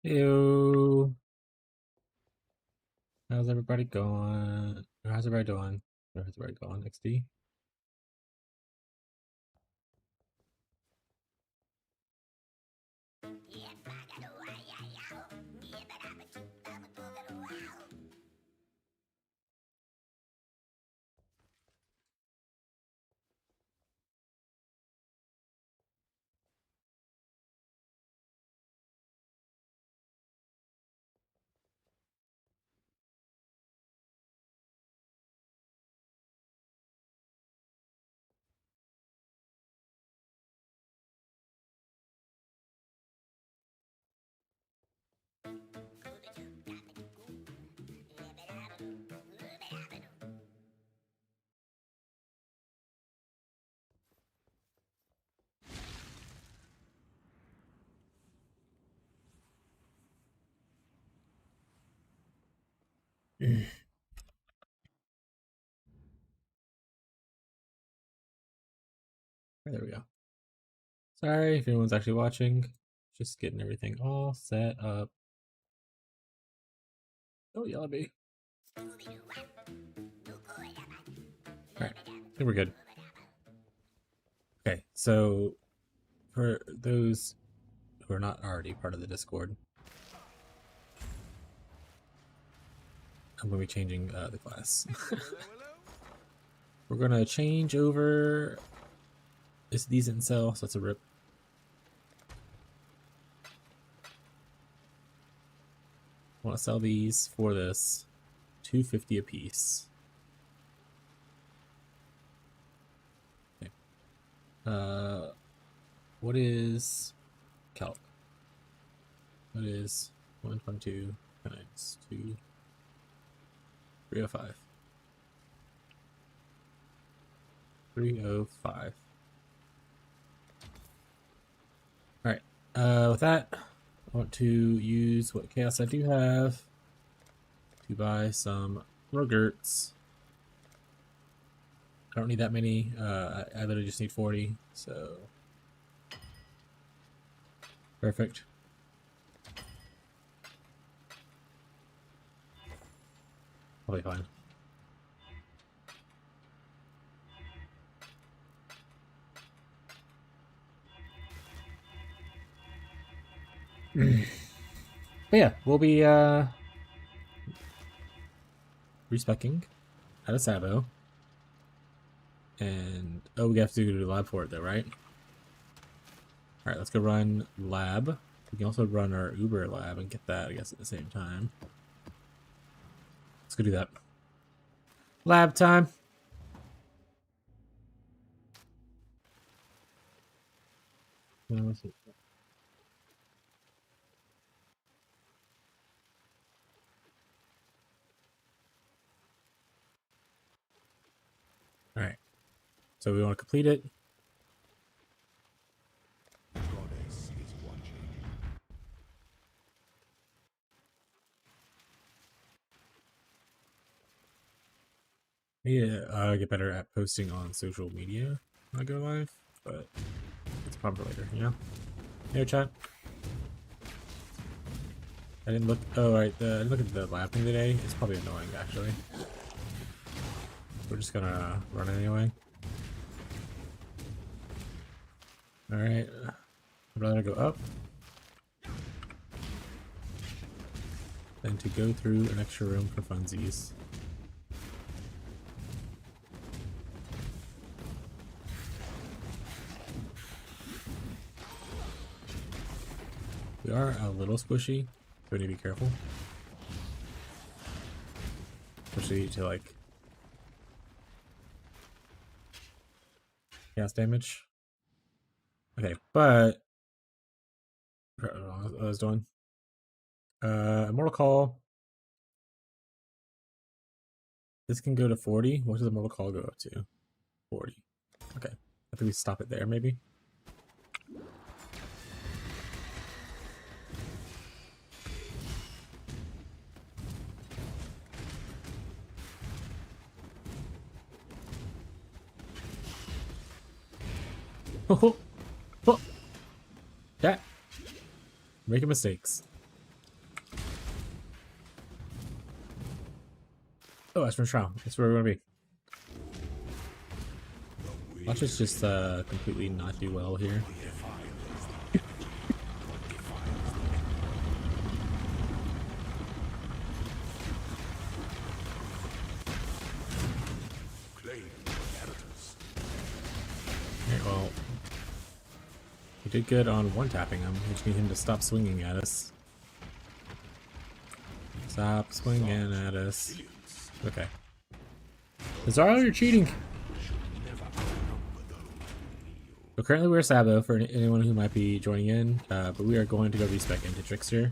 Ew. How's everybody going? How's everybody doing? How's everybody going? XD? There we go. Sorry if anyone's actually watching. Just getting everything all set up. Oh, yellow bee. Alright, I think we're good. Okay, so for those who are not already part of the Discord, I'm going to be changing the class. We're going to change over this decent cell, so that's a rip. I want to sell these for this $250 a piece. Okay. What is calc? What is 122 times 2? 305. 305. Alright. With that, I want to use what chaos I do have to buy some yogurts. I don't need that many. I literally just need 40, so perfect. Probably fine. But yeah, we'll be respecking out of Sabo. And oh, we have to do the lab for it though, right? Alright, let's go run lab. We can also run our Uber lab and get that, I guess, at the same time. Let's go do that. Lab time. Alright. So we want to complete it. Yeah, get better at posting on social media when I go live, but it's probably later, you know? Hey, chat. I didn't look. Oh, right. I didn't look at the lab thing today. It's probably annoying, actually. We're just gonna run it anyway. Alright. I'd rather go up than to go through an extra room for funsies. We are a little squishy, so we need to be careful. Especially to like chaos damage. Okay, but I don't know what I was doing. Immortal Call. This can go to 40. What does Immortal Call go up to? 40. Okay. I think we stop it there, maybe. Oh, oh. Chat. Making mistakes. Oh, that's from Shroud. That's where we're gonna be. Watch us just completely not do well here. Okay, well, we did good on one tapping him. We just need him to stop swinging at us. Stop swinging at us. Okay. Zaro, you're cheating! So currently we're Sabo for anyone who might be joining in, but we are going to go respec into Trickster.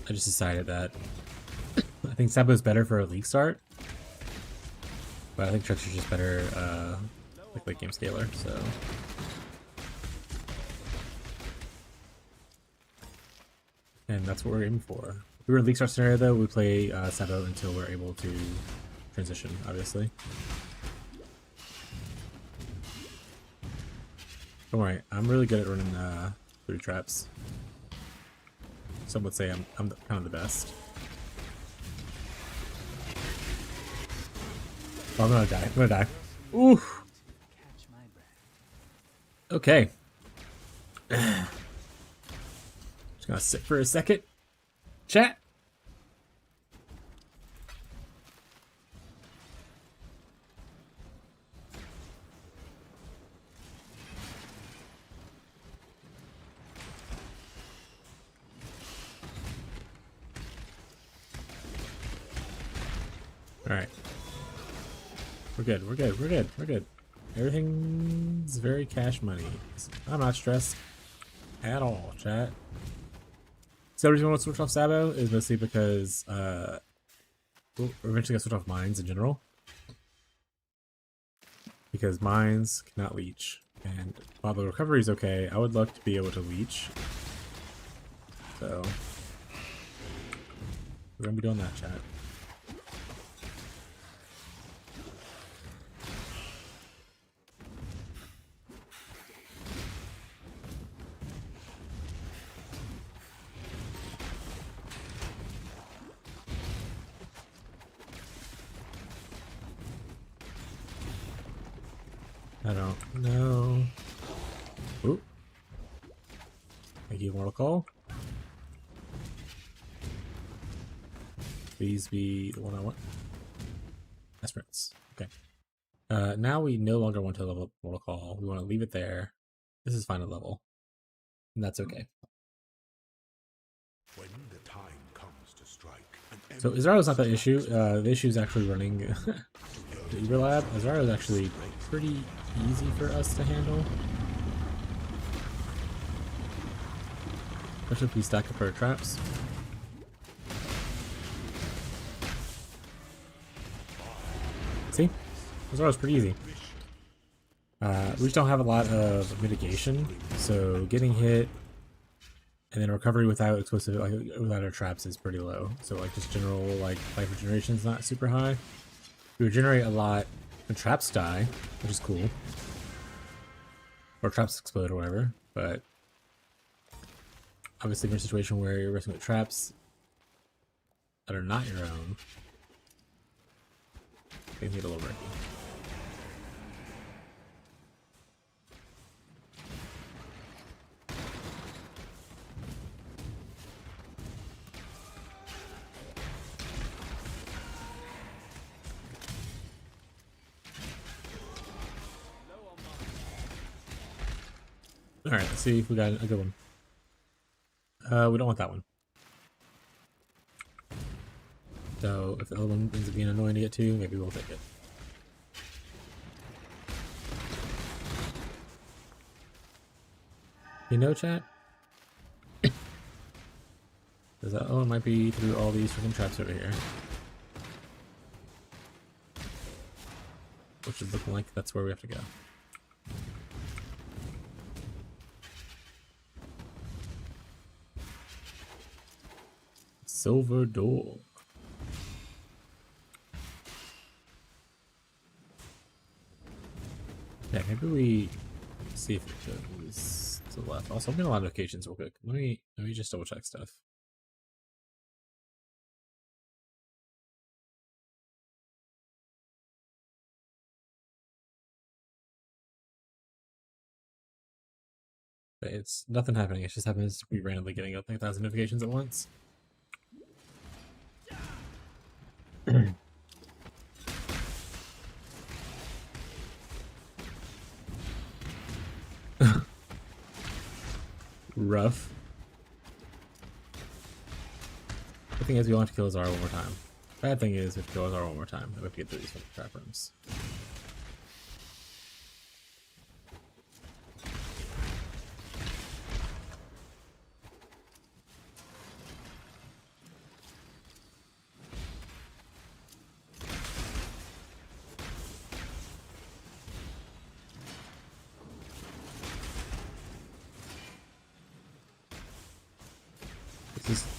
I just decided that I think Sabo is better for a league start, but I think Trickster's just better like late game scaler, so. And that's what we're aiming for. If we were a league start scenario though, we play Sabo until we're able to transition, obviously. Don't worry, I'm really good at running through traps. Some would say I'm kind of the best. Oh, I'm gonna die. I'm gonna die. Oof. Okay. Just gonna sit for a second. Chat. Alright. We're good, we're good, we're good, we're good. Everything's very cash money. I'm not stressed at all, chat. So the reason I want to switch off Sabo is mostly because we're eventually gonna switch off mines in general. Because mines cannot leech. And while the recovery is okay, I would love to be able to leech. So we're gonna be doing that, chat. I don't know. Ooh. Thank you, Mortal Call. Please be the one I want. Aspirants. Okay. Now we no longer want to level up Mortal Call. We want to leave it there. This is final level. And that's okay. When the time comes to strike, so Izara's not the issue. The issue is actually running the Uber Lab. Izara is actually pretty easy for us to handle. Especially if we stack up our traps. See? Izara's pretty easy. We just don't have a lot of mitigation, so getting hit and then recovery without explosive, like without our traps, is pretty low. So like just general like life regeneration is not super high. We regenerate a lot when traps die, which is cool, or traps explode or whatever. But obviously, if you're in a situation where you're wrestling with traps that are not your own, things get a little murky. Alright, let's see if we got a good one. We don't want that one. So if the other one ends up being annoying to get to, maybe we'll take it. You know, chat? Because that one might be through all these freaking traps over here. Which is looking like that's where we have to go. Silver door. Yeah, maybe we see if it goes to the left. Also, I'm getting a lot of notifications real quick. Let me just double check stuff. But it's nothing happening. It just happens to be randomly getting up like 1,000 notifications at once. Rough. The thing is, we want to kill Zara one more time. Bad thing is, we have to kill Zara one more time. We have to get through these trap rooms.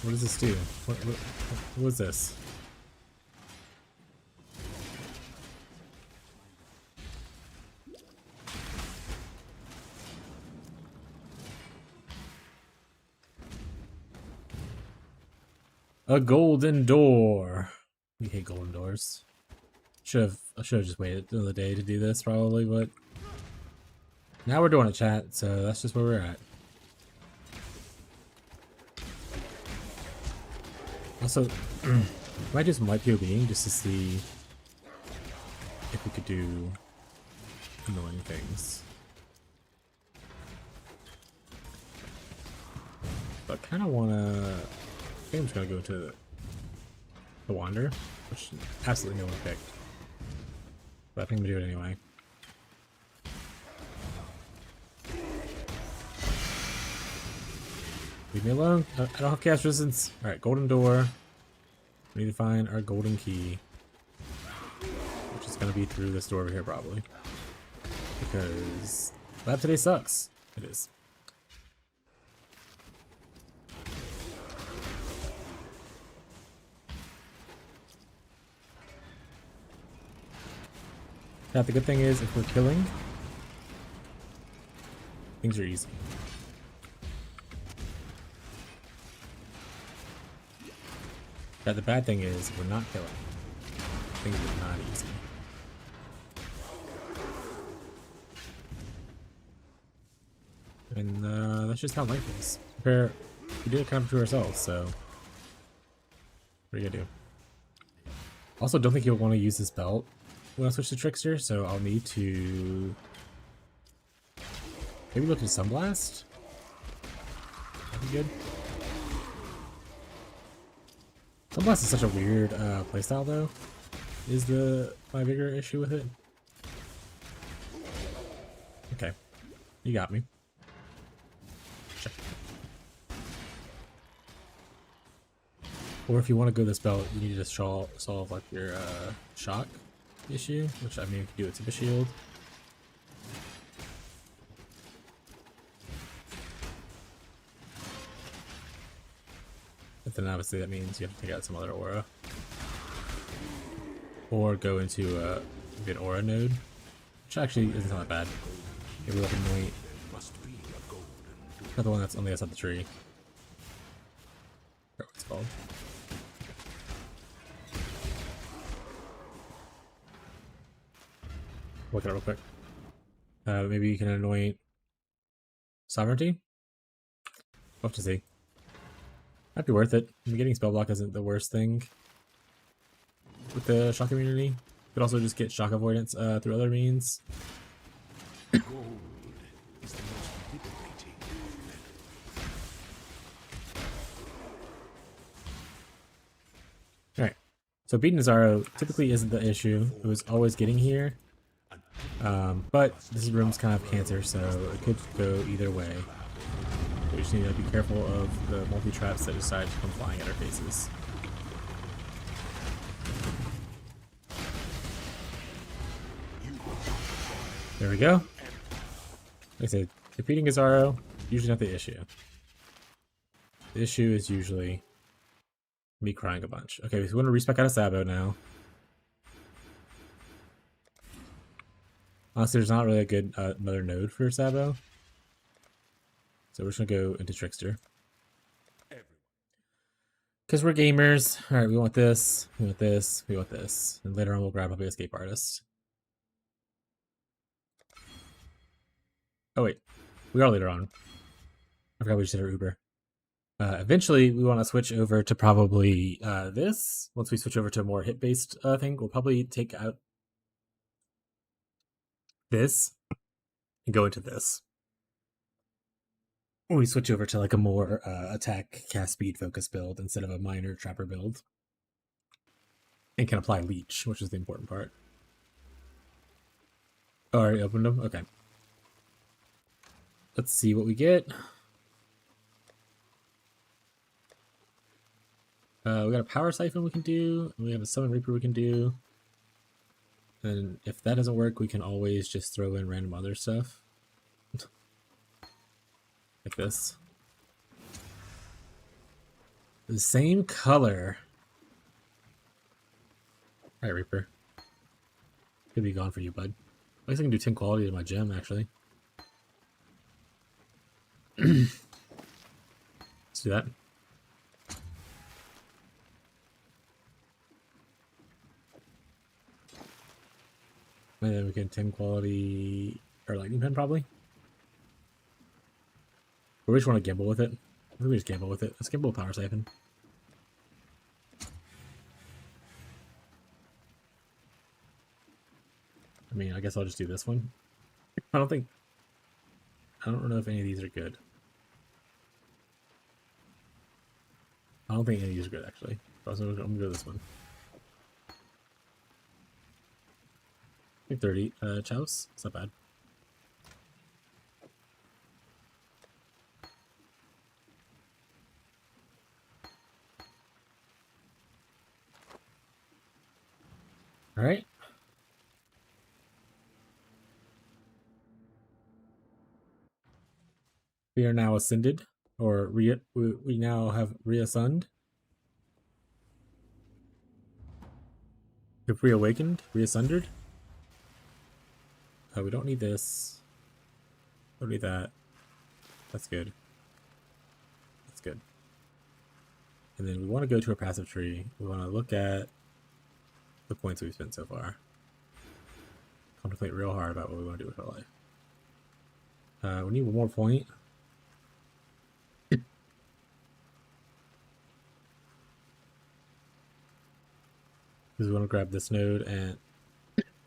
What does this do? What was this? A golden door. We hate golden doors. I should have just waited another day to do this probably, but now we're doing a chat, so that's just where we're at. Also, might do some light POBing just to see if we could do annoying things. But I kind of want to... I think I'm just going to go to the Wander, which absolutely no one picked. But I think I'm going to do it anyway. Leave me alone. I don't have cast resistance. Alright, golden door. We need to find our golden key. Which is going to be through this door over here, probably. Because lab today sucks. It is. Now, the good thing is, if we're killing, things are easy. Now, the bad thing is, if we're not killing, things are not easy. And that's just how life is. We did it kind of to ourselves, so what are you gonna do? Also, don't think you'll want to use this belt when I switch to Trickster, so I'll need to maybe look at Sunblast. That'd be good. Sunblast is such a weird playstyle, though. Is my bigger issue with it? Okay, you got me. Sure. Or if you want to go this belt, you need to solve like your shock issue, which I mean you can do it to the shield. But then obviously that means you have to take out some other aura. Or go into a good aura node, which actually isn't that bad. Maybe like anoint. Not the one that's on the outside of the tree. I forgot what it's called. Look at it real quick. Maybe you can anoint Sovereignty? We'll have to see. Might be worth it. I mean, getting spell block isn't the worst thing with the shock immunity. You could also just get shock avoidance through other means. Gold is the most liberating. Alright. So beating Zaro typically isn't the issue. It was always getting here. But this room's kind of cancer, so it could go either way. We just need to be careful of the multi-traps that decide to come flying at our faces. There we go. Like I said, defeating Azaro, usually not the issue. The issue is usually me crying a bunch. Okay, so we want to respec out of Sabo now. Honestly, there's not really a good another node for Sabo. So we're just gonna go into Trickster. Because we're gamers. Alright, we want this, we want this, we want this. And later on we'll grab up the Escape Artist. Oh wait, we are later on. I forgot we just did our Uber. Eventually, we want to switch over to probably this. Once we switch over to a more hit-based thing, we'll probably take out this and go into this. When we switch over to like a more attack, cast speed focus build instead of a minor trapper build. And can apply leech, which is the important part. Oh, already opened them? Okay. Let's see what we get. We got a power siphon we can do. We have a summon reaper we can do. And if that doesn't work, we can always just throw in random other stuff. Like this. The same color. Alright, Reaper. Could be gone for you, bud. I guess I can do 10 quality to my gem, actually. Let's do that. And then we can 10 quality our lightning pen, probably. Or we just want to gamble with it. I think we just gamble with it. Let's gamble with power siphon. I mean, I guess I'll just do this one. I don't know if any of these are good. I don't think any of these are good, actually. So I'm gonna go this one. I think 30 chouse. It's not bad. All right. We are now ascended, or we now have reascended. If reawakened, reascended. We don't need this. Don't need that. That's good. That's good. And then we want to go to a passive tree. We want to look at the points we've spent so far. Contemplate real hard about what we want to do with our life. We need one more point. Because we want to grab this node and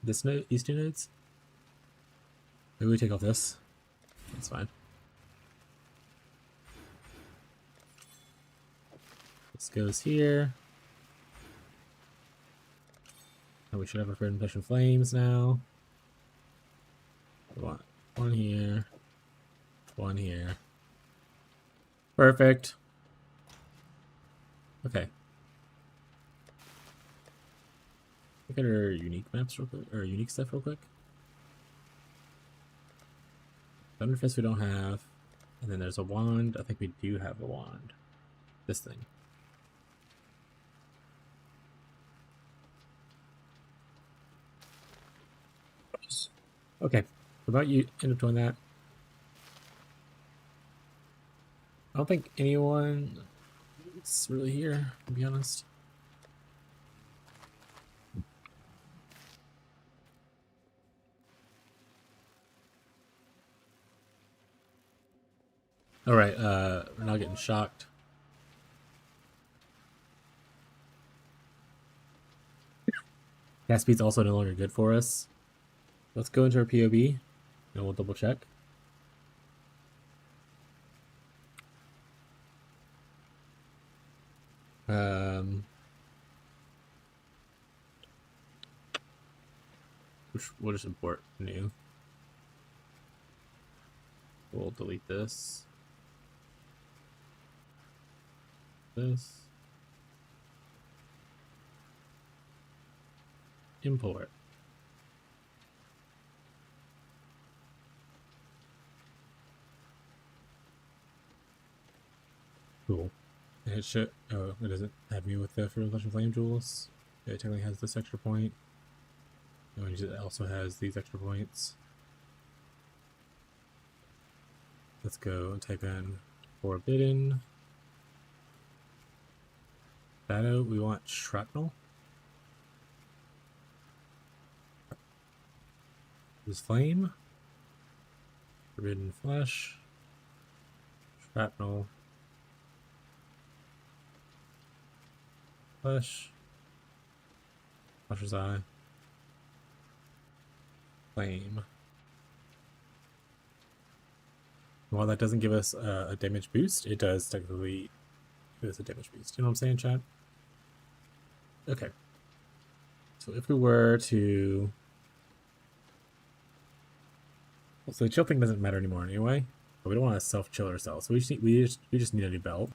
this node, these two nodes. Maybe we take off this. That's fine. This goes here. And we should have our fermentation flames now. We want one here. One here. Perfect. Okay. Look at our unique maps real quick, or unique stuff real quick. Thunderfist we don't have. And then there's a wand. I think we do have a wand. This thing. Okay. What about you end up doing that? I don't think anyone is really here, to be honest. Alright, we're not getting shocked. Gas speed's also no longer good for us. Let's go into our POB and we'll double check. We'll just import new. We'll delete this. This. Import. Cool. And it should. Oh, it doesn't have me with the Fermentation Flame Jewels. It technically has this extra point. Oh, it also has these extra points. Let's go and type in Forbidden. Shadow, we want Shrapnel. This Flame. Forbidden Flesh. Shrapnel. Push. Flasher's Eye. Flame. While that doesn't give us a damage boost, it does technically give us a damage boost. You know what I'm saying, Chad? Okay. So if we were to... So the chill thing doesn't matter anymore anyway, but we don't want to self-chill ourselves. So we just need a new belt.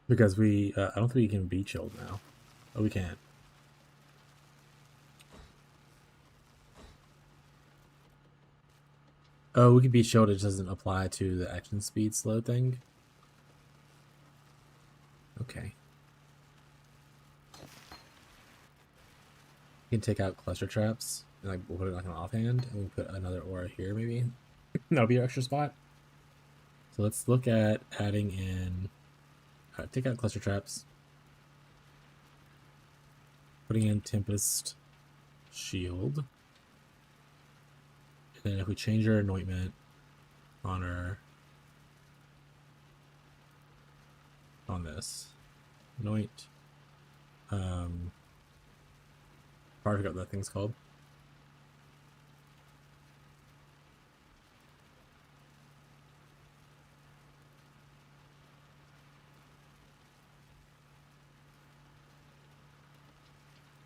Because we, I don't think we can be chilled now. Oh, we can't. Oh, we can be chilled, it just doesn't apply to the action speed slow thing. Okay. We can take out cluster traps, and like we'll put it like an offhand, and we'll put another aura here maybe. That'll be our extra spot. So let's look at adding in, take out cluster traps. Putting in Tempest Shield. And then if we change our anointment on our, on this, anoint, I forgot what that thing's called.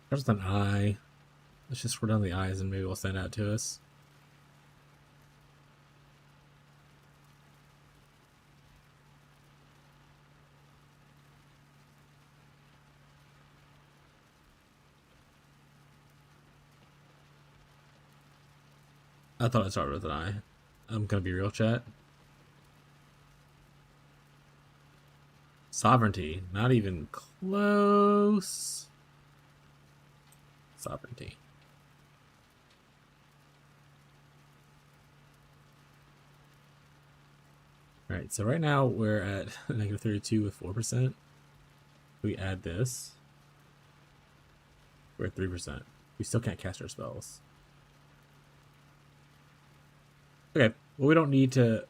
There's an eye. Let's just scroll down the eyes and maybe it'll stand out to us. I thought it started with an eye. I'm gonna be real, chat. Sovereignty, not even close. Sovereignty. Alright, so right now we're at negative 32 with 4%. We add this. We're at 3%. We still can't cast our spells. Okay, well, we don't need to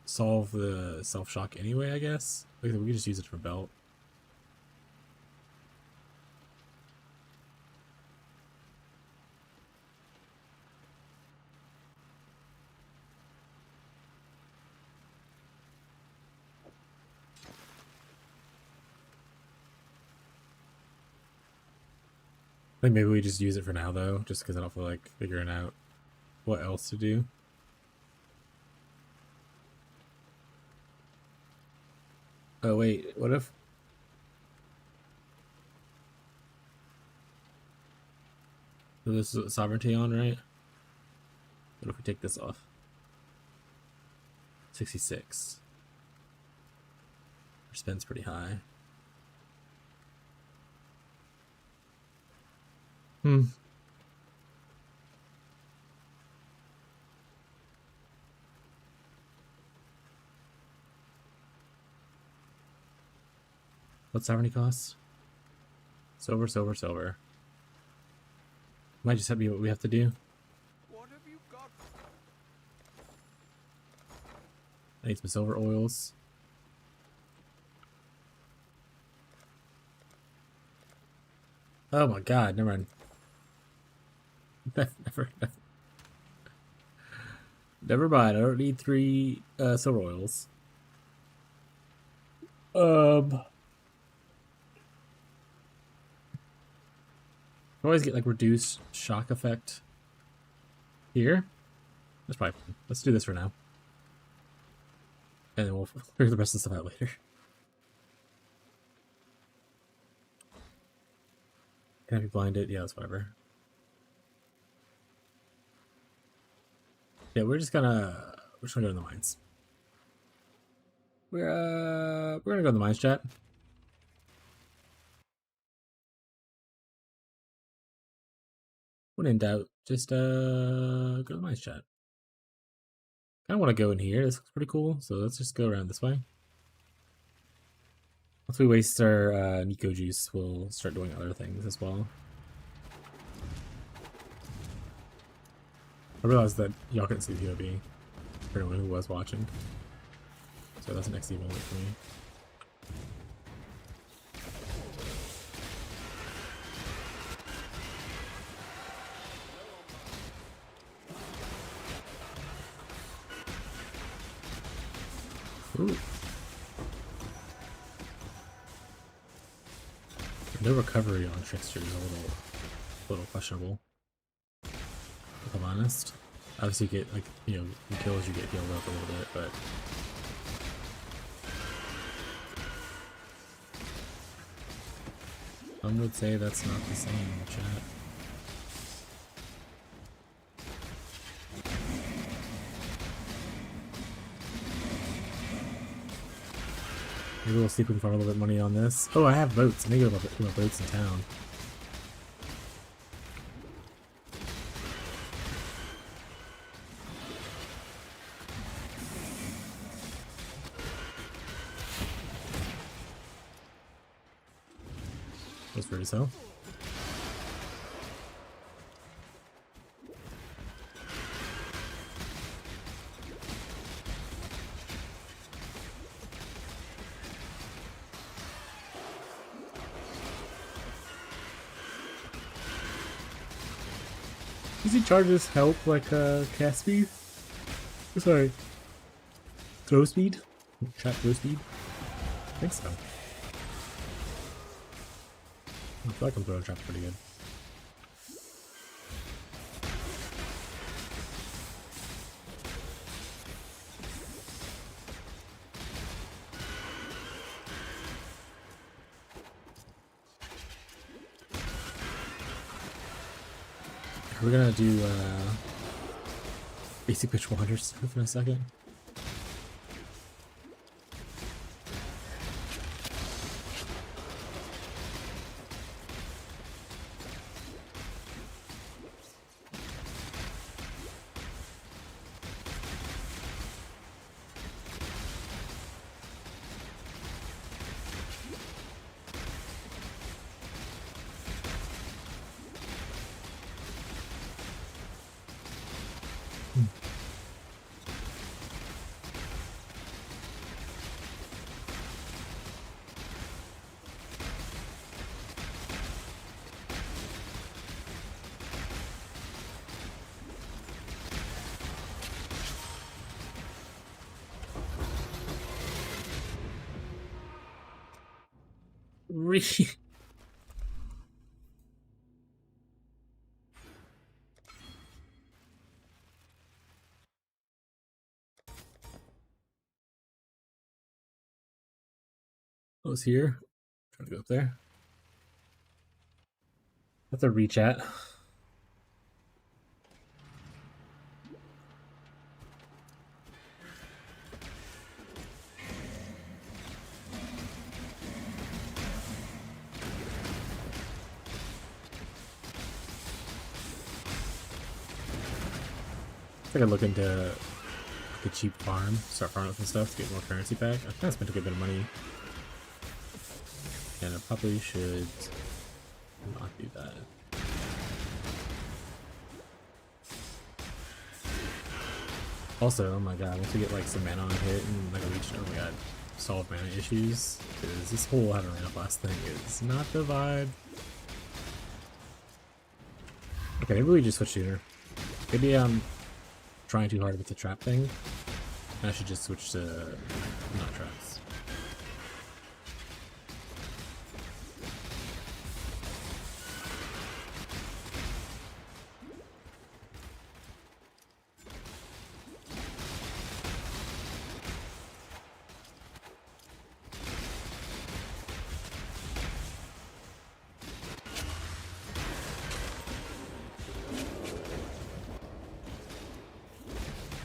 solve the self-shock anyway, I guess. We can just use it for belt. I think maybe we just use it for now, though, just because I don't feel like figuring out what else to do. Oh, wait, what if... So this is sovereignty on, right? What if we take this off? 66. Our spend's pretty high. What's sovereignty cost? Silver, silver, silver. Might just have to be what we have to do. What have you got? I need some silver oils. Oh my god, never mind. Never mind, I don't need 3 silver oils. I always get like reduced shock effect here. That's probably fine. Let's do this for now. And then we'll figure the rest of the stuff out later. Can I be blinded? Yeah, that's whatever. Yeah, we're just gonna go in the mines. We're gonna go in the mines, chat. When in doubt, just go to the mines, chat. I want to go in here. This looks pretty cool, so let's just go around this way. Once we waste our Nico juice, we'll start doing other things as well. I realized that y'all couldn't see the POV for anyone who was watching. So that's an XD moment for me. Ooh. No recovery on Trickster is a little questionable, if I'm honest. Obviously you get, like, you know, the kills you get healed up a little bit, but some would say that's not the same in the chat. Maybe we'll see if we can find a little bit of money on this. Oh, I have boats. I need to go to my boats in town. That's pretty so. Does he charges help like cast speed? Sorry. Throw speed? Trap throw speed? I think so. I feel like I'm throwing traps pretty good. We're gonna do basic pitch 100 stuff in a second. Really? I was here. Trying to go up there. That's a rechat. I think I'd look into like a cheap farm, start farming some stuff to get more currency back. I kind of spent a good bit of money, and I probably should not do that. Also, oh my god, once we get like some mana on hit and like a reach, oh my god, solve mana issues, because this whole having a last thing is not the vibe. Okay, maybe we just switch shooter. Maybe I'm trying too hard with the trap thing. I should just switch to not traps.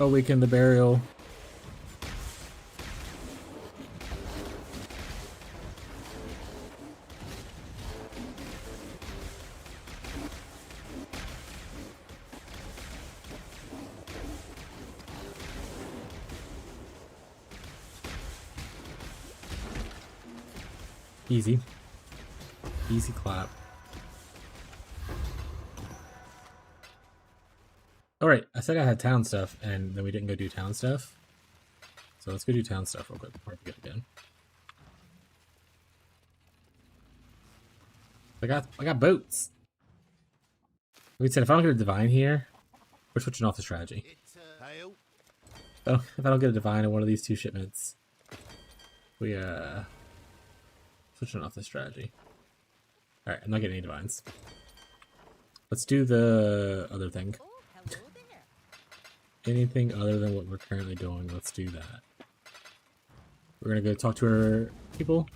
Awaken the burial. Easy. Easy clap. Alright, I said I had town stuff, and then we didn't go do town stuff. So let's go do town stuff real quick before I forget again. I got boats. We said if I don't get a divine here, we're switching off the strategy. So if I don't get a divine in one of these two shipments, we switching off the strategy. Alright, I'm not getting any divines. Let's do the other thing. Oh, hello there. Anything other than what we're currently doing, let's do that. We're gonna go talk to our people.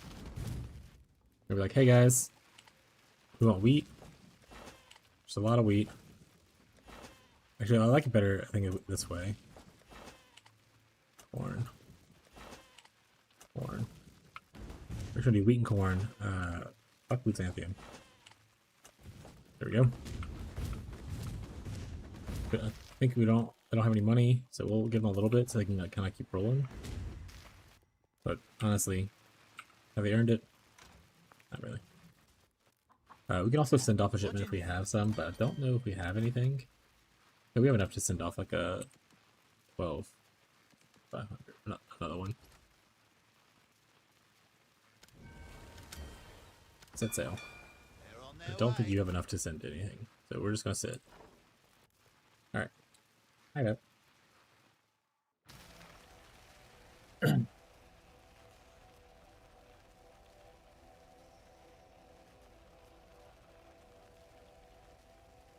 We're like, hey guys, we want wheat. There's a lot of wheat. Actually, I like it better, I think, this way. Corn. Corn. We're gonna do wheat and corn. Fuck Lutanthium. There we go. But I think they don't have any money, so we'll give them a little bit so they can kind of keep rolling. But honestly, have they earned it? Not really. We can also send off a shipment if we have some, but I don't know if we have anything. No, we have enough to send off like a 12,500. Not another one. Set sail. I don't think you have enough to send anything, so we're just gonna sit. Alright. Hi, Beth.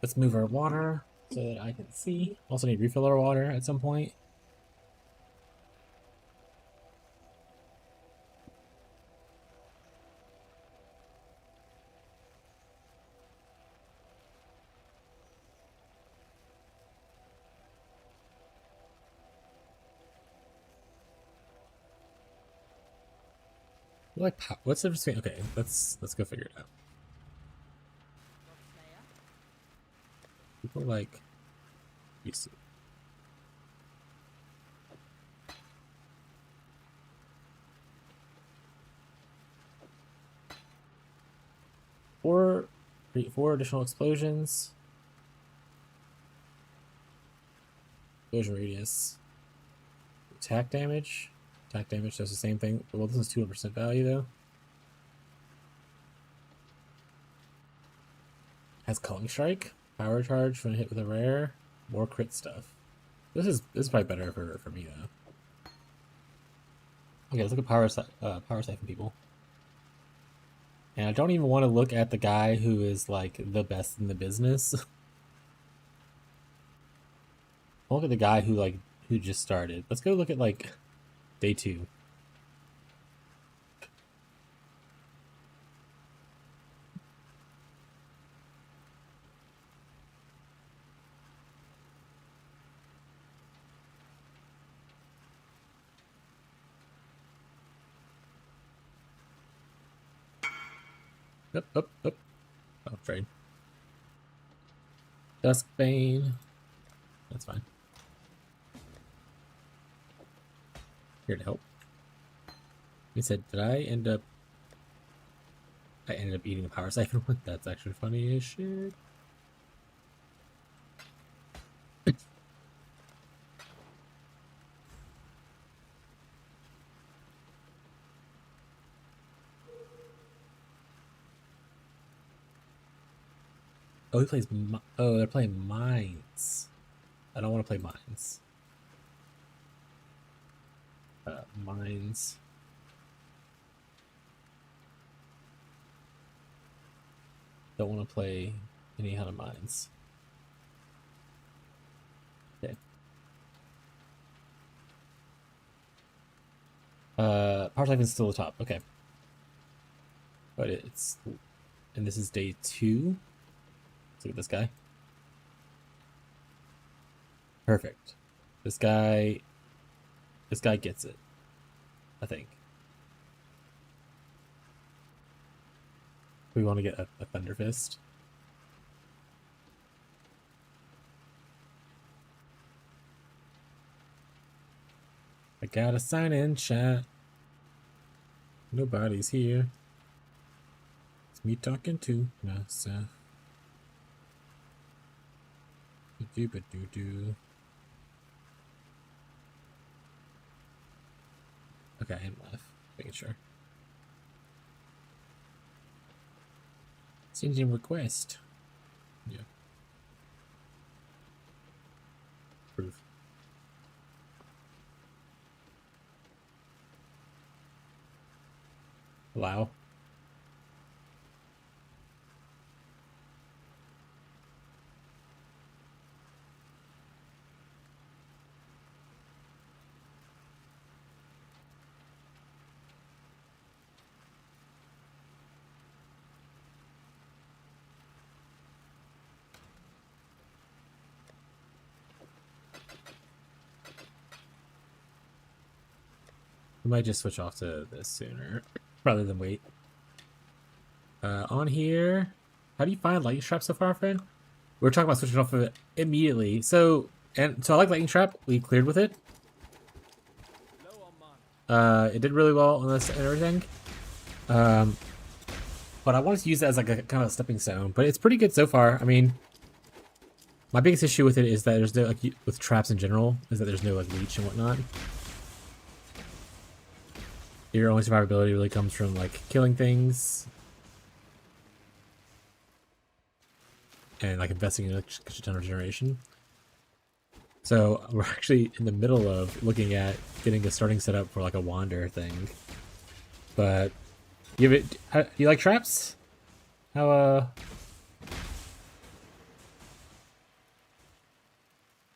Let's move our water so that I can see. Also need to refill our water at some point. Like, what's the difference between? Okay, let's go figure it out. People like used to. Four additional explosions. Explosion radius. Attack damage. Attack damage does the same thing. Well, this is 200% value though. Has Culling Strike. Power charge when hit with a rare. More crit stuff. This is probably better for me though. Okay, let's look at power siphon people. And I don't even want to look at the guy who is like the best in the business. I'll look at the guy who just started. Let's go look at like day 2. Up. Oh, trade. Duskbane. That's fine. Here to help. He said, did I end up... I ended up eating a power siphon one? That's actually funny as shit. Oh, he plays... Oh, they're playing mines. I don't want to play mines. Mines. Don't want to play any kind of mines. Okay. Power siphon's still the top. Okay. But it's... And this is day 2. Let's look at this guy. Perfect. This guy gets it, I think. We want to get a Thunder Fist. I gotta sign in, chat. Nobody's here. It's me talking to myself. Do-do-do-do-do. Okay, I'm left. Making sure. Changing request. Yeah. Proof. Allow. We might just switch off to this sooner rather than wait. On here, how do you find lightning trap so far, friend? We were talking about switching off of it immediately. So I like lightning trap. We cleared with it. It did really well on this and everything. But I wanted to use that as like a kind of a stepping stone. But it's pretty good so far. I mean, my biggest issue with it is that there's no like with traps in general is that there's no like leech and whatnot. Your only survivability really comes from like killing things and like investing in a ton of generation. So we're actually in the middle of looking at getting a starting setup for like a wander thing. But do you like traps? How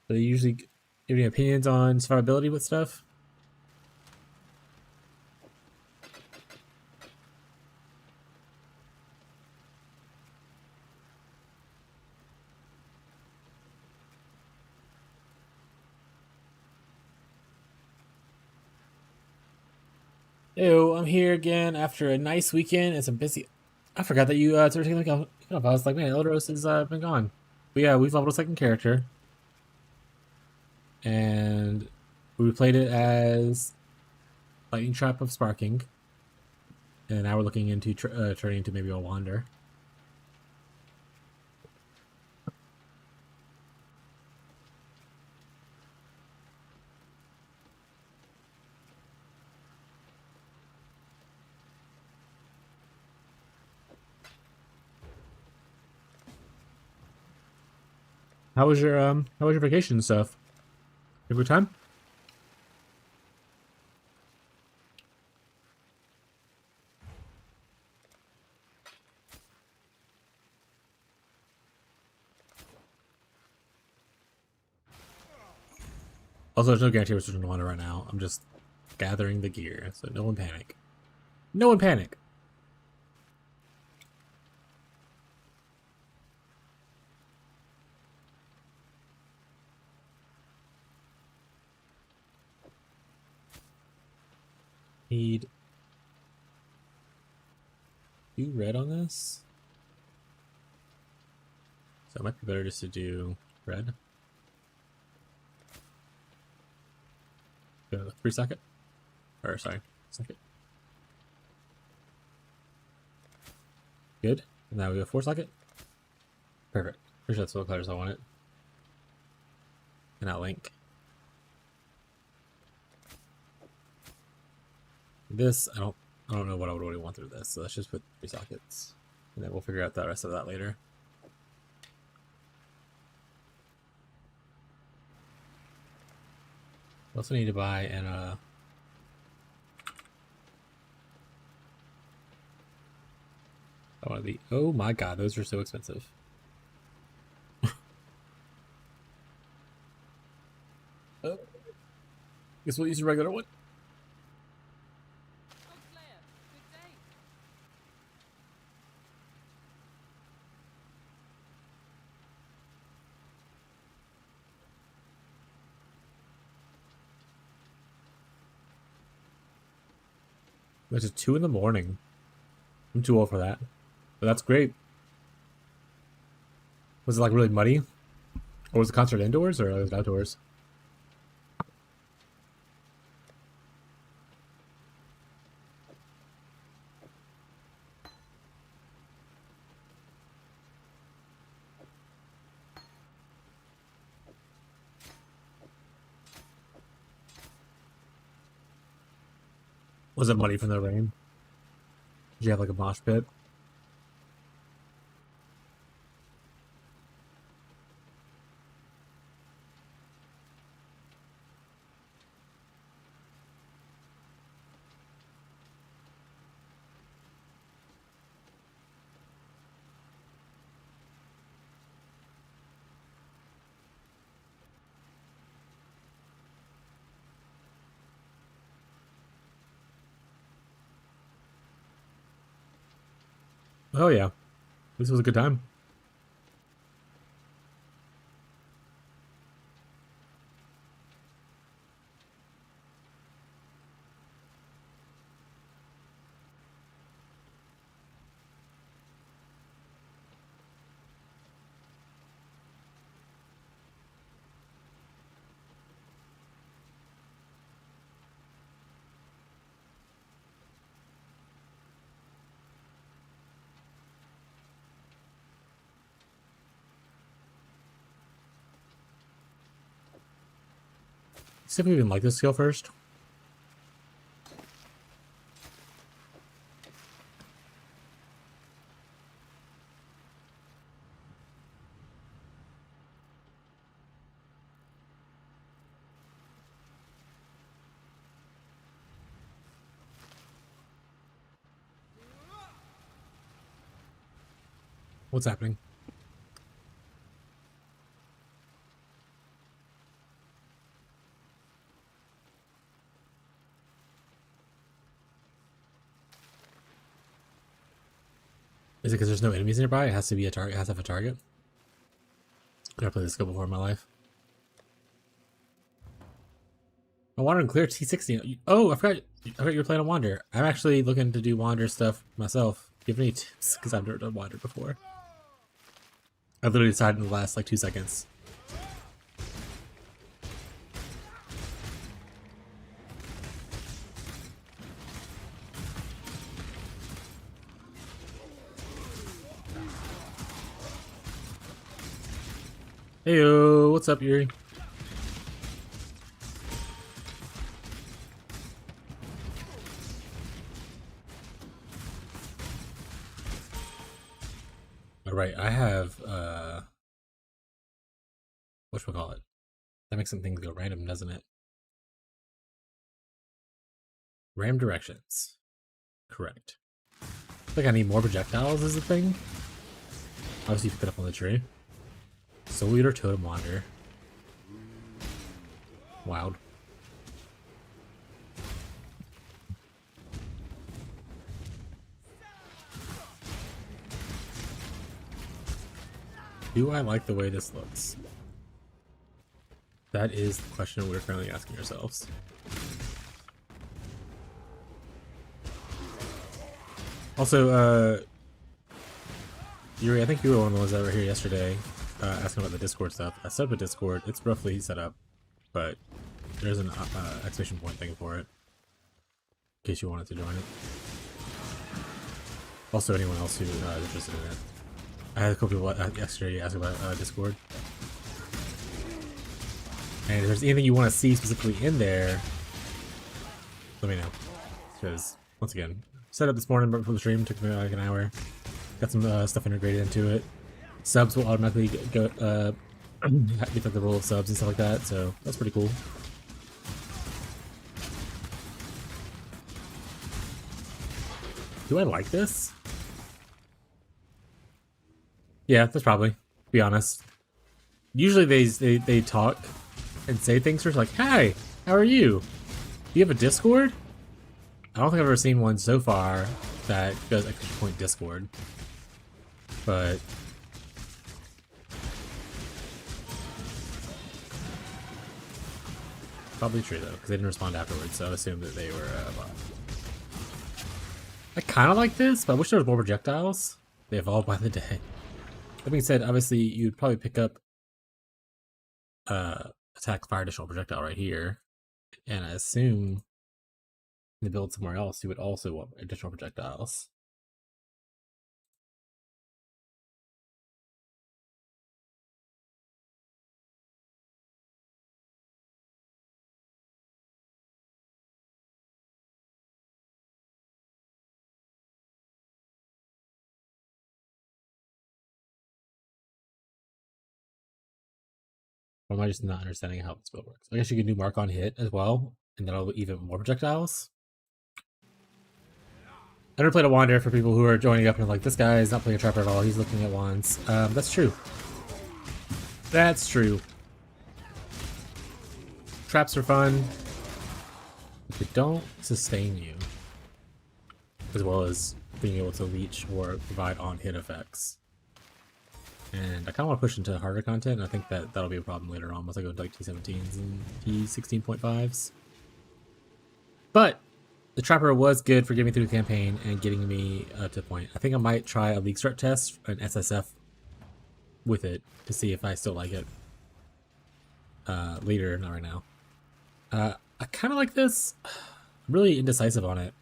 do you usually give any opinions on survivability with stuff? Ew, I'm here again after a nice weekend and some busy. I forgot that you started taking like off. I was like, man, Elderos has been gone. But yeah, we've leveled a second character, and we played it as Lightning Trap of Sparking, and now we're looking into turning into maybe a Wander. How was your vacation and stuff? Have a good time? Also, there's no guarantee we're switching to Wander right now. I'm just gathering the gear, so no one panic. No one panic. Need 2 red on this. So it might be better just to do red. Go 3 socket. Or sorry, socket. Good. And now we go 4 socket. Perfect. Pretty sure that's what colors I want it. And now link. This I don't know what I would really want through this, so let's just put 3 sockets. And then we'll figure out the rest of that later. We also need to buy an I want the oh my god, those are so expensive. Oh. Guess we'll use a regular one. It's just 2 in the morning. I'm too old for that. But that's great. Was it like really muddy? Or was the concert indoors or was it outdoors? Was it money from the rain? Did you have like a mosh pit? Oh yeah, this was a good time. See if we even like this skill first. What's happening? Is it because there's no enemies nearby? It has to be a target. It has to have a target. I've never played this skill before in my life. I Wander and clear T60. Oh, I forgot you were playing on Wander. I'm actually looking to do Wander stuff myself. Give me tips because I've never done Wander before. I literally decided in the last like 2 seconds. Heyo, what's up, Yuri? Alright, I have whatchamacallit. That makes some things go random, doesn't it? Random directions. Correct. I think I need more projectiles is the thing. Obviously, pick it up on the tree. Soul Eater, Totem Wander. Wild. Do I like the way this looks? That is the question we're currently asking ourselves. Also, Yuri, I think you were one of the ones that were here yesterday asking about the Discord stuff. I set up a Discord. It's roughly set up, but there's an exclamation point thing for it in case you wanted to join it. Also, anyone else who is interested in it. I had a couple people yesterday ask about Discord. And if there's anything you want to see specifically in there, let me know. Because, once again, set up this morning before the stream, took me like an hour. Got some stuff integrated into it. Subs will automatically go, get like the roll of subs and stuff like that, so that's pretty cool. Do I like this? Yeah, that's probably. To be honest. Usually they talk and say things first, like, "Hi, how are you? Do you have a Discord?" I don't think I've ever seen one so far that does exclamation point Discord. But probably true though, because they didn't respond afterwards, so I assumed that they were bot. I kind of like this, but I wish there was more projectiles. They evolve by the day. That being said, obviously you'd probably pick up attack fire additional projectile right here, and I assume to build somewhere else you would also want additional projectiles. Or am I just not understanding how the spell works? I guess you can do mark on hit as well, and that'll even more projectiles. I never played a Wander for people who are joining up and like, this guy is not playing a Trapper at all, he's looking at wands. That's true. That's true. Traps are fun, but they don't sustain you. As well as being able to leech or provide on-hit effects. And I kind of want to push into harder content, and I think that that'll be a problem later on once I go to like T17s and T16.5s. But the Trapper was good for getting me through the campaign and getting me to the point. I think I might try a League Start test, an SSF, with it to see if I still like it later, not right now. I kind of like this. I'm really indecisive on it.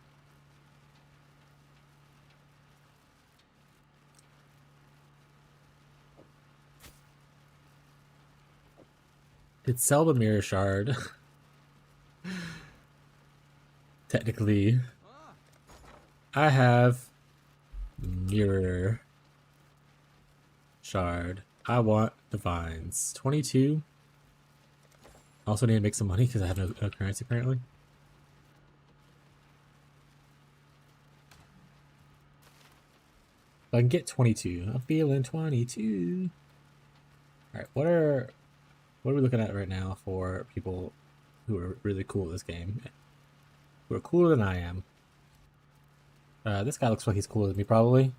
It's sell the Mirror Shard. Technically, I have Mirror Shard. I want Divines. 22. I also need to make some money because I have no currency apparently. If I can get 22. I'm feeling 22. Alright, what are we looking at right now for people who are really cool at this game? Who are cooler than I am. This guy looks like he's cooler than me, probably.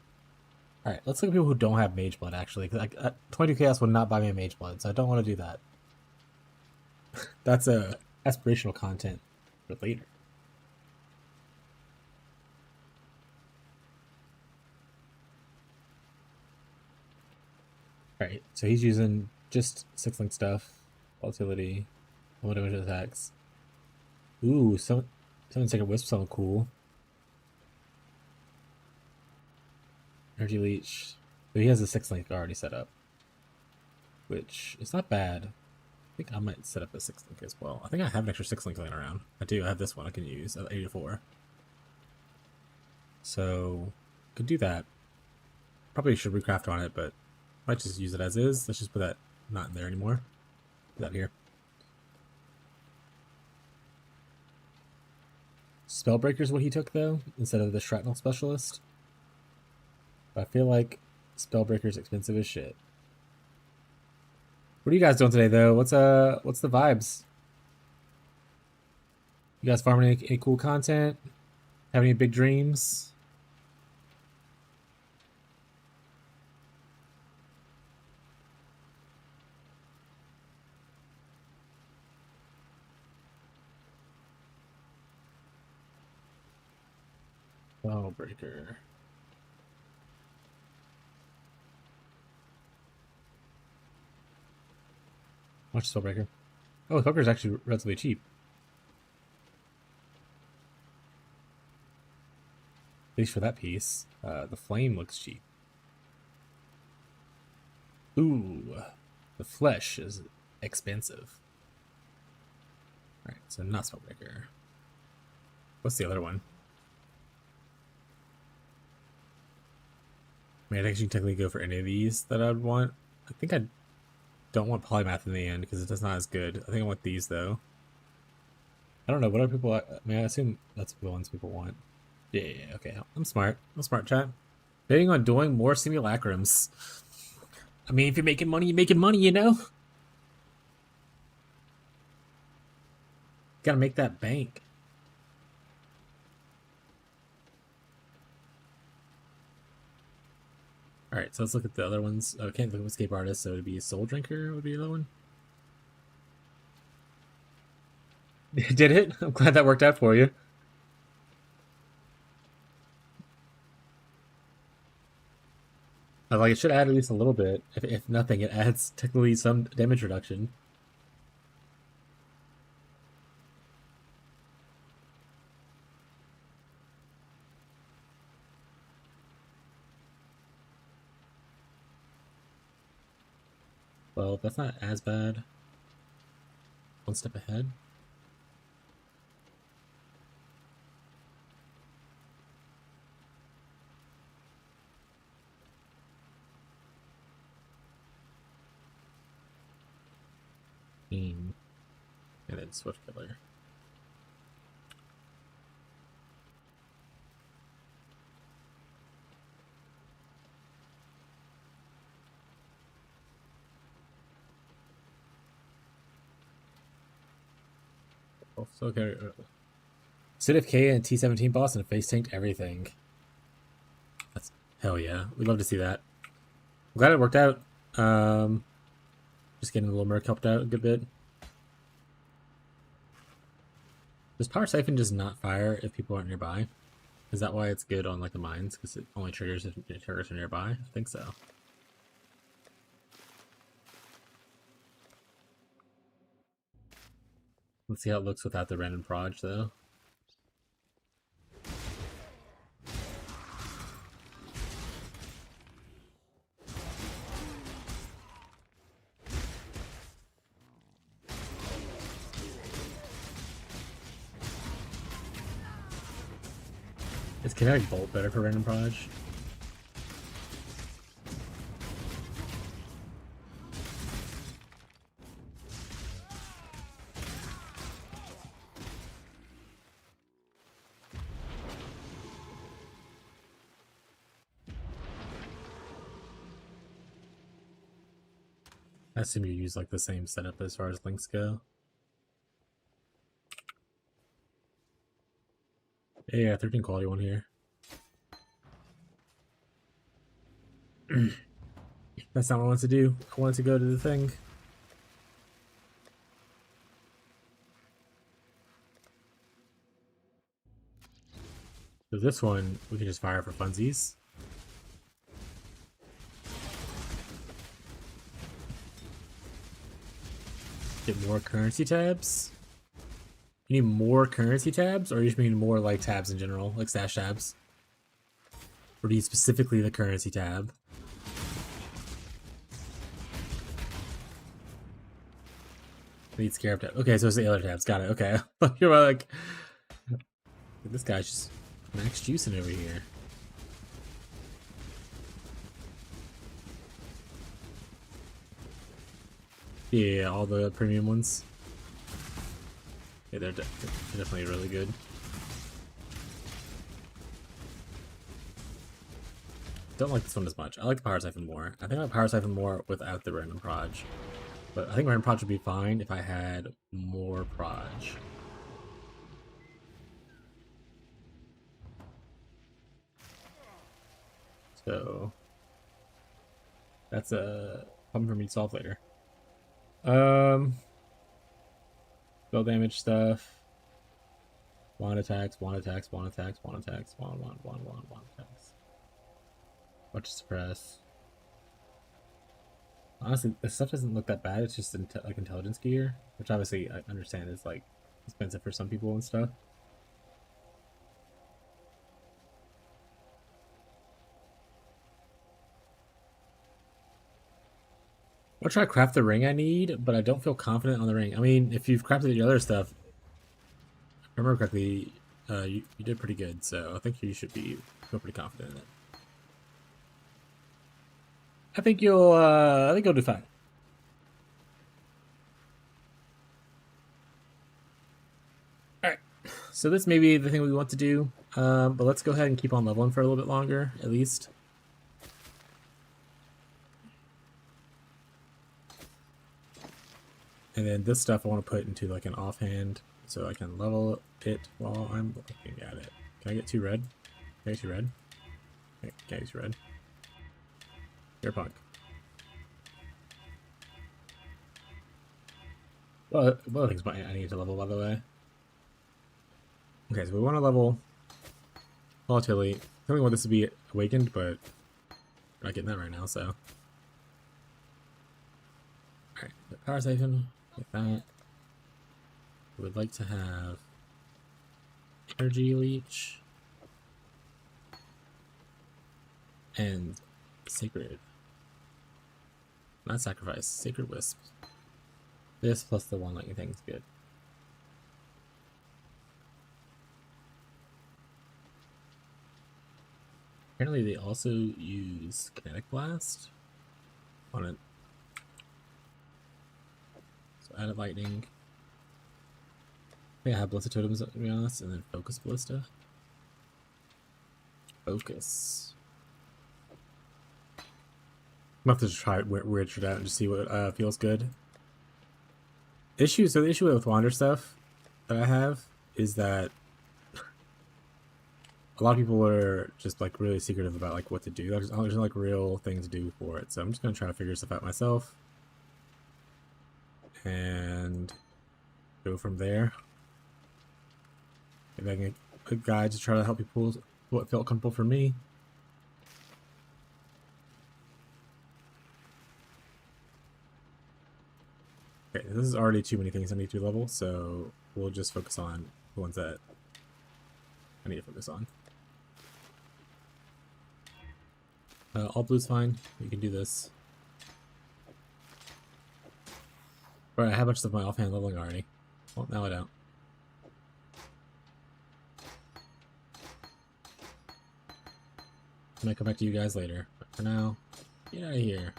Alright, let's look at people who don't have Mage Blood, actually. Because 22 Chaos would not buy me a Mage Blood, so I don't want to do that. That's a aspirational content for later. Alright, so he's using just 6-link stuff. Volatility. Low damage attacks. Ooh, someone's taking Wisp, something cool. Energy Leech. But he has a 6-link already set up. Which is not bad. I think I might set up a 6-link as well. I think I have an extra 6-link laying around. I do, I have this one I can use at 84. So, could do that. Probably should recraft on it, but might just use it as is. Let's just put that not in there anymore. Put that here. Spellbreaker is what he took though, instead of the Shrapnel Specialist. But I feel like Spellbreaker is expensive as shit. What are you guys doing today though? What's the vibes? You guys farming any cool content? Have any big dreams? Spellbreaker. How much Spellbreaker? Oh, Spellbreaker is actually relatively cheap. At least for that piece. The flame looks cheap. Ooh, the flesh is expensive. Alright, so not Spellbreaker. What's the other one? I mean, I think you can technically go for any of these that I'd want. I think I don't want Polymath in the end because it's not as good. I think I want these though. I don't know. What are people? I mean, I assume that's the ones people want. Yeah, okay. I'm smart. I'm smart, chat. Betting on doing more simulacrums. I mean, if you're making money, you're making money, you know? Gotta make that bank. Alright, so let's look at the other ones. Oh, can't look at Escape Artist, so it'd be Soul Drinker would be the other one. Did it? I'm glad that worked out for you. Like, it should add at least a little bit. If nothing, it adds technically some damage reduction. Well, that's not as bad. One step ahead. 15. And then Swift Killer. Oh, so okay. City of K and T-17 boss and face tanked everything. That's hell yeah. We'd love to see that. I'm glad it worked out. Just getting a little merc helped out a good bit. Does Power Siphon just not fire if people aren't nearby? Is that why it's good on like the mines? Because it only triggers if the targets are nearby? I think so. Let's see how it looks without the random proj though. Is Kinetic Bolt better for random proj? I assume you use like the same setup as far as links go. Yeah, 13 quality one here. That's not what I wanted to do. I wanted to go to the thing. So this one, we can just fire for funsies. Get more currency tabs? You need more currency tabs, or you just mean more like tabs in general, like stash tabs? Or do you specifically the currency tab? I need scarab tab. Okay, so it's the other tabs. Got it. Okay. You're like, this guy's just max juicing over here. Yeah, all the premium ones. Yeah, they're definitely really good. Don't like this one as much. I like the Power Siphon more. I think I like Power Siphon more without the random proj. But I think random proj would be fine if I had more proj. So that's a problem for me to solve later. Spell damage stuff. Wand attacks, wand attacks, wand attacks, wand attacks, wand attacks. Watch suppress. Honestly, this stuff doesn't look that bad. It's just like intelligence gear, which obviously I understand is like expensive for some people and stuff. I'll try to craft the ring I need, but I don't feel confident on the ring. I mean, if you've crafted the other stuff, if I remember correctly, you did pretty good, so I think you should feel pretty confident in it. I think you'll do fine. Alright, so this may be the thing we want to do, but let's go ahead and keep on leveling for a little bit longer, at least. And then this stuff I want to put into like an offhand, so I can level it while I'm looking at it. Can I get 2 red? Can I get 2 red? Okay, can I use red? You're a punk. Well, one of the things I need to level, by the way. Okay, so we want to level volatility. I really want this to be awakened, but we're not getting that right now, so. Alright, power siphon, like that. We would like to have energy leech and sacred. Not sacrifice, sacred wisp. This plus the one lightning thing is good. Apparently they also use kinetic blast on it. So added lightning. I think I have Ballista Totems, to be honest, and then Focus Ballista. Focus. I'm about to try weird shit out and just see what feels good. So the issue with Wander stuff that I have is that a lot of people are just like really secretive about like what to do. There's no like real thing to do for it, so I'm just gonna try to figure stuff out myself and go from there. Maybe I can get a guide to try to help people what felt comfortable for me. Okay, this is already too many things I need to level, so we'll just focus on the ones that I need to focus on. All blue's fine. You can do this. Right, I have a bunch of my offhand leveling already. Well, now I don't. I might come back to you guys later, but for now, get out of here.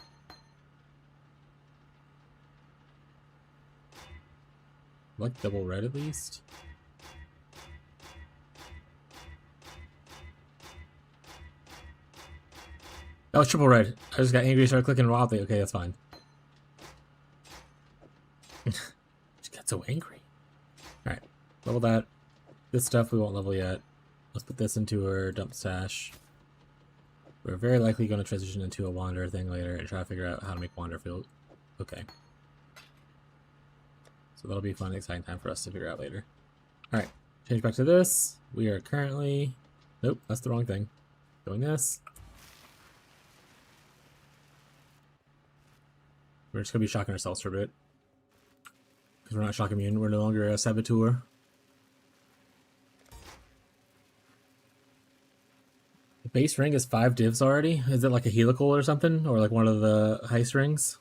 Like double red at least? That was triple red. I just got angry and started clicking wildly. Okay, that's fine. Just got so angry. Alright, level that. This stuff we won't level yet. Let's put this into our dump stash. We're very likely going to transition into a wander thing later and try to figure out how to make wander feel okay. So that'll be a fun, exciting time for us to figure out later. Alright, change back to this. We are currently... Nope, that's the wrong thing. Doing this. We're just going to be shocking ourselves for a bit. Because we're not shock immune, we're no longer a saboteur. The base ring is 5 divs already? Is it like a helical or something? Or like one of the heist rings?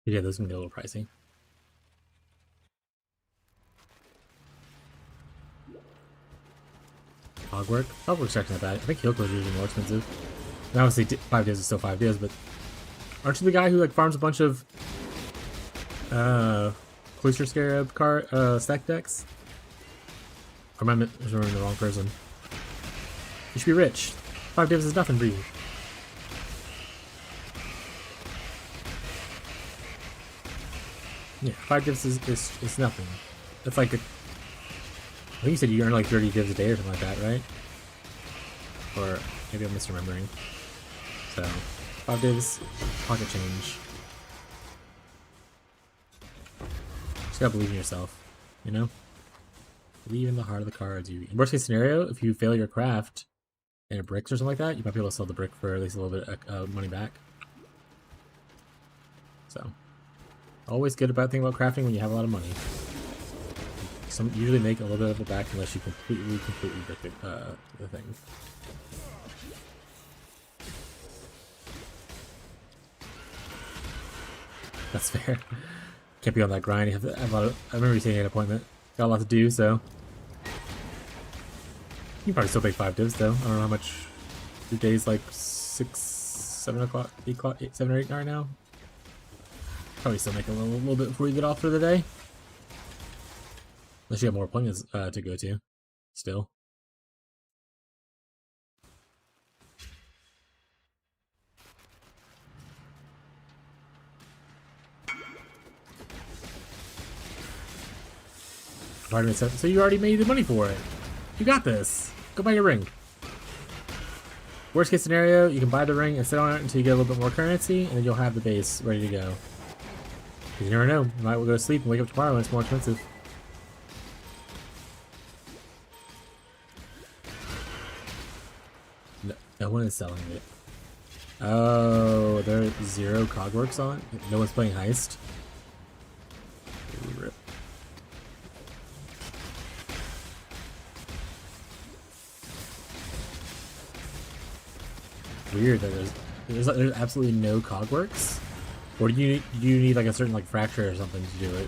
Yeah, those can get a little pricey. Hogwork's actually not bad. I think Helical is usually more expensive. And obviously 5 divs is still 5 divs, but aren't you the guy who like farms a bunch of Cloister Scarab stack decks? Or am I remembering the wrong person? You should be rich. 5 divs is nothing for you. Yeah, 5 divs is nothing. That's like I think you said you earn like 30 divs a day or something like that, right? Or maybe I'm misremembering. So, 5 divs, pocket change. Just gotta believe in yourself, you know? Believe in the heart of the cards. In worst case scenario, if you fail your craft and it bricks or something like that, you might be able to sell the brick for at least a little bit of money back. So, always good about thinking about crafting when you have a lot of money. Some usually make a little bit of it back unless you completely brick the thing. That's fair. Can't be on that grind. You have to have a lot of. I remember you saying an appointment. Got a lot to do, so you can probably still take 5 divs though. I don't know how much your day's like 6, 7 o'clock, 8 o'clock, 7 or 8 right now. Probably still make a little bit before you get off for the day. Unless you have more appointments to go to, still. So you already made the money for it. You got this. Go buy your ring. Worst case scenario, you can buy the ring and sit on it until you get a little bit more currency, and then you'll have the base ready to go. You never know. You might go to sleep and wake up tomorrow and it's more expensive. No one is selling it. Oh, there are 0 cogworks on? No one's playing Heist? Rip. Weird that there's absolutely no cogworks? Or do you need like a certain like fracture or something to do it?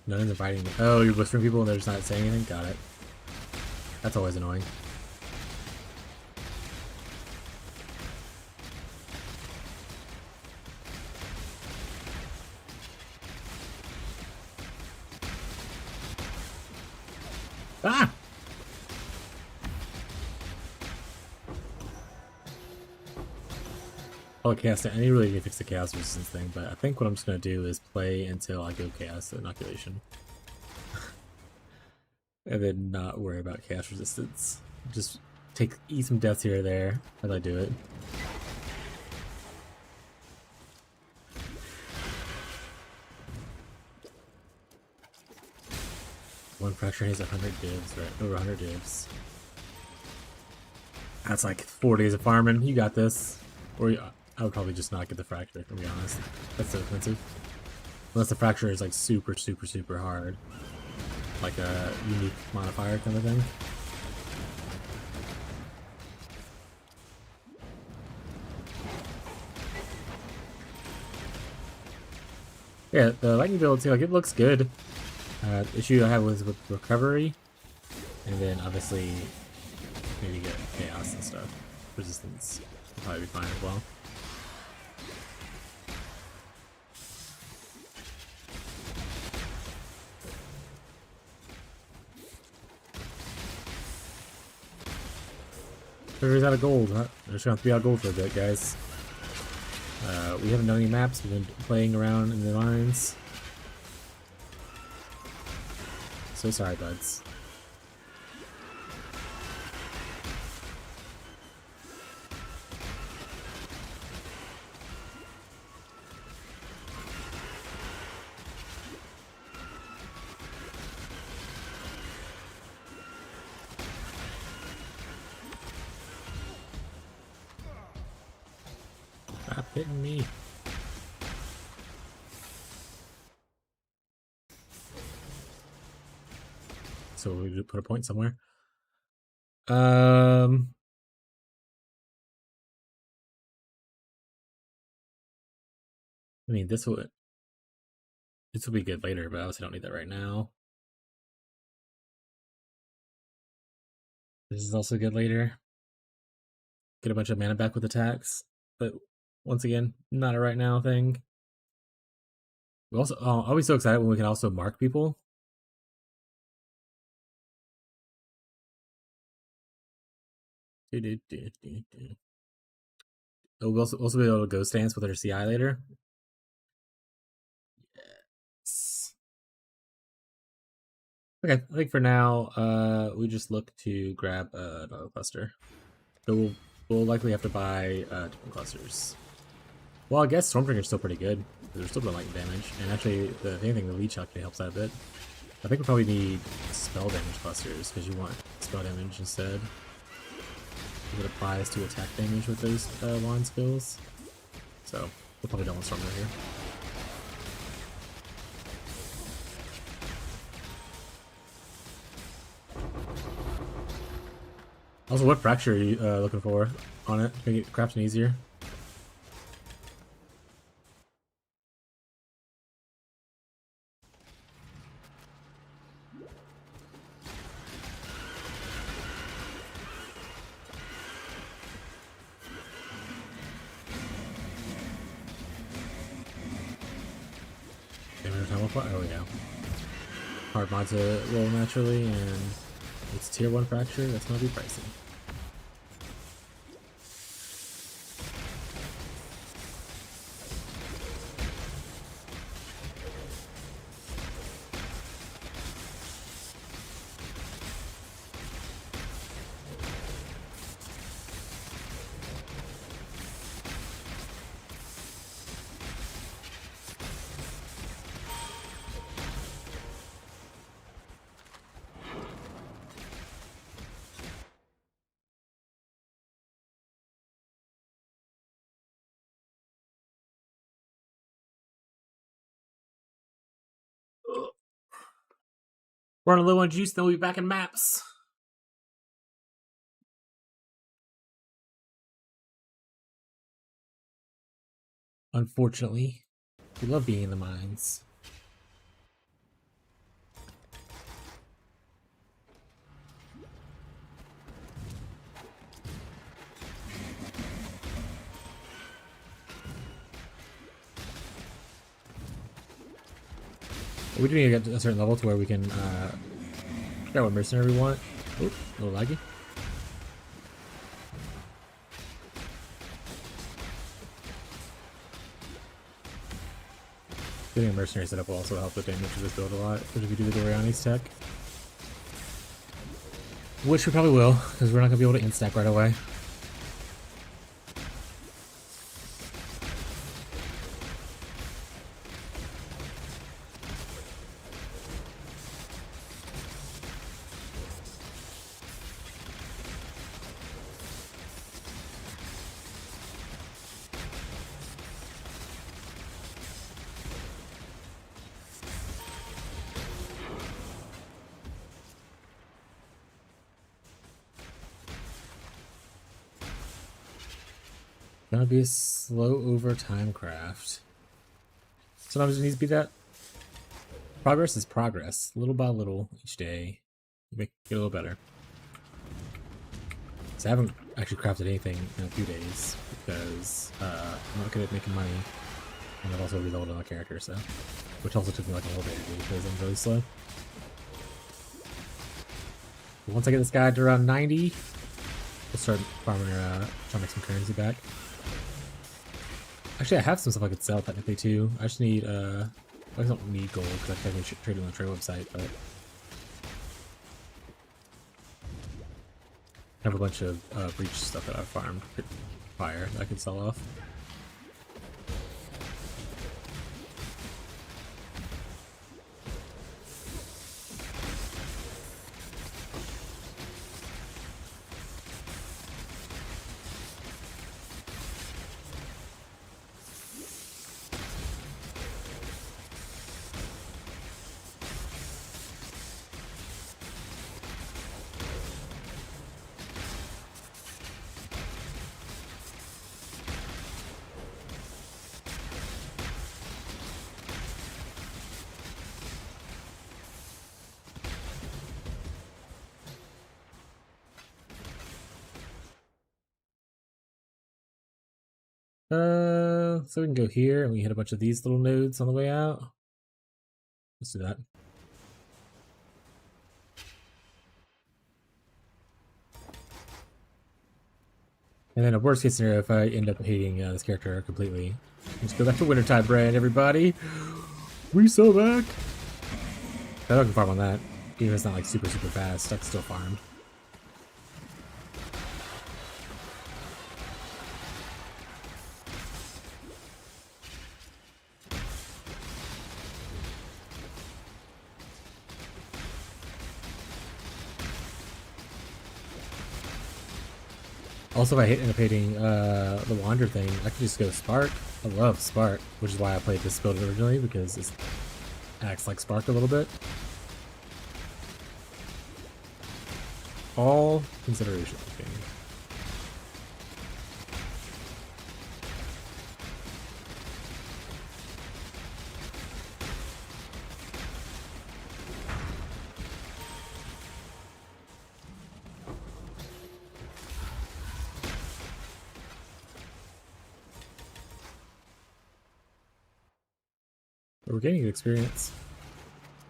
None one's inviting me. Oh, you're whispering people and they're just not saying anything? Got it. That's always annoying. Ah! Oh, chaos. I need really to fix the chaos resistance thing, but I think what I'm just gonna do is play until I go chaos inoculation. And then not worry about chaos resistance. Just eat some deaths here or there as I do it. One fracture has 100 divs, right? Over 100 divs. That's like 4 days of farming. You got this. Or I would probably just not get the fracture, to be honest. That's so expensive. Unless the fracture is like super, super, super hard. Like a unique modifier kind of thing. Yeah, the lightning build too, like it looks good. The issue I have was with recovery. And then obviously maybe get chaos and stuff. Resistance will probably be fine as well. Everybody's out of gold, huh? They're just gonna have to be out of gold for a bit, guys. We haven't done any maps, we've been playing around in the mines. So sorry, buds. Stop hitting me. So we need to put a point somewhere. I mean, this will be good later, but obviously don't need that right now. This is also good later. Get a bunch of mana back with attacks, but once again, not a right now thing. We also, I'll be so excited when we can also mark people. We'll also be able to ghost dance with our CI later. Yes. Okay, I think for now, we just look to grab another cluster. So we'll likely have to buy different clusters. Well, I guess Stormbringer's still pretty good. They're still doing light damage, and actually, the leech actually helps out a bit. I think we probably need spell damage clusters because you want spell damage instead. It applies to attack damage with those wand skills. So we'll probably don't want Stormbringer here. Also, what fracture are you looking for on it? Make it crafting easier. Oh yeah. Hard mod to roll naturally, and it's tier 1 fracture. That's gonna be pricey. We're on a low on juice, then we'll be back in maps. Unfortunately, we love being in the mines. But we do need to get to a certain level to where we can figure out what mercenary we want. Oop, a little laggy. Getting a mercenary setup will also help the damage of this build a lot, but if you do the Doriani's tech. Which we probably will, because we're not going to be able to instack right away. Gonna be a slow over time craft. Sometimes it needs to be that. Progress is progress. Little by little each day. Make it a little better. So I haven't actually crafted anything in a few days because I'm not good at making money. And I've also reloaded on my character, so. Which also took me like a little bit to do because I'm really slow. But once I get this guy to around 90, we'll start farming trying to make some currency back. Actually, I have some stuff I could sell technically too. I just need, I don't need gold because I technically should trade it on the trade website, but I have a bunch of breach stuff that I've farmed fire that I could sell off. So we can go here and we hit a bunch of these little nodes on the way out. Let's do that. And then a worst case scenario, if I end up hating this character completely, let's go back to Wintertide Brand, everybody. We so back. I can farm on that. Even if it's not like super fast, I can still farm. Also, if I end up hating the Wander thing, I can just go Spark. I love Spark, which is why I played this build originally, because it acts like Spark a little bit. All consideration. Okay. But we're getting good experience.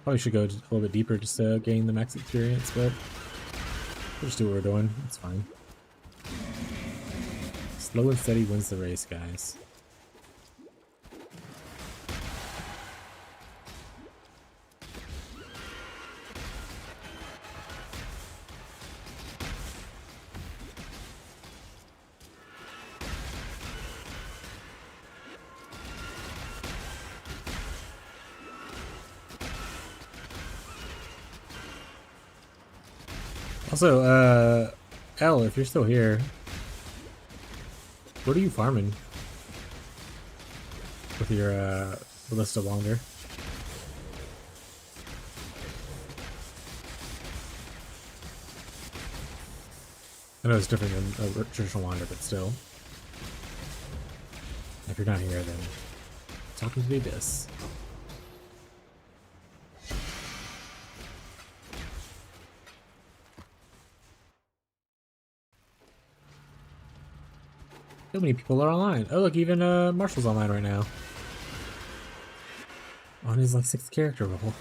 Probably should go a little bit deeper just to gain the max experience, but we'll just do what we're doing. It's fine. Slow and steady wins the race, guys. Also, L, if you're still here, what are you farming with your Ballista Wander? I know it's different than a traditional Wander, but still. If you're not here, then talking to the abyss. So many people are online. Oh look, even Marshall's online right now. on his like 6th character role.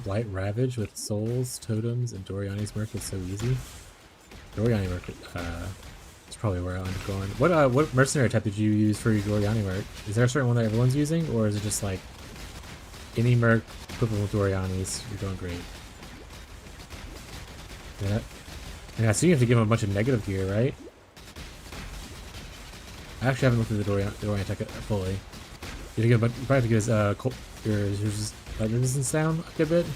Blight Ravage with Souls, Totems, and Doriani's Merc is so easy. Doriani Merc is probably where I'll end up going. What mercenary type did you use for your Doriani Merc? Is there a certain one that everyone's using, or is it just like any Merc equivalent with Doriani's? You're doing great. Yeah. And I see you have to give him a bunch of negative gear, right? I actually haven't looked at the Dorian tech fully. You probably have to get his your light resistance down a good bit.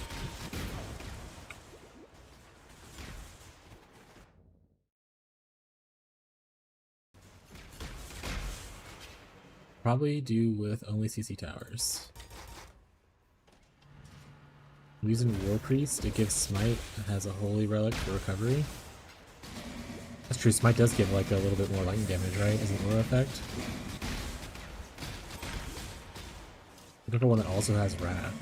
Probably do with only CC towers. I'm using War Priest. It gives Smite. It has a Holy Relic for recovery. That's true. Smite does give like a little bit more lightning damage, right? As an aura effect. Look at one that also has Wrath.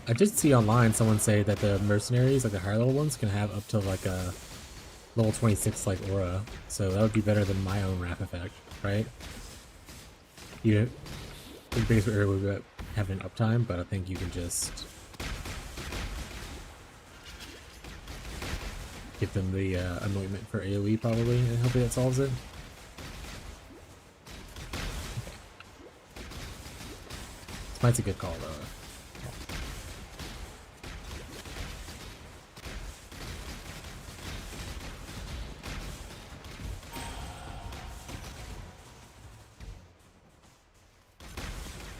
I did see online someone say that the mercenaries, like the higher level ones, can have up to like a level 26 like aura. So that would be better than my own Wrath effect, right? The biggest area would be having an uptime, but I think you can just give them the anointment for AoE probably, and hopefully that solves it. Smite's a good call though.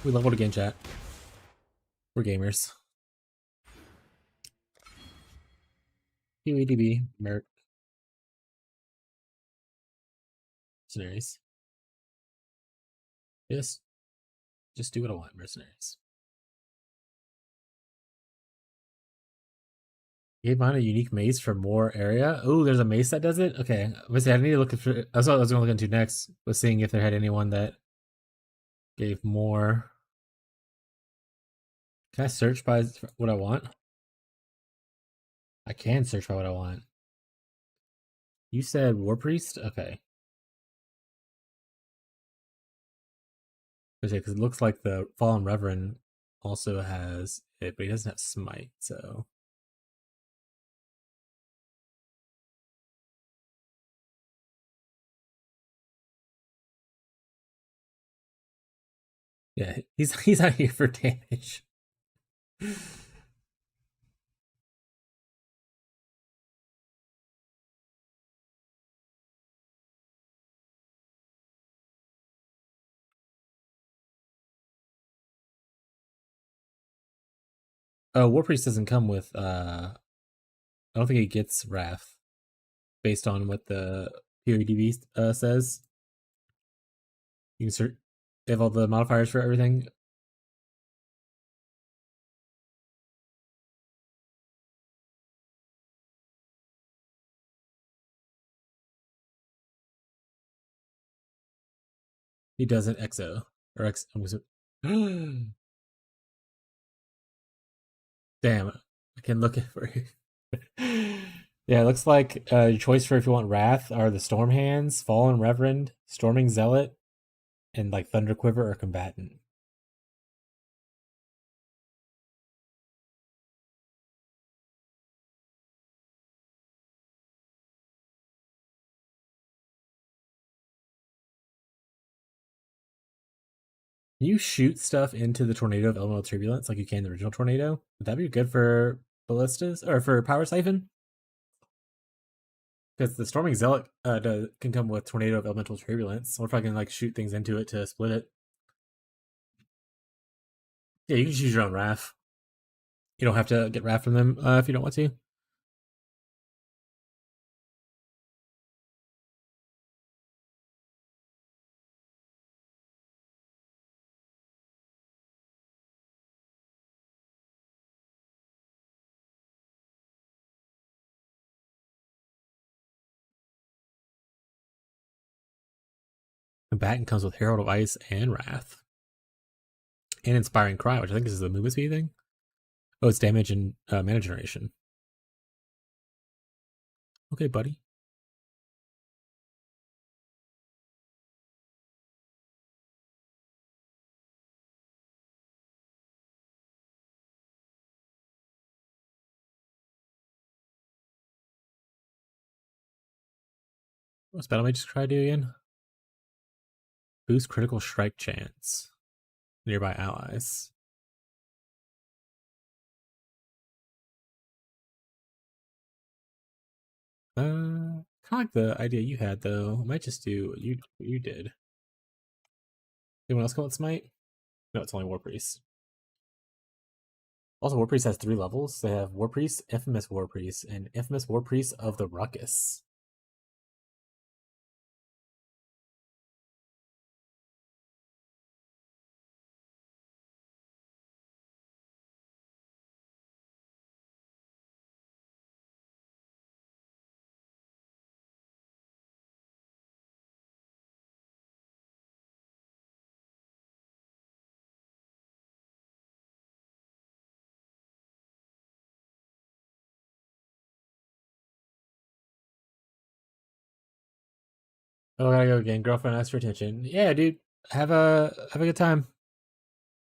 We leveled again, chat. We're gamers. QEDB, Merc. Mercenaries. Yes. Just do what I want, mercenaries. Gave mine a unique mace for more area. Oh, there's a mace that does it? Okay. I need to look for. That's what I was going to look into next. Was seeing if there had anyone that gave more. Can I search by what I want? I can search by what I want. You said War Priest? Okay. Because it looks like the Fallen Reverend also has it, but he doesn't have Smite, so. Yeah, he's out here for damage. War Priest doesn't come with I don't think he gets Wrath based on what the POEDB says. You can search. They have all the modifiers for everything. He doesn't EXO or X. Damn, I can look it for you. Yeah, it looks like your choice for if you want Wrath are the Storm Hands, Fallen Reverend, Storming Zealot, and like Thunder Quiver or Combatant. You shoot stuff into the tornado of elemental turbulence like you can the original tornado. Would that be good for ballistas or for power siphon? Because the storming zealot can come with tornado of elemental turbulence. Or if I can like shoot things into it to split it. Yeah, you can choose your own wrath. You don't have to get wrath from them if you don't want to. Combatant comes with Herald of Ice and Wrath. And Inspiring Cry, which I think is the movement speed thing. Oh, it's damage and mana generation. Okay, buddy. What spell am I just try to do again? Boost critical strike chance. Nearby allies. Kind of like the idea you had though. I might just do what you did. Anyone else go with Smite? No, it's only War Priest. Also, War Priest has 3 levels. They have War Priest, Infamous War Priest, and Infamous War Priest of the Ruckus. Oh, I gotta go again. Girlfriend asked for attention. Yeah, dude. Have a good time.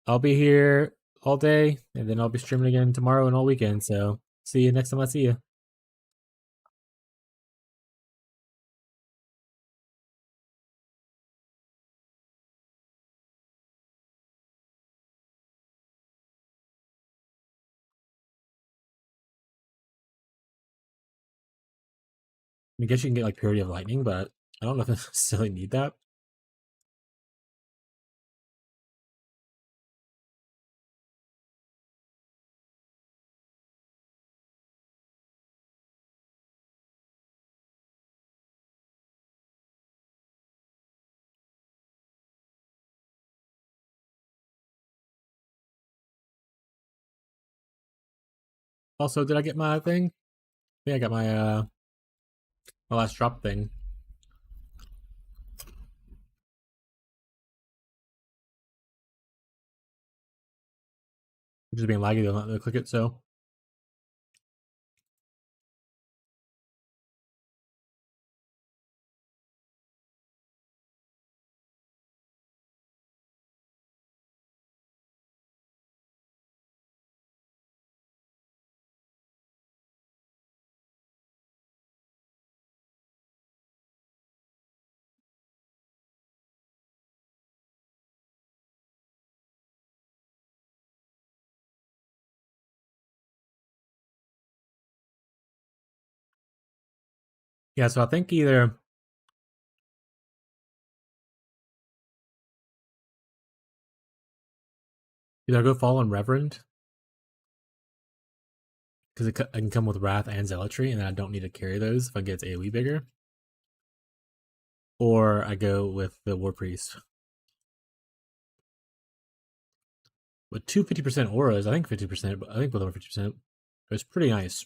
I'll be here all day, and then I'll be streaming again tomorrow and all weekend. So see you next time I see you. I guess you can get like Purity of Lightning, but I don't know if I necessarily need that. Also, did I get my thing? Yeah, I got my last drop thing. Which is being laggy, they'll not click it, so. Yeah, so I think either go Fallen Reverend, because I can come with Wrath and Zealotry, and then I don't need to carry those if I get AoE bigger. Or I go with the War Priest. With 2 50% auras, I think 50%, but I think both of them are 50%. It's pretty nice.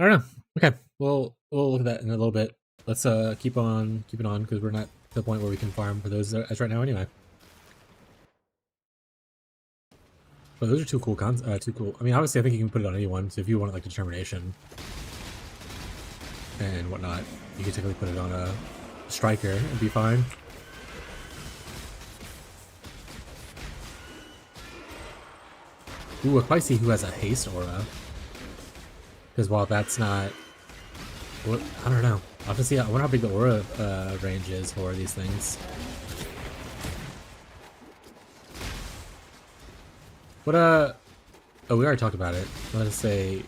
I don't know. Okay, we'll look at that in a little bit. Let's keep on keeping on because we're not to the point where we can farm for those as right now anyway. But those are two cool too cool. I mean, obviously, I think you can put it on anyone. So if you want like determination and whatnot, you can technically put it on a striker and be fine. Ooh, I probably see who has a haste aura. Because while that's not, what I don't know. I'll have to see. I wonder how big the aura range is for these things. What oh, we already talked about it. I was gonna say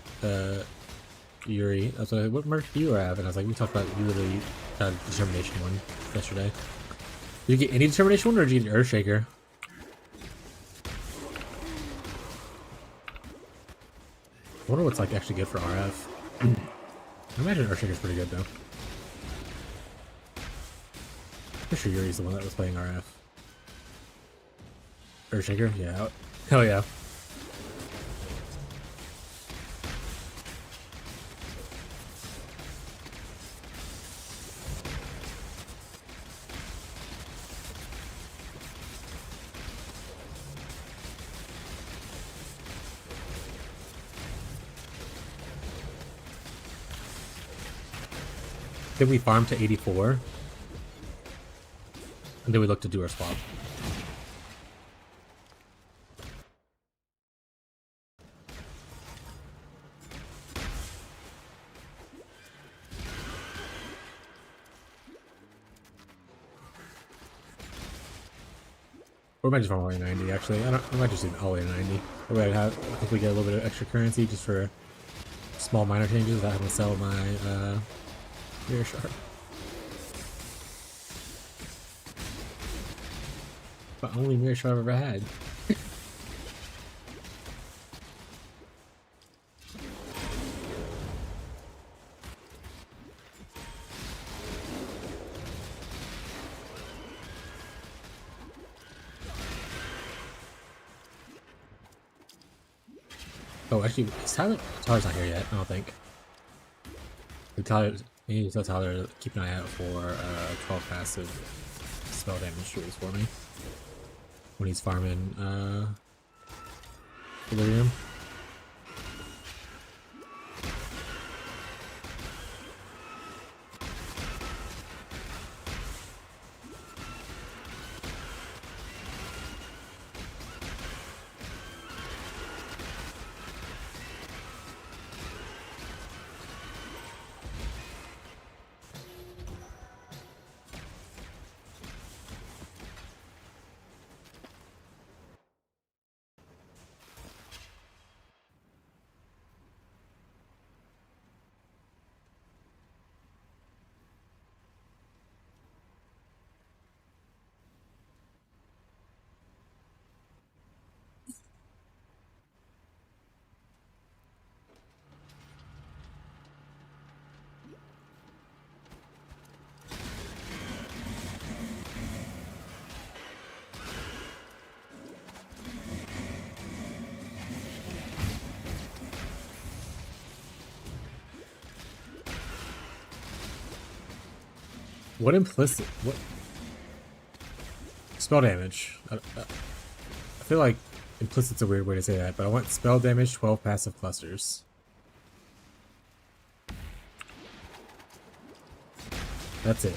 Yuri. I was like, what merch do you have? And I was like, we talked about you really determination one yesterday. Did you get any determination one, or did you get an Earthshaker? I wonder what's like actually good for RF. I imagine Earthshaker's pretty good though. Pretty sure Yuri's the one that was playing RF. Earthshaker? Yeah. Hell yeah. Did we farm to 84? And then we look to do our swap. Or we might just farm all the way to 90 actually. I might just do all the way to 90. Or we have hopefully get a little bit of extra currency just for small minor changes without having to sell my mirror shard. The only mirror shard I've ever had. Oh, actually, is Tyler's not here yet, I don't think. We need to tell Tyler to keep an eye out for 12 passive spell damage tools for me when he's farming Delirium. What spell damage? I feel like implicit's a weird way to say that, but I want spell damage, 12 passive clusters. That's it.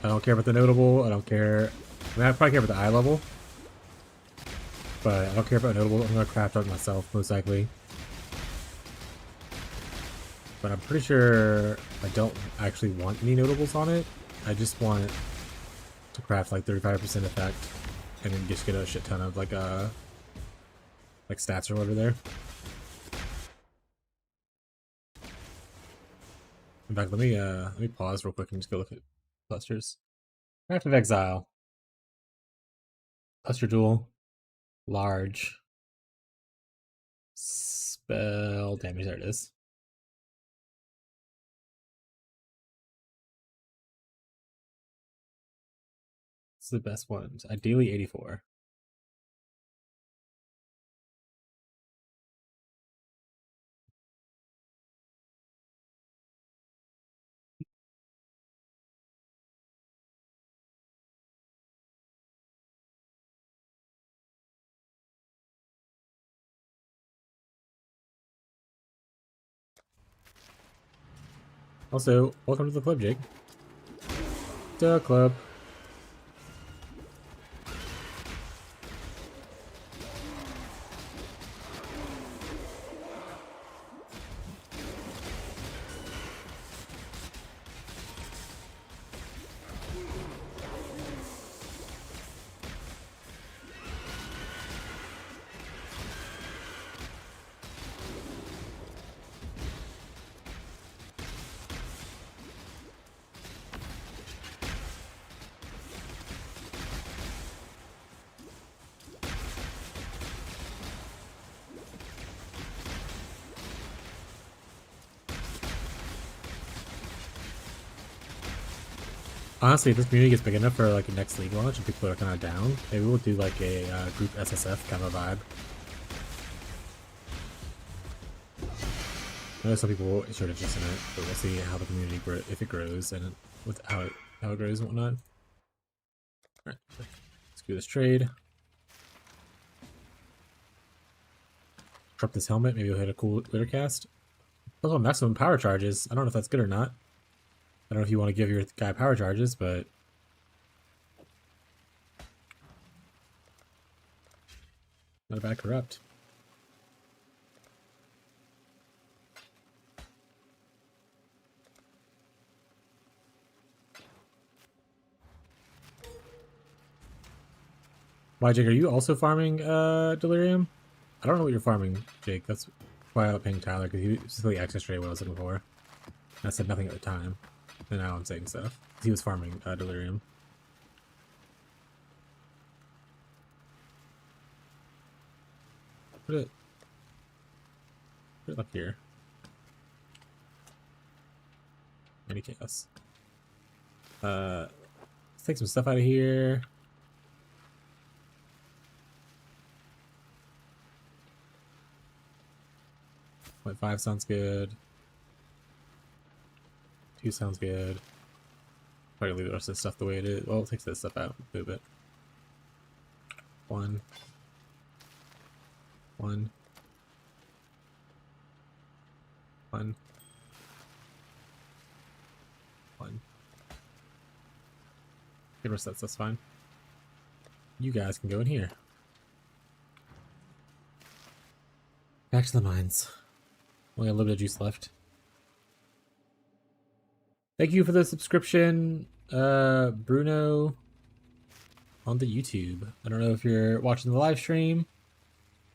I don't care about the notable. I don't care. I mean, I probably care about the eye level, but I don't care about notable. I'm gonna craft art myself most likely. But I'm pretty sure I don't actually want any notables on it. I just want to craft like 35% effect and then just get a shit ton of like stats or whatever there. In fact, let me pause real quick and just go look at clusters. Craft of Exile. Cluster Duel. Large. Spell damage, there it is. It's the best ones. Ideally 84. Also, welcome to the club, Jake. The club. Honestly, if this community gets big enough for like a next league launch and people are kind of down, maybe we'll do like a group SSF kind of vibe. I know some people will show interest in it, but we'll see how the community if it grows and with how it grows and whatnot. All right, let's do this trade. Drop this helmet. Maybe we'll hit a cool glitter cast. Also, maximum power charges. I don't know if that's good or not. I don't know if you want to give your guy power charges, but not a bad corrupt. Why, Jake, are you also farming delirium? I don't know what you're farming, Jake. That's why I was paying Tyler, because he was the access trade what I was looking for. I said nothing at the time. And now I'm saying stuff. He was farming delirium. Put it up here. Any chaos. Let's take some stuff out of here. Point 5 sounds good. 2 sounds good. Probably leave the rest of this stuff the way it is. Well, we'll take this stuff out. Move it. 1. 1. 1. 1. Get rest of that stuff's fine. You guys can go in here. Back to the mines. Only a little bit of juice left. Thank you for the subscription, Bruno, on the YouTube. I don't know if you're watching the live stream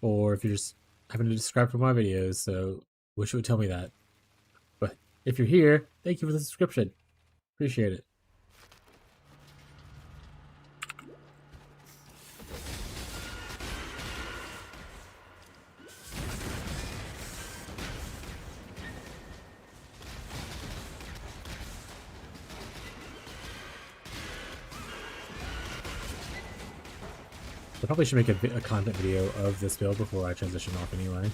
or if you're just having to subscribe for my videos, so wish it would tell me that. But if you're here, thank you for the subscription. Appreciate it. I probably should make a content video of this build before I transition off anyway.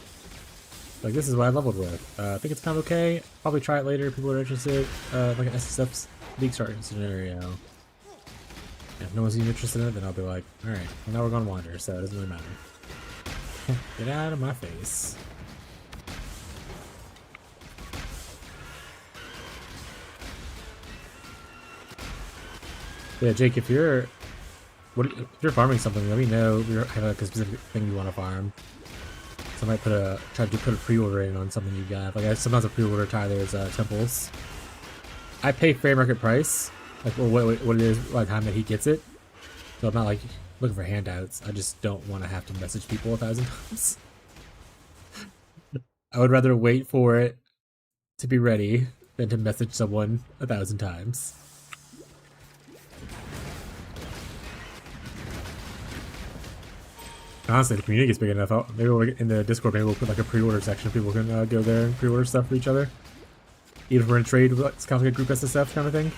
Like, this is what I leveled with. I think it's kind of okay. Probably try it later if people are interested. Like an SSF league starting scenario. And if no one's even interested in it, then I'll be like, alright, well now we're going to wander, so it doesn't really matter. Get out of my face. Yeah, Jake, if you're farming something, let me know. If you have like a specific thing you want to farm. So I might try to put a pre-order in on something you got. Like sometimes a pre-order Tyler's temples. I pay fair market price, like what it is by the time that he gets it. So I'm not like looking for handouts. I just don't want to have to message people 1,000 times. I would rather wait for it to be ready than to message someone 1,000 times. Honestly, the community gets big enough. Maybe in the Discord, maybe we'll put like a pre-order section. People can go there and pre-order stuff for each other. Even if we're in trade, it's kind of like a group SSF kind of thing.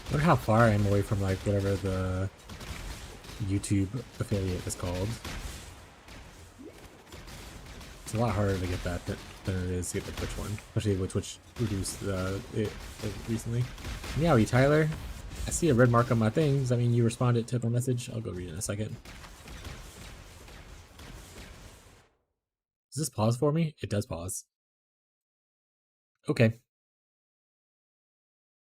I wonder how far I am away from like whatever the YouTube affiliate is called. It's a lot harder to get that than it is to get the Twitch one, especially with Twitch reduced it recently. Meowie, Tyler. I see a red mark on my thing. Does that mean you responded to my message? I'll go read it in a second. Does this pause for me? It does pause. Okay.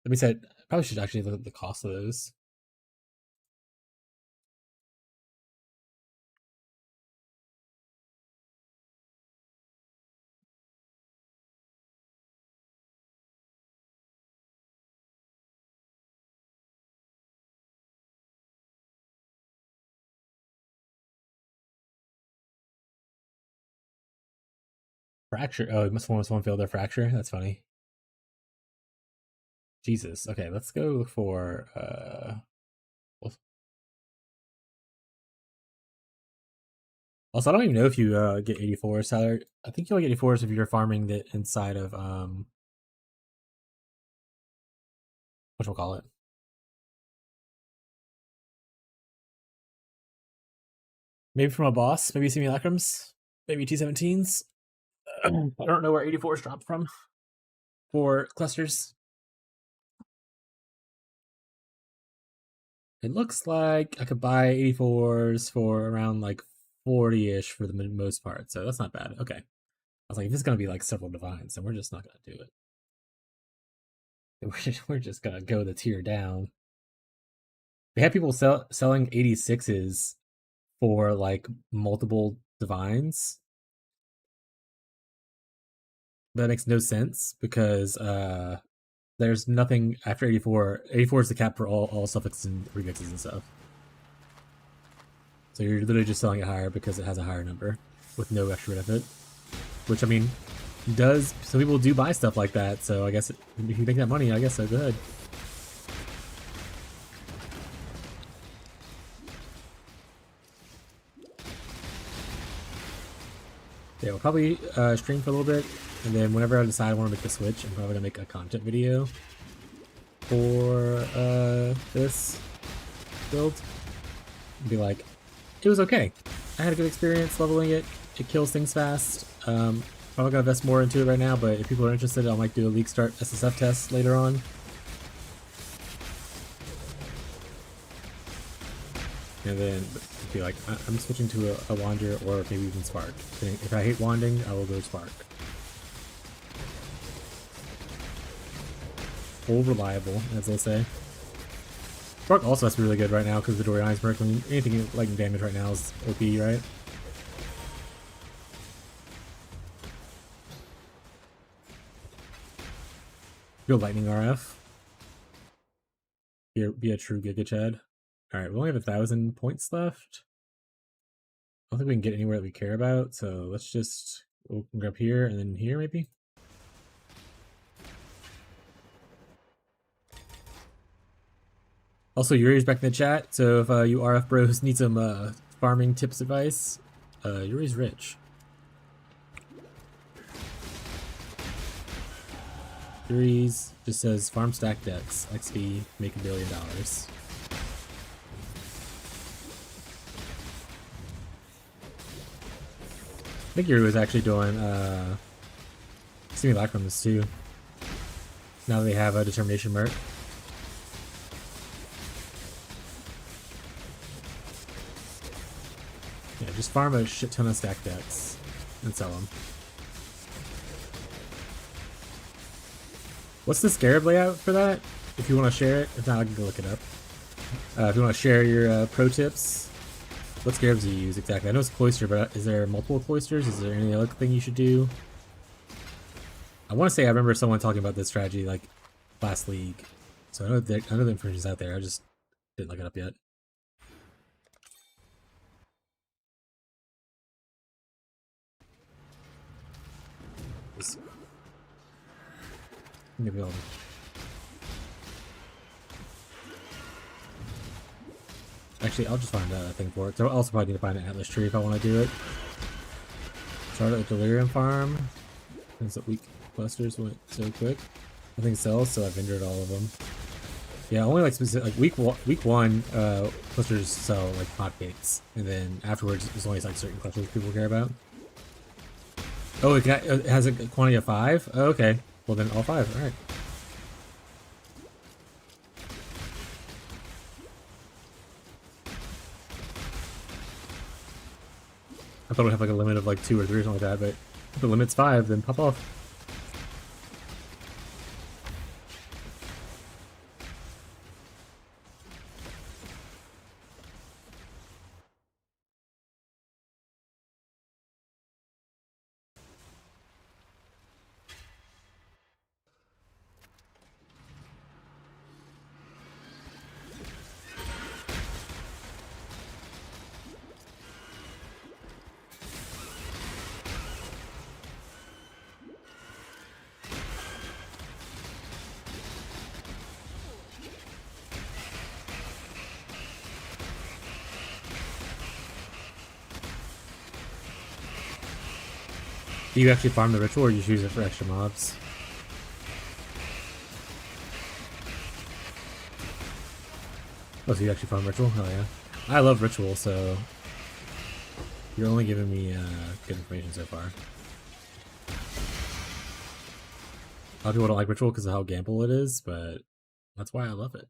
Let me say, probably should actually look at the cost of those. Fracture. Oh, it must have one failed their fracture. That's funny. Jesus. Okay, let's go look for also, I don't even know if you get 84s, Tyler. I think you'll get 84s if you're farming the inside of whatchamacallit. Maybe from a boss, maybe simulacrums, maybe T17s. I don't know where 84s drop from for clusters. It looks like I could buy 84s for around like 40-ish for the most part, so that's not bad. Okay. I was like, if it's gonna be like several divines, then we're just not gonna do it. We're just gonna go the tier down. We have people selling 86s for like multiple divines. That makes no sense because there's nothing after 84. 84 is the cap for all suffixes and prefixes and stuff. So you're literally just selling it higher because it has a higher number with no extra benefit. Which, I mean, does some people do buy stuff like that, so I guess if you make that money, I guess so, go ahead. Yeah, we'll probably stream for a little bit, and then whenever I decide I want to make the switch, I'm probably gonna make a content video for this build. And be like, it was okay. I had a good experience leveling it. It kills things fast. I'm not gonna invest more into it right now, but if people are interested, I might do a league start SSF test later on. And then be like, I'm switching to a Wander or maybe even Spark. If I hate Wanding, I will go Spark. Full reliable, as they say. Spark also has to be really good right now because the Doriani's Merkling. Anything like damage right now is OP, right? Go Lightning RF. Be a true Giga Chad. Alright, we only have 1,000 points left. I don't think we can get anywhere that we care about, so let's just open up here and then here maybe. Also, Yuri's back in the chat, so if you RF bros need some farming tips advice, Yuri's rich. Yuri's just says farm stack decks, XP, make $1 billion. I think Yuri was actually doing simulacrums too. Now they have a determination merc. Yeah, just farm a shit ton of stack decks and sell them. What's the Scarab layout for that? If you want to share it, if not, I can go look it up. If you want to share your pro tips, what Scarabs do you use exactly? I know it's Cloister, but is there multiple Cloisters? Is there any other thing you should do? I want to say I remember someone talking about this strategy like last league, so I know the information's out there. I just didn't look it up yet. Maybe I'll... Actually, I'll just find a thing for it. So I'll also probably need to find an Atlas tree if I want to do it. Start at the Delirium Farm. Since the weak clusters went so quick. Nothing sells, so I've vendored all of them. Yeah, only like specific, like week one clusters sell like hotcakes, and then afterwards there's only like certain clusters people care about. Oh, it has a quantity of 5? Oh, okay. Well then all 5, alright. I thought it would have like a limit of like 2 or 3 or something like that, but if the limit's 5, then pop off. Do you actually farm the ritual or you use it for extra mobs? Oh, so you actually farm ritual? Hell yeah. I love ritual, so you're only giving me good information so far. A lot of people don't like ritual because of how gamble it is, but that's why I love it.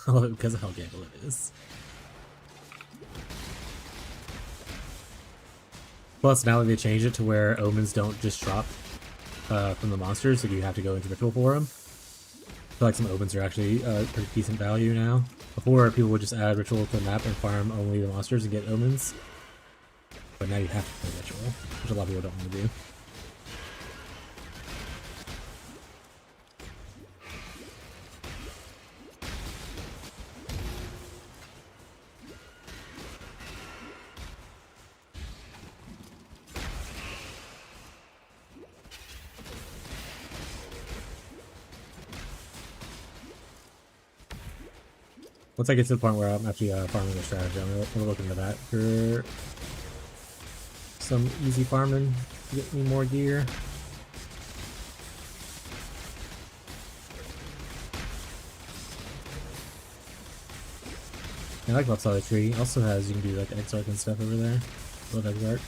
I love it because of how gamble it is. Plus, now that they changed it to where omens don't just drop from the monsters, so you have to go into ritual for them. I feel like some omens are actually pretty decent value now. Before, people would just add ritual to the map and farm only the monsters and get omens. But now you have to play ritual, which a lot of people don't want to do. Once I get to the point where I'm actually farming the strategy, I'm gonna look into that for some easy farming to get me more gear. I like Left Side of the Tree. It also has, you can do like Exarch and stuff over there. Love Exarch.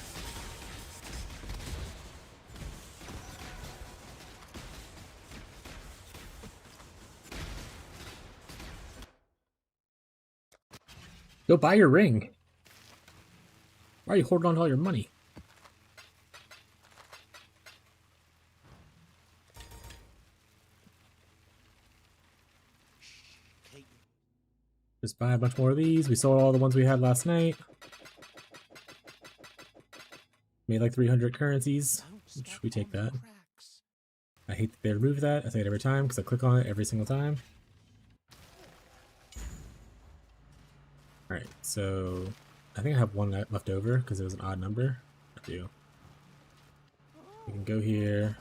Go buy your ring. Why are you holding on to all your money? Just buy a bunch more of these. We sold all the ones we had last night. Made like 300 currencies, which we take that. I hate that they remove that. I say it every time because I click on it every single time. Alright, so I think I have one left over because it was an odd number. I do. We can go here.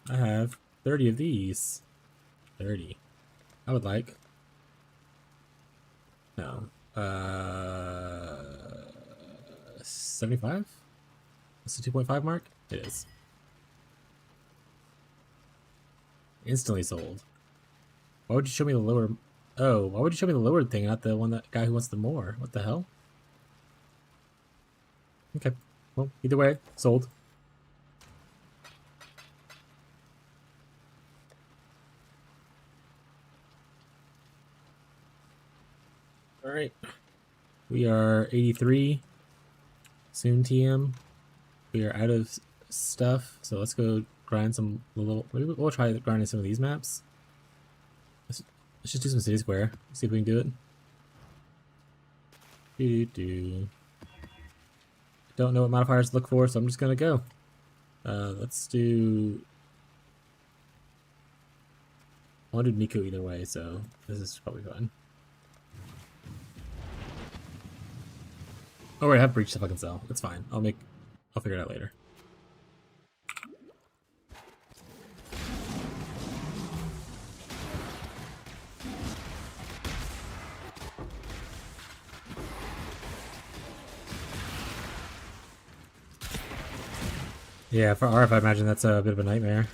I have 30 of these. 30. I would like. No. 75? That's the 2.5 mark? It is. Instantly sold. Why would you show me the lower... Oh, why would you show me the lower thing, not the one that guy who wants the more? What the hell? Okay. Well, either way, sold. Alright. We are 83. Soon TM. We are out of stuff, so let's go grind some little... Maybe we'll try grinding some of these maps. Let's just do some City Square. See if we can do it. Don't know what modifiers to look for, so I'm just gonna go. Let's do... I want to do Nico either way, so this is probably fine. Oh, wait, I have breach stuff I can sell. It's fine. I'll figure it out later. Yeah, for RF, I imagine that's a bit of a nightmare.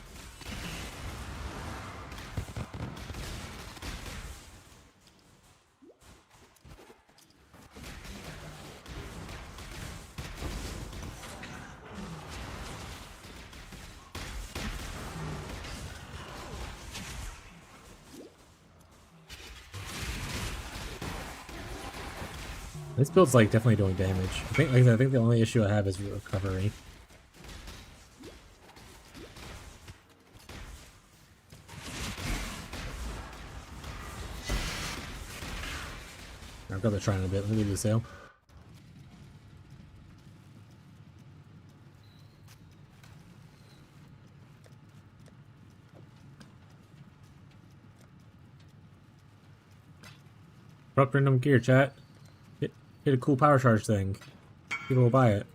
This build's like definitely doing damage. I think the only issue I have is recovery. I've got the shrine a bit. Let me do the sale. Drop random gear, chat. Hit a cool power charge thing. People will buy it.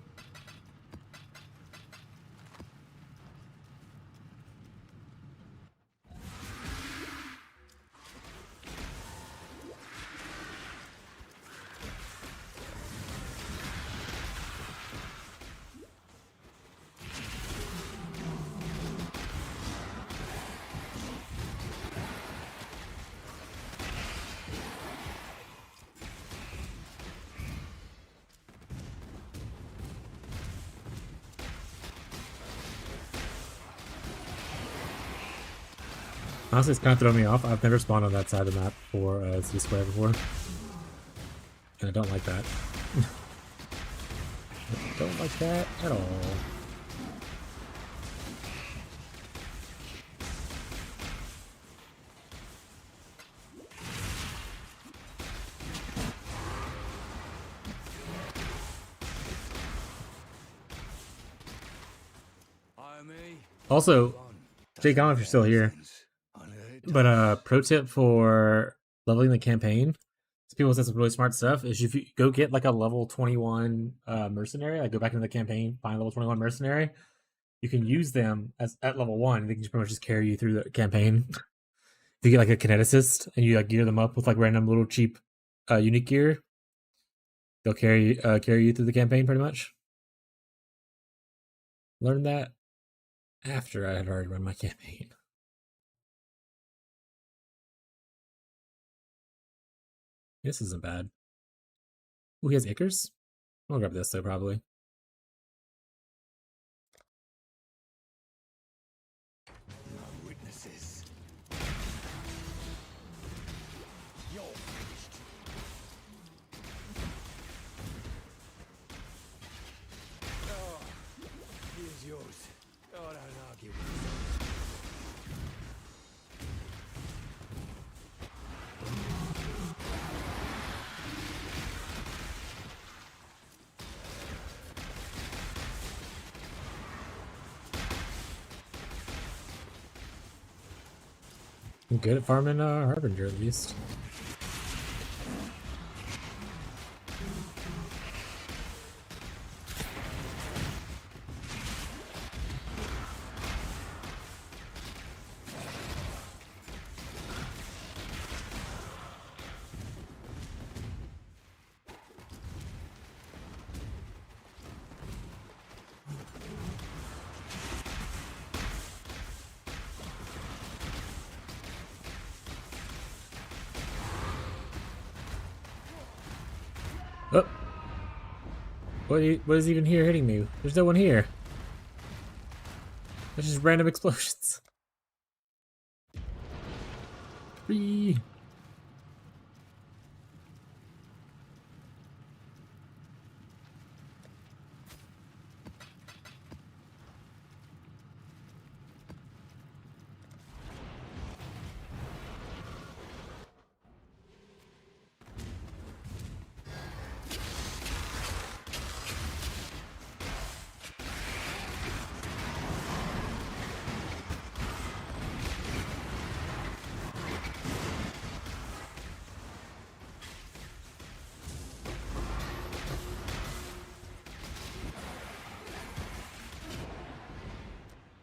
Honestly, it's kind of throwing me off. I've never spawned on that side of the map for City Square before. And I don't like that. I don't like that at all. Also, Jake, I don't know if you're still here, but pro tip for leveling the campaign, people said some really smart stuff, is if you go get like a level 21 mercenary, like go back into the campaign, find a level 21 mercenary, you can use them as at level 1, they can just pretty much just carry you through the campaign. If you get like a kineticist and you like gear them up with like random little cheap unique gear, they'll carry you through the campaign pretty much. Learned that after I had already run my campaign. This isn't bad. Oh, he has Ickers? I'll grab this though, probably. No witnesses. You're finished. Oh, here's yours. Oh, don't argue with me. I'm good at farming Harbinger at least. Oh! What is even here hitting me? There's no one here. There's just random explosions. Free!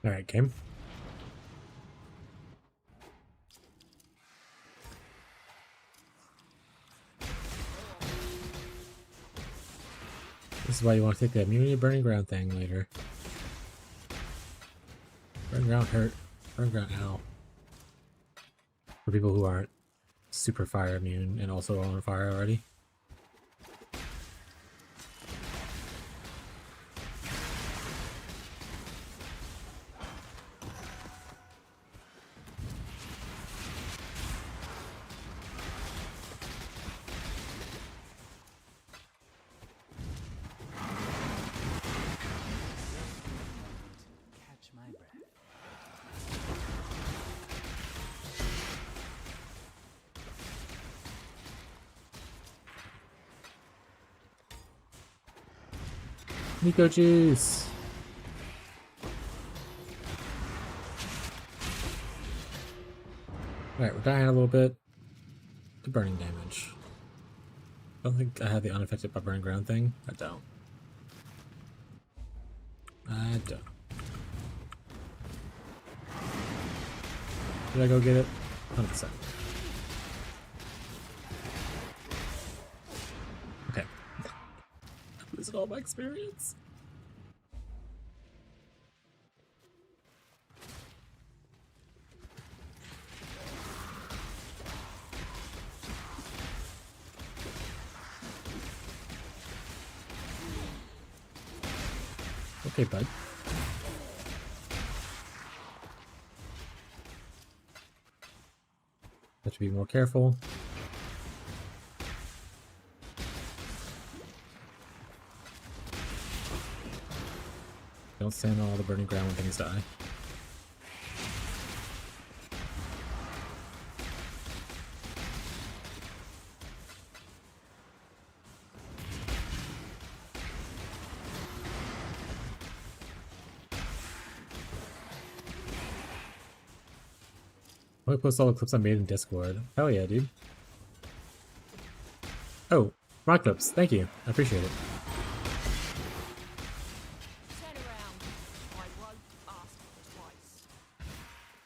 Alright, game. This is why you want to take the immunity burning ground thing later. Burning ground hurt. Burning ground, ow. For people who aren't super fire immune and also on fire already. Catch my breath. Nico juice! Alright, we're dying a little bit. The burning damage. I don't think I have the unaffected by burning ground thing. I don't. I don't. Did I go get it? 100%. Okay. I'm losing all my experience. Okay, bud. Have to be more careful. Don't stand on all the burning ground when things die. I'm gonna post all the clips I made in Discord. Hell yeah, dude. Oh, rock clips. Thank you. I appreciate it. Turn around. I won't ask twice.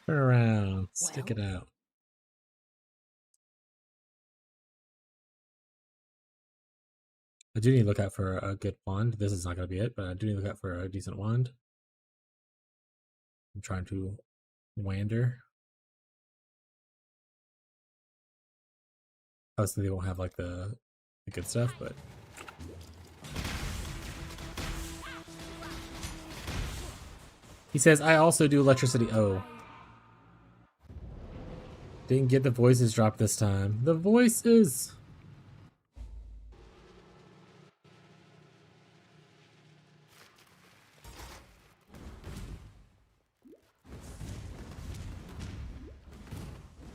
Turn around. Stick it out. I do need to look out for a good wand. This is not going to be it, but I do need to look out for a decent wand. I'm trying to wander. Obviously, they won't have like the good stuff, but he says I also do electricity. Oh, didn't get the voices dropped this time. The voices.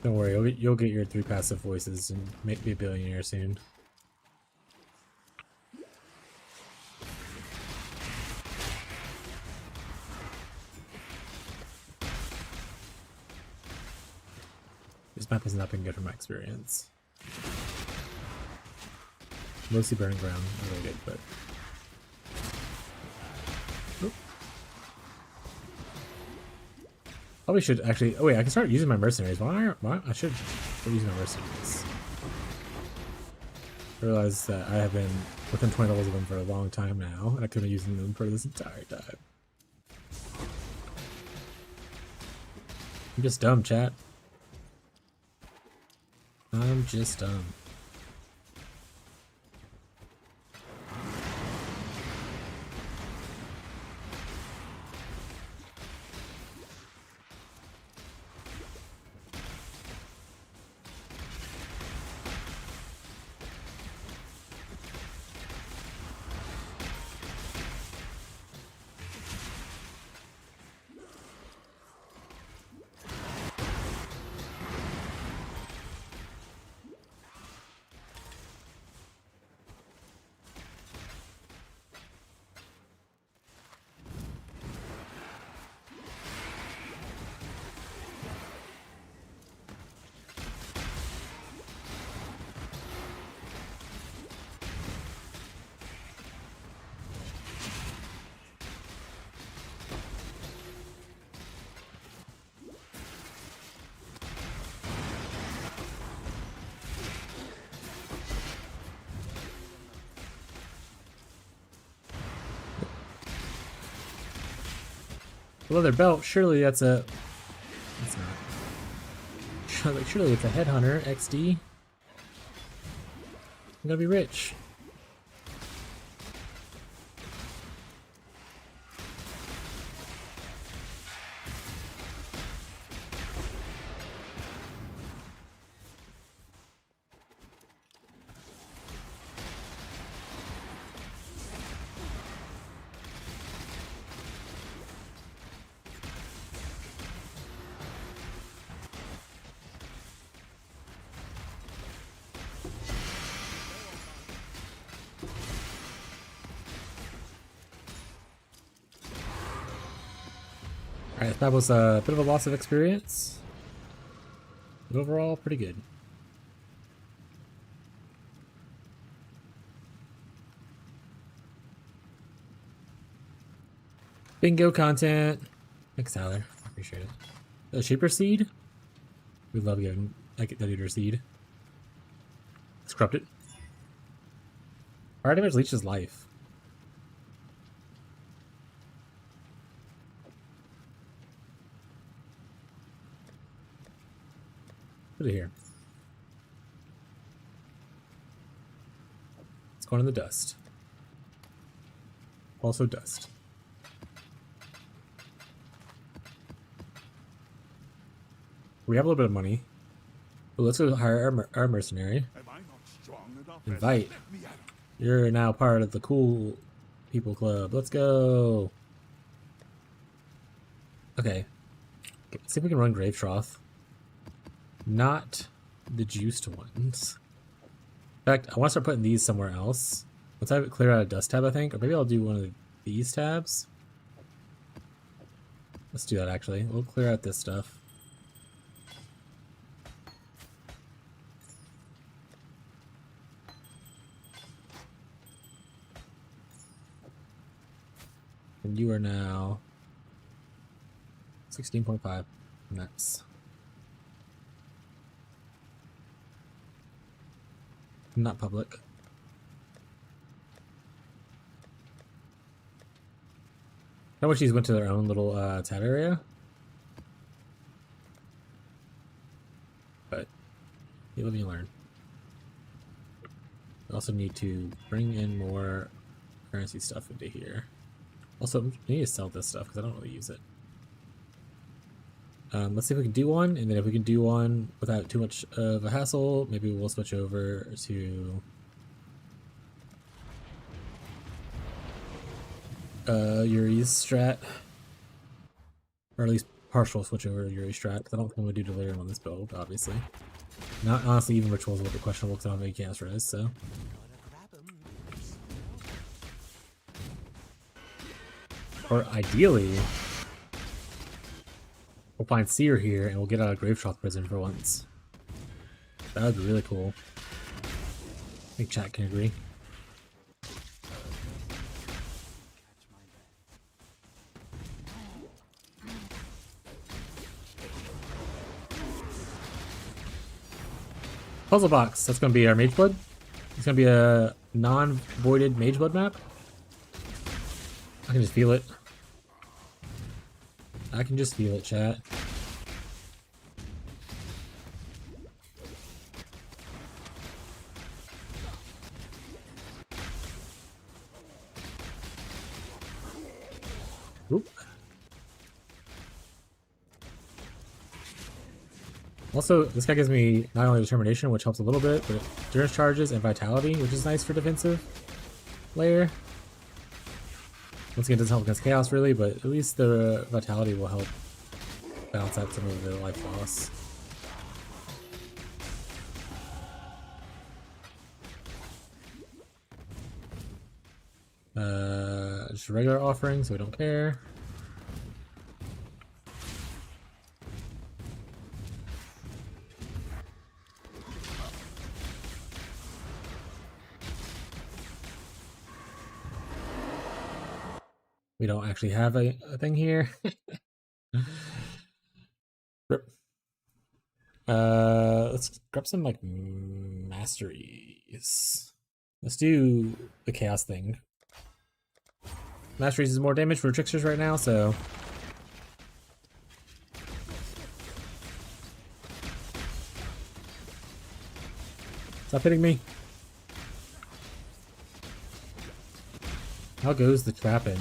Don't worry, you'll get your 3 passive voices and make me a billionaire soon. This map has not been good from my experience. Mostly burning ground, not really good, but. Oop. Probably should actually. Oh wait, I can start using my mercenaries. Why I should start using my mercenaries. I realize that I have been within 20 levels of them for a long time now, and I could have been using them for this entire time. I'm just dumb, chat. I'm just dumb. Leather belt, surely that's a. That's not. Surely it's a headhunter XD. I'm gonna be rich. Alright, that was a bit of a loss of experience. But overall, pretty good. Bingo content. Thanks, Tyler. Appreciate it. The Shaper Seed? We love giving that eater seed. It's corrupted. Fire damage leeches life. Put it here. It's going in the dust. Also dust. We have a little bit of money. Well, let's go hire our mercenary. Am I not strong enough? Invite. Let me at him. You're now part of the cool people club. Let's go. Okay. Let's see if we can run Grave Trough. Not the juiced ones. In fact, I want to start putting these somewhere else. Once I clear out a dust tab, I think. Or maybe I'll do one of these tabs. Let's do that, actually. We'll clear out this stuff. And you are now 16.5. Nice. Not public. I wish these went to their own little tab area. But you live and you learn. We also need to bring in more currency stuff into here. Also, I need to sell this stuff because I don't really use it. Let's see if we can do one, and then if we can do one without too much of a hassle, maybe we'll switch over to Yuri's strat. Or at least partial switch over to Yuri's strat, because I don't think I'm going to do delirium on this build, obviously. Not honestly, even rituals a little bit questionable because I don't have any cast res, so. Or ideally, we'll find Seer here and we'll get out of Gravetrough prison for once. That would be really cool. I think chat can agree. Puzzle box. That's going to be our Mageblood. It's going to be a non-voided Mageblood map. I can just feel it. I can just feel it, chat. Oop. Also, this guy gives me not only determination, which helps a little bit, but endurance charges and vitality, which is nice for defensive layer. Once again, it doesn't help against chaos really, but at least the vitality will help balance out some of the life loss. Just regular offering, so we don't care. We don't actually have a thing here. Let's grab some like masteries. Let's do the chaos thing. Masteries is more damage for tricksters right now, so stop hitting me. How goes the trapping?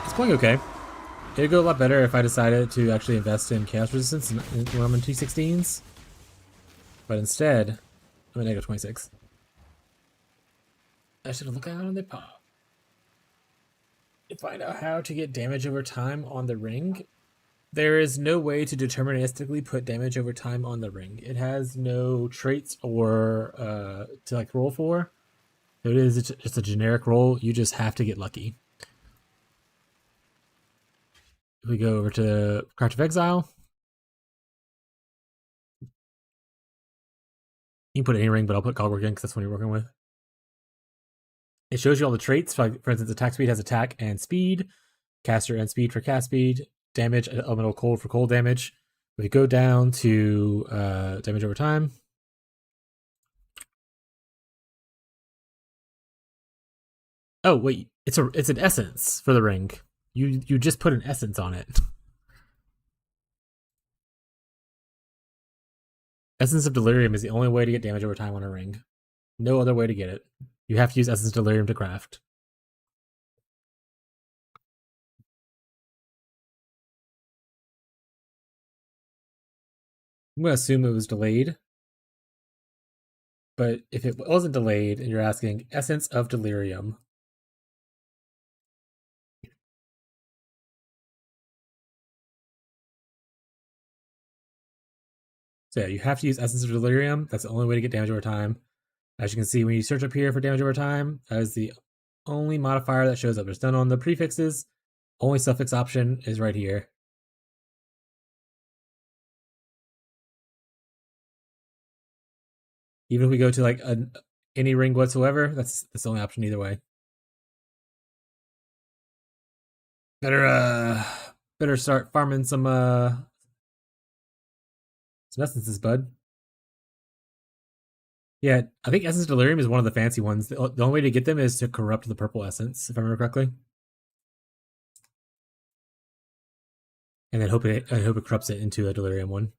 It's going okay. It'd go a lot better if I decided to actually invest in chaos resistance when I'm in T16s. But instead, I'm at negative 26. I should look out on the pop. To find out how to get damage over time on the ring. There is no way to deterministically put damage over time on the ring. It has no traits or to like roll for. It is just a generic roll. You just have to get lucky. If we go over to Craft of Exile, you can put any ring, but I'll put Cogwork in because that's what you're working with. It shows you all the traits. For instance, attack speed has attack and speed, caster and speed for cast speed, damage, elemental cold for cold damage. If we go down to damage over time, oh wait, it's an essence for the ring. You just put an essence on it. Essence of Delirium is the only way to get damage over time on a ring. No other way to get it. You have to use Essence of Delirium to craft. I'm gonna assume it was delayed. But if it wasn't delayed and you're asking essence of delirium, so yeah, you have to use essence of delirium. That's the only way to get damage over time. As you can see, when you search up here for damage over time, that is the only modifier that shows up. There's none on the prefixes. Only suffix option is right here. Even if we go to like any ring whatsoever, that's the only option either way. Better start farming some essences, bud. Yeah, I think Essence Delirium is one of the fancy ones. The only way to get them is to corrupt the purple essence, if I remember correctly. And then hope it corrupts it into a delirium one.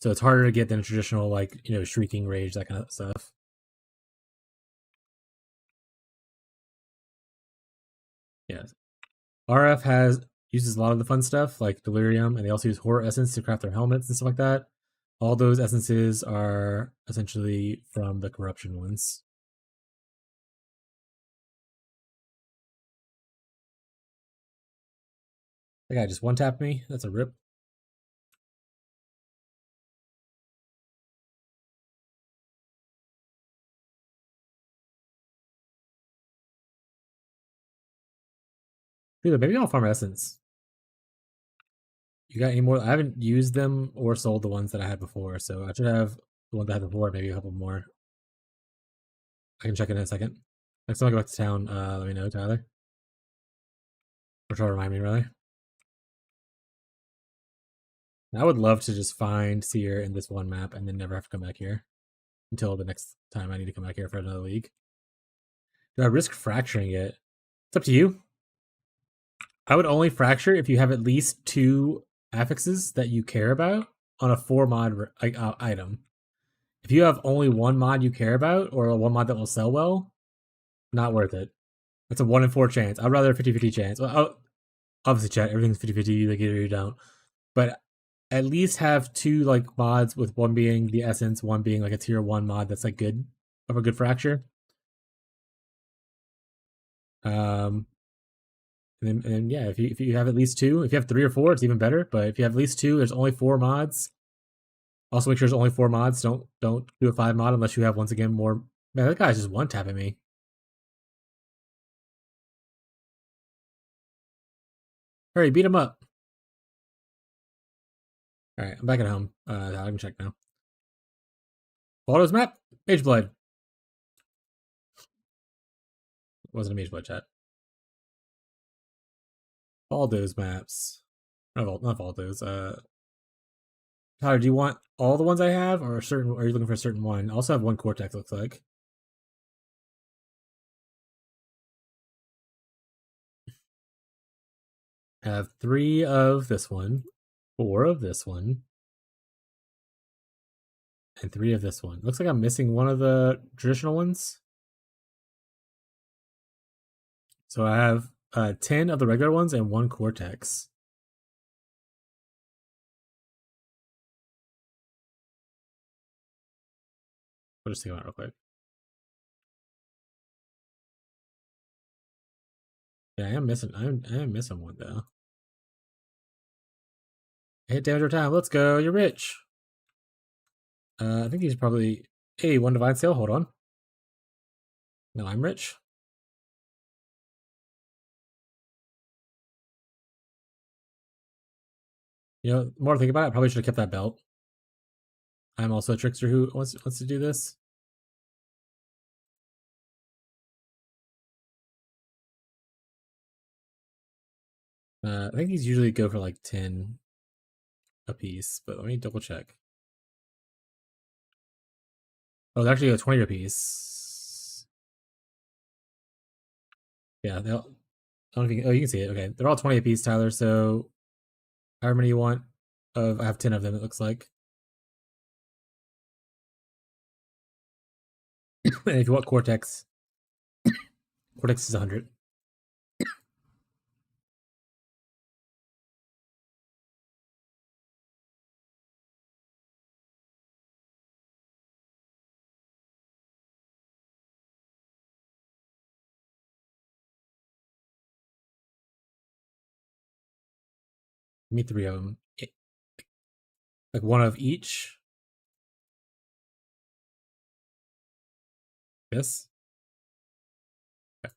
So it's harder to get than a traditional, like, shrieking rage, that kind of stuff. Yeah. RF uses a lot of the fun stuff, like delirium, and they also use horror essence to craft their helmets and stuff like that. All those essences are essentially from the corruption ones. That guy just one-tapped me. That's a rip. Dude, maybe I'll farm essence. You got any more? I haven't used them or sold the ones that I had before, so I should have the ones I had before, maybe a couple more. I can check it in a second. Next time I go back to town, let me know, Tyler. Or try to remind me, really. I would love to just find Seer in this one map and then never have to come back here until the next time I need to come back here for another league. Do I risk fracturing it? It's up to you. I would only fracture if you have at least 2 affixes that you care about on a 4 mod item. If you have only 1 mod you care about or a 1 mod that will sell well, not worth it. That's a 1 in 4 chance. I'd rather a 50-50 chance. Well, obviously, chat, everything's 50-50, like either you don't. But at least have 2 like mods, with one being the essence, one being like a tier 1 mod that's like good, of a good fracture. And then yeah, if you have at least 2, if you have 3 or 4, it's even better. But if you have at least 2, there's only 4 mods. Also, make sure there's only 4 mods. Don't do a 5 mod unless you have, once again, more. Man, that guy's just one tapping me. Hurry, beat him up. All right, I'm back at home. I can check now. Baldo's map, Mage Blood. Wasn't a Mage Blood chat. Baldo's maps. Not Baldo's. Tyler, do you want all the ones I have, or are you looking for a certain one? I also have 1 Cortex, looks like. I have 3 of this one, 4 of this one, and 3 of this one. Looks like I'm missing one of the traditional ones. So I have 10 of the regular ones and 1 Cortex. I'll just take them out real quick. Yeah, I am missing one though. Hit damage over time. Let's go. You're rich. I think he's probably. Hey, 1 divine sale. Hold on. No, I'm rich. The more I think about it, I probably should have kept that belt. I'm also a trickster who wants to do this. I think these usually go for like 10 a piece, but let me double check. Oh, they actually go 20 a piece. Yeah, I don't know if you can, you can see it. Okay, they're all 20 a piece, Tyler. So, however many you want. I have 10 of them. It looks like. And if you want Cortex, Cortex is 100. Give me 3 of them. Like one of each. Yes. Okay.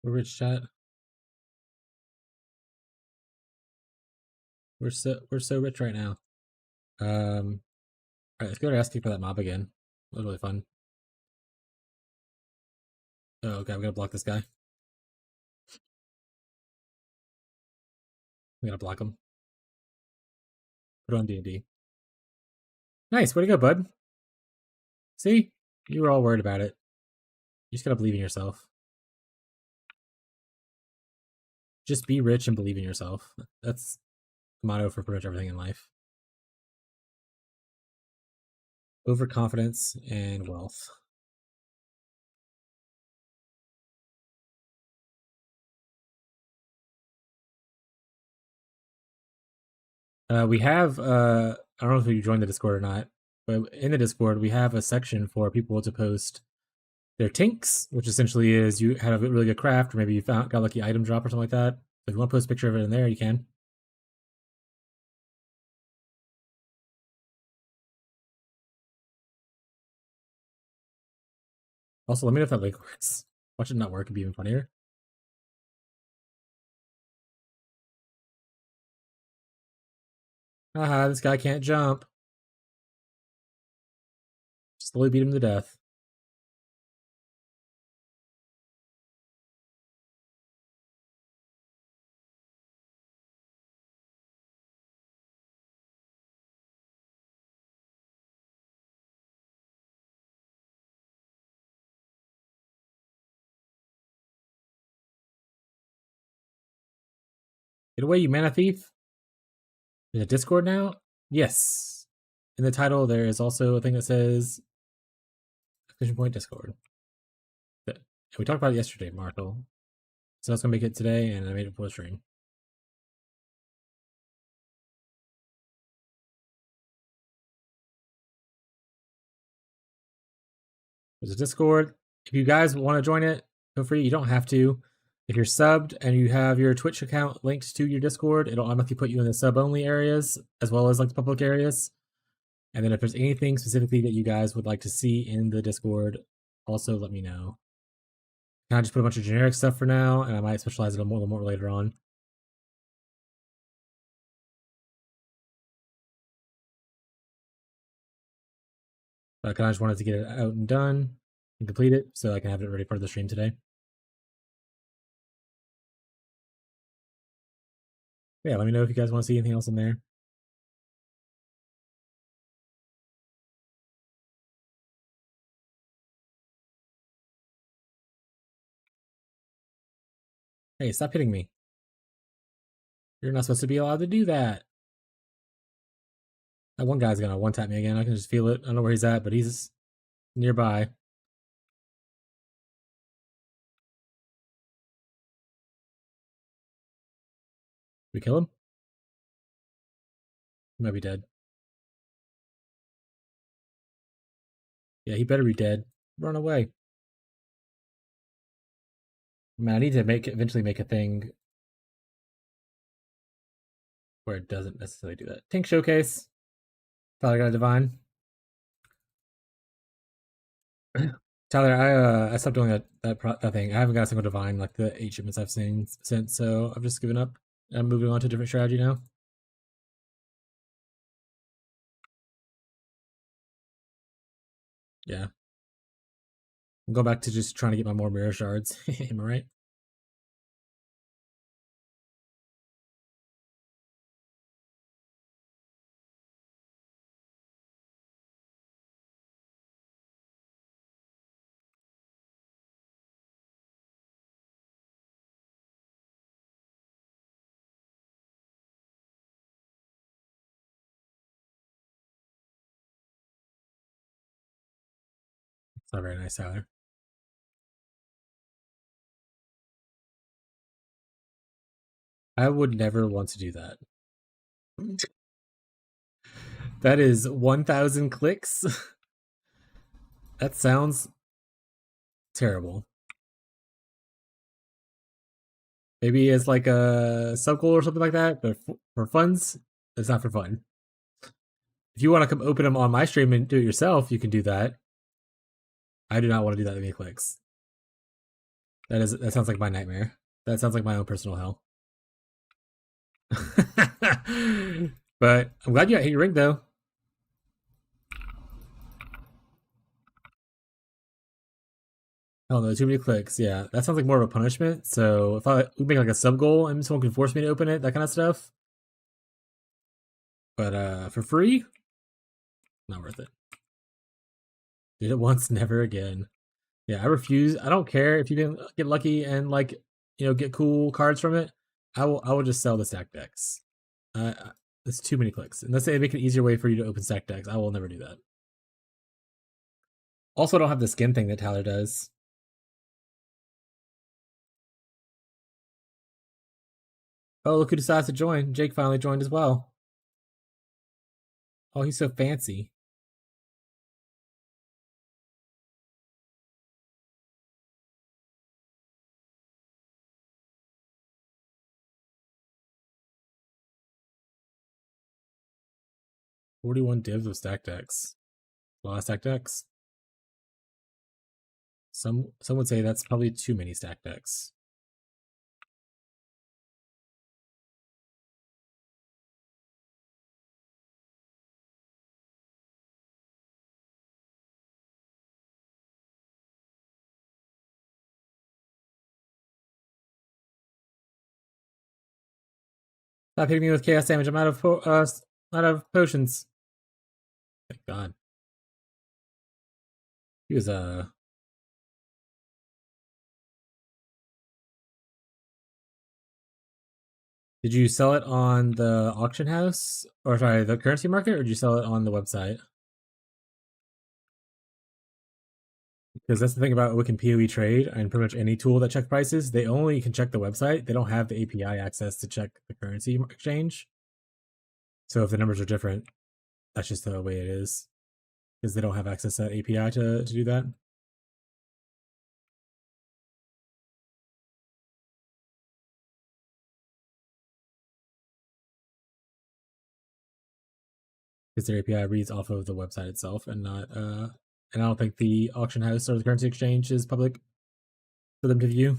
We're rich, chat. We're so rich right now. All right, let's go to asking for that mob again. That was really fun. Oh, okay, I'm gonna block this guy. I'm gonna block him. Put on D&D. Nice, way to go, bud. See? You were all worried about it. You just gotta believe in yourself. Just be rich and believe in yourself. That's the motto for pretty much everything in life. Overconfidence and wealth. We have I don't know if you joined the Discord or not, but in the Discord we have a section for people to post their tinks, which essentially is you had a really good craft, or maybe you got a lucky item drop or something like that. If you want to post a picture of it in there, you can. Also, let me know if that link works. Watch it not work, it'd be even funnier. Haha, this guy can't jump. Slowly beat him to death. Get away, you mana thief. There's a Discord now? Yes. In the title, there is also a thing that says Exclamation Point Discord. And we talked about it yesterday, Marshall. So I was gonna make it today, and I made it for the stream. There's a Discord. If you guys want to join it, feel free. You don't have to. If you're subbed and you have your Twitch account linked to your Discord, it'll automatically put you in the sub-only areas as well as like the public areas. And then if there's anything specifically that you guys would like to see in the Discord, also let me know. Can I just put a bunch of generic stuff for now, and I might specialize it a little more later on. But I kind of just wanted to get it out and done and complete it so I can have it ready for the stream today. Yeah, let me know if you guys want to see anything else in there. Hey, stop hitting me. You're not supposed to be allowed to do that. That one guy's gonna one-tap me again. I can just feel it. I don't know where he's at, but he's nearby. We kill him? He might be dead. Yeah, he better be dead. Run away. Man, I need to eventually make a thing where it doesn't necessarily do that. Tank showcase. Tyler got a divine. Tyler, I stopped doing that thing. I haven't got a single divine like the 8 shipments I've seen since, so I've just given up. I'm moving on to a different strategy now. Yeah. I'm going back to just trying to get my more mirror shards. Am I right? It's not very nice, Tyler. I would never want to do that. That is 1,000 clicks. That sounds terrible. Maybe it's like a sub goal or something like that, but for funds, it's not for fun. If you want to come open them on my stream and do it yourself, you can do that. I do not want to do that with any clicks. That sounds like my nightmare. That sounds like my own personal hell. But I'm glad you got hit your ring though. Oh no, too many clicks. Yeah, that sounds like more of a punishment. So if I we make like a sub goal and someone can force me to open it, that kind of stuff. But for free, not worth it. Did it once, never again. Yeah, I refuse. I don't care if you can get lucky and like get cool cards from it. I will just sell the stack decks. It's too many clicks. Unless they make an easier way for you to open stack decks, I will never do that. Also, I don't have the skin thing that Tyler does. Oh, look who decides to join. Jake finally joined as well. Oh, he's so fancy. $41 divs of stack decks. A lot of stack decks. Some would say that's probably too many stack decks. Stop hitting me with chaos damage. I'm out of potions. Thank God. He was Did you sell it on the auction house? Or sorry, the currency market, or did you sell it on the website? Because that's the thing about Wiccan PoE trade and pretty much any tool that check prices, they only can check the website. They don't have the API access to check the currency exchange. So if the numbers are different, that's just the way it is. Because they don't have access to that API to do that. Because their API reads off of the website itself and not and I don't think the auction house or the currency exchange is public for them to view.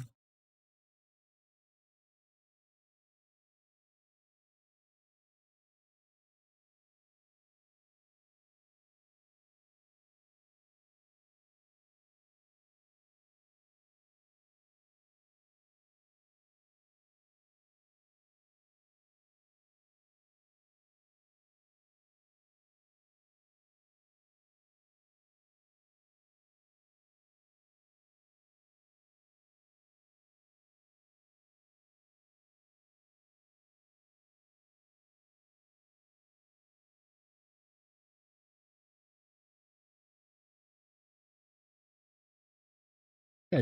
Yeah,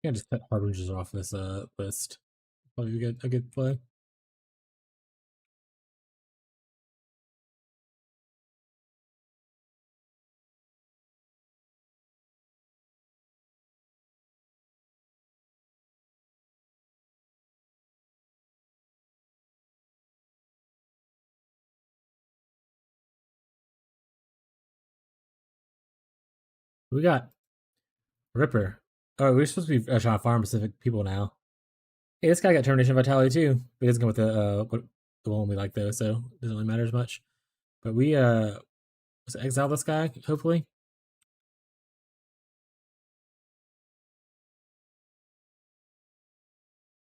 can't just cut harbingers off this list. Probably a good play. We got Ripper. Oh, we're supposed to be trying to farm Pacific people now. Hey, this guy got Termination Vitality too. But he doesn't go with the one we like though, so it doesn't really matter as much. But we let's exile this guy, hopefully.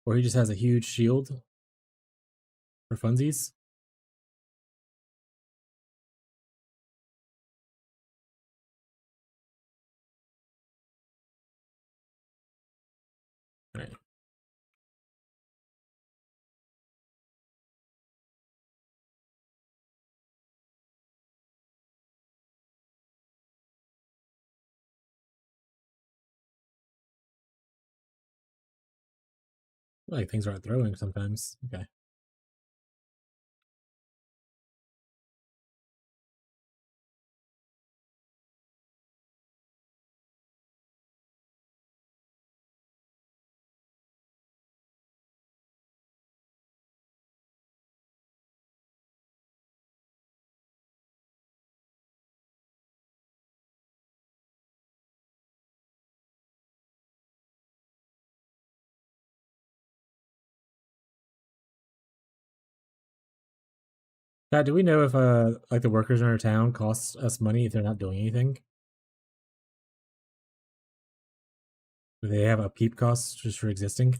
Or he just has a huge shield for funsies. Alright. Like things aren't throwing sometimes. Okay. Pat, do we know if like the workers in our town cost us money if they're not doing anything? Do they have a peep cost just for existing?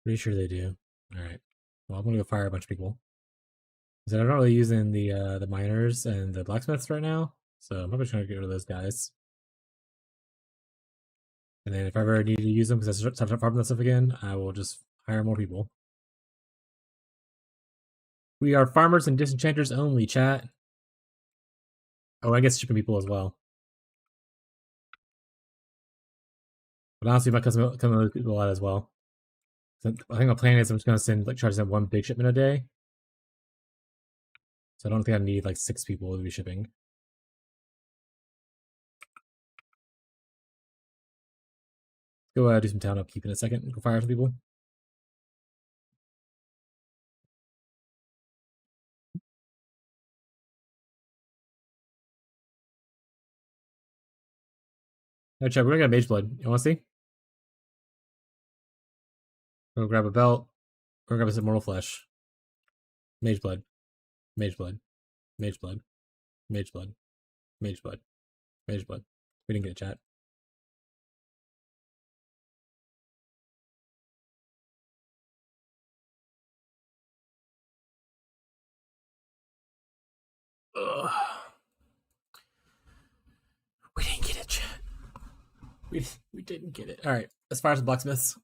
Pretty sure they do. All right. Well, I'm gonna go fire a bunch of people. Because I'm not really using the miners and the blacksmiths right now, so I'm probably trying to get rid of those guys. And then if I ever need to use them because I start farming that stuff again, I will just hire more people. We are farmers and disenchanters only, chat. Oh, I guess shipping people as well. But honestly, my cousin those people out as well. So I think my plan is I'm just gonna try to send one big shipment a day. So I don't think I need like 6 people to be shipping. Go do some town upkeep in a second. Go fire some people. No, check. We're gonna get Mage Blood. You want to see? Go grab a belt. Go grab some Mortal Flesh. Mage Blood. Mage Blood. Mage Blood. Mage Blood. Mage Blood. Mage Blood. We didn't get a chat. Ugh. We didn't get it, chat. We didn't get it. All right. As far as the blacksmiths,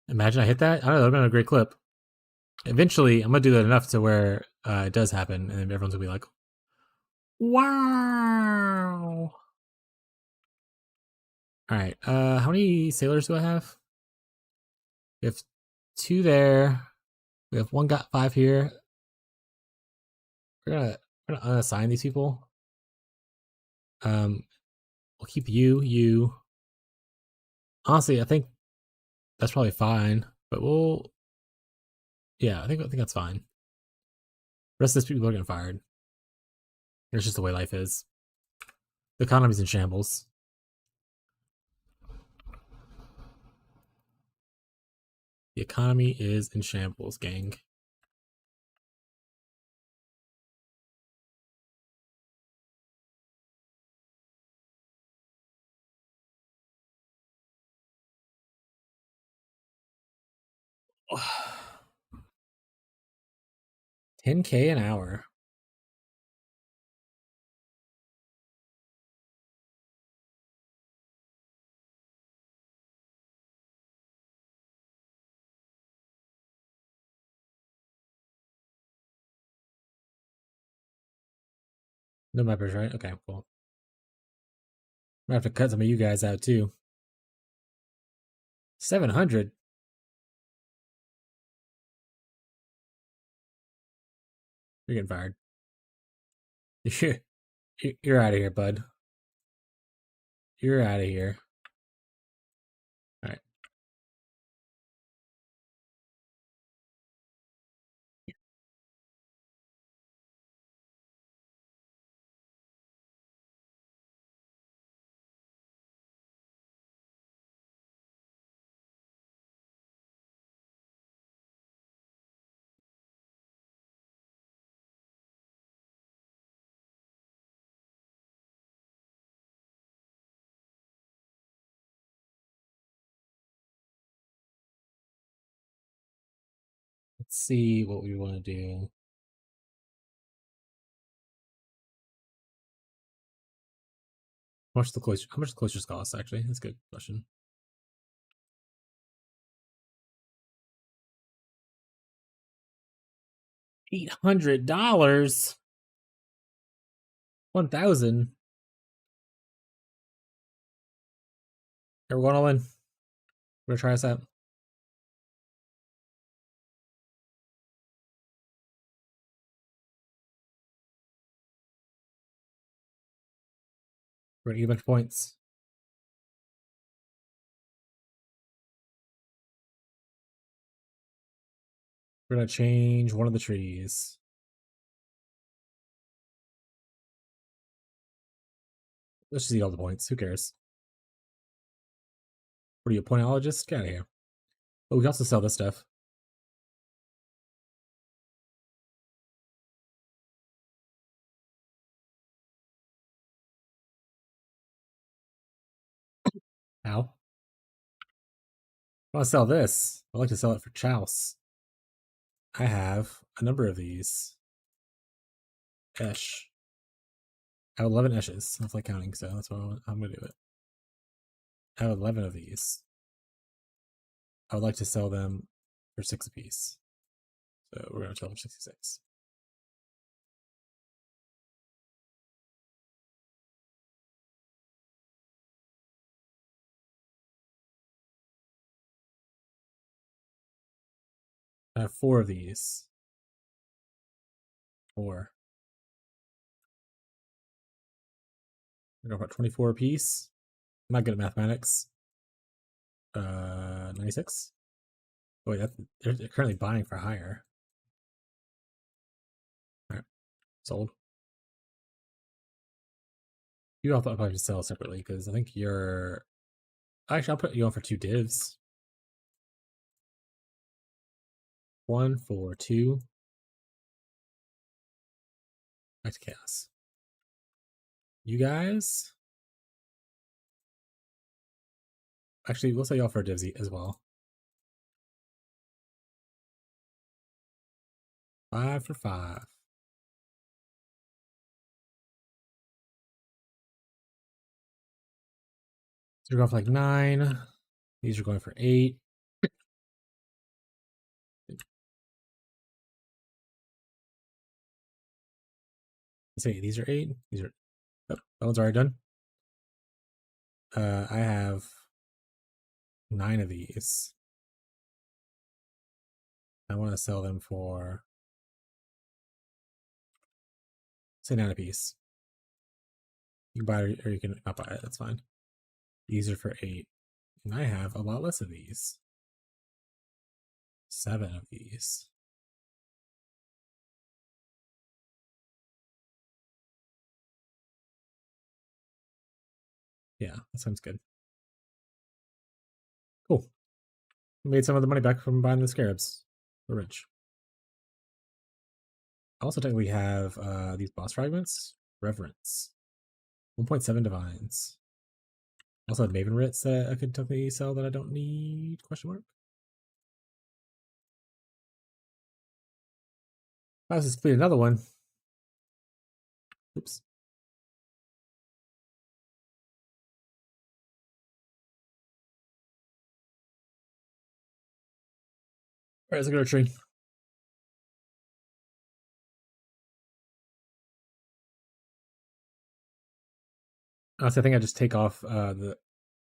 imagine I hit that. I don't know. That'd been a great clip. Eventually, I'm gonna do that enough to where it does happen, and then everyone's gonna be like, "Wow!" All right. How many sailors do I have? We have 2 there. We have one got 5 here. We're gonna unassign these people. We'll keep you. Honestly, I think that's probably fine. But yeah, I think that's fine. The rest of these people are getting fired. It's just the way life is. The economy's in shambles. The economy is in shambles, gang. $10K an hour. No members, right? Okay, cool. I'm gonna have to cut some of you guys out too. 700. You're getting fired. You're out of here, bud. You're out of here. All right. Let's see what we want to do. How much the cloisters cost, actually? That's a good question. $800. 1,000. We're going all in. We're gonna try this out. We're gonna get a bunch of points. We're gonna change one of the trees. Let's just eat all the points. Who cares? What are you, a pointologist? Get out of here. Oh, we can also sell this stuff. Ow. I want to sell this. I'd like to sell it for chouse. I have a number of these. Esh. I have 11 eshes. I don't like counting, so that's what I'm going to do it. I have 11 of these. I would like to sell them for 6 apiece. So we're going to tell them 66. I have 4 of these. 4. We're going to put 24 apiece. I'm not good at mathematics. 96. Oh, wait, they're currently buying for higher. Alright, sold. You all thought probably should sell separately because I think you're. Actually, I'll put you on for 2 divs. 1 for 2. Back to chaos. You guys. Actually, we'll sell y'all for a divsy as well. 5 for 5. So you're going for like 9. These are going for 8. Let's see, these are 8. These are. Oh, that one's already done. I have 9 of these. I want to sell them for, say, 9 apiece. You can buy it or you can not buy it. That's fine. These are for 8. And I have a lot less of these. 7 of these. Yeah, that sounds good. Cool. We made some of the money back from buying the scarabs. We're rich. I also technically have these boss fragments. Reverence. 1.7 divines. I also have Maven Writs that I could technically sell that I don't need? Question mark. I was just complete another one. Oops. Alright, let's go to a tree. Honestly, I think I just take off the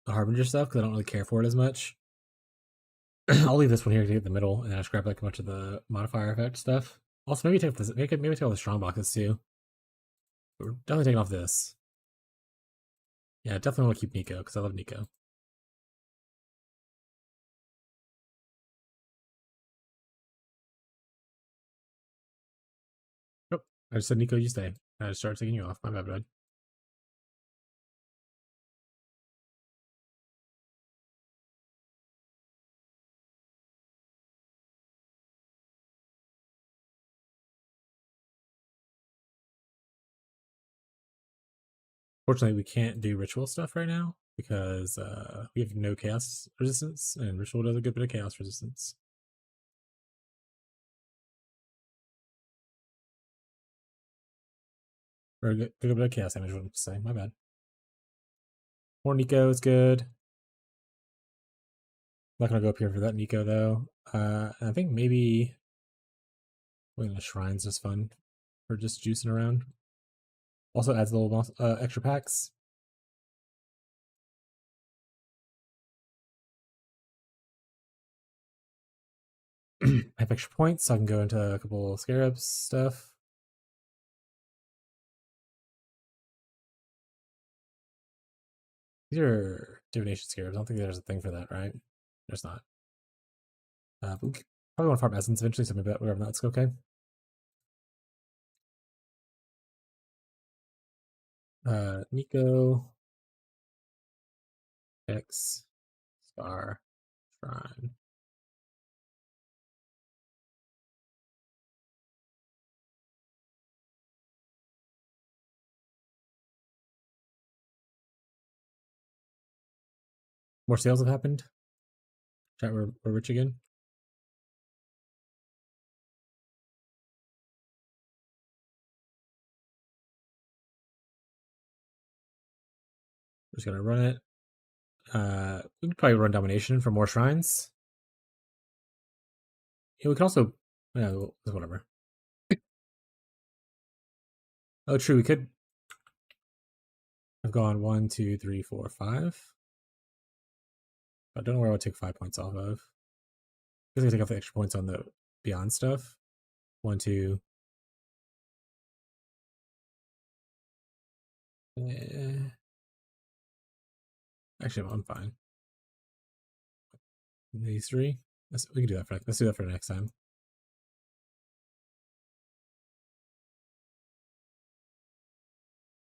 Harbinger stuff because I don't really care for it as much. I'll leave this one here to get the middle, and I just grab like a bunch of the modifier effect stuff. Also, maybe take this. Maybe take all the strong boxes too. But we're definitely taking off this. Yeah, definitely want to keep Nico because I love Nico. Nope, I just said Nico, you stay. I just started taking you off. My bad, bud. Fortunately, we can't do ritual stuff right now because we have no chaos resistance, and ritual does a good bit of chaos resistance. Or a good bit of chaos damage, what I'm saying. My bad. More Nico is good. Not gonna go up here for that Nico though. I think maybe going to shrines is fun for just juicing around. Also adds a little extra packs. I have extra points, so I can go into a couple scarabs stuff. These are divination scarabs. I don't think there's a thing for that, right? There's not. But we probably want to farm essence eventually, so maybe that whatever that's okay. Nico. X star shrine. More sales have happened. Chat, we're rich again. We're just gonna run it. We could probably run domination for more shrines. Yeah, we could also, yeah, whatever. Oh, true. We could have gone 1, 2, 3, 4, 5. I don't know where I would take 5 points off of. I'm gonna take off the extra points on the beyond stuff. 1, 2. Actually, I'm fine. These 3. We can do that for. Let's do that for next time.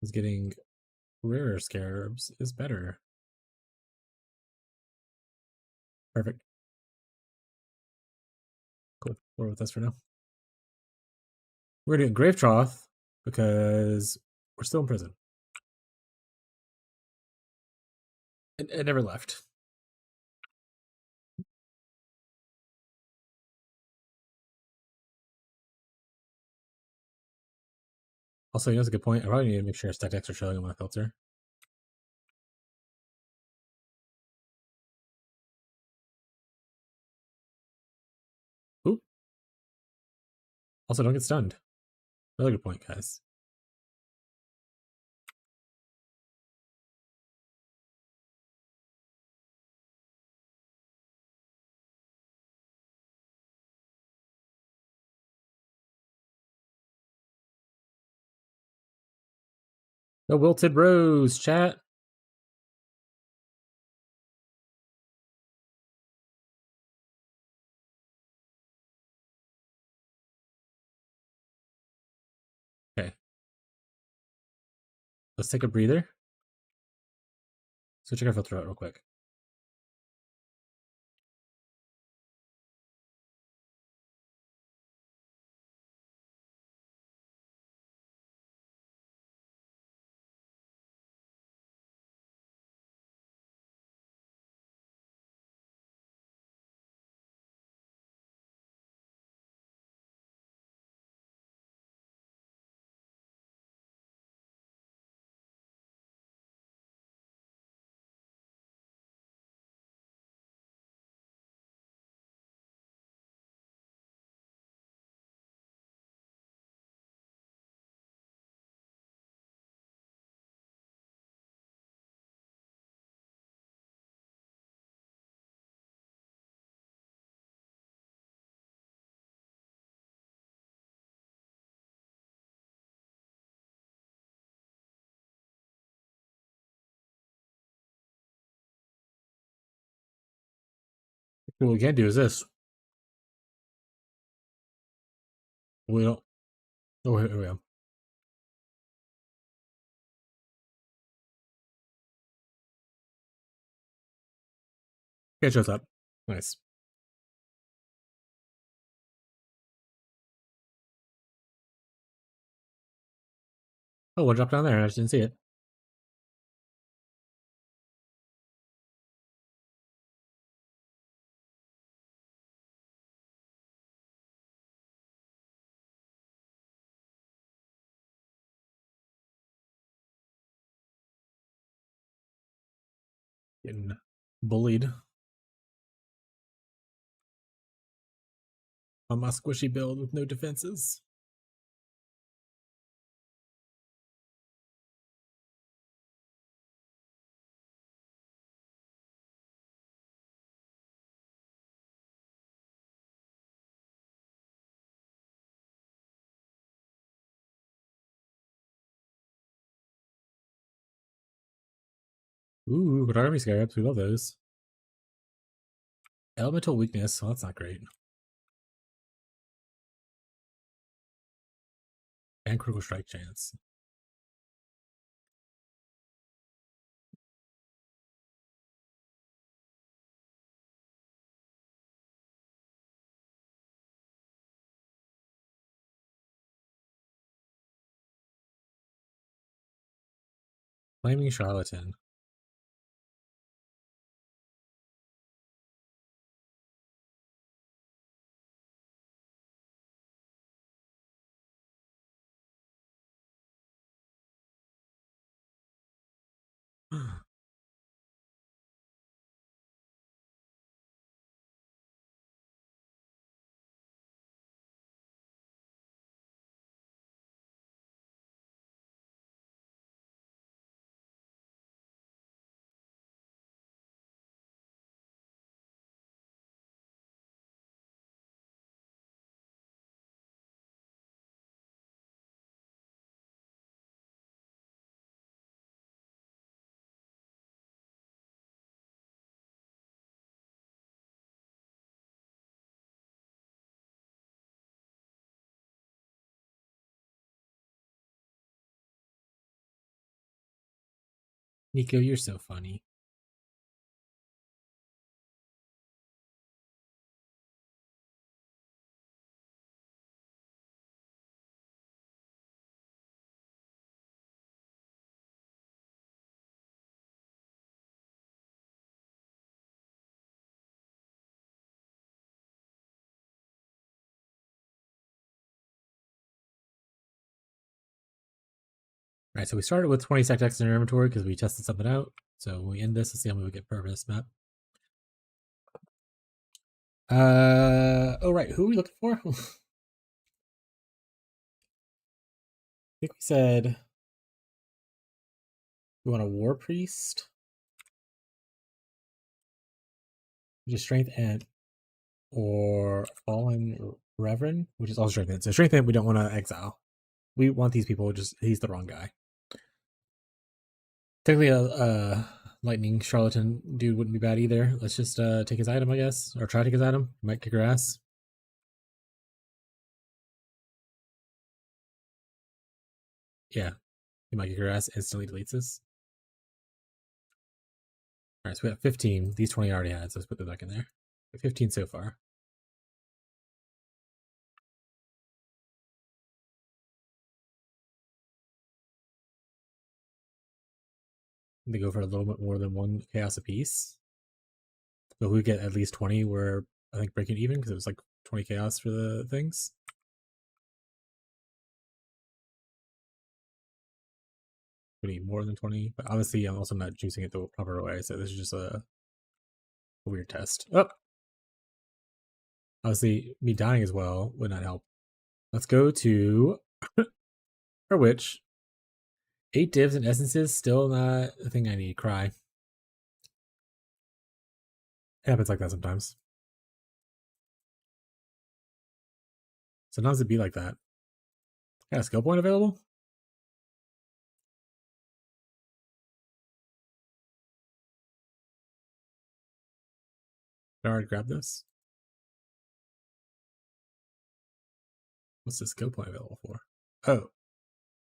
Because getting rarer scarabs is better. Perfect. Cool. We're with us for now. We're doing Grave Troth because we're still in prison. It never left. Also, that's a good point. I probably need to make sure I stack extra shelling on my filter. Ooh. Also, don't get stunned. Really good point, guys. The Wilted Rose, chat. Okay. Let's take a breather. So check our filter out real quick. What we can do is this. We don't. Oh, here we go. Okay, it shows up. Nice. Oh, what dropped down there? I just didn't see it. Getting bullied on my squishy build with no defenses. Ooh, but army scarabs, we love those. Elemental weakness, well, that's not great. And critical strike chance. Flaming Charlatan. Nico, you're so funny. All right, so we started with 20 sectex in our inventory because we tested something out. So when we end this, let's see how many we get per this map. Oh right, who are we looking for? I think we said we want a war priest, just strength and or fallen reverend, which is also strength and. So strength and we don't want to exile. We want these people. Just he's the wrong guy. Technically, a lightning charlatan dude wouldn't be bad either. Let's just take his item, I guess, or try to take his item. Might kick her ass. Yeah, he might kick her ass. Instantly deletes this. All right, so we have 15. These 20 I already had, so let's put them back in there. 15 so far. They go for a little bit more than one chaos apiece. So we get at least 20, we're, I think, breaking even because it was like 20 chaos for the things. We need more than 20, but obviously I'm also not juicing it the proper way, so this is just a weird test. Oh! Obviously, me dying as well would not help. Let's go to our witch. 8 divs and essences, still not a thing I need. Cry. It happens like that sometimes. Sometimes it'd be like that. Got a skill point available? Did I already grab this? What's the skill point available for? Oh.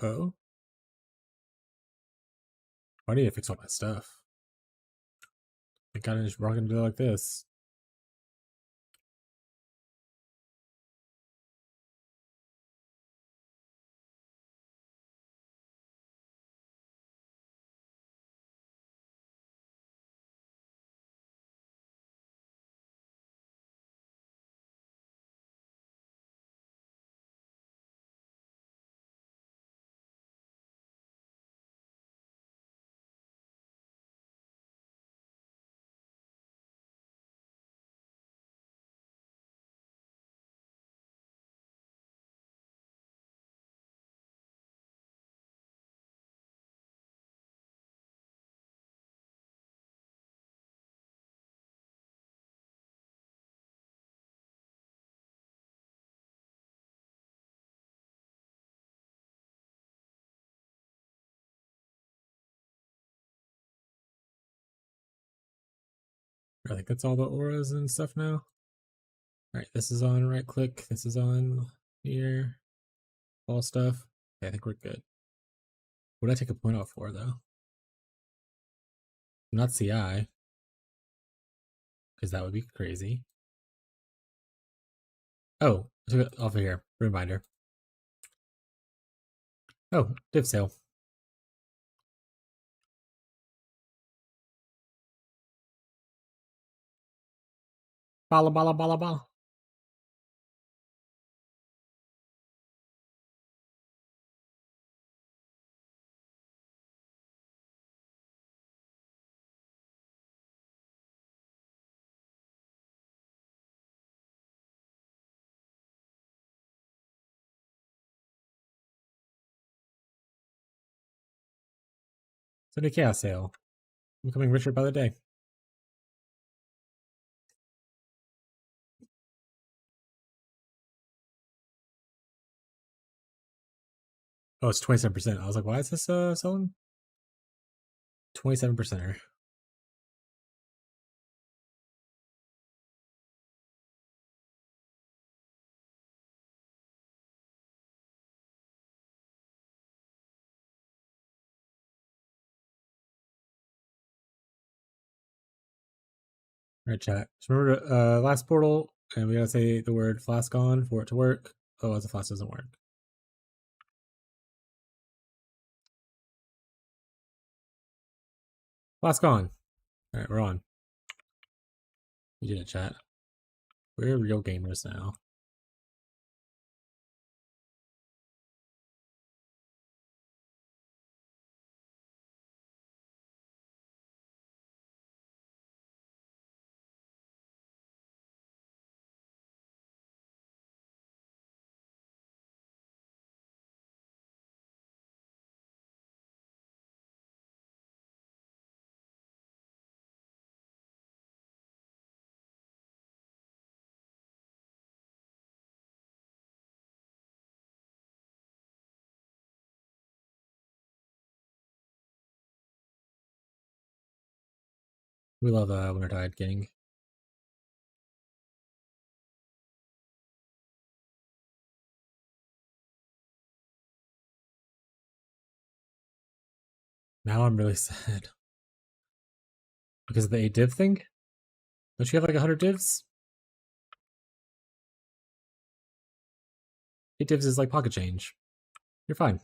Oh? I need to fix all my stuff. I gotta just rock and do it like this. I think that's all the auras and stuff now. Alright, this is on right click. This is on here. All stuff. Okay, I think we're good. What did I take a point off for, though? Not CI. Because that would be crazy. Oh, I took it off of here. Reminder. Oh, div sale. Bala bala bala bala. It's a new chaos sale. I'm becoming richer by the day. Oh, it's 27%. I was like, why is this selling? 27%er. Alright, chat. Just remember last portal, and we gotta say the word flask on for it to work. Otherwise the flask doesn't work. Flask on. Alright, we're on. We did it, chat. We're real gamers now. We love Wintertide gang. Now I'm really sad. Because of the 8 div thing? Don't you have like 100 divs? 8 divs is like pocket change. You're fine.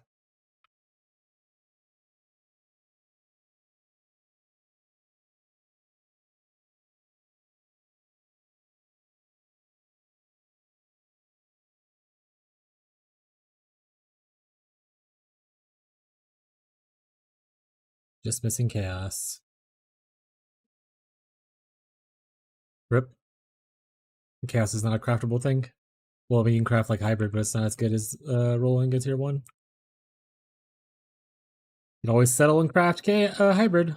Just missing chaos. Rip. Chaos is not a craftable thing. Well, we can craft like hybrid, but it's not as good as rolling a tier 1. You can always settle and craft hybrid.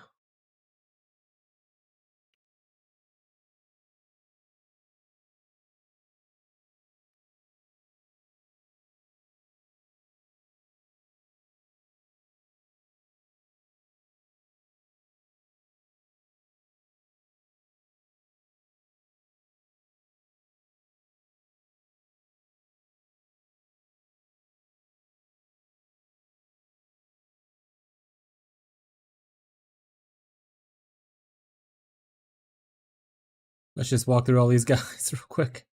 Let's just walk through all these guys real quick.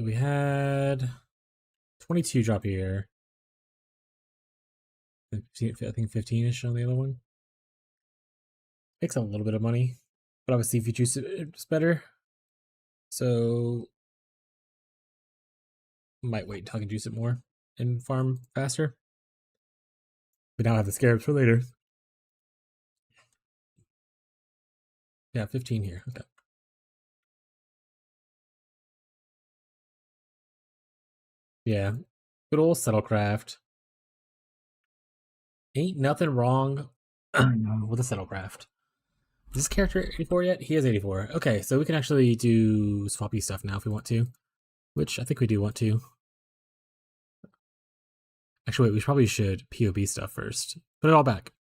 We had 22 drop here. I think 15-ish on the other one. Makes a little bit of money, but obviously if you juice it, it's better. So might wait until I can juice it more and farm faster. But now I have the scarabs for later. Yeah, 15 here. Okay. Yeah. Good old Settlecraft. Ain't nothing wrong with a Settlecraft. Is this character 84 yet? He is 84. Okay, so we can actually do swappy stuff now if we want to. Which I think we do want to. Actually, wait, we probably should POB stuff first. Put it all back.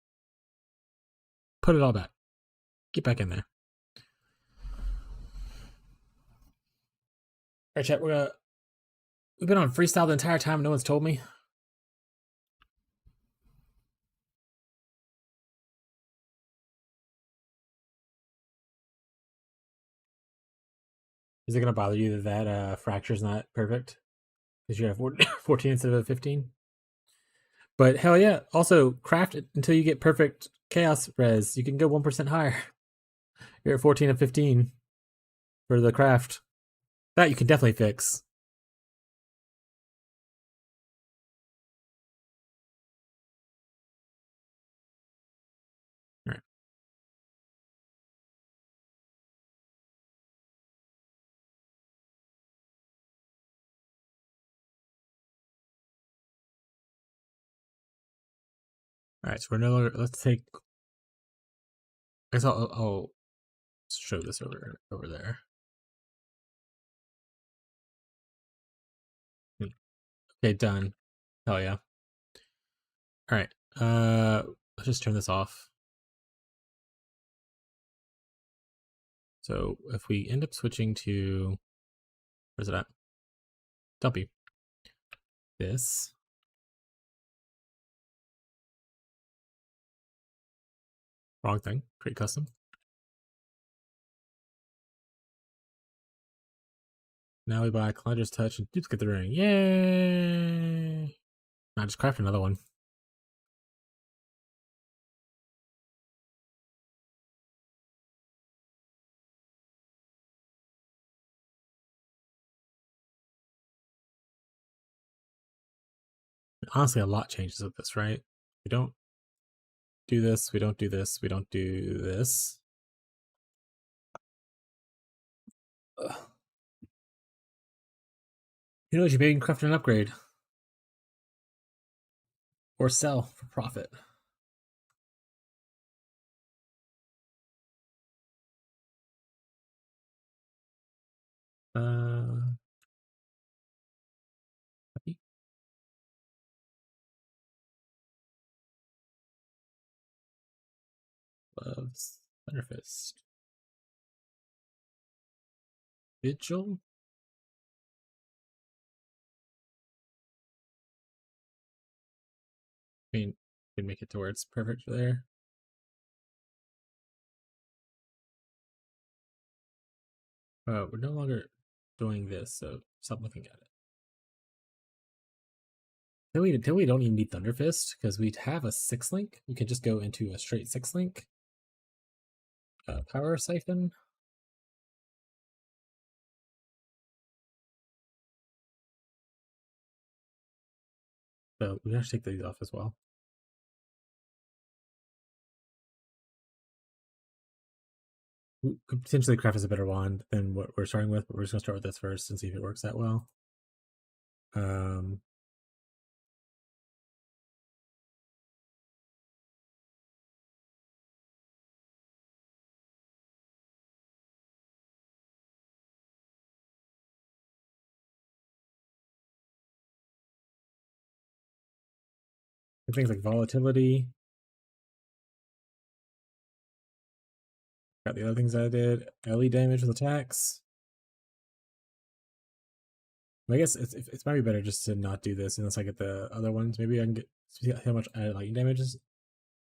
Put it all back. Get back in there. Alright, chat, we've been on freestyle the entire time, no one's told me. Is it gonna bother you that fracture's not perfect? Because you have 14 instead of 15? But hell yeah. Also, craft it until you get perfect chaos res. You can go 1% higher. You're at 14 of 15 for the craft. That you can definitely fix. All right. All right, so we're no longer. Let's take. I guess I'll show this over there. Okay, done. Hell yeah. All right. Let's just turn this off. So if we end up switching to, where's it at? Dumpy. This. Wrong thing. Create custom. Now we buy Collider's Touch and duplicate the ring. Yay! I just craft another one. Honestly, a lot changes with this, right? We don't do this, we don't do this, we don't do this. Ugh. You know what, you maybe can craft an upgrade. Or sell for profit. Happy? Loves Thunderfist. Vigil? I mean, we can make it to where it's perfect there. We're no longer doing this, so stop looking at it. Until we don't even need Thunderfist, because we'd have a 6-link. We could just go into a straight 6-link. Power Siphon. So we have to take these off as well. We could potentially craft as a better wand than what we're starting with, but we're just gonna start with this first and see if it works that well. Things like volatility. Got the other things I did. LE damage with attacks. I guess it's might be better just to not do this unless I get the other ones. Maybe I can get see how much added lightning damage is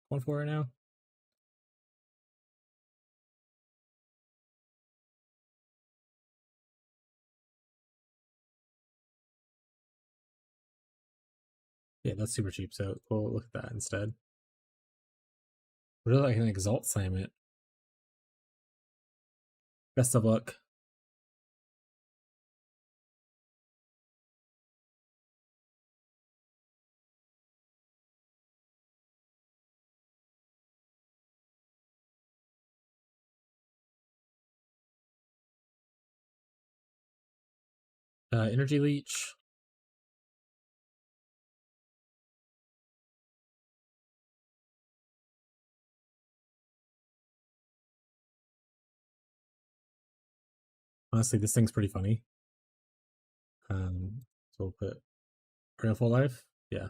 going for right now. Yeah, that's super cheap, so we'll look at that instead. Really, I can exalt slam it. Best of luck. Energy leech. Honestly, this thing's pretty funny. So we'll put Real Full Life. Yeah.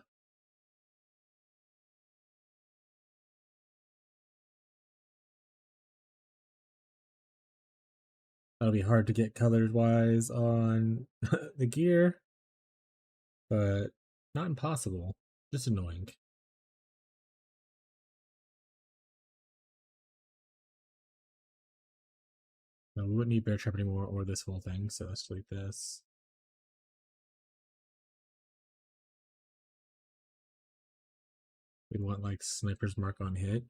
That'll be hard to get colored wise on the gear, but not impossible. Just annoying. No, we wouldn't need Bear Trap anymore or this whole thing, so let's delete this. We'd want like Sniper's Mark on hit.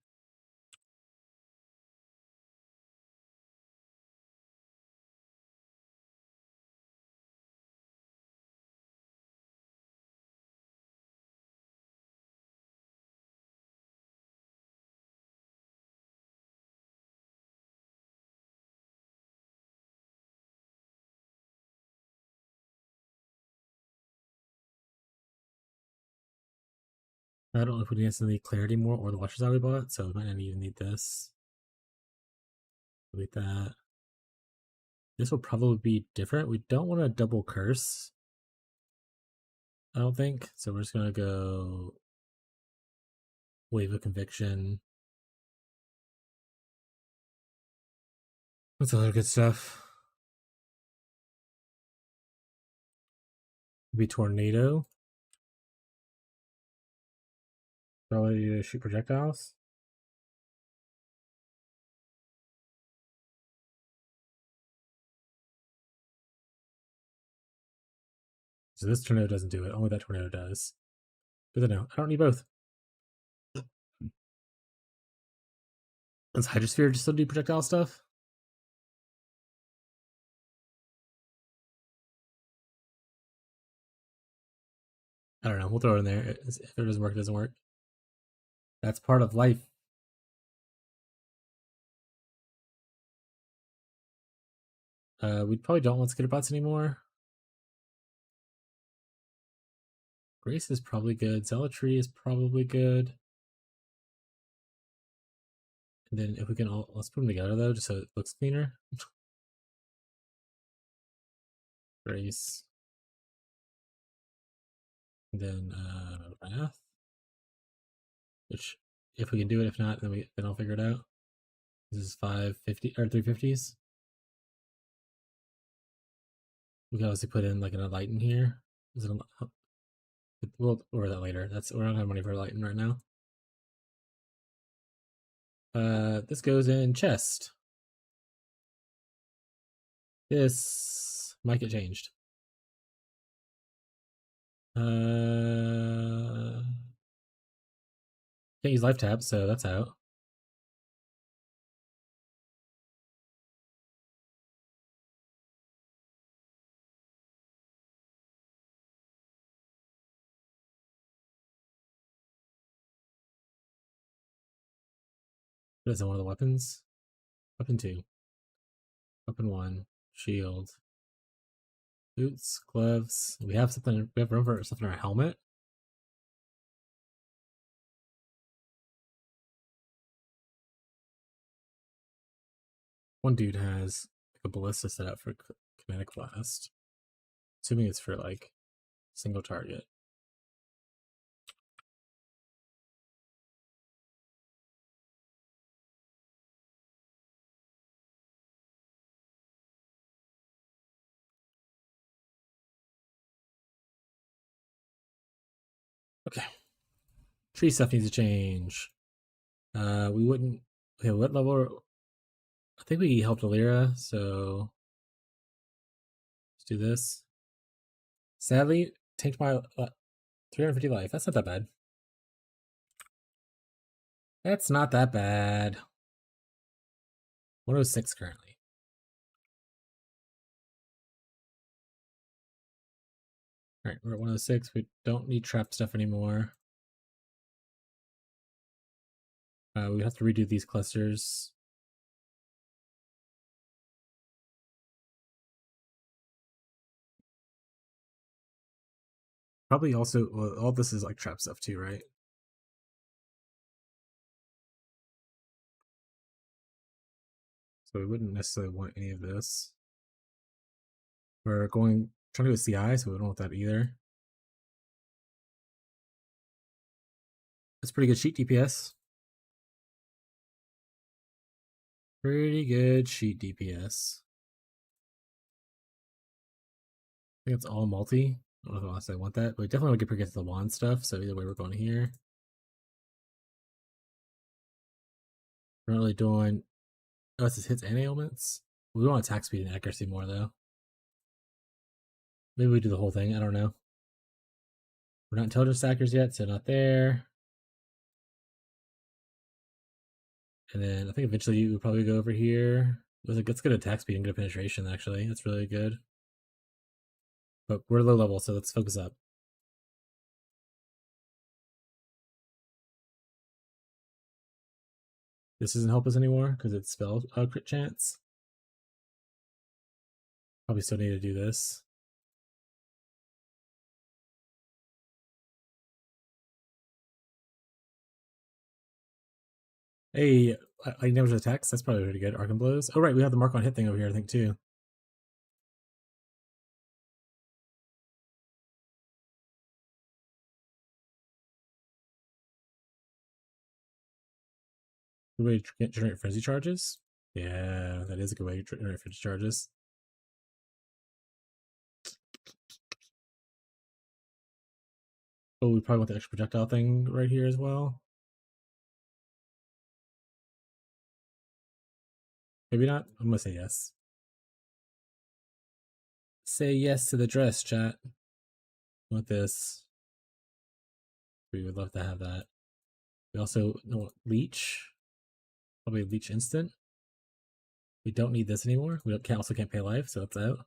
I don't know if we need any clarity more or the watches that we bought, so we might not even need this. Delete that. This will probably be different. We don't want to double curse, I don't think. So we're just gonna go Wave of Conviction. That's a lot of good stuff. Be Tornado. Ability to shoot projectiles. So this tornado doesn't do it. Only that tornado does. Good to know. I don't need both. Does Hydrosphere just still do projectile stuff? I don't know. We'll throw it in there. If it doesn't work, it doesn't work. That's part of life. We probably don't want Skitterbots anymore. Grace is probably good. Zealotry is probably good. And then if we can all, let's put them together though, just so it looks cleaner. Grace. And then Wrath. Which, if we can do it, if not, then I'll figure it out. This is 550 or 350s. We can obviously put in like an Enlighten here. Is it? We'll order that later. We're not have money for Enlighten right now. This goes in chest. This might get changed. Can't use life tab, so that's out. What is it, one of the weapons? Weapon 2. Weapon 1. Shield. Boots, gloves. We have something. We have room for something in our helmet. One dude has like a ballista set up for kinetic blast. Assuming it's for like single target. Okay. Tree stuff needs to change. We wouldn't. Okay, what level? I think we helped Alira, so let's do this. Sadly, tanked my 350 life. That's not that bad. That's not that bad. 106 currently. Alright, we're at 106. We don't need trap stuff anymore. We have to redo these clusters. Probably also, well, all this is like trap stuff too, right? So we wouldn't necessarily want any of this. We're trying to do a CI, so we don't want that either. That's pretty good sheet DPS. Pretty good sheet DPS. I think it's all multi. I don't know if honestly I want that, but we definitely want to get to the wand stuff, so either way we're going here. We're not really doing... Oh, this is hits and ailments? We want attack speed and accuracy more, though. Maybe we do the whole thing, I don't know. We're not intelligence stackers yet, so not there. And then I think eventually you would probably go over here. Let's get attack speed and good penetration, actually. That's really good. But we're low level, so let's focus up. This doesn't help us anymore because it's spell crit chance. Probably still need to do this. Hey, I never attacks. That's probably pretty good. Arcane blows. Oh right, we have the mark on hit thing over here, I think too. Good way to generate frenzy charges. Yeah, that is a good way to generate frenzy charges. Oh, we probably want the extra projectile thing right here as well. Maybe not. I'm gonna say yes. Say yes to the dress, chat. Want this? We would love to have that. We also want leech. Probably leech instant. We don't need this anymore. We also can't pay life, so that's out.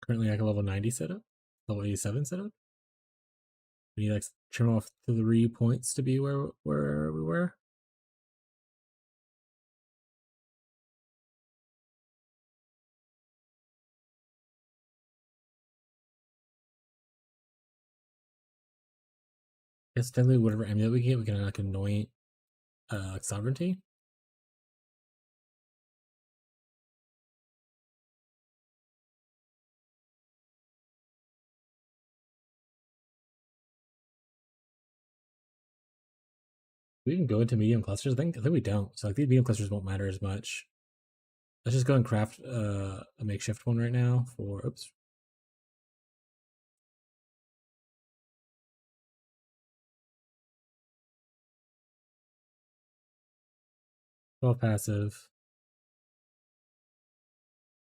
Currently like a level 90 setup, level 87 setup. We need like trim off 3 points to be where we were. I guess technically whatever amulet we get, we can like anoint sovereignty. We can go into medium clusters. I think we don't. So like these medium clusters won't matter as much. Let's just go and craft a makeshift one right now for oops. Well, passive.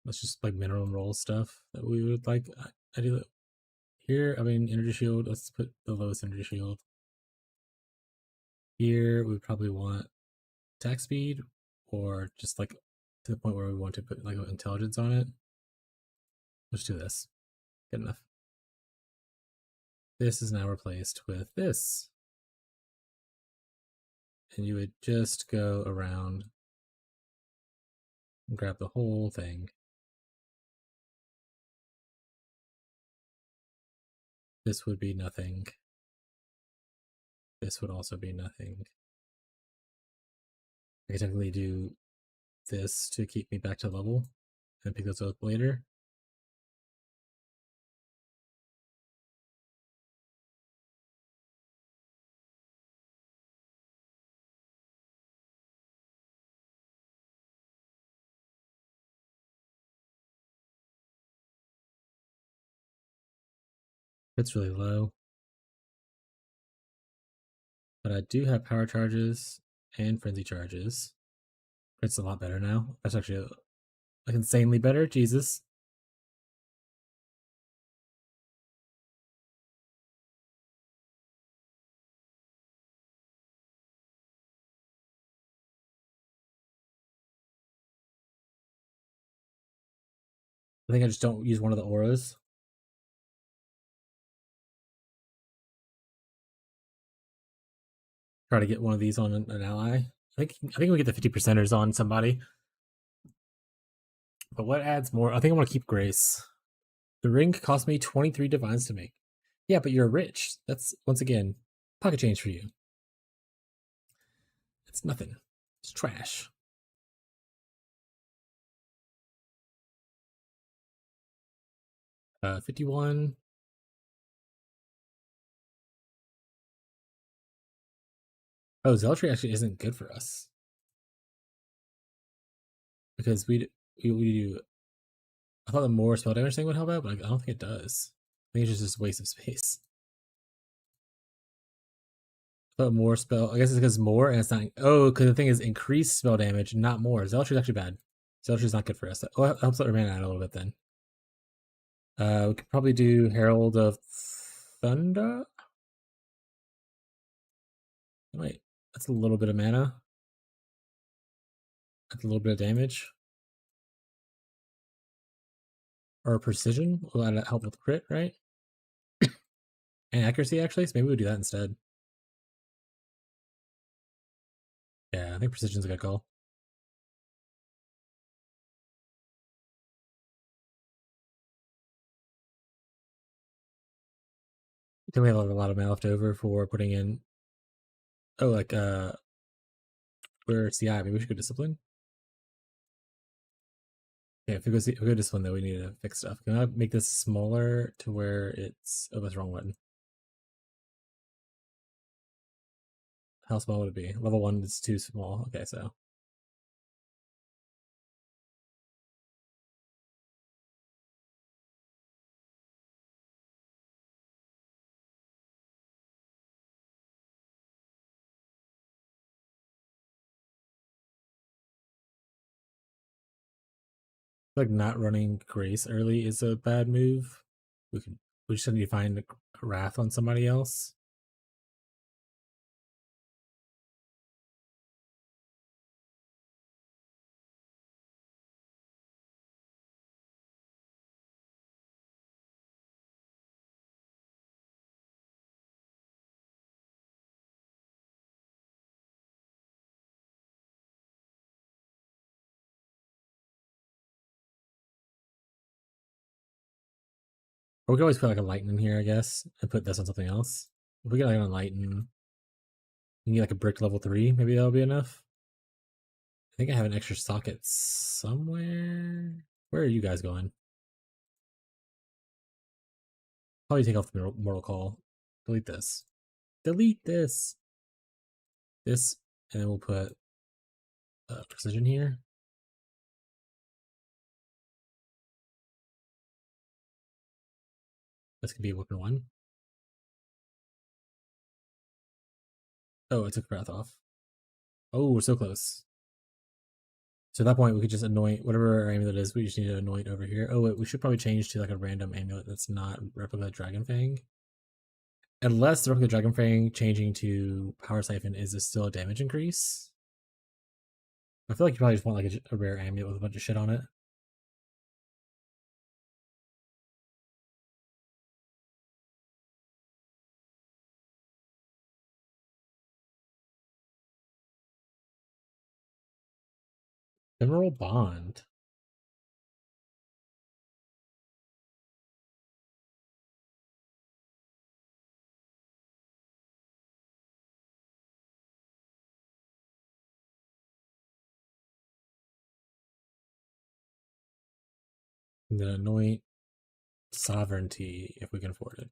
Let's just like mineral and roll stuff that we would like. I do that here. I mean, energy shield. Let's put the lowest energy shield. Here we probably want attack speed, or just like to the point where we want to put like intelligence on it. Let's do this. Good enough. This is now replaced with this. And you would just go around and grab the whole thing. This would be nothing. This would also be nothing. I could technically do this to keep me back to level and pick those up later. It's really low. But I do have power charges and frenzy charges. It's a lot better now. That's actually like insanely better. Jesus. I think I just don't use one of the auras. Try to get one of these on an ally. I think we get the 50%ers on somebody. But what adds more? I think I want to keep Grace. The ring cost me 23 divines to make. Yeah, but you're rich. That's, once again, pocket change for you. It's nothing. It's trash. 51. Oh, Zealotry actually isn't good for us. Because we do. I thought the more spell damage thing would help out, but I don't think it does. I think it's just a waste of space. I thought more spell. I guess it's because more, and it's not. Oh, because the thing is increased spell damage, not more. Zealotry is actually bad. Zealotry is not good for us. Oh, it helps let our mana out a little bit then. We could probably do Herald of Thunder. Wait, that's a little bit of mana. That's a little bit of damage. Or precision. Will that help with crit, right? And accuracy, actually. So maybe we'll do that instead. Yeah, I think precision's a good call. Then we have a lot of mana left over for putting in. Oh, like where CI? Maybe we should go discipline. Yeah, if we go discipline, though, we need to fix stuff. Can I make this smaller to where it's? Oh, that's the wrong button. How small would it be? Level 1 is too small. Okay, so like not running Grace early is a bad move. We just need to find a Wrath on somebody else. Or we can always put like a lightning here, I guess, and put this on something else. If we get like a lightning, we can get like a brick level 3. Maybe that'll be enough. I think I have an extra socket somewhere. Where are you guys going? Probably take off the mortal call. Delete this. Delete this. This, and then we'll put precision here. This could be weapon 1. Oh, I took breath off. Oh, we're so close. So at that point, we could just anoint whatever our amulet is. We just need to anoint over here. Oh, wait, we should probably change to like a random amulet that's not replica Dragon Fang. Unless the replica Dragon Fang changing to Power Siphon is still a damage increase. I feel like you probably just want like a rare amulet with a bunch of shit on it. Emerald Bond. I'm gonna anoint Sovereignty if we can afford it.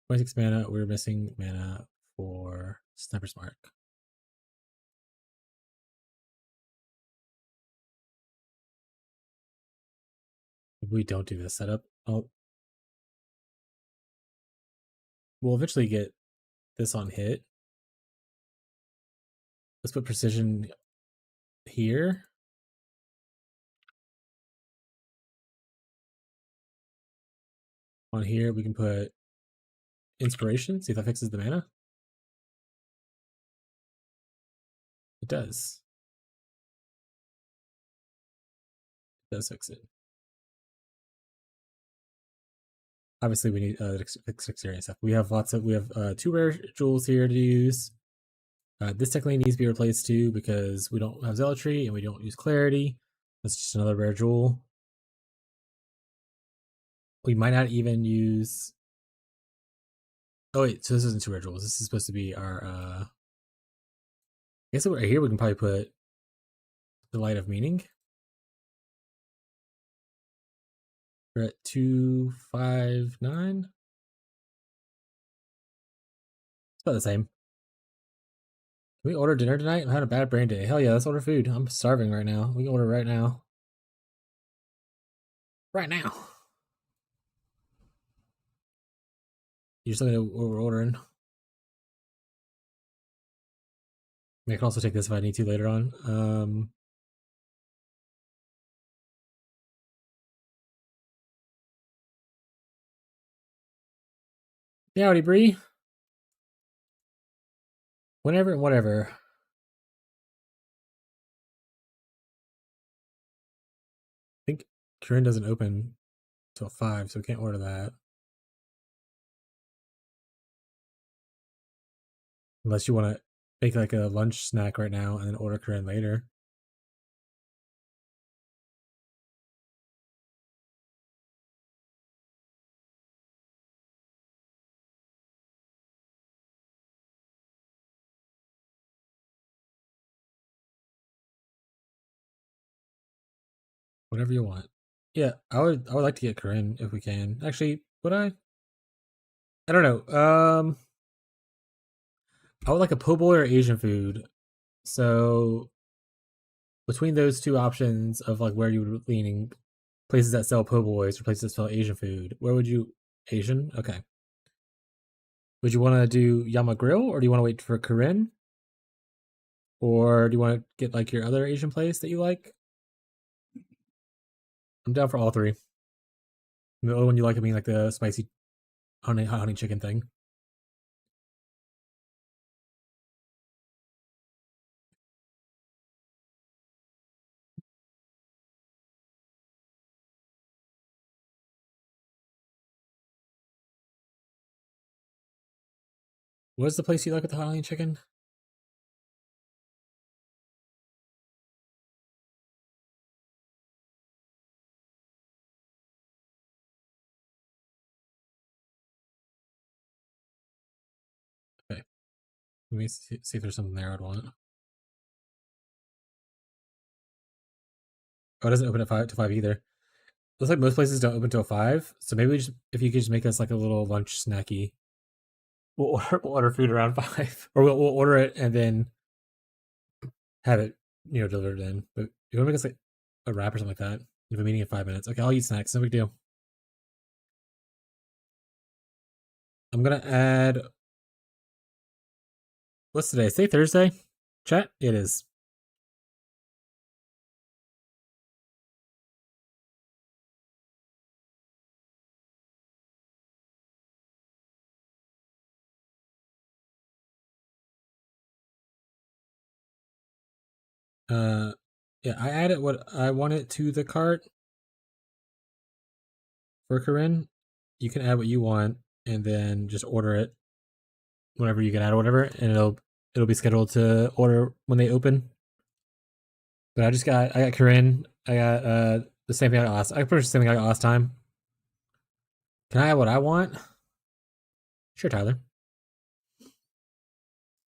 26 mana. We're missing mana for Sniper's Mark. we don't do this setup. We'll eventually get this on hit. Let's put precision here. On here, we can put inspiration. See if that fixes the mana. It does. It does fix it. Obviously, we need dexterity stuff. We have 2 rare jewels here to use. This technically needs to be replaced too because we don't have zealotry and we don't use clarity. That's just another rare jewel. We might not even use. Oh wait, so this isn't 2 rare jewels. This is supposed to be our. I guess right here we can probably put the light of meaning. We're at 259. It's about the same. Can we order dinner tonight? I'm having a bad brain day. Hell yeah, let's order food. I'm starving right now. We can order right now. Right now. You just let me know what we're ordering. I can also take this if I need to later on. Yeah, howdy, Bree. Whenever and whatever. I think Corinne doesn't open till 5, so we can't order that. Unless you want to make like a lunch snack right now and then order Corinne later. Whatever you want. Yeah, I would like to get Corinne if we can. Actually, would I? I don't know. I would like a po' boy or Asian food. So between those two options of like where you would leaning, places that sell po' boys or places that sell Asian food, where would you Asian? Okay. Would you want to do Yama Grill or do you want to wait for Corinne? Or do you want to get like your other Asian place that you like? I'm down for all 3. The other one you like, I mean, like the spicy honey chicken thing. What is the place you like with the honey chicken? Okay. Let me see if there's something there I'd want. Oh, it doesn't open at 5 to 5 either. Looks like most places don't open till 5. So maybe if you could just make us like a little lunch snacky, we'll order food around 5, or we'll order it and then have it delivered in. But you want to make us like a wrap or something like that? You have a meeting in 5 minutes. Okay, I'll eat snacks. No big deal. I'm gonna add. What's today? Say Thursday. Chat. It is. Yeah, I added what I wanted to the cart for Corinne. You can add what you want and then just order it whenever you can add or whatever, and it'll be scheduled to order when they open. But I got Corinne. I got the same thing I got last. I purchased the same thing I got last time. Can I have what I want? Sure, Tyler.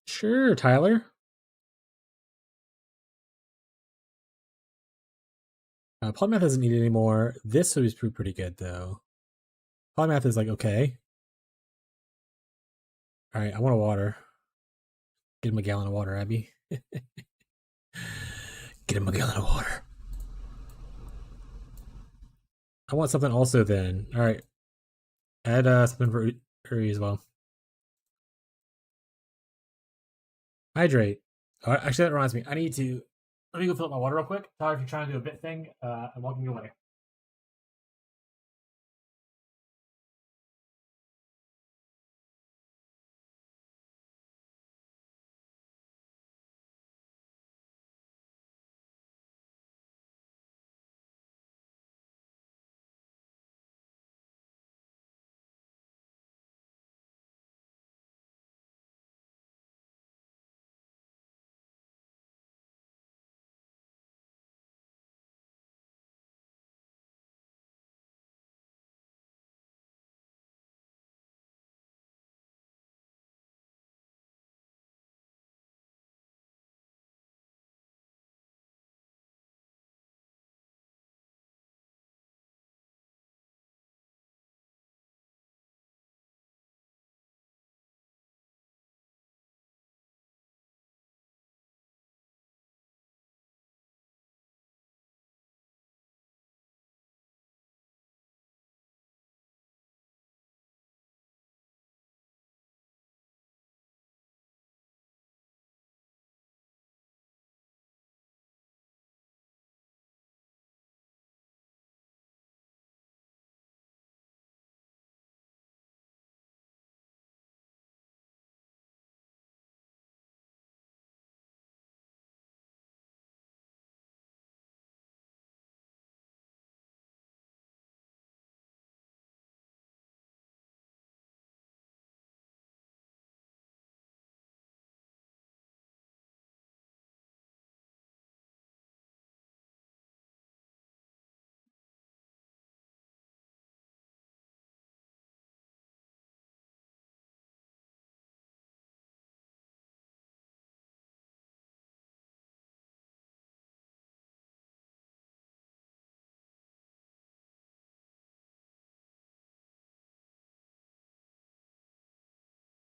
Sure, Tyler. Polymath doesn't need it anymore. This would be pretty good though. Polymath is like okay. All right, I want a water. Get him a gallon of water, Abby. Get him a gallon of water. I want something also then. All right, add something for Uri as well. Hydrate. All right, actually, that reminds me. I need to. Let me go fill up my water real quick. Tyler, if you're trying to do a bit thing, I'm walking you away.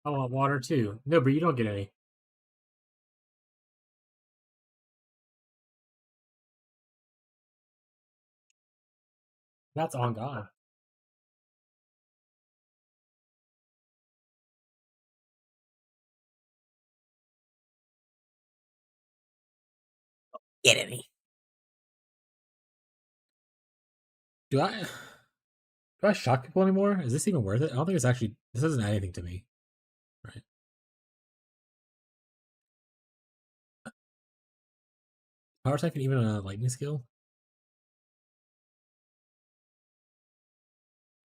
I want water too. No, but you don't get any. That's on God. Get any? Do I? Do I shock people anymore? Is this even worth it? I don't think it's actually. This doesn't add anything to me, right? Power type and even a lightning skill?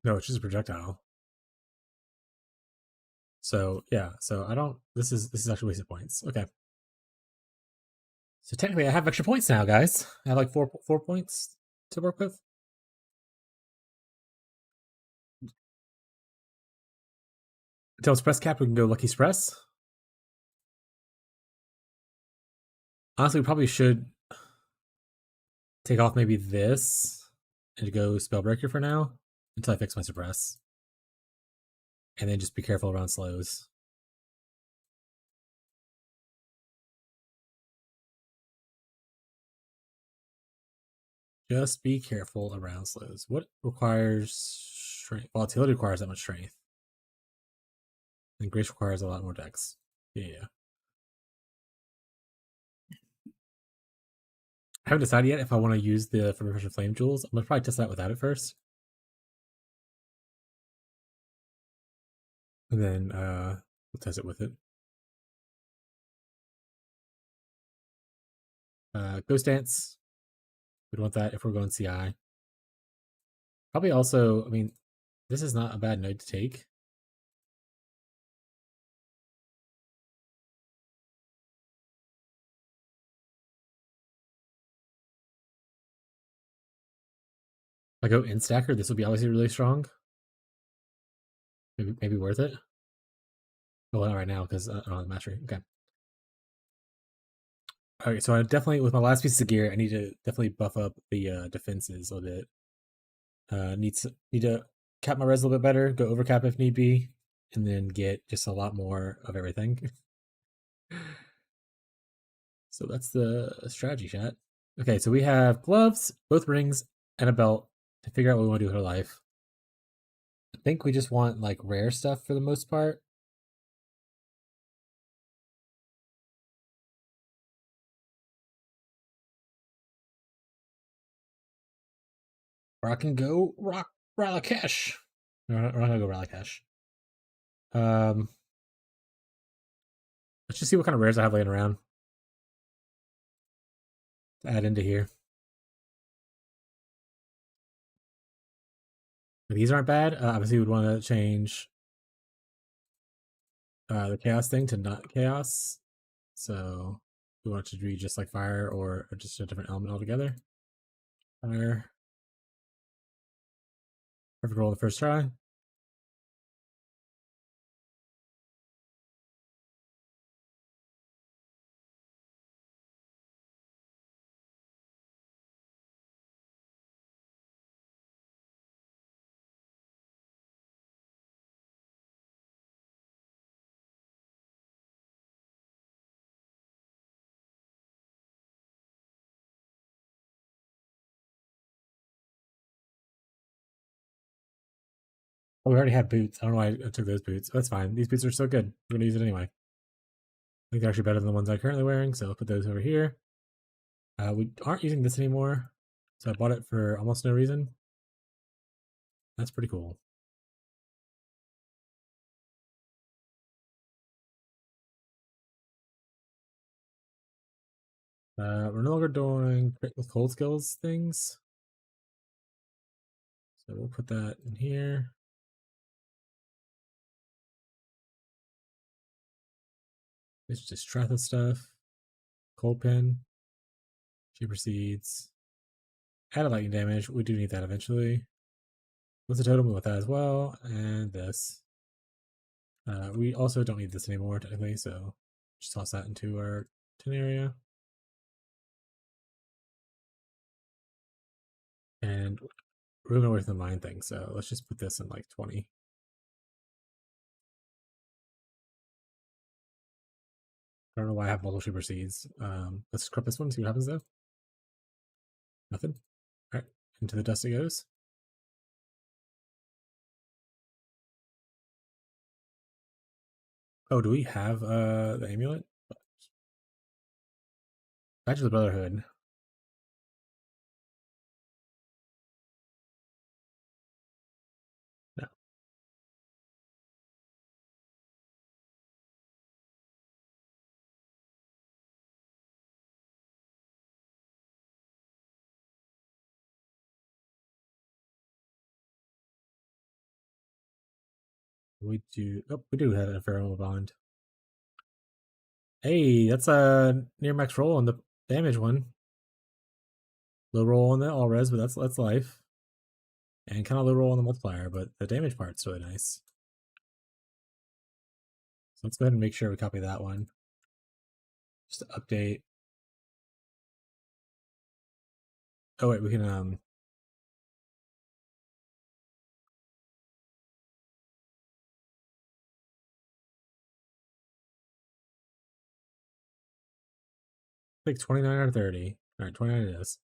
No, it's just a projectile. So yeah, so I don't. This is actually wasted points. Okay. So technically, I have extra points now, guys. I have like four points to work with. Until Express Cap, we can go Lucky Express. Honestly, we probably should take off maybe this and go Spellbreaker for now until I fix my Suppress. And then just be careful around slows. Just be careful around slows. What requires strength? Volatility requires that much strength. And Grace requires a lot more dex. Yeah. I haven't decided yet if I want to use the Refresher Flame Jewels. I'm going to probably test that without it first. And then we'll test it with it. Ghost Dance. We'd want that if we're going CI. Probably also, I mean, this is not a bad node to take. If I go in stacker, this will be obviously really strong. Maybe worth it. Oh, well, not right now because I don't have the mastery. Okay. All right, so I definitely, with my last piece of gear, I need to definitely buff up the defenses a bit. Need to cap my res a little bit better, go over cap if need be, and then get just a lot more of everything. So that's the strategy, chat. Okay, so we have gloves, both rings, and a belt to figure out what we want to do with our life. I think we just want like rare stuff for the most part. Rock and go rock Ralakesh. We're not gonna go Ralakesh. Um, let's just see what kind of rares I have laying around to add into here. These aren't bad. Obviously, we'd want to change the chaos thing to not chaos. So we want it to be just like fire or just a different element altogether. Fire. Perfect roll the first try. Oh, we already have boots. I don't know why I took those boots. That's fine. These boots are so good. We're going to use it anyway. I think they're actually better than the ones I'm currently wearing, so I'll put those over here. We aren't using this anymore, so I bought it for almost no reason. That's pretty cool. We're no longer doing crit with cold skills things. So we'll put that in here. It's just Stratha stuff. Cold pin. She proceeds. Added lightning damage. We do need that eventually. What's the totem with that as well? And this. We also don't need this anymore, technically, so just toss that into our tin area. And we're moving away from the mine thing, so let's just put this in like 20. I don't know why I have multiple super seeds. Let's scrub this one, see what happens though. Nothing. All right, into the dust it goes. Oh, do we have the amulet? Badge of the Brotherhood. No. We do. Oh, we do have a pheromone bond. Hey, that's a near max roll on the damage one. Low roll on the all res, but that's life. And kind of low roll on the multiplier, but the damage part's really nice. So let's go ahead and make sure we copy that one. Just to update. Oh wait, we can take 29 out of 30. Alright, 29 it is.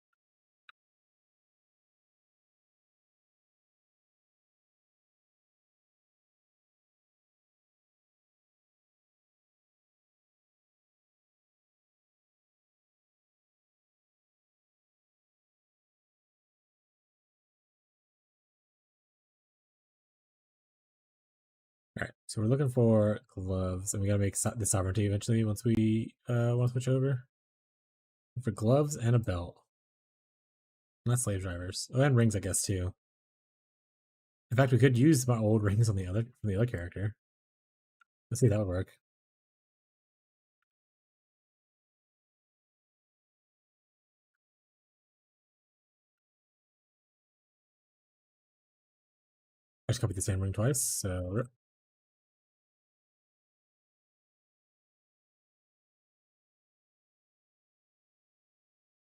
Alright, so we're looking for gloves, and we gotta make the sovereignty eventually once we want to switch over. For gloves and a belt. Not slave drivers. Oh, and rings, I guess, too. In fact, we could use my old rings on the other character. Let's see if that would work. I just copied the same ring twice, so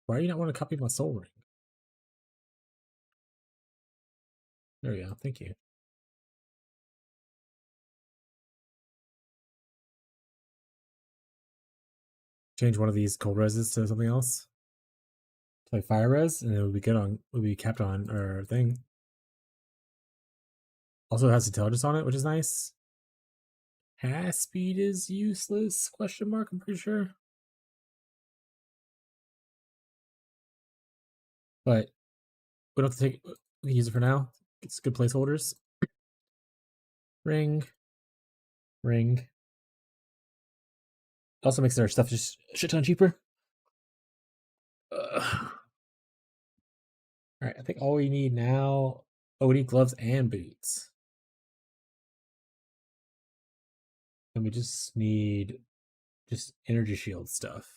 why do you not want to copy my soul ring? There we go, thank you. Change one of these cold reses to something else. like fire res, and it would be good on, would be capped on our thing. Also, it has intelligence on it, which is nice. Half speed is useless? Question mark. I'm pretty sure, but we don't have to take. We can use it for now. It's good placeholders. Ring, ring. Also makes our stuff just a shit ton cheaper. All right, I think all we need now. Oh, we need gloves and boots, and we just need just energy shield stuff.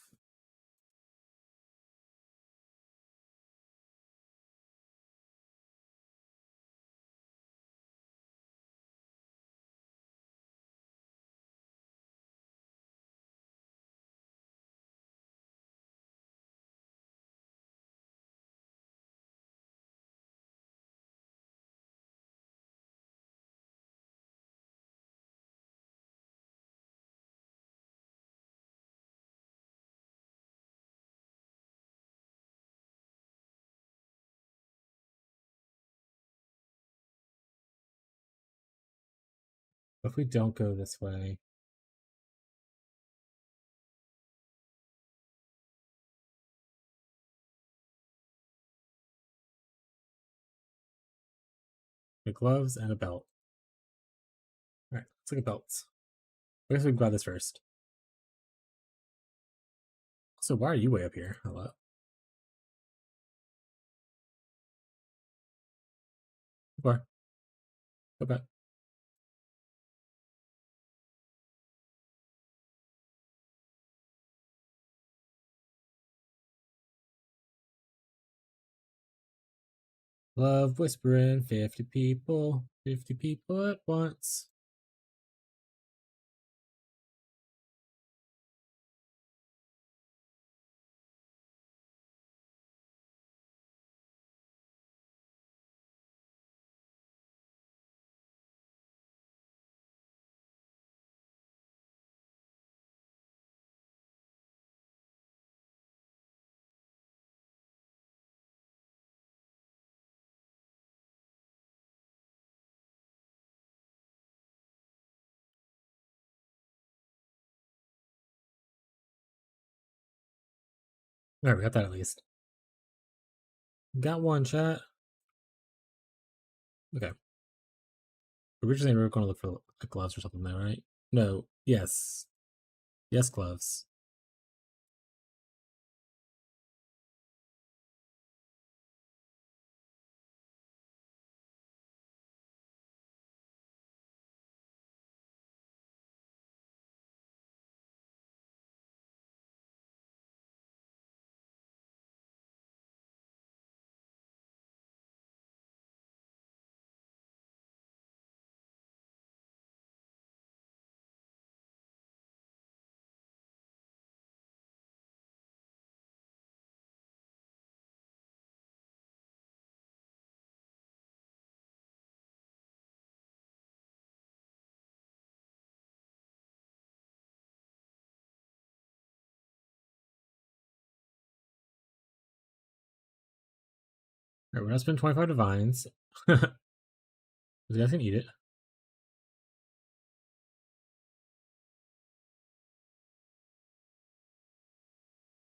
If we don't go this way, the gloves and a belt. All right, let's look at belts. I guess we can grab this first. So why are you way up here? Hello. Go back. Love whispering, 50 people at once. All right, we got that at least. Got one, chat. Okay. Originally, we were going to look for like, gloves or something there, right? No. Yes. Yes, gloves. All right, we're gonna spend 25 divines. You guys can eat it.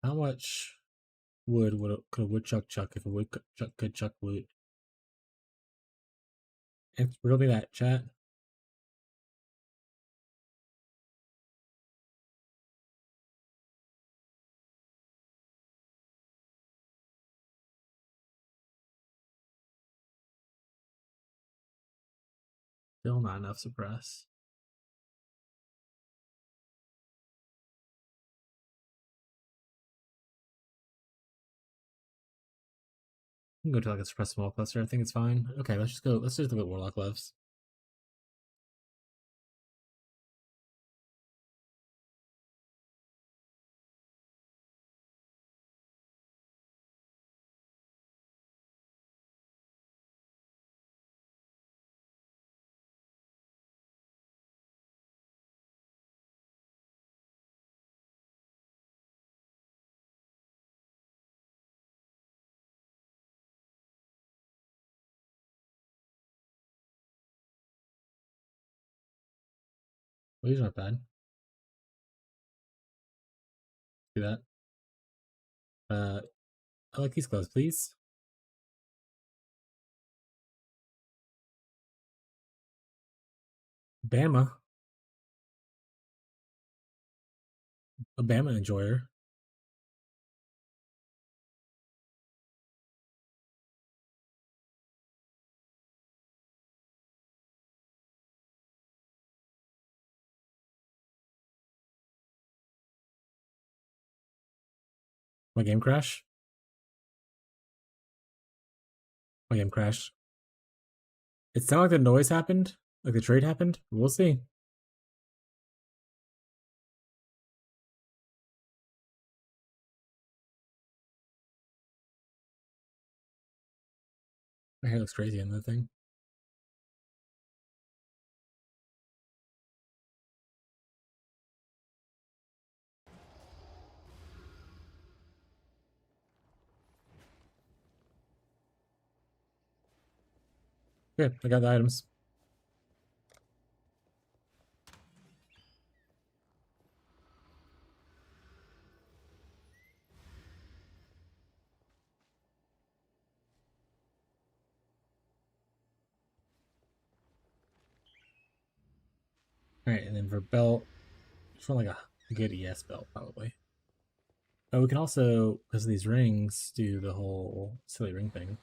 How much wood could a woodchuck chuck if a woodchuck could chuck wood? It's really that, chat. Still not enough suppress. We can go to like a suppress small cluster. I think it's fine. Okay, let's just go. Let's just look at warlock gloves. Well, these aren't bad. Do that. I like these clothes, please. Bama. A Bama enjoyer. My game crash. My game crashed. It sounded like the noise happened, like the trade happened. We'll see. My hair looks crazy in that thing. Okay, I got the items. Alright, and then for belt, just want like a good ES belt, probably. But we can also, because of these rings, do the whole silly ring thing.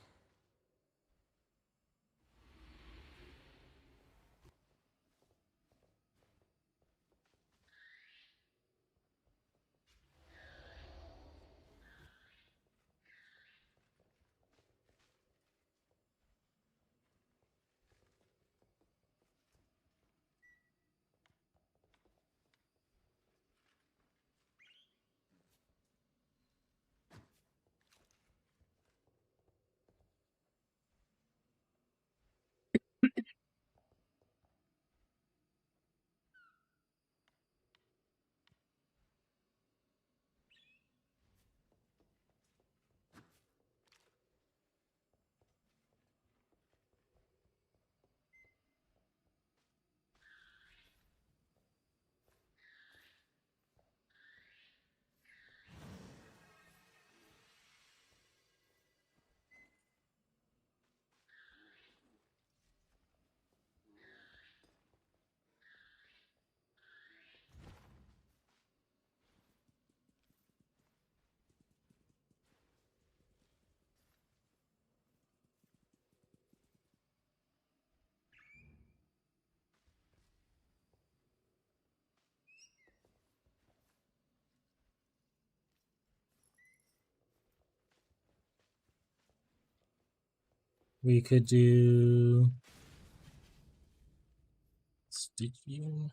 We could do stitching.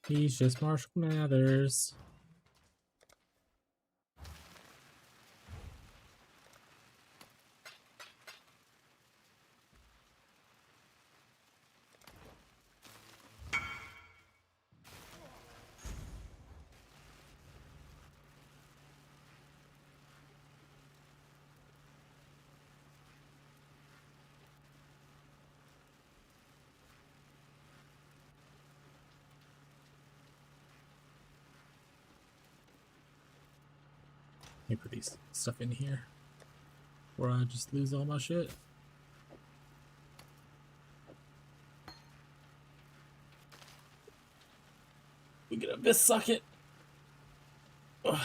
He's just Marshall Mathers. Let me put these stuff in here, or I just lose all my shit. We get a bis socket. Ugh.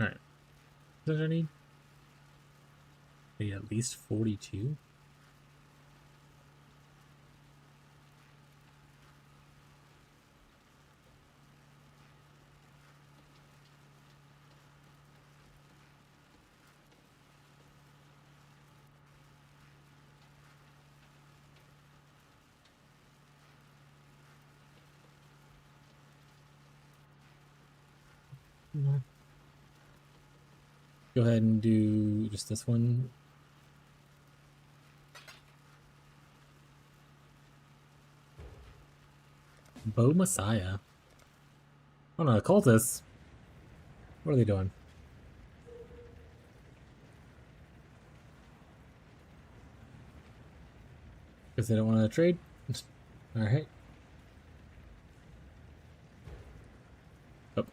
All right. What did I need? Maybe at least 42. Go ahead and do just this one. Bo Messiah. Oh no, cultists. What are they doing? Because they don't want to trade? Alright. Oh.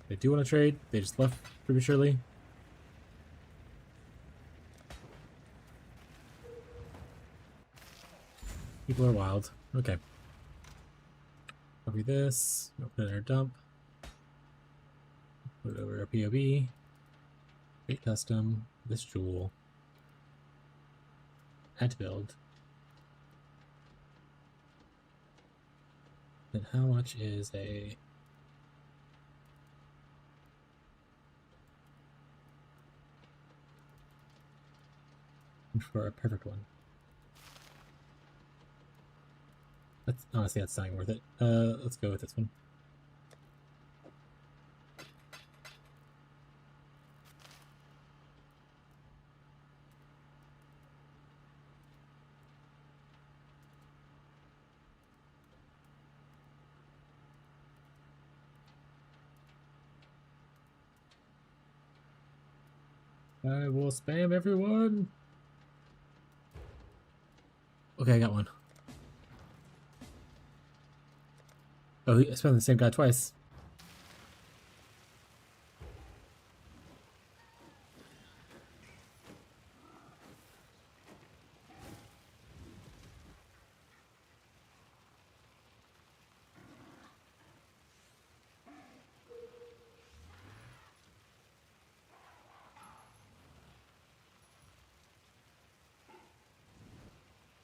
They do want to trade. They just left prematurely. People are wild. Okay. Copy this. Open it in our dump. Put it over our POB. Create custom. This jewel. Add to build. Then how much is a... for a perfect one? That's honestly, that's not worth it. Let's go with this one. I will spam everyone. Okay, I got one. Oh, I spammed the same guy twice.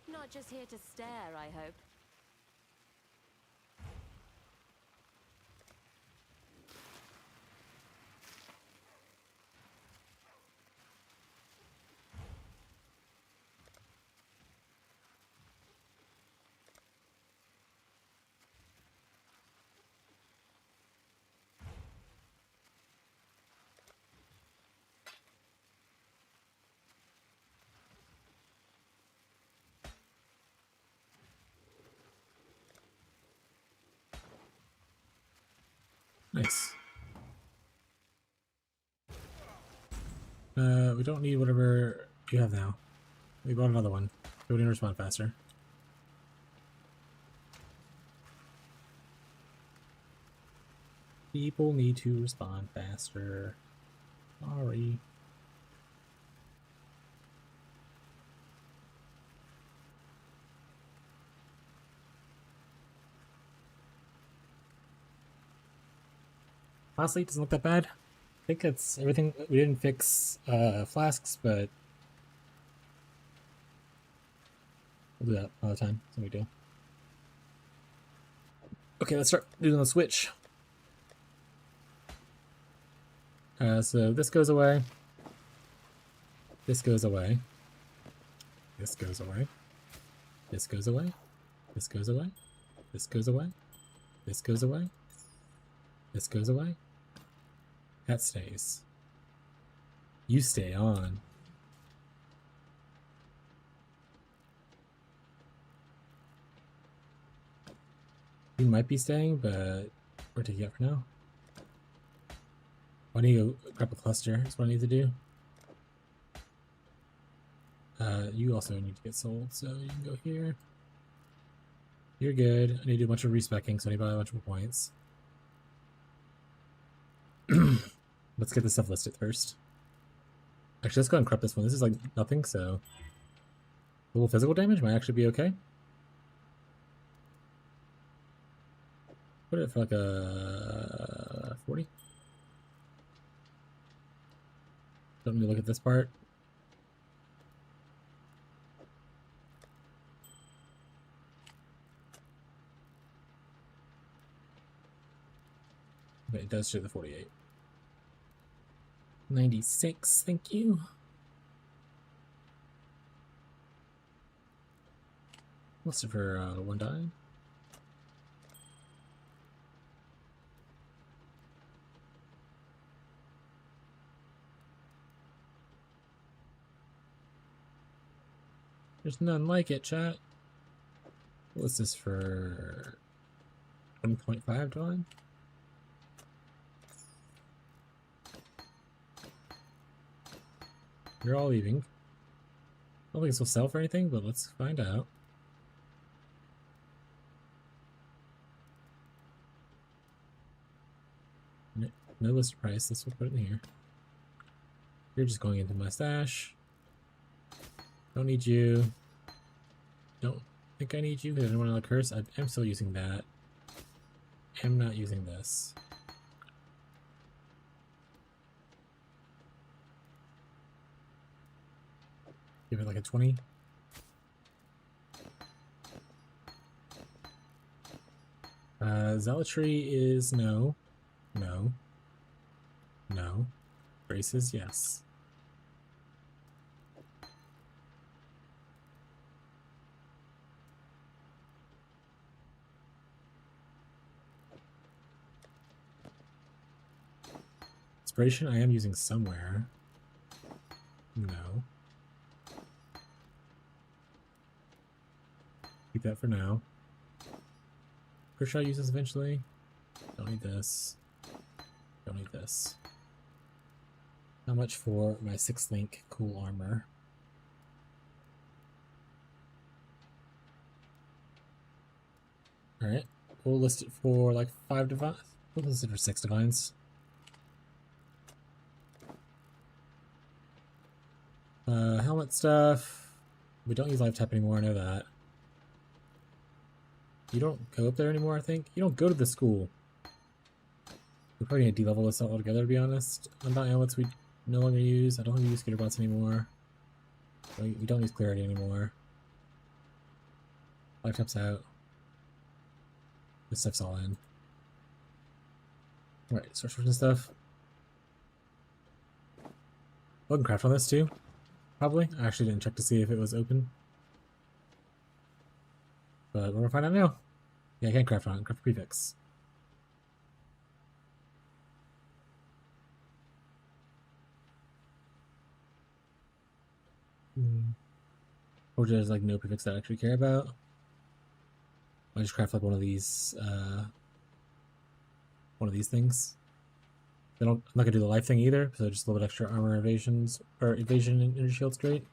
Not just here to stare, I hope. Nice. We don't need whatever you have now. We bought another one. We need to respond faster. People need to respond faster. Sorry. Honestly, it doesn't look that bad. I think it's everything. We didn't fix flasks, but we'll do that another time. That's what we do. Okay, let's start doing the switch. So this goes away. This goes away. This goes away. This goes away. This goes away. This goes away. This goes away. This goes away. That stays. You stay on. You might be staying, but we're taking it for now. I need to go grab a cluster. That's what I need to do. You also need to get sold, so you can go here. You're good. I need to do a bunch of respecking, so I need to buy a bunch more points. Let's get this stuff listed first. Actually, let's go and crop this one. This is like nothing, so a little physical damage might actually be okay. Put it for like a 40. Don't need to look at this part. But it does show the 48. 96, thank you. Listed for 1 die. There's none like it, chat. What's this for 1.5 die? You're all leaving. I don't think this will sell for anything, but let's find out. No list price. Let's put it in here. You're just going into my stash. Don't need you. Don't think I need you because I don't want to curse. I'm still using that. I'm not using this. Give it like a 20. Zealotry is no. No. No. Braces, yes. Inspiration I am using somewhere. No. Keep that for now. Pretty sure I'll use this eventually. Don't need this. Don't need this. How much for my 6th link cool armor? Alright. We'll list it for like 5 divines. We'll list it for 6 divines. Helmet stuff. We don't use life tap anymore, I know that. You don't go up there anymore, I think? You don't go to the school. We probably need to de-level this altogether, to be honest. Unbound helmets we no longer use. I don't think we use skater bots anymore. We don't use clarity anymore. Life tap's out. This stuff's all in. Alright, start switching stuff. I can craft on this too. Probably. I actually didn't check to see if it was open. But we're gonna find out now. Yeah, I can craft on it. Craft prefix. Or there's like no prefix that I actually care about. I just craft like one of these things. I'm not gonna do the life thing either, so just a little bit extra armor evasions or evasion and energy shield's great.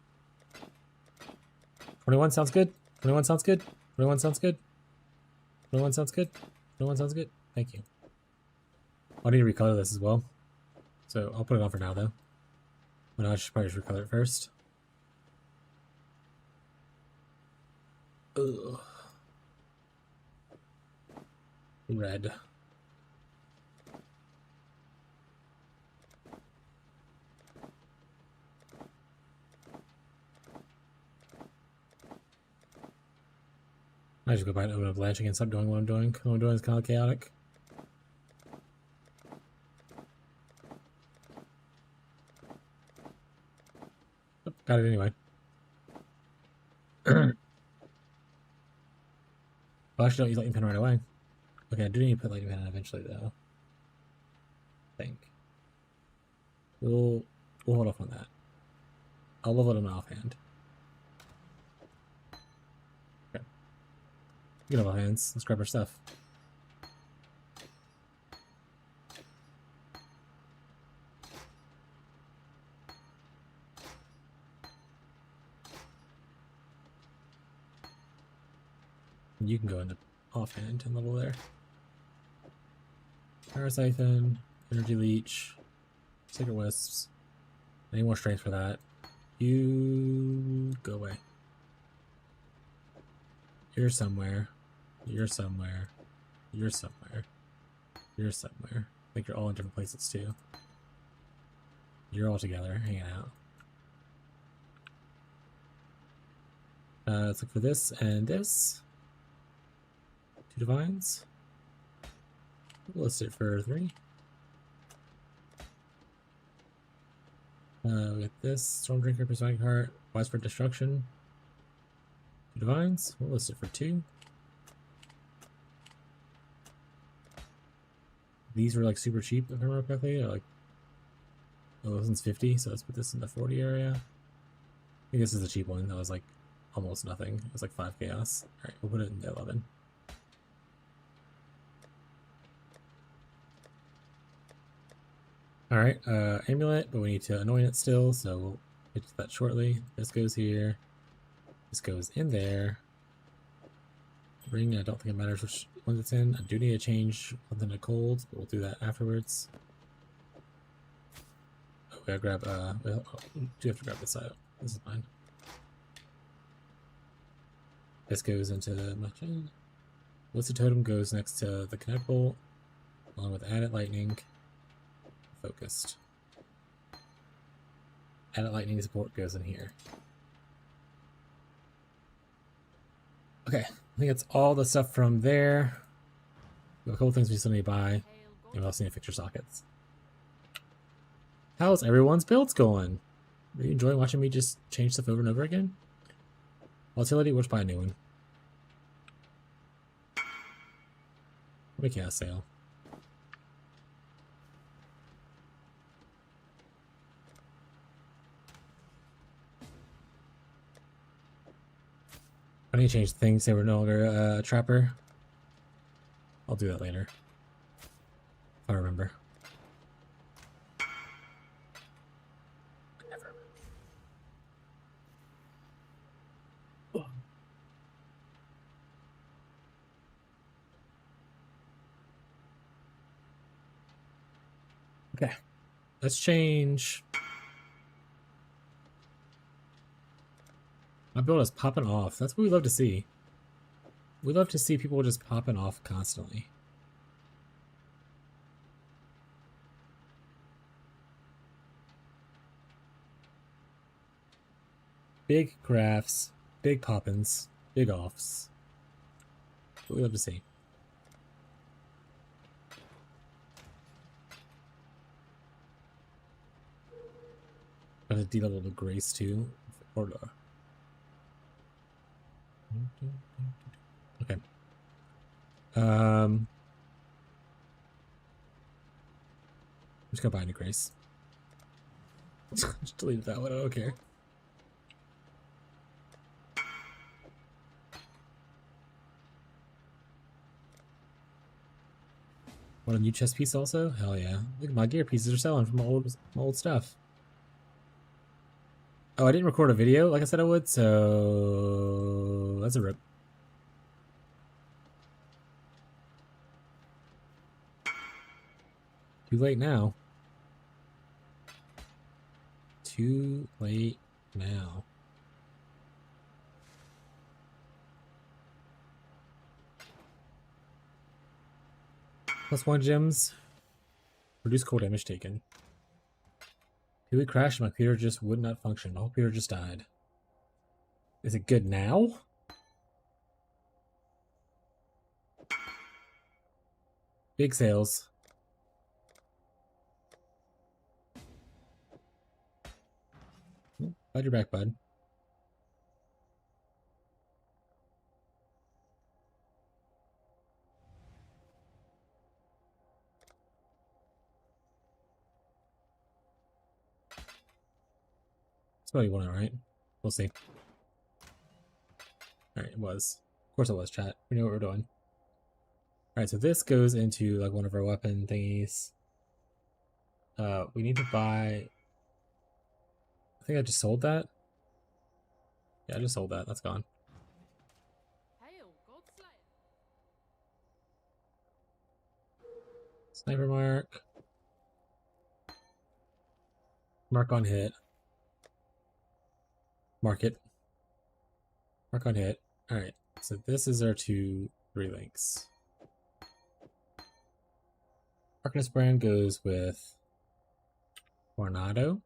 21 sounds good. 21 sounds good. 21 sounds good. 21 sounds good. 21 sounds good. Thank you. I need to recolor this as well. So I'll put it on for now though. Well, no, I should probably just recolor it first. Ugh. Red. I just go by and open up Blanching and stop doing what I'm doing. What I'm doing is kind of chaotic. Oh, got it anyway. Well, actually, don't use lightning pin right away. Okay, I do need to put lightning pin in eventually, though. I think. We'll We'll hold off on that. I'll level them offhand. Okay. Get up offhands. Let's grab our stuff. You can go into offhand and level there. Parasiphon, Energy Leech, Sacred Wisps. I need more strength for that. You go away. You're somewhere. You're somewhere. You're somewhere. You're somewhere. I think you're all in different places too. You're all together, hanging out. Let's look for this and this. 2 divines. We'll list it for 3. We got this. Stormdrinker, Prismatic Heart, Widespread Destruction. 2 divines. We'll list it for 2. These were like super cheap, if I remember correctly. Like, oh, this one's 50, so let's put this in the 40 area. I think this is a cheap one. That was like almost nothing. It was like 5 chaos. Alright, we'll put it in the 11. Alright, amulet, but we need to anoint it still, so we'll get to that shortly. This goes here. This goes in there. Ring, I don't think it matters which one it's in. I do need to change something to cold, but we'll do that afterwards. Oh, we gotta grab, well, oh, do have to grab this out. This is mine. This goes into my chain. What's the totem goes next to the connect bolt, along with added lightning. Focused. Added lightning support goes in here. Okay, I think it's all the stuff from there. We have a couple things we still need to buy, and we also need to fix your sockets. How's everyone's builds going? Are you enjoying watching me just change stuff over and over again? Volatility, we'll just buy a new one. We can't sale. I need to change things. They were no longer a trapper. I'll do that later. If I remember. I never remember. Okay. Let's change. My build is popping off. That's what we love to see. We love to see people just popping off constantly. Big crafts, big poppins, big offs. What we love to see. I have to de-level the Grace too. Or okay. I'm just gonna buy a new Grace. Just delete that one, I don't care. Want a new chest piece also? Hell yeah. Look at my gear pieces are selling from old stuff. Oh, I didn't record a video like I said I would, so that's a rip. Too late now. Too late now. +1 gems. Reduce cold damage taken. We crashed, my computer just would not function. My whole computer just died. Is it good now? Big sales. Glad you're back, bud. probably one, right? We'll see. Alright, it was. Of course it was, chat. We know what we're doing. Alright, so this goes into like one of our weapon thingies. We need to buy... I think I just sold that. Yeah, I just sold that. That's gone. Hail, Godslayer. Sniper mark. Mark on hit. Mark it. Mark on hit. Alright, so this is our 2 3 links. Darkness brand goes with Tornado.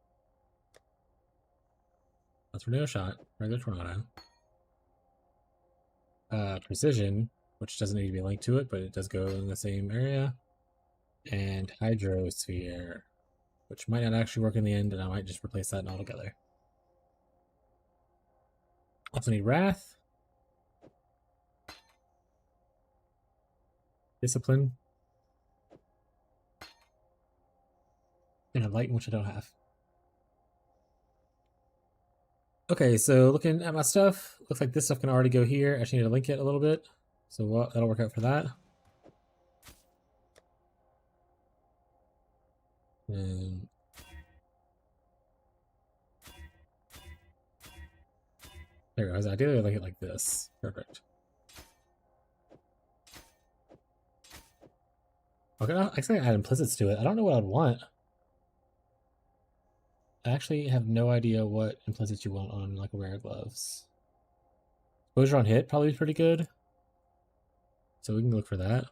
That's tornado shot. Regular tornado. Precision, which doesn't need to be linked to it, but it does go in the same area. And Hydrosphere, which might not actually work in the end, and I might just replace that altogether. Also need Wrath. Discipline. And a Light, which I don't have. Okay, so looking at my stuff, looks like this stuff can already go here. I just need to link it a little bit. So that'll work out for that. And there it goes. Ideally, I like it like this. Perfect. Okay, I actually add implicits to it. I don't know what I'd want. I actually have no idea what implicits you want on like rare gloves. Exposure on hit probably pretty good. So we can look for that.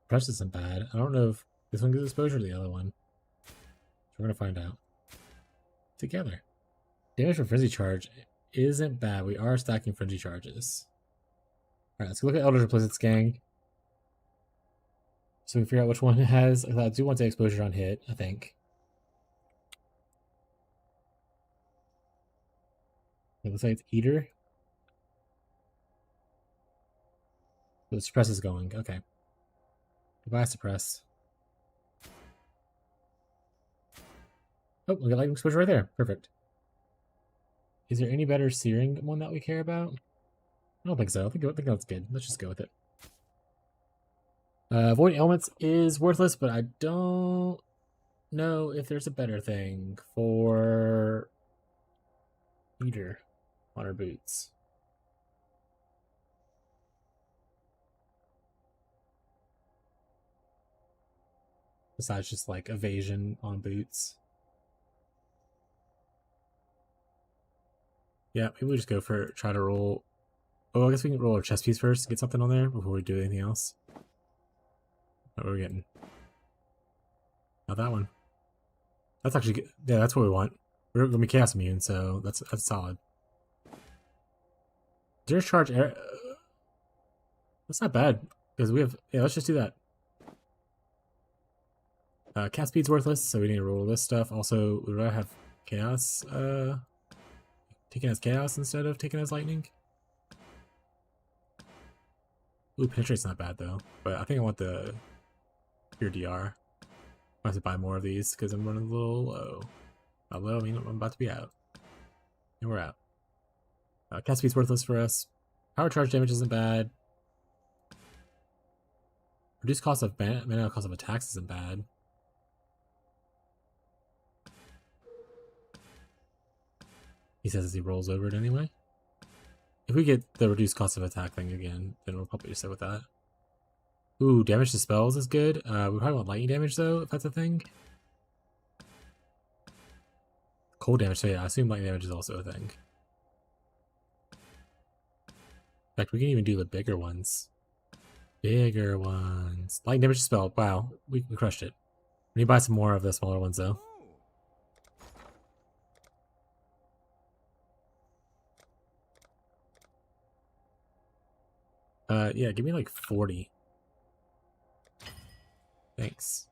Press isn't bad. I don't know if this one gives exposure to the other one. So we're gonna find out together. Damage from frenzy charge isn't bad. We are stacking frenzy charges. Alright, let's go look at Eldritch Implicits, gang. So we figure out which one it has. I do want the exposure on hit, I think. It looks like it's Eater. So the suppress is going. Okay. Goodbye, suppress. Oh, we got lightning exposure right there. Perfect. Is there any better searing one that we care about? I don't think so. I think that's good. Let's just go with it. Void Elements is worthless, but I don't know if there's a better thing for Eater on our boots. Besides just like evasion on boots. Yeah, maybe we just go for try to roll. Oh, I guess we can roll our chest piece first to get something on there before we do anything else. What are we getting? Not that one. That's actually good. Yeah, that's what we want. We're gonna be chaos immune, so that's solid. Zero charge air. That's not bad because we have. Yeah, let's just do that. Cat speed's worthless, so we need to roll this stuff. Also, we'd rather have chaos. Taken as chaos instead of taken as lightning. Ooh, penetrate's not bad though, but I think I want the pure DR. I have to buy more of these because I'm running a little low. Not low, I mean I'm about to be out. And we're out. Cat speed's worthless for us. Power charge damage isn't bad. Reduced cost of mana cost of attacks isn't bad. He says as he rolls over it anyway. If we get the reduced cost of attack thing again, then we'll probably just sit with that. Ooh, damage to spells is good. We probably want lightning damage though, if that's a thing. Cold damage, so yeah, I assume lightning damage is also a thing. In fact, we can even do the bigger ones. Bigger ones. Lightning damage to spell. Wow, we crushed it. We need to buy some more of the smaller ones though. Yeah, give me like 40. Thanks.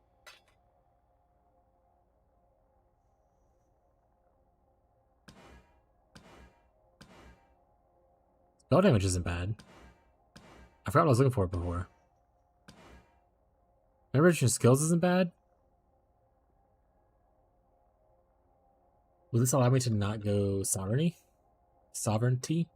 Spell damage isn't bad. I forgot what I was looking for before. Remember, your skills isn't bad? Will this allow me to not go sovereignty? Sovereignty?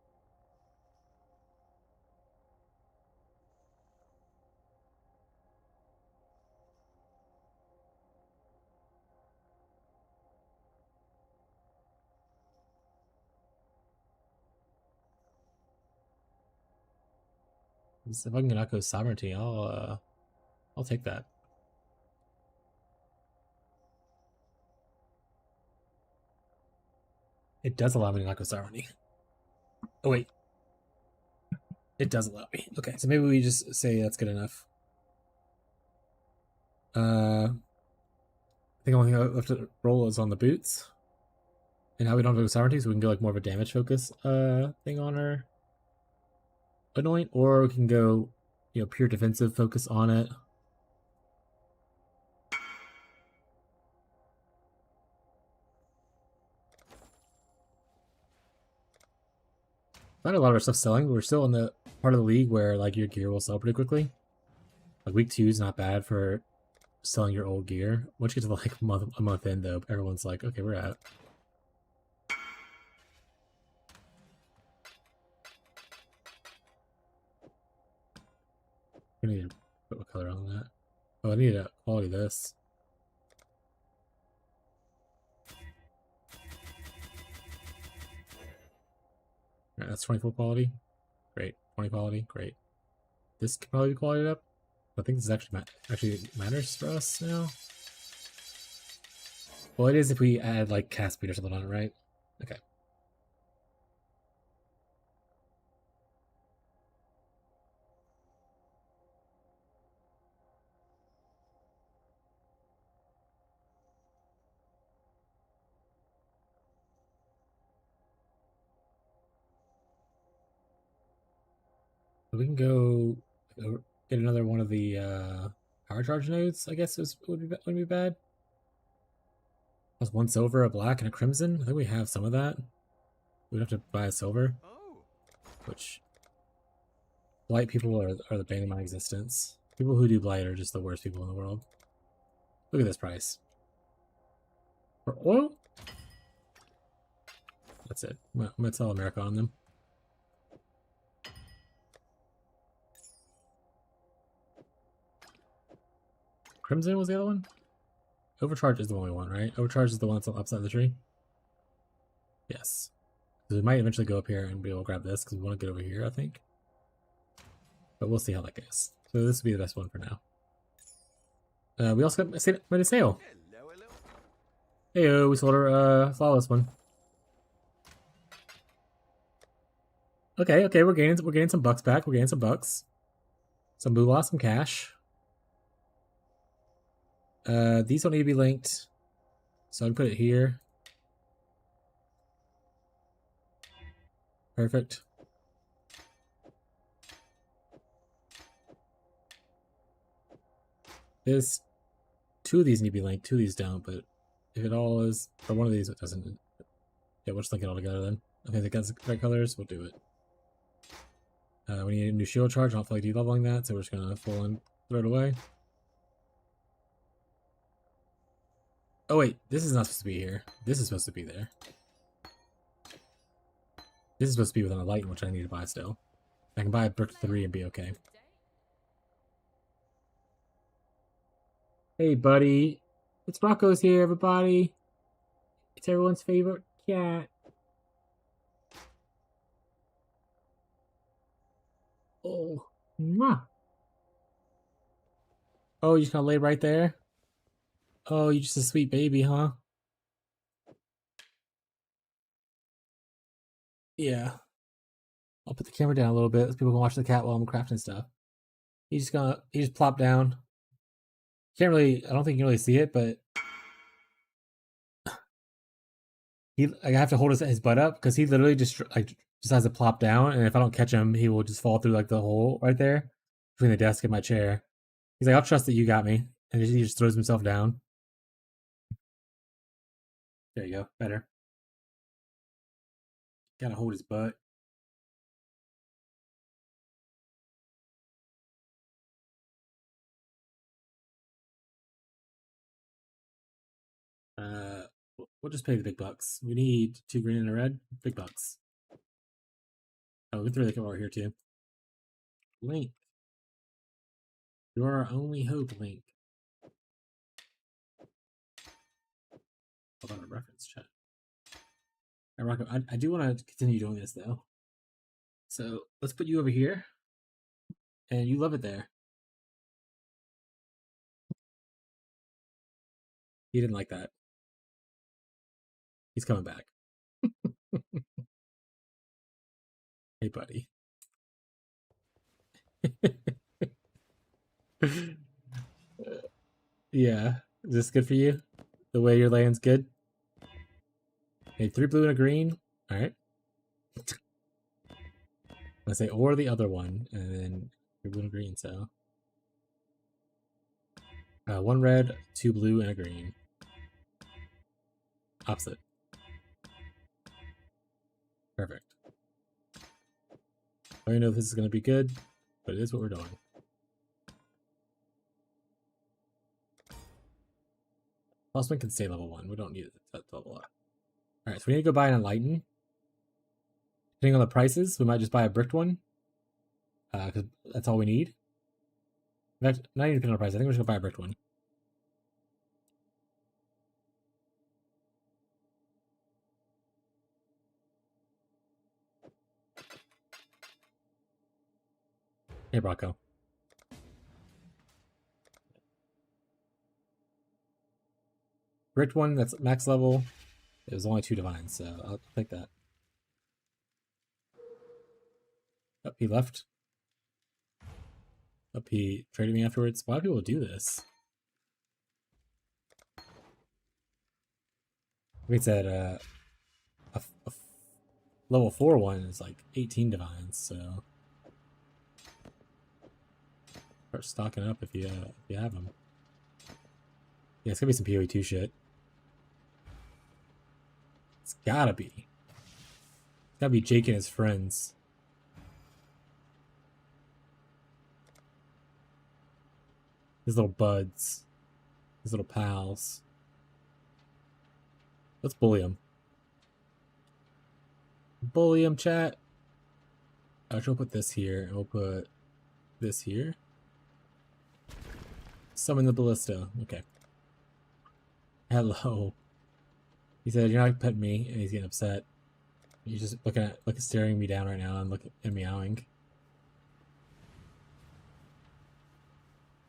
If I can not go sovereignty, I'll take that. It does allow me to not go sovereignty. Oh wait, it does allow me. Okay, so maybe we just say that's good enough. I think the only thing I have to roll is on the boots. And now we don't have to go sovereignty, so we can go like more of a damage focus thing on our anoint, or we can go, pure defensive focus on it. Not a lot of our stuff selling, but we're still in the part of the league where like your gear will sell pretty quickly. Like week 2 is not bad for selling your old gear. Once you get to like a month in though, everyone's like, okay, we're out. I need to put what color on that. Oh, I need to quality this. Alright, that's 24 quality. Great. 20 quality. Great. This could probably be quality up. I think this actually matters for us now. Well, it is if we add like cast speed or something on it, right? Okay. So we can go get another one of the power charge nodes. I guess wouldn't be bad. Plus 1 silver, a black, and a crimson. I think we have some of that. We'd have to buy a silver, Oh, which blight people are the bane of my existence. People who do blight are just the worst people in the world. Look at this price. For oil? That's it. I'm gonna tell America on them. Crimson was the other one? Overcharge is the one we want, right? Overcharge is the one that's on the upside of the tree? Yes. So we might eventually go up here and be able to grab this because we want to get over here, I think. But we'll see how that goes. So this will be the best one for now. We also got a sale. hello, hello. Hey, we sold our flawless one. Okay, we're getting some bucks back. We're getting some bucks. Some moolah, some cash. These don't need to be linked. So I can put it here. Perfect. There's 2 of these need to be linked, 2 of these don't, but if it all is, or one of these it doesn't, yeah, we'll just link it all together then. Okay, they got the right colors, we'll do it. We need a new shield charge, I don't feel like de-leveling that, so we're just gonna full and throw it away. Oh wait, this is not supposed to be here. This is supposed to be there. This is supposed to be within a light, which I need to buy still. I can buy a brick 3 and be okay. Hey buddy, it's Rocco's here, everybody. It's everyone's favorite cat. Oh, mwah. Oh, you're just gonna lay right there? Oh, you're just a sweet baby, huh? Yeah. I'll put the camera down a little bit so people can watch the cat while I'm crafting stuff. He just plop down. I don't think you can really see it, but I have to hold his butt up because he literally just has to plop down, and if I don't catch him, he will just fall through like the hole right there between the desk and my chair. He's like, I'll trust that you got me. And he just throws himself down. There you go. Better. Gotta hold his butt. We'll just pay the big bucks. We need 2 green and a red. Big bucks. Oh, we can throw the over here too. Link. You're our only hope, Link. Hold on a reference chat. Hey, Rocco, I do want to continue doing this though. So let's put you over here. And you love it there. He didn't like that. He's coming back. Hey, buddy. Yeah. Is this good for you? The way your land's good? Okay, 3 blue and a green. Alright. I say or the other one, and then 3 blue and a green, so. 1 red, 2 blue, and a green. Opposite. Perfect. I don't know if this is going to be good, but it is what we're doing. Pulseman can stay level 1. We don't need it to level up. Alright, so we need to go buy an Enlighten. Depending on the prices, we might just buy a bricked one. Because that's all we need. In fact, not even depending on the price. I think we're just going to buy a bricked one. Hey, Brocco. Bricked one, that's max level. It was only 2 divines, so I'll take that. Up, he left. Up, he traded me afterwards. Why do people do this? We said a level 4 one is like 18 divines, so start stocking up if you have them. Yeah, it's gonna be some PoE 2 shit. It's gotta be. It's gotta be Jake and his friends. His little buds. His little pals. Let's bully him. Bully him, chat. Actually, we'll put this here, and we'll put this here. Summon the ballista. Okay. Hello. He said, "You're not petting me," and he's getting upset. He's just staring me down right now and looking and meowing.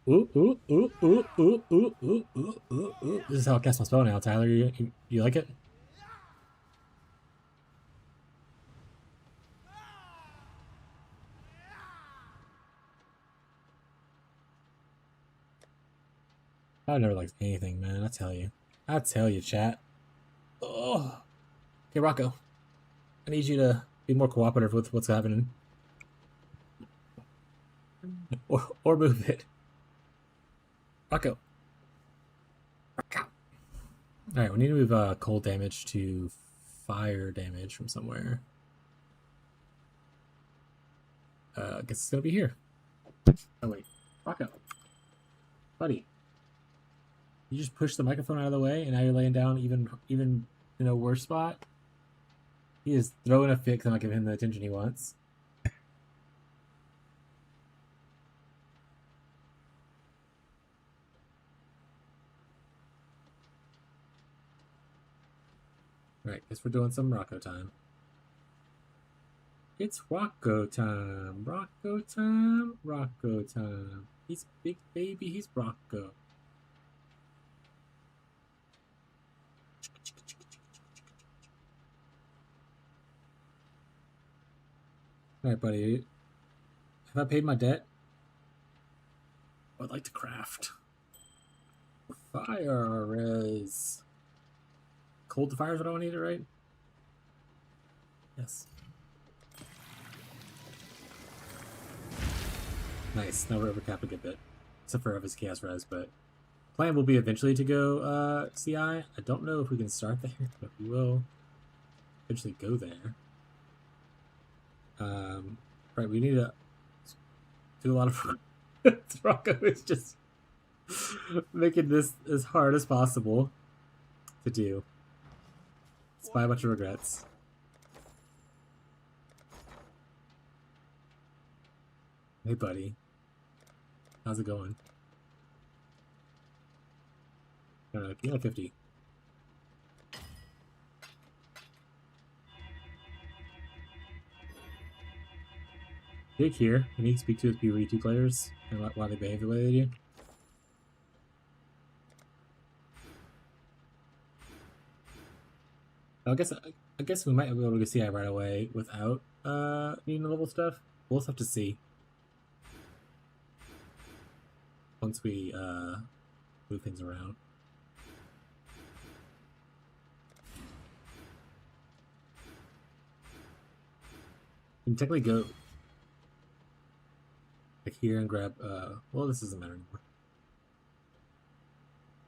Ooh, ooh, ooh, ooh, ooh, ooh, ooh, ooh, ooh, ooh. This is how I cast my spell now, Tyler. You like it? I've never liked anything, man. I tell you, chat. Oh, okay, Rocco. I need you to be more cooperative with what's happening, or move it. Rocco. Rocco. All right, we need to move cold damage to fire damage from somewhere. I guess it's gonna be here. Oh wait, Rocco, buddy. You just pushed the microphone out of the way, and now you're laying down even in a worse spot. He is throwing a fit because I'm not giving him the attention he wants. Alright, guess we're doing some Rocco time. It's Rocco time. Rocco time. Rocco time. He's big baby. He's Rocco. Alright, buddy. Have I paid my debt? I'd like to craft. Fire is... Cold to fire is what I need it, right? Yes. Nice. Now we're overcapped a good bit. Except for his chaos res, but... Plan will be eventually to go CI. I don't know if we can start there, but we will eventually go there. Right, we need to do a lot of... Rocco is just making this as hard as possible to do. Let's buy a bunch of regrets. Hey, buddy. How's it going? You got 50. Jake here. Can you speak to his PvE2 players and why they behave the way they do? I guess we might be able to see it right away without needing the level stuff. We'll just have to see once we move things around. You can technically go like here and grab well, this doesn't matter anymore.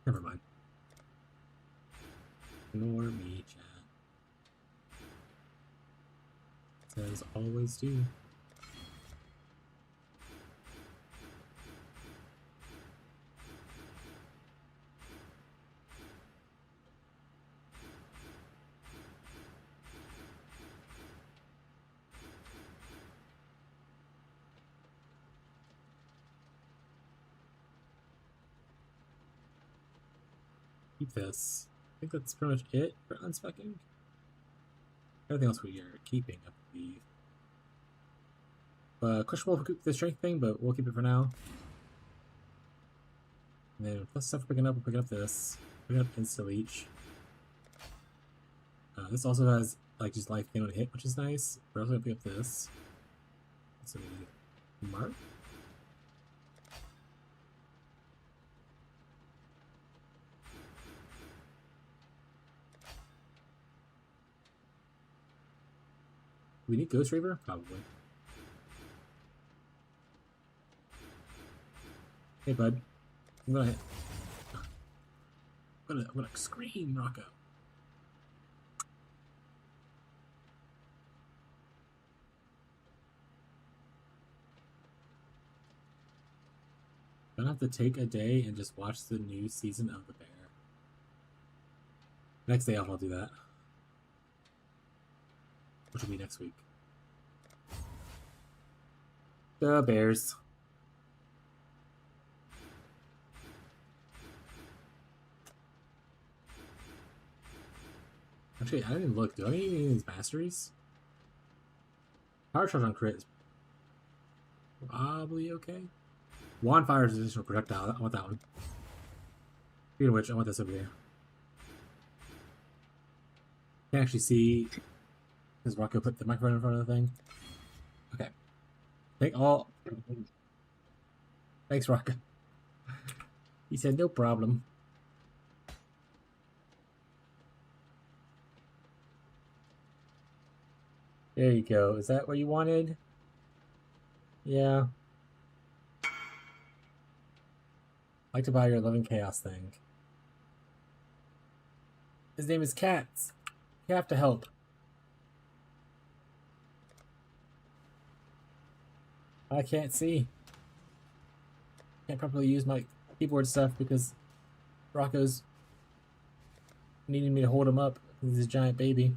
Never mind. Ignore me, chat. As always do. Keep this. I think that's pretty much it for unspecking. Everything else we are keeping, I believe. Questionable the strength thing, but we'll keep it for now. And then plus stuff we're picking up, we're picking up this. Picking up Insta Leech. This also has like just life gain on hit, which is nice. We're also gonna pick up this. So mark. We need Ghost Reaver? Probably. Hey, bud. I'm gonna scream, Rocco. I'm gonna have to take a day and just watch the new season of The Bear. Next day I'll do that. Which will be next week. The Bears. Actually, I didn't even look. Do I need any of these masteries? Power charge on crit is probably okay. Wand fire is additional projectile. I want that one. Speaking of which, I want this over here. Can't actually see because Rocco put the microphone in front of the thing. Okay. Thanks, Rocco. He said no problem. There you go. Is that what you wanted? Yeah. I'd like to buy your 11 Chaos thing. His name is Cats. You have to help. I can't see. Can't properly use my keyboard stuff because Rocco's needing me to hold him up. He's a giant baby.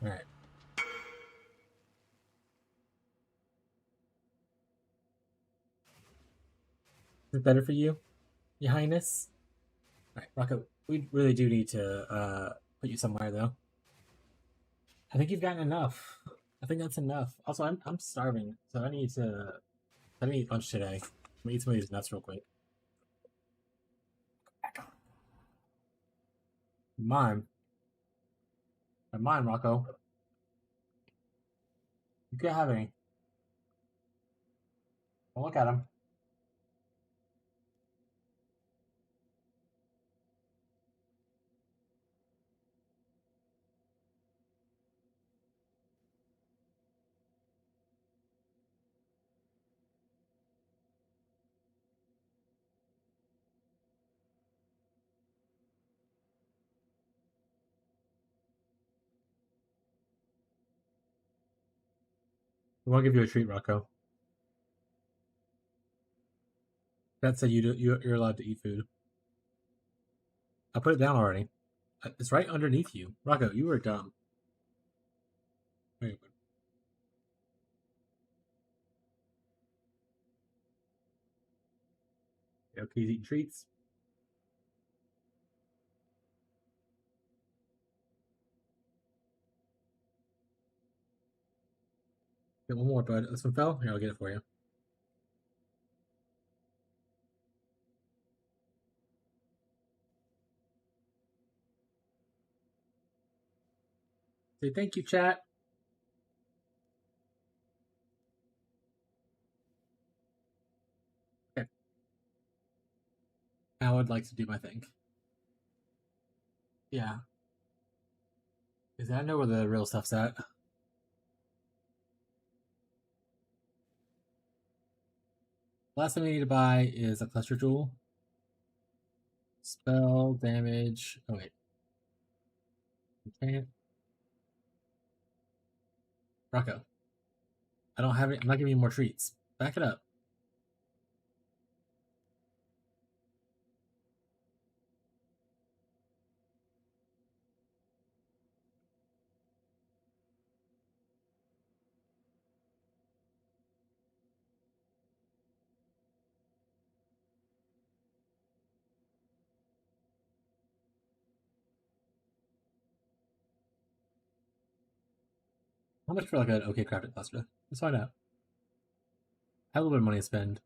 Alright. Is it better for you, Your Highness? Alright, Rocco, we really do need to put you somewhere though. I think you've gotten enough. I think that's enough. Also, I'm starving, so I need to eat lunch today. I'm gonna eat some of these nuts real quick. Mine. Mine, Rocco. You can't have any. Don't look at them. I want to give you a treat, Rocco. That said, you're allowed to eat food. I put it down already. It's right underneath you. Rocco, you were dumb. Wait, okay, he's eating treats. Get one more, bud. This one fell? Here, I'll get it for you. Say thank you, chat. Okay. Now I'd like to do my thing. Yeah. Because I know where the real stuff's at. Last thing we need to buy is a cluster jewel. Spell, damage. Oh, wait. Okay. Rocco. I don't have it. I'm not giving you more treats. Back it up. How much for like an okay crafted cluster? Let's find out. I have a little bit of money to spend.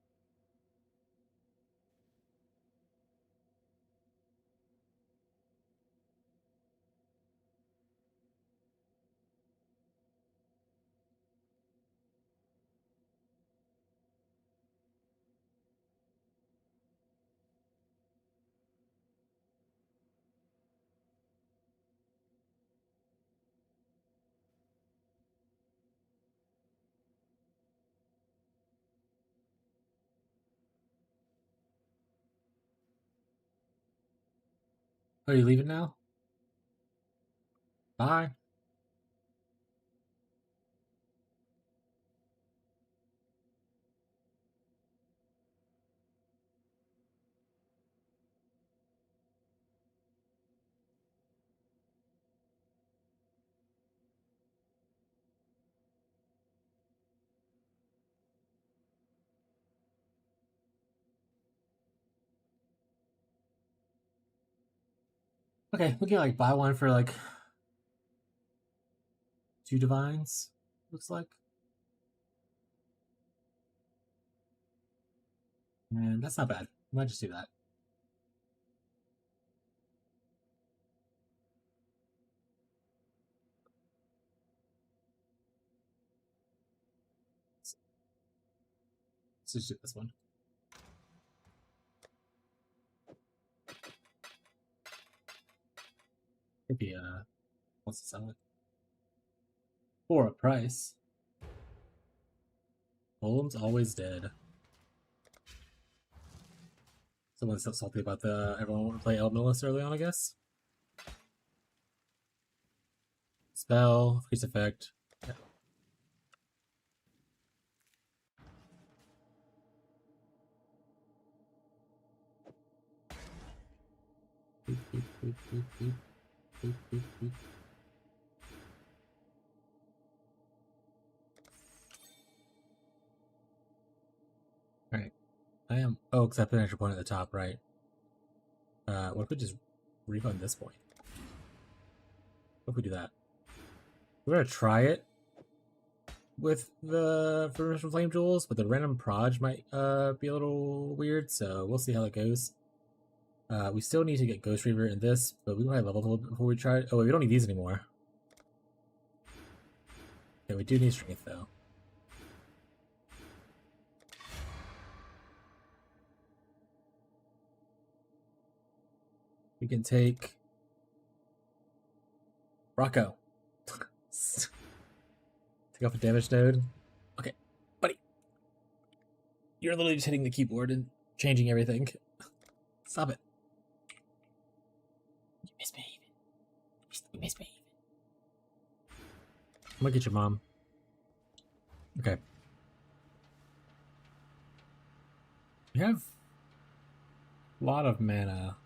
Oh, you leaving now? Bye. Okay, we can like buy one for like 2 divines. Looks like. And that's not bad. I might just do that. Let's just do this one. Maybe wants to sell it. For a price. Golem's always dead. Someone's so salty about the everyone want to play Elementalist early on, I guess. Spell, increase effect. Yeah. Boop, boop, boop, boop, boop. Boop, boop, boop. Alright. I am. Oh, because I put an extra point at the top, right? What if we just refund this point? What if we do that? We're gonna try it with the Furniture Flame Jewels, but the random proj might be a little weird, so we'll see how that goes. We still need to get Ghost Reaver in this, but we might level a little bit before we try it. Oh, wait, we don't need these anymore. Yeah, we do need strength though. We can take Rocco. Take off a damage node. Okay, buddy. You're literally just hitting the keyboard and changing everything. Stop it. You misbehaving. You misbehaving. I'm gonna get your mom. Okay. We have a lot of mana.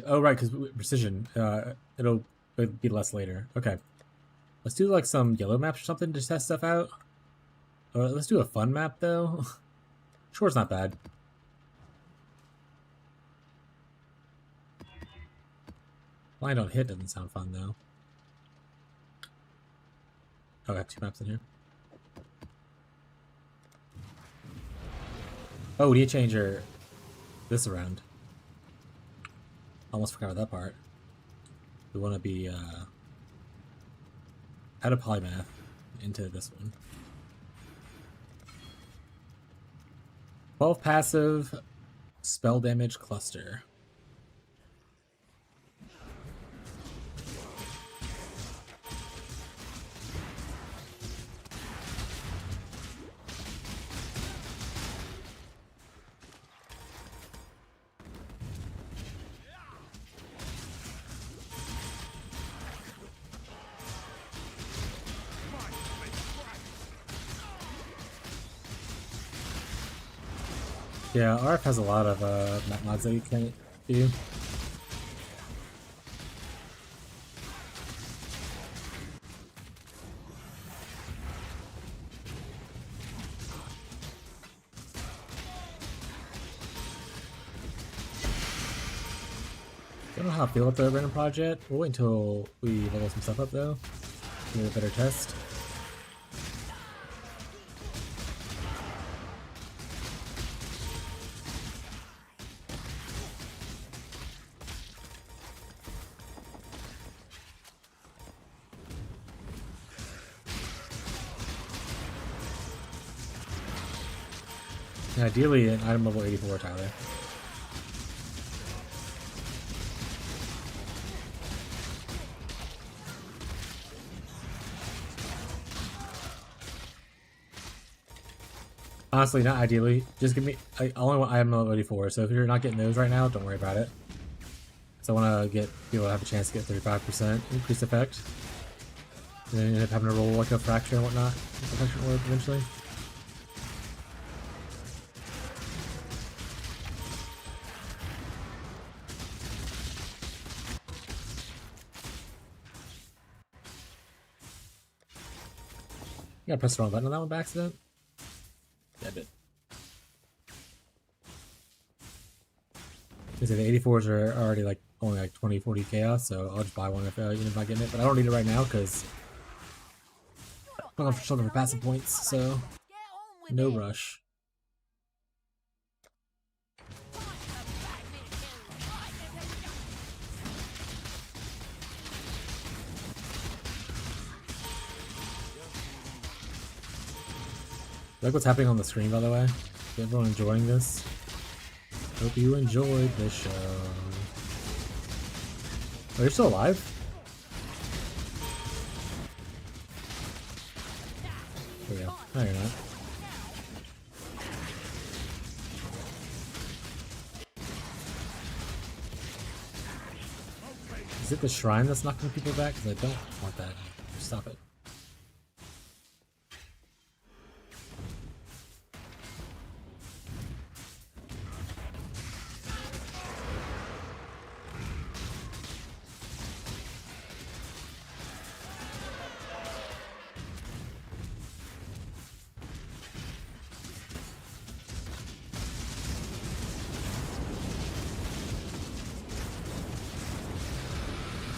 Oh, right, because precision. It'll be less later. Okay. Let's do like some yellow maps or something to test stuff out. Or let's do a fun map though. Shore's not bad. Blind on hit doesn't sound fun though. Oh, I have 2 maps in here. Oh, we need to change this around. Almost forgot about that part. We want to be out of polymath into this one. 12 passive spell damage cluster. Yeah, RF has a lot of map mods that you can do. Don't know how I feel about the random project. We'll wait until we level some stuff up though. Give it a better test. And ideally an item level 84, Tyler. Honestly, not ideally. Just give me. I only want item level 84, so if you're not getting those right now, don't worry about it. So I want to be able to have a chance to get 35% increased effect. And then you end up having to roll like a fracture and whatnot. Protection orb eventually. You gotta press the wrong button on that one by accident. Yeah, I did. Because the 84s are already like only like 20-40 chaos, so I'll just buy one if even if I get it. But I don't need it right now because I'm going for something for passive points, so no rush. Like what's happening on the screen, by the way? Is everyone enjoying this? Hope you enjoyed the show. Oh, you're still alive? There we go. No, you're not. Is it the shrine that's knocking people back? Because I don't want that. Stop it.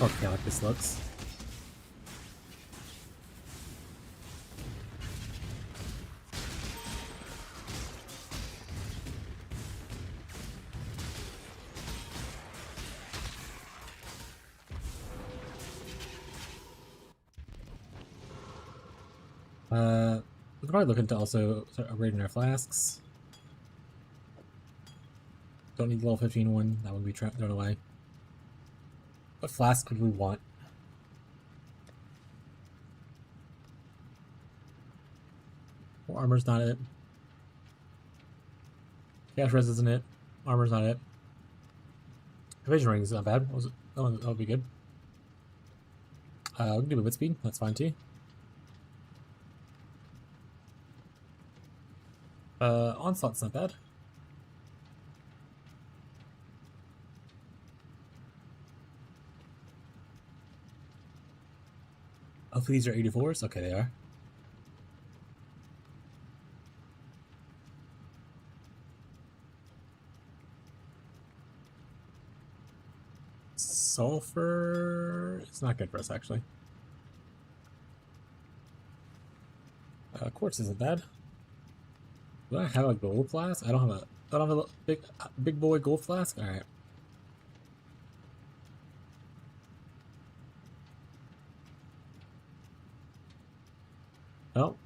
Oh, yeah, like this looks. We could probably look into also upgrading our flasks. Don't need the level 15 one. That would be thrown away. What flask would we want? Well, armor's not it. Cash res isn't it. Armor's not it. Evasion ring is not bad. Oh, that would be good. We can do movement speed. That's fine too. Onslaught's not bad. Hopefully these are 84s. Okay, they are. Sulfur. It's not good for us, actually. Quartz isn't bad. Do I have a gold flask? I don't have a. I don't have a big boy gold flask. All right. Oh,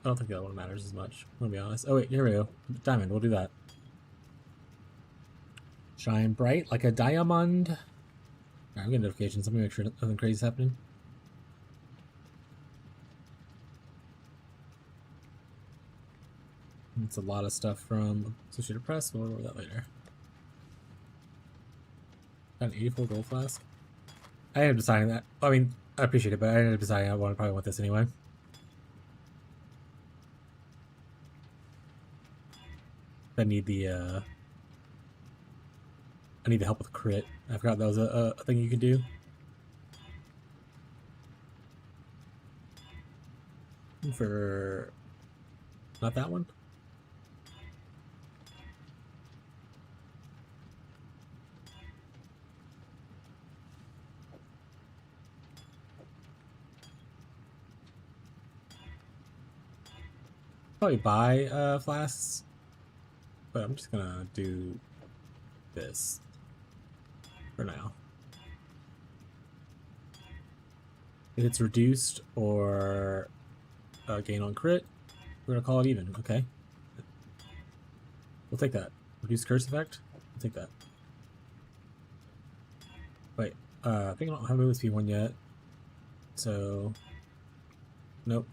I don't think that one matters as much. I'm gonna be honest. Oh wait, here we go. Diamond. We'll do that. Shine bright like a diamond. All right, I'm getting notifications. Let me make sure nothing crazy is happening. It's a lot of stuff from Associated Press. We'll go over that later. Got an 84 gold flask. I ended up deciding that. I mean, I appreciate it, but I ended up deciding I probably want this anyway. I need the help with crit. I forgot that was a thing you could do. For not that one. Probably buy flasks, but I'm just gonna do this for now. If it's reduced or gain on crit, we're gonna call it even. Okay, we'll take that. Reduce curse effect. We'll take that. Wait, I think I don't have movement speed 1 yet, so nope.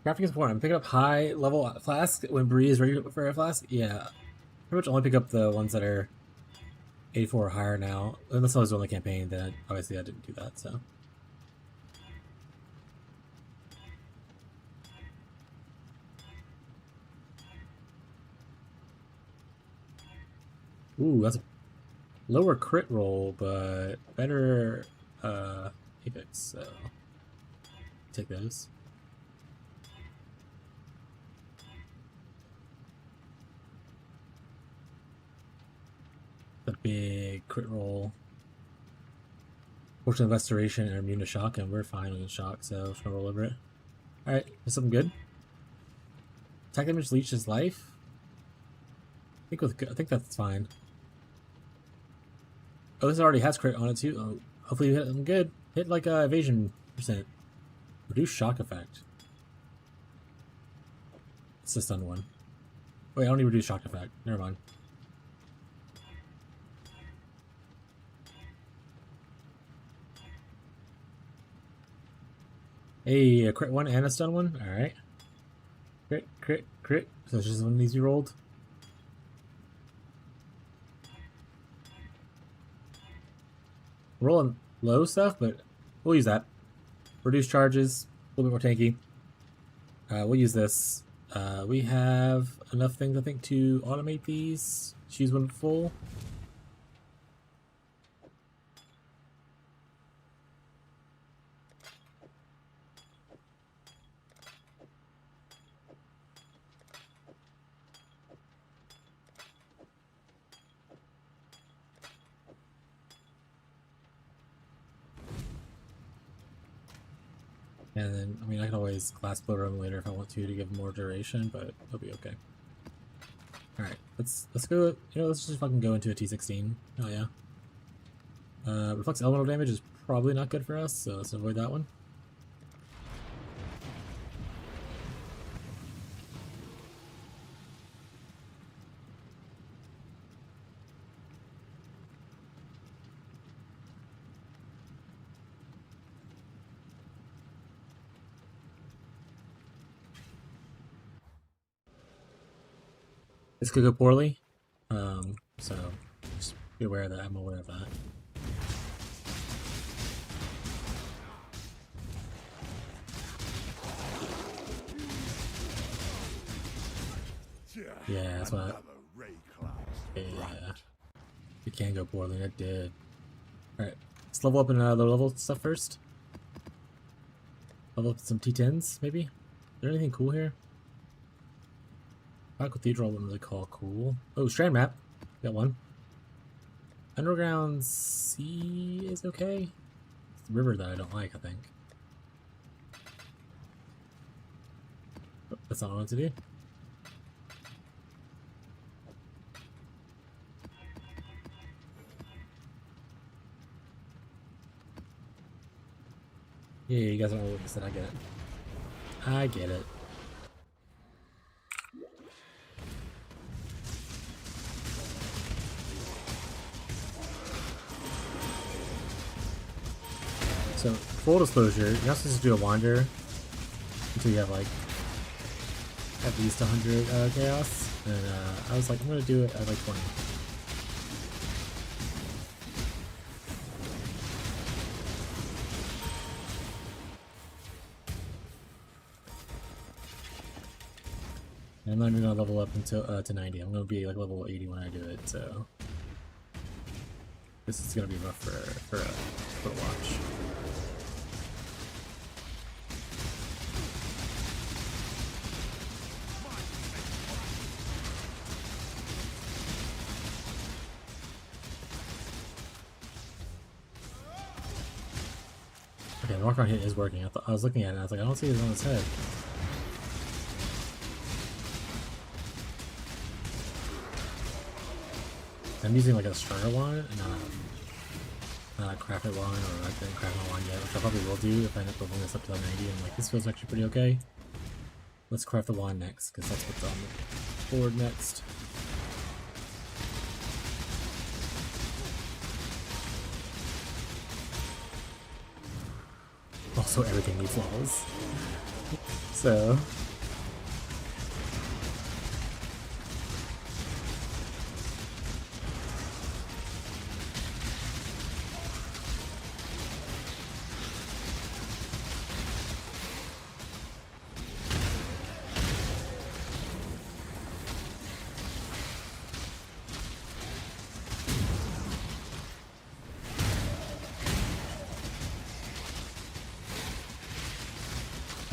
Crafting is important. I'm picking up high level flask when Bree is ready for a flask. Yeah, pretty much only pick up the ones that are 84 or higher now. Unless I was doing the campaign, then obviously I didn't do that. So. Ooh, that's a lower crit roll, but better Apex. So take those. The big crit roll. Portion of restoration and immune to shock, and we're fine with shock, so just gonna roll over it. Alright, that's something good. Attack damage leeches life. I think that's fine. Oh, this already has crit on it too. Oh, hopefully you hit them good. Hit like evasion %. Reduce shock effect. It's the stun one. Wait, I don't need reduce shock effect. Never mind. Hey, a crit one and a stun one. All right. Crit, crit, crit. So it's just one of these you rolled. Rolling low stuff, but we'll use that. Reduce charges, a little bit more tanky. We'll use this. We have enough things, I think, to automate these. Choose one full. And then, I mean, I can always glass blow them later if I want to give more duration, but it'll be okay. All right, let's go. You know, let's just fucking go into a T16. Oh yeah. Reflects elemental damage is probably not good for us, so let's avoid that one. This could go poorly, so just be aware of that. I'm aware of that. Yeah, that's what. Yeah, it can go poorly. It did. All right, Let's level up in low level stuff first. Level up some T10s, maybe? Is there anything cool here? Cathedral I wouldn't really call cool. Oh, strand map. Got one. Underground Sea is okay. It's the river that I don't like, I think. Oh, that's not what I want to do. Yeah, you guys don't know what this said. I get it. I get it. So, full disclosure, you're not supposed to do a wander until you have like at least 100 chaos. And I was like, I'm gonna do it at like 20. I'm not even gonna level up until to 90. I'm gonna be like level 80 when I do it. So this is gonna be rough for a watch. Okay, the walk around hit is working. I was looking at it and I was like, I don't see it on his head. I'm using like a strider wand and not a crafted wand, or I didn't craft my wand yet, which I probably will do if I end up leveling this up to 90 and like this feels actually pretty okay. Let's craft the wand next, because that's what's on the board next. Also, everything needs levels. So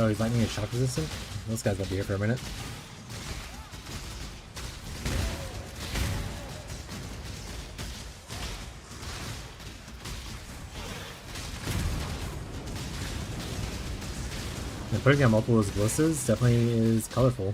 oh, he's lightning is shock resistant? Those guys will be here for a minute. And putting out multiple ballistas definitely is colorful.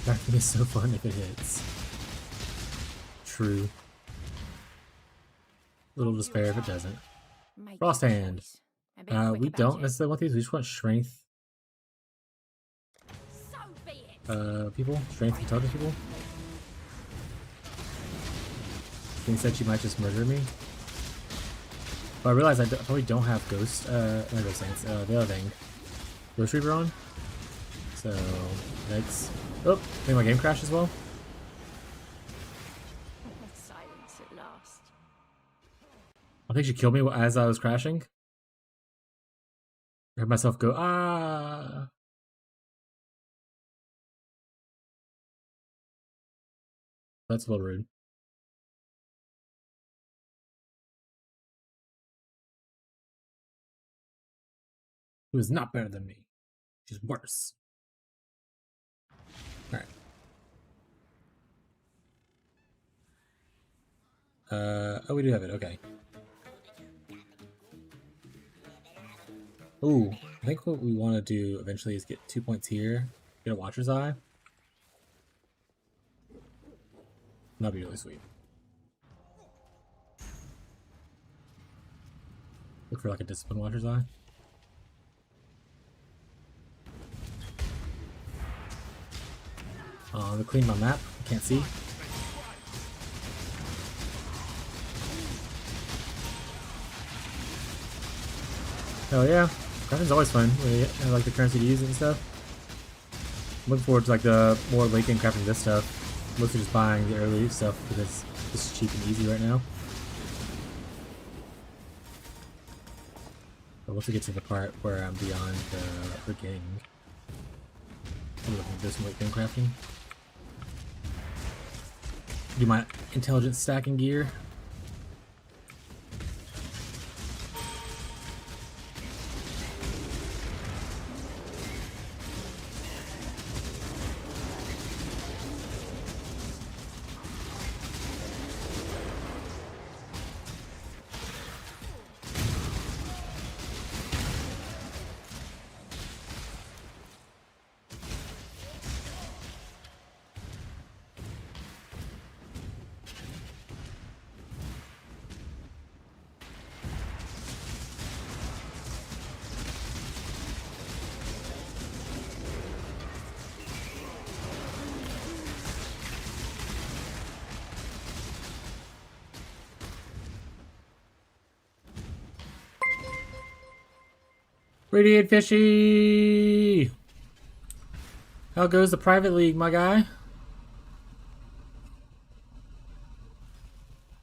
Darking is so fun if it hits. True. Little despair if it doesn't. Frost Hand. We don't necessarily want these, we just want strength. People? Strength intelligence people? Thing said she might just murder me. But I realized I probably don't have Ghost, not Ghost Saints, the other thing. Ghost Reaper on. So, yikes. Oh, I think my game crashed as well. Silence at last. I think she killed me as I was crashing. I heard myself go, ah! That's a little rude. Who is not better than me. She's worse. Alright. Oh, we do have it, okay. Ooh, I think what we want to do eventually is get 2 points here, get a Watcher's Eye. That'd be really sweet. Look for like a Discipline Watcher's Eye. To clean my map, I can't see. Hell yeah. Crafting's always fun when you have like the currency to use it and stuff. I'm looking forward to like the more late game crafting this stuff. Mostly just buying the early stuff because it's cheap and easy right now. But once we get to the part where I'm beyond the gang, I'm looking to do some late game crafting. Do my intelligent stacking gear. Radiate Fishy! How goes the private league, my guy?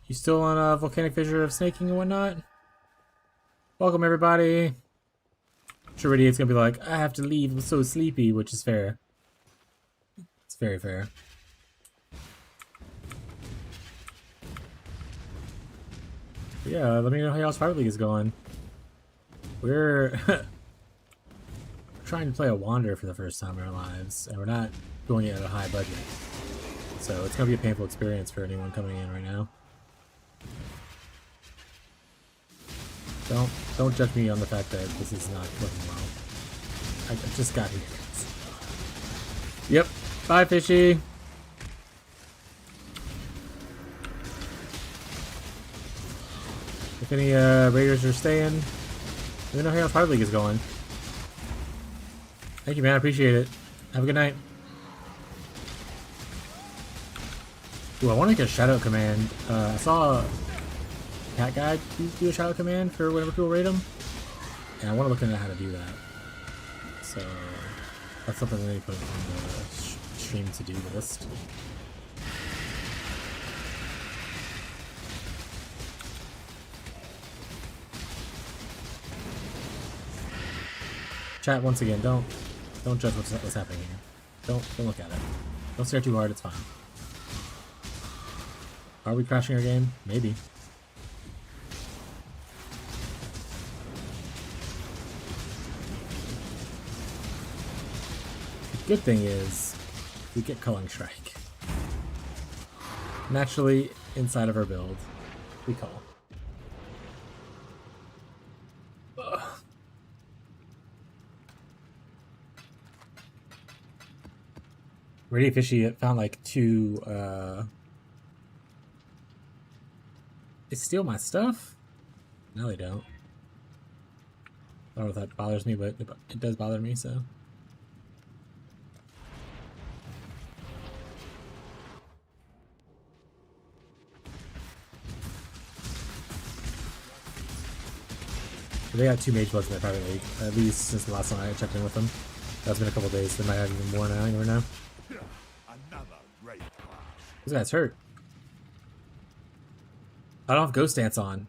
You still on a volcanic fissure of snaking and whatnot? Welcome, everybody. I'm sure Radiate's gonna be like, I have to leave, I'm so sleepy, which is fair. It's very fair. But yeah, let me know how y'all's private league is going. We're trying to play a Wander for the first time in our lives, and we're not going in at a high budget. So it's gonna be a painful experience for anyone coming in right now. Don't judge me on the fact that this is not working well. I just got here. Yep. Bye, Fishy. If any raiders are staying, let me know how your private league is going. Thank you, man. I appreciate it. Have a good night. Ooh, I want to get a shoutout command. I saw a cat guy do a shoutout command for whenever people raid him, and I want to look into how to do that. So that's something I need to put on the stream to-do list. Chat, once again, don't judge what's happening here. Don't look at it. Don't stare too hard. It's fine. Are we crashing our game? Maybe. The good thing is we get Culling Strike. Naturally, inside of our build, we call. Ugh. Radiate Fishy found like 2 they steal my stuff? No, they don't. I don't know if that bothers me, but it does bother me, so. They got 2 Mage Bloods in their private league, at least since the last time I checked in with them. That's been a couple days, they might have even more now, you never know. This guy's hurt. I don't have Ghost Dance on.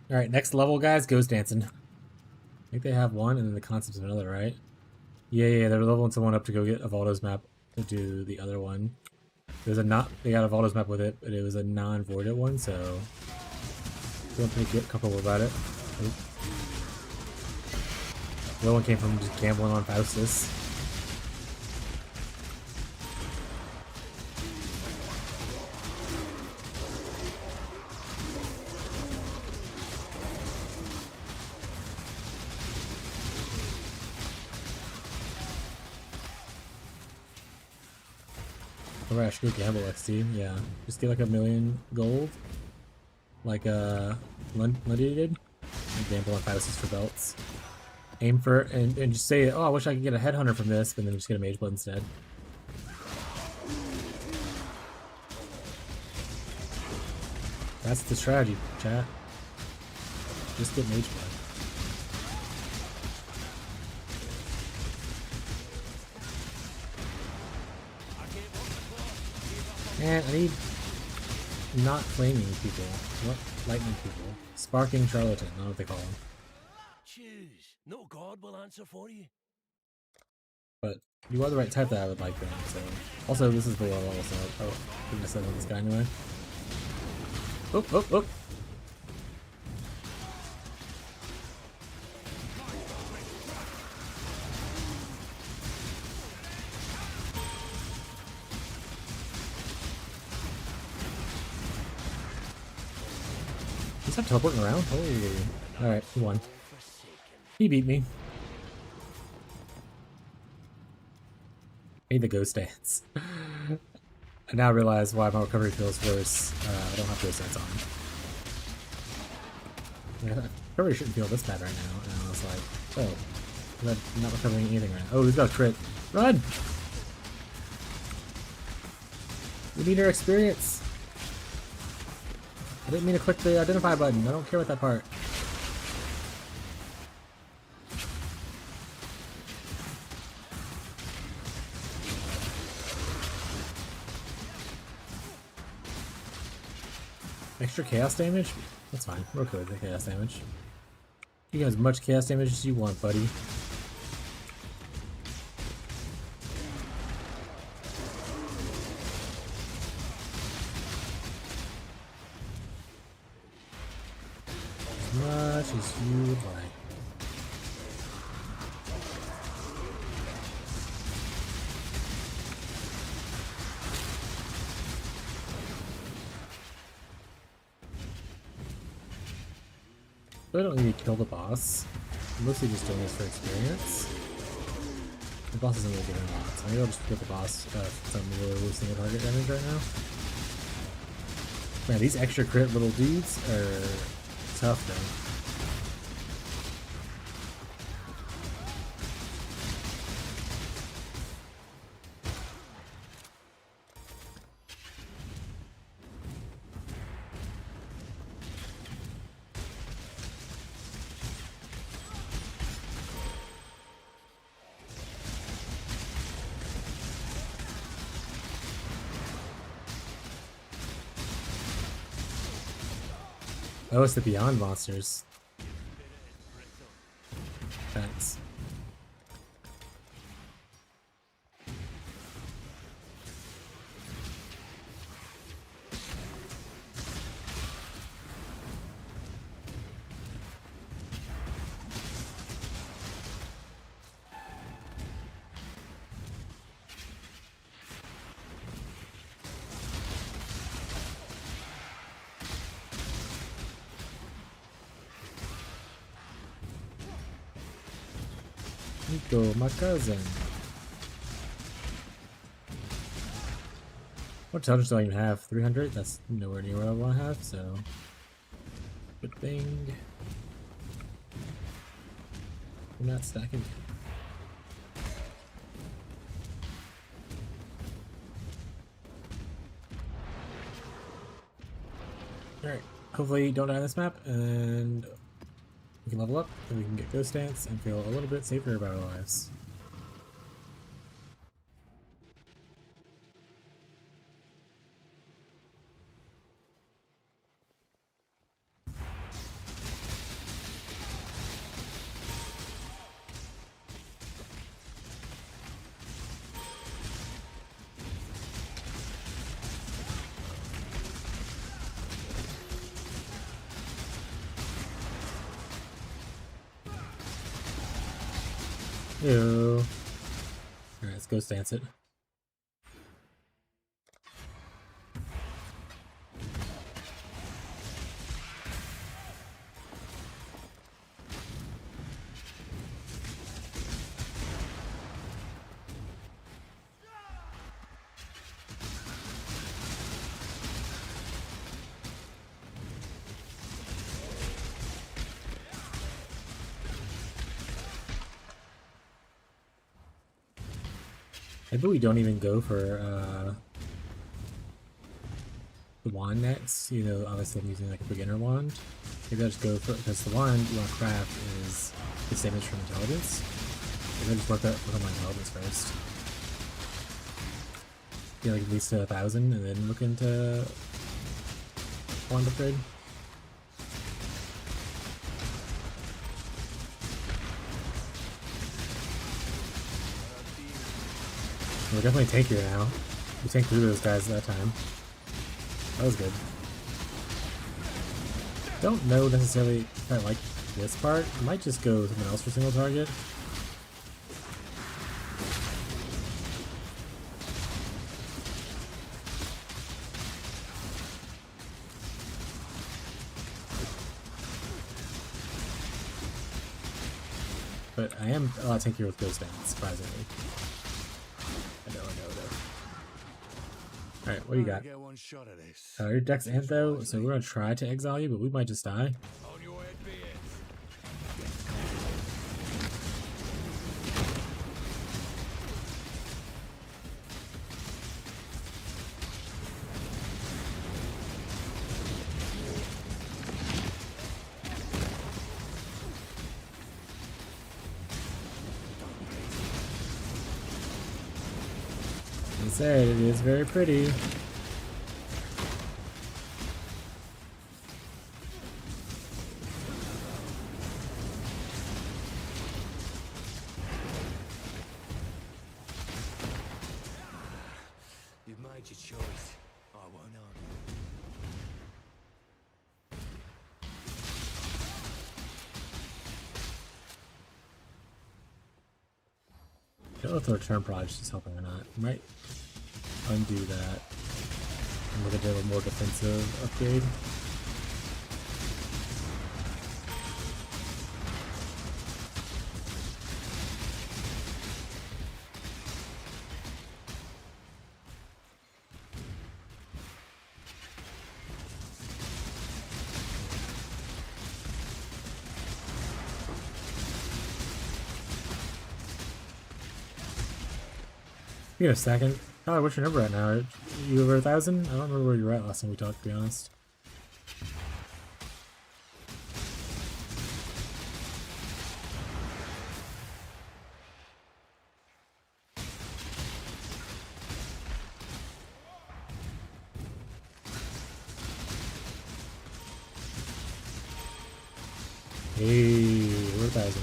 Alright, next level, guys, Ghost Dancing. I think they have one, and then the concept's another, right? Yeah, they're leveling someone up to go get a Valdo's map to do the other one. There's a they got a Valdo's map with it, but it was a non-voided one, so don't think get comfortable about it. The other one came from just gambling on Faustus. Oh, I should go gamble XT. Yeah, just get like 1,000,000 gold, like Lundy did, and gamble on Faustus for belts. Aim for and just say, oh, I wish I could get a headhunter from this, but then just get a Mage Blood instead. That's the strategy, chat. Just get mage blood. Man, I need not flaming people. What? Lightning people. Sparking charlatan, I don't know what they call them. Choose. No god will answer for you. But you are the right type that I would like them, so. Also, this is below level, so. Oh, I think I said on this guy anyway. Oh, oh, oh! He's not teleporting around? Holy. Alright, he won. He beat me. Made the ghost dance. I now realize why my recovery feels worse. I don't have ghost dance on. Yeah, recovery shouldn't feel this bad right now. And I was like, oh, I'm not recovering anything right now. Oh, he's got a crit. Run! We need our experience. I didn't mean to click the identify button. I don't care about that part. Extra chaos damage? That's fine. We're okay with the chaos damage. You get as much chaos damage as you want, buddy. As much as you would like. I don't need to kill the boss. I'm mostly just doing this for experience. The boss isn't really giving a lot, so maybe I'll just kill the boss since I'm really losing the target damage right now. Man, these extra crit little dudes are tough though. Oh, it's the Beyond monsters. Thanks. Nico, my cousin. What intelligence do I even have? 300? That's nowhere near what I want to have, so. Good thing. I'm not stacking. Alright, hopefully don't die on this map, and we can level up, and we can get Ghost Dance, and feel a little bit safer about our lives. Ew. Alright, let's Ghost Dance it. Maybe we don't even go for the wand next. You know, obviously I'm using like a beginner wand. Maybe I'll just go for, because the one you want to craft is the damage from intelligence. Maybe I'll just work on my intelligence first. Get like at least 1,000 and then look into wand upgrade. We're definitely tankier now. We tanked through those guys that time. That was good. Don't know necessarily if I like this part. Might just go with someone else for single target. But I am a lot tankier with Ghost Dance, surprisingly. I know though. Alright, what do you got? Get one shot at this. Your deck's Antho, so we're gonna try to exile you, but we might just die. On your head be it. I said it is very pretty. You've made your choice. I won't argue. I don't know if the return project is helping or not. We might undo that and look at a more defensive upgrade. Give me a second. Oh, what's your number right now? Are you over 1,000? I don't remember where you were at last time we talked, to be honest. Hey, we're 1,000.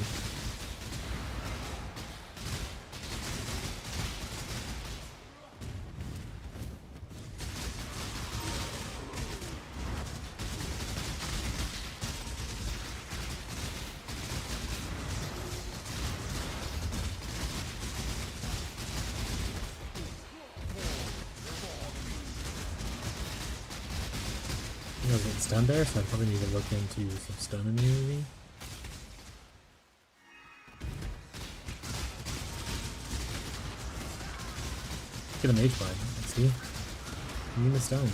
I was getting stunned there, so I probably need to look into some stun immunity. Get a mage bud. Let's see. Immune to stun.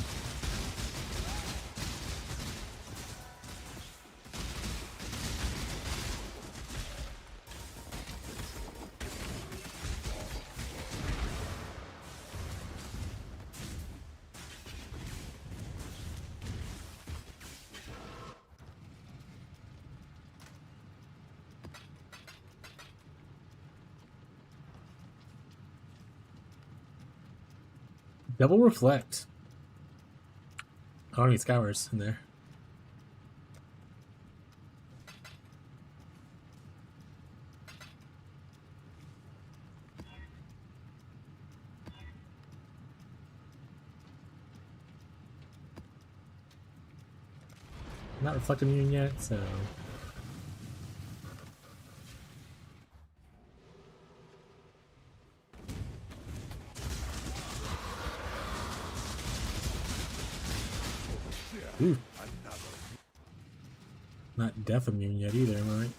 Double reflect. I don't need scours in there. Not reflecting immune yet, so. Ooh. Not death immune yet either, am I right?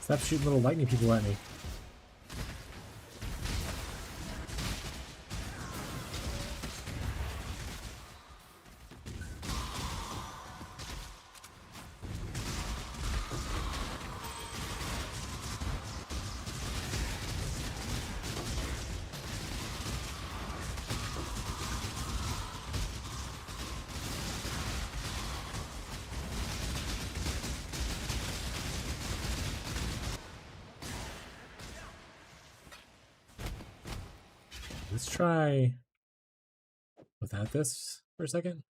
Stop shooting little lightning people at me. let's try without this for a second.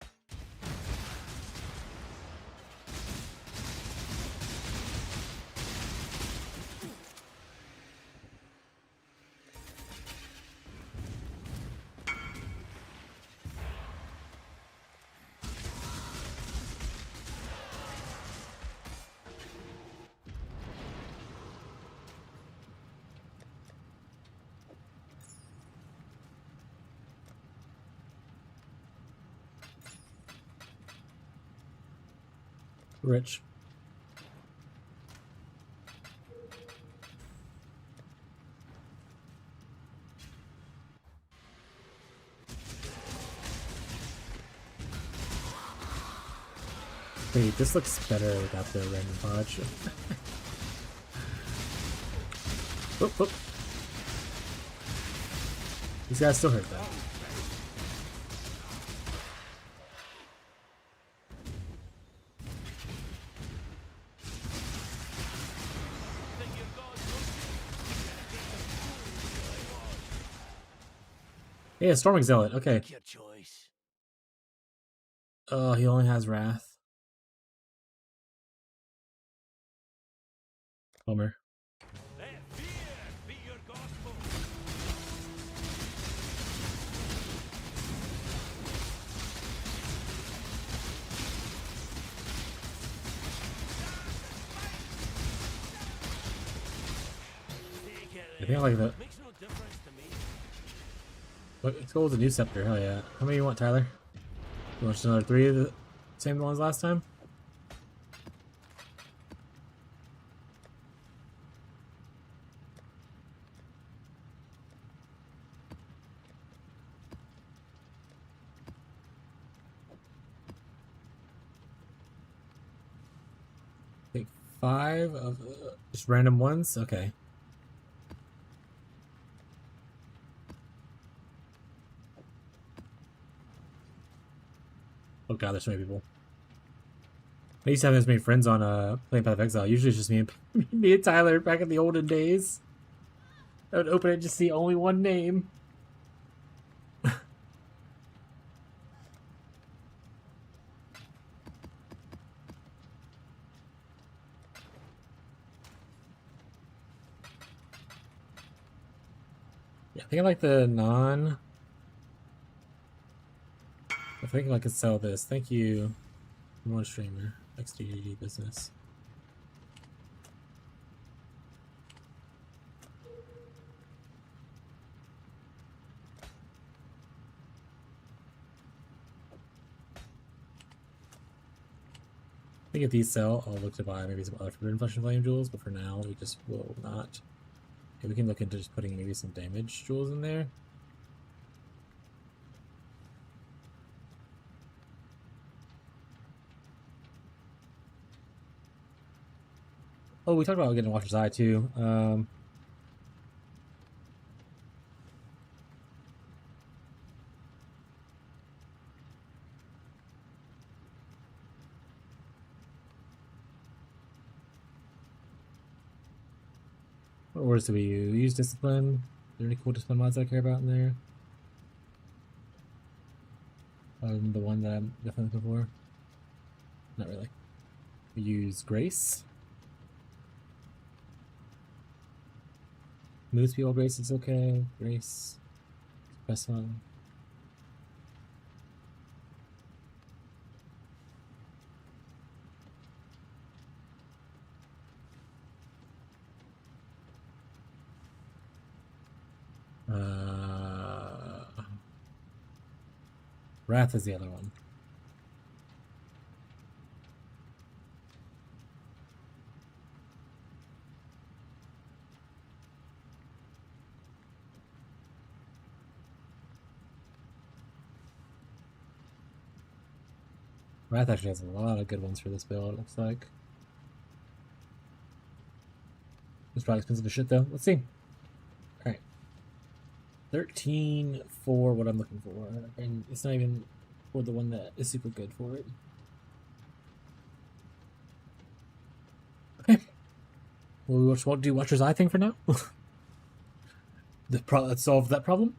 Rich. Wait, this looks better without the random podge. Oop, oop. These guys still hurt though. Yeah, Storming Zealot. Okay. Make your choice. Oh, he only has Wrath. Bummer. Let fear be your gospel. I think I like that. Makes no difference to me. Let's go with the new scepter. Hell yeah. How many you want, Tyler? You want just another 3 of the same ones last time? I think 5 of just random ones? Okay. Oh god, there's so many people. I used to have this many friends on playing Path of Exile. Usually it's just me and me and Tyler back in the olden days. I would open it and just see only one name. Yeah, I think I like the non. I think I could sell this. Thank you, one streamer. XDD business. I think if these sell, I'll look to buy maybe some other Forbidden Flesh and Flame jewels, but for now, we just will not. Okay, we can look into just putting maybe some damage jewels in there. Oh, we talked about getting Watcher's Eye too. What words do we use? Discipline? Are there any cool discipline mods I care about in there? The one that I'm definitely looking for? Not really. We use Grace. Moose People Grace is okay. Grace. Best one. Wrath is the other one. Wrath actually has a lot of good ones for this build, it looks like. It's probably expensive as shit though. Let's see. Alright. 13 for what I'm looking for. And it's not even for the one that is super good for it. Okay. Well, we won't do Watcher's Eye thing for now. Let's solve that problem.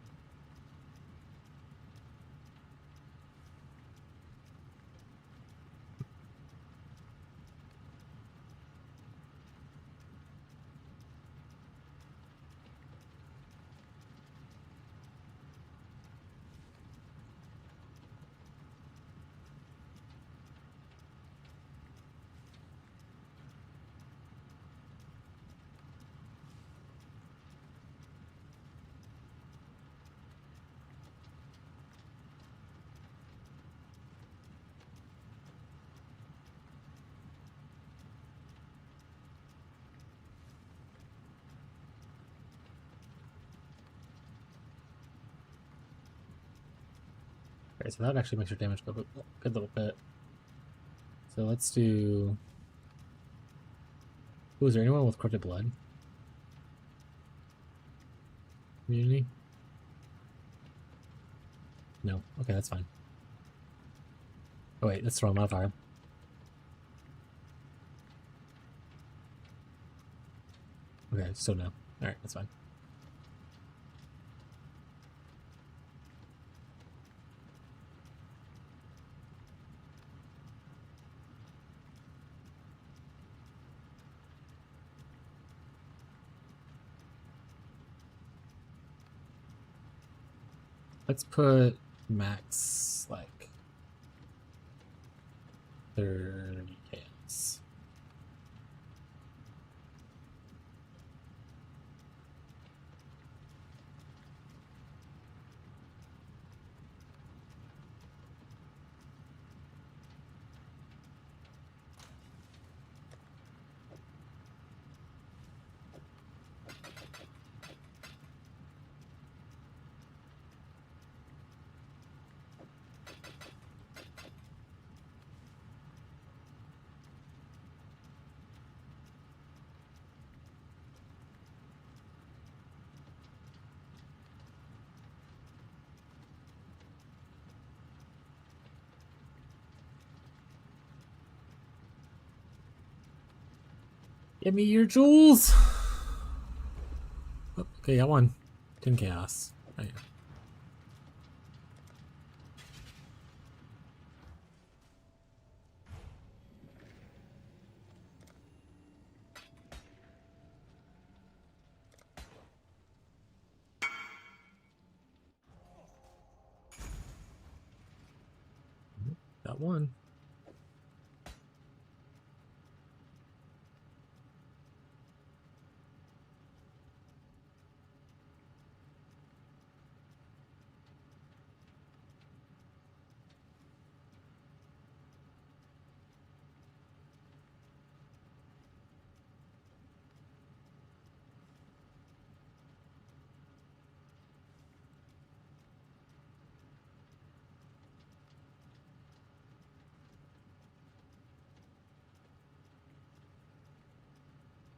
Okay, so that actually makes your damage go up a good little bit. So let's do... Ooh, is there anyone with corrupted blood? Community? No. Okay, that's fine. Oh wait, that's the wrong modifier. Okay, still no. Alright, that's fine. Let's put max, like, 30 chaos. Give me your jewels! Oh, okay, I won. 10 chaos. Oh, yeah. Got one.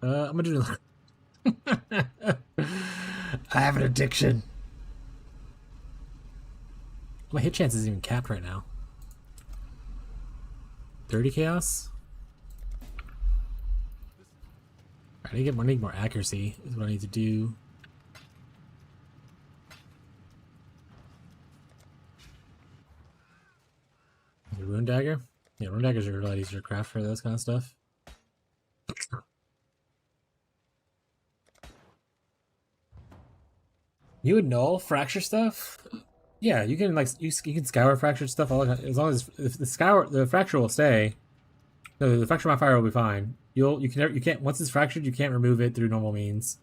I'm gonna do I have an addiction. My hit chance isn't even capped right now. 30 chaos? I need more accuracy is what I need to do. The rune dagger? Yeah, rune daggers are a lot easier to craft for this kind of stuff. You would null fracture stuff? Yeah, you can you can scour fractured stuff all the time, as long as if the fracture will stay. No, the fracture modifier will be fine. You can't once it's fractured you can't remove it through normal means.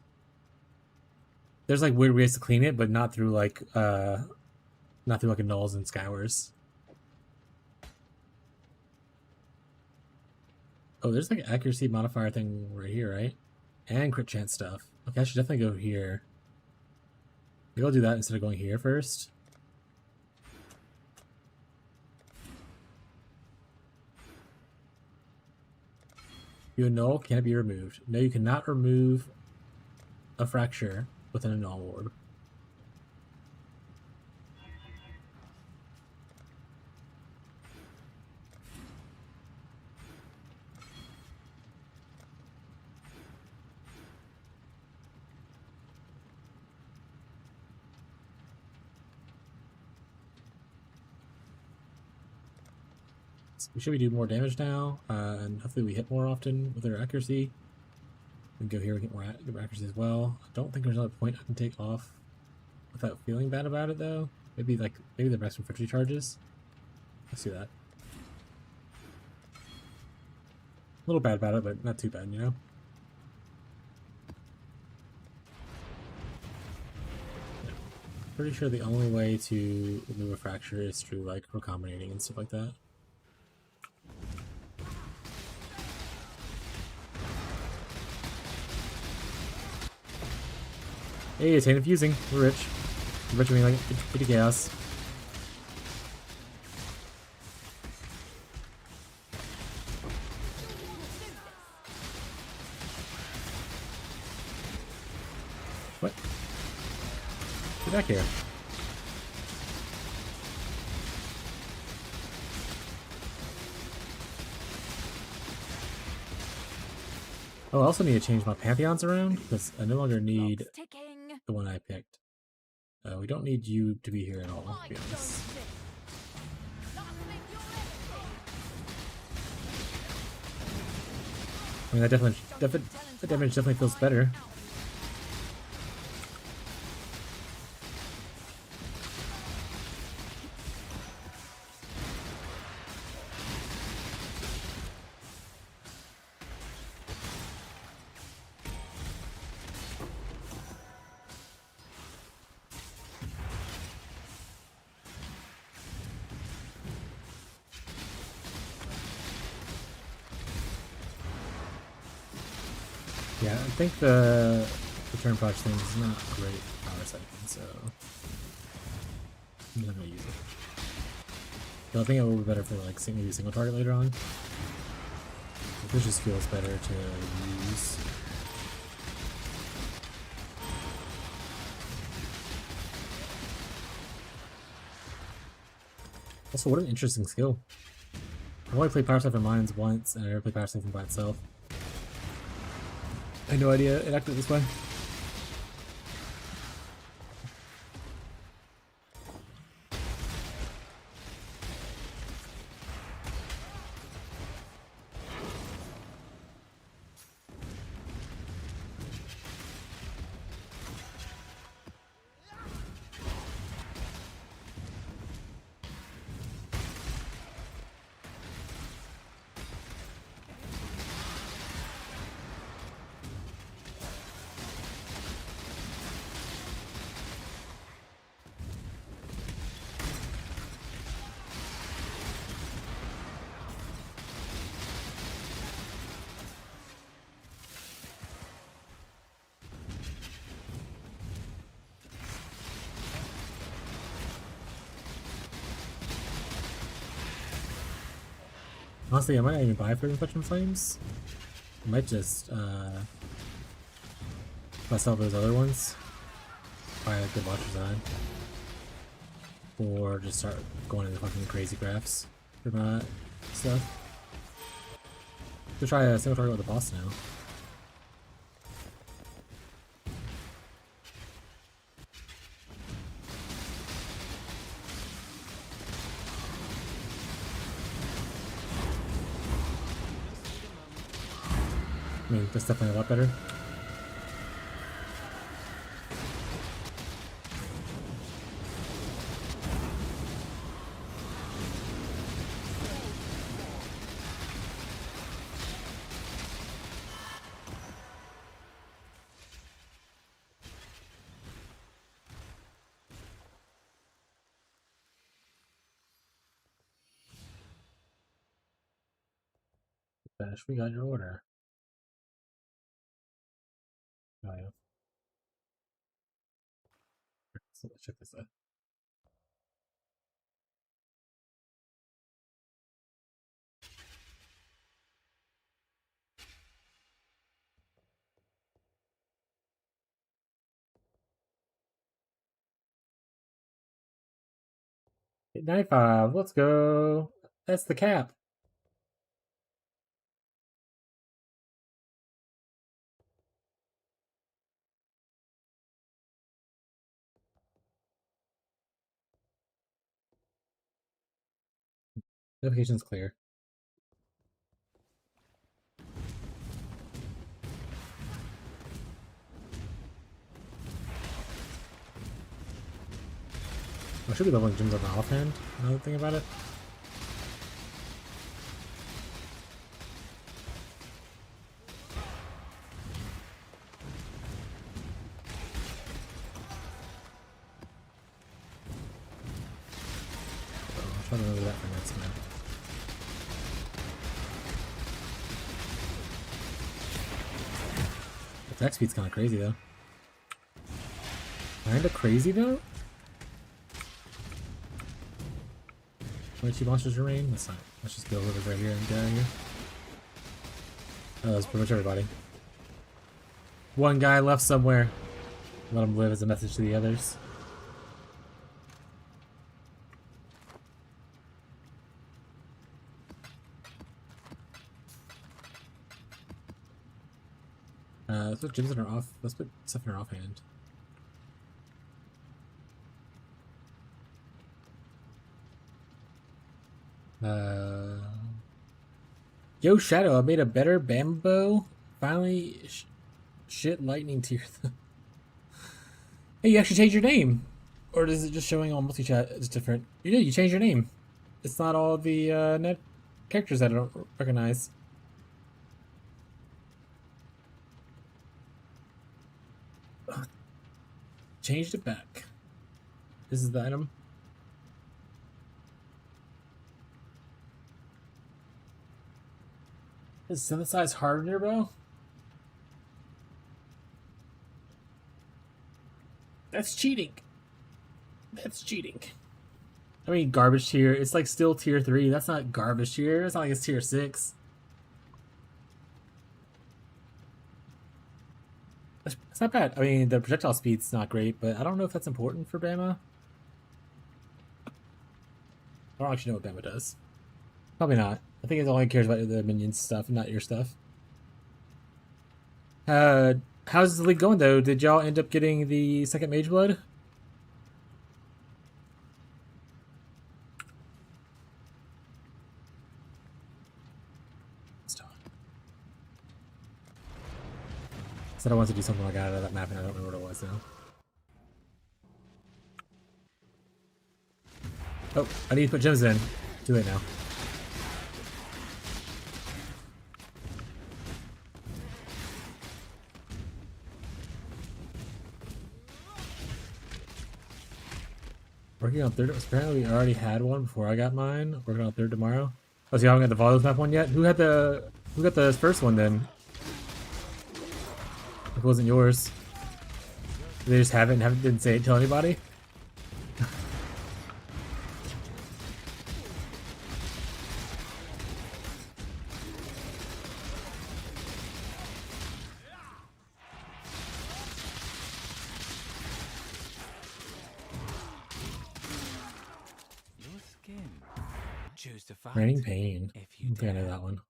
There's like weird ways to clean it, but not through like a nulls and scours. Oh, there's like an accuracy modifier thing right here, right? And crit chance stuff. Okay, I should definitely go here. Maybe I'll do that instead of going here first. You annul, can it be removed? No, you cannot remove a fracture with an annul orb. We should be doing more damage now, and hopefully we hit more often with our accuracy. We can go here and get more accuracy as well. I don't think there's another point I can take off without feeling bad about it though. Maybe the maximum infantry charges. Let's do that. A little bad about it, but not too bad, you know? Yeah. Pretty sure the only way to remove a fracture is through like recombinating and stuff like that. Hey, it's hand infusing. We're rich. We're rich, I mean like 50 chaos. What? Get back here. Oh, I also need to change my pantheons around because I no longer need Clock's ticking. the one I picked. We don't need you to be here at all, to be I honest. don't think. Nothing you'll ever I mean, that damage definitely feels better. Yeah, I think the turn punch thing is not great power cycling, so I'm not gonna use it. But I think it will be better for like maybe single target later on. But this just feels better to use. Also, what an interesting skill. I've only played Power Cycling Mines once, and I never played Power Cycling by itself. I had no idea it acted this way. Honestly, I might not even buy Frozen Infection Flames. I might just bust out those other ones. Buy a good watch design. Or just start going into fucking crazy graphs for that stuff. Let's try a single target with the boss now. I mean, that's definitely a lot better. Finish, we got your order. Oh, yeah. So let's check this out. Hit 95, let's go. That's the cap. Notification's clear. I should be leveling gyms on the offhand, another thing about it. So I'll try to remember that for next time. Attack speed's kinda crazy though. Kinda crazy though? 22 monsters remain? That's not. Let's just go over right here and get out of here. Oh, that's pretty much everybody. One guy left somewhere. Let them live as a message to the others. Let's put gems in our off. Let's put stuff in our offhand. Yo, Shadow, I made a better bamboo. Finally, shit lightning tier. Hey, you actually changed your name, or is it just showing on multi-chat? It's different. You did. You changed your name. It's not all the net characters that I don't recognize. Changed it back. This is the item. Is synthesized hardener bow? That's cheating. That's cheating. I mean, garbage tier. It's like still tier 3. That's not garbage tier. It's not like it's tier 6. It's not bad. I mean, the projectile speed's not great, but I don't know if that's important for Bama. I don't actually know what Bama does. Probably not. I think it only cares about the minions stuff, not your stuff. How's the league going though? Did y'all end up getting the second Mage Blood? Said I wanted to do something like that out of that map, and I don't remember what it was now. Oh, I need to put gems in. Too late now. Working on third. Apparently, we already had one before I got mine. Working on third tomorrow. Oh, so you haven't got the Volos map one yet? Who got the first one then? It wasn't yours. They just haven't didn't say it, tell anybody. Your skin. Choose to fight. Raining Pain. If I you think I know dare. that one.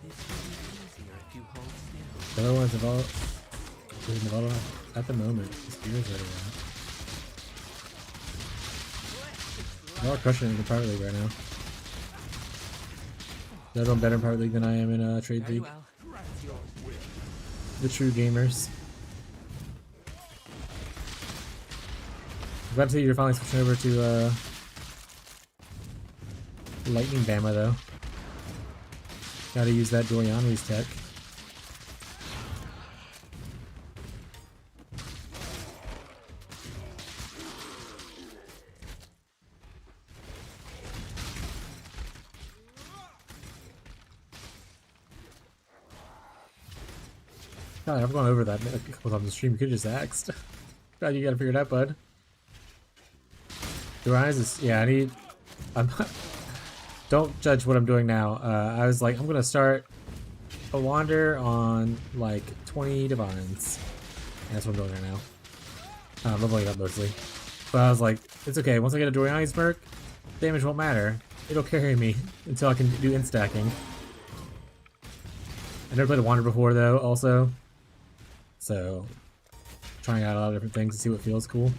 This will be easier if you hold still. The other one's Nevada at the moment. The spear's ready now. Y'all are crushing it in the Private League right now. Y'all doing better in Private League than I am in Trade Very League. well. The true gamers. I'm glad to see you're finally switching over to Lightning Bama though. Gotta use that Doriani's tech. God, I've gone over that a couple times on the stream. You could have just asked. God, you gotta figure it out, bud. Doriani's is, yeah, I'm not, don't judge what I'm doing now. I was like, I'm gonna start a wander on like 20 divines. And that's what I'm doing right now. I'm leveling up mostly. But I was like, it's okay. Once I get a Doriani's Merc, damage won't matter. It'll carry me until I can do instacking. I never played a wander before though, also. So, trying out a lot of different things to see what feels cool.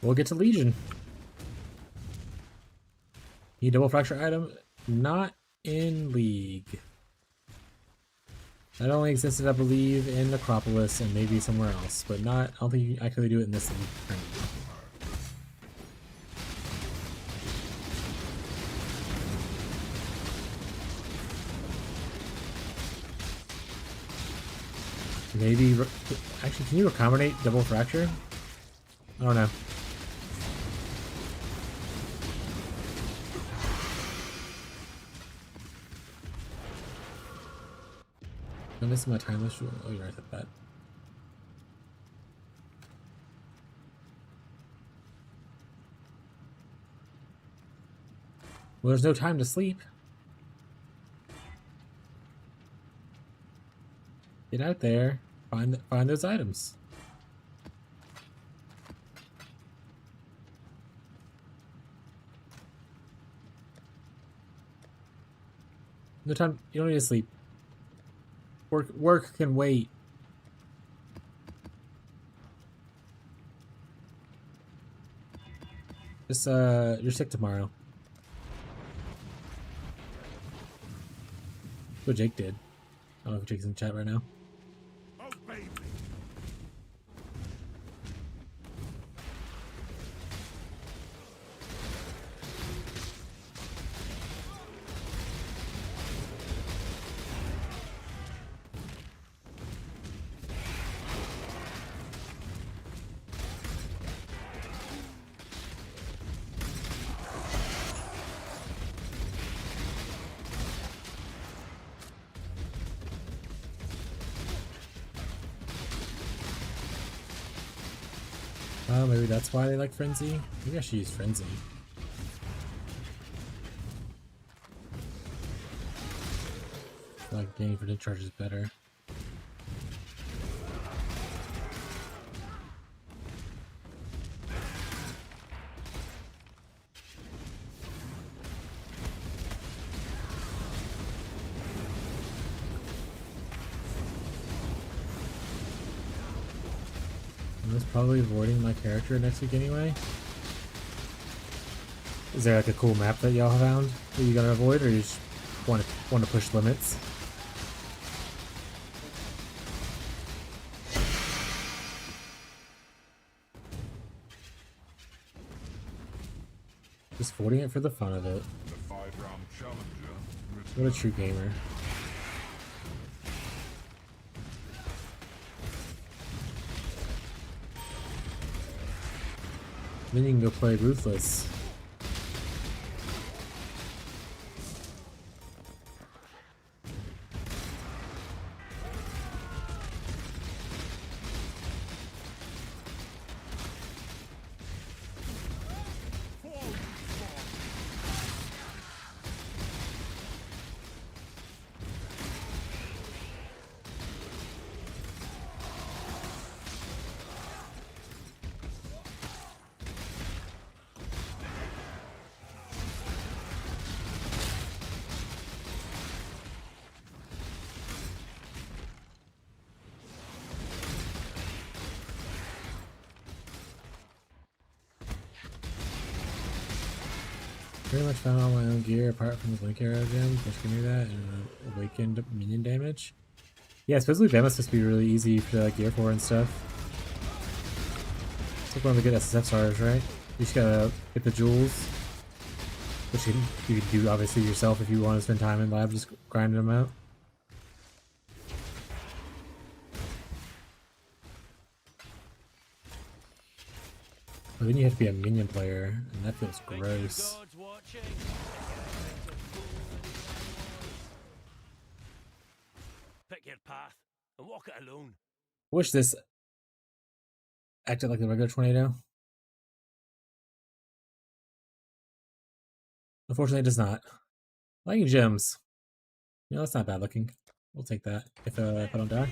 We'll get to Legion. Need double fracture item? Not in League. That only existed, I believe, in Necropolis and maybe somewhere else, but not. I don't think you can actually do it in this league. Maybe. Actually, can you accommodate double fracture? I don't know. I'm missing my timeless rule. Oh, you're right at that. Well, there's no time to sleep. Get out there. Find those items. No time. You don't need to sleep. Work can wait. Just you're sick tomorrow. That's what Jake did. I don't know if Jake's in chat right now. Obey me. Oh, maybe that's why they like Frenzy? Maybe I should use Frenzy. I feel like getting for the charge is better. I was probably avoiding my character next week anyway. Is there like a cool map that y'all found that you gotta avoid, or you just want to push limits? Just avoiding it for the fun of it. The 5-round challenger. What a true gamer. Then you can go play Ruthless. Pretty much found all my own gear apart from the Blink Arrow gem, which can do that, and awakened minion damage. Yeah, supposedly that must just be really easy to like gear for and stuff. It's like one of the good SSF stars, right? You just gotta get the jewels, which you can do obviously yourself if you want to spend time in lab just grinding them out. But then you have to be a minion player, and that feels gross. Pick your path and walk it alone. Wish this acted like the regular tornado. Unfortunately, it does not. Lighting gems. You know, that's not bad looking. We'll take that if I don't die.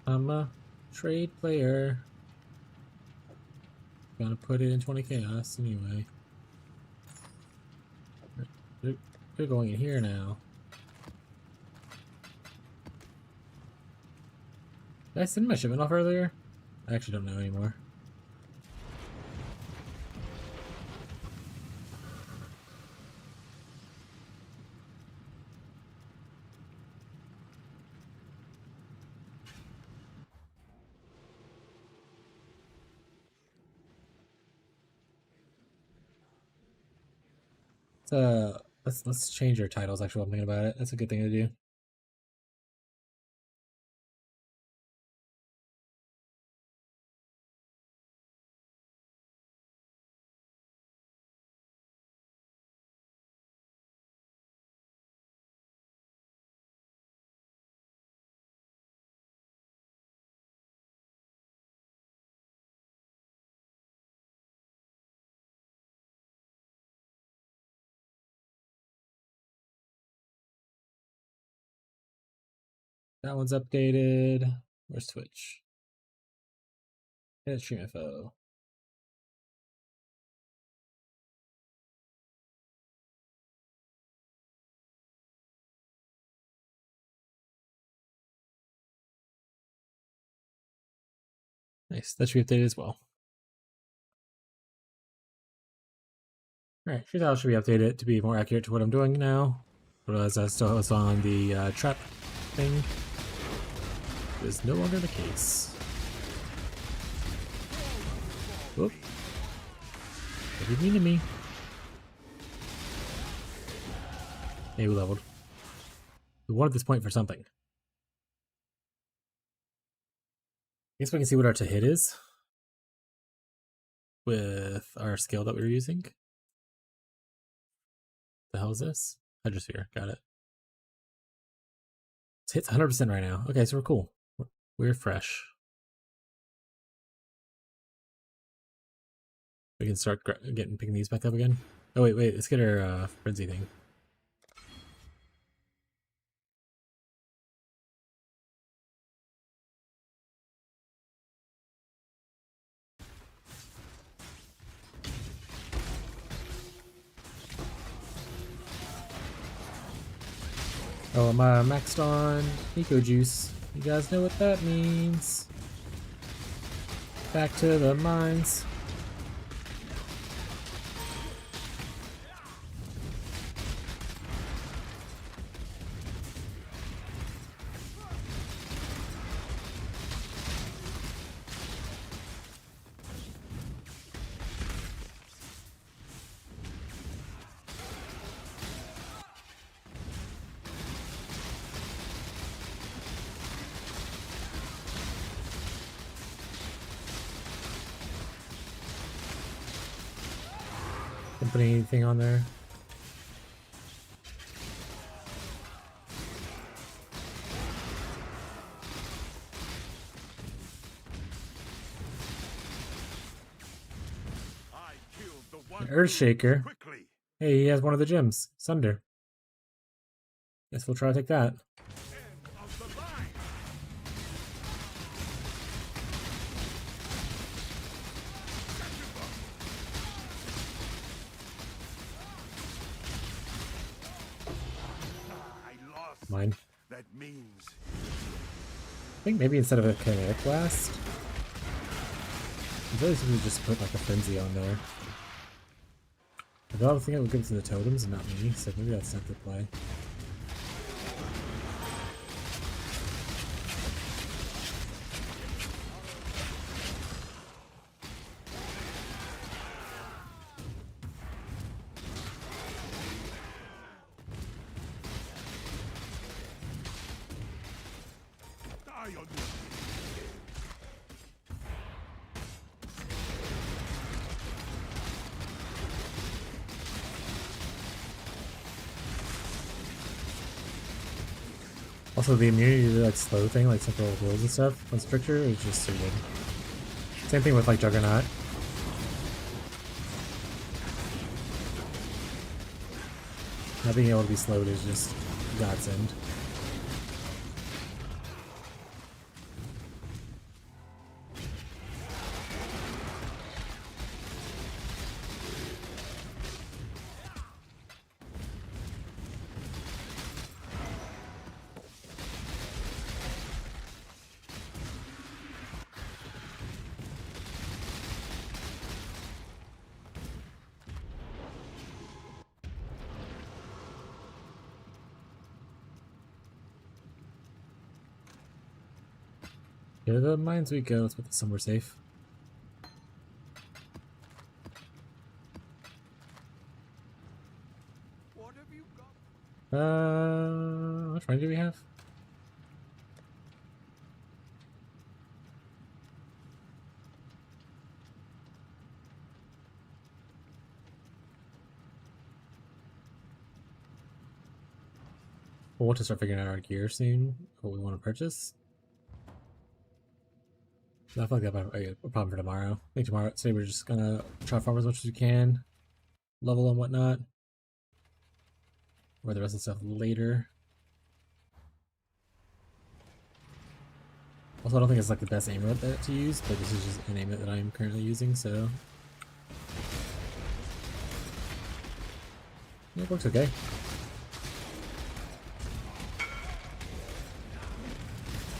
I'm a trade player. Gonna put it in 20 chaos anyway. They're going in here now. Did I send my shipment off earlier? I actually don't know anymore. Let's change our titles. Actually, while I'm thinking about it. That's a good thing to do. That one's updated. Where's Twitch? Edit stream info. Nice. That should be updated as well. Alright, here's how it should be updated to be more accurate to what I'm doing now. Realize I still was on the trap thing. It is no longer the case. Whoop. What do you mean to me? Hey, we leveled. We wanted this point for something. I guess we can see what our to hit is with our skill that we were using. The hell is this? Hydrosphere, got it. It hits 100% right now. Okay, so we're cool. We're fresh. We can start picking these back up again. Oh wait, let's get our frenzy thing. Oh, I'm maxed on Eco Juice. You guys know what that means. Back to the mines. Didn't put anything on there. An Earthshaker. Hey, he has one of the gems. Sunder. Guess we'll try to take that. Mine. That means I think maybe instead of a kinetic blast, I really should just put like a frenzy on there. I don't think it would give it to the totems and not me, so maybe that's not the play. die on this. Also, the immunity to like slow thing, like simple blows and stuff, on Stricture is just so good. Same thing with like Juggernaut. Not being able to be slowed is just godsend. Here the mines we go. Let's put this somewhere safe. What have you got? How much money do we have? We'll have to start figuring out our gear soon. What we want to purchase. I feel like that'll be a problem for tomorrow. I think today we're just gonna try to farm as much as we can, level and whatnot. Or the rest of the stuff later. Also, I don't think it's like the best amulet to use, but this is just an amulet that I'm currently using, so yeah, it works okay.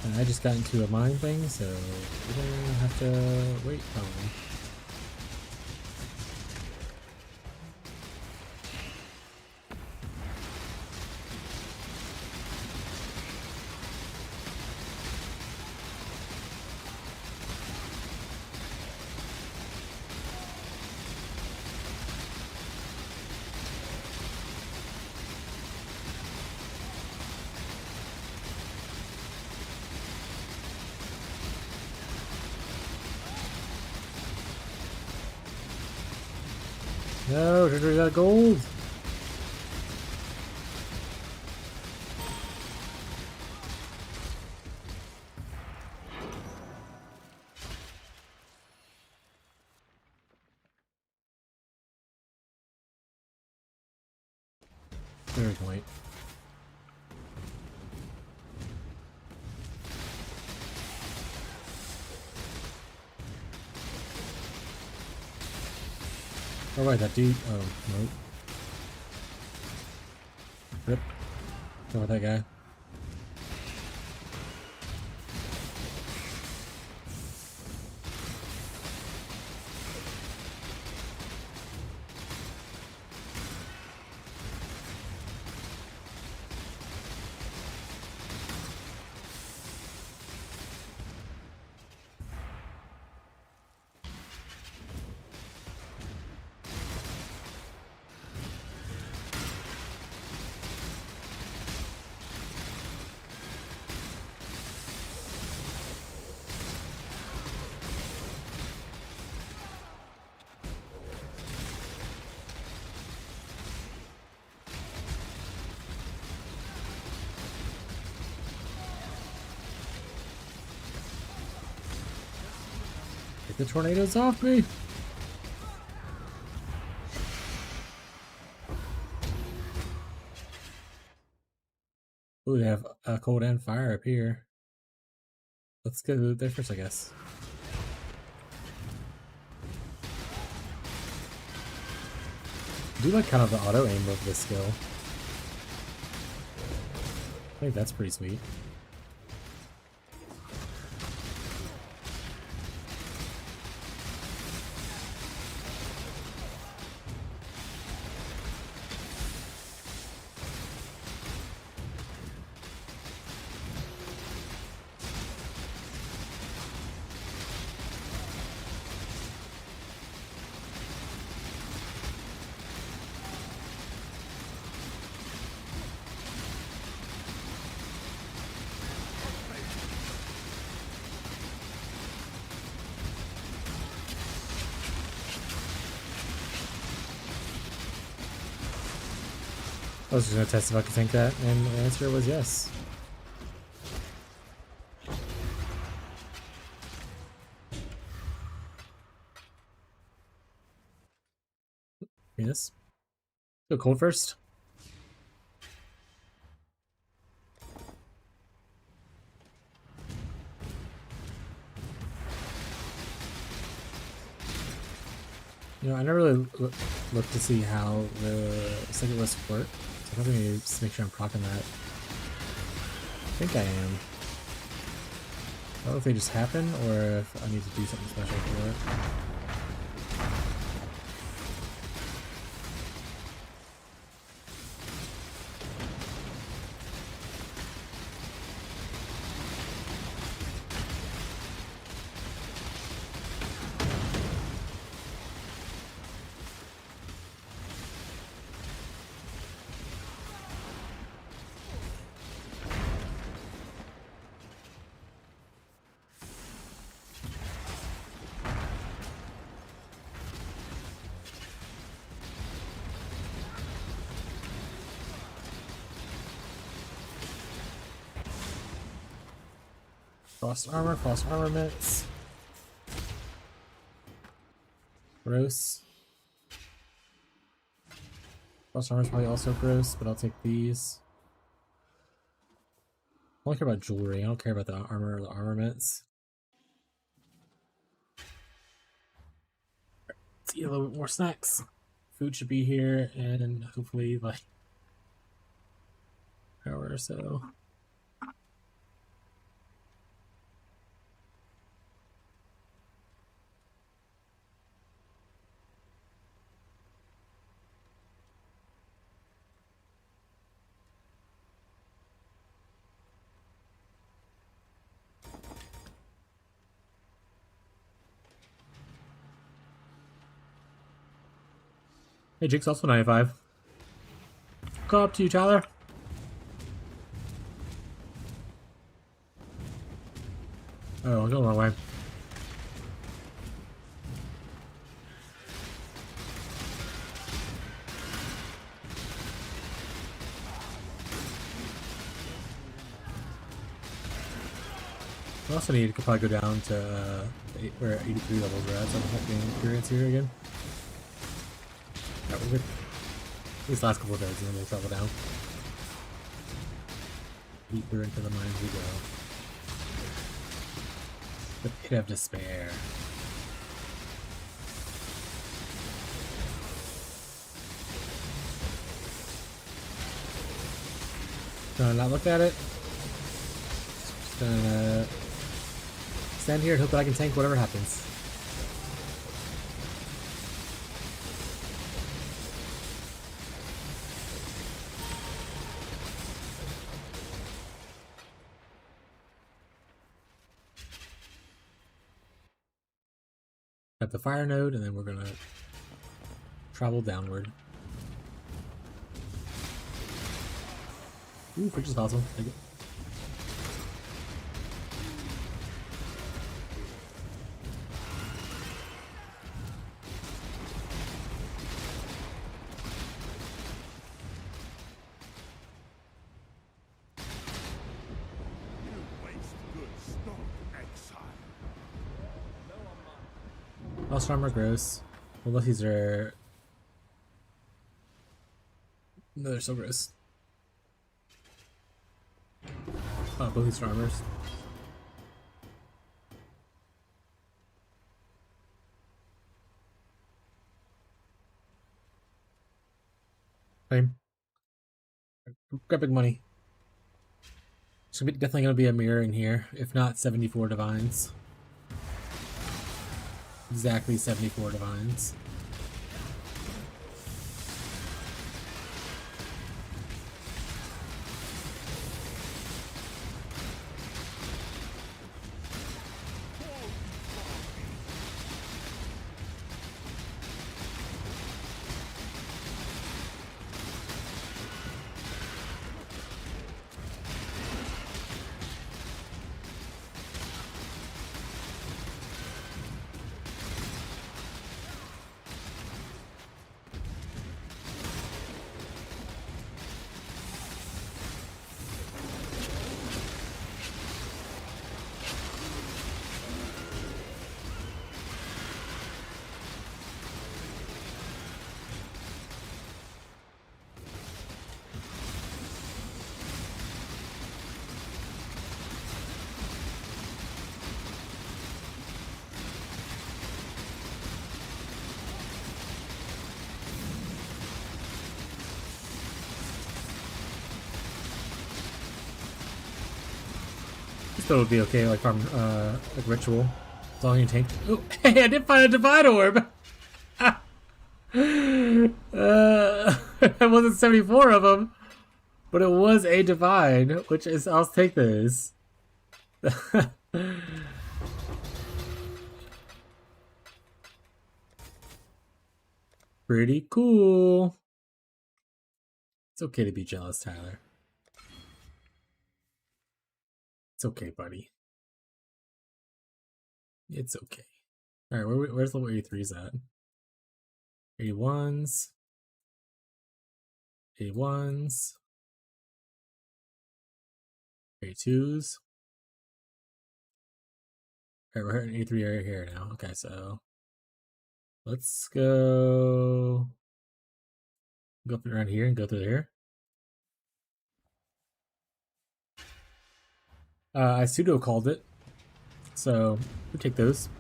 And I just got into a mine thing, so we're gonna have to wait probably. No, we got gold! There we can wait. Oh right, that dude. Oh, nope. Rip. Go with that guy. Get the tornadoes off me! Ooh, they have cold and fire up here. Let's go there first, I guess. I do like kind of the auto aim of this skill. I think that's pretty sweet. I was just gonna test if I could tank that, and the answer was yes. Yes. Go cold first. You know, I never really looked to see how the second list worked. So I'm gonna just make sure I'm procking that. I think I am. I don't know if they just happen or if I need to do something special for it. Frost armor mitts. Gross. Frost armor is probably also gross, but I'll take these. I don't care about jewelry. I don't care about the armor or the armaments. Let's eat a little bit more snacks. Food should be here, and hopefully, like, an hour or so. Hey, Jake's also 95. Go up to you, Tyler. Oh, I'm going the wrong way. I also need to probably go down to where 83 levels are at, so I'm not getting experience here again. Alright, we're good. These last couple of days, and then we'll travel down. Deeper into the mines we go. The pit of despair. Gonna not look at it. Just gonna stand here and hope that I can tank whatever happens. At the fire node, and then we're gonna travel downward. Ooh, creature's fossil. Take it. Lost armor, gross. Unless these are. No, they're so gross. Oh, both these are armors. Fine. Grab big money. There's definitely going to be a mirror in here, if not 74 divines. Exactly 74 divines. Still would be okay, like farm, like ritual. As long as you tank. Oh, hey, I did find a divine orb. It wasn't 74 of them, but it was a divine, which is I'll take this. Pretty cool. It's okay to be jealous, Tyler. It's okay, buddy. It's okay. All right, where's level 83's at? 81s. 81s. 82s. All right, we're hitting 83 right here now. Okay, so let's go up around here and go through here. I pseudo called it, so we'll take those.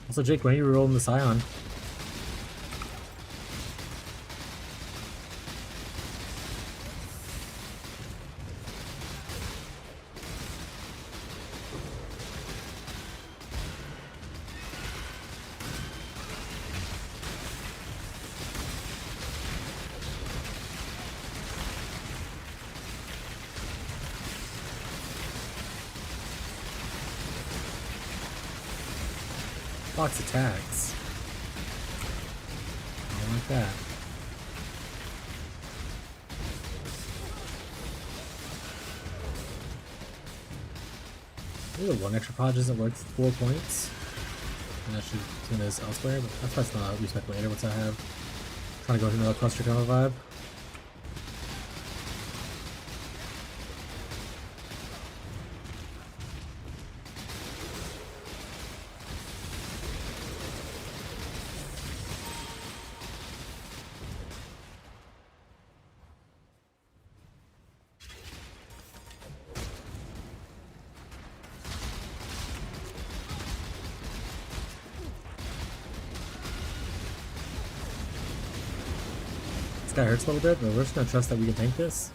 Also, Jake, when are you rolling the Scion? Box attacks. I don't like that. Maybe one extra pod isn't worth 4 points. And I should do this elsewhere, but that's probably not respect later once I have. Trying to go to another cluster kind of vibe. This guy hurts a little bit, but we're just gonna trust that we can tank this.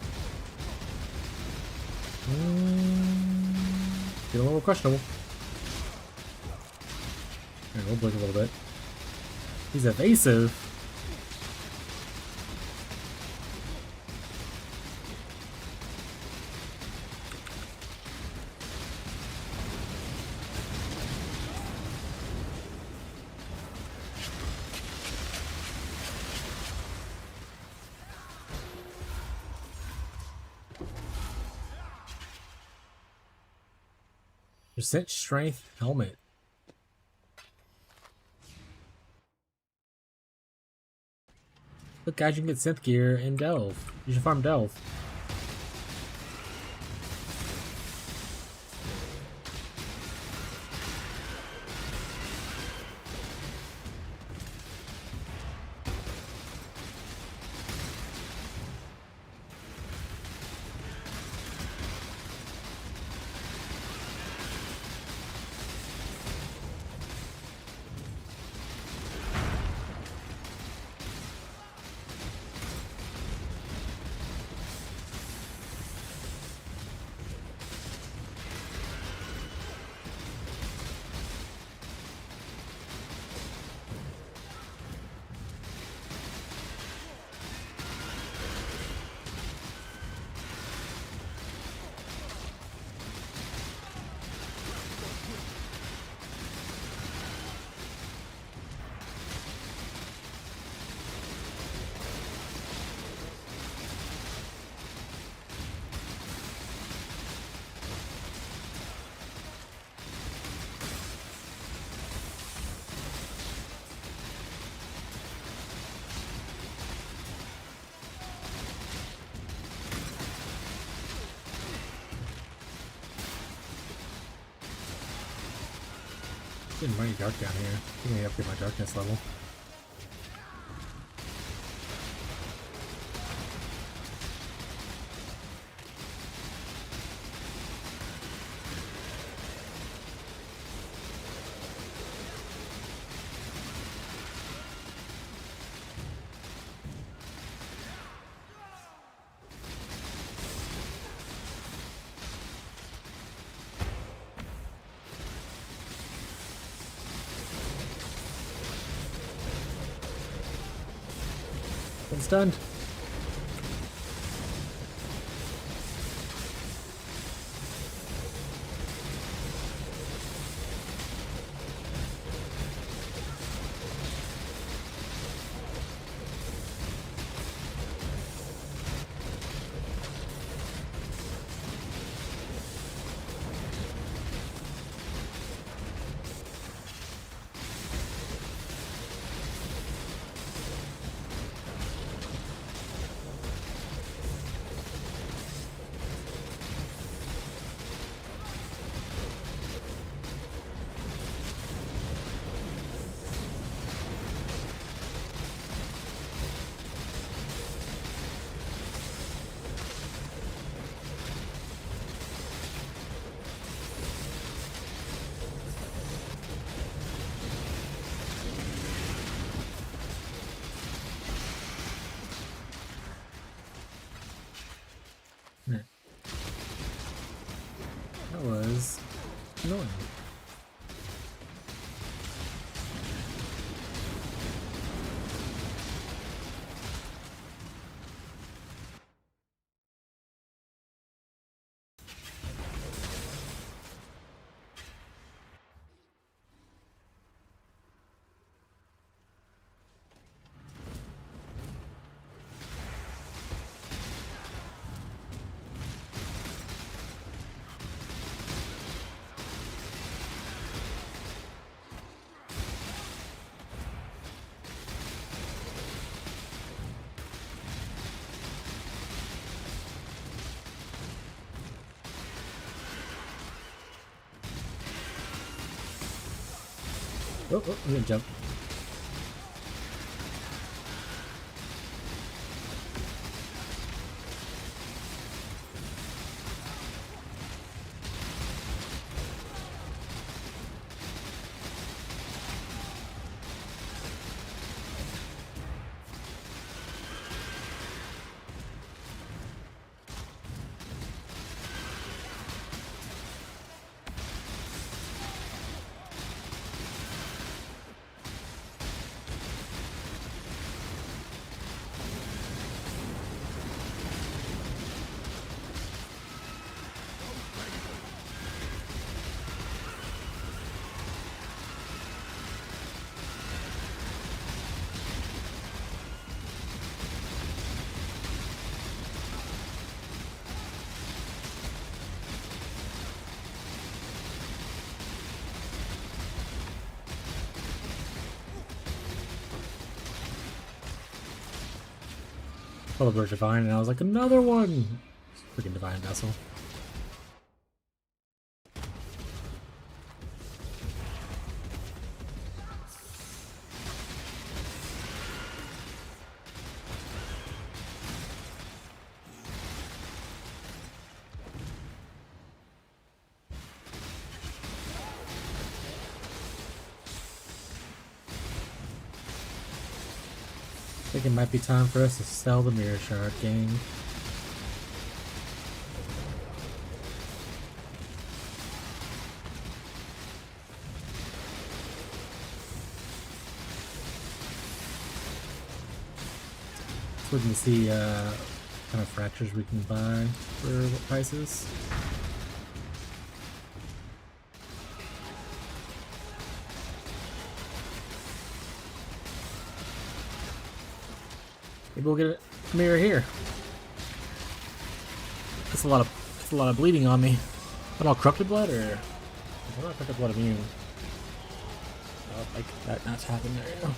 Get a little questionable. Alright, we'll blink a little bit. He's evasive. Percent strength helmet. Look, guys, you can get synth gear in Delve. You should farm Delve. It's getting mighty dark down here. I think I need to upgrade my darkness level. Been stunned. was annoying. Oh, I'm gonna jump. Oh, the divine, and I was like, another one! Freaking divine vessel. I think it might be time for us to sell the mirror shard, gang. It's looking to see what kind of fractures we can buy for what prices. Maybe we'll get a mirror here. That's a lot of bleeding on me. What, all corrupted blood, or what about corrupted blood immune? Oh, like that not happened. There you go.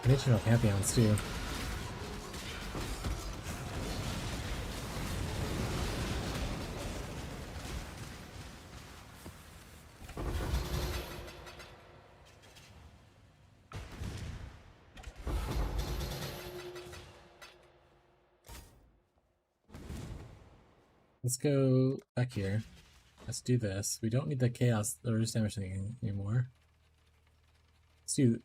Additional pantheons too. Let's go back here. Let's do this. We don't need the chaos, the reduced damage thing anymore. Let's do.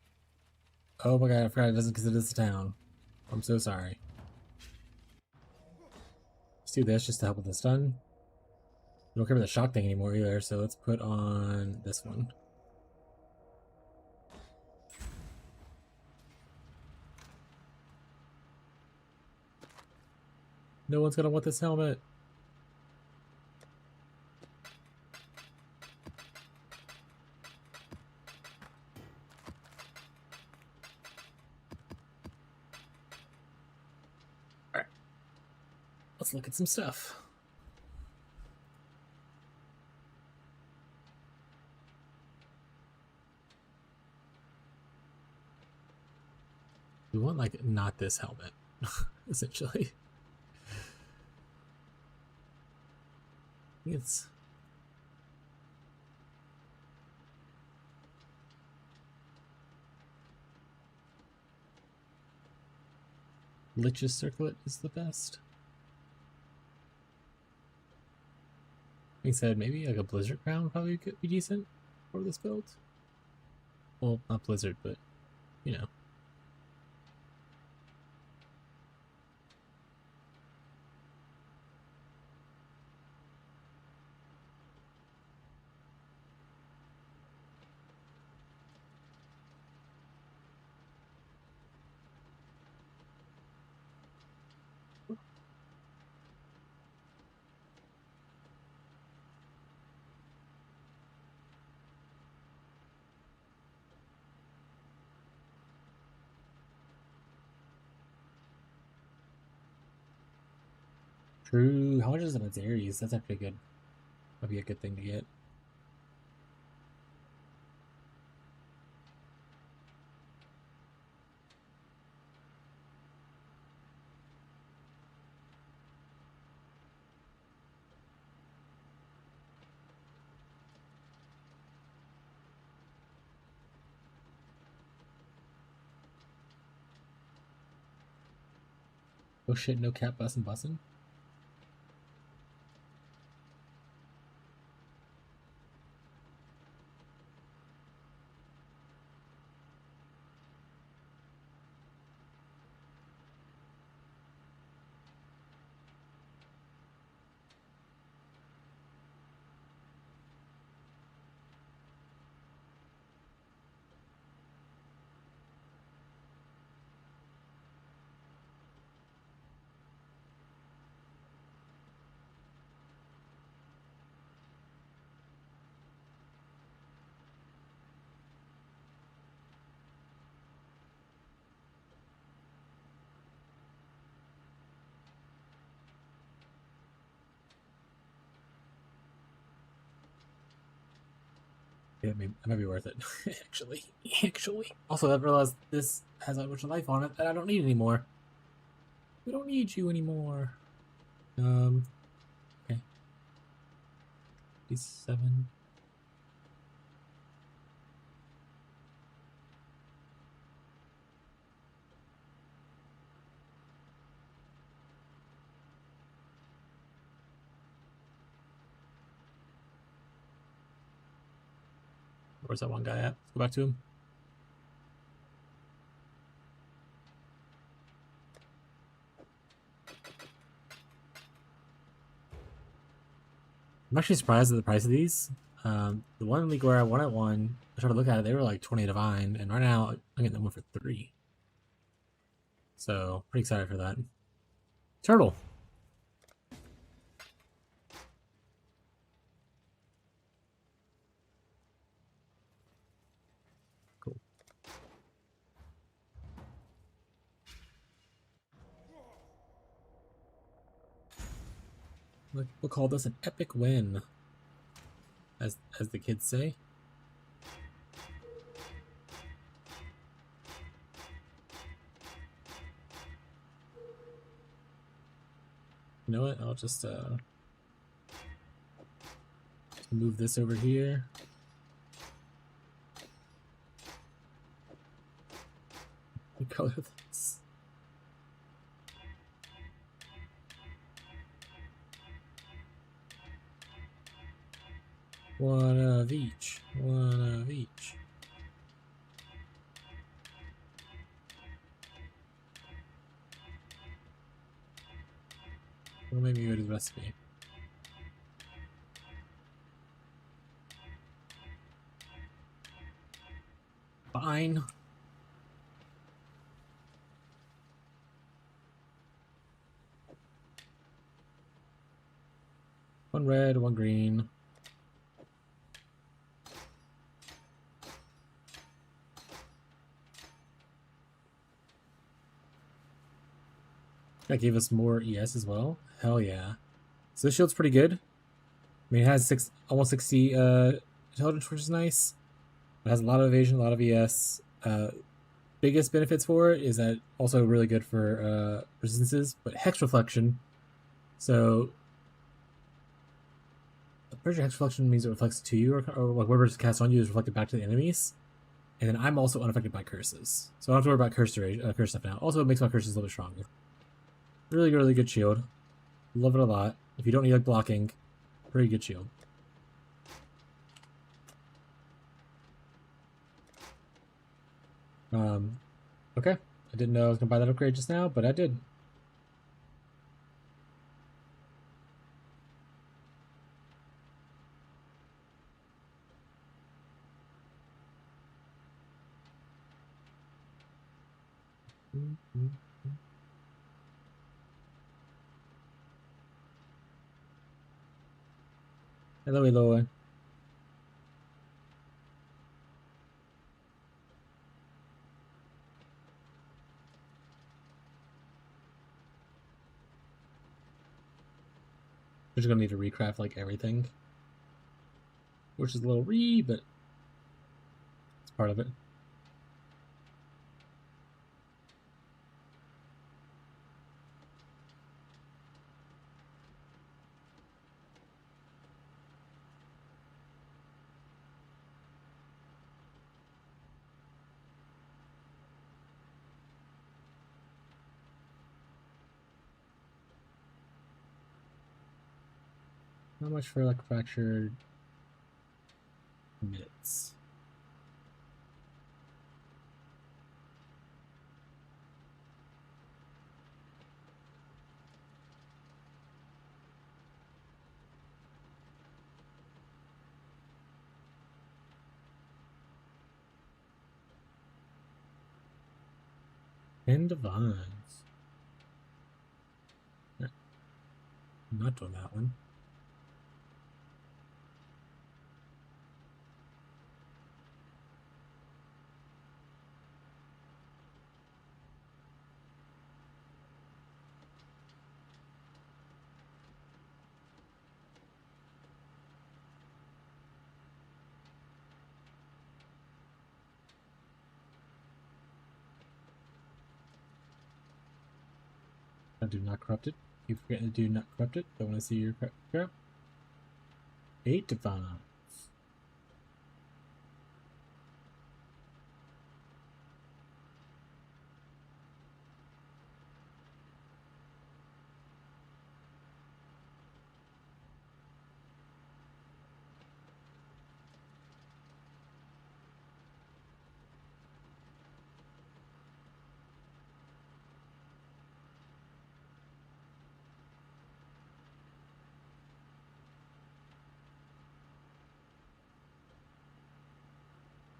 Oh my god, I forgot it doesn't because it is a town. I'm so sorry. Let's do this just to help with the stun. We don't care about the shock thing anymore either, so let's put on this one. No one's gonna want this helmet. Alright. Let's look at some stuff. We want, like, not this helmet, essentially. It's Lich's Circlet is the best. He said maybe like a Blizzard Crown would probably could be decent for this build. Well, not Blizzard, but you know. True. How much is it? It's Aries. That's actually good. That'd be a good thing to get. Oh shit, no cat bussin'. Yeah, it might be worth it. Actually. Also, I realized this has a bunch of life on it that I don't need anymore. We don't need you anymore. Okay. 57. Where's that one guy at? Let's go back to him. I'm actually surprised at the price of these. The one league where I won at one, I tried to look at it, they were like 20 divine, and right now I'm getting them one for 3. So, pretty excited for that. Turtle. Cool. We'll call this an epic win, as the kids say. You know what? I'll just move this over here. What color this? One of each. One of each. Well, maybe go to the recipe. Fine. One red, one green. That gave us more ES as well. Hell yeah. So this shield's pretty good. I mean, it has almost 60 intelligence, which is nice. It has a lot of evasion, a lot of ES. Biggest benefits for it is that also really good for resistances, but Hex Reflection. So, I'm pretty sure Hex Reflection means it reflects to you, or whatever is cast on you is reflected back to the enemies. And then I'm also unaffected by curses. So I don't have to worry about curse stuff now. Also, it makes my curses a little bit stronger. Really, really good shield. Love it a lot. If you don't need like blocking, pretty good shield. Okay. I didn't know I was gonna buy that upgrade just now, but I did. Hello, hello. We're just gonna need to recraft like everything, which is a little but it's part of it. Not much for like fractured mitts. And divines. I'm not doing that one. I do not corrupt it. You forget to do not corrupt it. Don't want to see your crap. 8 divines.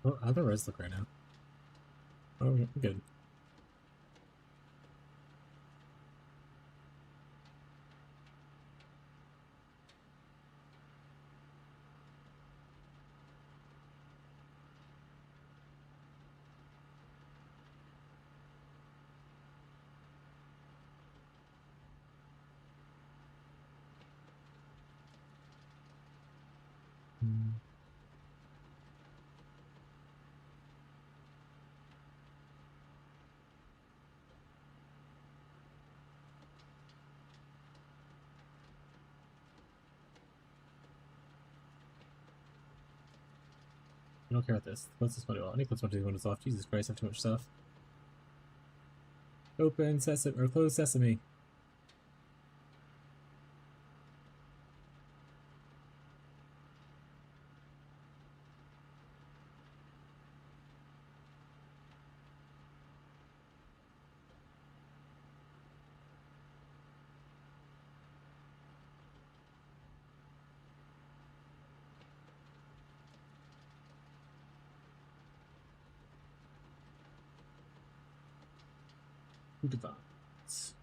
Oh, how the res look right now? Oh, good. I don't care about this. Close this window off. I need to close one of these windows off. Jesus Christ, I have too much stuff. Open sesame or close sesame. Who divides?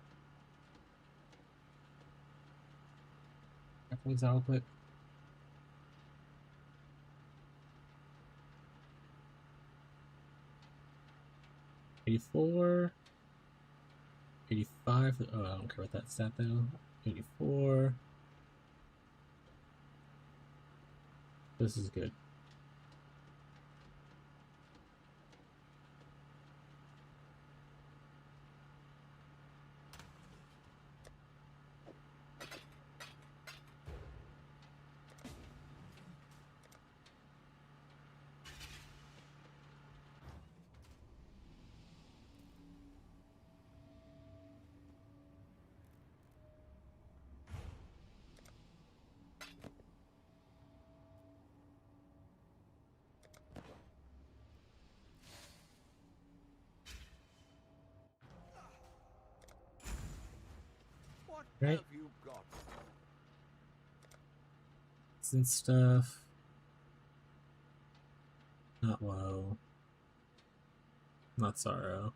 Everyone's output. $84. 85. Oh, I don't care about that stat though. 84. This is good. Right? have you got? And stuff. Not low. Not sorrow.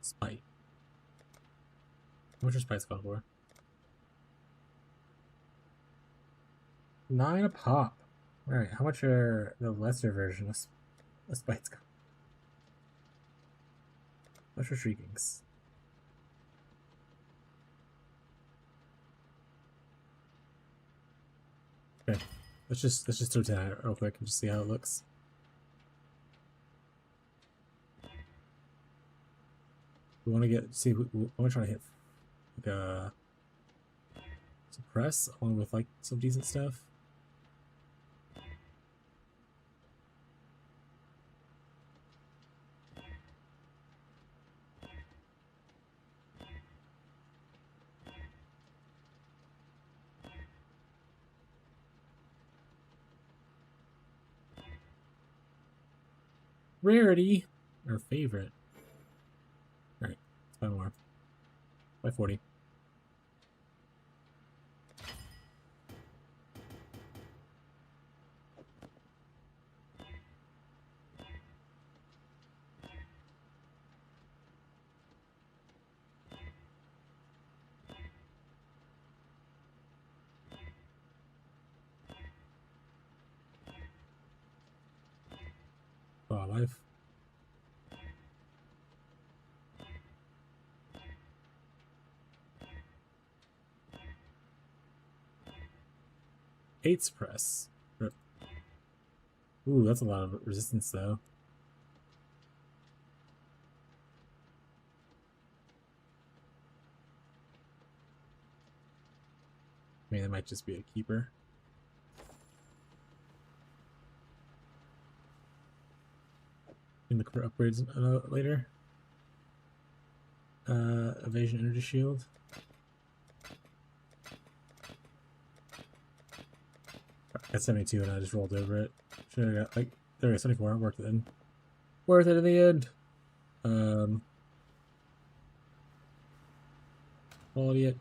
Spite. How much are spites going for? 9 a pop. Alright, how much are the lesser version of spites going? How much are shriekings? Okay. Let's just throw 10 at it real quick and just see how it looks. We want to get see. I want to try to hit like a suppress along with like some decent stuff. Rarity or favorite. All right, let's buy more. Buy 40. Oh, life. Eight suppress. Ooh, that's a lot of resistance though. I mean, it might just be a keeper. In the upgrades later. Evasion energy shield. I got 72 and I just rolled over it. Should have got like there we go, 74. Worth it in. Worth it in the end. Quality it.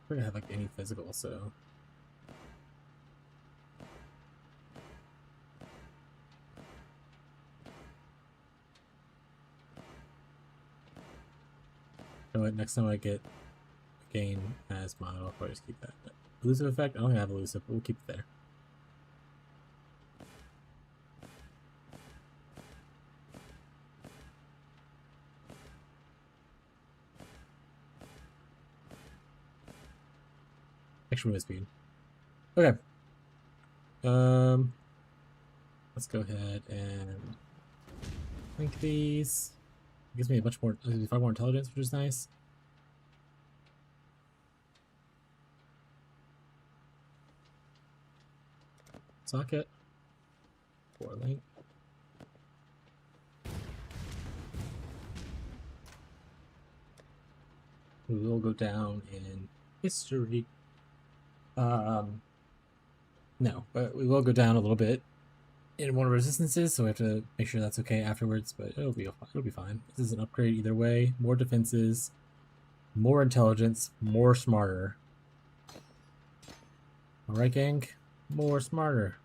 We're gonna have like any physical, so next time I get a gain as model, I'll probably just keep that. Elusive effect? I don't have elusive, but we'll keep it there. Extra move speed. Okay. Let's go ahead and link these. It gives me a bunch more, 5 more intelligence, which is nice. Socket. 4 link. We will go down in history. No, but we will go down a little bit in one of resistances, so we have to make sure that's okay afterwards, but it'll be fine. This is an upgrade either way. More defenses, more intelligence, more smarter. Alright, gang? More smarter.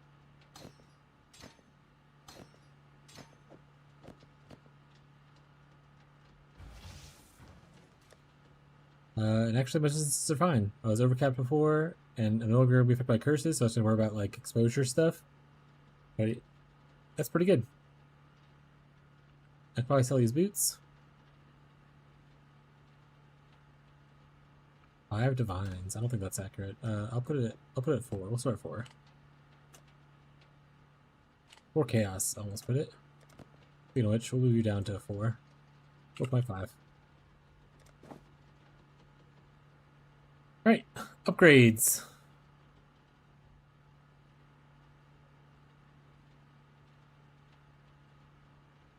And actually, my resistances are fine. I was overcapped before, and I'm no longer going to be affected by curses, so I was going to worry about like exposure stuff. But that's pretty good. I'd probably sell these boots. 5 divines. I don't think that's accurate. I'll put it at 4. We'll start at 4. 4 chaos. Almost put it. Speaking of which, we'll move you down to 4. 4.5. Alright, upgrades.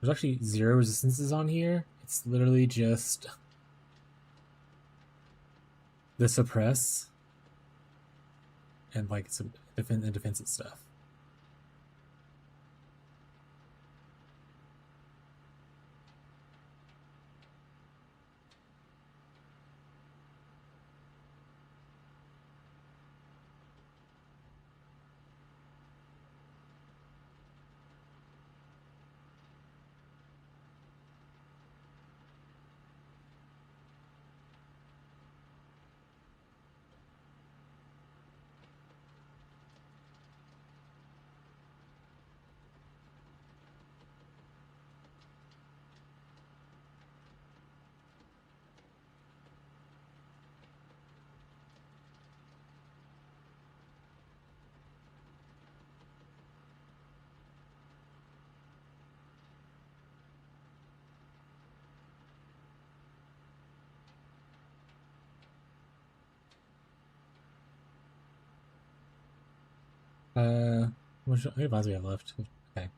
There's actually 0 resistances on here. It's literally just the suppress and like some defensive stuff. How much advance we have left? Okay.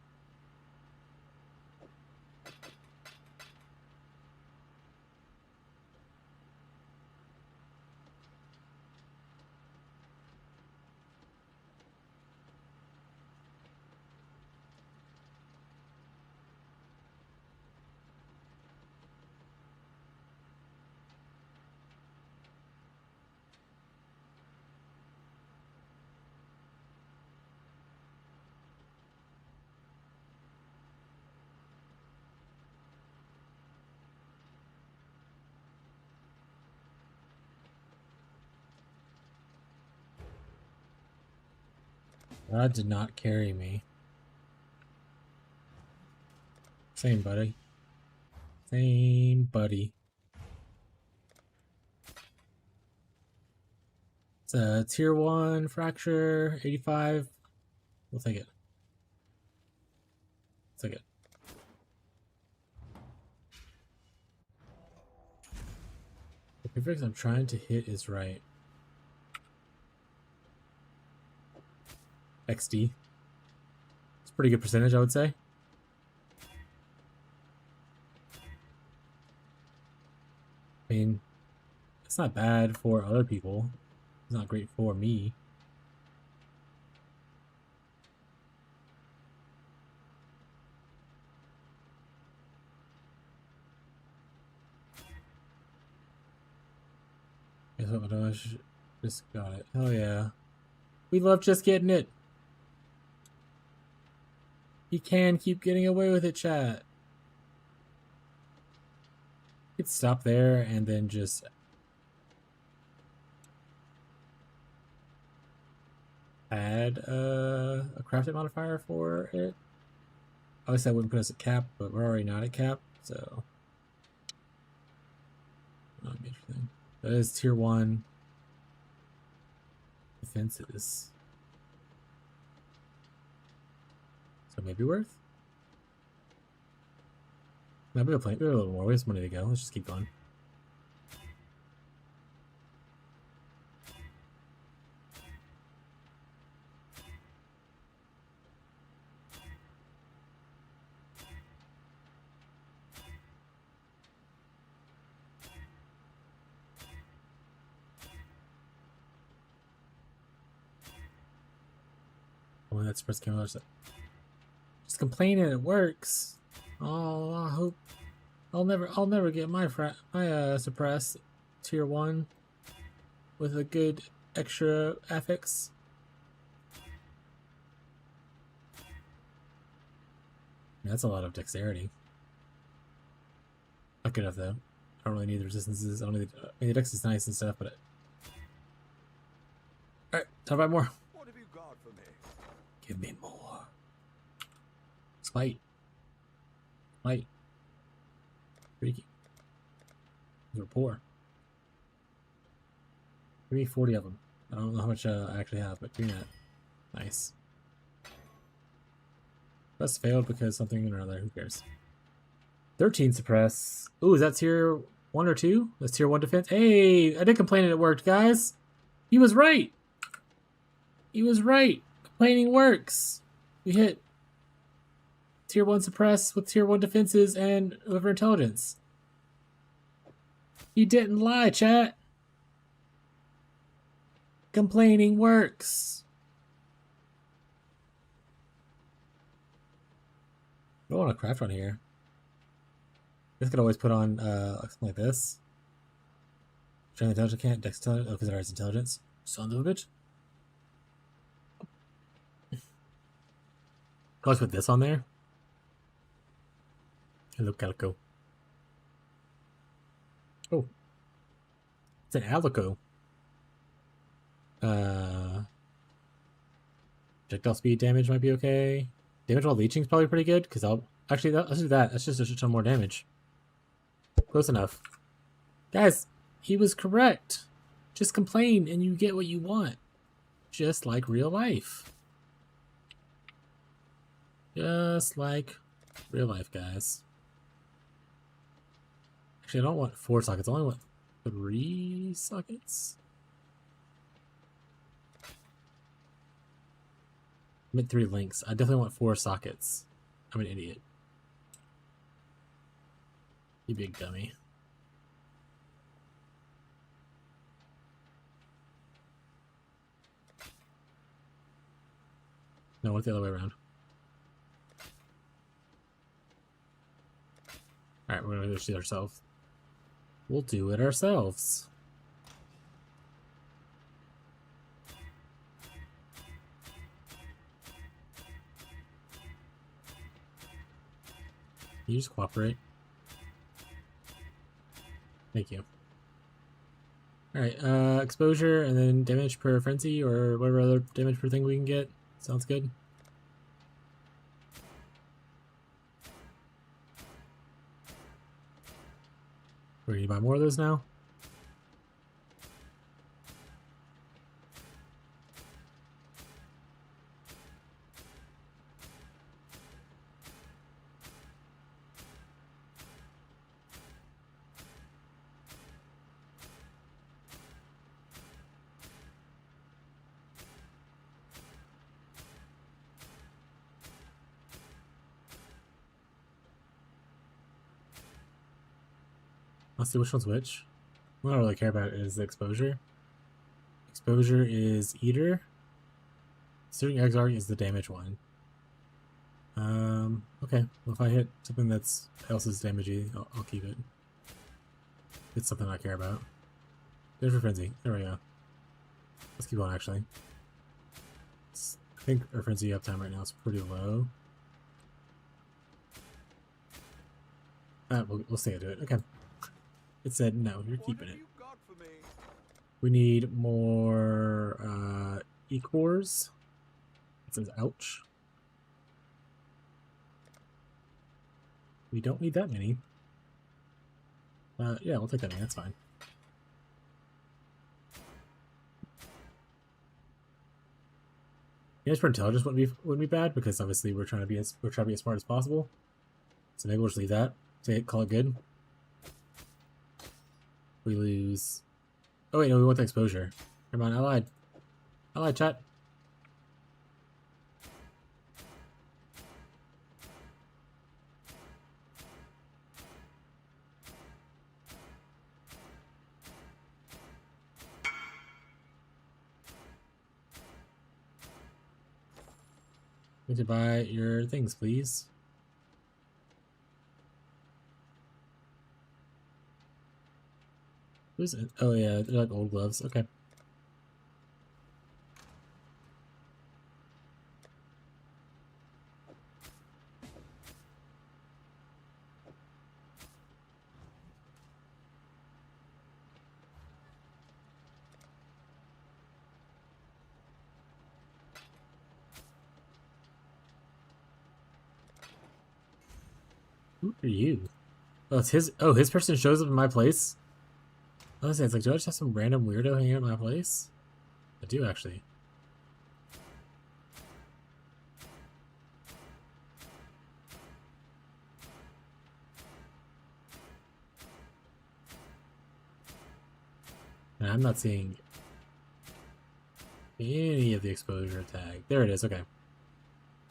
That did not carry me. Same, buddy. Same, buddy. It's a tier 1 fracture, 85. We'll take it. Take it. The prefix I'm trying to hit is right. XD. It's a pretty good percentage, I would say. I mean, it's not bad for other people. It's not great for me. Guess what, I just got it. Hell yeah. We love just getting it. He can keep getting away with it, chat. You could stop there and then just add a crafting modifier for it. Obviously, I wouldn't put us at cap, but we're already not at cap, so not a major thing. That is tier 1 defenses. So maybe worth? No, we'll play. We have a little more. We have some money to go. Let's just keep going. Oh, that's first came out. Just complaining it works. Oh, I hope I'll never get my suppress tier 1 with a good extra affix. That's a lot of dexterity. Not good enough though. I don't really need the resistances. I don't need the dex is nice and stuff, but alright, talk about more. What have you got for me? Give me more. Spite. Spite. Freaky. They're poor. Give me 40 of them. I don't know how much I actually have, but do that. Nice. That's failed because something or another. Who cares? 13 suppress. Ooh, is that tier 1 or 2? That's tier 1 defense. Hey, I did complain and it worked, guys. He was right. He was right. Complaining works. We hit tier 1 suppress with tier 1 defenses and over intelligence. He didn't lie, chat. Complaining works. I want to craft on here. This could always put on something like this. Strength intelligence can't. Dex intelligence. Oh, because it already has intelligence. Son of a bitch. I'll put this on there. Hello, Calico. Oh. It's an Alico. Projectile speed damage might be okay. Damage while leeching is probably pretty good, because let's do that. That's just a ton more damage. Close enough. Guys, he was correct. Just complain and you get what you want. Just like real life. Just like real life, guys. Actually, I don't want 4 sockets. I only want 3 sockets. I meant 3 links. I definitely want 4 sockets. I'm an idiot. You big dummy. No, what's the other way around? Alright, we're gonna do it ourselves. We'll do it ourselves. Can you just cooperate? Thank you. Alright, exposure and then damage per frenzy or whatever other damage per thing we can get. Sounds good. We're gonna buy more of those now. Let's see which one's which. What I don't really care about is the exposure. Exposure is Eater. Certain Exarch is the damage one. Okay. Well, if I hit something that's else is damagey, I'll keep it. It's something I care about. Good for Frenzy. There we go. Let's keep going, actually. I think our Frenzy uptime right now is pretty low. We'll stay into it. Okay. It said, no, you're keeping it. We need more E-cores. It says, ouch. We don't need that many. Yeah, we'll take that many. That's fine. Damage for intelligence wouldn't be bad because obviously we're trying to be as smart as possible. So maybe we'll just leave that. Call it good. We lose. Oh wait, no, we want the exposure. Come on, I lied. I lied, chat. Need to buy your things, please. Who's it? Oh yeah, they're like old gloves. Okay. Who are you? Oh, it's his. Oh, his person shows up in my place. Honestly, it's like, do I just have some random weirdo hanging out in my place? I do actually. And I'm not seeing any of the exposure tag. There it is, okay. You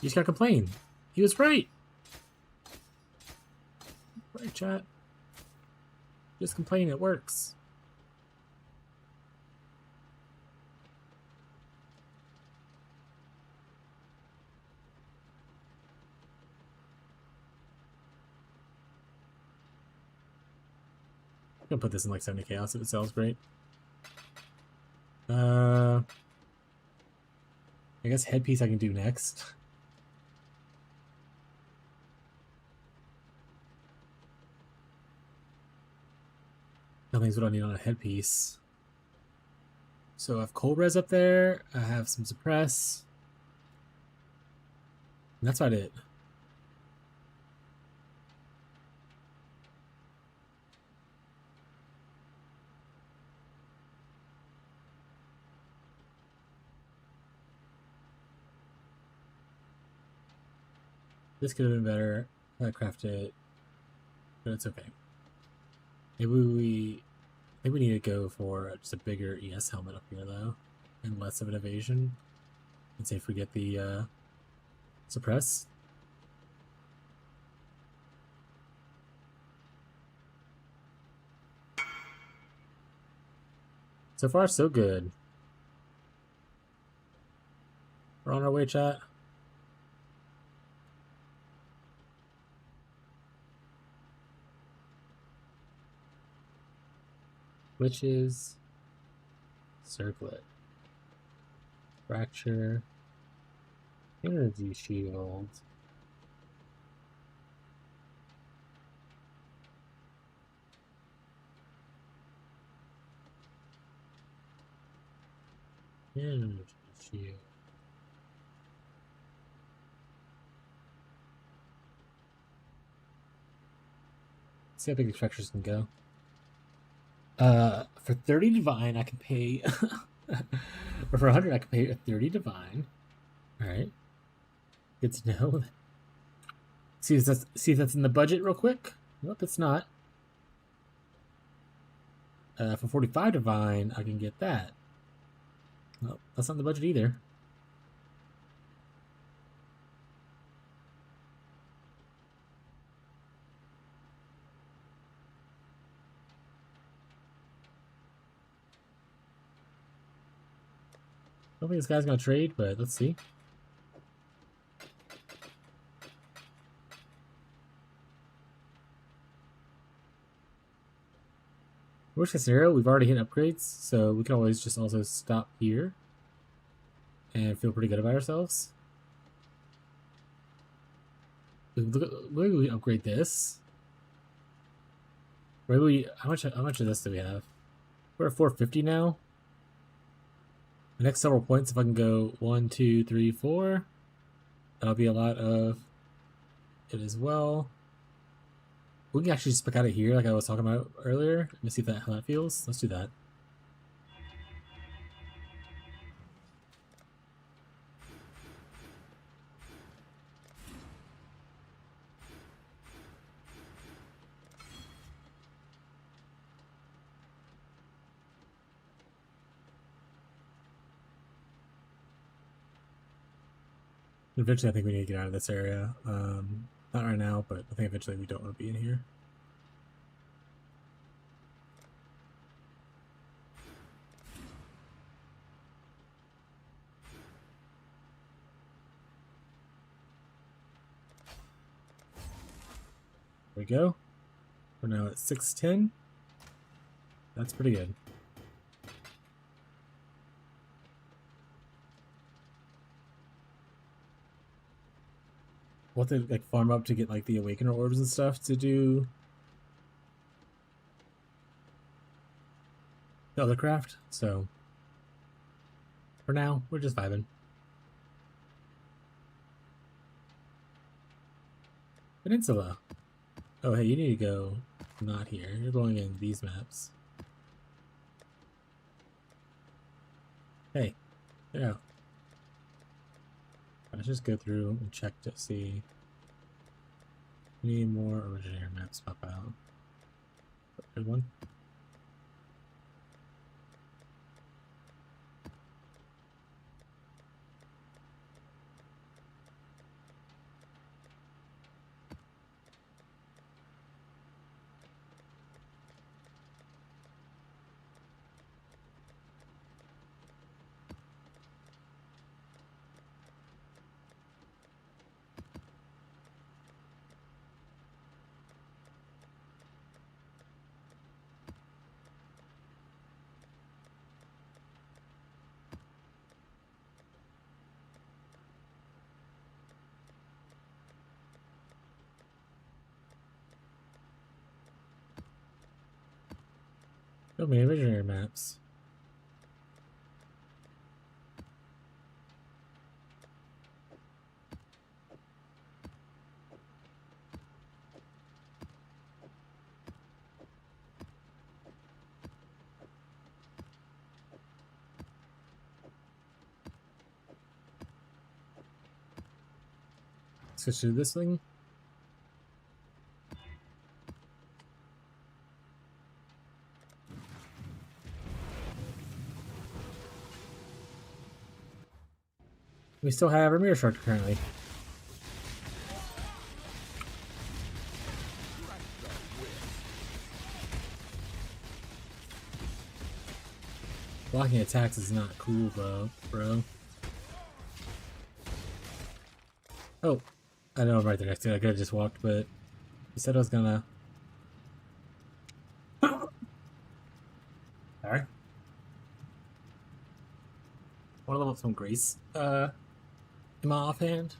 just gotta complain. He was right. Right, chat. Just complain, it works. I'm gonna put this in like 70 chaos if it sells great. I guess headpiece I can do next. Nothing's what I need on a headpiece. So I have cold res up there. I have some suppress. And that's about it. This could have been better. I crafted it, but it's okay. Maybe I think we need to go for just a bigger ES helmet up here though, and less of an evasion. And see if we get the suppress. So far, so good. We're on our way, chat. Witches, circlet, fracture, energy shield. Energy shield. See how big the structures can go. For 30 divine, I can pay. Or for 100, I can pay 30 divine. All right. Good to know. See if that's in the budget real quick. Nope, it's not. For 45 divine, I can get that. Well, that's not in the budget either. I don't think this guy's gonna trade, but let's see. Worst case scenario, we've already hit upgrades, so we can always just also stop here and feel pretty good about ourselves. Look at we upgrade this. Maybe how much of this do we have? We're at 450 now. The next several points, if I can go 1, 2, 3, 4, that'll be a lot of it as well. We can actually just pick out of here, like I was talking about earlier. Let me see how that feels. Let's do that. Eventually, I think we need to get out of this area. Not right now, but I think eventually we don't want to be in here. There we go. We're now at 610. That's pretty good. We'll have to like farm up to get like the Awakener orbs and stuff to do the other craft. So for now, we're just vibing. Peninsula. Oh, hey, you need to go not here. You're going in these maps. Hey, yeah. Let's just go through and check to see any more originator maps pop out. Good one. Oh, many visionary maps. Switch to this thing. We still have our mirror shark currently. Blocking attacks is not cool though, bro. Oh, I know I'm right there next to it. I could have just walked, but he said I was gonna. Alright. I want to level up some Grace. In my offhand.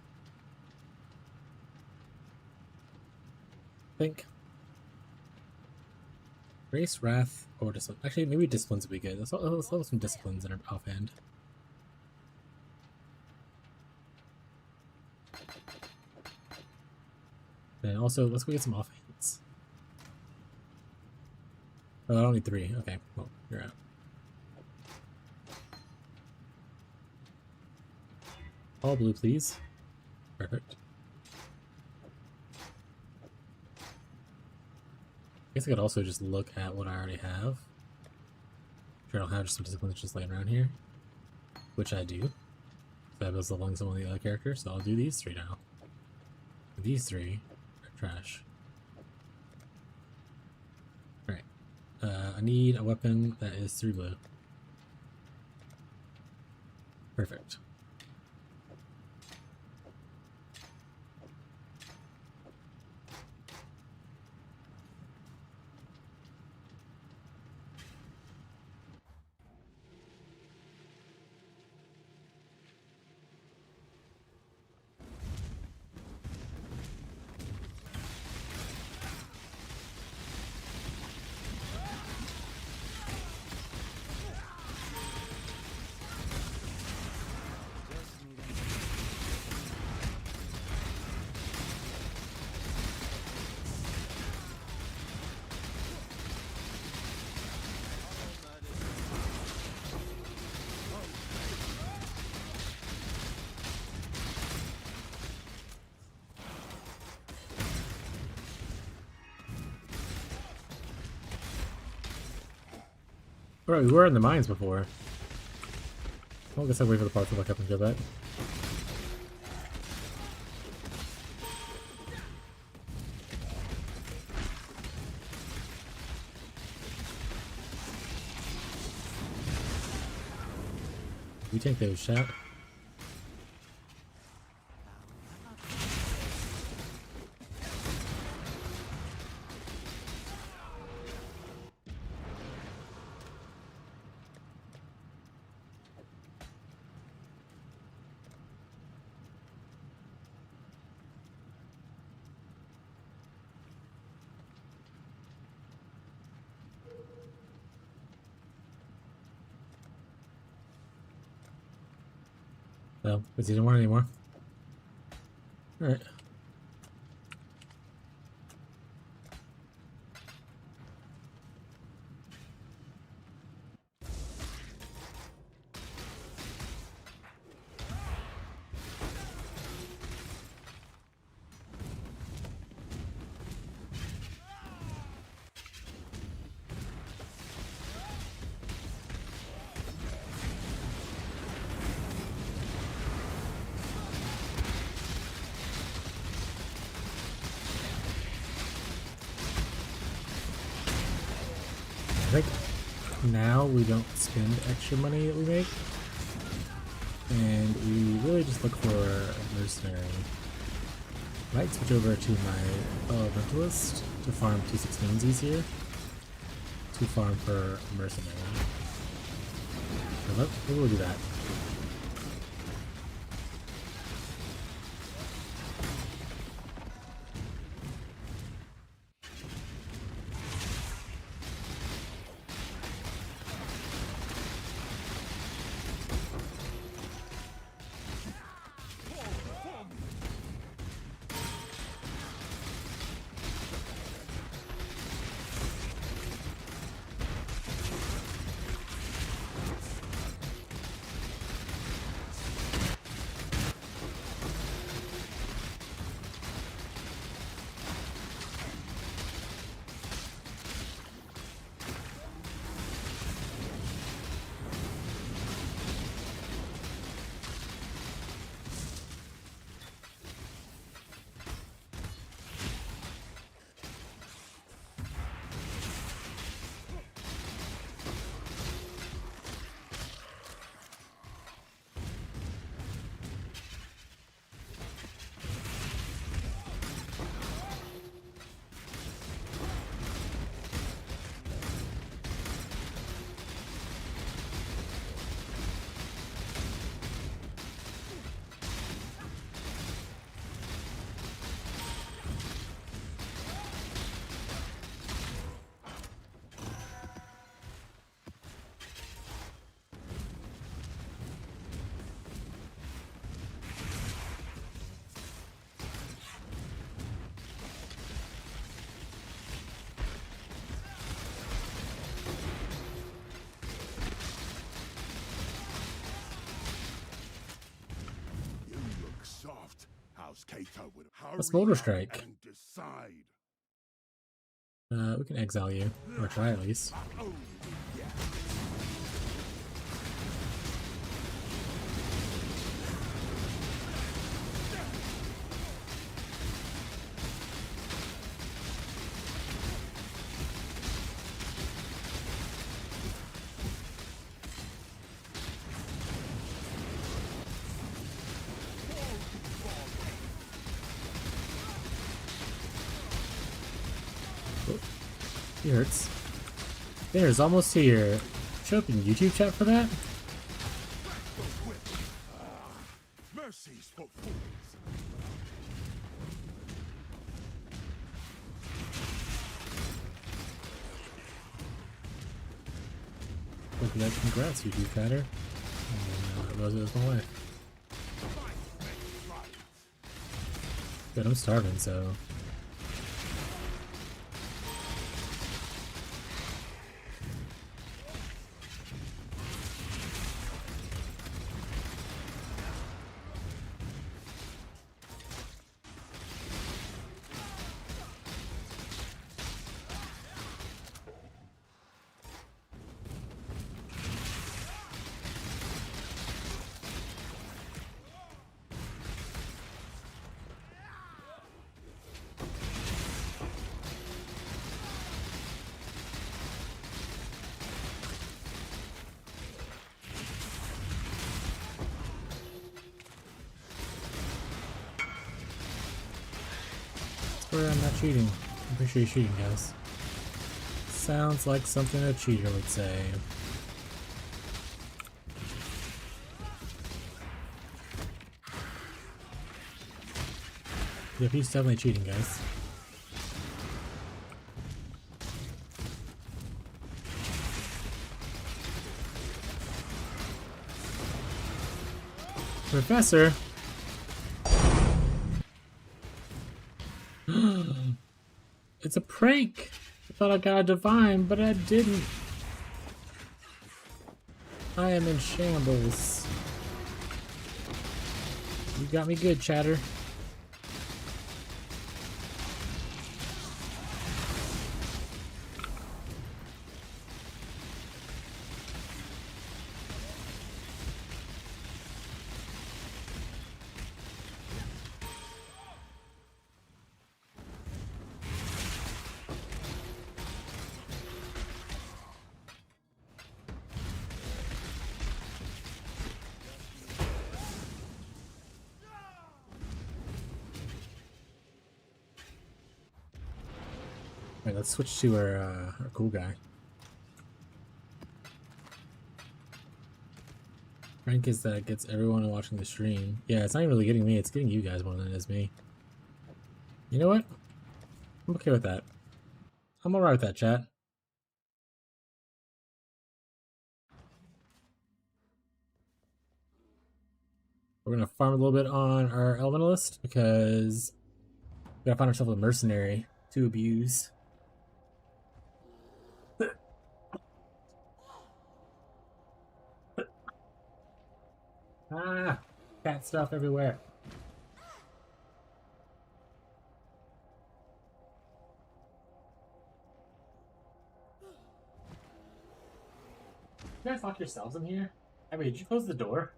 I think. Grace, Wrath, or Discipline. Actually, maybe Disciplines would be good. Let's level some Disciplines in our offhand. And also, let's go get some offhands. Oh, I don't need 3. Okay, well, you're out. All blue, please. Perfect. I guess I could also just look at what I already have. Sure, I don't have just some disciplines just laying around here, which I do. So I was leveling some of the other characters, so I'll do these 3 now. These 3 are trash. Alright. I need a weapon that is 3 blue. Perfect. Bro, we were in the mines before. Well, I guess I'll wait for the parts to look up and go back. We take those shots. No, because he didn't want it anymore. Alright. I think now we don't spend extra money that we make, and we really just look for a mercenary. Might switch over to my elementalist to farm 216s easier, to farm for mercenary. So maybe we'll do that. Cato would Let's hurry Boulder up Strike. and decide. We can exile you, or try at least. Oh, yeah. He hurts. Dinner's almost here. Show up in YouTube chat for that? Mercies for fools. Look at that. Congrats, YouTube chatter. And Rosie was my way. Good, I'm starving, so. Where I'm not cheating. I'm pretty sure you're cheating, guys. Sounds like something a cheater would say. Yep, he's definitely cheating, guys. Professor! It's a prank! I thought I got a divine, but I didn't. I am in shambles. You got me good, chatter. Alright, let's switch to our cool guy. Prank is that it gets everyone watching the stream. Yeah, it's not even really getting me, it's getting you guys more than it is me. You know what? I'm okay with that. I'm alright with that, chat. We're gonna farm a little bit on our elementalist because we gotta find ourselves a mercenary to abuse. Ah, cat stuff everywhere. You guys lock yourselves in here? I mean, did you close the door?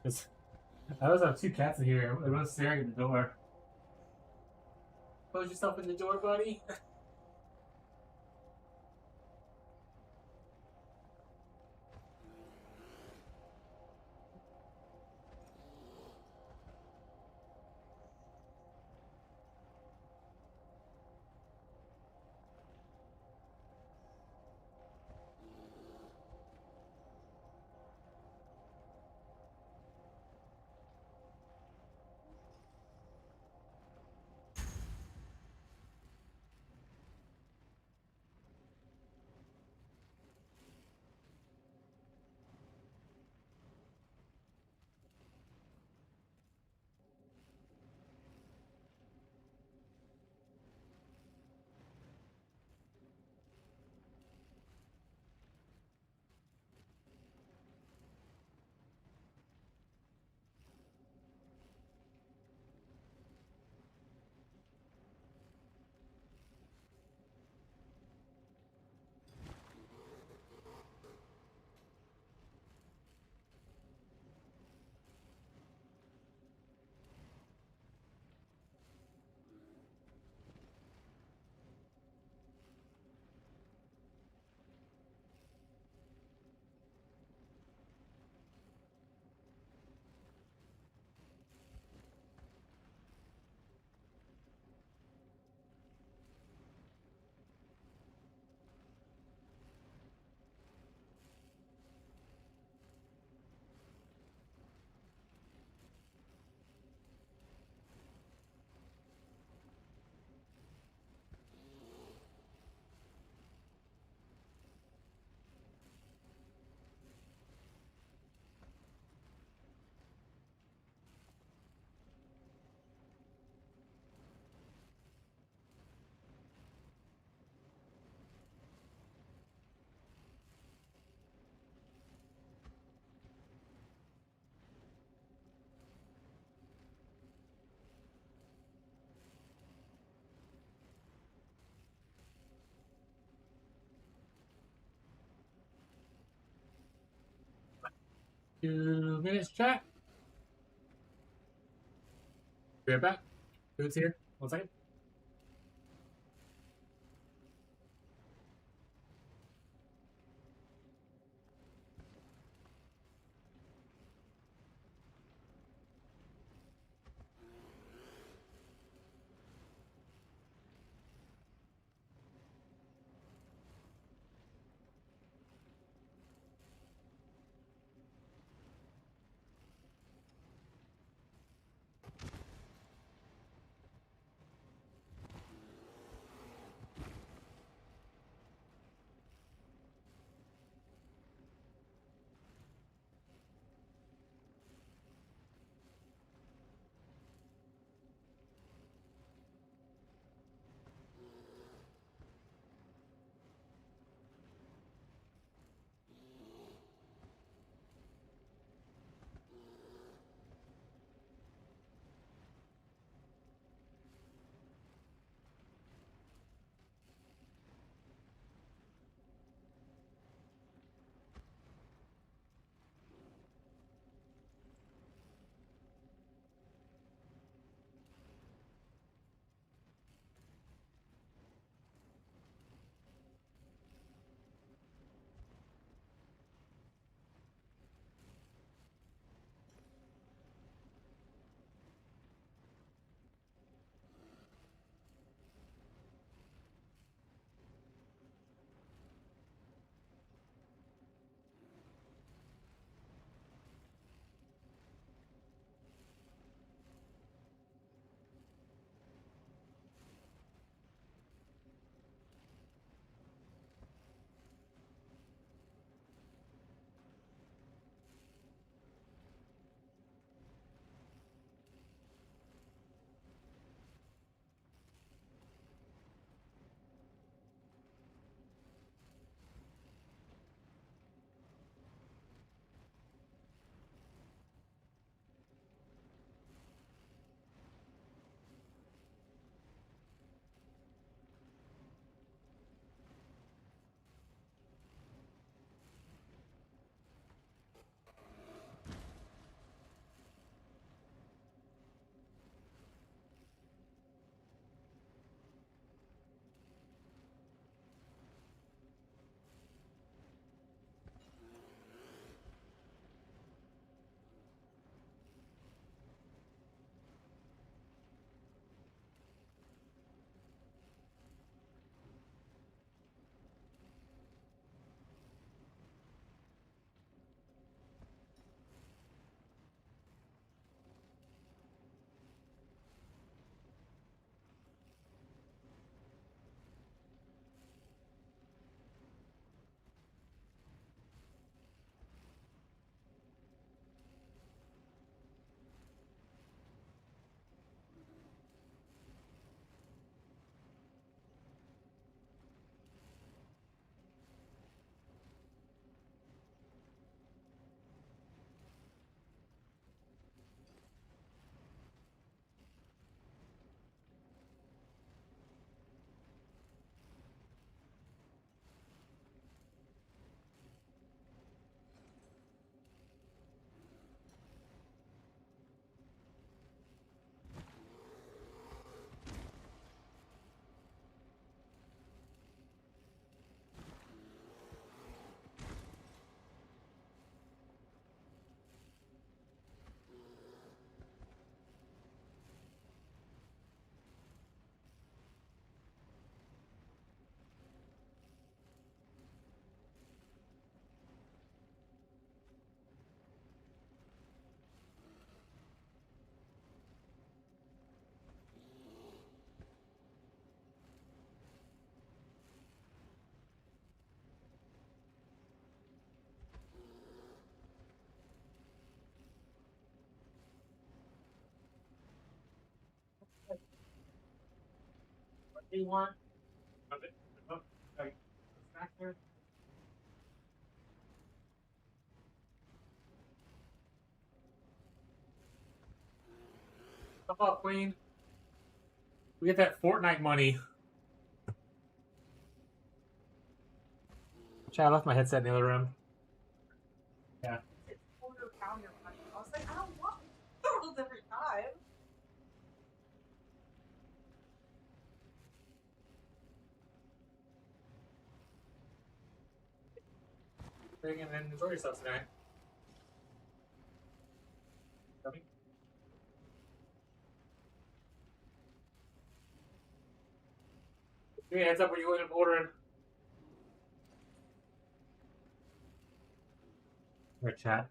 Because I always have two cats in here. They're both staring at the door. Close yourself in the door, buddy. 2 minutes, chat. Be right back. Food's here. 1 second. What do you want? Snack there? Come up, Queen. We get that Fortnite money. Chad, I left my headset in the other room. Yeah. thing and then enjoy yourself tonight. Coming? Give me a heads up when you go in and ordering. Alright, chat.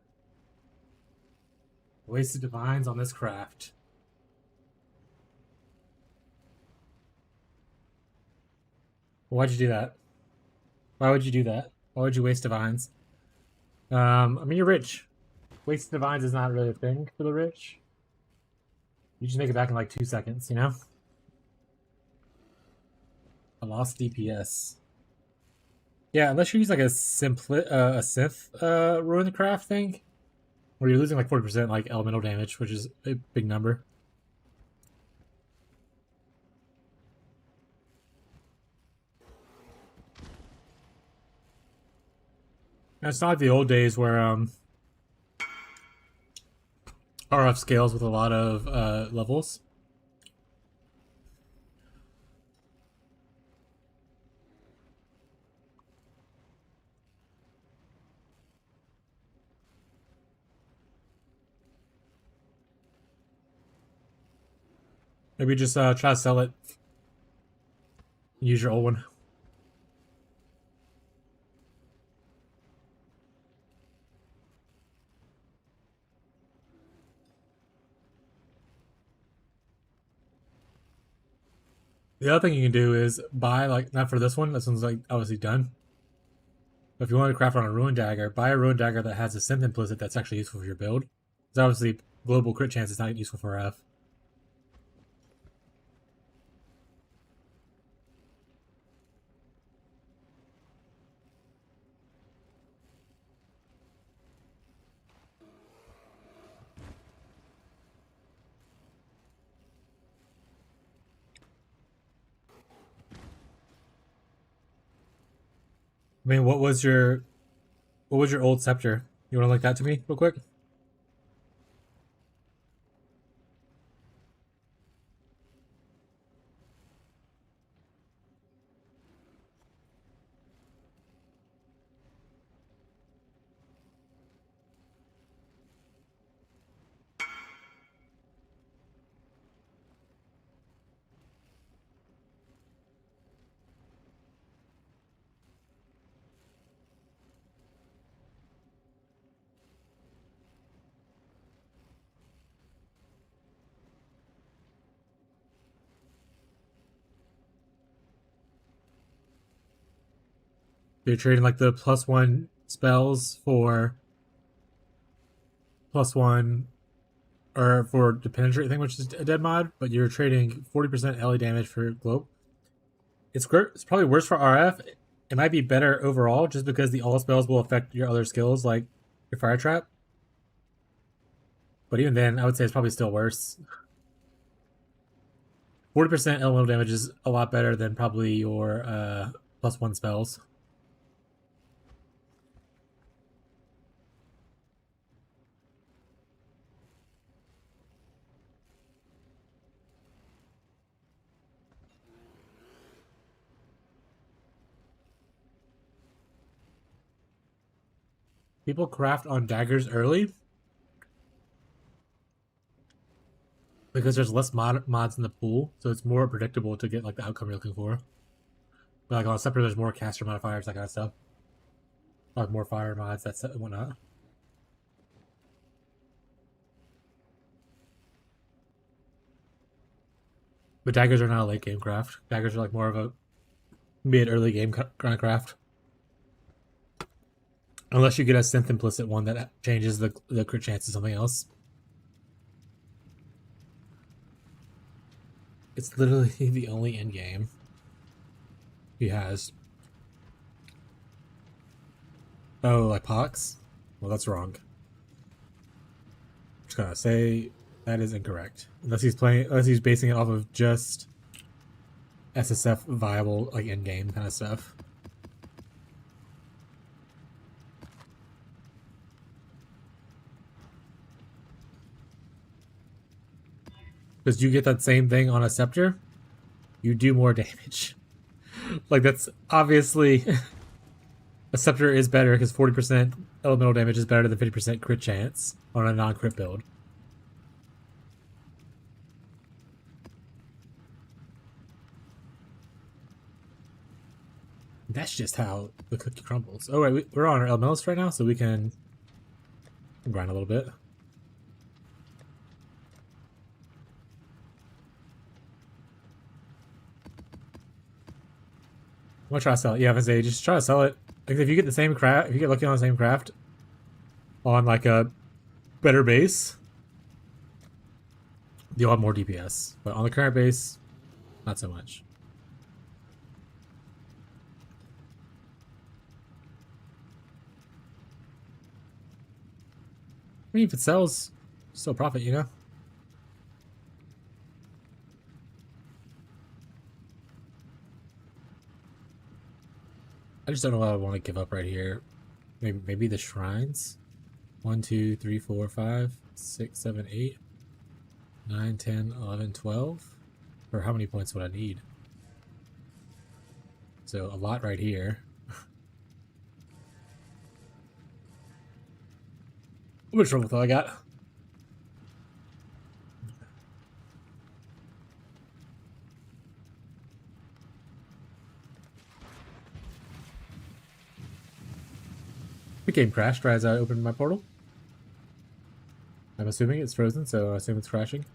Wasted divines on this craft. Why'd you do that? Why would you do that? Why would you waste divines? I mean, you're rich. Wasted divines is not really a thing for the rich. You just make it back in like 2 seconds, you know? A lost DPS. Yeah, unless you use like a synth ruin the craft thing, where you're losing like 40% like elemental damage, which is a big number. And it's not like the old days where RF scales with a lot of levels. Maybe just try to sell it. Use your old one. The other thing you can do is buy, like, not for this one, this one's like obviously done. But if you want to craft on a Ruin Dagger, buy a Ruin Dagger that has a synth implicit that's actually useful for your build. Because obviously, global crit chance is not useful for F. I mean, what was your old scepter? You want to link that to me real quick? You're trading like the +1 spells for +1 or for the penetrate thing, which is a dead mod, but you're trading 40% LA damage for globe. It's probably worse for RF. It might be better overall just because the all spells will affect your other skills like your fire trap. But even then, I would say it's probably still worse. 40% elemental damage is a lot better than probably your +1 spells. People craft on daggers early because there's less mods in the pool, so it's more predictable to get like the outcome you're looking for. But like on a scepter, there's more caster modifiers, that kind of stuff. Like more fire mods, that's and whatnot. But daggers are not a late game craft. Daggers are like more of a mid early game kind of craft. Unless you get a synth implicit one that changes the crit chance to something else. It's literally the only end game he has. Oh, like Pox? Well, that's wrong. I'm just gonna say that is incorrect. Unless he's basing it off of just SSF viable, like end game kind of stuff. Because you get that same thing on a scepter, you do more damage. Like, that's obviously A scepter is better because 40% elemental damage is better than 50% crit chance on a non-crit build. That's just how the cookie crumbles. Oh, right, we're on our elementals right now, so we can grind a little bit. I'm gonna try to sell it. Yeah, I was gonna say, just try to sell it. Like, if you get the same craft, if you get lucky on the same craft on like a better base, you'll have more DPS. But on the current base, not so much. I mean, if it sells, still profit, you know? I just don't know what I want to give up right here. Maybe the shrines. 1, 2, 3, 4, 5, 6, 7, 8, 9, 10, 11, 12. Or how many points would I need? So a lot right here. How much trouble I got? The game crashed right as I opened my portal. I'm assuming it's frozen, so I assume it's crashing.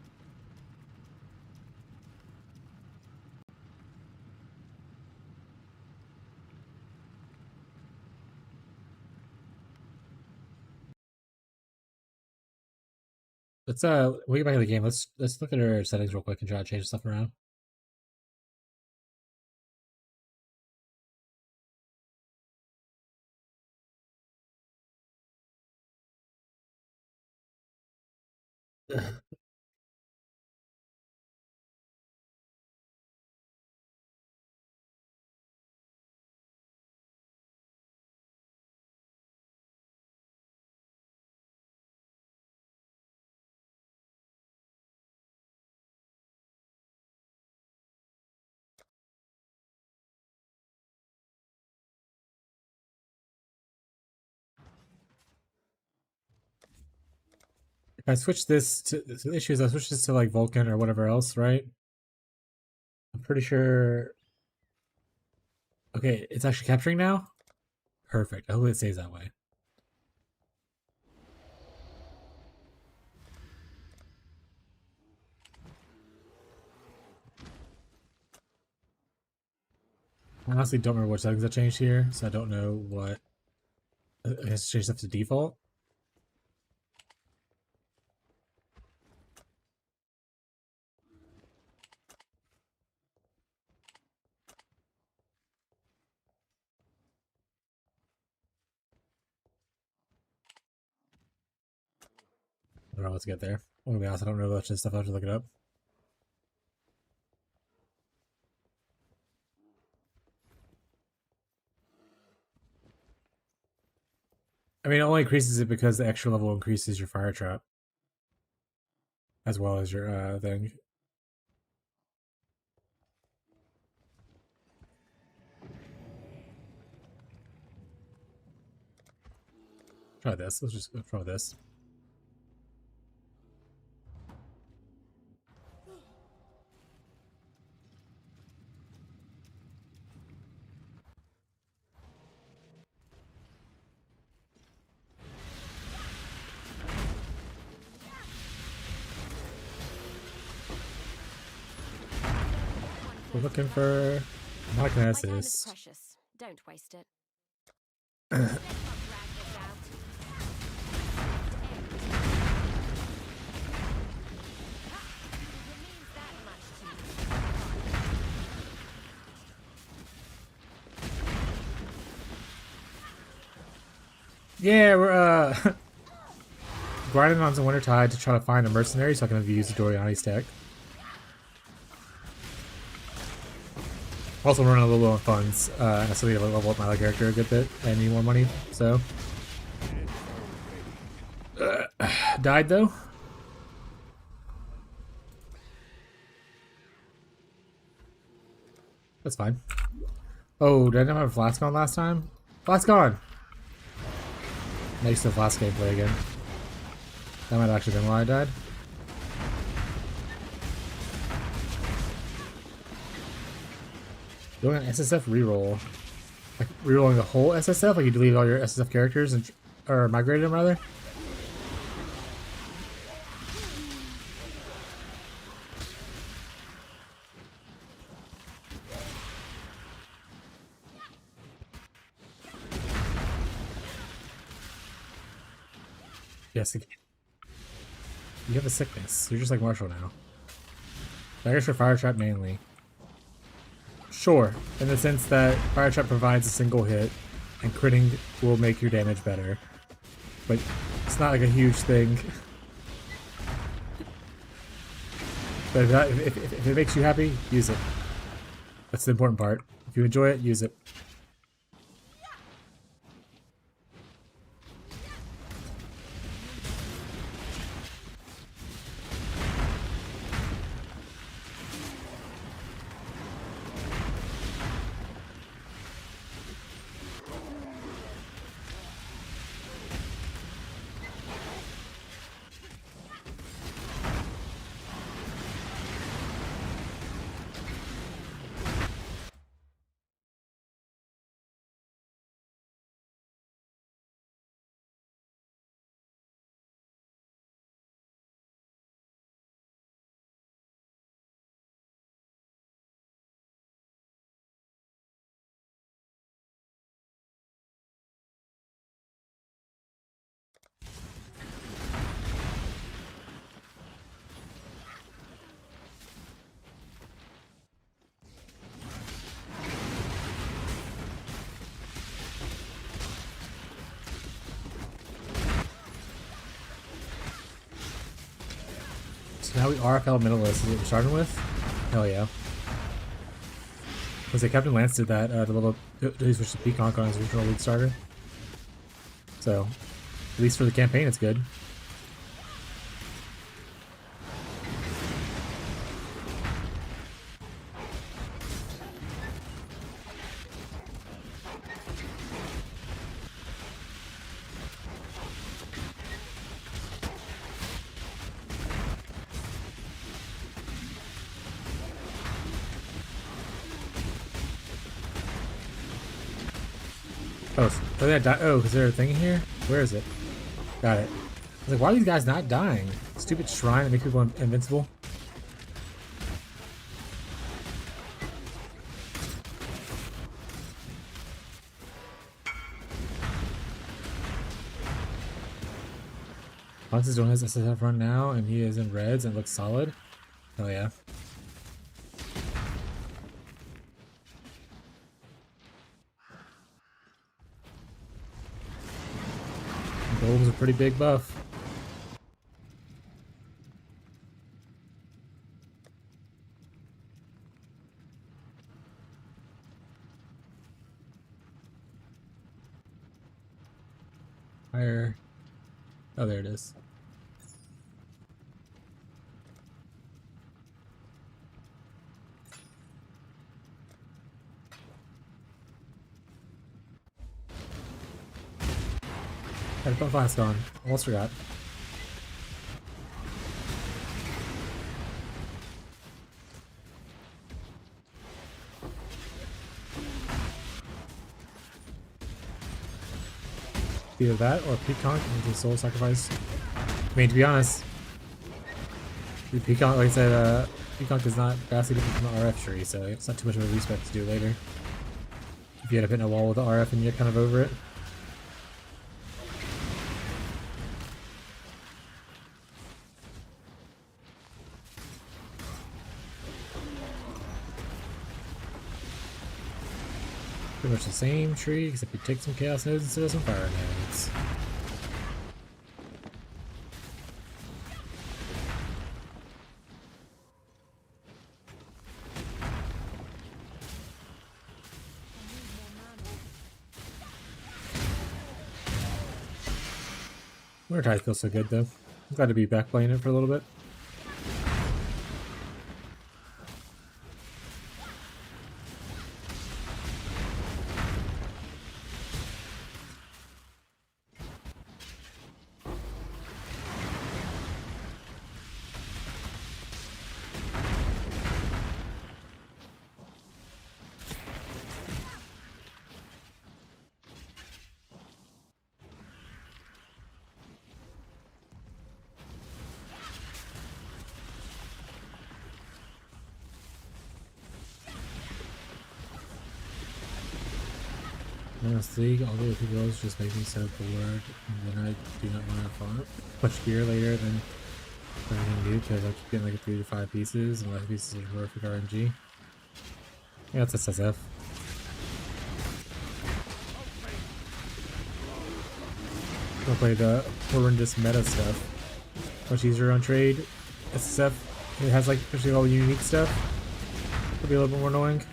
Let's when we get back in the game, let's look at our settings real quick and try to change stuff around. If I switch this to the issue is I switch this to like Vulcan or whatever else, right? I'm pretty sure. Okay, it's actually capturing now. Perfect. I hope it stays that way. I honestly don't remember what settings I changed here, so I don't know what. I guess change stuff to default. I don't know what to get there. I'm gonna be honest, I don't know much of this stuff. I have to look it up. I mean, it only increases it because the extra level increases your fire trap. As well as your thing. Try this. Let's just try this. We're looking for My time is magnesis. precious. Don't waste it. Let's not drag this out. It means that much to you. Yeah, we're grinding on some Wintertide to try to find a mercenary so I can use the Doriani's tech. Also running a little low on funds. I still need to level up my other character a good bit. I need more money, so. Died though. That's fine. Oh, did I not have a flask on last time? Flask gone! Makes the Flask gameplay again. That might have actually been why I died. Doing an SSF reroll. Like, rerolling the whole SSF? Like, you delete all your SSF characters and... or migrated them, rather? Yes, you have a sickness. You're just like Marshall now. Daggers for Fire Trap mainly. Sure, in the sense that Fire Trap provides a single hit, and critting will make your damage better. But it's not like a huge thing. But if it makes you happy, use it. That's the important part. If you enjoy it, use it. So now we are elementalist is what we're starting with? Hell yeah. Because Captain Lance did that, the little he switched to Peacock on his original league starter. So, at least for the campaign it's good. Oh, that die. Oh, is there a thing in here? Where is it? Got it. I was like, why are these guys not dying? Stupid shrine that makes people invincible. Fox is doing his SSF run now, and he is in reds and looks solid. Hell yeah. Golem's a pretty big buff. Fire. Oh, there it is. Had to put Flask on. Almost forgot. Either that or Peacock into Soul Sacrifice. I mean, to be honest, the Peacock, like I said, Peacock is not vastly different from the RF tree, so it's not too much of a respec to do later. If you end up hitting a wall with the RF and you're kind of over it. Pretty much the same tree, except we take some Chaos Nodes instead of some Fire Nodes. Wintertide feels so good though. I'm glad to be back playing it for a little bit. Honestly, all the other goals just make me so bored, and then I do not want to have fun. Much gear later than what I'm gonna do because I keep getting like 3 to 5 pieces, and 5 pieces of horrific RNG. Yeah, that's SSF. I'll play the horrendous meta stuff. Much easier on trade. SSF, it has like especially all the unique stuff. It'll be a little bit more annoying.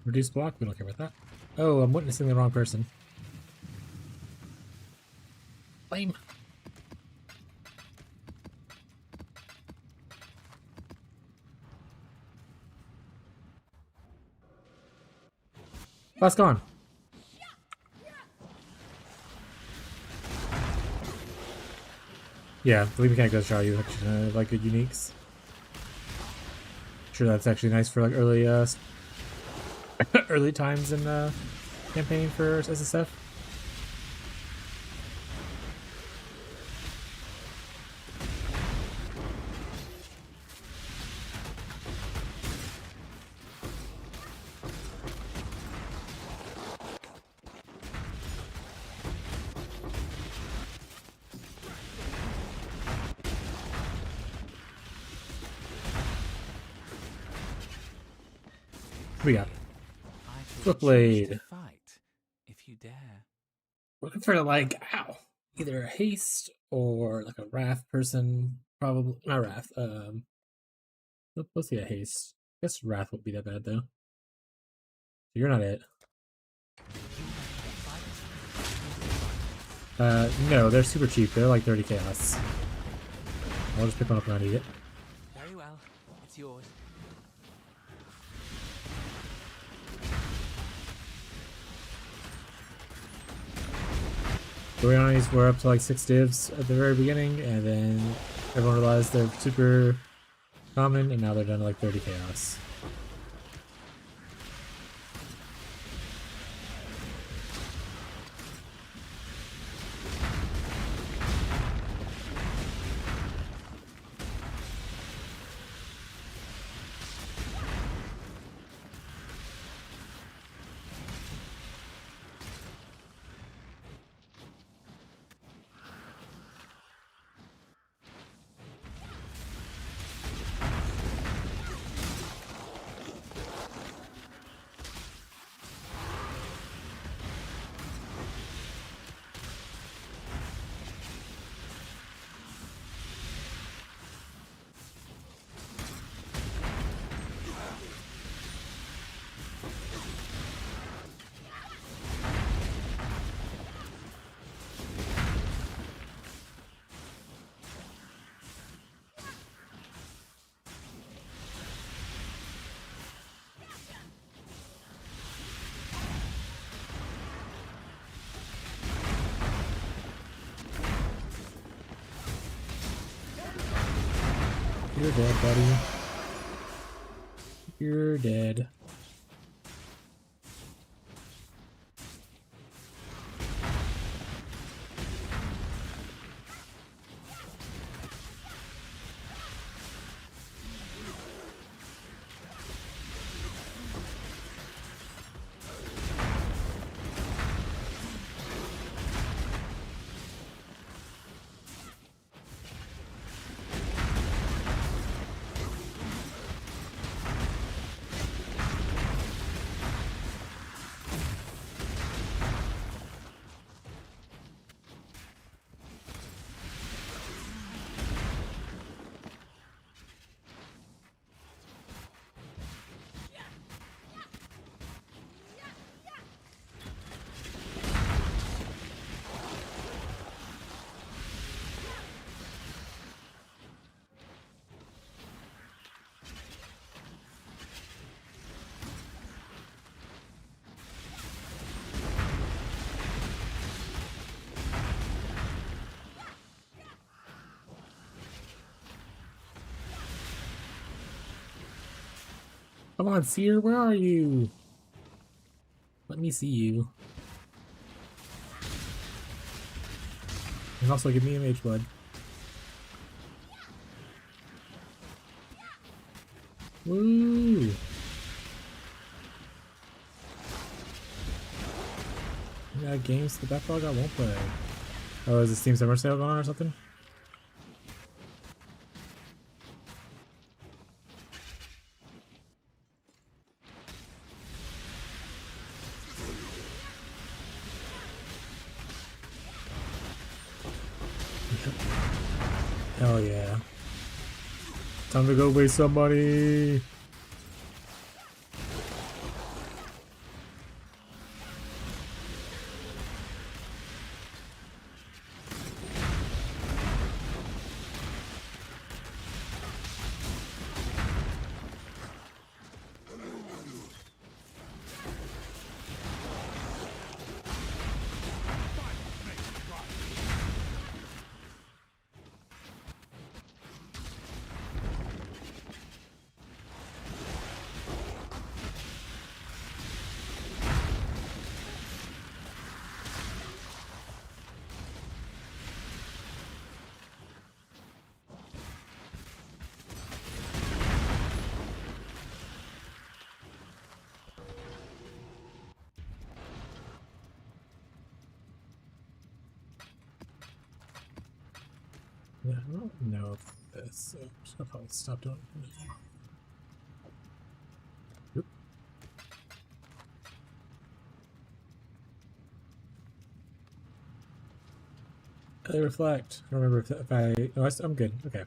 Reduce block, we don't care about that. Oh, I'm witnessing the wrong person. Lame. Last gone. Yeah, the lead mechanic does show you like good uniques. Sure, that's actually nice for like early early times in campaign for SSF. What we got? Flip blade. Fight, if you dare. Looking for like either a haste or like a wrath person. Probably not wrath. Let's see a haste. I guess wrath won't be that bad though. You're not it. No, they're super cheap. They're like 30 chaos. I'll just pick one up when I need it. Very well, it's yours. Oriani's were up to like 6 divs at the very beginning, and then everyone realized they're super common, and now they're down to like 30 chaos. You're dead, buddy. You're dead. Come on, Seer, where are you? Let me see you. And also give me a mage blood. Woo! Yeah, games the backlog I won't play. Oh, is the Steam Summer Sale going on or something? Hell yeah. Time to go waste some money. Yeah, I don't know if this, so I'm just gonna probably stop doing it. Oop. They reflect. I don't remember if I. Oh, I'm good. Okay.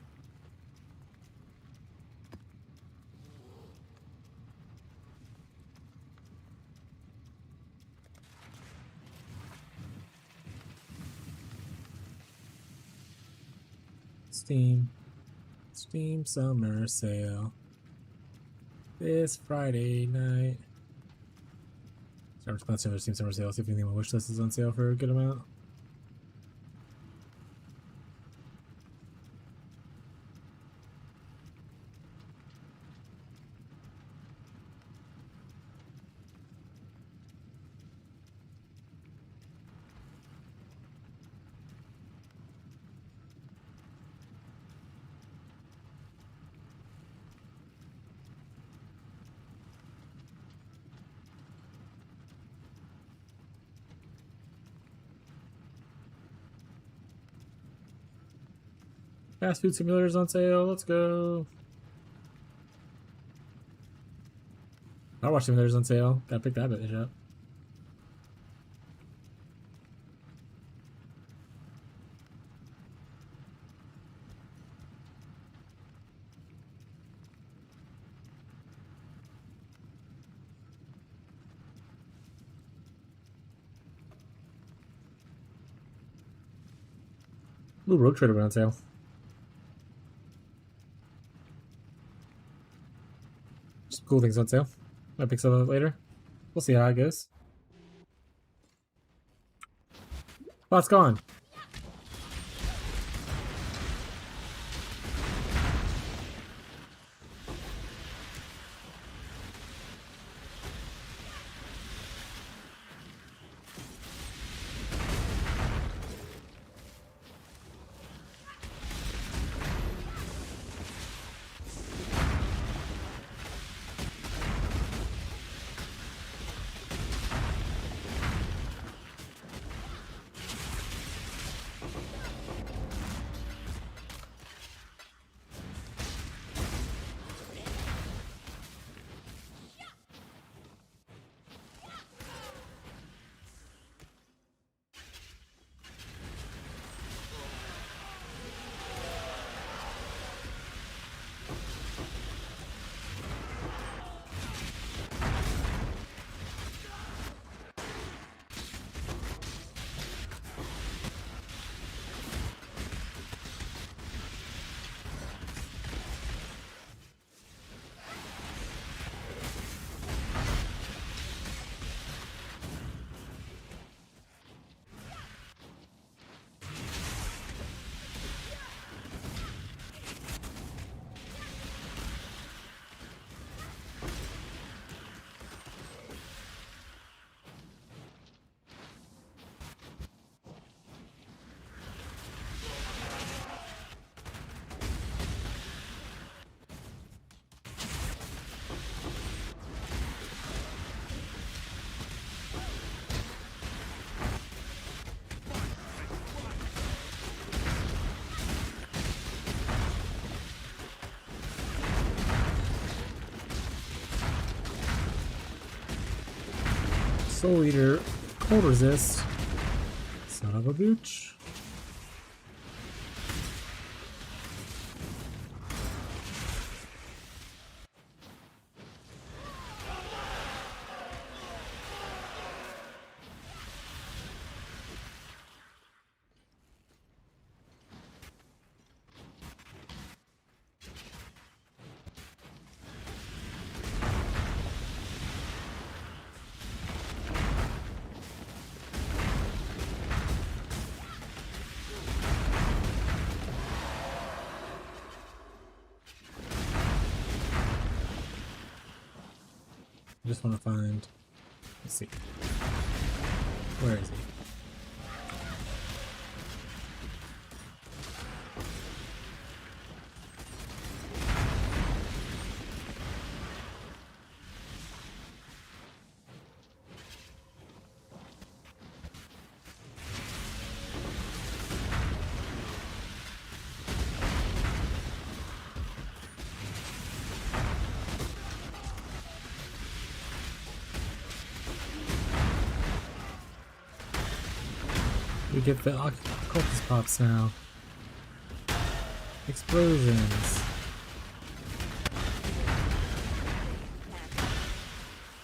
Steam Summer Sale. This Friday night. So I'm just about to Steam Summer Sale, see if anything on my wish list is on sale for a good amount. Fast food simulators on sale. Let's go. I watch simulators on sale. Gotta pick that bitch up. Ooh, Rogue Trader went on sale. Just cool things on sale. Might pick some of it later. We'll see how it goes. Bot's gone. Soul Eater, cold resist. Son of a bitch. I just want to find. Let's see. Where is he? We get the cultist pops now. Explosions.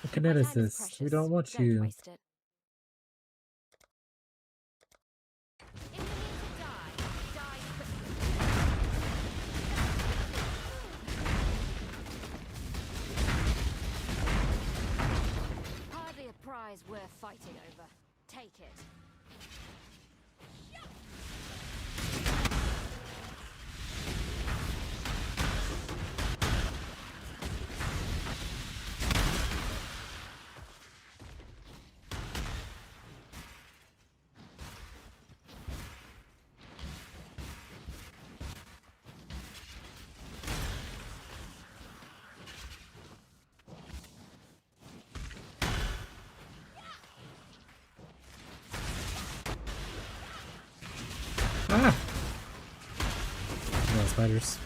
A My time is kineticist. We precious. don't want Don't you. waste it. If you need to die, die quickly. Hardly a prize worth fighting over. Take it. Ah! No spiders.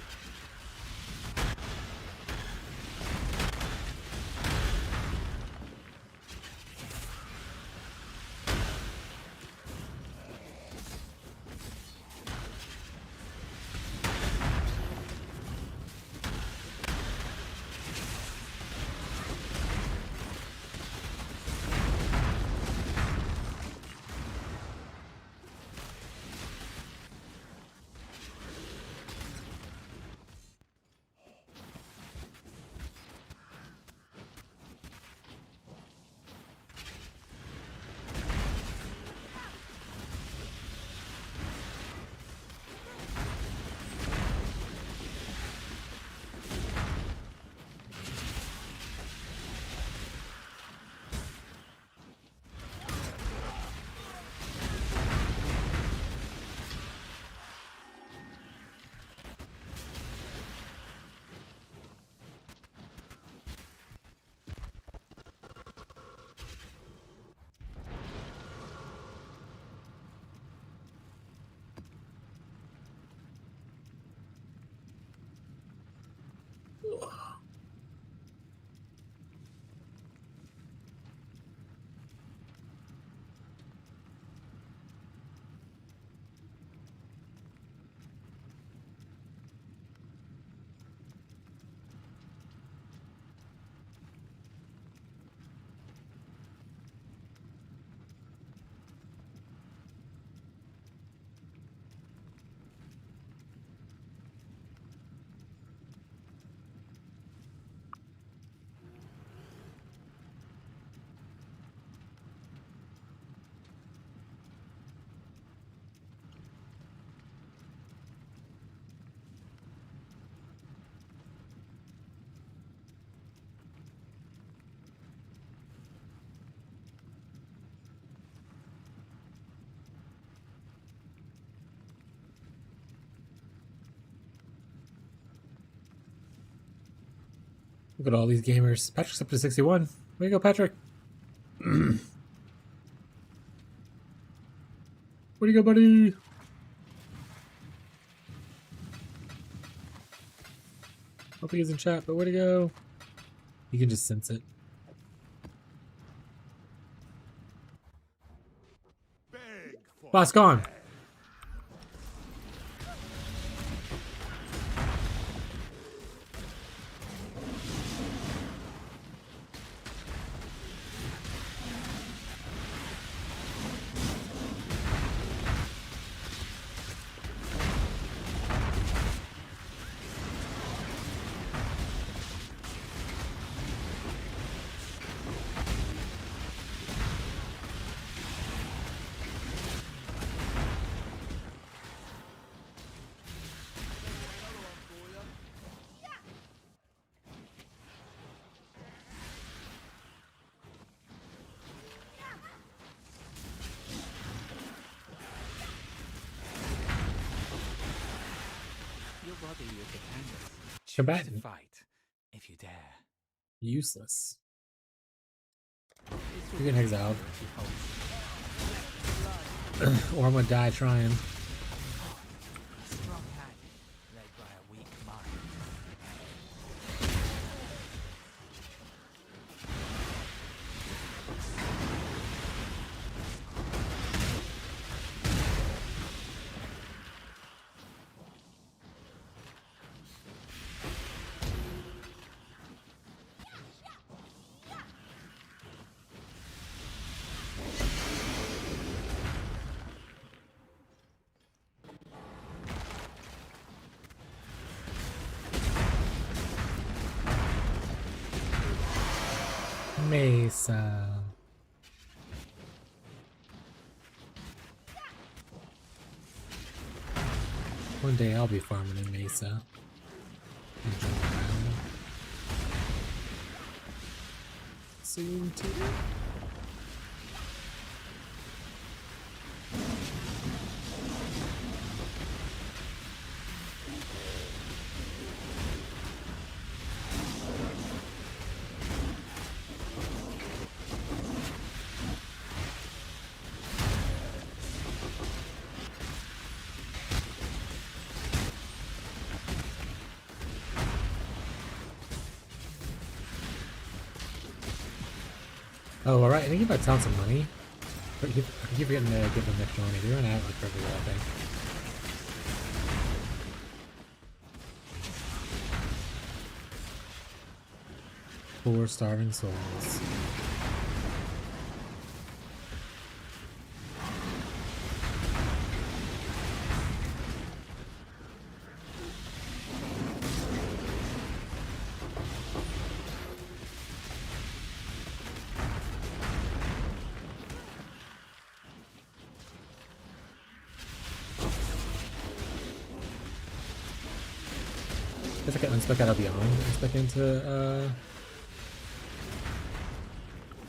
Look at all these gamers. Patrick's up to 61. Way to go, Patrick. Where'd you go, buddy? Hope he's in chat, but where'd he go? You can just sense it. Boss gone. Your body, your companions. Choose Combatant. to fight, if you dare. Useless. This will You're getting exiled. if you hold Or I'm gonna die trying. a strong hand led by a weak mind. Mesa. One day I'll be farming in Mesa. And jump around. Soon too. Oh, alright, I think if I found some money. But I keep forgetting to give them extra money. We run out like everywhere, I think. Poor starving souls. Guess I can unspec out of Beyond, unspec into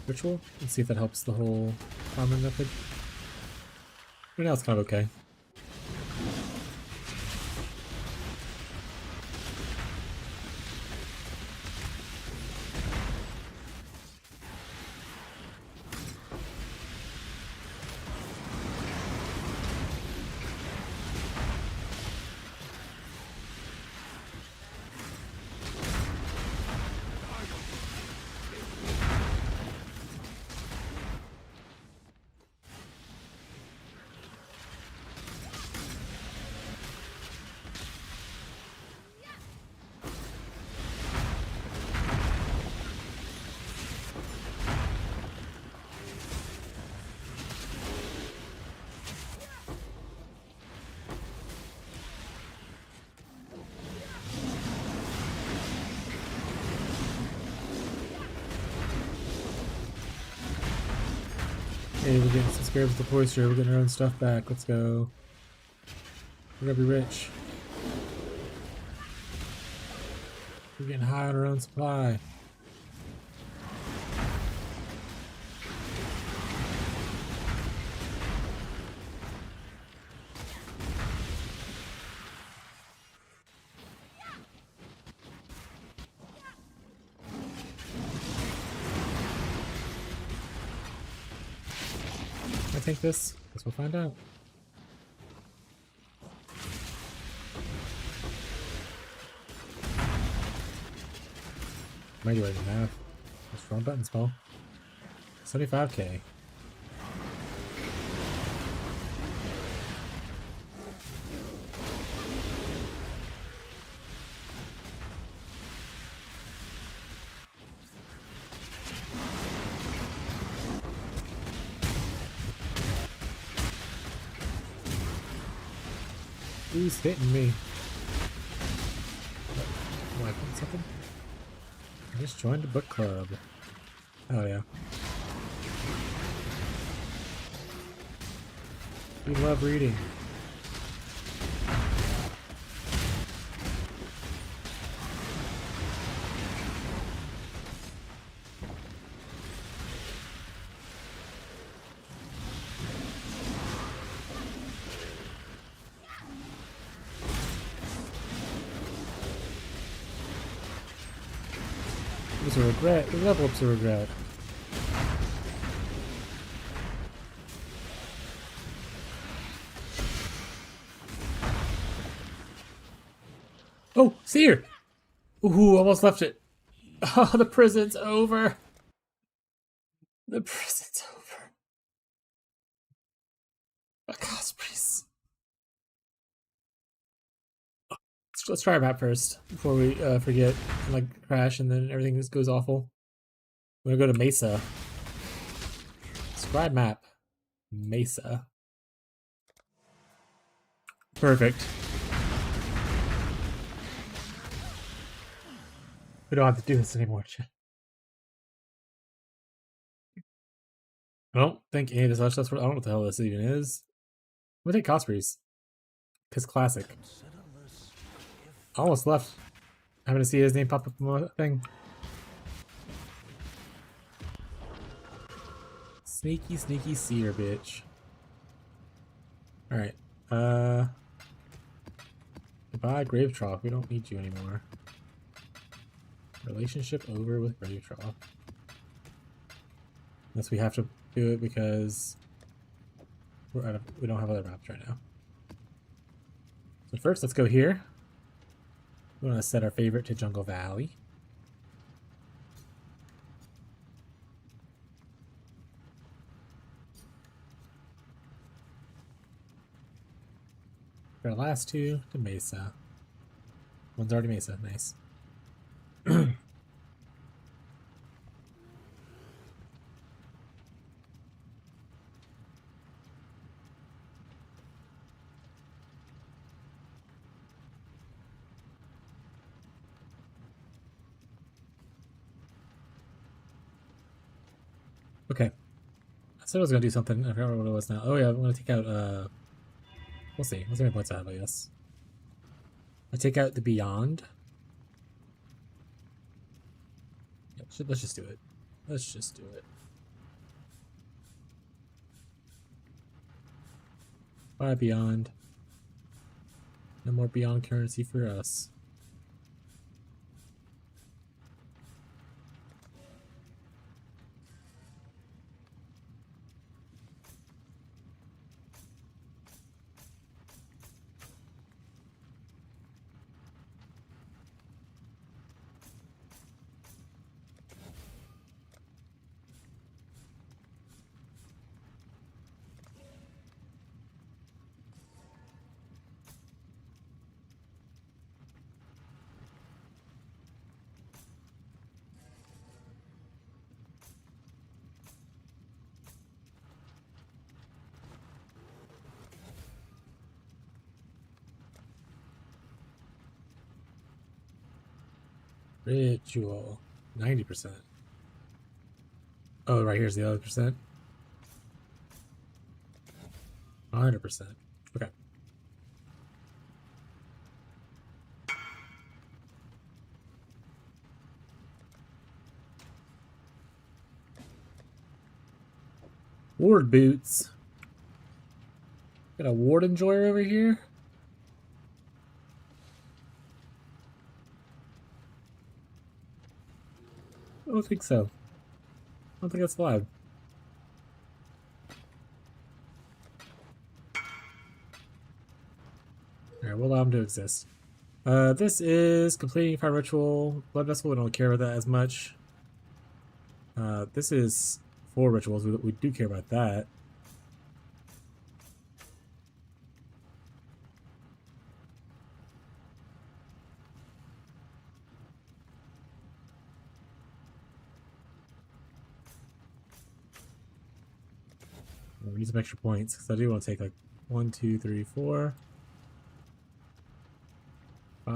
Ritual, and see if that helps the whole farming method. Right now it's kind of okay. Hey, we're getting some scared with the cloister. We're getting our own stuff back. Let's go. We're gonna be rich. We're getting high on our own supply. Can I take this? Guess we'll find out. Maybe I didn't have. What's wrong button spell? 75k. Who's hitting me? Am I putting something? I just joined a book club. Oh yeah. We love reading. It was a regret. The level up's a regret. Oh, Seer! Ooh, almost left it. Oh, the prison's over. The prison's over. A Cosprey's. Let's try our map first before we forget and like crash and then everything just goes awful. We're gonna go to Mesa. Scribe map. Mesa. Perfect. We don't have to do this anymore. I don't think any of this stuff. I don't know what the hell this even is. I'm gonna take Cosprey's. Cause classic. Almost left. Having to see his name pop up on the thing. Sneaky, sneaky seer, bitch. Alright. Goodbye, Grave Trough. We don't need you anymore. Relationship over with Grave Trough. Unless we have to do it because we're out of, we don't have other maps right now. So first, let's go here. We want to set our favorite to Jungle Valley. For our last two, to Mesa. One's already Mesa. Nice. Okay. I said I was going to do something. I forgot what it was now. Oh yeah, I'm going to take out, we'll see. Let's see how many points I have, I guess. I take out the Beyond. Yeah, let's just do it. Let's just do it. Bye, Beyond. No more Beyond currency for us. Ritual. 90%. Oh, right here's the other percent. 100%. Okay. Ward boots. Got a ward enjoyer over here. I don't think so. I don't think that's allowed. Alright, we'll allow them to exist. This is completing Fire Ritual. Blood Vessel, we don't care about that as much. This is 4 rituals. We do care about that. We'll use some extra points because I do want to take like 1, 2, 3, 4. What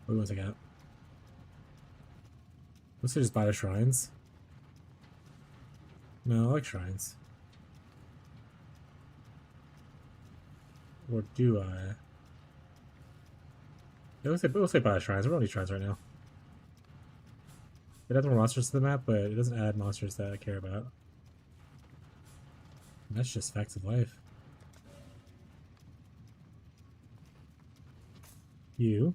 was I got? Let's just buy the shrines. No, I like shrines. Or do I? Yeah, let's say buy the shrines. We don't need shrines right now. It adds more monsters to the map, but it doesn't add monsters that I care about. And that's just facts of life. You.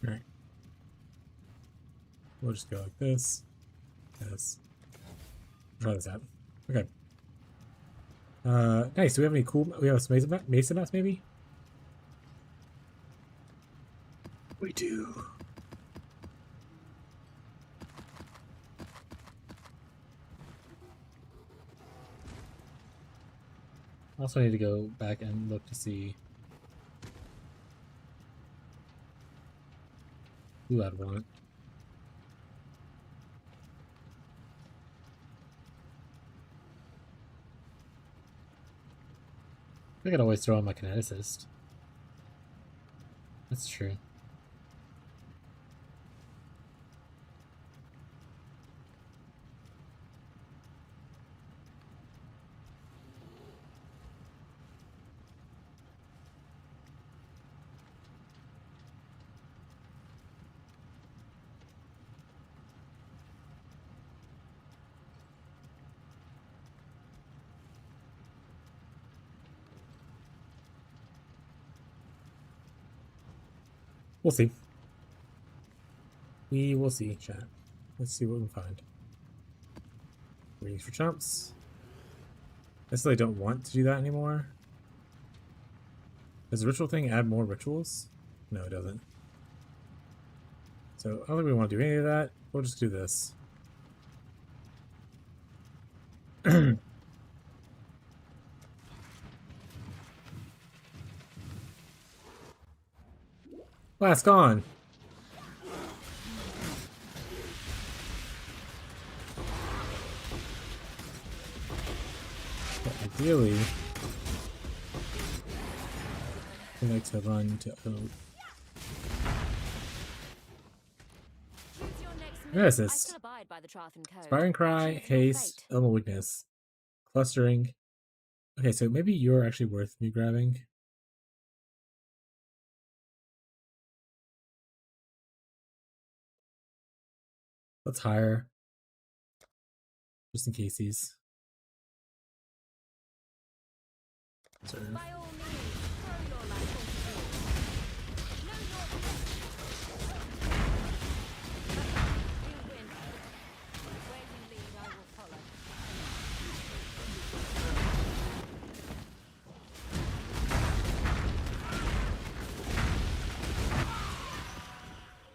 Alright. We'll just go like this. Yes. Try this out. Okay. Nice. Do we have any cool... We have some mesa mats, maybe? We do. Also need to go back and look to see who I'd want. I could always throw on my kineticist. That's true. We'll see. We will see, chat. Let's see what we can find. Waiting for chumps. I necessarily don't want to do that anymore. Does the ritual thing add more rituals? No, it doesn't. So I don't think we want to do any of that. We'll just do this. Last gone. But ideally, I like to run to oat. Yes, it's Inspiring Cry, Haste, Elemental Weakness, Clustering. Okay, so maybe you're actually worth me grabbing. Let's hire. Just in case these. Serve.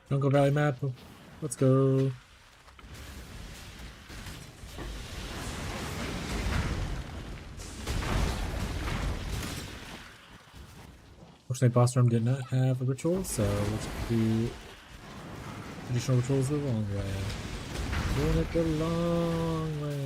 Jungle Valley map. Let's go. Fortunately, Boss Room did not have a ritual, so let's do additional rituals the long way. Doing it the long way.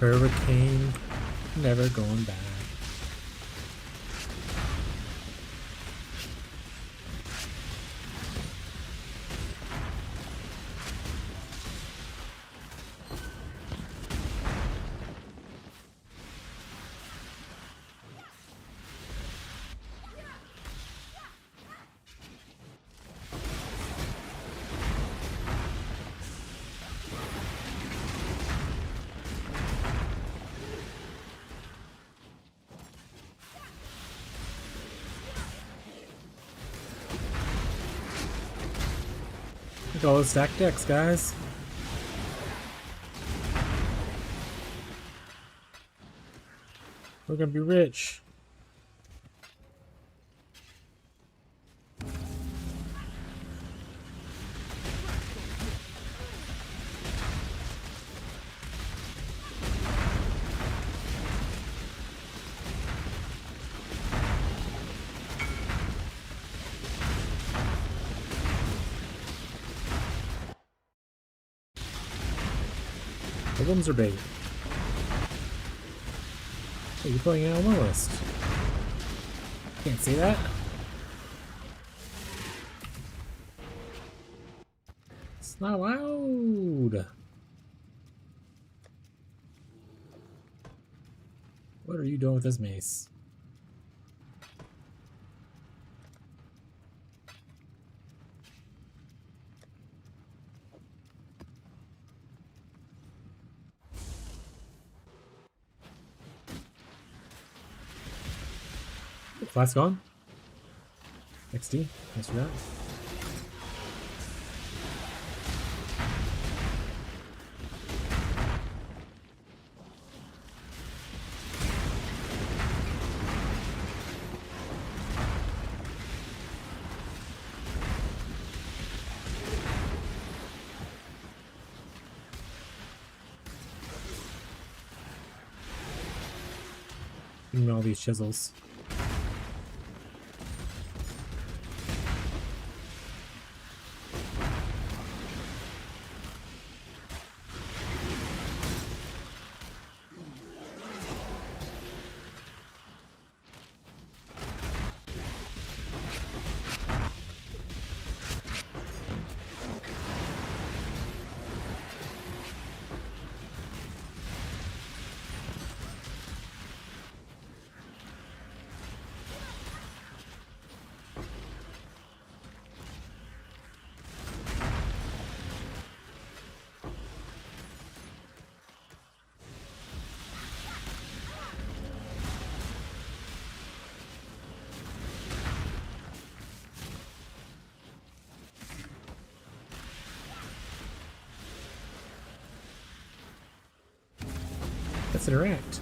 Hurricane, never going back. Look at all those stacked decks, guys. We're gonna be rich. Problems are big. Hey, you're putting it on my list. Can't see that. It's not allowed. What are you doing with this mace? Flask gone. XD. Thanks for that. Give me all these chisels. Let's interact.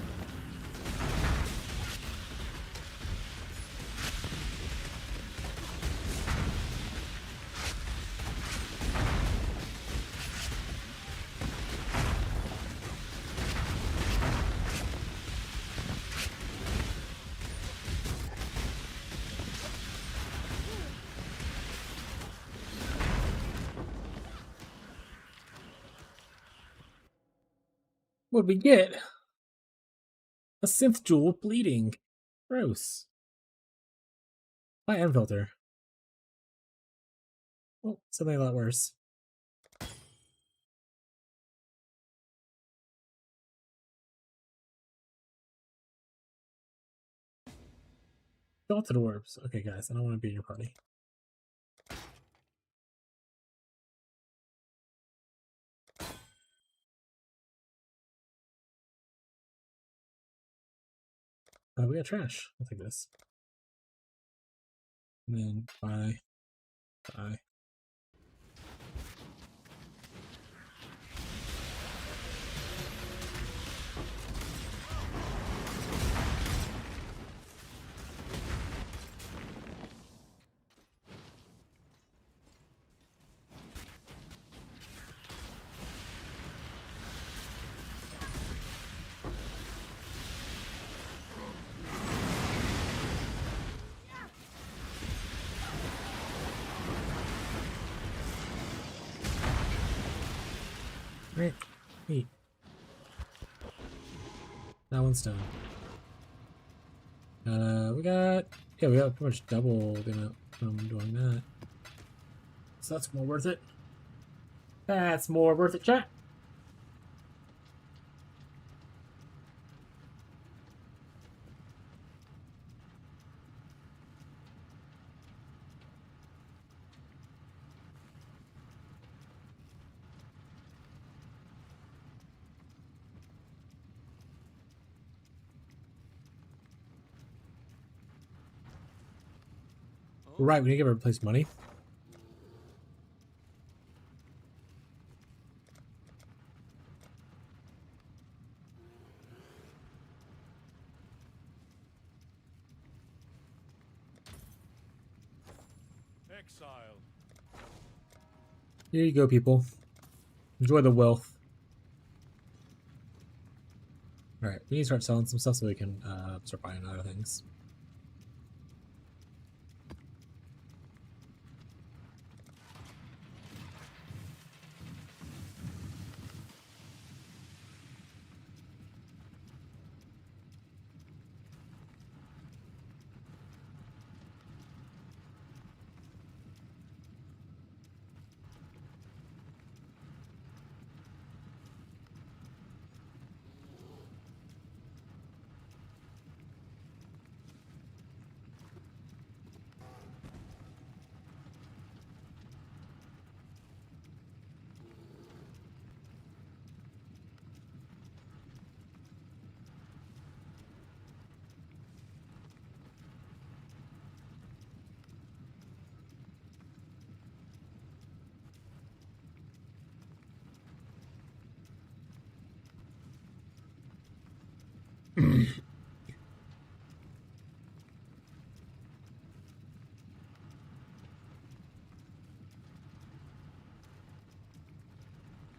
What'd we get? A synth jewel with bleeding. Gross. My end filter. Oh, something a lot worse. Belted orbs. Okay, guys, I don't want to be in your party. We got trash. I'll take this. And then bye. Bye. Right. Neat. That one's done. We got pretty much double the amount from doing that. So that's more worth it. That's more worth it, chat. Right, we need to give her replace money. Exile. Here you go, people. Enjoy the wealth. Alright, we need to start selling some stuff so we can start buying other things.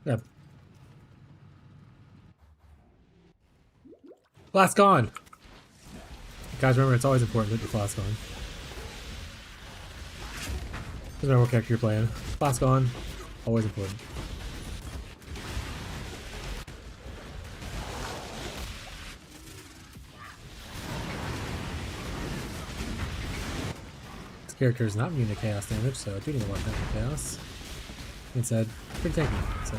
Yeah. Flask on! Guys, remember, it's always important to put your flask on. Doesn't matter what character you're playing. Flask on. Always important. This character is not immune to chaos damage, so I do need to watch that for chaos. Instead, pretty tanky, so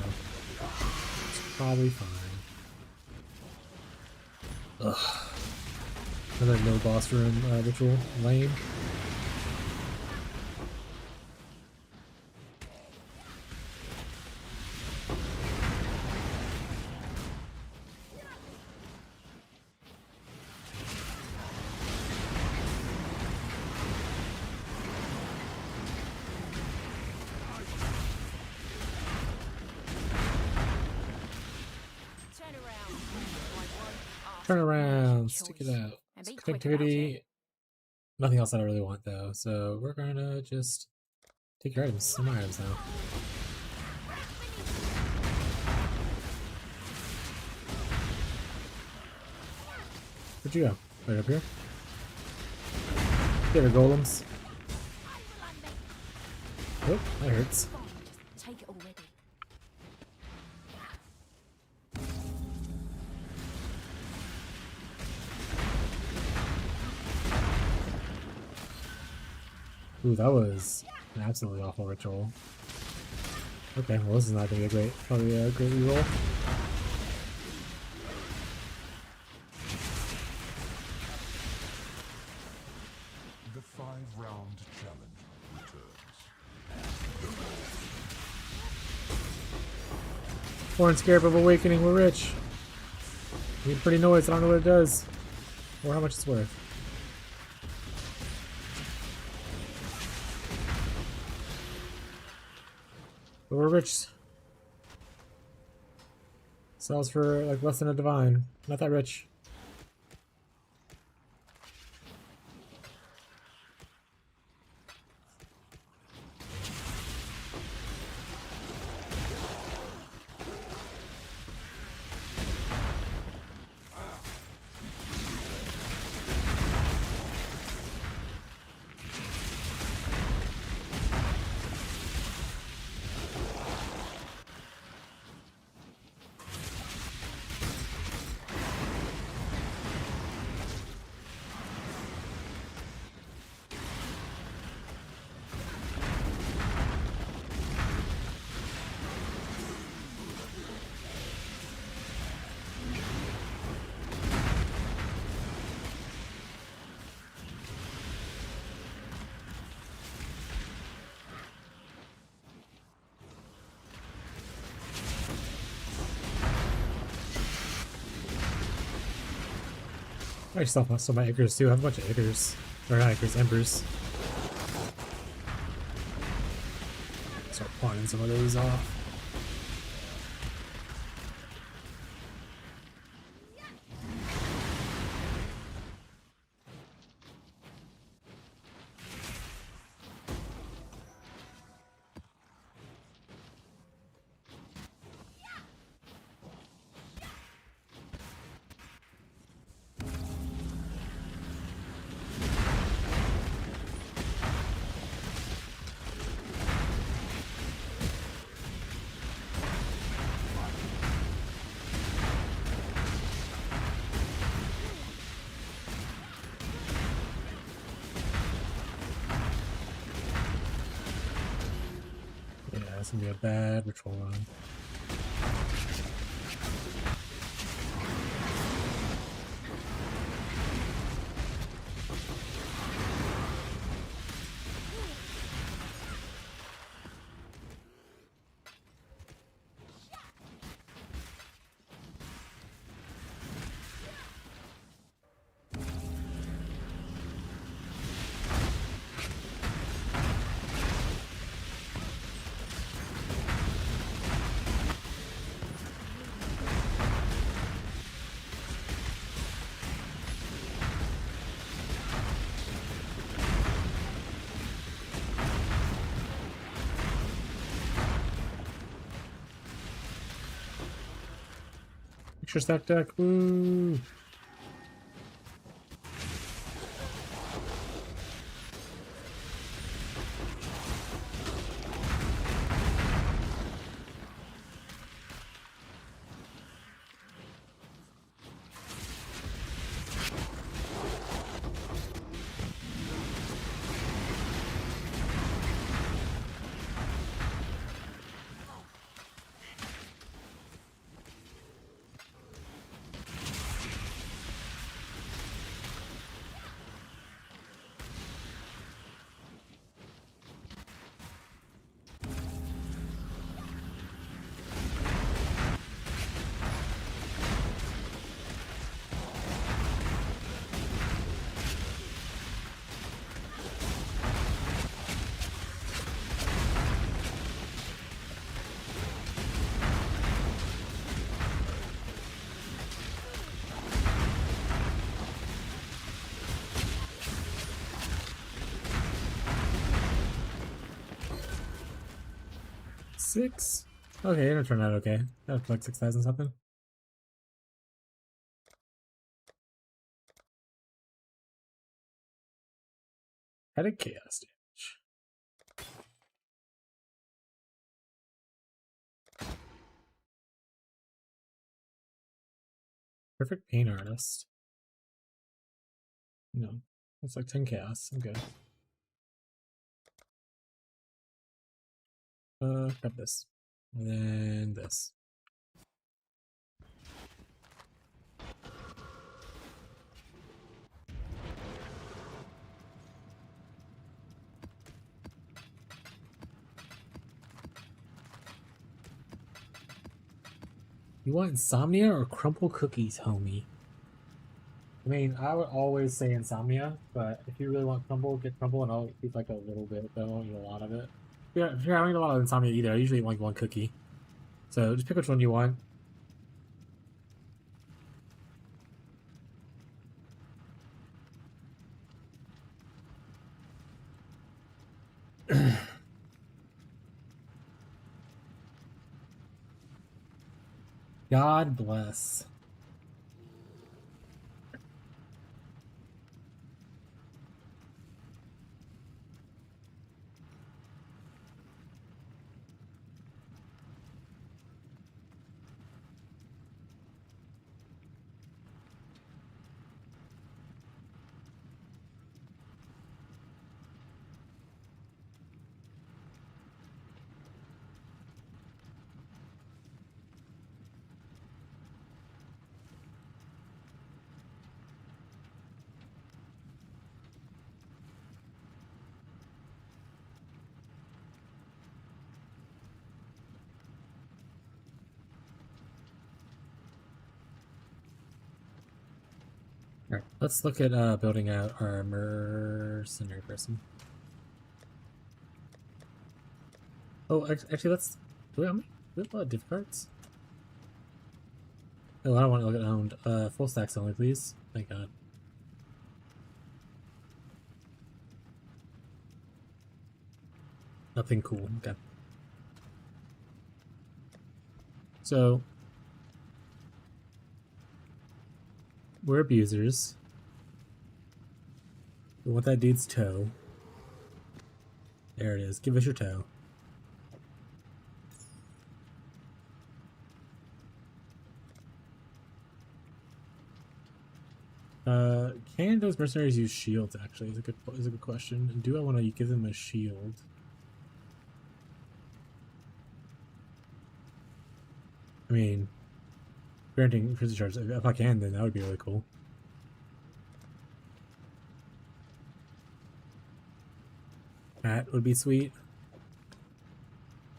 it's probably fine. Ugh. Another no boss room ritual. Lame. Turn around. Turn around, stick it out. And be quick about Connectivity. it. Nothing else that I really want though, so we're gonna just take your items, some items now. Where'd you go? Right up here? Get her golems. Oh, that hurts. Fine, just take it already. Ooh, that was an absolutely awful ritual. Okay, well this is not gonna be probably a great reroll. The 5-round challenge returns. Horn Scarab of Awakening, we're rich. Need pretty noise, I don't know what it does. Or how much it's worth. But we're rich. Sells for like less than a divine. Not that rich. I still have some of my acres too. I have a bunch of acres. Or not acres, embers. Start pawning some of those off. It's gonna be a bad ritual run. Extra stack deck, woo! Six? Okay, it'll turn out okay. That's like 6,000 something. Added chaos damage. Perfect paint artist. No, it's like 10 chaos. I'm good. Grab this. And then this. You want insomnia or crumble cookies, homie? I mean, I would always say insomnia, but if you really want crumble, get crumble, and I'll eat like a little bit, but I won't eat a lot of it. Yeah, if you're having a lot of insomnia either, I usually eat like one cookie. So just pick which one you want. God bless. Alright, let's look at building out our mercenary person. Oh, actually, let's... Do we have a lot of div cards? Oh, I don't want to look at owned. Full stacks only, please. Thank God. Nothing cool. Okay. So, we're abusers. We want that dude's toe. There it is. Give us your toe. Can those mercenaries use shields? Actually, is a good question. Do I want to give them a shield? I mean, granting prison charge. If I can, then that would be really cool. Hat would be sweet.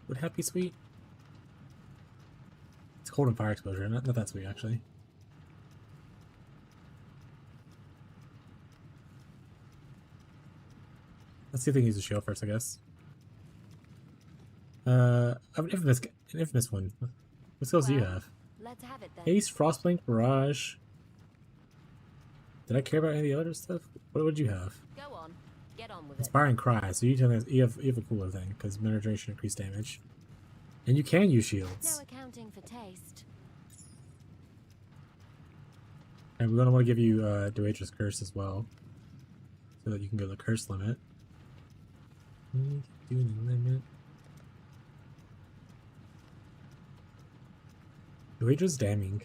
Would hat be sweet? It's cold and fire exposure. Not that sweet, actually. Let's see if they can use a shield first, I guess. An infamous one. What skills do you have? Let's have it then. Haste, Frostblink, Barrage. Did I care about any of the other stuff? What would you have? Go on. Get on with Inspiring Cry. So you have a cooler thing because penetration increased damage, and you can use it. shields. No accounting for taste. And we're gonna want to give you Doatr's Curse as well, so that you can go to the curse limit. Doing the limit. Doatra's damning.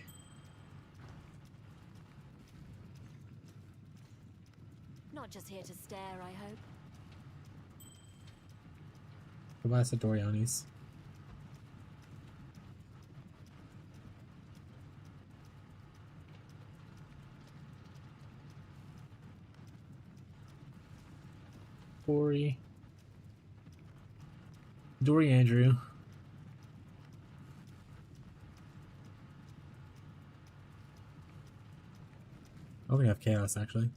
Not just here to stare, I hope. Goodbye, Sadorianis. Dory Andrew. I don't think I have Chaos, actually.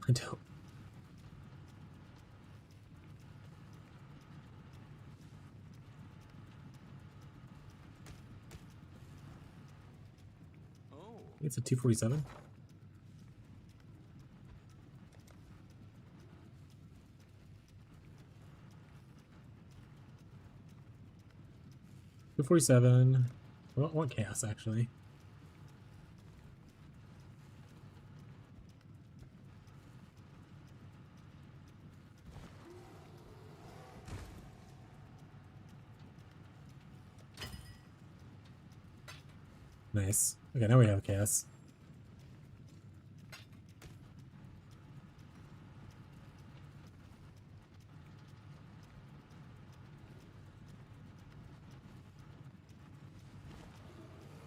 I don't. Oh. It's a 247. $247. I don't want Chaos, actually. Nice. Okay, now we have Chaos.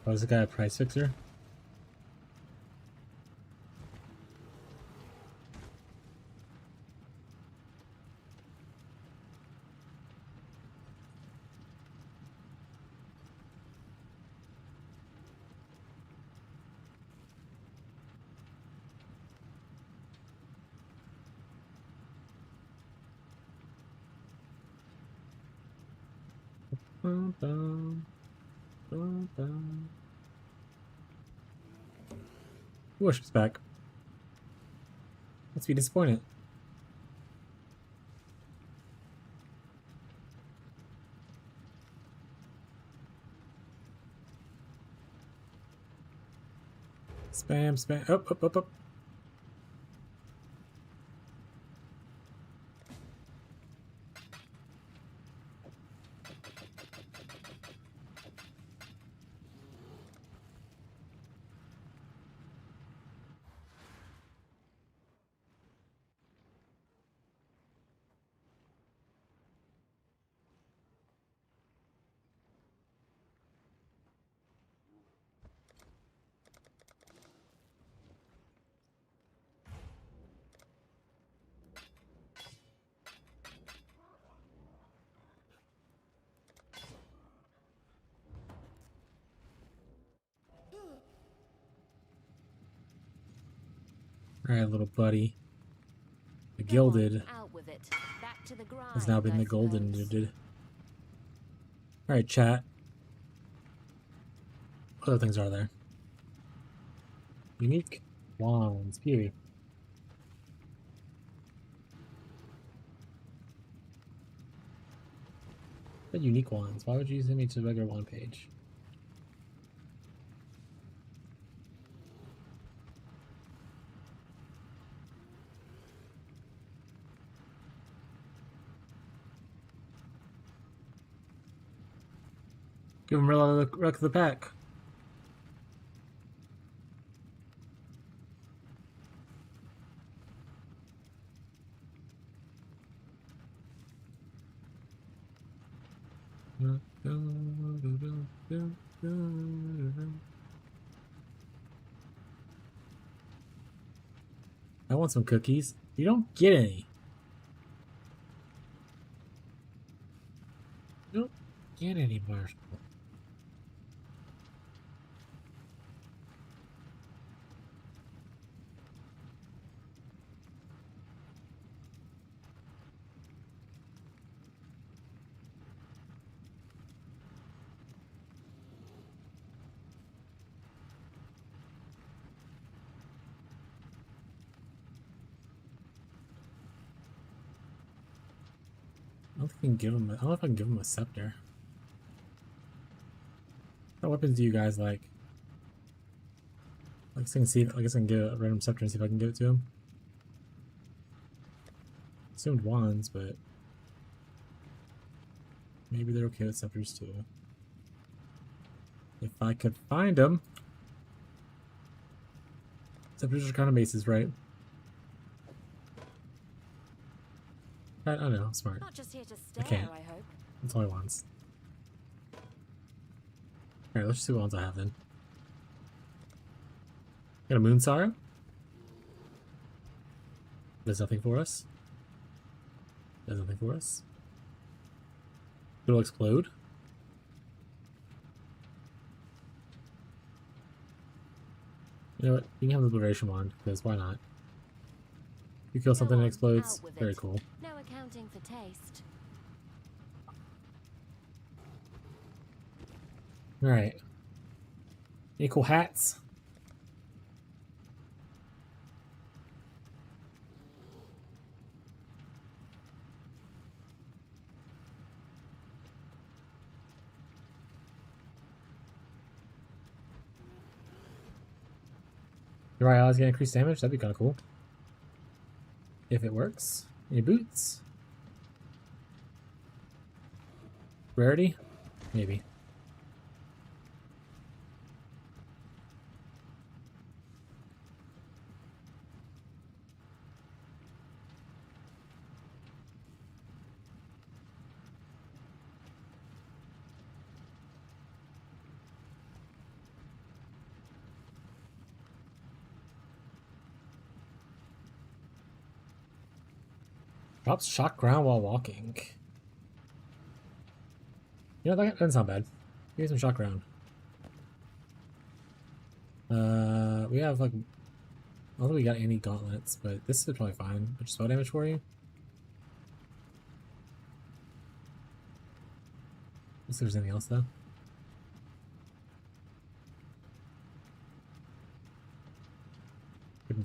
Oh, is the guy a price fixer? Bum, bum, bum, bum. Worship's back. Let's be disappointed. Spam, spam. Up, up, up, up. Alright, little buddy. The Go on, gilded out with it. Back to the grind, has now been I the golden suppose. dude. Alright, chat. What other things are there? Unique wands. Beauty. But unique wands. Why would you send me to the regular wand page? Give him the ruck of the pack. I want some cookies. You don't get any. You don't get any, Marshall. I don't think I can give him. I don't know if I can give him a scepter. What weapons do you guys like? I guess I can see. I guess I can get a random scepter and see if I can give it to him. Assumed wands, but maybe they're okay with scepters too. If I could find them. Scepters are kind of maces, right? I don't know. I'm smart. Not just here to stare, can't. I hope. That's all he wants. Alright, let's just see what ones I have then. Got a Moon Sorrow. Does nothing for us. Does nothing for us. It'll explode. You know what? You can have the Liberation Wand, because why not? You kill something and it explodes. Out with Very it. cool. No accounting for taste. Alright. Any cool hats? Your allies get increased damage? That'd be kind of cool. If it works. Any boots? Rarity? Maybe. Drops shock ground while walking. You know, that doesn't sound bad. Give me some shock ground. We have like, I don't think we got any gauntlets, but this is probably fine. Which spell damage for you? Let's see if there's anything else though.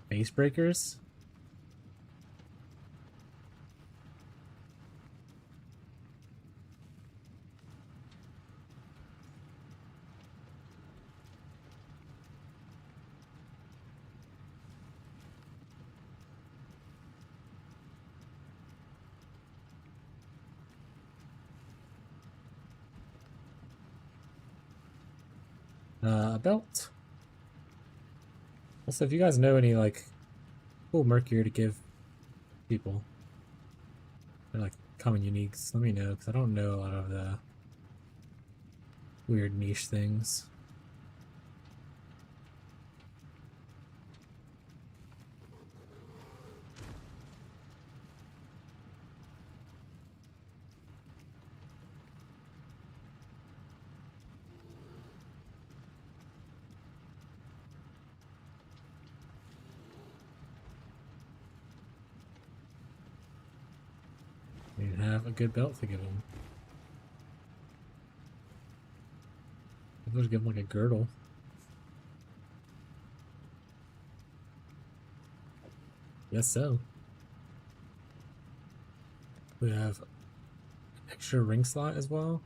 Base breakers. A belt. Also, if you guys know any like cool mercury to give people, or like common uniques, let me know because I don't know a lot of the weird niche things. even have a good belt to give him. I'm going to give him like a girdle. Yes, so. We have an extra ring slot as well.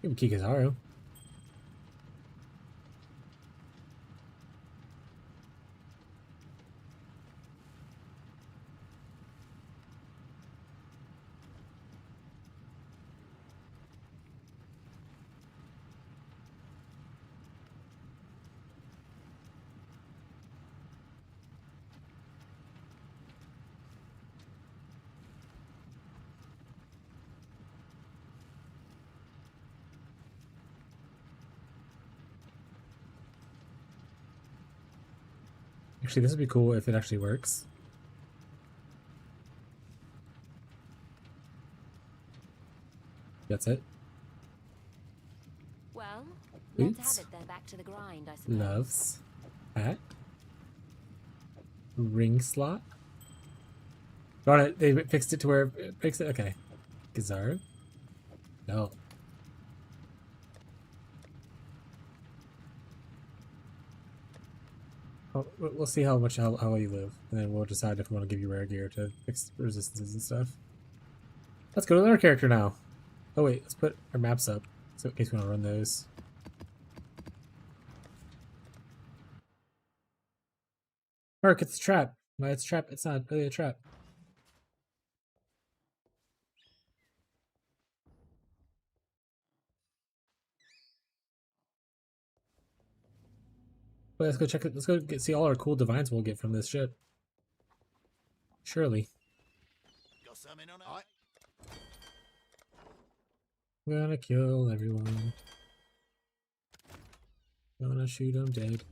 Give him Kikazaru. Actually, this would be cool if it actually works. That's it. Well, let's Boots. have it then back to the grind, I suppose. Gloves. Hat. Ring slot. Darn it, they fixed it to where it fixed it. Okay. Kizaru. No. Oh, we'll see how well you live, and then we'll decide if we want to give you rare gear to fix resistances and stuff. Let's go to another character now. Oh wait, let's put our maps up, so in case we want to run those. Mark, it's a trap. No, it's a trap. It's not really a trap. Wait, let's go check it. Let's go see all our cool divines we'll get from this ship. Surely. Got something on it? We're gonna kill everyone. Gonna shoot them dead.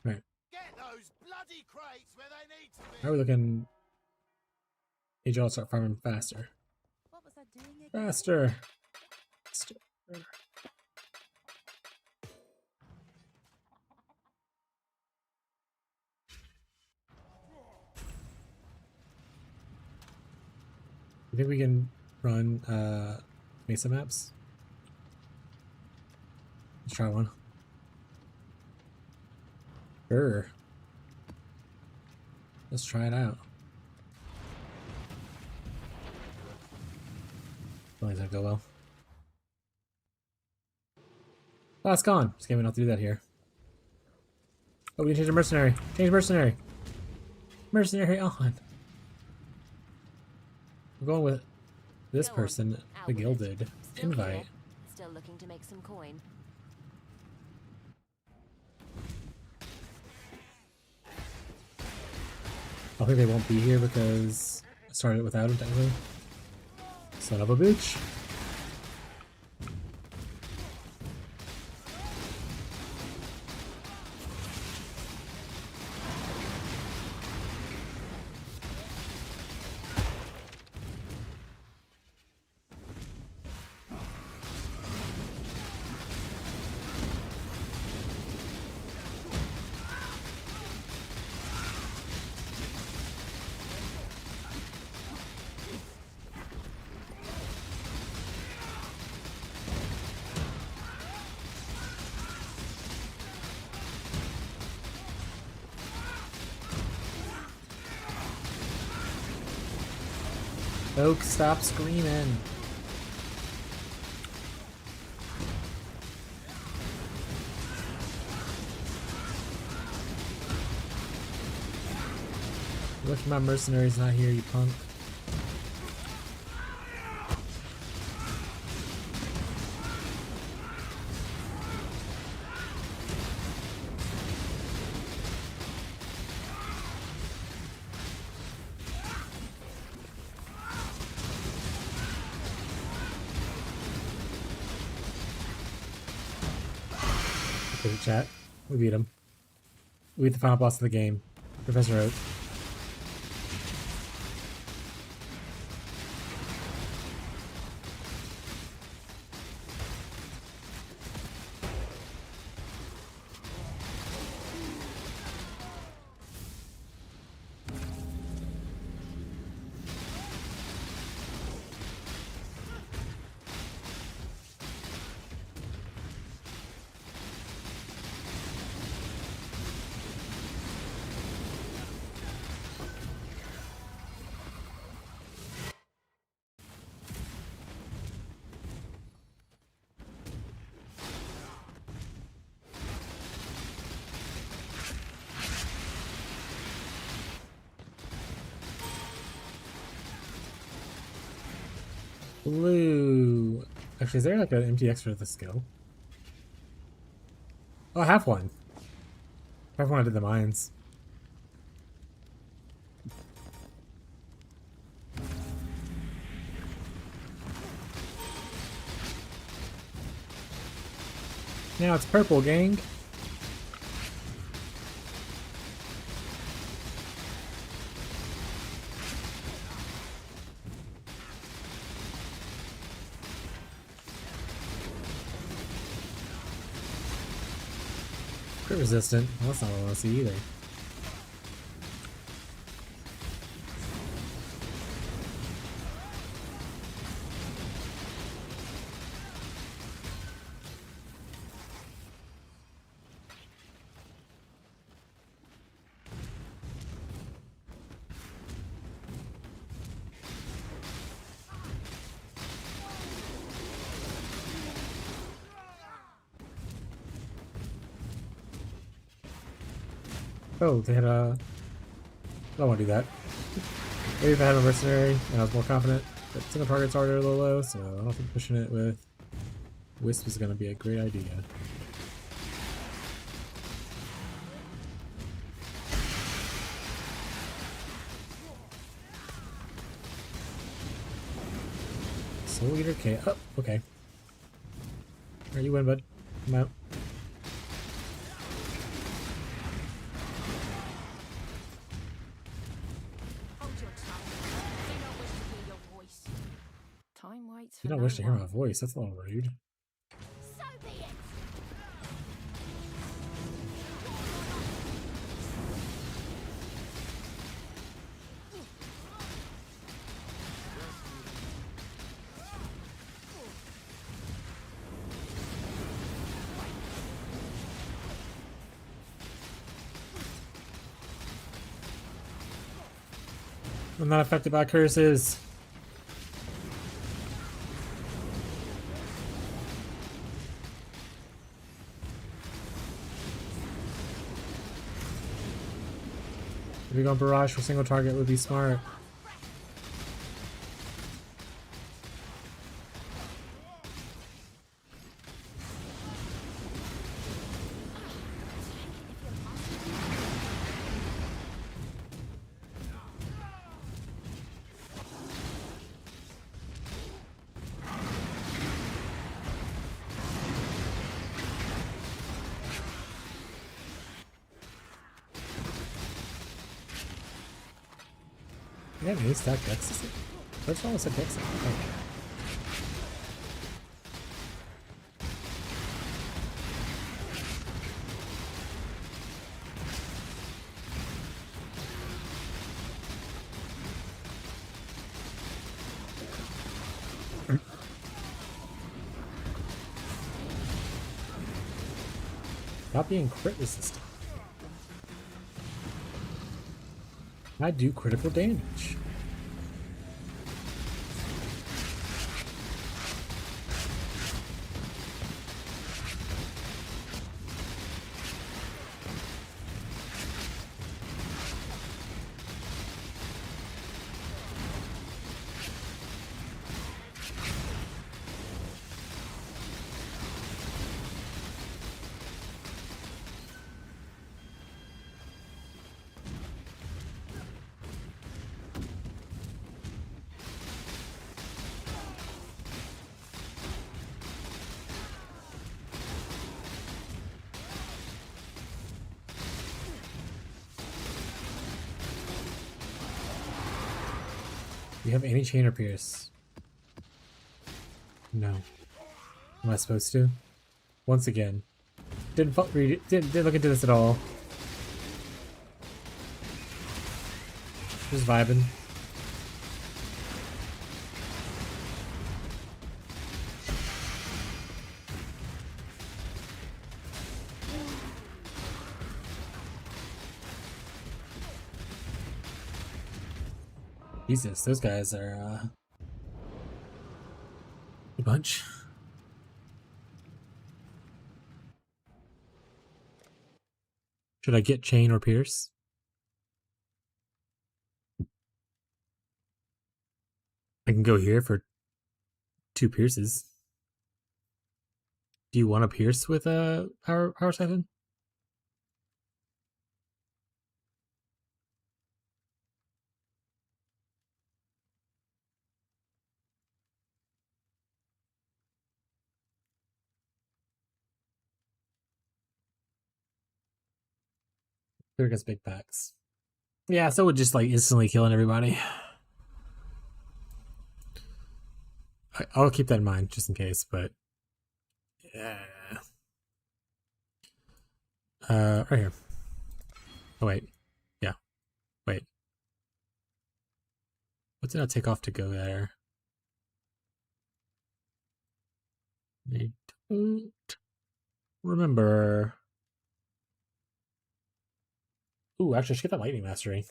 Alright. Get those bloody crates where they need to be. How are we looking? Need y'all to start farming faster. What was I doing again? Faster! Faster. You think we can run Mesa maps? Let's try one. Sure. Let's try it out. Don't think that'll go well. Oh, it's gone. Just kidding, we don't have to do that here. Oh, we can change the mercenary. Change mercenary. Mercenary on. I'm going with this Go on, person, out the with it. Gilded. Still Invite. here. Still looking to make some coin. I think they won't be here because I started without him, technically. Son of a bitch. Oak, stop screaming. Look, my mercenary's not here, you punk. Okay, chat. We beat him. We beat the final boss of the game, Professor Oak. Blue. Actually, is there like an empty extra to the skill? Oh, I have one. I have one I did the mines. Now it's purple, gang. Crit resistant. Well, that's not what I want to see either. Oh, they had a... I don't want to do that. Maybe if I had a mercenary and I was more confident, but single target's already a little low, so I don't think pushing it with Wisp is going to be a great idea. Soul Eater K. Oh, okay. Alright, you win, bud. Come out. Hold your tongue. Do not wish to hear your voice. Time waits for You don't no wish to hear one. my voice. That's a little rude. So be it. I'm not affected by curses. If you're going barrage for single target would be smart. You have any stack Dex? First of all, I said Dex. Okay. Stop being crit resistant. I do critical damage. Do you have any chain or pierce? No. Am I supposed to? Once again. Didn't read it. Didn't look into this at all. Just vibing. Jesus, those guys are a bunch. Should I get chain or pierce? I can go here for 2 pierces. Do you want to pierce with a power siphon? Here gets big packs. Yeah, so we're just like instantly killing everybody. I'll keep that in mind just in case, but yeah. Right here. Oh wait, yeah. Wait, what did I take off to go there? I don't remember. Ooh, actually, I should get that lightning mastery.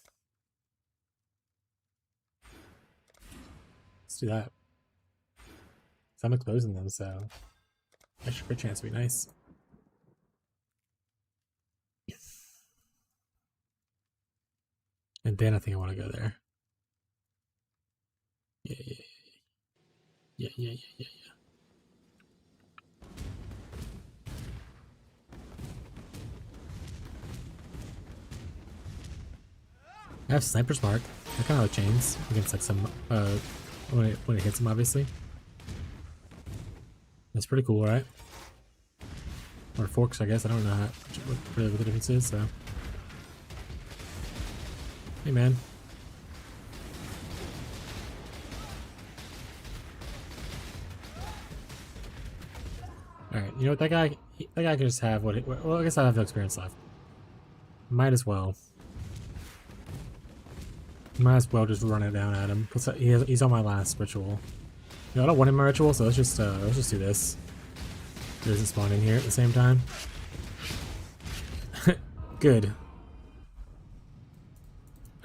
Let's do that. So I'm exposing them, so extra crit chance would be nice. And then I think I want to go there. Yeah. I have Sniper's Mark. I kind of like chains against like some when it hits him, obviously. That's pretty cool, right? Or forks, I guess. I don't know what really the difference is. So, hey, man. All right, you know what? That guy can just have what? Well, I guess I have no experience left. Might as well. Might as well just run it down at him. He's on my last ritual. No, I don't want him in my ritual, so let's just do this. He doesn't spawn in here at the same time. Good.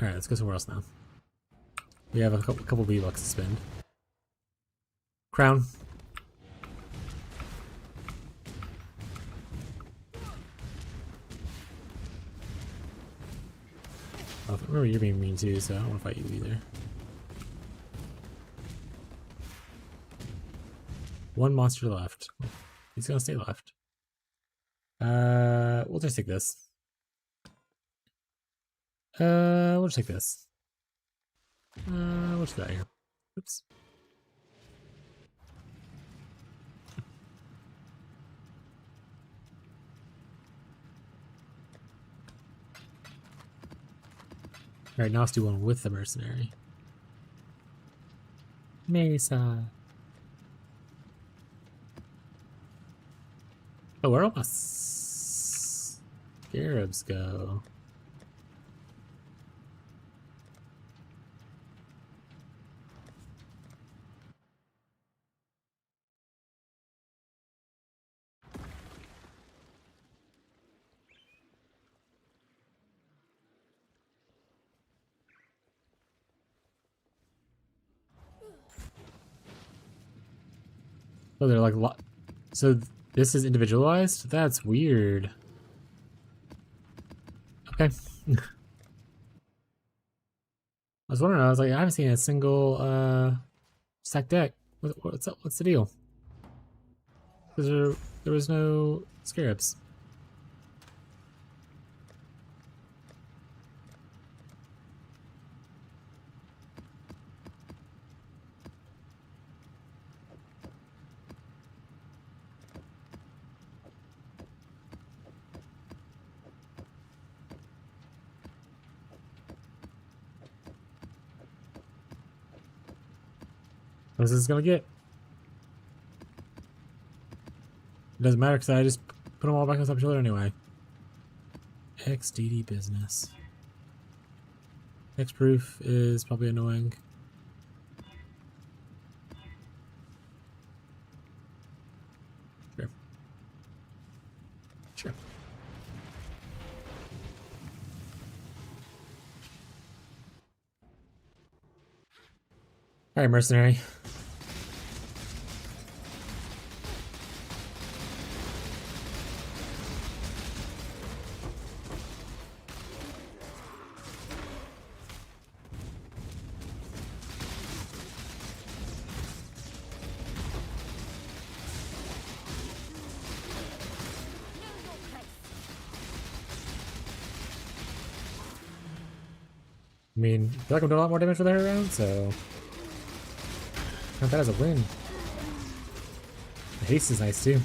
All right, let's go somewhere else now. We have a couple V-Bucks to spend. Crown. Oh, remember you're being mean too, so I don't want to fight you either. One monster left. He's gonna stay left. We'll just take this. We'll just take this. What's that here? Oops. Alright, now let's do one with the mercenary. Mesa. Oh, where all my scarabs go? Oh, they're like so this is individualized? That's weird. Okay. I was wondering, I was like, I haven't seen a single stack deck. What's up? What's the deal? There was no scarabs. What is this gonna get? It doesn't matter because I just put them all back on top of each other anyway. XDD business. X-proof is probably annoying. Sure. Sure. Alright, mercenary. I mean, I feel like I'm doing a lot more damage with her around, so count that as a win. The haste is nice too.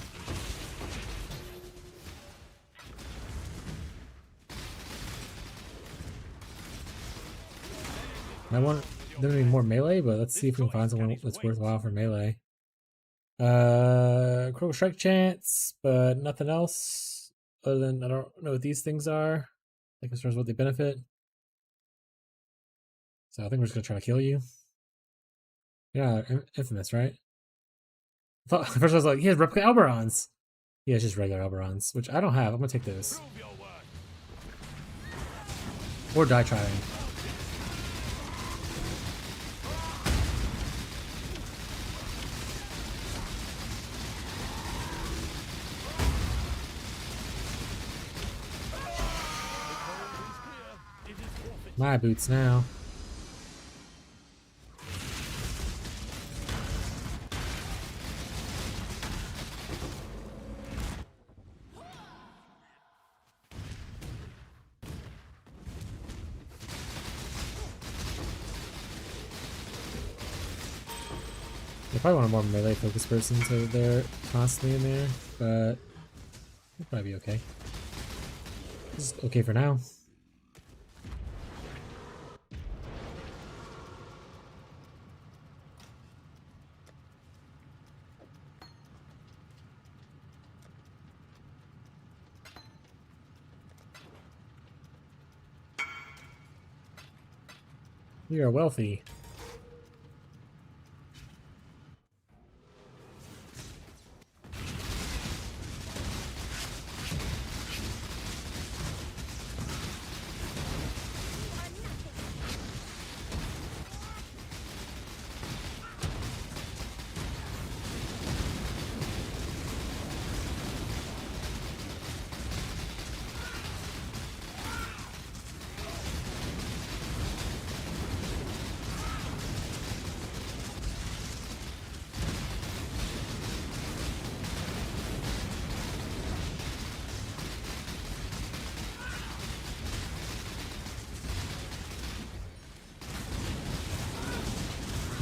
I want them to be more melee, but let's see if we can find someone that's worthwhile for melee. Critical strike chance, but nothing else other than I don't know what these things are. Like as far as what they benefit. So I think we're just gonna try to kill you. Yeah, infamous, right? I thought at first I was like, he has replica Alberons. He has just regular Alberons, which I don't have. I'm gonna take those. Or die trying. My boots now. I probably want a more melee focused person so they're constantly in there, but it'll probably be okay. This is okay for now. We are wealthy.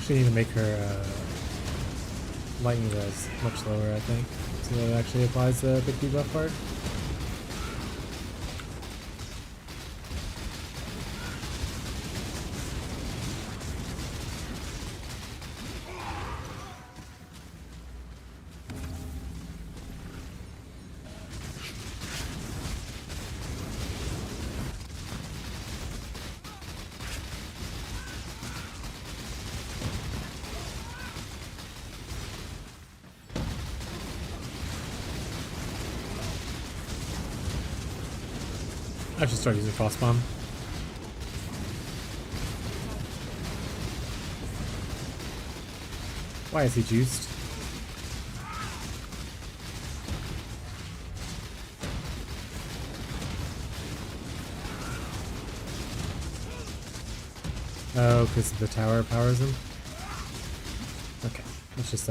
Actually need to make her lightning res much lower, I think. So that it actually applies the big debuff part. I should start using Frost Bomb. Why is he juiced? Oh, because the tower powers him? Okay, let's just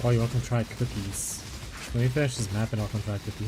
Oh, you want to try cookies? Let me finish this map and I'll come try cookie.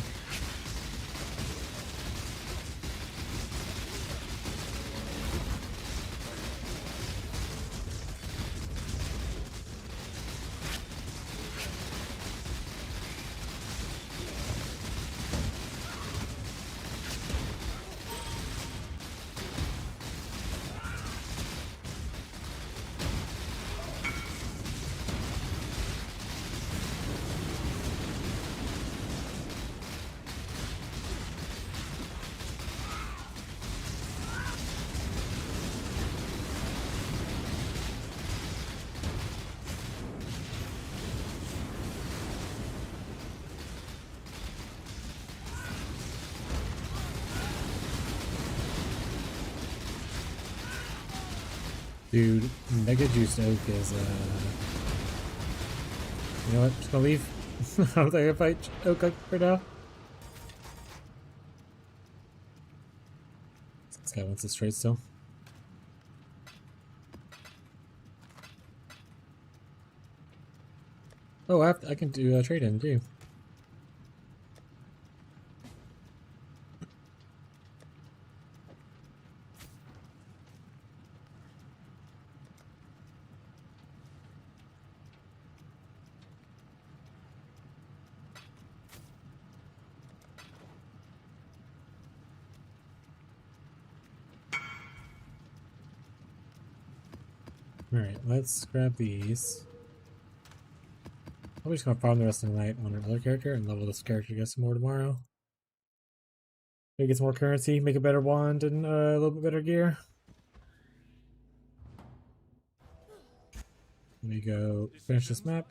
Dude, Mega Juiced Oak is, you know what? Just gonna leave. I don't think I can fight Oak right now. This guy wants it straight still. Oh, I can do a trade-in too. Alright, let's grab these. I'm just gonna farm the rest of the night on another character and level this character to get some more tomorrow. Maybe get some more currency, make a better wand, and a little bit better gear. Let me go finish this map.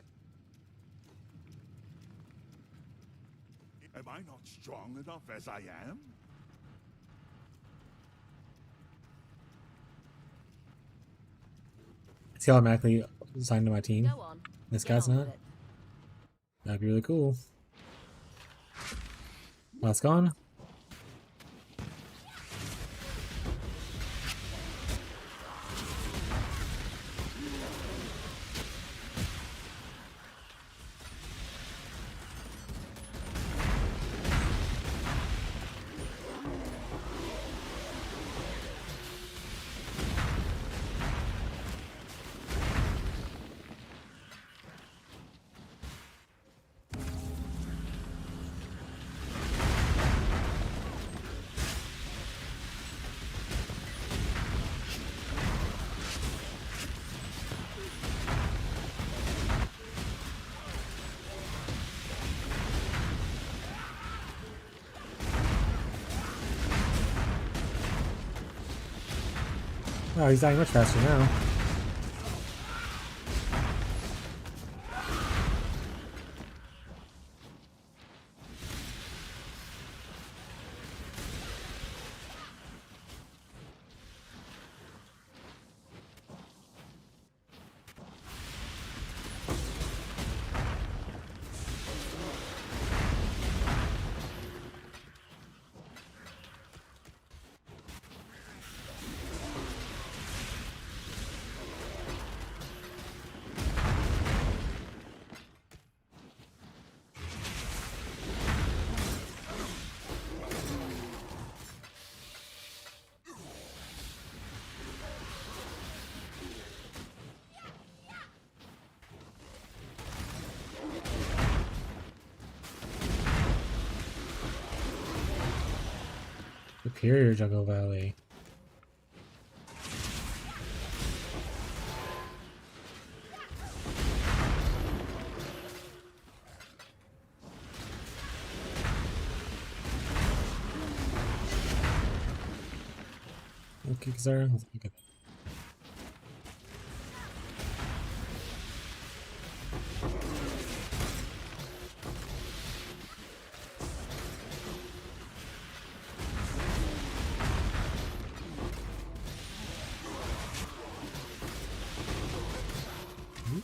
Am I not strong enough as I am? See how automatically assigned to my team. Go on. This Get guy's on not. with it. That'd be really cool. Well, it's gone. Oh, he's dying much faster now. Superior Jungle Valley. Okay, Zara. Let's look at that.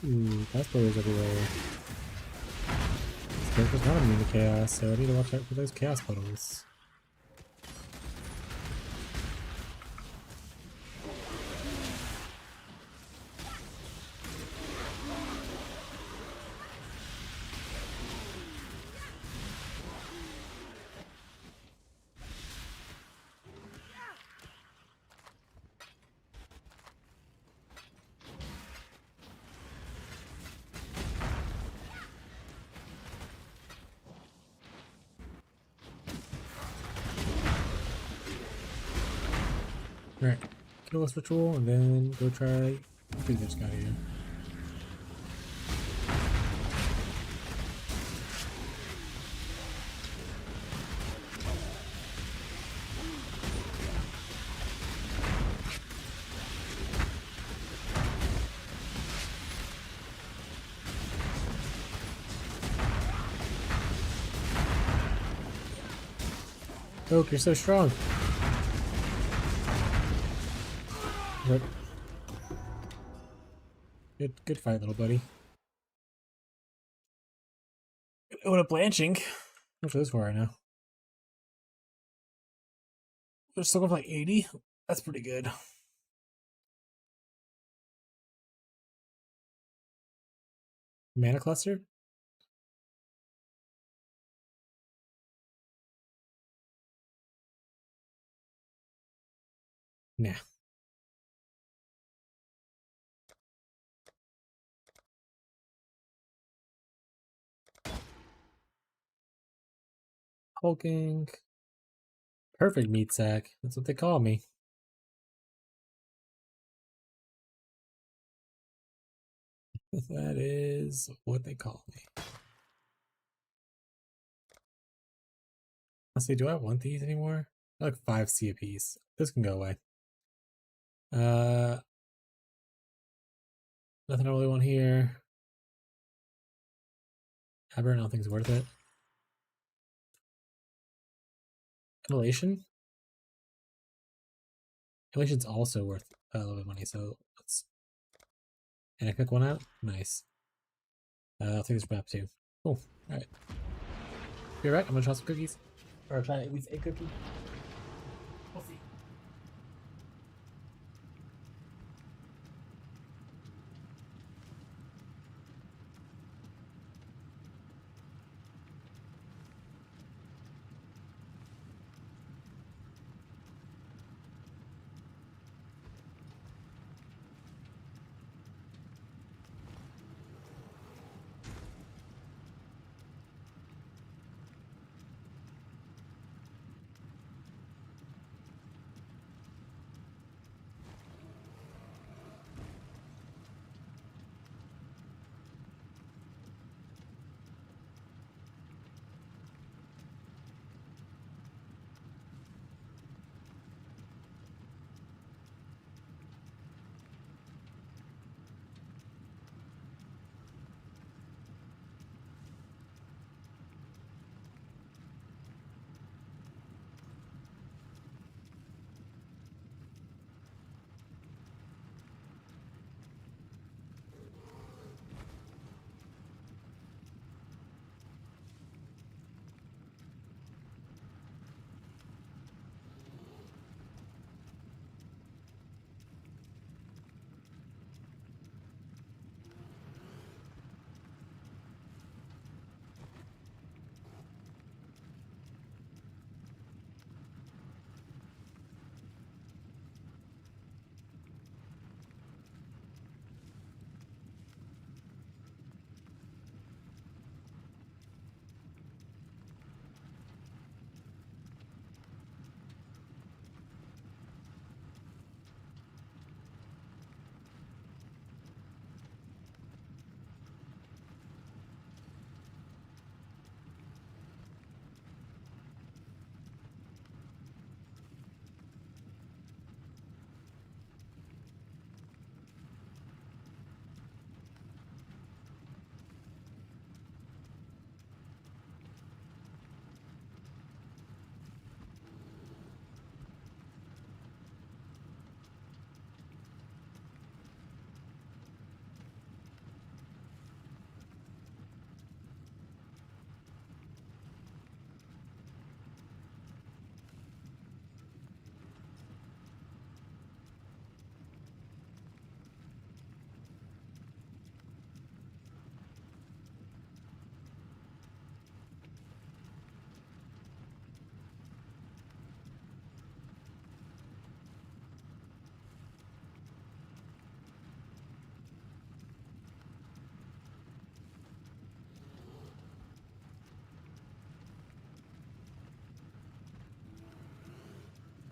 Ooh, fast-blowers everywhere. This character's not immune to chaos, so I need to watch out for those chaos puddles. Alright, kill this ritual and then go try do this guy here. Oak, you're so strong. Rip. Good fight, little buddy. What a blanching. What's this for right now? They're still going for like 80? That's pretty good. Mana cluster? Nah. Hulking. Perfect meat sack. That's what they call me. That is what they call me. Let's see, do I want these anymore? I like 5C a piece. This can go away. Nothing I really want here. Aberrant, I don't think it's worth it. Immolation? Immolation's also worth a little bit of money, so let's... And I pick one out? Nice. I'll take this map too. Cool. Alright. You're right, I'm gonna try some cookies. Or try at least a cookie. We'll see.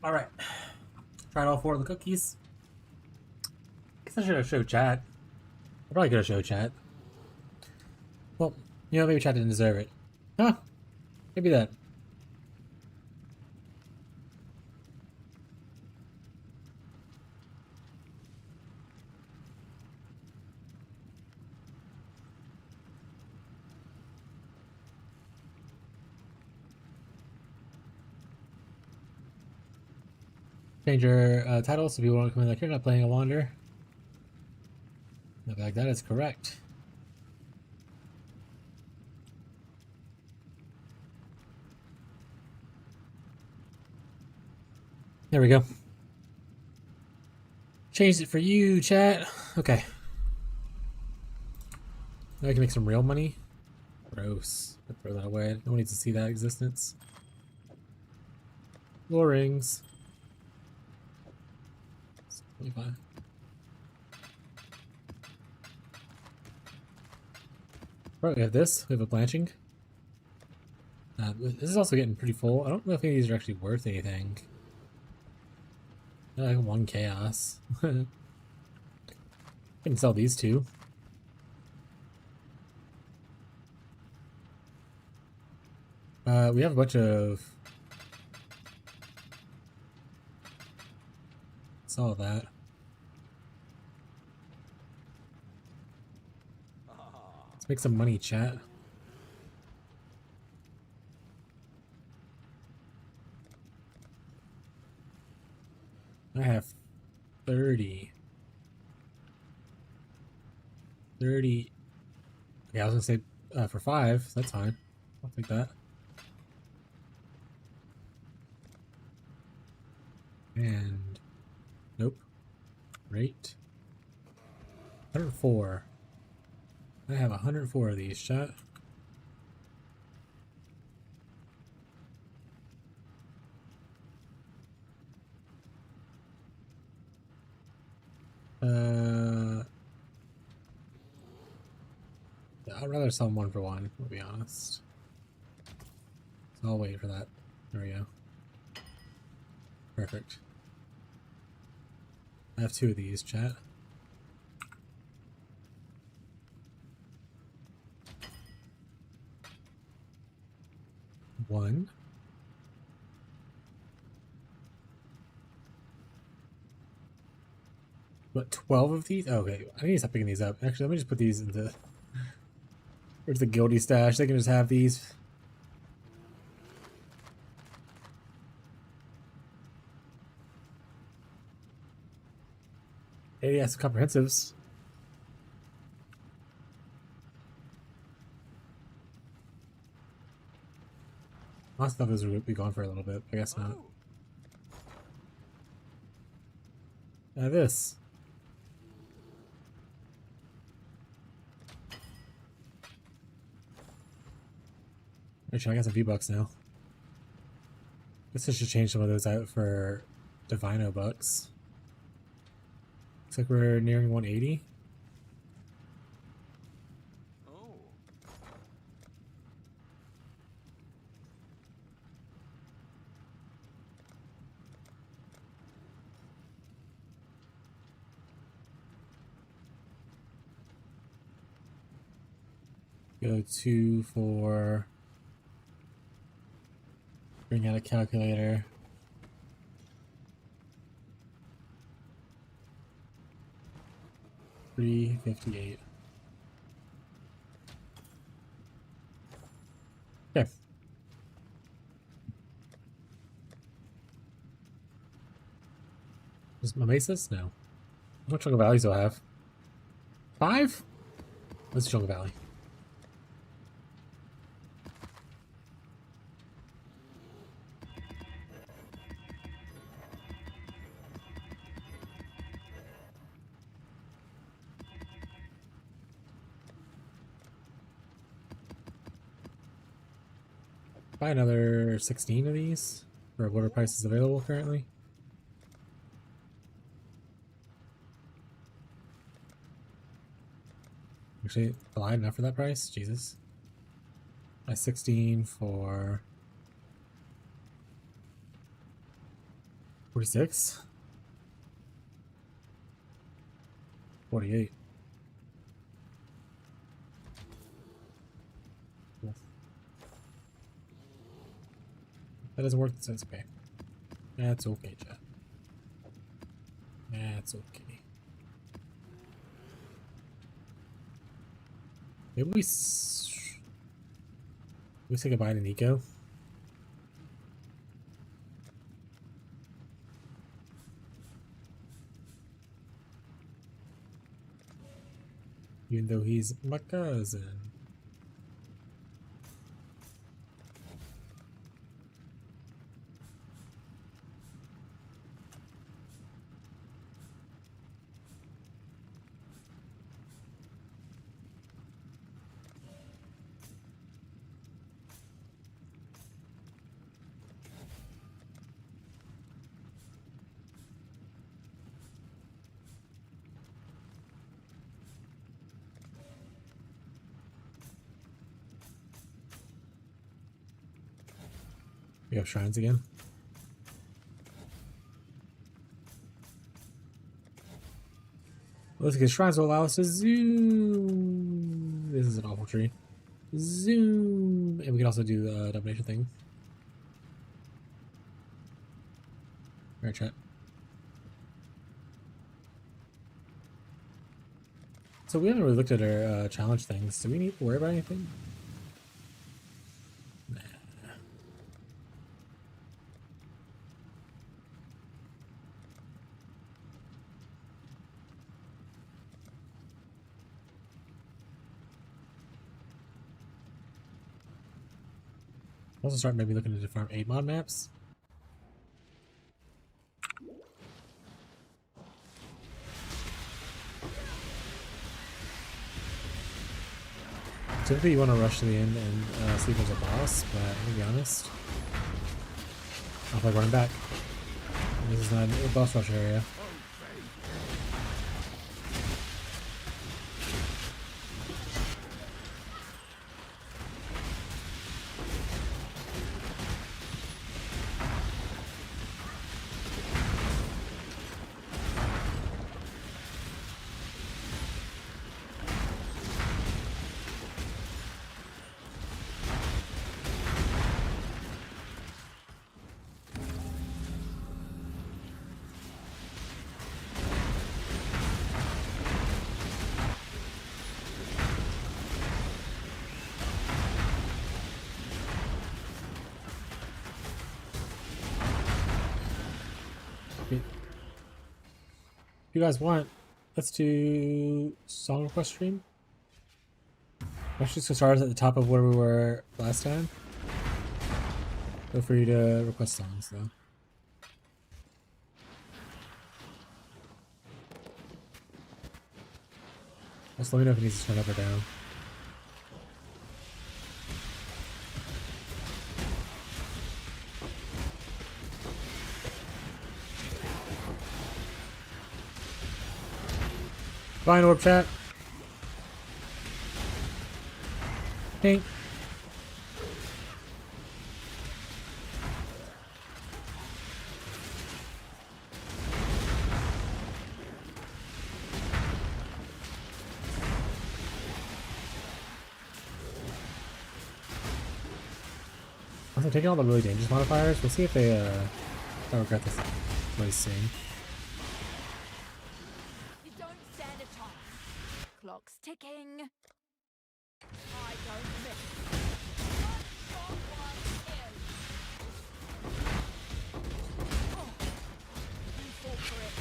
All right. Tried all 4 of the cookies. Guess I should have showed chat. I probably could have showed chat. Well, you know, maybe chat didn't deserve it. Huh? Maybe that. Change your title so people don't come in like you're not playing a Wander. In fact, that is correct. There we go. Changed it for you, chat. Okay. Now I can make some real money. Gross. I'll throw that away. No one needs to see that existence. Lure rings. 25. Right, we have this. We have a blanching. This is also getting pretty full. I don't know if any of these are actually worth anything. Like 1 chaos. I can sell these 2. We have a bunch of... Saw that. Let's make some money, chat. I have 30. 30. Okay, I was gonna say for 5. That's fine. I'll take that. And nope. Right. 104. I have 104 of these, chat. Yeah, I'd rather sell 1 for 1, to be honest. So I'll wait for that. There we go. Perfect. I have 2 of these, chat. One. What, 12 of these? Oh, okay, I need to stop picking these up. Actually, let me just put these into... Where's the guilty stash? They can just have these. Hey, yeah, some comprehensives. I thought those would be gone for a little bit. I guess not. This. Actually, I got some V-Bucks now. Guess I should change some of those out for Divino Bucks. Looks like we're nearing 180. Go to for bring out a calculator. $358. Okay. Does my Mesas? No. How much Chunga Valleys do I have? 5? Let's Chunga Valley. Buy another 16 of these for whatever price is available currently. Actually, I lied enough for that price? Jesus. Buy 16 for 46. 48. Cool. That doesn't work. That's okay. That's okay, chat. That's okay. Maybe we say goodbye to Nico. Even though he's my cousin. We have shrines again. Let's get shrines will allow us to zoom. This is an awful tree. Zoom, and we can also do the domination thing. Alright, chat. So we haven't really looked at our challenge things. Do we need to worry about anything? Nah. Also start maybe looking into farm 8 mod maps. Typically you want to rush to the end and see if there's a boss, but I'm gonna be honest. I'll play running back. This is not a boss rush area. If you guys want, let's do song request stream. Let's just start us at the top of where we were last time. Feel free to request songs though. Just let me know if it needs to turn up or down. Fine, orb chat. Pink. Also, taking all the really dangerous modifiers, we'll see if they don't regret this really soon. You don't stand a chance. Clock's ticking. I don't miss. One shot, one kill. Oh, you fall for it.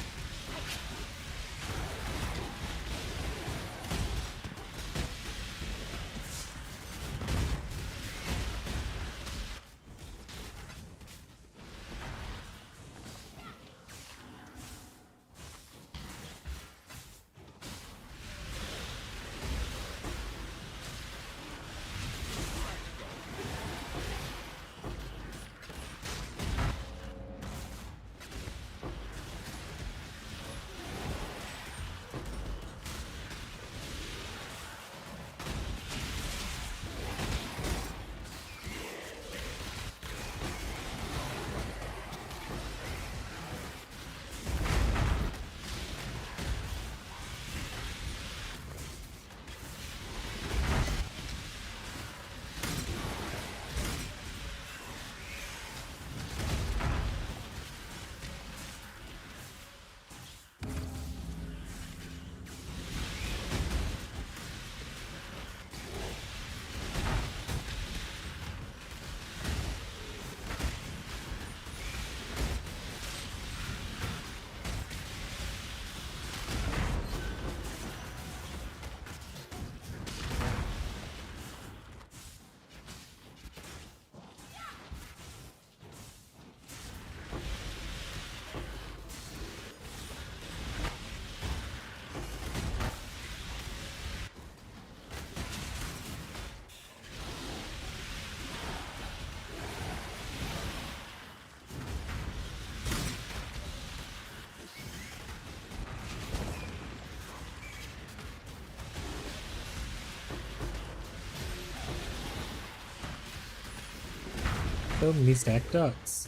So many stacked ducks.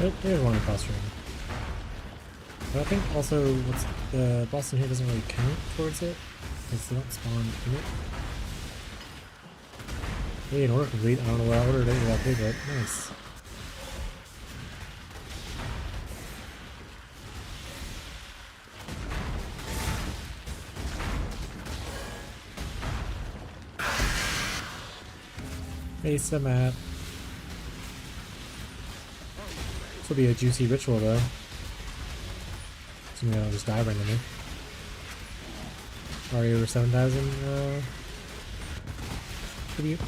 Oh, there's one across room. But I think also what's the boss in here doesn't really count towards it because they don't spawn in it. Hey, an order complete. I don't know what I ordered exactly, but nice. Face the map. This will be a juicy ritual though. So I'll just die randomly. Already over 7,000 tribute.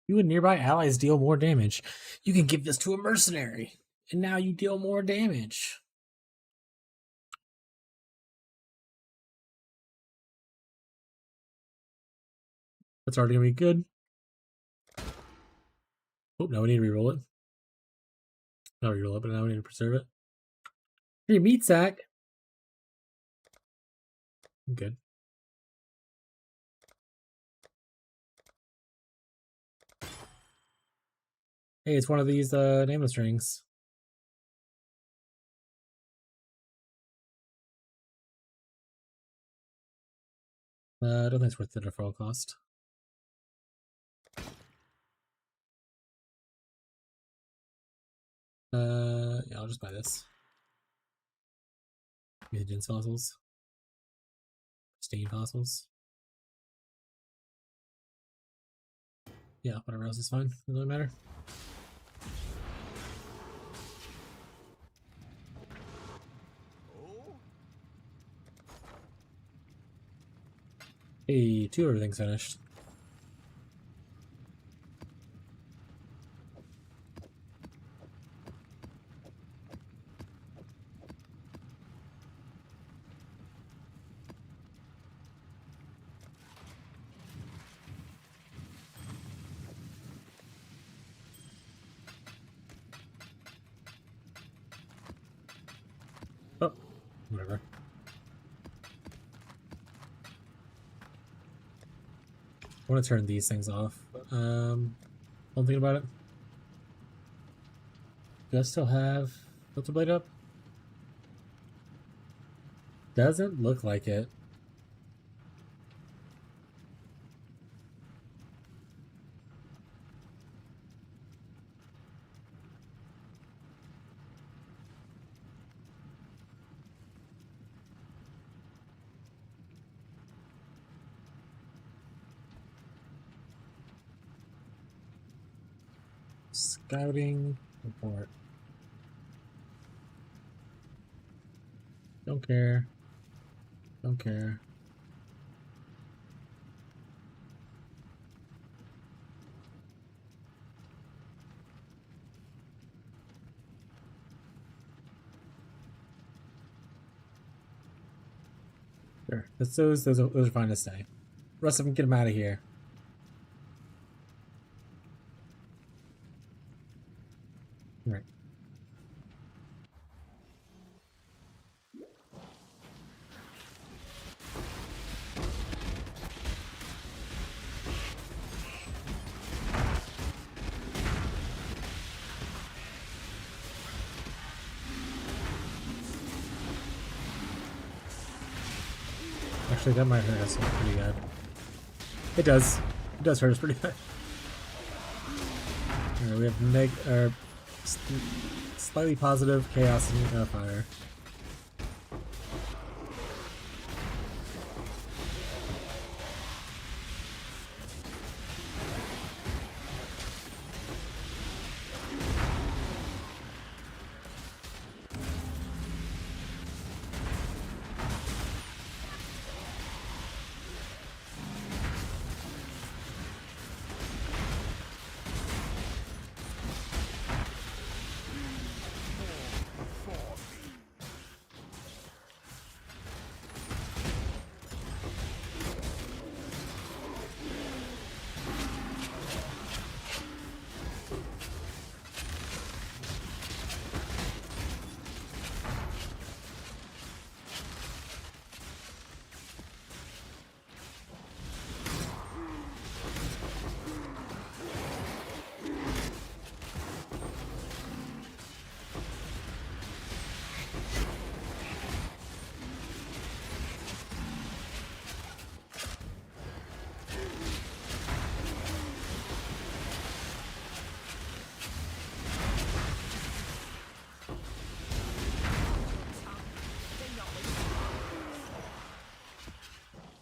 You and nearby allies deal more damage. You can give this to a mercenary, and now you deal more damage. That's already gonna be good. Oh, now we need to reroll it. Not reroll it, but now we need to preserve it. Hey, meat sack. I'm good. Hey, it's one of these nameless rings. I don't think it's worth the referral cost. Yeah, I'll just buy this. Mutagens fossils. Stain fossils. Yeah, whatever else is fine. It doesn't matter. Hey, 2 everything's finished. Oh, whatever. I want to turn these things off. Don't think about it. Do I still have filter blade up? Doesn't look like it. Scouting report. Don't care. Don't care. Sure. Those are fine to stay. Rest of them, get them out of here. Right. Actually, that might hurt us pretty good. It does. It does hurt us pretty bad. Alright, we have slightly positive chaos and fire.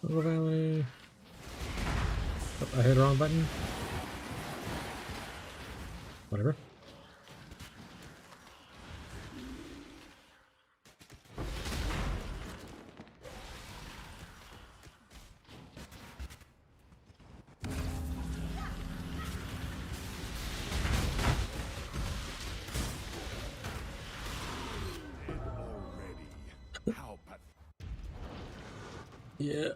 Little Valley. Oh, I hit the wrong button. Whatever. Already. How pathetic. Yeah.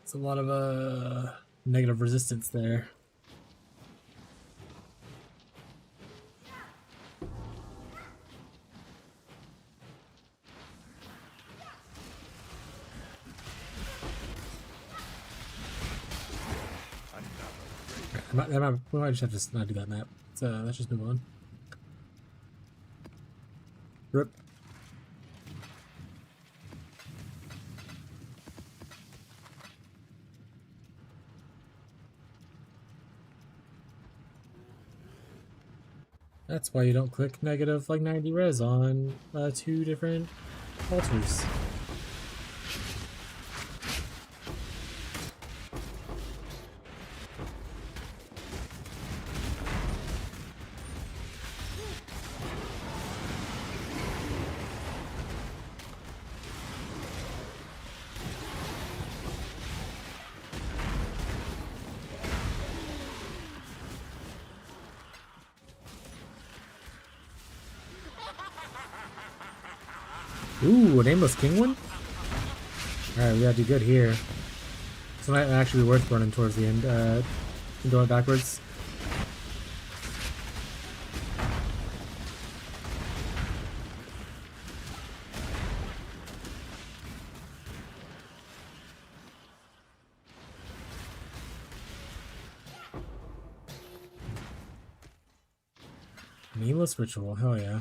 It's a lot of negative resistance there. We might just have to not do that map. Let's just move on. Rip. That's why you don't click negative like 90 res on 2 different altars. Ooh, a Nameless King one? Alright, we gotta do good here. This might actually be worth running towards the end, going backwards. Nameless Ritual, hell yeah.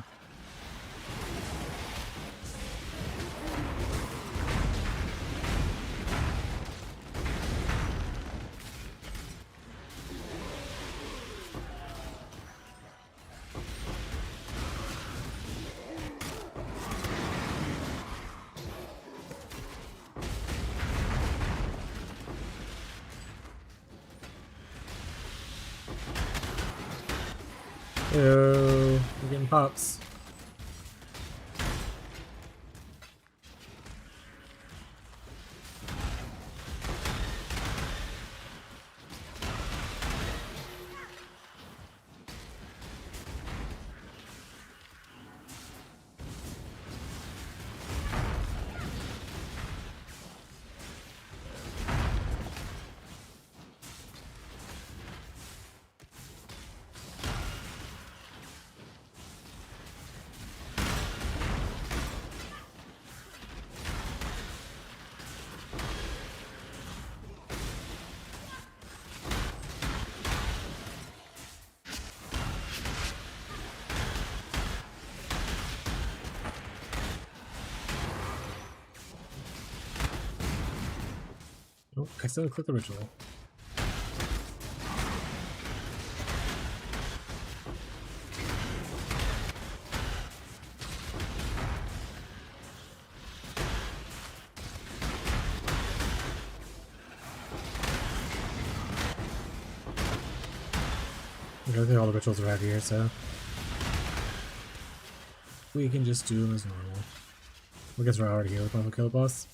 Ew, we're getting pops. Oh, I still click the ritual. I think all the rituals are out here, so we can just do them as normal. I guess we're already here with one kill the boss.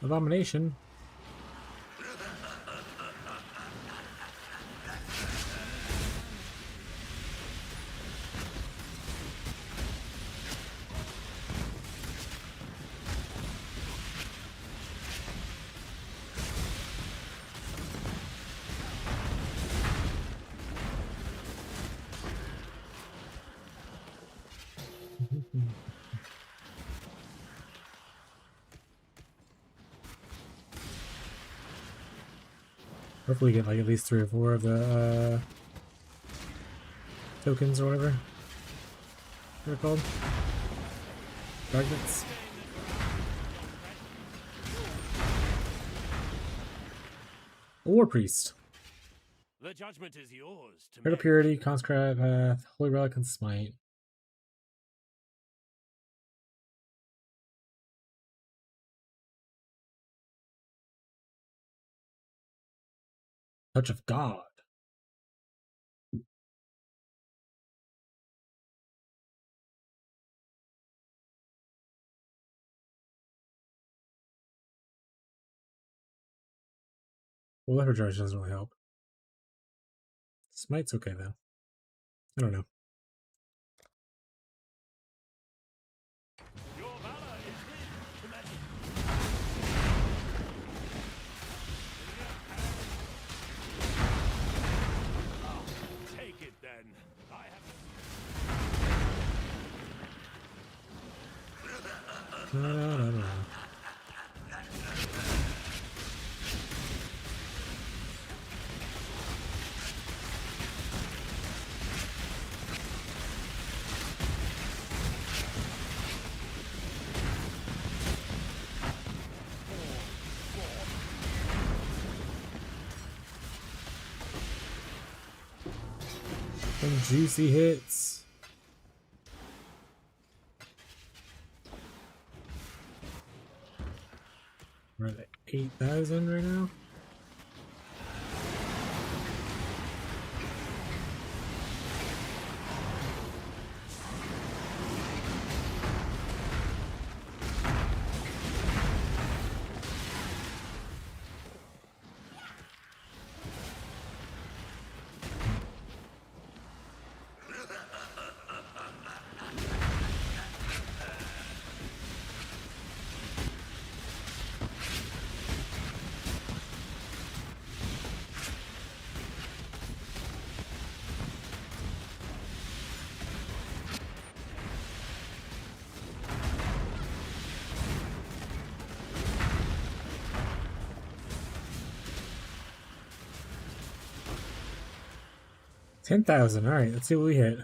Abomination. Hopefully get like at least 3 or 4 of the tokens or whatever they're called. Fragments. War Priest. The judgment is yours to Heart of make. Purity, Consecrate Path, Holy Relic, and Smite. Touch of God. Well, Leper Charge doesn't really help. Smite's okay though. I don't know. Your valor is hid to magic. Take it then. I have. Da, da, da, da. 'Some juicy hits. We're at 8,000 right now. $10,000. All right, let's see what we hit.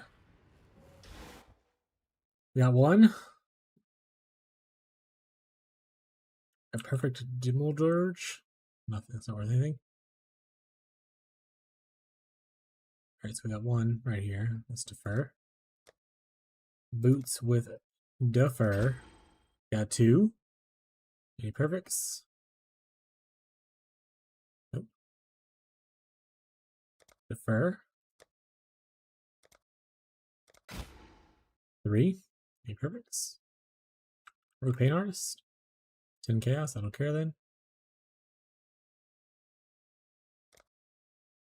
We got one. A perfect Dimmeldirge. Nothing. That's not worth anything. All right, so we got one right here. Let's defer. Boots with defer. Got 2. Any perfects? Nope. Defer. 3. Any perfects? Rogue Paint Artist. 10 Chaos. I don't care then.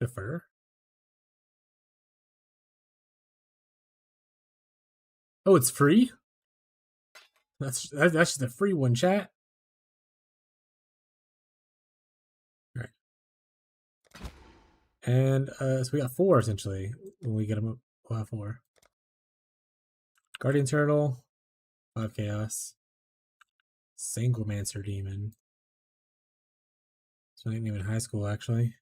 Defer. Oh, it's free? That's just a free one, chat. Alright. And so we got 4 essentially when we get them up. We'll have 4. Guardian Turtle, 5 Chaos, Sanguimancer Demon. So I didn't even high school actually.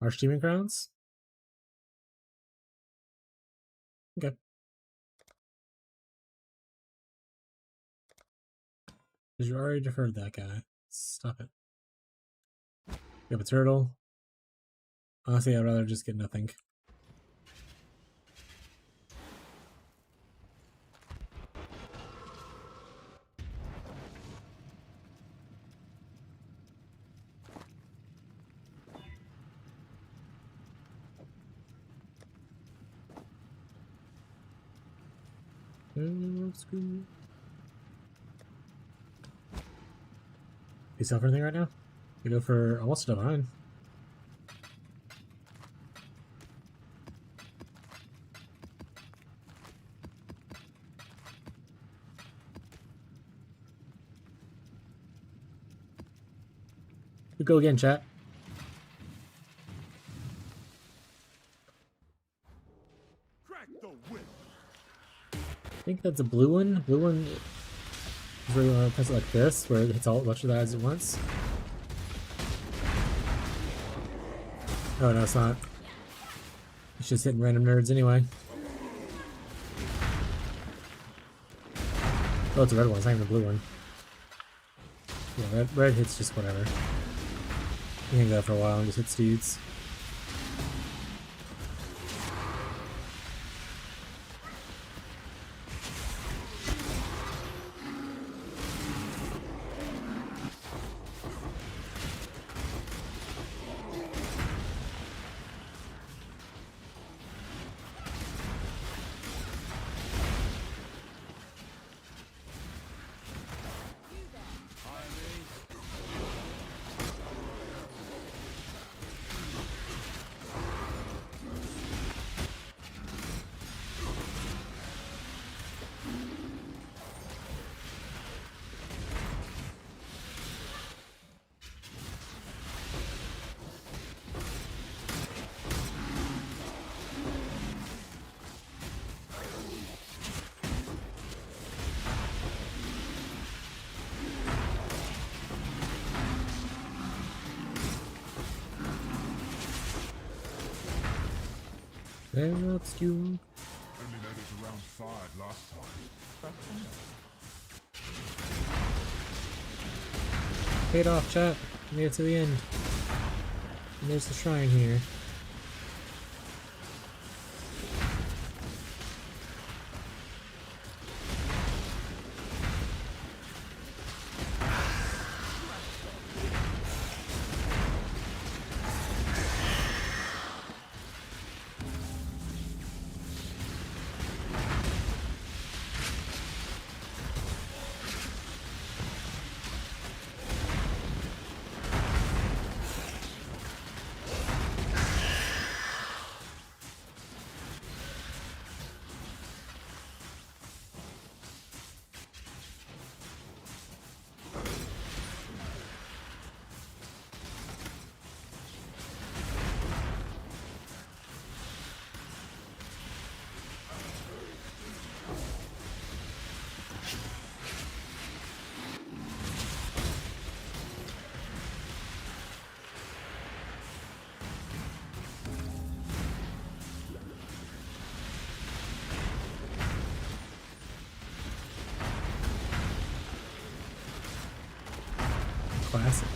Archdemon Crowns? Okay. Because you already deferred that guy. Stop it. You have a turtle. Honestly, I'd rather just get nothing. You sell for anything right now? You go for almost a divine. We go again, chat. Crack the whip. I think that's a blue one. Blue one is where you want to press it like this, where it hits all a bunch of the eyes at once. Oh no, it's not. It's just hitting random nerds anyway. Oh, it's a red one. It's not even a blue one. Yeah, red hits just whatever. You can go for a while and just hit steeds. That's you. Only made it to round 5 last time. Paid off, chat. Made it to the end. And there's the shrine here. Classic.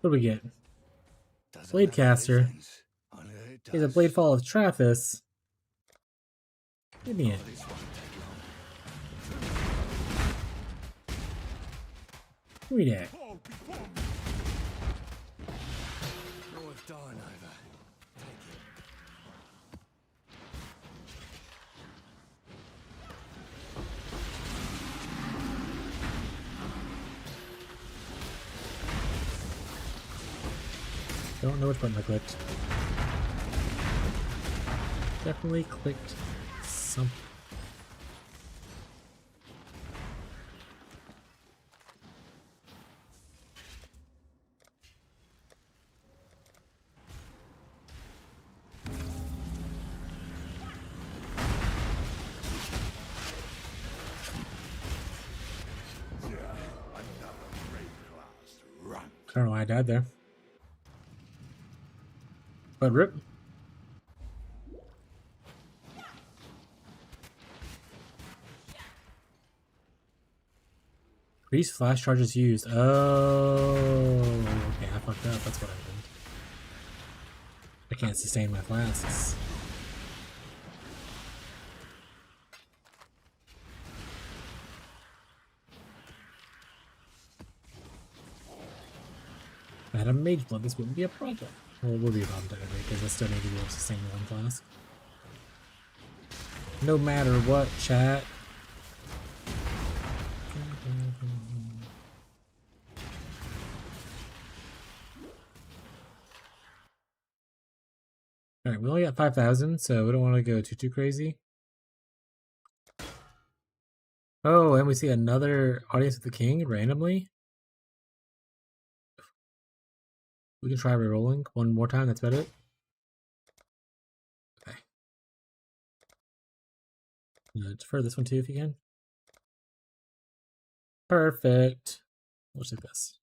What do we get? Doesn't Blade matter what it caster. ends, only that it He's a does. blade fall of Traffus. Give me it. Oh, this won't take long. Give me that. Fall before me. Not worth dying over. Take it. Don't know which button I clicked. Definitely clicked something. Yeah, another great class. Run. I don't know why I died there. But rip. Increase flash charges used. Oh, okay, I fucked up. That's what happened. I can't sustain my flasks. If I had a mage blood, this wouldn't be a problem. Well, it will be a problem technically, because I still need to be able to sustain one flask. No matter what, chat. Alright, we only got 5,000, so we don't want to go too crazy. Oh, and we see another audience with the king randomly. We can try re-rolling one more time, that's about it. Okay. Defer this one too if you can. Perfect. We'll just take this.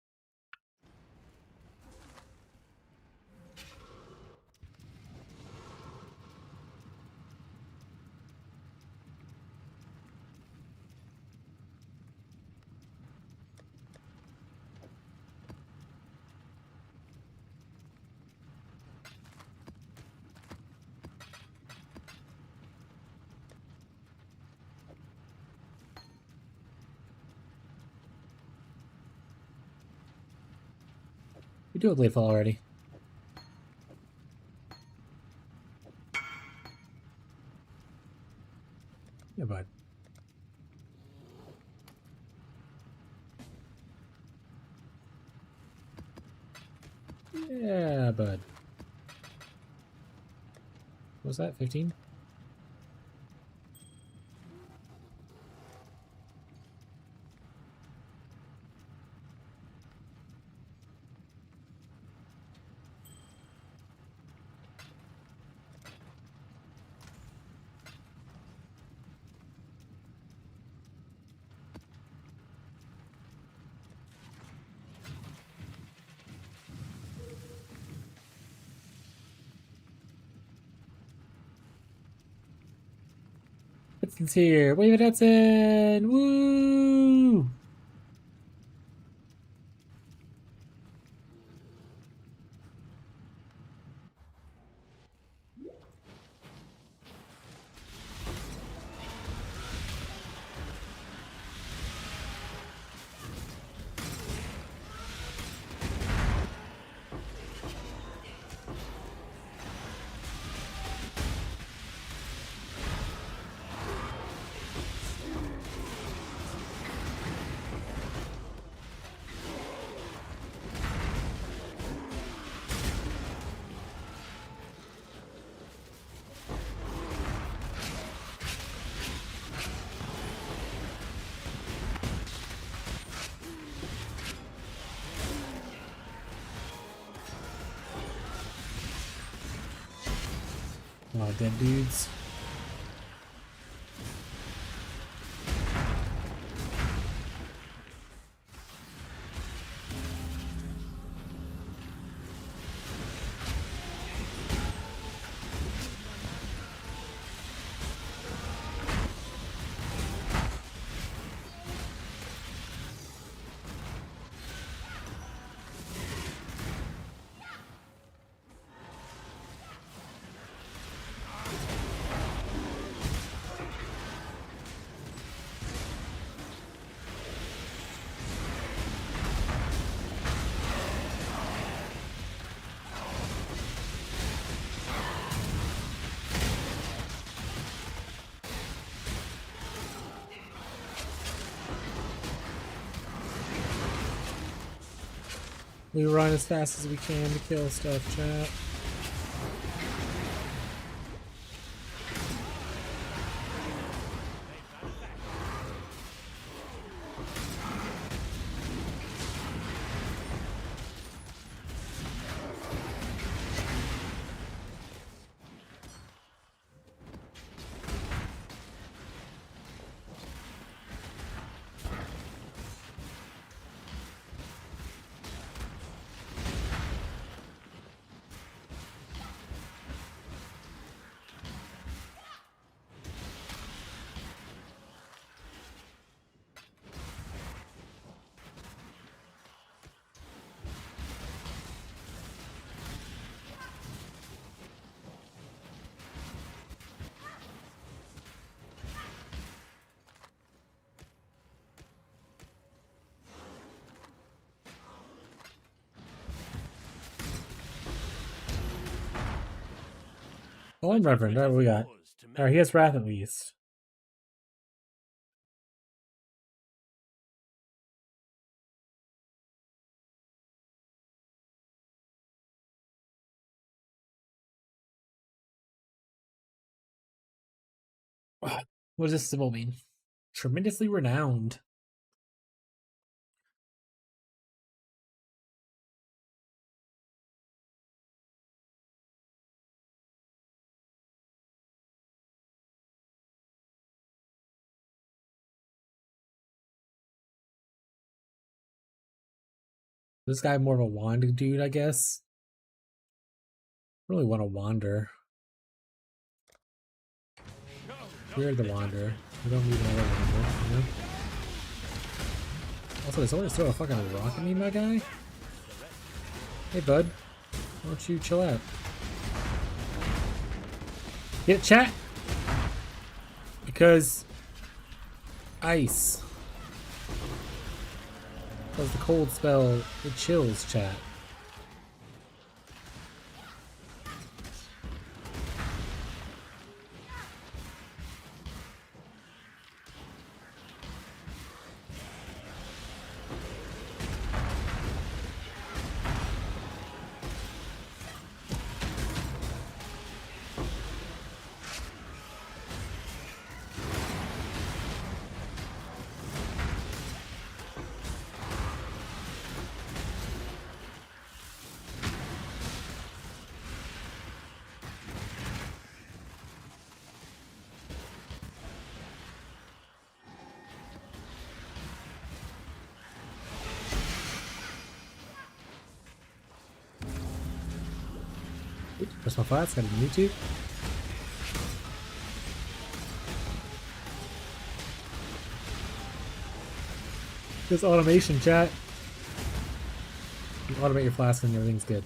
We do have Blade Fall already. Yeah, bud. Yeah, bud. What was that? 15? Hudson's here. Wave at Hudson! Woo! A lot of dead dudes. We run as fast as we can to kill stuff, chat. Oh, I'm Reverend. Alright, what we got? Alright, he has Wrath at least. What does this symbol mean? Tremendously renowned. This guy more of a wand dude, I guess. Really want to wander. We're the wanderer. We don't need another wanderer, you know? Also, did someone just throw a fucking rock at me, my guy? Hey, bud. Why don't you chill out? Get chat! Because... ice. Because the cold spell, it chills, chat. Press my flats, got a YouTube. This automation, chat. You automate your flask and everything's good.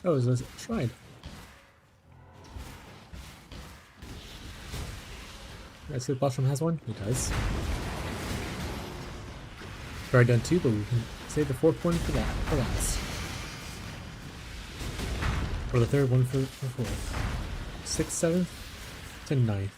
Oh, is this a shrine? I see the Blossom has one? It does. We've already done two, but we can save the fourth one for that, for last. Or the third one for fourth. 6th, 7th, to 9th.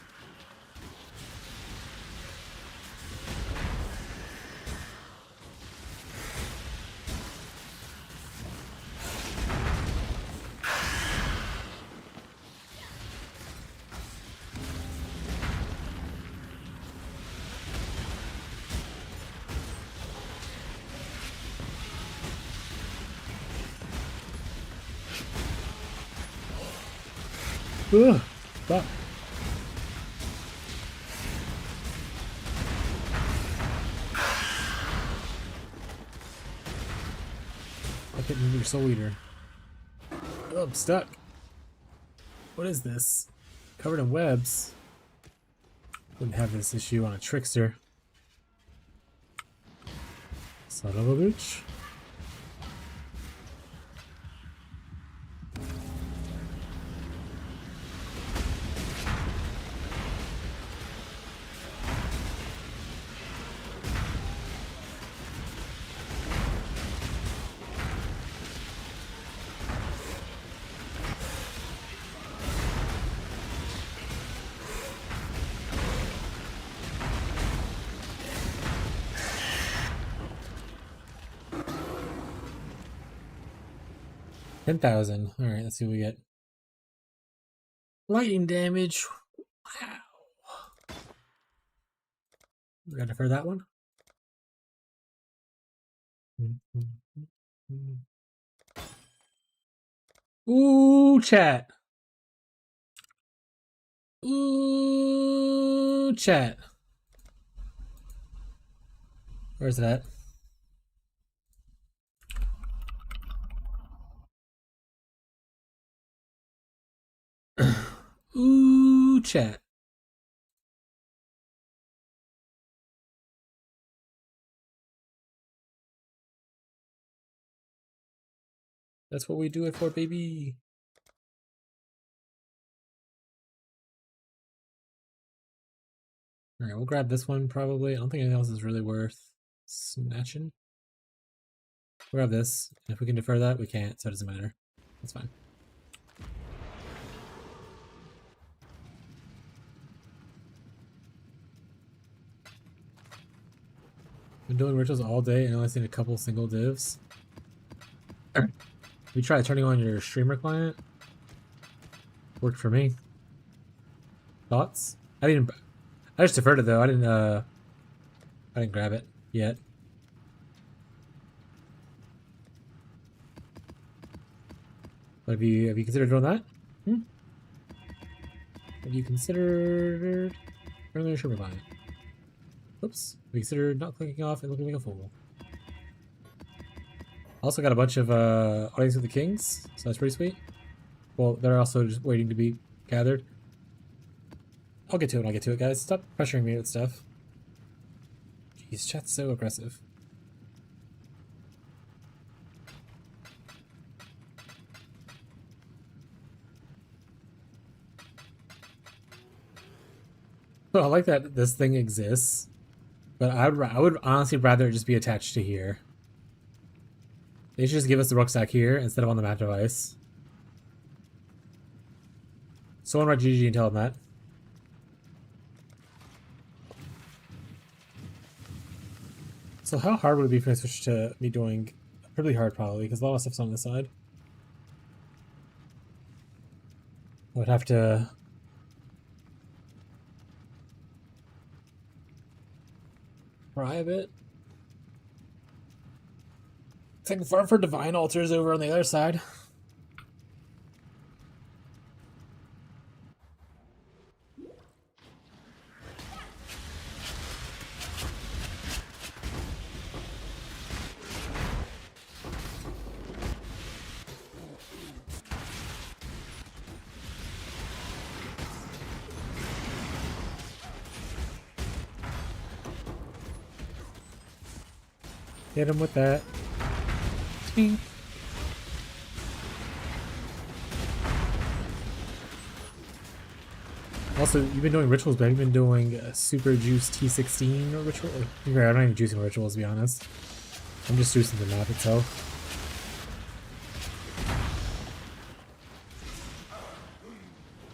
Ugh, fuck. hitting your soul eater. Oh, I'm stuck. What is this? Covered in webs. Wouldn't have this issue on a trickster. Son of a bitch. $10,000. Alright, let's see what we get. Lightning damage. Wow. We gotta defer that one. Ooh, chat. Ooh, chat. Where's that? Ooh, chat. That's what we do it for, baby. Alright, we'll grab this one probably. I don't think anything else is really worth snatching. We'll grab this. If we can defer that, we can't, so it doesn't matter. That's fine. Been doing rituals all day and only seen a couple single divs. We tried turning on your streamer client. Worked for me. Thoughts? I just deferred it though. I didn't grab it yet. But have you considered doing that? Have you considered turning on your streamer client? Oops. Have you considered not clicking off and looking like a fool? Also got a bunch of audience with the kings, so that's pretty sweet. Well, they're also just waiting to be gathered. I'll get to it when I get to it, guys. Stop pressuring me with stuff. Jeez, chat's so aggressive. Well, I like that this thing exists, but I would honestly rather it just be attached to here. They should just give us the rucksack here instead of on the map device. Someone write GG and tell them that. So how hard would it be for me to switch to me doing pretty hard probably, because a lot of stuff's on this side. I would have to try a bit. It's like farm for divine altars over on the other side. Hit him with that. Ding. Also, you've been doing rituals, but you've been doing Super Juice T16 ritual. I'm not even juicing rituals, to be honest. I'm just juicing the map itself.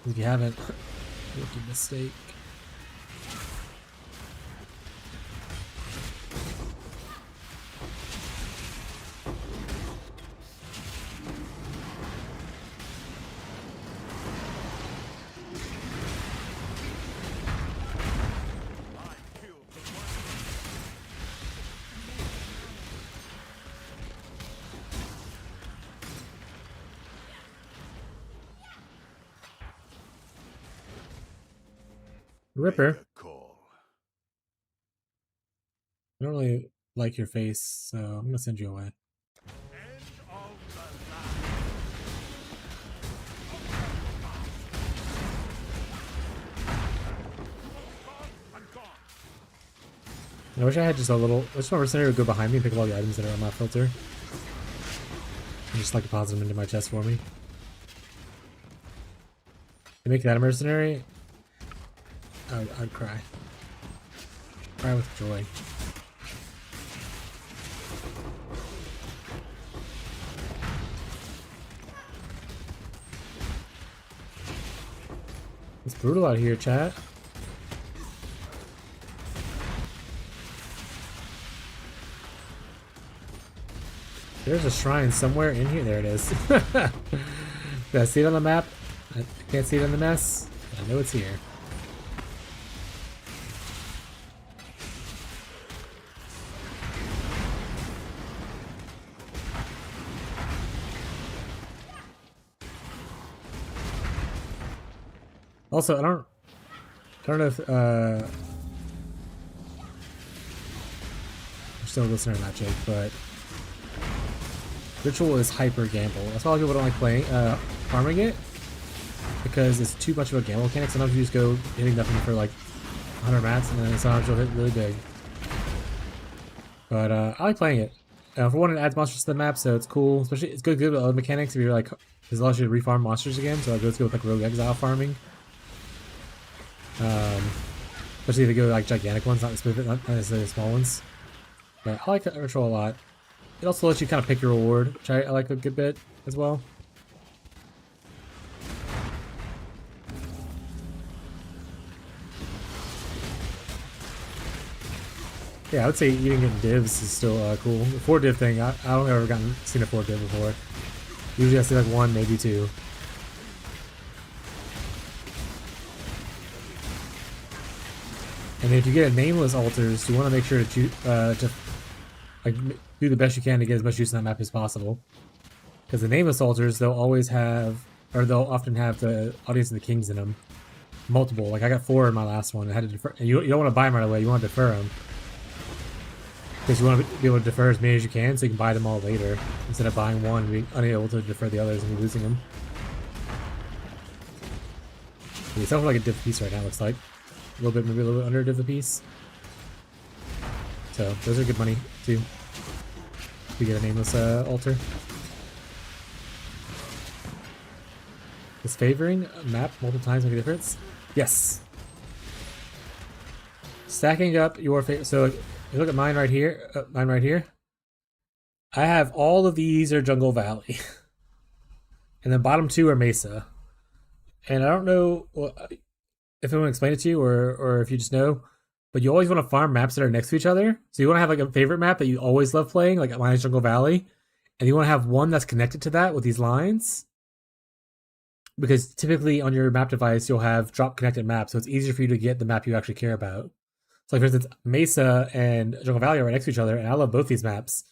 If you haven't, rookie mistake. Ripper. I don't really like your face, so I'm gonna send you away. End of I wish I had just a little. I just want Mercenary to go behind me and pick up all the items that are on my filter. And just like deposit them into my chest for me. To make that a Mercenary, I'd cry. Cry with joy. It's brutal out here, chat. There's a shrine somewhere in here. There it is. Did I see it on the map? I can't see it in the mess. I know it's here. Also, I don't know if I'm still a listener, not Jake, but Ritual is hyper gamble. That's why a lot of people don't like playing farming it, because it's too much of a gamble mechanic. Sometimes you just go hitting nothing for like 100 mats, and then sometimes you'll hit really big. But I like playing it. For one, it adds monsters to the map, so it's cool. Especially, it's good with other mechanics if you're like, it allows you to refarm monsters again. So I go with like Rogue Exile farming. Especially if you go like gigantic ones, not necessarily the small ones. But I like Ritual a lot. It also lets you kind of pick your reward, which I like a good bit as well. Yeah, I would say eating in divs is still cool. The 4 div thing, I don't ever seen a 4 div before. Usually I see like 1, maybe 2. And if you get nameless altars, you want to make sure that you like do the best you can to get as much use on that map as possible. Because the nameless altars, they'll always have, or they'll often have the Audience of the Kings in them. Multiple. Like I got 4 in my last one. I had to defer. And you don't want to buy them right away. You want to defer them. Because you want to be able to defer as many as you can, so you can buy them all later instead of buying one and being unable to defer the others and losing them. It's something like a div piece right now. Looks like a little bit, maybe a little bit under a div piece. So those are good money too. We get a nameless altar. Does favoring a map multiple times make a difference? Yes. Stacking up your favorite. So if you look at mine right here. Mine right here. I have all of these are Jungle Valley, and the bottom 2 are Mesa. And I don't know if I want to explain it to you or if you just know, but you always want to farm maps that are next to each other. So you want to have like a favorite map that you always love playing, like mine is Jungle Valley, and you want to have one that's connected to that with these lines. Because typically on your map device, you'll have drop connected maps, so it's easier for you to get the map you actually care about. So like for instance, Mesa and Jungle Valley are right next to each other, and I love both these maps.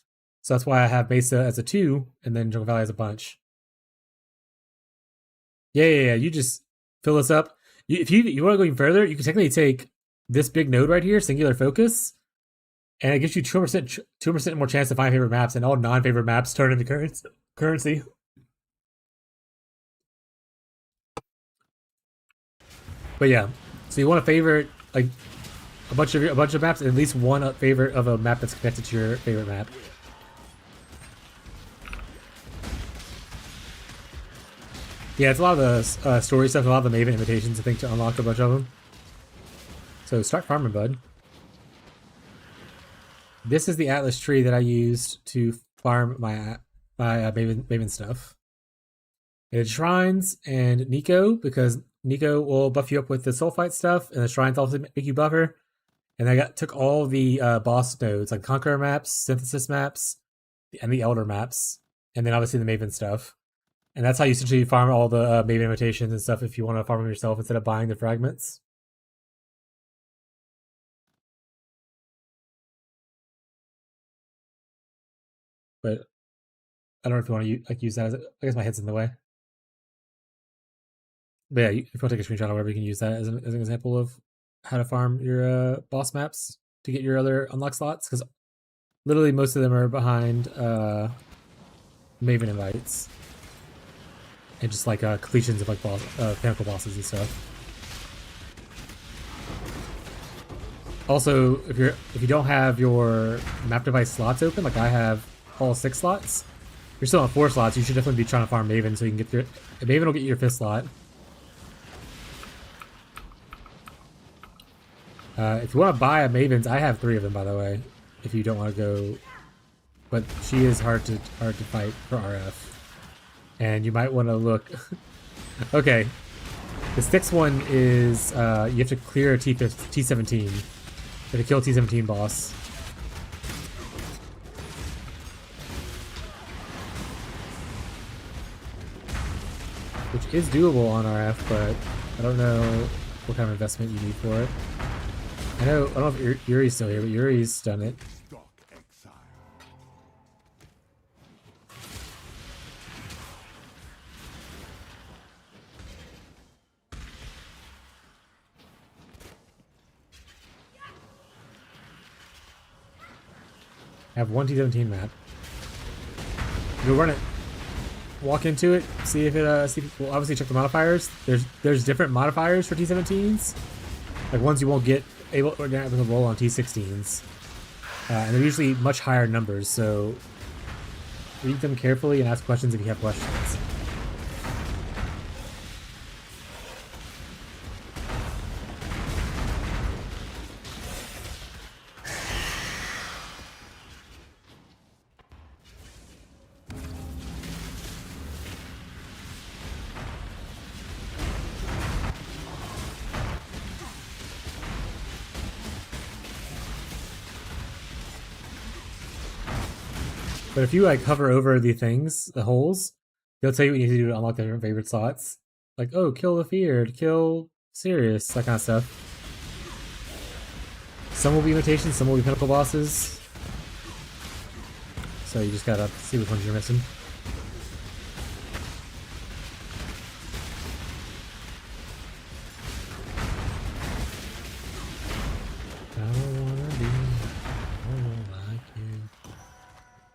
So that's why I have Mesa as a 2, and then Jungle Valley as a bunch. Yeah. You just fill this up. If you want to go even further, you can technically take this big node right here, Singular Focus, and it gives you 2% more chance to find favorite maps, and all non-favorite maps turn into currency. But yeah, so you want to favorite like a bunch of maps, and at least one favorite of a map that's connected to your favorite map. Yeah, it's a lot of the story stuff, a lot of the Maven invitations, I think, to unlock a bunch of them. So start farming, bud. This is the Atlas tree that I used to farm my Maven stuff. It shrines and Nico, because Nico will buff you up with the sulfite stuff, and the shrines also make you buffer. And I took all the boss nodes, like Conqueror maps, Synthesis maps, and the Elder maps, and then obviously the Maven stuff. And that's how you essentially farm all the Maven invitations and stuff if you want to farm them yourself instead of buying the fragments. But I don't know if you want to use that as I guess my head's in the way. But yeah, if you want to take a screenshot or whatever, you can use that as an example of how to farm your boss maps to get your other unlock slots, because literally most of them are behind Maven invites. And just like completions of like pinnacle bosses and stuff. Also, if you don't have your map device slots open, like I have all 6 slots, you're still on 4 slots. You should definitely be trying to farm Maven so you can get your Maven will get you your 5th slot. If you want to buy a Maven's, I have 3 of them by the way. If you don't want to go, but she is hard to fight for RF, and you might want to look. Okay, the Styx one is you have to clear a T17. You have to kill T17 boss. Which is doable on RF, but I don't know what kind of investment you need for it. I don't know if Yuri's still here, but Yuri's done it. Dark exile. I have one T17 map. Go run it. Walk into it. See if it. We'll obviously check the modifiers. There's different modifiers for T17s. Like ones you won't get able to roll on T16s, and they're usually much higher numbers. So read them carefully and ask questions if you have questions. But if you like hover over the things, the holes, they'll tell you what you need to do to unlock the different favorite slots. Like, oh, kill the feared, kill Sirius, that kind of stuff. Some will be imitations, some will be pinnacle bosses. So you just gotta see which ones you're missing.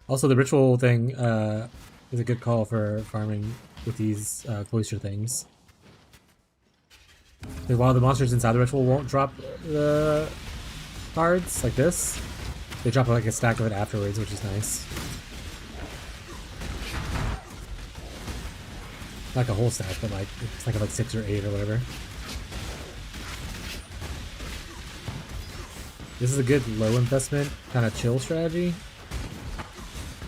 Also, the ritual thing is a good call for farming with these cloister things. While the monsters inside the ritual won't drop the cards like this, they drop like a stack of it afterwards, which is nice. Not like a whole stack, but like it's like 6 or 8 or whatever. This is a good low investment kind of chill strategy.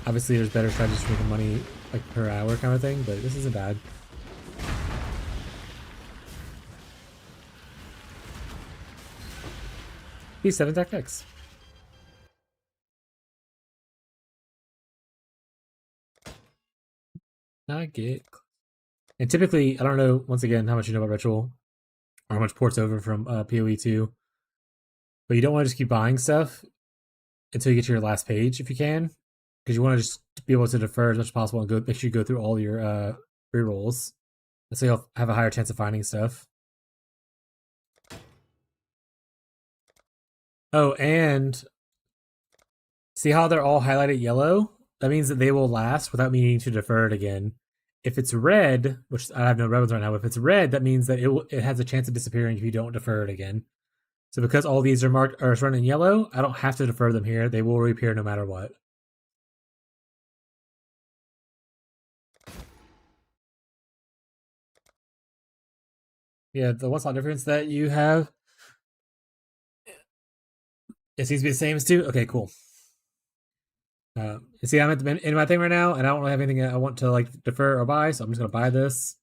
Obviously, there's better strategies for making money, like per hour kind of thing, but this isn't bad. P7 tactics. I get. And typically, I don't know, once again, how much you know about Ritual, or how much ports over from PoE 2, but you don't want to just keep buying stuff until you get to your last page, if you can. Because you want to just be able to defer as much as possible and make sure you go through all your rerolls. So you'll have a higher chance of finding stuff. Oh, and see how they're all highlighted yellow? That means that they will last without me needing to defer it again. If it's red, which I have no red ones right now, but if it's red, that means that it has a chance of disappearing if you don't defer it again. So because all these are marked or running yellow, I don't have to defer them here. They will reappear no matter what. Yeah, the one slot difference that you have, it seems to be the same as 2. Okay, cool. You see, I'm at the end of my thing right now, and I don't really have anything I want to like defer or buy, so I'm just gonna buy this,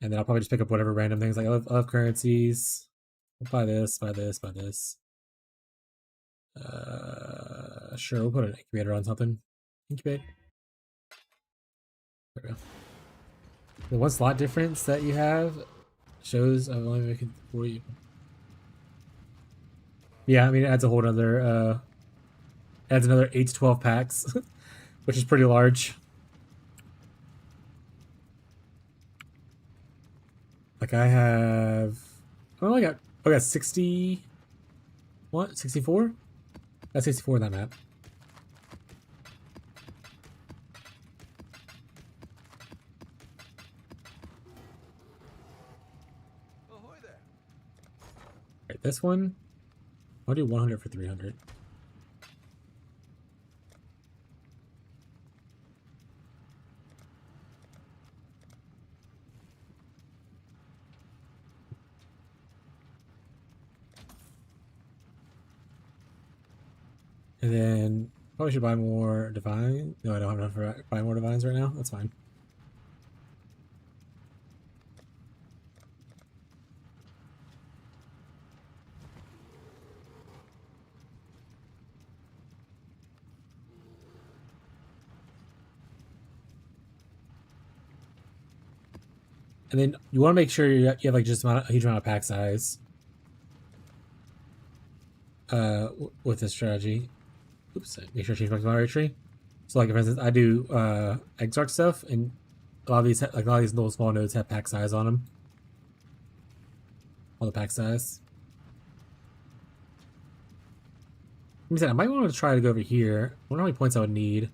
and then I'll probably just pick up whatever random things. Like I love currencies. We'll buy this, buy this, buy this. Sure, we'll put an incubator on something. Incubate. There we go. The one slot difference that you have shows I'm only making 40. Yeah, I mean it adds a whole other adds another 8 to 12 packs, which is pretty large. Like I only got 60. What? 64? That's 64 in that map. this one, I'll do 100 for 300. And then probably should buy more divine. No, I don't have enough for buy more divines right now. That's fine. And then you want to make sure you have like just a huge amount of pack size with this strategy. Oops, make sure I change my commodity tree. So like for instance, I do Exarch stuff, and a lot of these little small nodes have pack size on them. All the pack size. Let me say, I might want to try to go over here. I wonder how many points I would need.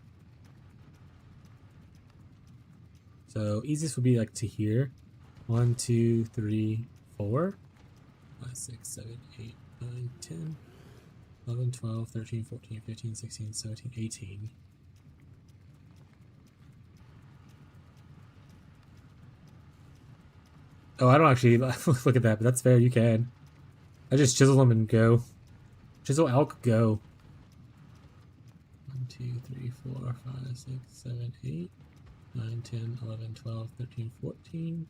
So easiest would be like to here. 1, 2, 3, 4, 5, 6, 7, 8, 9, 10, 11, 12, 13, 14, 15, 16, 17, 18. Oh, I don't actually look at that, but that's fair. You can. I just chisel them and go. Chisel elk, go. 1, 2, 3, 4, 5, 6, 7, 8, 9, 10, 11, 12, 13, 14.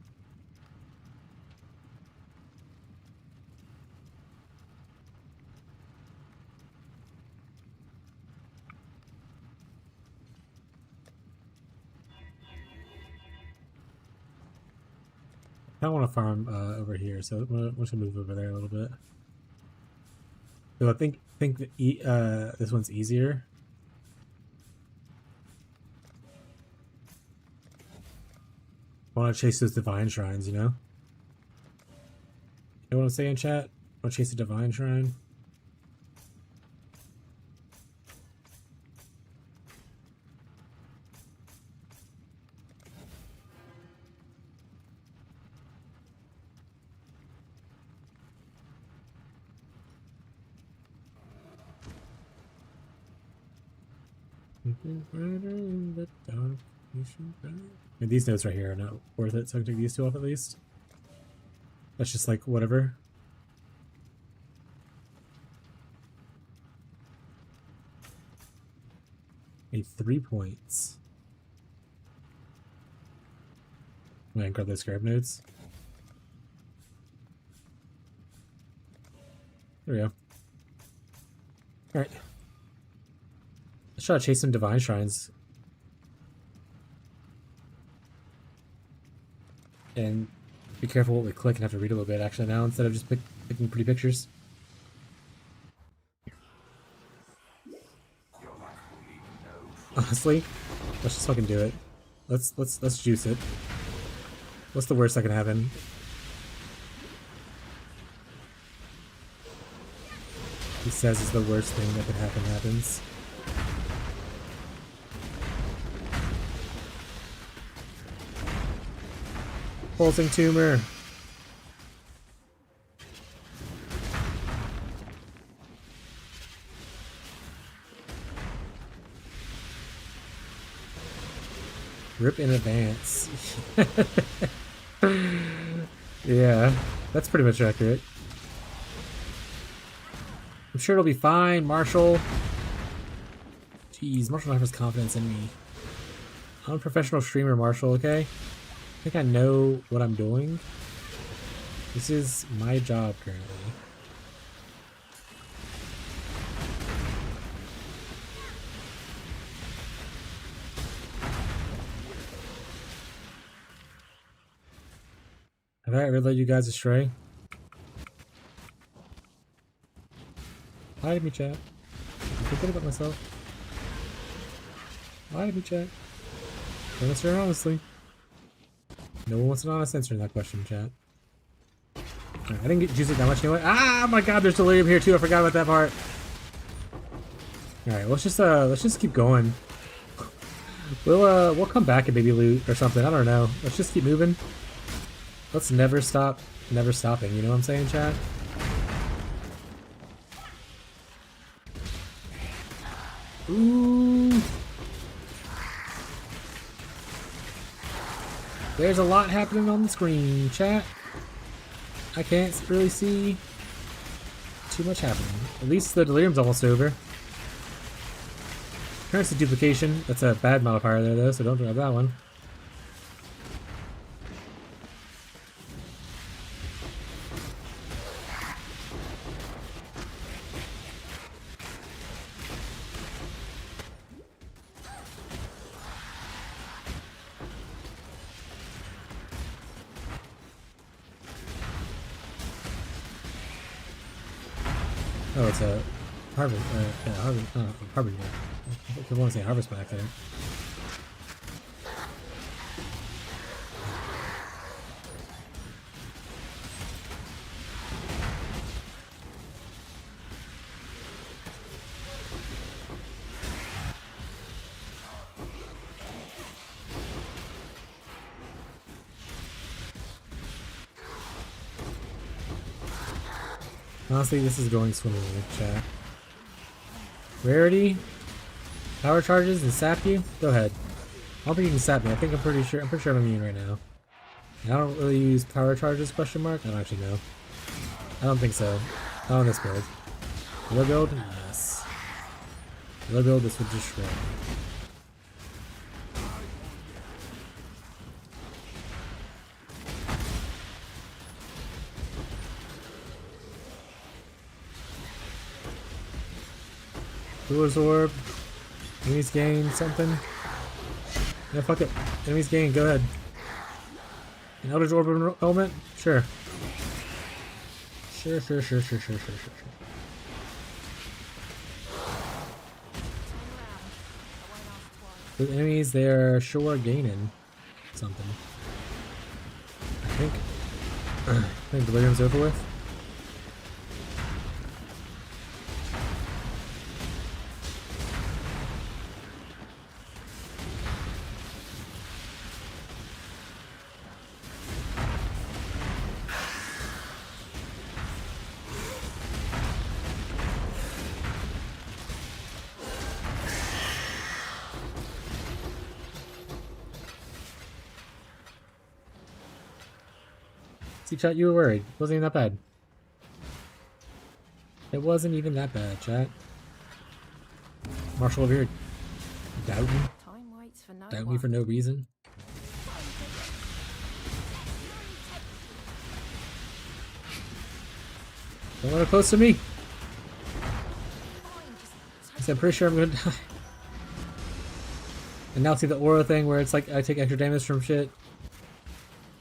I want to farm over here, so we'll just move over there a little bit. So I think that this one's easier. I want to chase those divine shrines, you know? You know what I'm saying, chat? I want to chase a divine shrine. And these notes right here are not worth it, so I can take these two off at least. That's just like whatever. Made 3 points. I'm gonna grab those scarab nodes. There we go. Alright. Let's try to chase some divine shrines. And be careful what we click and have to read a little bit actually now instead of just picking pretty pictures. Honestly, let's just fucking do it. Let's juice it. What's the worst that can happen? He says is the worst thing that could happen happens. Pulsing tumor. Rip in advance. Yeah, that's pretty much accurate. I'm sure it'll be fine, Marshall. Jeez, Marshall has confidence in me. I'm a professional streamer, Marshall, okay? I think I know what I'm doing. This is my job currently. Have I ever led you guys astray? Lie to me, chat. I feel good about myself. Lie to me, chat. Don't answer honestly. No one wants an honest answer in that question, chat. Right, I didn't get juice it that much anyway. Ah, my god, there's delirium here too. I forgot about that part. All right, let's just keep going. We'll come back and maybe loot or something. I don't know. Let's just keep moving. Let's never stop, never stopping. You know what I'm saying, chat? Ooh. There's a lot happening on the screen, chat. I can't really see too much happening. At least the delirium's almost over. Currency duplication. That's a bad modifier there, though, so don't grab that one. Oh, it's a harvest. Yeah, harvest. I want to say harvest by accident. Honestly, this is going swimmingly, chat. Rarity, power charges, and sap you? Go ahead. I don't think you can sap me. I'm pretty sure I'm immune right now. I don't really use power charges, question mark? I don't actually know. I don't think so. Not on this build. Yellow build? Yes. Yellow build, this would just shred. Duel's Orb. Enemies gain something. Yeah, fuck it. Enemies gain, go ahead. An Eldritch Orb element? Sure. Sure. With enemies, they're sure gaining something. I think Delirium's over with. See, chat, you were worried. It wasn't even that bad. It wasn't even that bad, chat. Marshall over here. Doubt me? Time waits for no Doubt one. me for no reason? Don't let it close to me! Because I'm pretty sure I'm gonna die. And now see the aura thing where it's like I take extra damage from shit.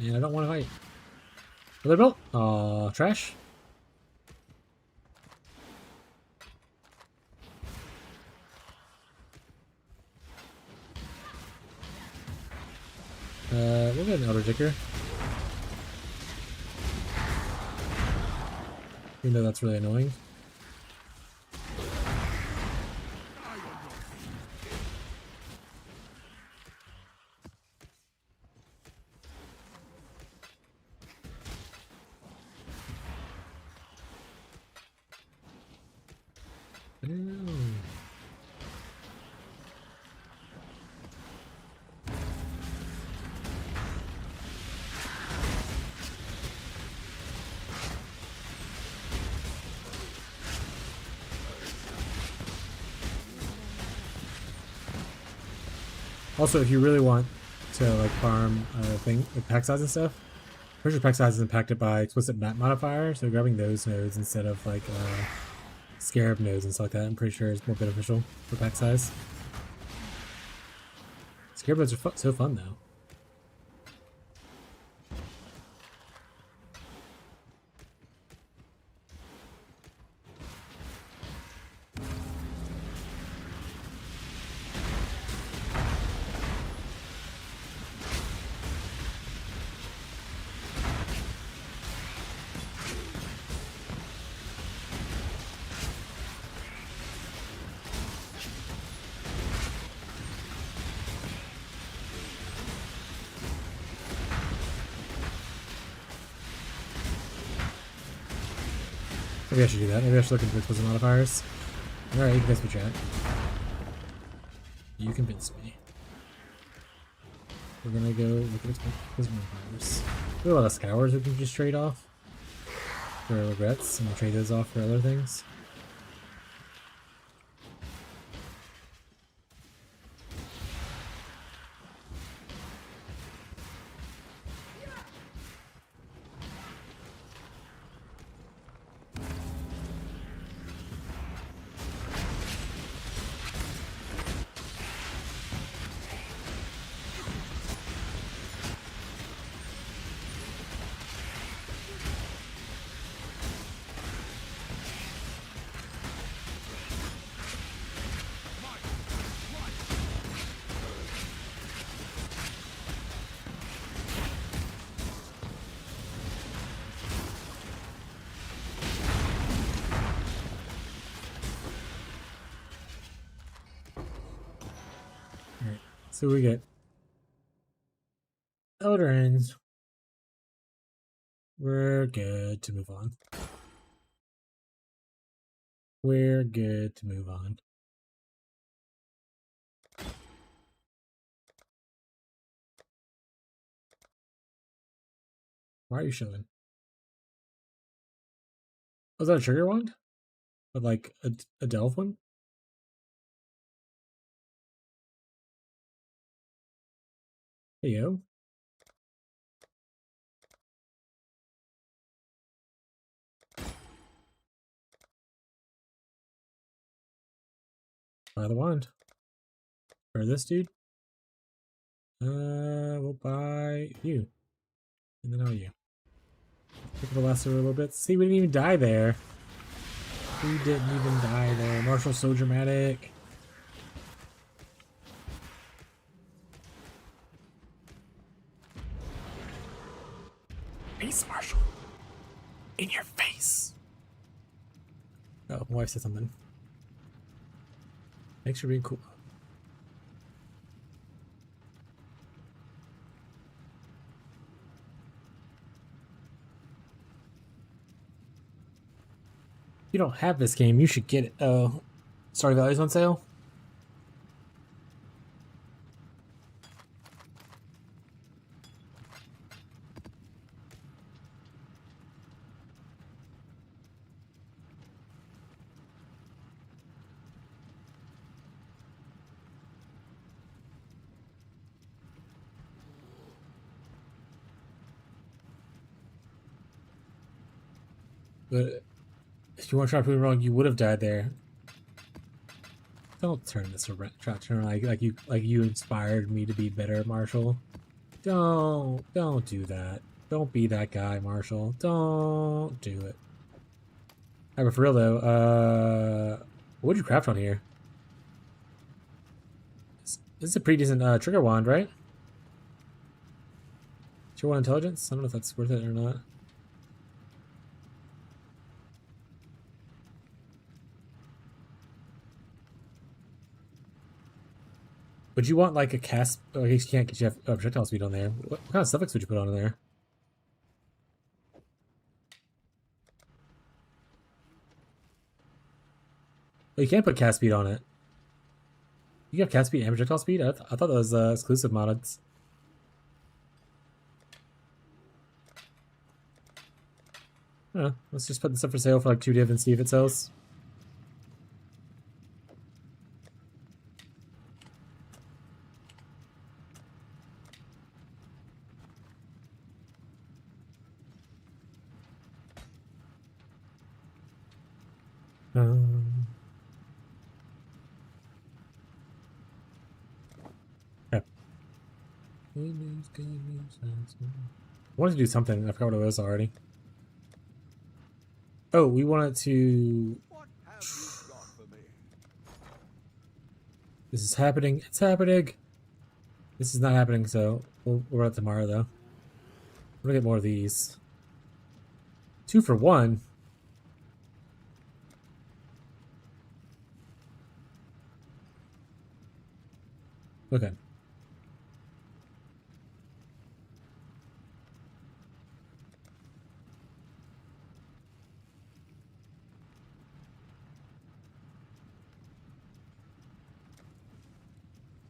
And I don't want to fight. Another built? Aw, trash. We'll get an Elder Dicker. Even though that's really annoying. Also, if you really want to like farm like pack size and stuff, pretty sure pack size is impacted by explicit map modifier, so grabbing those nodes instead of like scarab nodes and stuff like that, I'm pretty sure is more beneficial for pack size. Scarab nodes are so fun though. Maybe I should do that. Maybe I should look into explicit modifiers. Alright, you can guess what chat. You convinced me. We're gonna go look at those vampires. We have a lot of scours we can just trade off for regrets, and we'll trade those off for other things. Alright, so we get Eldrains. We're good to move on. We're good to move on. Why are you showing? Was that a trigger wand? But like a delve one? Hey yo. Buy the wand. Or this dude. We'll buy you. And then you. Look at the last a little bit. See, we didn't even die there. We didn't even die there. Marshall's so dramatic. Face, Marshall. In your face. Oh, my wife said something. Thanks for being cool. You don't have this game, you should get it. Oh, Stardew Valley's on sale? But if you want to try to prove me wrong, you would have died there. Don't turn this around. Try to turn like you inspired me to be better, Marshall. Don't do that. Don't be that guy, Marshall. Don't do it. Alright, but for real though, what did you craft on here? This is a pretty decent trigger wand, right? Trigger wand intelligence? I don't know if that's worth it or not. Would you want like a cast? Oh, I guess you can't get you projectile speed on there. What kind of suffix would you put on there? Oh, you can't put cast speed on it. You have cast speed and projectile speed? I thought that was exclusive mods. Let's just put this up for sale for like 2 div and see if it sells. Okay. I wanted to do something. I forgot what it was already. Oh, we wanted to. What have you got for me? This is happening. It's happening. This is not happening, so we'll run it tomorrow though. We're gonna get more of these. 2 for 1. Okay.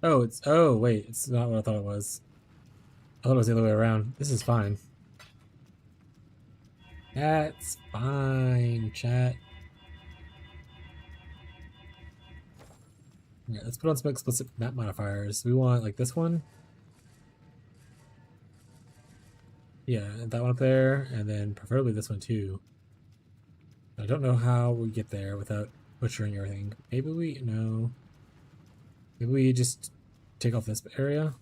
Oh, it's... Oh, wait. It's not what I thought it was. I thought it was the other way around. This is fine. That's fine, chat. Yeah, let's put on some explicit map modifiers. We want, like, this one. Yeah, that one up there, and then preferably this one too. I don't know how we get there without butchering everything. Maybe we... No. Maybe we just take off this area.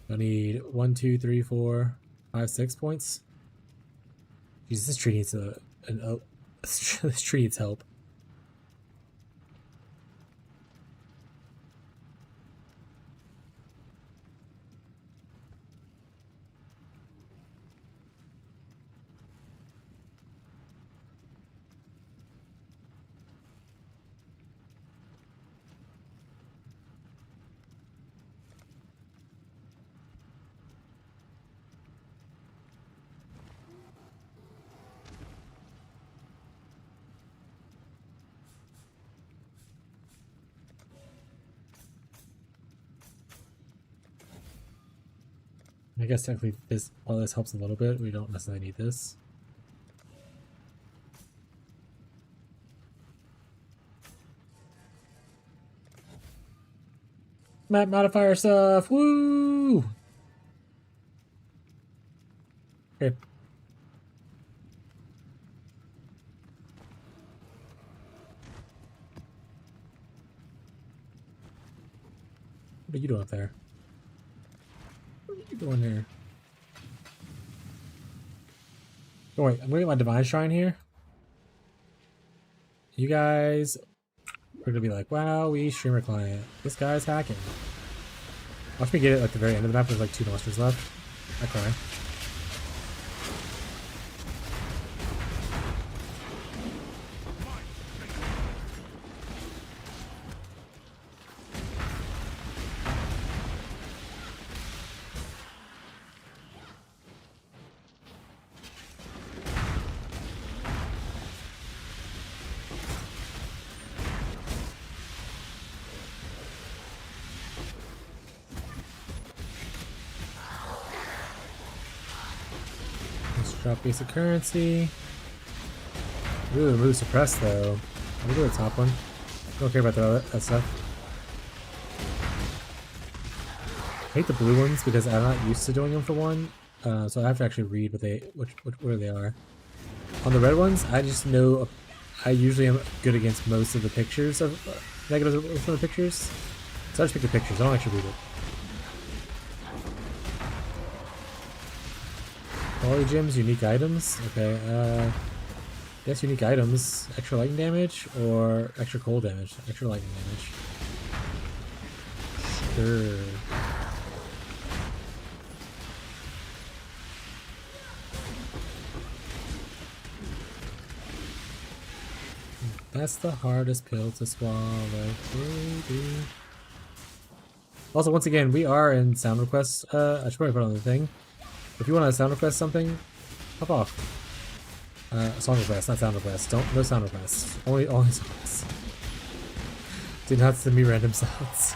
I need 1, 2, 3, 4, 5, 6 points. Jesus, this tree needs this tree needs help. I guess technically this, while this helps a little bit, we don't necessarily need this. Map modifier stuff! Woo! Okay. What are you doing up there? What are you doing here? Oh wait, I'm gonna get my divine shrine here. You guys are gonna be like, wow, we streamer client. This guy's hacking. Watch me get it at the very end of the map. There's like 2 monsters left. I cry. Drop basic currency. Ooh, move suppressed though. I'll do the top one. Don't care about that stuff. I hate the blue ones because I'm not used to doing them for one, so I have to actually read where they are. On the red ones, I just know I usually am good against most of the pictures of negatives from the pictures, so I just pick the pictures. I don't actually read it. Polygems, unique items. Okay, guess unique items. Extra lightning damage or extra cold damage? Extra lightning damage. Sure. That's the hardest pill to swallow, baby. Also, once again, we are in sound requests. I should probably put on the thing. If you want to sound request something, pop off. Song request, not sound request. No sound requests. Only songs. Do not send me random sounds.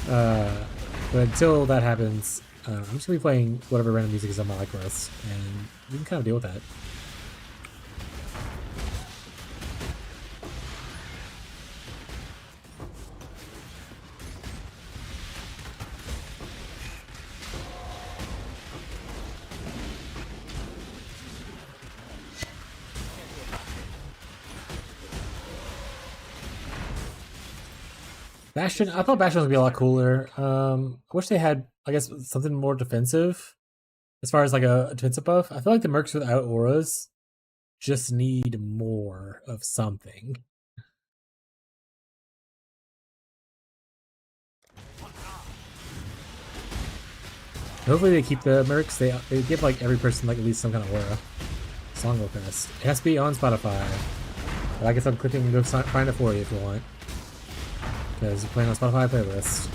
But until that happens, I'm just gonna be playing whatever random music is on my request, and you can kind of deal with that. Bastion, I thought Bastion was gonna be a lot cooler. I wish they had, I guess, something more defensive. As far as like a defensive buff, I feel like the mercs without auras just need more of something. Hopefully they keep the mercs. They give like every person like at least some kind of aura. Song request. It has to be on Spotify. But I guess I'm clicking to go find it for you if you want. Because you're playing on Spotify playlist.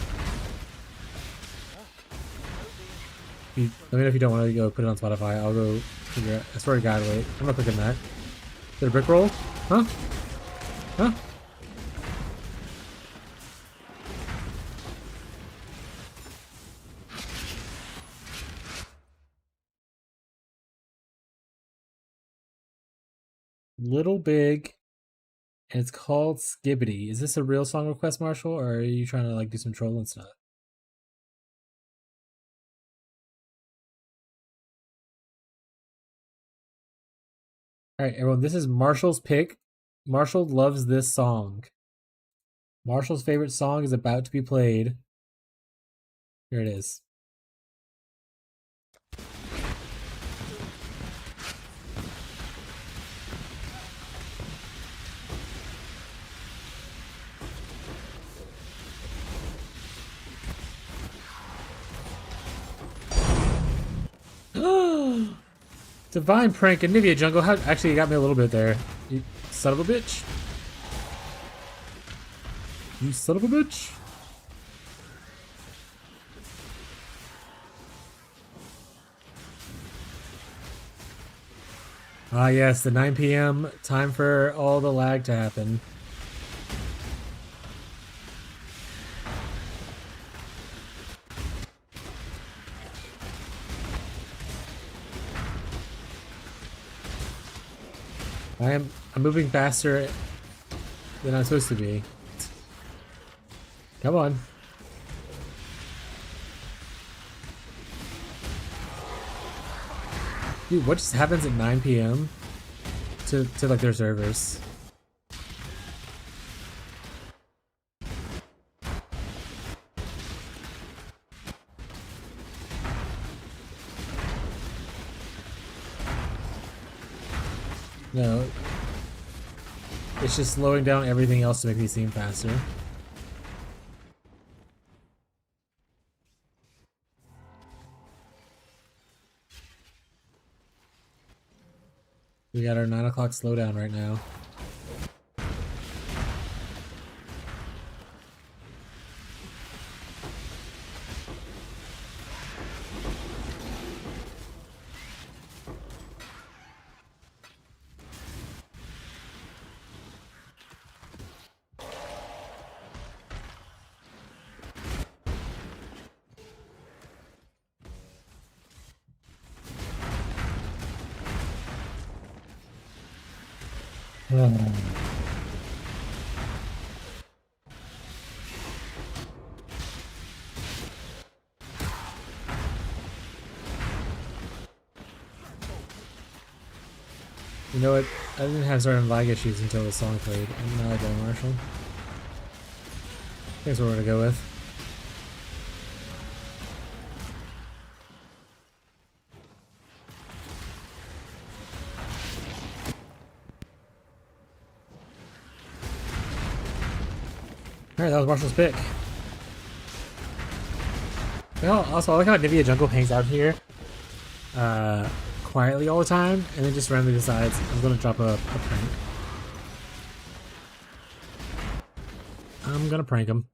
Let me know if you don't want to go put it on Spotify. I'll go figure out. I swear to God, wait. I'm not clicking that. Is it a brick roll? Huh? Huh? Little Big, and it's called Skibbity. Is this a real song request, Marshall, or are you trying to like do some trolling stuff? All right, everyone, this is Marshall's pick. Marshall loves this song. Marshall's favorite song is about to be played. Here it is. Divine prank and Nivea Jungle. How actually you got me a little bit there. You son of a bitch. You son of a bitch. Ah yes, the 9 p.m. time for all the lag to happen. I'm moving faster than I'm supposed to be. Come on. Dude, what just happens at 9 p.m. to like their servers? No. It's just slowing down everything else to make me seem faster. We got our 9 o'clock slowdown right now. You know what? I didn't have certain lag issues until the song played. And now I go, Marshall. That's what we're gonna go with. Alright, that was Marshall's pick. Well, also, I like how Nivea Jungle hangs out here quietly all the time, and then just randomly decides, I'm gonna drop a prank. I'm gonna prank him.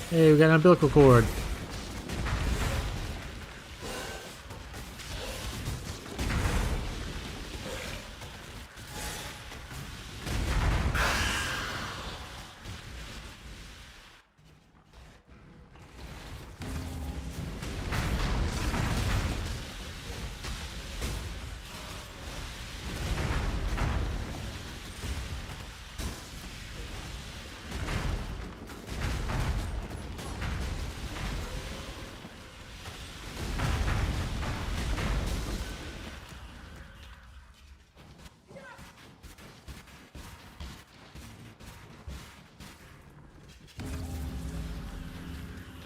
Hey, we got an umbilical cord.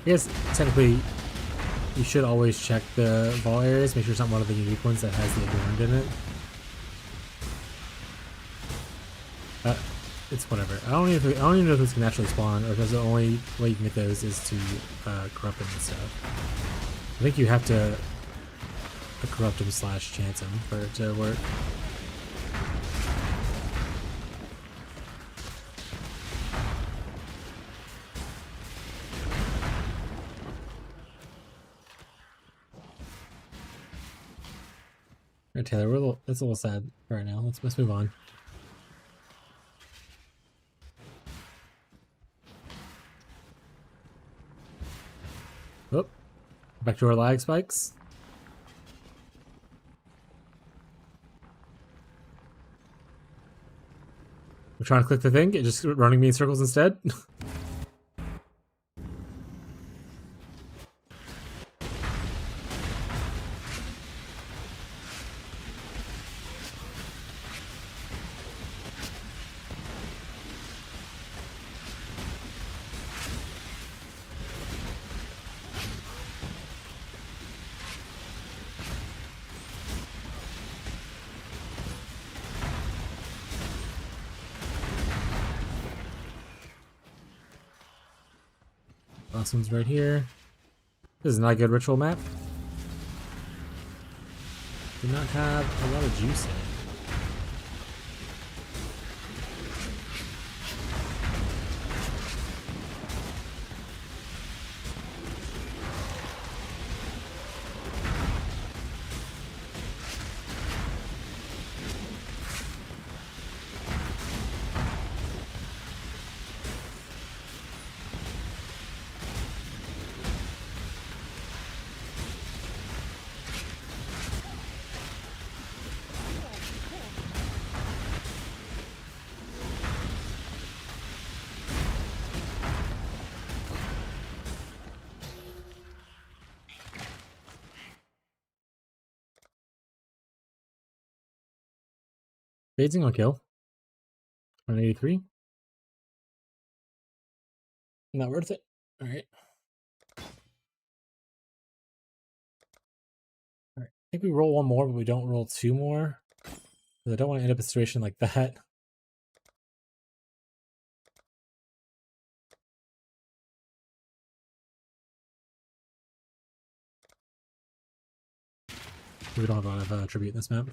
I guess technically you should always check the vault areas, make sure it's not one of the unique ones that has the adorned in it. it's whatever. I don't even know if this can naturally spawn, or if the only way you can get those is to corrupt them and stuff. I think you have to corrupt them / chance them for it to work. Alright, Taylor, that's a little sad right now. Let's move on. Oh, back to our lag spikes. We're trying to click the thing, it just running me in circles instead. Last one's right here. This is not a good ritual map. Did not have a lot of juice in it. Phasing on kill. 183. Not worth it. Alright. Alright. I think we roll one more, but we don't roll two more. Because I don't want to end up in a situation like that. We don't have a lot of tribute in this map.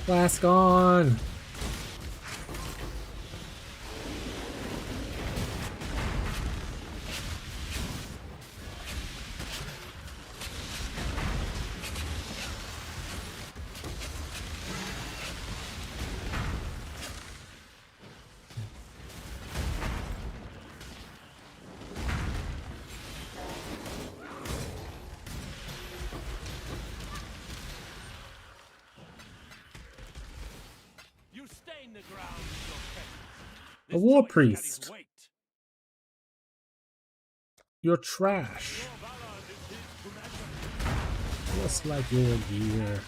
Flask on! A war priest. You're trash. Just like your gear.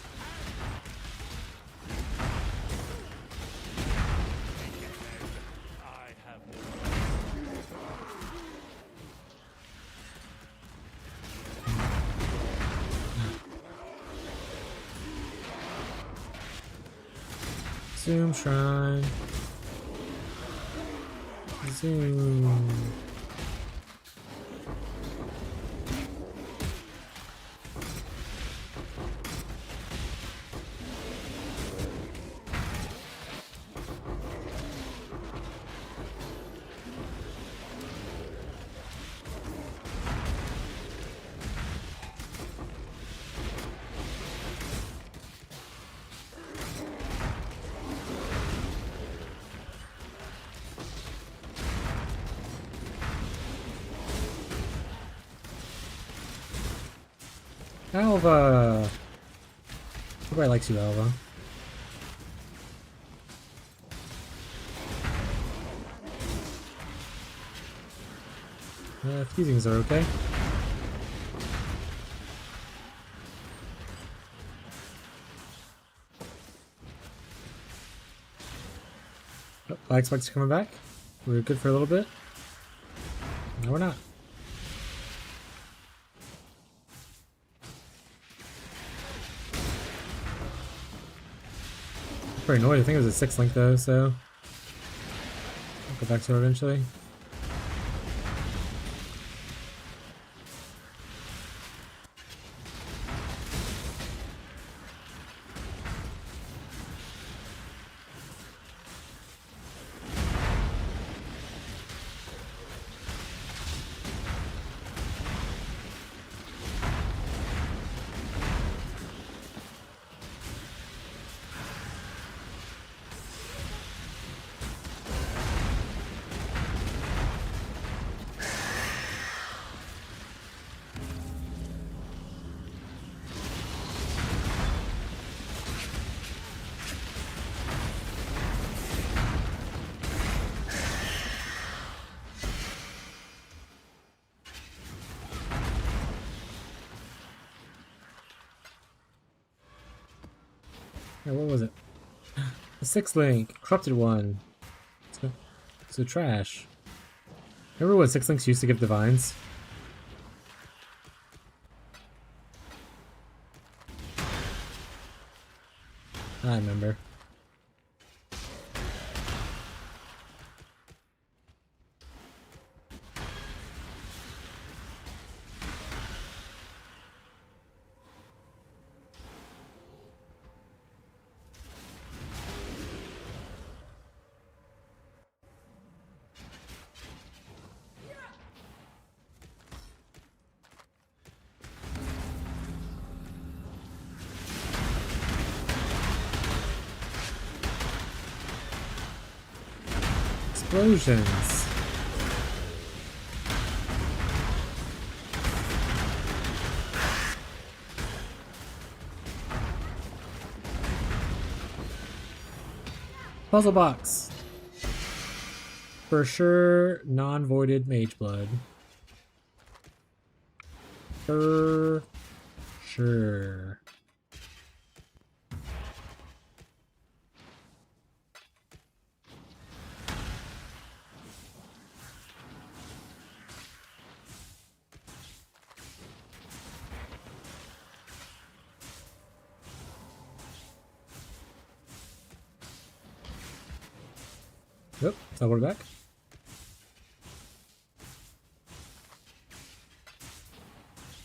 Zoom shrine. Zoom. Alva! Everybody likes you, Alva. Fusings are okay. Oh, Black Spike's coming back. We were good for a little bit. No, we're not. Pretty annoyed. I think it was a 6-link though, so I'll go back to it eventually. Yeah, what was it? The 6-link, corrupted one. So trash. Remember when 6-links used to give divines? I remember. Explosions. Puzzle box. For sure, non-voided mage blood. For sure. Yep, teleport back.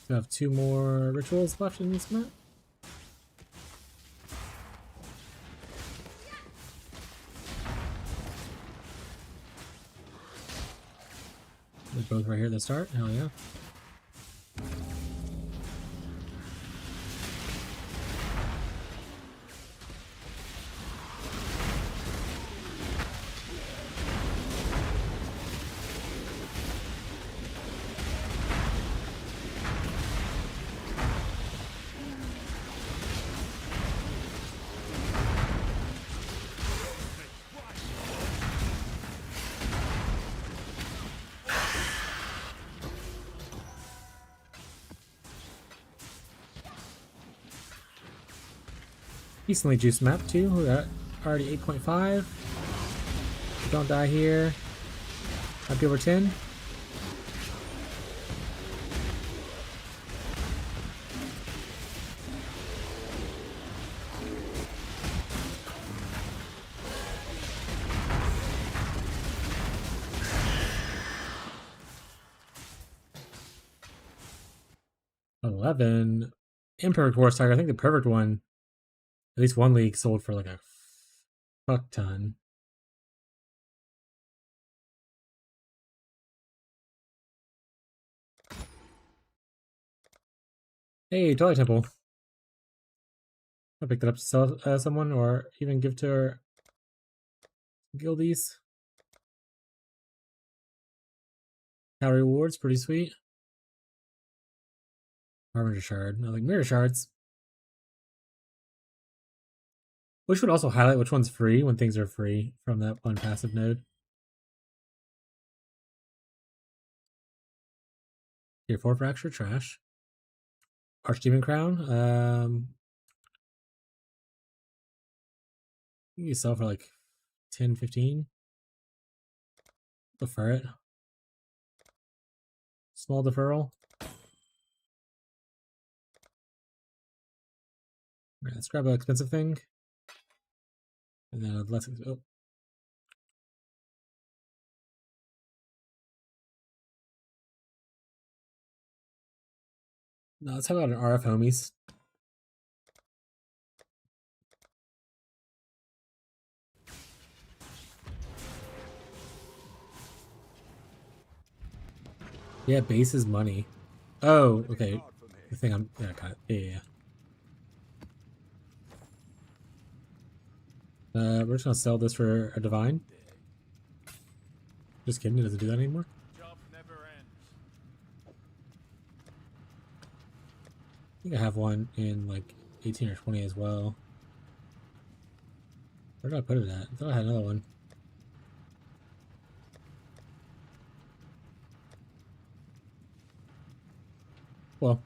We have 2 more rituals left in this map. They're both right here at the start. Hell yeah. Decently juiced map too. We're at already 8.5. Don't die here. Might be over 10. $11. Imperfect Horse Tiger. I think the perfect one, at least one league, sold for like a fuck ton. Hey, Twilight Temple. I'll pick that up to sell someone or even give to our guildies. Calorie rewards, pretty sweet. Harbinger Shard. I like Mirror Shards. Which would also highlight which one's free when things are free from that one passive node. Tier 4 Fracture, trash. Archdemon Crown. You can sell for like 10, 15. Defer it. Small deferral. Alright, let's grab an expensive thing. And then a less expensive. Oh. No, let's have about an RF homies. Yeah, base is money. Oh, okay. The thing I'm got it. Yeah. We're just gonna sell this for a divine. Just kidding, it doesn't do that anymore. Job never ends. I think I have one in like 18 or 20 as well. Where did I put it at? I thought I had another one. Well,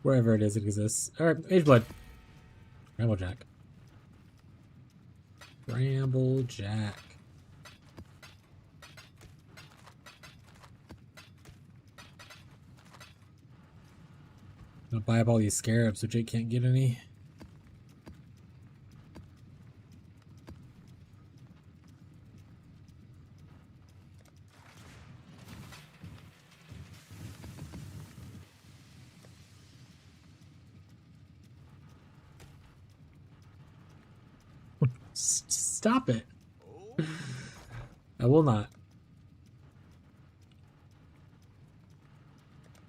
wherever it is, it exists. Alright, Age Blood. Bramblejack. Bramblejack. I'm gonna buy up all these scarabs so Jake can't get any. Stop it. I will not.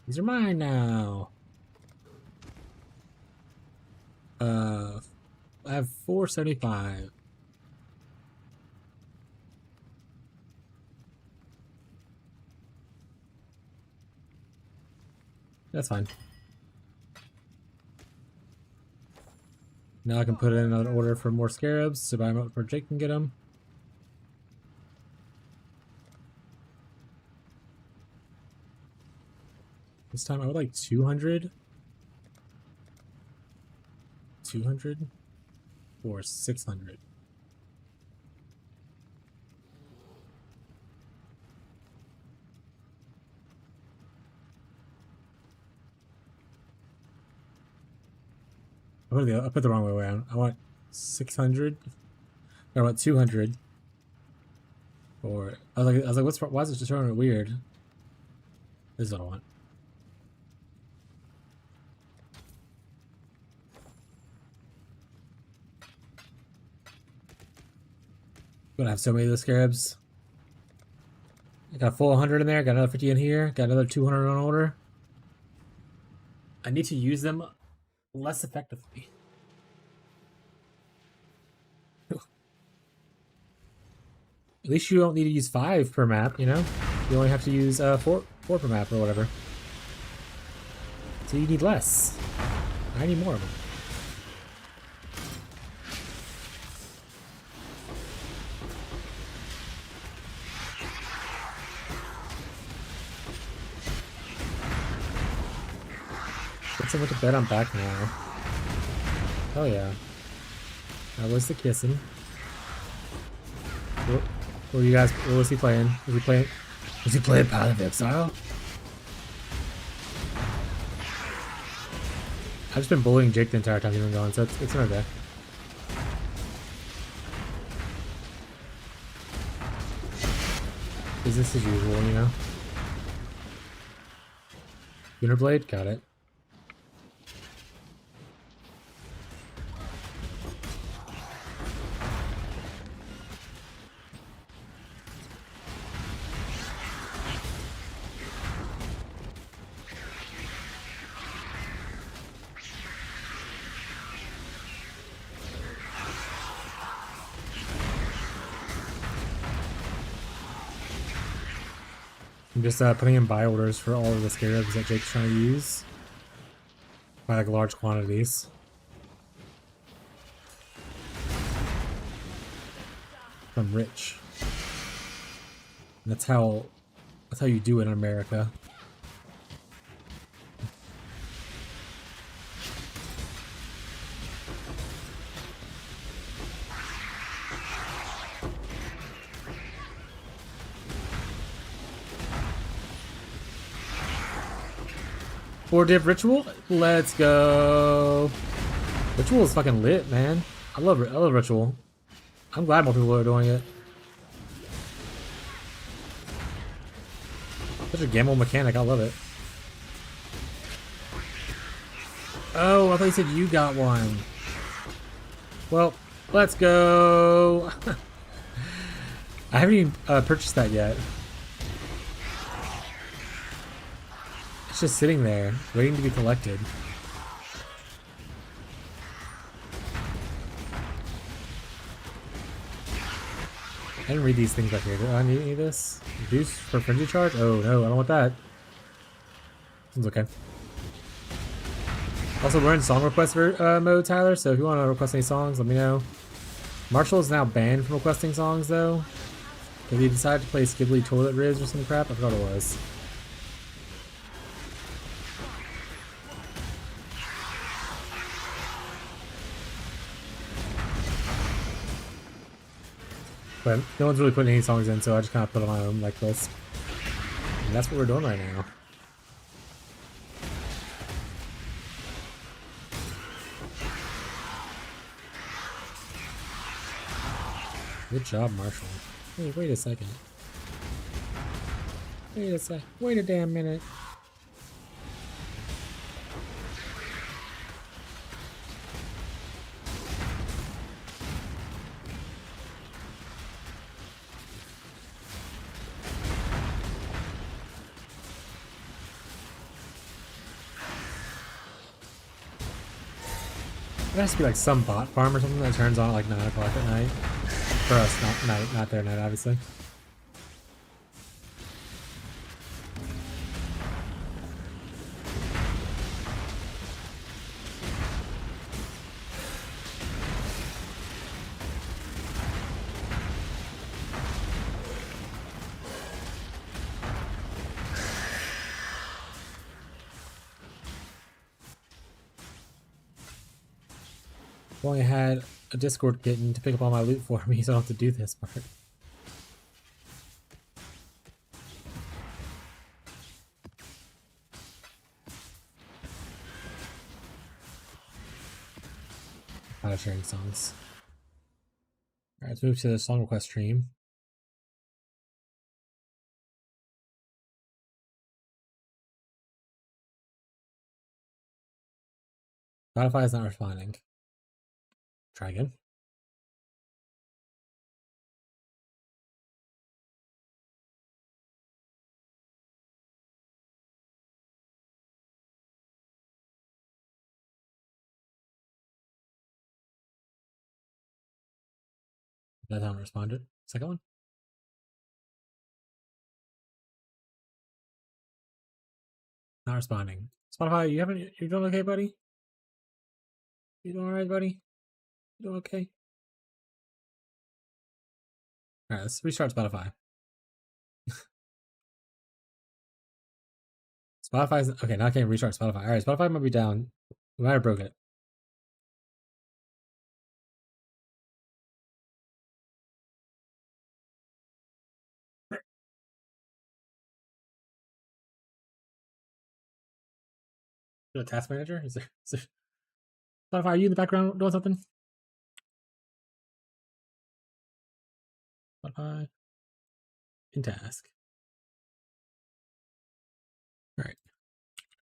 These are mine now. I have 475. That's fine. Now I can put in another order for more scarabs to buy them up for Jake can get them. This time I would like 200. 200 or 600. I put the wrong way around. I want 600. I want 200. Or I was like, why is it just showing it weird? This is what I want. Gonna have so many of those scarabs. I got a full 100 in there. Got another 50 in here. Got another 200 on order. I need to use them less effectively. At least you don't need to use 5 per map, you know? You only have to use 4 per map or whatever. So you need less. I need more of them. Get someone to bed, I'm back now. Hell yeah. That was the kissing. What were you guys? What was he playing? Was he playing Path of Exile? I've just been bullying Jake the entire time he's been going, so it's okay. Business as usual, you know. Winterblade, got it. I'm just putting in buy orders for all of the scarabs that Jake's trying to use. By like large quantities. I'm rich. And that's how you do it in America. Four div ritual? Let's go. Ritual is fucking lit, man. I love ritual. I'm glad more people are doing it. Such a gamble mechanic, I love it. Oh, I thought you said you got one. Well, let's go. I haven't even purchased that yet. It's just sitting there, waiting to be collected. I didn't read these things back here. Do I need any of this? Reduce for frenzy charge? Oh no, I don't want that. Seems okay. Also, we're in song request mode, Tyler, so if you want to request any songs, let me know. Marshall is now banned from requesting songs, though. Because he decided to play Skibbly Toilet Riz or some crap. I forgot what it was. But no one's really putting any songs in, so I just kind of put on my own like this. And that's what we're doing right now. Good job, Marshall. Hey, wait a second. Wait a sec. Wait a damn minute. There has to be like some bot farm or something that turns on at like 9 o'clock at night. For us, not their night, obviously. If only I had a Discord kitten to pick up all my loot for me, so I don't have to do this part. Out of sharing songs. Alright, let's move to the song request stream. Spotify is not responding. Try again. That time responded. Second one. Not responding. Spotify, you doing okay, buddy? You doing alright, buddy? You doing okay? Alright, let's restart Spotify. Spotify's okay, now I can't restart Spotify. Alright, Spotify might be down. We might have broke it. A task manager? Is there Spotify, are you in the background doing something? Spotify. In task. Alright.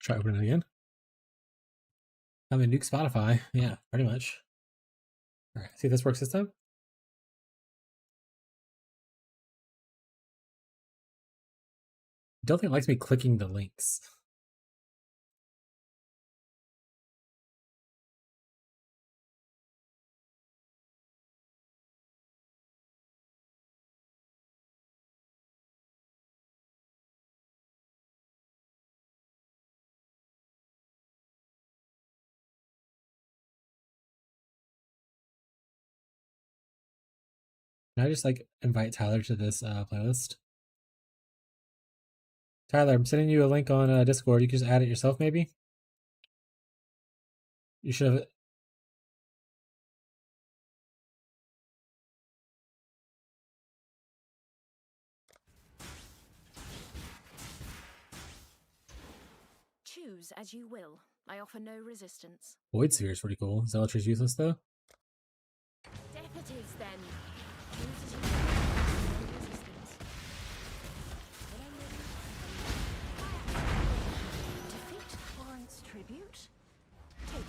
Try opening it again. I'm gonna nuke Spotify. Yeah, pretty much. Alright, see if this works this time. Don't think it likes me clicking the links. Can I just like invite Tyler to this playlist? Tyler, I'm sending you a link on Discord. You can just add it yourself, maybe. You should have. Choose as you will. I offer no resistance. Void Sphere is pretty cool. Zealotry's useless though. Deputies, then. Choose as you will. No resistance. Defeat warrants tribute. Take it.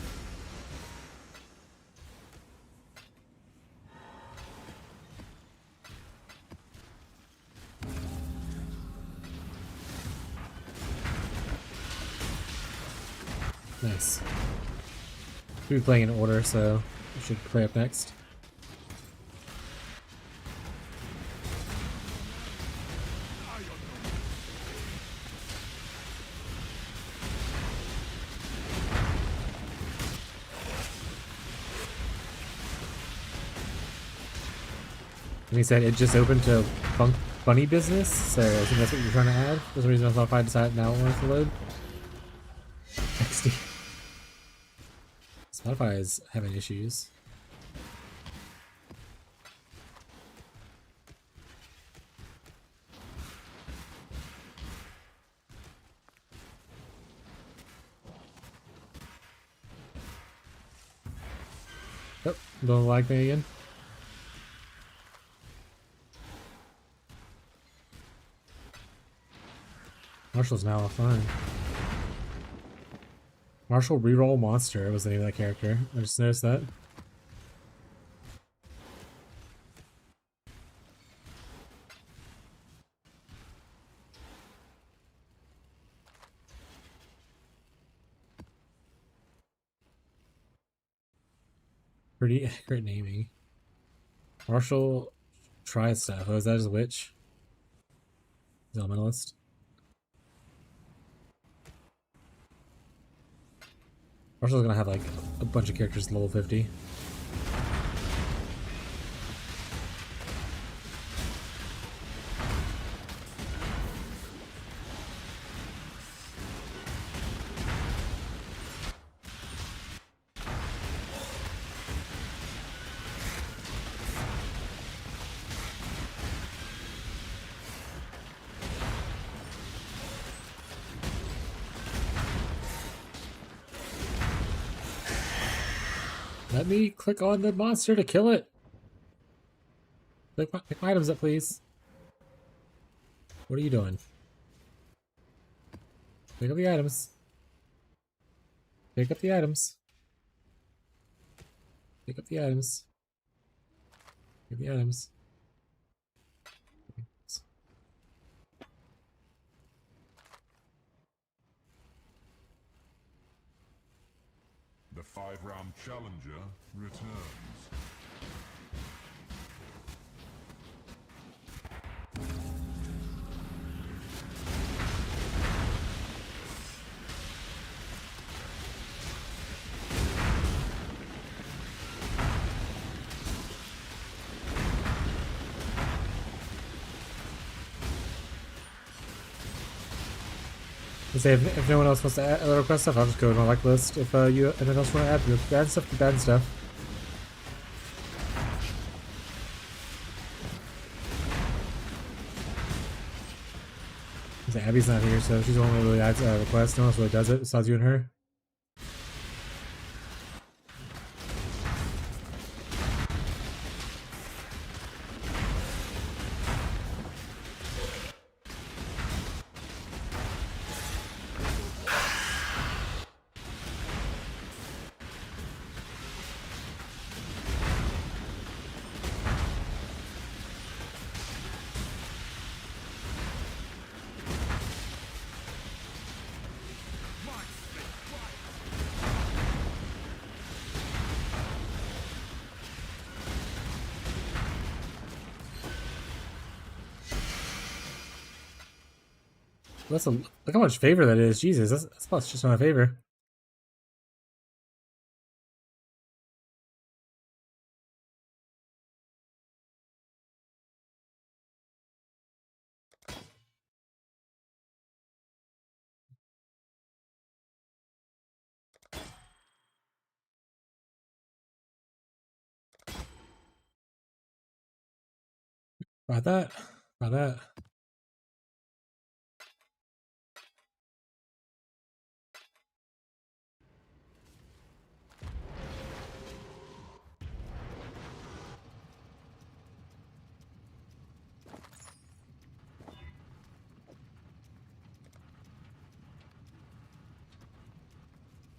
Nice. We'll be playing in order, so we should play up next. And he said it just opened to funny business, so I think that's what you're trying to add. For some reason, I decided now it wants to load. XD. Spotify is having issues. Oh, don't like me again. Marshall's now offline. Marshall Reroll Monster was the name of that character. I just noticed that. Pretty accurate naming. Marshall tries stuff. Oh, is that his witch? His elementalist? Marshall's gonna have like a bunch of characters level 50. Let me click on the monster to kill it. Pick my items up, please. What are you doing? Pick up the items. Pick up the items. Pick up the items. Pick up the items. The 5-round challenger returns. Say if no one else wants to add request stuff, I'll just go to my like list. If anyone else want to add the bad stuff, the bad stuff. Say Abby's not here, so she's the only one who really adds requests. No one else really does it besides you and her. Look how much favor that is. Jesus, that's plus just on a favor. About that. About that.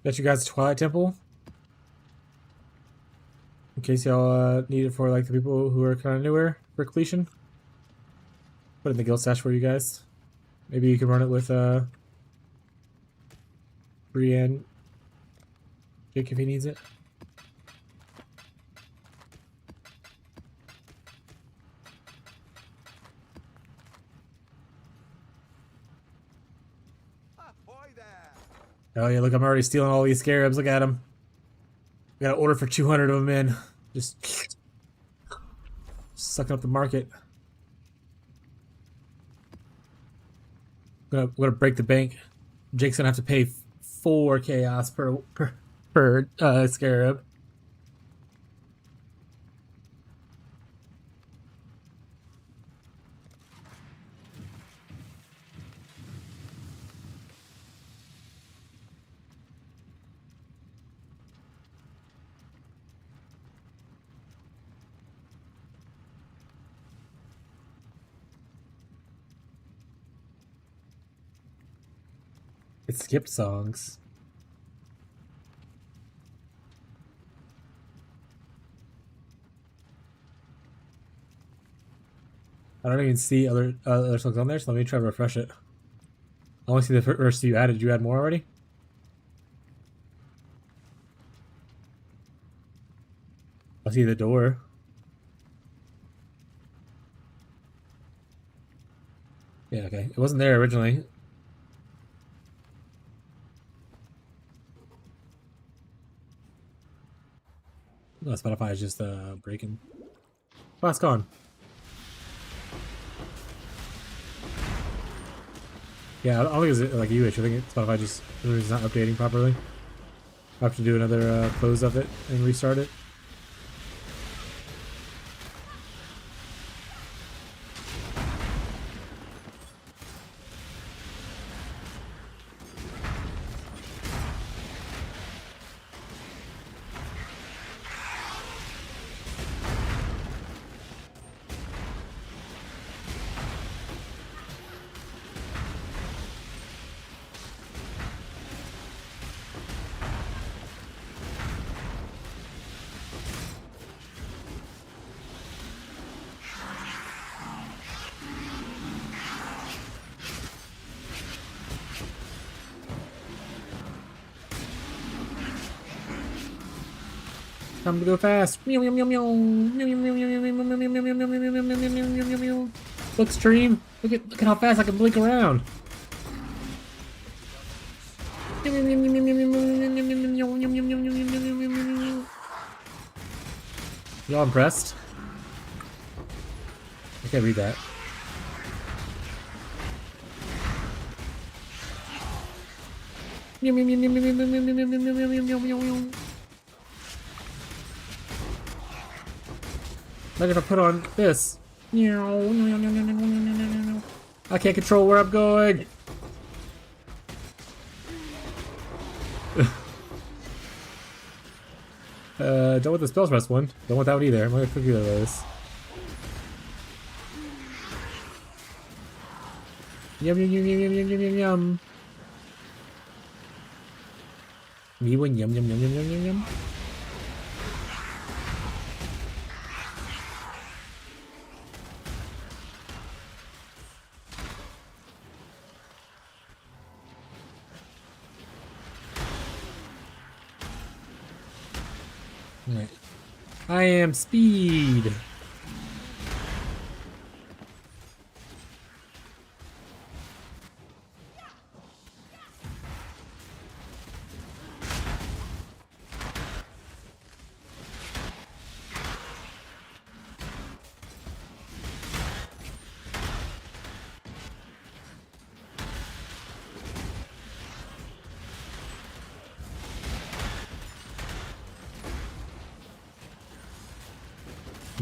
Got you guys a Twilight Temple. In case y'all need it for like the people who are kind of newer for completion. Put it in the guild stash for you guys. Maybe you can run it with Brienne, Jake if he needs it. Ahoy there! Oh yeah, look, I'm already stealing all these scarabs. Look at them. We gotta order for 200 of them in. Just sucking up the market. I'm gonna break the bank. Jake's gonna have to pay 4 chaos per scarab. It skipped songs. I don't even see other songs on there, so let me try to refresh it. I only see the first you added. Did you add more already? I see the door. Yeah, okay. It wasn't there originally. No, Spotify is just breaking. Oh, it's gone. Yeah, I don't think it's like you. I think Spotify just is not updating properly. I have to do another close of it and restart it. Time to go fast. Meow meow meow meow. Meow meow meow meow meow meow meow meow meow meow meow meow meow meow meow. Look, stream. Look at how fast I can blink around. Y'all impressed? I can't read that. Meow meow meow meow meow meow meow meow meow meow meow meow. Imagine if I put on this. I can't control where I'm going. Don't want the spell press one. Don't want that one either. I'm gonna quickly load this. Yum yum yum yum yum yum yum yum. Me one yum yum yum yum yum yum yum. Right. I am speed.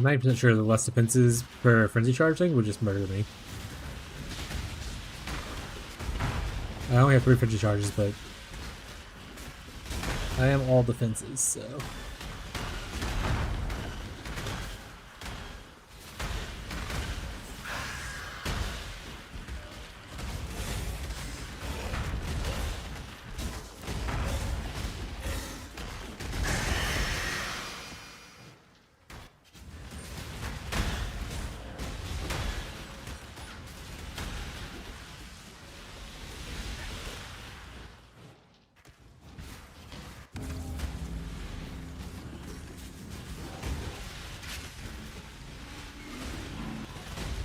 90% sure the less defenses per frenzy charge thing would just murder me. I only have 3 frenzy charges, but I am all defenses, so.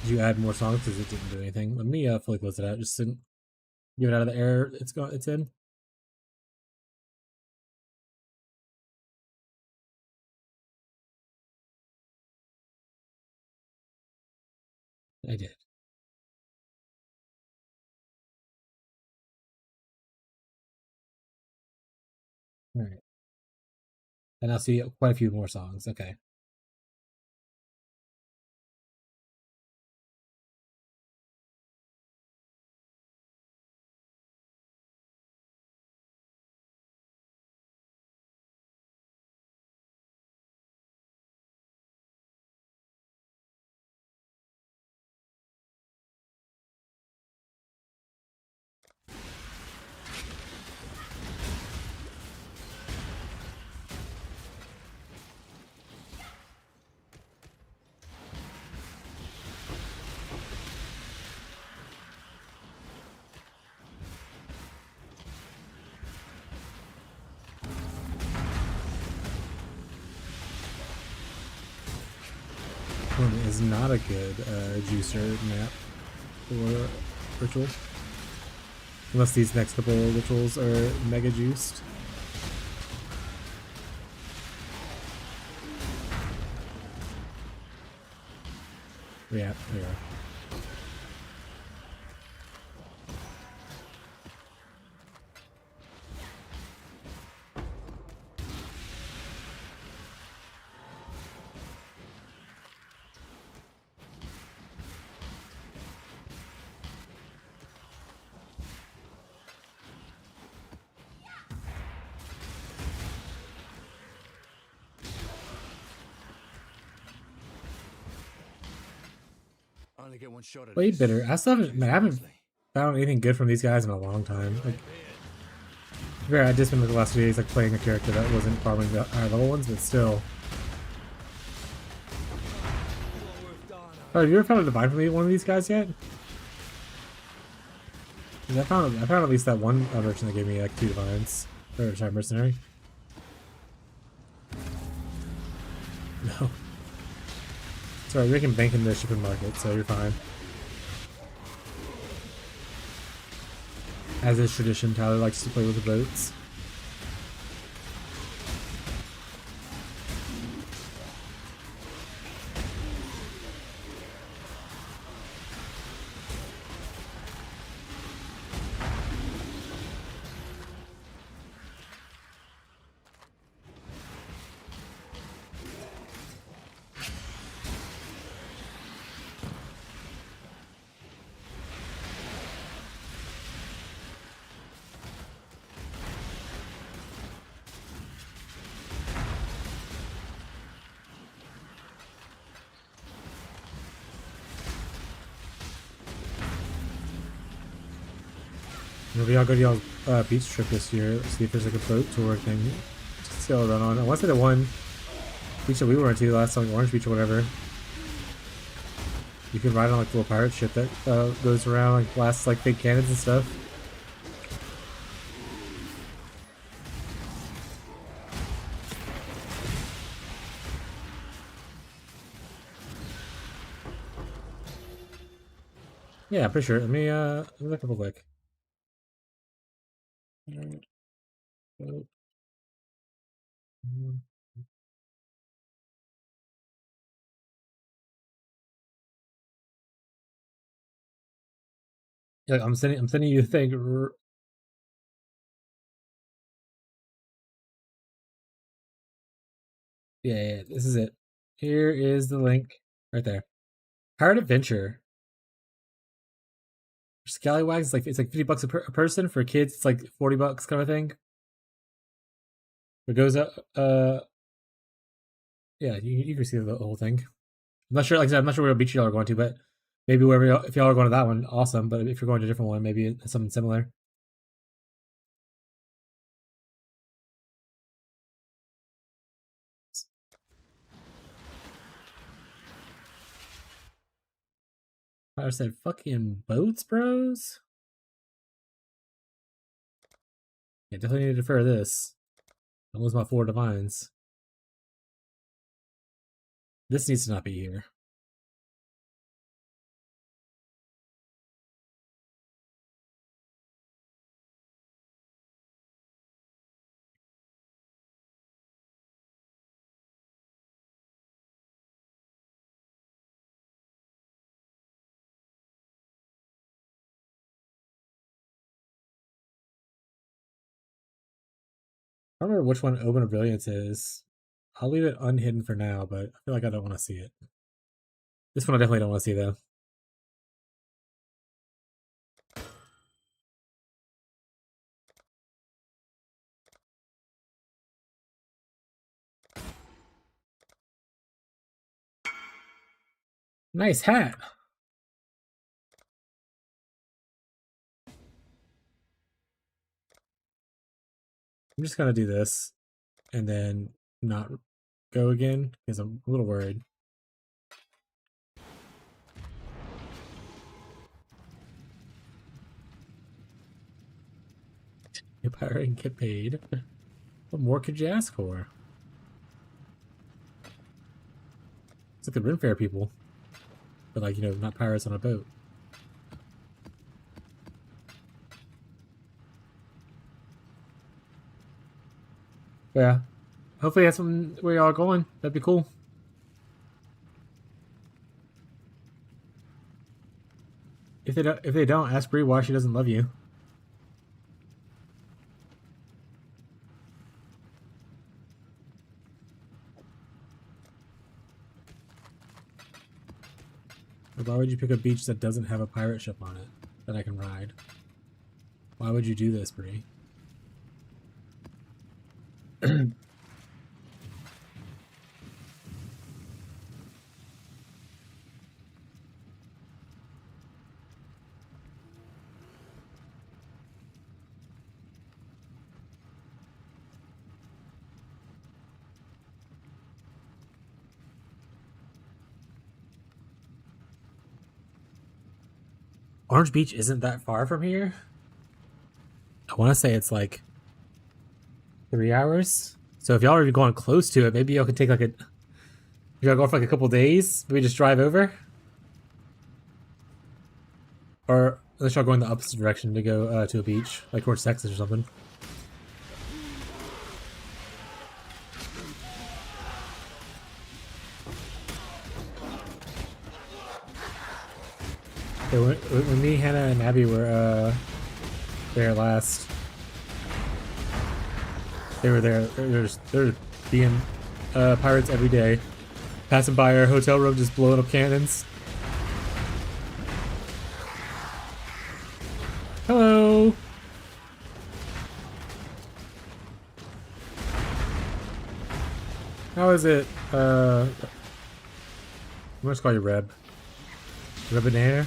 Did you add more songs because it didn't do anything? Let me fully close it out. Just didn't give it out of the air it's in. I did. All right. And I'll see quite a few more songs. Okay. One is not a good juicer map for ritual. Unless these next couple rituals are mega juiced. Yeah, there you are. Only get one shot at Way this. bitter. I still haven't, Choose man, I haven't wisely. found anything good from these guys in a long time. Like, I just been like the last few days like playing a character that wasn't farming the higher level ones, but still. Oh, have you ever found a divine from one of these guys yet? 'Cause I found at least that one version that gave me like 2 divines. Or sorry, mercenary. No. Sorry, we can bank in the shipping market, so you're fine. As is tradition, Tyler likes to play with the boats. Maybe I'll go to y'all's beach trip this year. Let's see if there's like a boat tour thing to still run on. I want to say the one beach that we went to last time, Orange Beach or whatever. You can ride on like a little pirate ship that goes around, like blasts like fake cannons and stuff. Yeah, I'm pretty sure. Let me look real quick. Yeah, I'm sending you the thing. Yeah, this is it. Here is the link right there. Pirate Adventure. Scallywags, it's like $50 a person. For kids, it's like $40 kind of thing. It goes up. Yeah, you can see the whole thing. I'm not sure. Like I said, I'm not sure where beach y'all are going to, but maybe wherever if y'all are going to that one, awesome. But if you're going to a different one, maybe it's something similar. I said, fucking boats, bros. Yeah, definitely need to defer this. I lose my 4 divines. This needs to not be here. I don't remember which one Open of Brilliance is. I'll leave it unhidden for now, but I feel like I don't want to see it. This one I definitely don't want to see, though. Nice hat. I'm just gonna do this and then not go again because I'm a little worried. Get pirate and get paid. What more could you ask for? It's like the Rim Fair people. But like, not pirates on a boat. Yeah. Hopefully that's where y'all are going. That'd be cool. If they don't, ask Bree why she doesn't love you. Or why would you pick a beach that doesn't have a pirate ship on it that I can ride? Why would you do this, Bree? Orange Beach isn't that far from here. I want to say it's like 3 hours. So if y'all are going close to it, maybe y'all could take like y'all go for like a couple days. Maybe just drive over. Or unless y'all go in the opposite direction to go to a beach, like towards Texas or something. Yeah, when me, Hannah, and Abby were there last, they were there. They're being pirates every day, passing by our hotel room, just blowing up cannons. Hello. How is it? I'm gonna just call you Reb. Rebanair.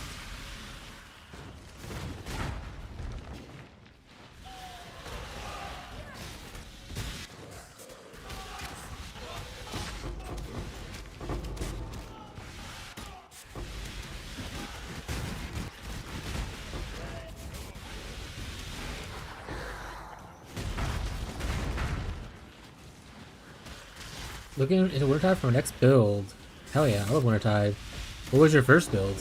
Looking into Wintertide for my next build. Hell yeah, I love Wintertide. What was your first build?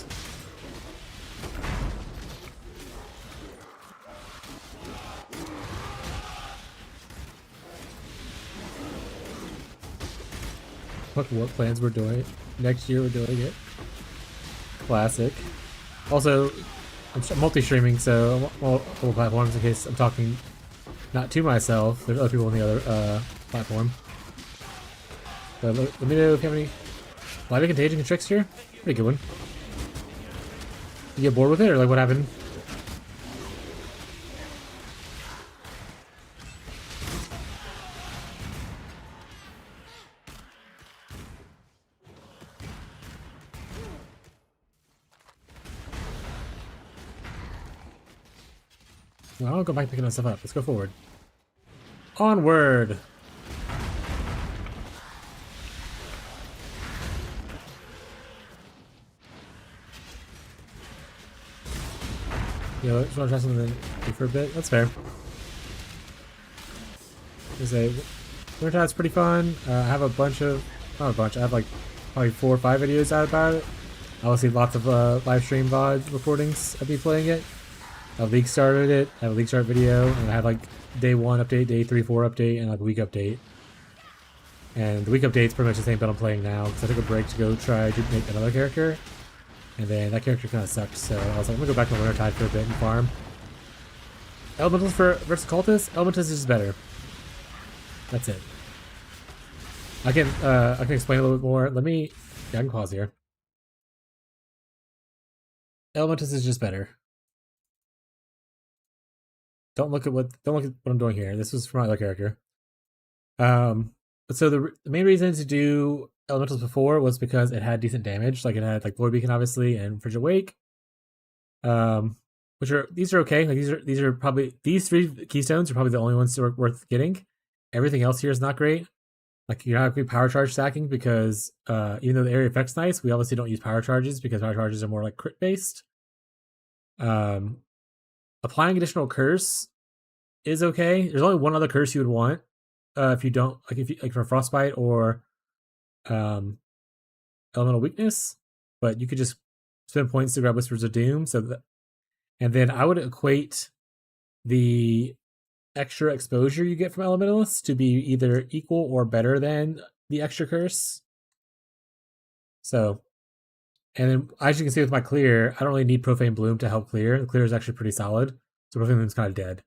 What plans we're doing? Next year we're doing it. Classic. Also, I'm multi-streaming, so I'm on multiple platforms in case I'm talking not to myself. There's other people on the other platform. But let me know if you have any Live Contagion and Trickster? Pretty good one. You get bored with it, or like what happened? Well, I'll go back picking that stuff up. Let's go forward. Onward! Yo, just want to try something for a bit. That's fair. There's a Wintertide's pretty fun. I have a bunch of, not a bunch. I have like probably 4 or 5 videos out about it. I will see lots of live stream VOD recordings of me playing it. I leak started it. I have a leak start video, and I have like day 1 update, day 3, 4 update, and like a week update. And the week update's pretty much the same build I'm playing now because I took a break to go try to make another character. And then that character kind of sucked, so I was like, I'm gonna go back to Wintertide for a bit and farm. Elementals versus Cultists? Elementals is just better. That's it. I can explain a little bit more. Let me, yeah, I can pause here. Elementals is just better. Don't look at what I'm doing here. This was for my other character. But so the main reason to do Elementals before was because it had decent damage. Like it had like Void Beacon obviously and Frigid Wake. These are okay. Like these are probably, these 3 keystones are probably the only ones that are worth getting. Everything else here is not great. Like you're not going to be power charge stacking because even though the area effect's nice, we obviously don't use power charges because power charges are more like crit based. Applying additional curse is okay. There's only one other curse you would want if you don't like for Frostbite or Elemental Weakness, but you could just spend points to grab Whispers of Doom. And then I would equate the extra exposure you get from Elementalists to be either equal or better than the extra curse. So, and then as you can see with my clear, I don't really need Profane Bloom to help clear. The clear is actually pretty solid, so Profane Bloom's kind of dead.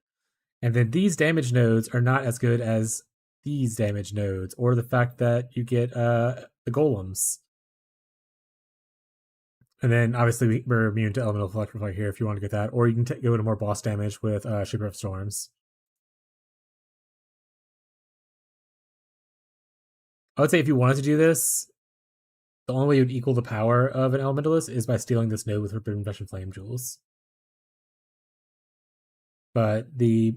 And then these damage nodes are not as good as these damage nodes, or the fact that you get the golems. And then obviously we're immune to Elemental Reflect right here if you want to get that, or you can go to more boss damage with Shaper of Storms. I would say if you wanted to do this, the only way you'd equal the power of an Elementalist is by stealing this node with Forbidden Flesh and Flame Jewels. But the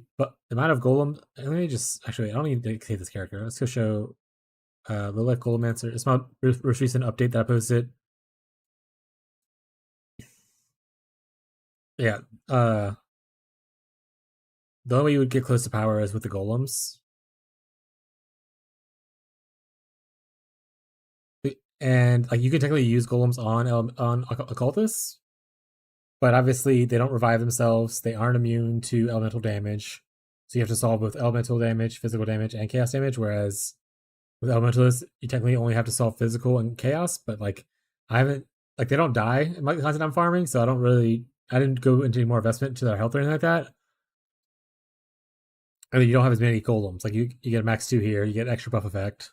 amount of golem, let me just, actually, I don't need to save this character. Let's go show Low Life Golemancer. It's my most recent update that I posted. Yeah, the only way you would get close to power is with the golems. And like you can technically use golems on occultists, but obviously they don't revive themselves. They aren't immune to elemental damage, so you have to solve both elemental damage, physical damage, and chaos damage. Whereas with elementalists, you technically only have to solve physical and chaos. But like I haven't, like they don't die in my content I'm farming, so I didn't go into any more investment to their health or anything like that. I mean, you don't have as many golems. Like you get a max 2 here, you get extra buff effect.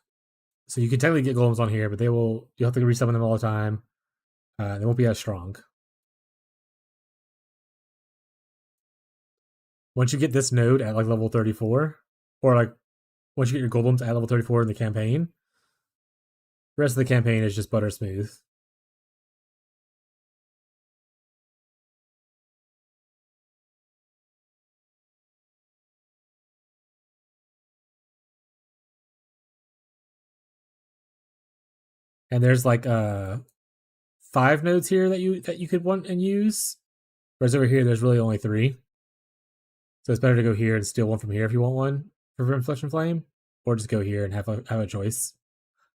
So you can technically get golems on here, but you'll have to resummon them all the time. They won't be as strong. Once you get this node at like level 34, or like once you get your golems at level 34 in the campaign, the rest of the campaign is just butter smooth. And there's like 5 nodes here that you could want and use. Whereas over here, there's really only 3. So it's better to go here and steal one from here if you want one for Flesh and Flame, or just go here and have a choice.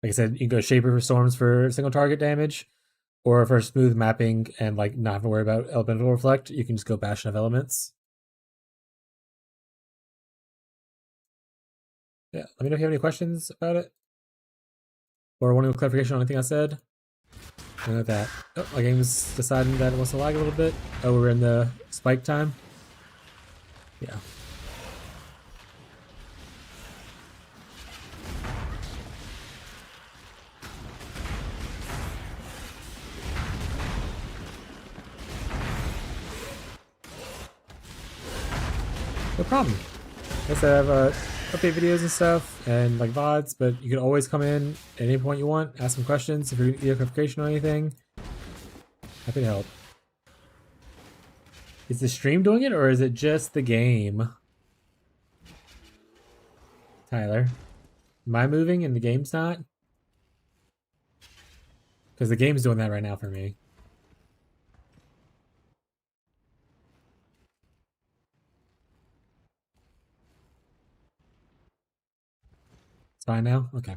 Like I said, you can go Shaper for Storms for single target damage, or for smooth mapping and like not have to worry about Elemental Reflect, you can just go Bastion of Elements. Yeah, let me know if you have any questions about it, or wanting clarification on anything I said. And with that, my game's deciding that it wants to lag a little bit. Oh, we're in the spike time. Yeah. No problem. I guess I have update videos and stuff and like VODs, but you can always come in at any point you want, ask some questions if you need a clarification on anything. Happy to help. Is the stream doing it or is it just the game? Tyler. Am I moving and the game's not? Because the game's doing that right now for me. It's fine now? Okay.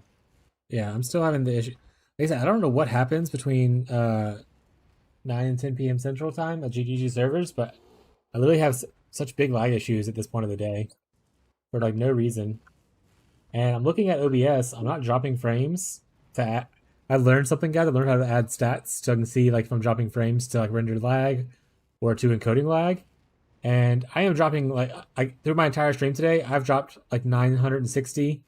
Yeah, I'm still having the issue. Like I said, I don't know what happens between 9 and 10 p.m. Central Time at GGG servers, but I literally have such big lag issues at this point of the day for like no reason. And I'm looking at OBS. I'm not dropping frames to add. I learned something, guys. I learned how to add stats so I can see like if I'm dropping frames to like rendered lag or to encoding lag. And I am dropping like through my entire stream today. I've dropped like 960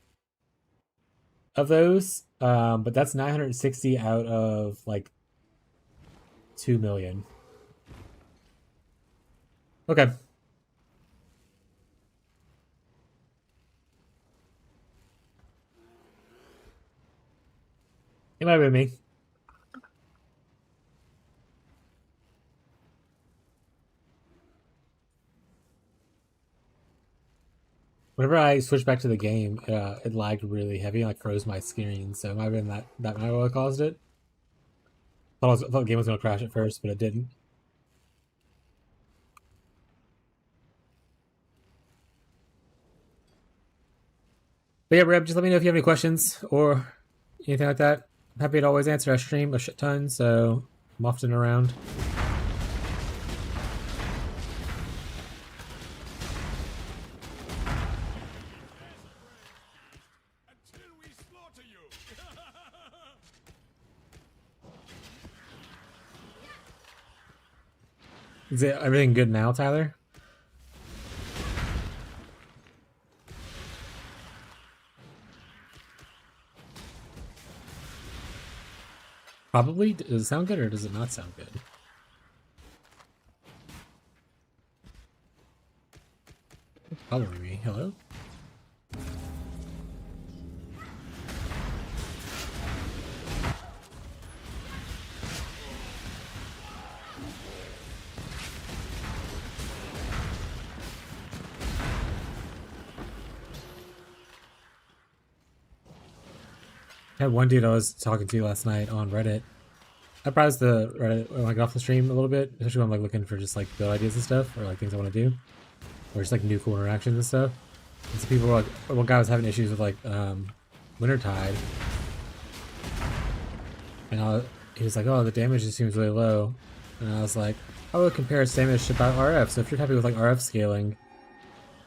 of those, but that's 960 out of like 2 million. Okay. It might have been me. Whenever I switched back to the game, it lagged really heavy and like froze my screen. So it might have been that might have what caused it. I thought the game was gonna crash at first, but it didn't. But yeah, Reb, just let me know if you have any questions or anything like that. I'm happy to always answer. I stream a shit ton, so I'm often around. Until we slaughter you. Is it everything good now, Tyler? Probably. Does it sound good or does it not sound good? Probably me. Hello? I had one dude I was talking to last night on Reddit. I browsed the Reddit when I got off the stream a little bit, especially when I'm like looking for just like build ideas and stuff, or like things I want to do, or just like new cool interactions and stuff. And so people were like, one guy was having issues with like Wintertide, and he was like, "Oh, the damage just seems really low," and I was like, "I would compare its damage to about RF. So if you're happy with like RF scaling,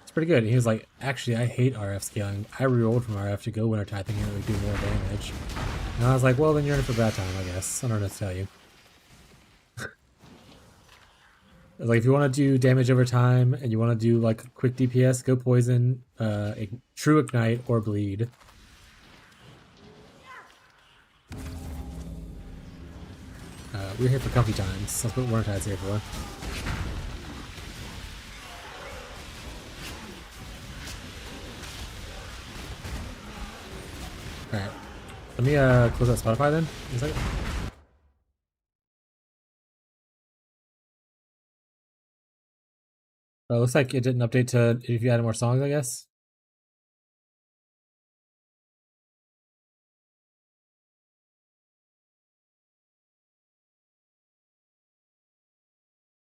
it's pretty good." And he was like, "Actually, I hate RF scaling. I rerolled from RF to go Wintertide thinking it would do more damage." And I was like, "Well, then you're in for a bad time, I guess. I don't know what to tell you." Like if you want to do damage over time and you want to do like quick DPS, go poison, true ignite, or bleed. We're here for comfy times. That's what Wintertide's here for. Alright. Let me close out Spotify then. One second. Looks like it didn't update to if you added more songs, I guess.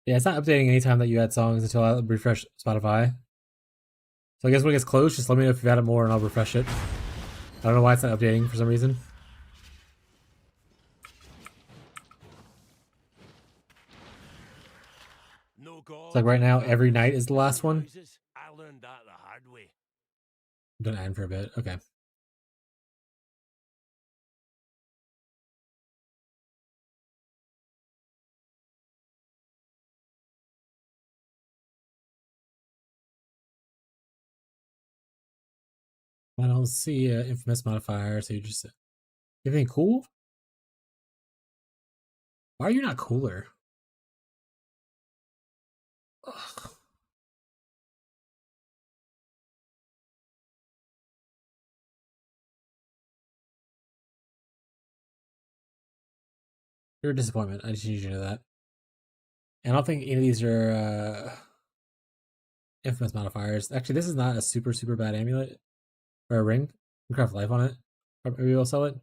Yeah, it's not updating anytime that you add songs until I refresh Spotify. So I guess when it gets closed, just let me know if you've added more and I'll refresh it. I don't know why it's not updating for some reason. No It's like right now, every night is the last one. I learned that the hard way. Don't end for a bit. Okay. I don't see an infamous modifier, so you just anything cool? Why are you not cooler? Ugh. You're a disappointment. I just need you to know that. And I don't think any of these are infamous modifiers. Actually, this is not a super, super bad amulet. Or a ring. We can craft life on it. Or maybe we'll sell it.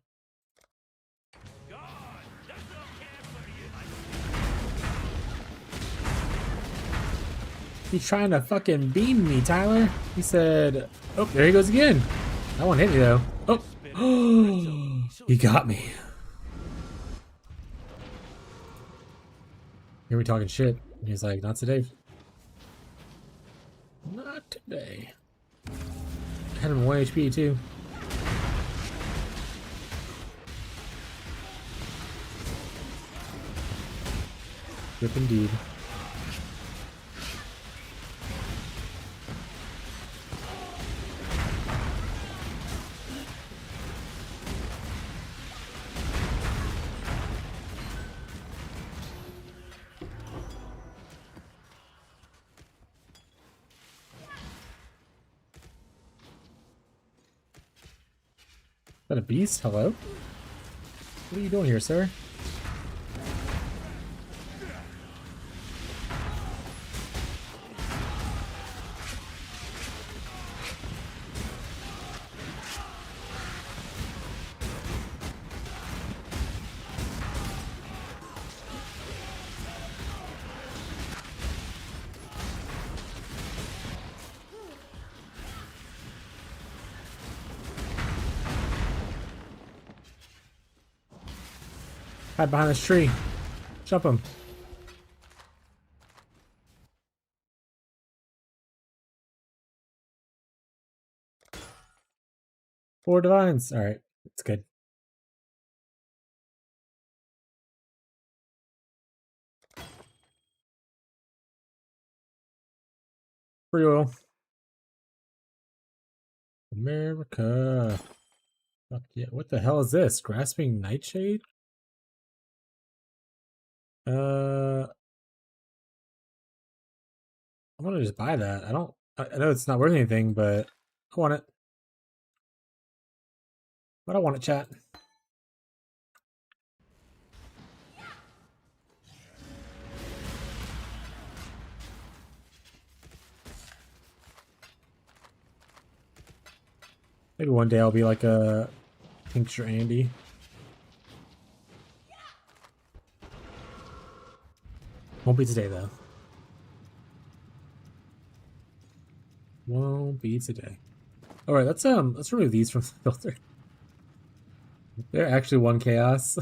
He's trying to fucking beam me, Tyler. He said, oh, there he goes again. That one hit me, though. Oh, he got me. Here we talking shit. And he's like, not today. Not today. I had him 1 HP, too. Yep, indeed. Is that a beast? Hello? What are you doing here, sir? Hide behind this tree. Jump him. Four divines. Alright, it's good. Free oil. America. Fuck yeah. What the hell is this? Grasping Nightshade? I'm gonna just buy that. I know it's not worth anything, but I want it. But I want it, chat. Maybe one day I'll be like a Tincture Andy. Won't be today though. Won't be today. Alright, let's remove these from the filter. They're actually one chaos.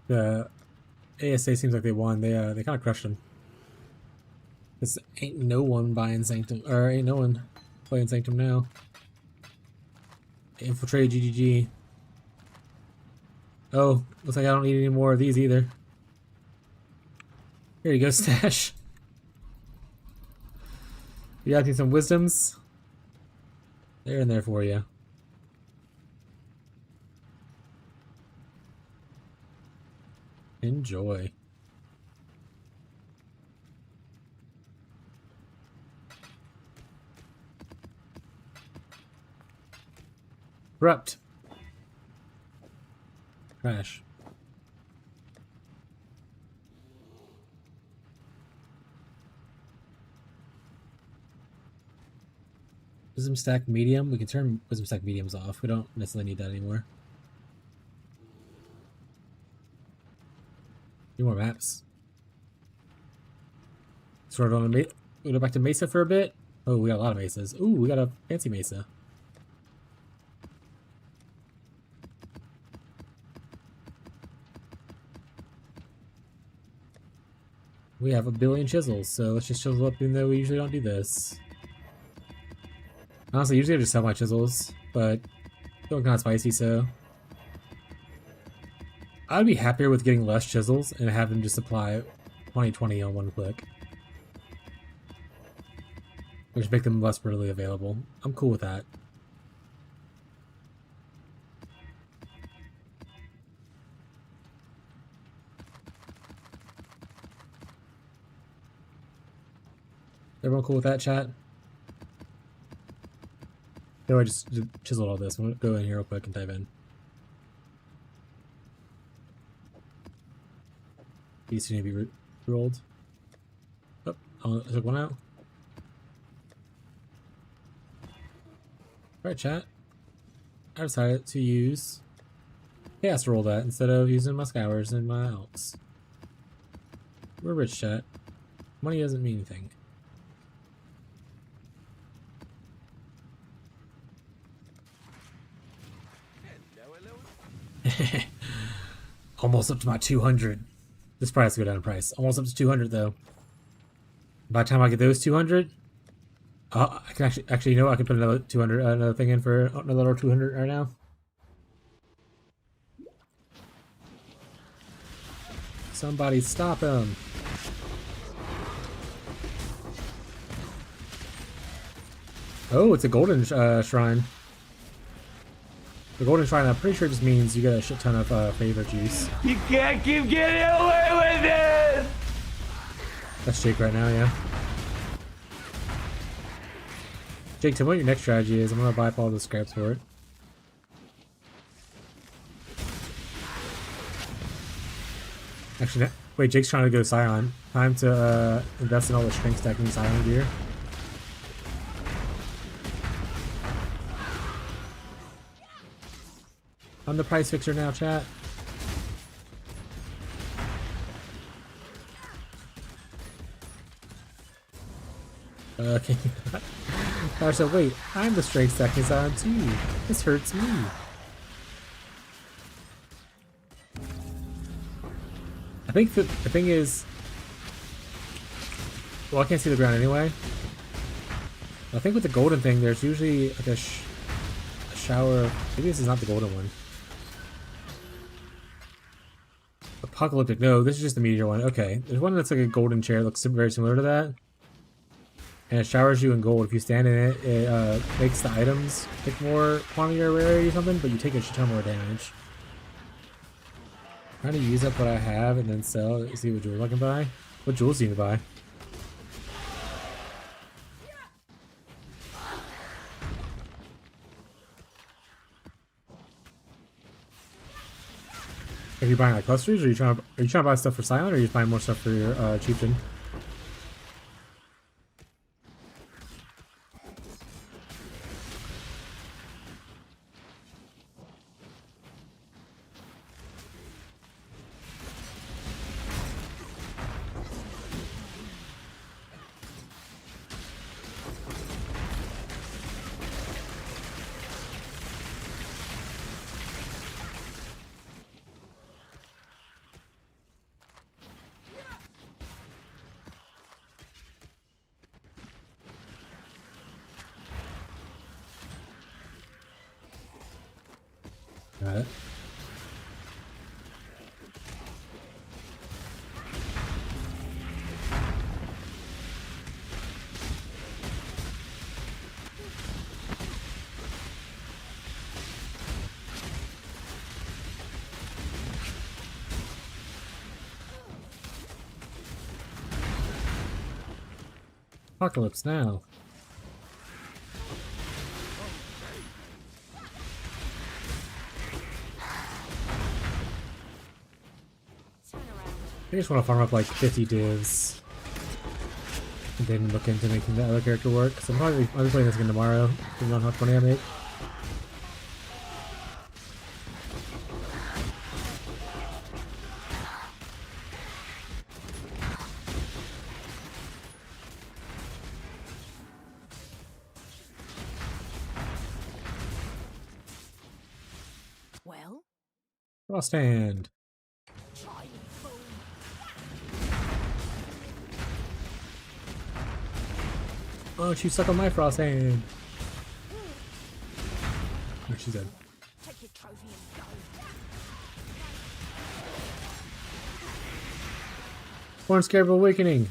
The ASA seems like they won. They kind of crushed them. This ain't no one buying Sanctum, or ain't no one playing Sanctum now. Infiltrate GGG. Oh, looks like I don't need any more of these either. Here you go, Stash. You got some wisdoms. They're in there for you. Enjoy. Corrupt. Crash. Wisdom stack medium. We can turn wisdom stack mediums off. We don't necessarily need that anymore. Few more maps. Sort of on a we go back to Mesa for a bit. Oh, we got a lot of mesas. Ooh, we got a fancy mesa. We have 1 billion chisels, so let's just chisel up even though we usually don't do this. Honestly, usually I just sell my chisels, but feeling kind of spicy, so I'd be happier with getting less chisels and have them just supply 2020 on one click. Which make them less readily available. I'm cool with that. Everyone cool with that, chat? No, I just chiseled all this. I'm gonna go in here real quick and dive in. These need to be rolled. Oh, I took one out. Alright, chat. I decided to use chaos to roll that instead of using my scours and my alts. We're rich, chat. Money doesn't mean anything. Almost up to my 200. This probably has to go down in price. Almost up to 200 though. By the time I get those 200, I can actually you know what? I can put another 200 another thing in for another 200 right now. Somebody stop him. Oh, it's a golden shrine. The golden shrine, I'm pretty sure just means you get a shit ton of favor juice. You can't keep getting away with this! That's Jake right now, yeah. Jake, tell me what your next strategy is. I'm gonna buy up all the scraps for it. Actually, wait, Jake's trying to go Scion. Time to invest in all the strength stacking Scion gear. I'm the price fixer now, chat. Okay. I said, wait, I'm the strength stacking Scion too. This hurts me. I think the thing is, well, I can't see the ground anyway. I think with the golden thing, there's usually like a shower. Maybe this is not the golden one. Apocalyptic. No, this is just the meteor one. Okay, there's one that's like a golden chair. It looks very similar to that. And it showers you in gold. If you stand in it, it makes the items take more quantity or rarity or something, but you take a shit ton more damage. I'm trying to use up what I have and then sell. See what jewels I can buy. What jewels do you need to buy? Are you buying like clusters, or are you trying to buy stuff for Scion, or are you just buying more stuff for your chieftain? Got it. Apocalypse now. I just want to farm up like 50 divs and then look into making the other character work. So I'll be playing this again tomorrow, depending on how much money I make. Well, Frost hand. Oh, she suck on my frost hand. Oh, she's dead. take your trophy and go. Horn Scarab Awakening.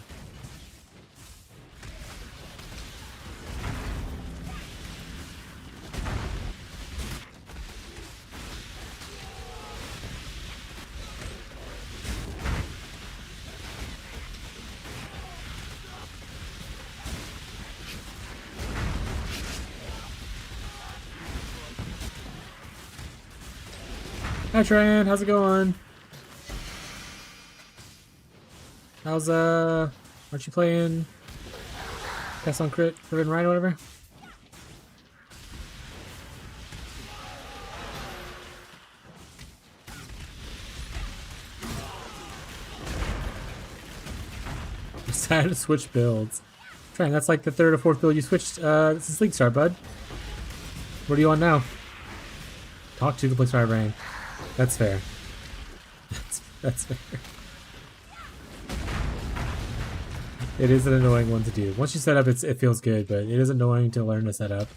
Hi Tran, how's it going? How's aren't you playing Cast on Crit Forbidden Ride or whatever? Decided to switch builds. Tran, that's like the third or fourth build you switched since League Start, bud. What are you on now? Talk to the Wintertide Brand. That's fair. That's fair. It is an annoying one to do. Once you set up, it feels good, but it is annoying to learn to set up.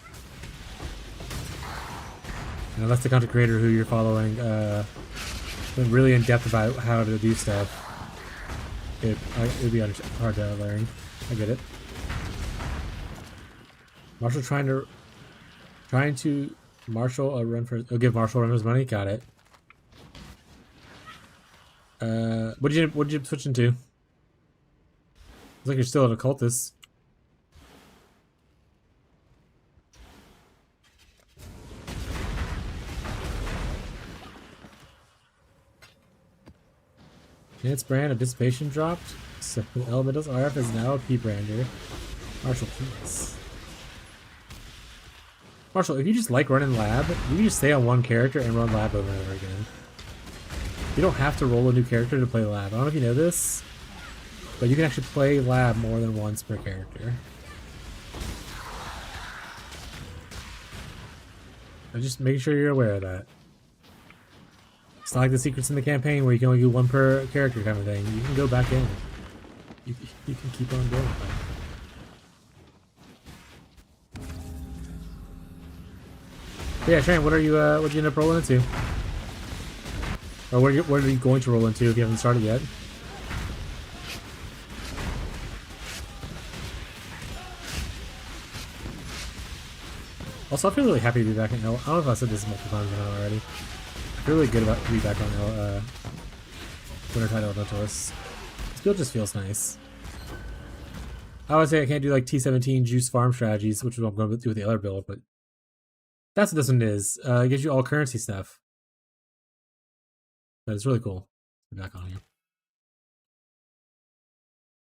And unless the content creator who you're following went really in depth about how to do stuff, it'd be hard to learn. I get it. Marshall trying to Marshall a run for. Oh, give Marshall a run for his money. Got it. What did you switch into? Looks like you're still an occultist. Its brand of dissipation dropped, so Elemental's RF is now a P brander. Marshall, please. Marshall, if you just like running lab, you can just stay on one character and run lab over and over again. You don't have to roll a new character to play lab. I don't know if you know this, but you can actually play lab more than once per character. I'm just making sure you're aware of that. It's not like the secrets in the campaign where you can only do one per character kind of thing. You can go back in. You can keep on going. But yeah, Shane, what'd you end up rolling into? Or what are you going to roll into if you haven't started yet? Also, I feel really happy to be back in L. I don't know if I said this multiple times or not already. I feel really good about to be back on Wintertide Elementalist. This build just feels nice. I would say I can't do like T17 juice farm strategies, which is what I'm going to do with the other build, but that's what this one is. It gives you all currency stuff. But it's really cool to be back on here.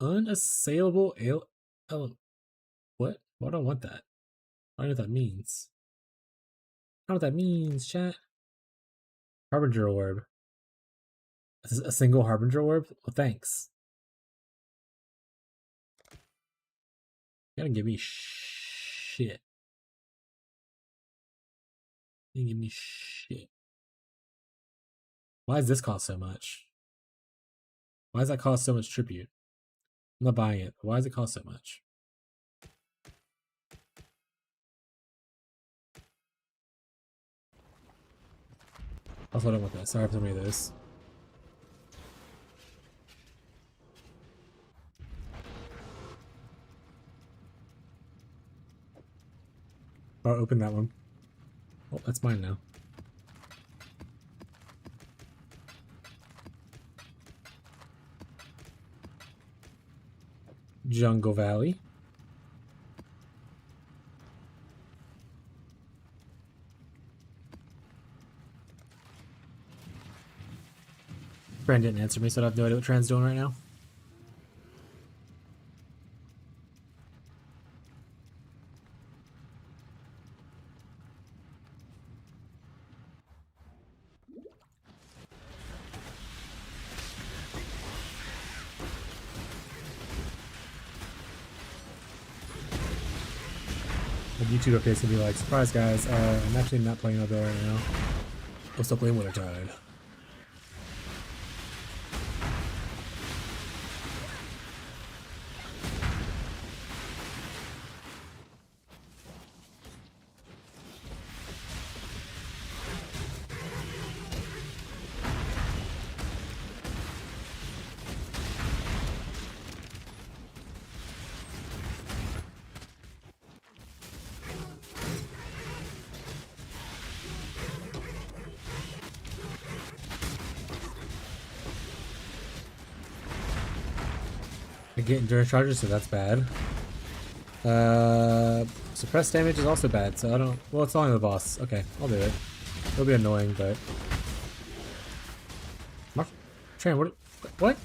Unassailable element. What? Why do I want that? I don't know what that means. I don't know what that means, chat. Harbinger orb. A single Harbinger orb? Well, thanks. You gotta give me shit. You give me shit. Why does this cost so much? Why does that cost so much tribute? I'm not buying it. But why does it cost so much? Also, I don't want that. Sorry for so many of those. I'll open that one. Oh, that's mine now. Jungle Valley. Brand didn't answer me, so I have no idea what Tran's doing right now. YouTube updates can be like, surprise guys, I'm actually not playing Elder right now. I'm still playing Wintertide. I get endurance charges, so that's bad. Suppress damage is also bad, so I don't... Well, it's only the boss. Okay, I'll do it. It'll be annoying, but... Tran, what? What?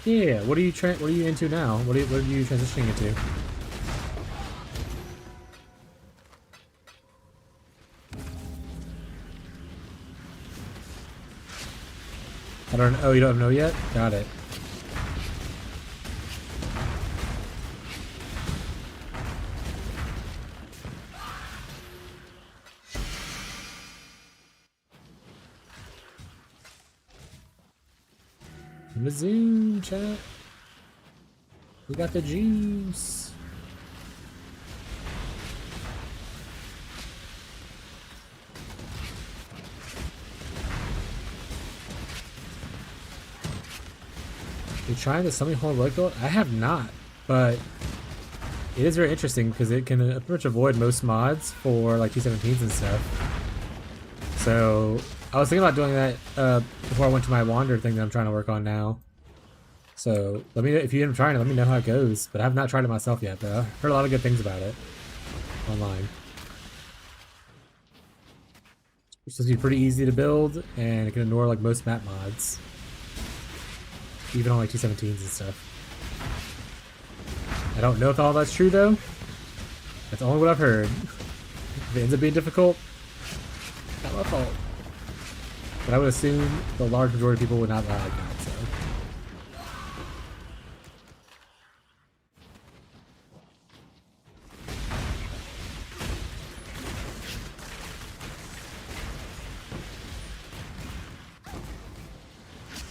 Yeah, what are you into now? What are you transitioning into? I don't... Oh, you don't know yet? Got it. Zoom chat. We got the juice. You trying the semi-hold leg build? I have not, but it is very interesting because it can pretty much avoid most mods for like T17s and stuff. So I was thinking about doing that before I went to my wander thing that I'm trying to work on now. So let me know if you end up trying it. Let me know how it goes. But I have not tried it myself yet. But I've heard a lot of good things about it online. It's supposed to be pretty easy to build, and it can ignore like most map mods, even on like T17s and stuff. I don't know if all that's true though. That's only what I've heard. If it ends up being difficult, not my fault. But I would assume the large majority of people would not like that, so.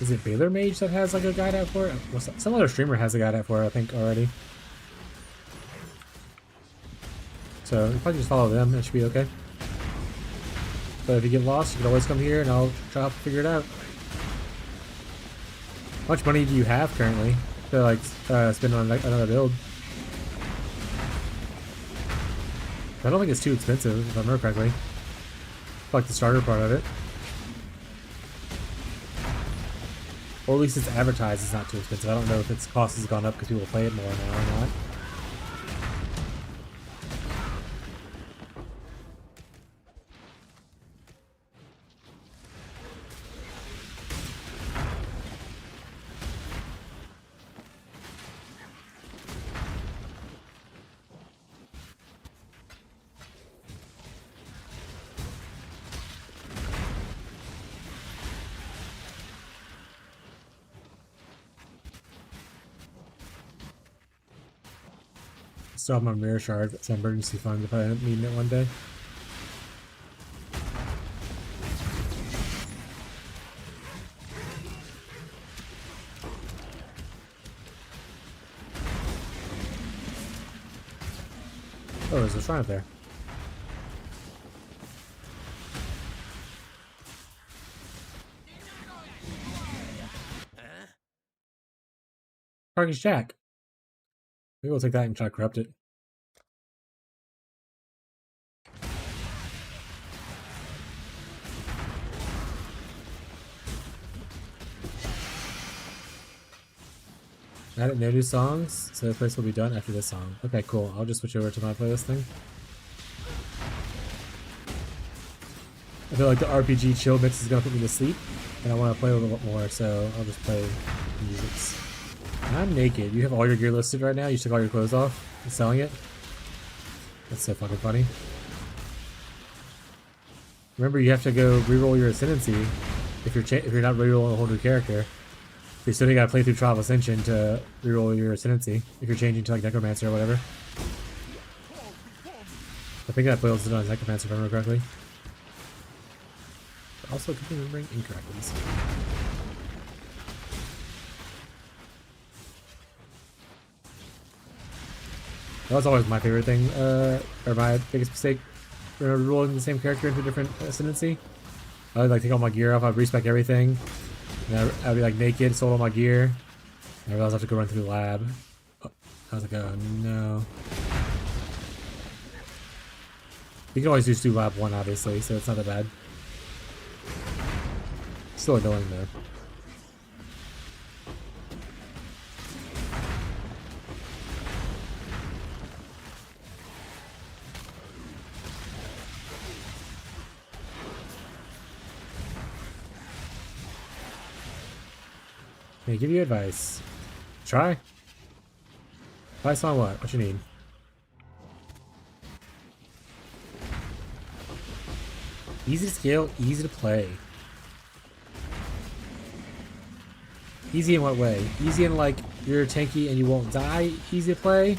Is it Baylor Mage that has like a guide out for it? Well, some other streamer has a guide out for it, I think, already. So you probably just follow them, it should be okay. But if you get lost, you can always come here and I'll try to figure it out. How much money do you have currently to like spend on another build? I don't think it's too expensive, if I remember correctly. Like the starter part of it. Or at least it's advertised it's not too expensive. I don't know if its cost has gone up because people play it more now or not. Still have my mirror shard. It's an emergency fund if I end up needing it one day. Oh, there's a shrine up there. Target's Jack. Maybe we'll take that and try to corrupt it. Added no new songs, so the place will be done after this song. Okay, cool. I'll just switch over to my playlist thing. I feel like the RPG chill mix is gonna put me to sleep, and I want to play a little bit more, so I'll just play the music. I'm naked. You have all your gear listed right now? You took all your clothes off and selling it? That's so fucking funny. Remember, you have to go reroll your Ascendancy if you're not rerolling a whole new character. You still gotta play through Trial of Ascension to reroll your Ascendancy if you're changing to like Necromancer or whatever. I think that playlist is on Necromancer if I remember correctly. But also, could be remembering incorrectly. That was always my favorite thing, or my biggest mistake, rolling the same character into a different Ascendancy. I would like take all my gear off, I'd respec everything, and I'd be like naked, sold all my gear, and I realized I have to go run through the lab. I was like, oh no. You can always just do lab 1 obviously, so it's not that bad. Still annoying though. Can I give you advice? Try. Advice on what? What you need? Easy to scale, easy to play. Easy in what way? Easy in like you're tanky and you won't die, easy to play?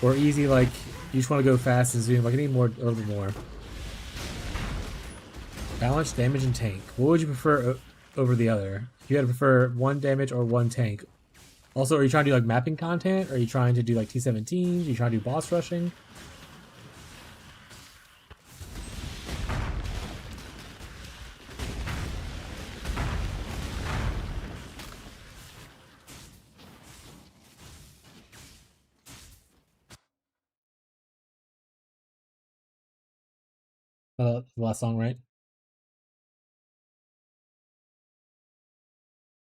Or easy like you just want to go fast and zoom, like I need more, a little bit more. Balance, damage, and tank. What would you prefer over the other? If you had to prefer one damage or one tank. Also, are you trying to do like mapping content? Are you trying to do like T17s? Are you trying to do boss rushing? The last song, right?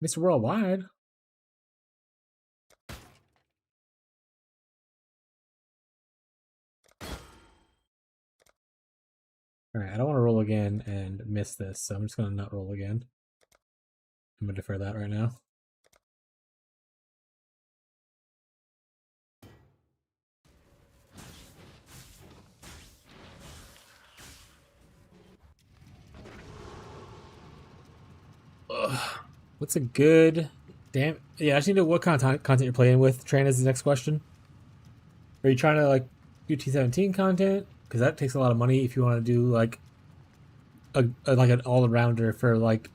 Mr. Worldwide. Alright, I don't want to roll again and miss this, so I'm just going to not roll again. I'm going to defer that right now. Ugh. What's a good... Damn... Yeah, I just need to know what kind of content you're playing with, Tran, is the next question. Are you trying to, like, do T17 content? Because that takes a lot of money if you want to do, like, like an all-arounder for, like,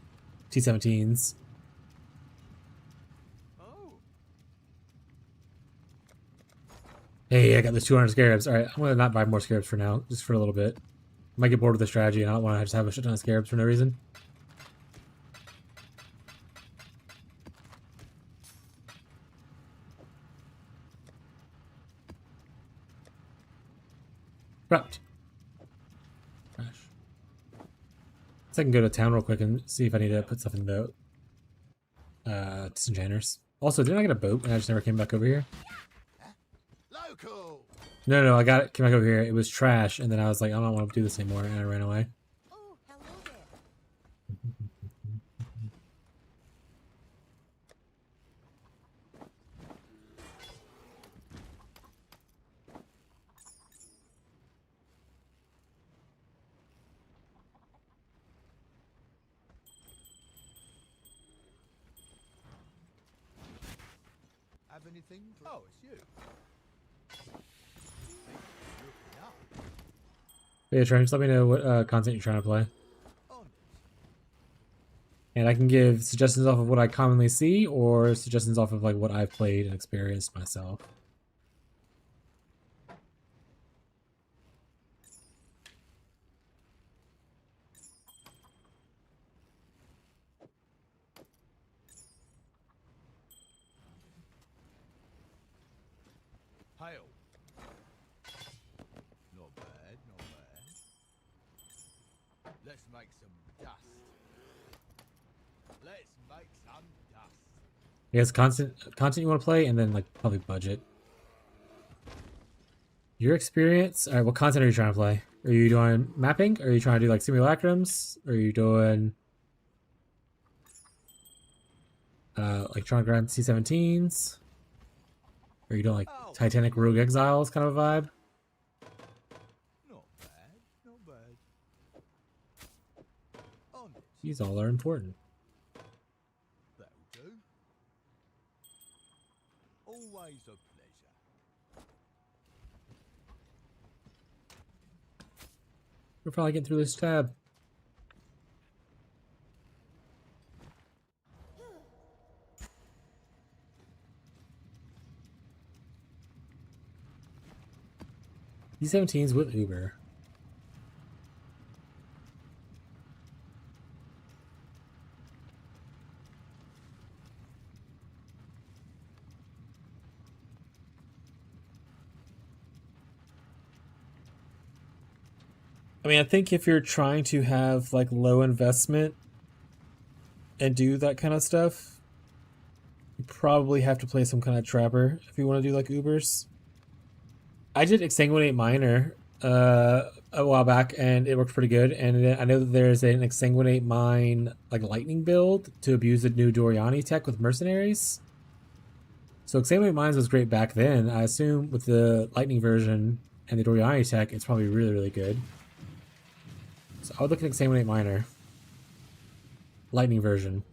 T17s. Oh. Hey, I got those 200 scarabs. Alright, I'm going to not buy more scarabs for now, just for a little bit. I might get bored with the strategy and I don't want to just have a shit ton of scarabs for no reason. Prepped. Gosh. So I can go to town real quick and see if I need to put stuff in the disenchanters. Also, didn't I get a boat and I just never came back over here? Local. No, I got it. Came back over here. It was trash, and then I was like, I don't want to do this anymore, and I ran away. Oh, hello there. Have anything? Oh, it's you. Looking up. Yeah, Trent, just let me know what content you're trying to play. On it. And I can give suggestions off of what I commonly see, or suggestions off of like what I've played and experienced myself. Hail. Not bad, not bad. Let's make some dust. Let's make some dust. I guess content you want to play, and then like probably budget. Your experience. All right, what content are you trying to play? Are you doing mapping? Are you trying to do like simulacrums? Are you doing like trying to grind C17s? Are you doing like Titanic Rogue Exiles kind of a vibe? Not bad, not bad. On it. These all are important. That'll do. Always a pleasure. We're probably getting through this tab. C17s with Uber. I mean, I think if you're trying to have like low investment and do that kind of stuff, you probably have to play some kind of trapper if you want to do like Ubers. I did Exsanguinate Miner a while back, and it works pretty good. And then I know that there's an Exsanguinate Mine like lightning build to abuse the new Doriani tech with mercenaries. So Exsanguinate Mines was great back then. I assume with the lightning version and the Doriani tech, it's probably really, really good. So I would look at Exsanguinate Miner. Lightning version.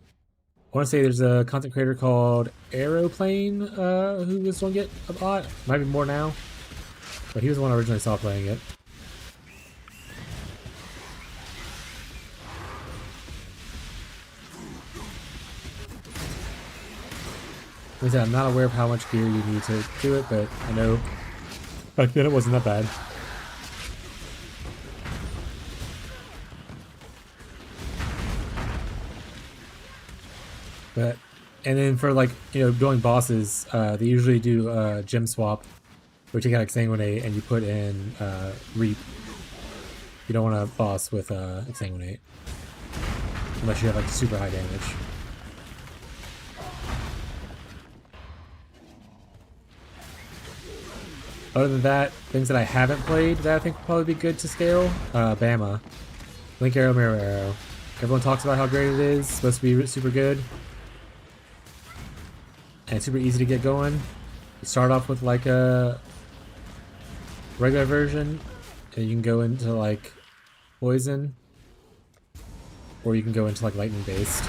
I want to say there's a content creator called Aeroplane who was doing it a lot. Might be more now. But he was the one I originally saw playing it. Like I said, I'm not aware of how much gear you need to do it, but I know back then it wasn't that bad. But, and then for like, you know, doing bosses, they usually do gem swap, where you take out Exsanguinate and you put in Reap. You don't want to boss with Exsanguinate. Unless you have like super high damage. Other than that, things that I haven't played that I think would probably be good to scale, Bama. Link Arrow, Mirror Arrow. Everyone talks about how great it is, it's supposed to be super good. And super easy to get going. You start off with like a regular version, and you can go into like poison, or you can go into like lightning based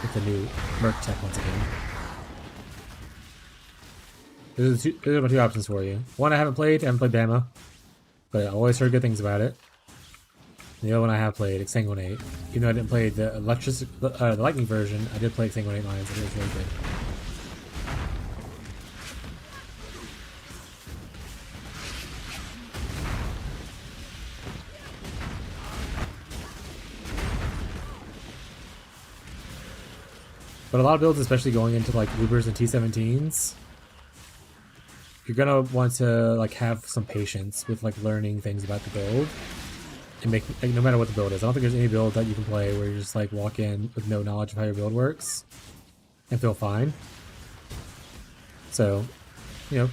with the new Merc tech once again. Those are my two options for you. One I haven't played Bama, but I always heard good things about it. And the other one I have played, Exsanguinate. Even though I didn't play the the lightning version, I did play Exsanguinate Mines, and it was really good. But a lot of builds, especially going into like Ubers and T17s, you're gonna want to like have some patience with like learning things about the build, and make like, no matter what the build is. I don't think there's any build that you can play where you just like walk in with no knowledge of how your build works and feel fine. So, you know,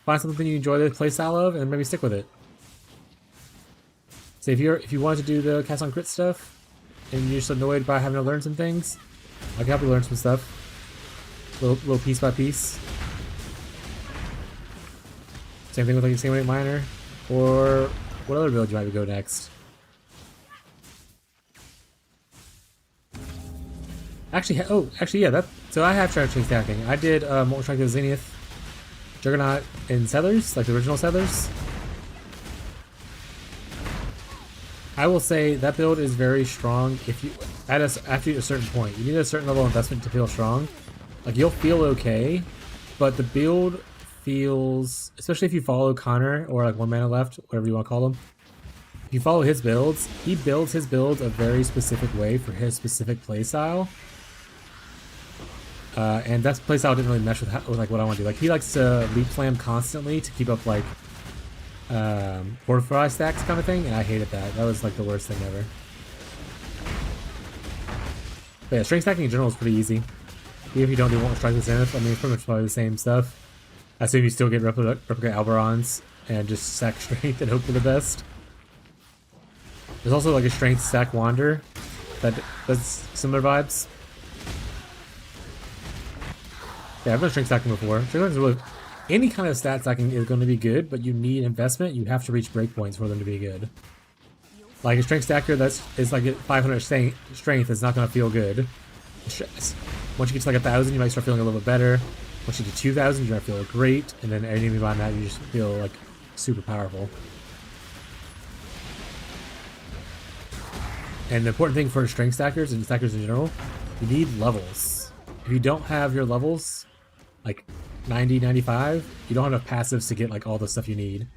find something you enjoy the playstyle of and maybe stick with it. So if you want to do the cast on crit stuff and you're just annoyed by having to learn some things, I can help you learn some stuff, little piece by piece. Same thing with like Exsanguinate Miner, or what other build you might go next. Actually, yeah. So I have tried chain stacking. I did Molten Strike of Zenith, Juggernaut, and Settlers, like the original Settlers. I will say that build is very strong if you after a certain point. You need a certain level of investment to feel strong. Like you'll feel okay, but the build feels, especially if you follow Connor or like one mana left, whatever you want to call him. If you follow his builds, he builds his builds a very specific way for his specific playstyle. And that playstyle didn't really mesh with like what I want to do. Like he likes to leap slam constantly to keep up like fortify stacks kind of thing, and I hated that. That was like the worst thing ever. But yeah, strength stacking in general is pretty easy. Even if you don't do Molten Strike with Zenith, I mean it's pretty much probably the same stuff. I assume you still get replicate Alberons and just stack strength and hope for the best. There's also like a strength stack Wander that does similar vibes. Yeah, I've done strength stacking before. Strength stacking is really, any kind of stat stacking is going to be good, but you need investment. You have to reach breakpoints for them to be good. Like a strength stacker is like at 500 strength is not going to feel good. Once you get to like 1,000, you might start feeling a little bit better. Once you get to 2,000, you're going to feel great, and then anything beyond that, you just feel like super powerful. And the important thing for strength stackers and stackers in general, you need levels. If you don't have your levels, like 90, 95, you don't have enough passives to get like all the stuff you need.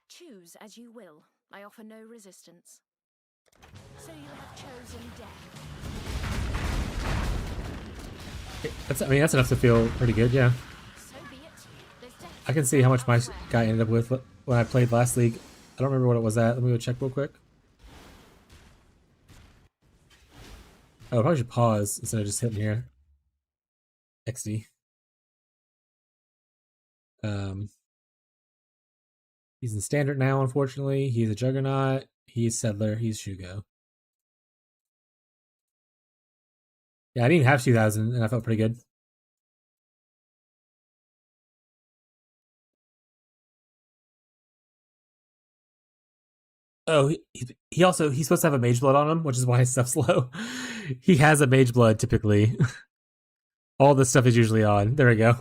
Choose as you will. I offer no resistance. So you have chosen death. I mean, that's enough to feel pretty good, yeah. So be it. There's death. I can see how much my guy ended up with when I played last league. I don't remember what it was at. Let me go check real quick. Oh, I probably should pause instead of just hitting here. XD. He's in standard now, unfortunately. He's a Juggernaut. He's Settler. He's Shugo. Yeah, I didn't even have 2,000, and I felt pretty good. Oh, he's supposed to have a Mage Blood on him, which is why his stuff's low. He has a Mage Blood typically. All this stuff is usually on. There we go.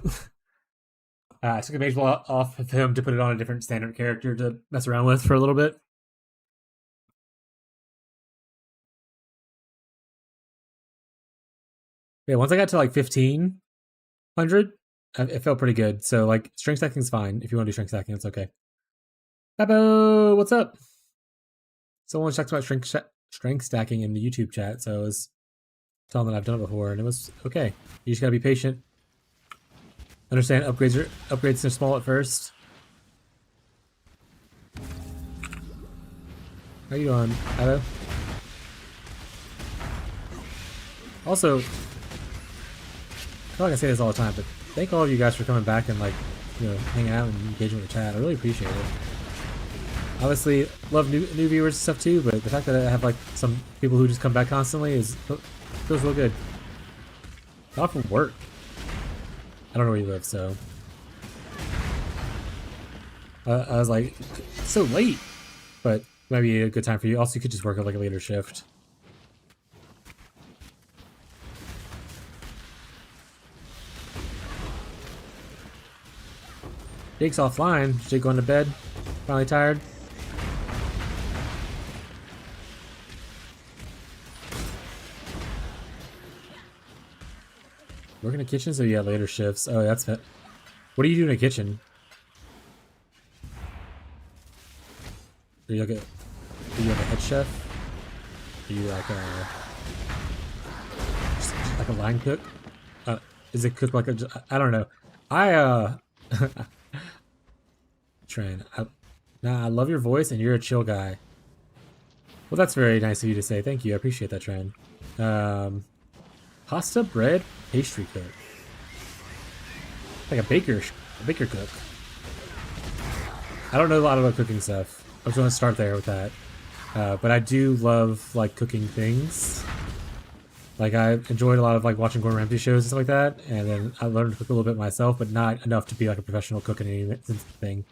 I took a Mage Blood off of him to put it on a different standard character to mess around with for a little bit. Yeah, once I got to like 1,500, it felt pretty good. So like strength stacking's fine. If you want to do strength stacking, it's okay. Babo, what's up? Someone talked about strength stacking in the YouTube chat, so I was telling them that I've done it before, and it was okay. You just gotta be patient. Understand upgrades are small at first. How you doing, Ado? Also, I feel like I say this all the time, but thank all of you guys for coming back and like, hanging out and engaging with the chat. I really appreciate it. Obviously, love new viewers and stuff too, but the fact that I have like some people who just come back constantly feels real good. Not from work. I don't know where you live, so I was like, it's so late, but maybe a good time for you. Also, you could just work at like a later shift. Jake's offline. Jake going to bed? Finally tired? Work in the kitchen, so yeah, later shifts. Oh, that's it. What do you do in a kitchen? Are you like a head chef? Are you like a line cook? Is it cooked like a? I don't know. Tran. I love your voice and you're a chill guy. Well, that's very nice of you to say. Thank you. I appreciate that, Tran. Pasta, bread, pastry cook. Like a baker cook. I don't know a lot about cooking stuff. I was going to start there with that. But I do love like cooking things. Like I enjoyed a lot of like watching Gordon Ramsay shows and stuff like that, and then I learned to cook a little bit myself, but not enough to be like a professional cook in anything.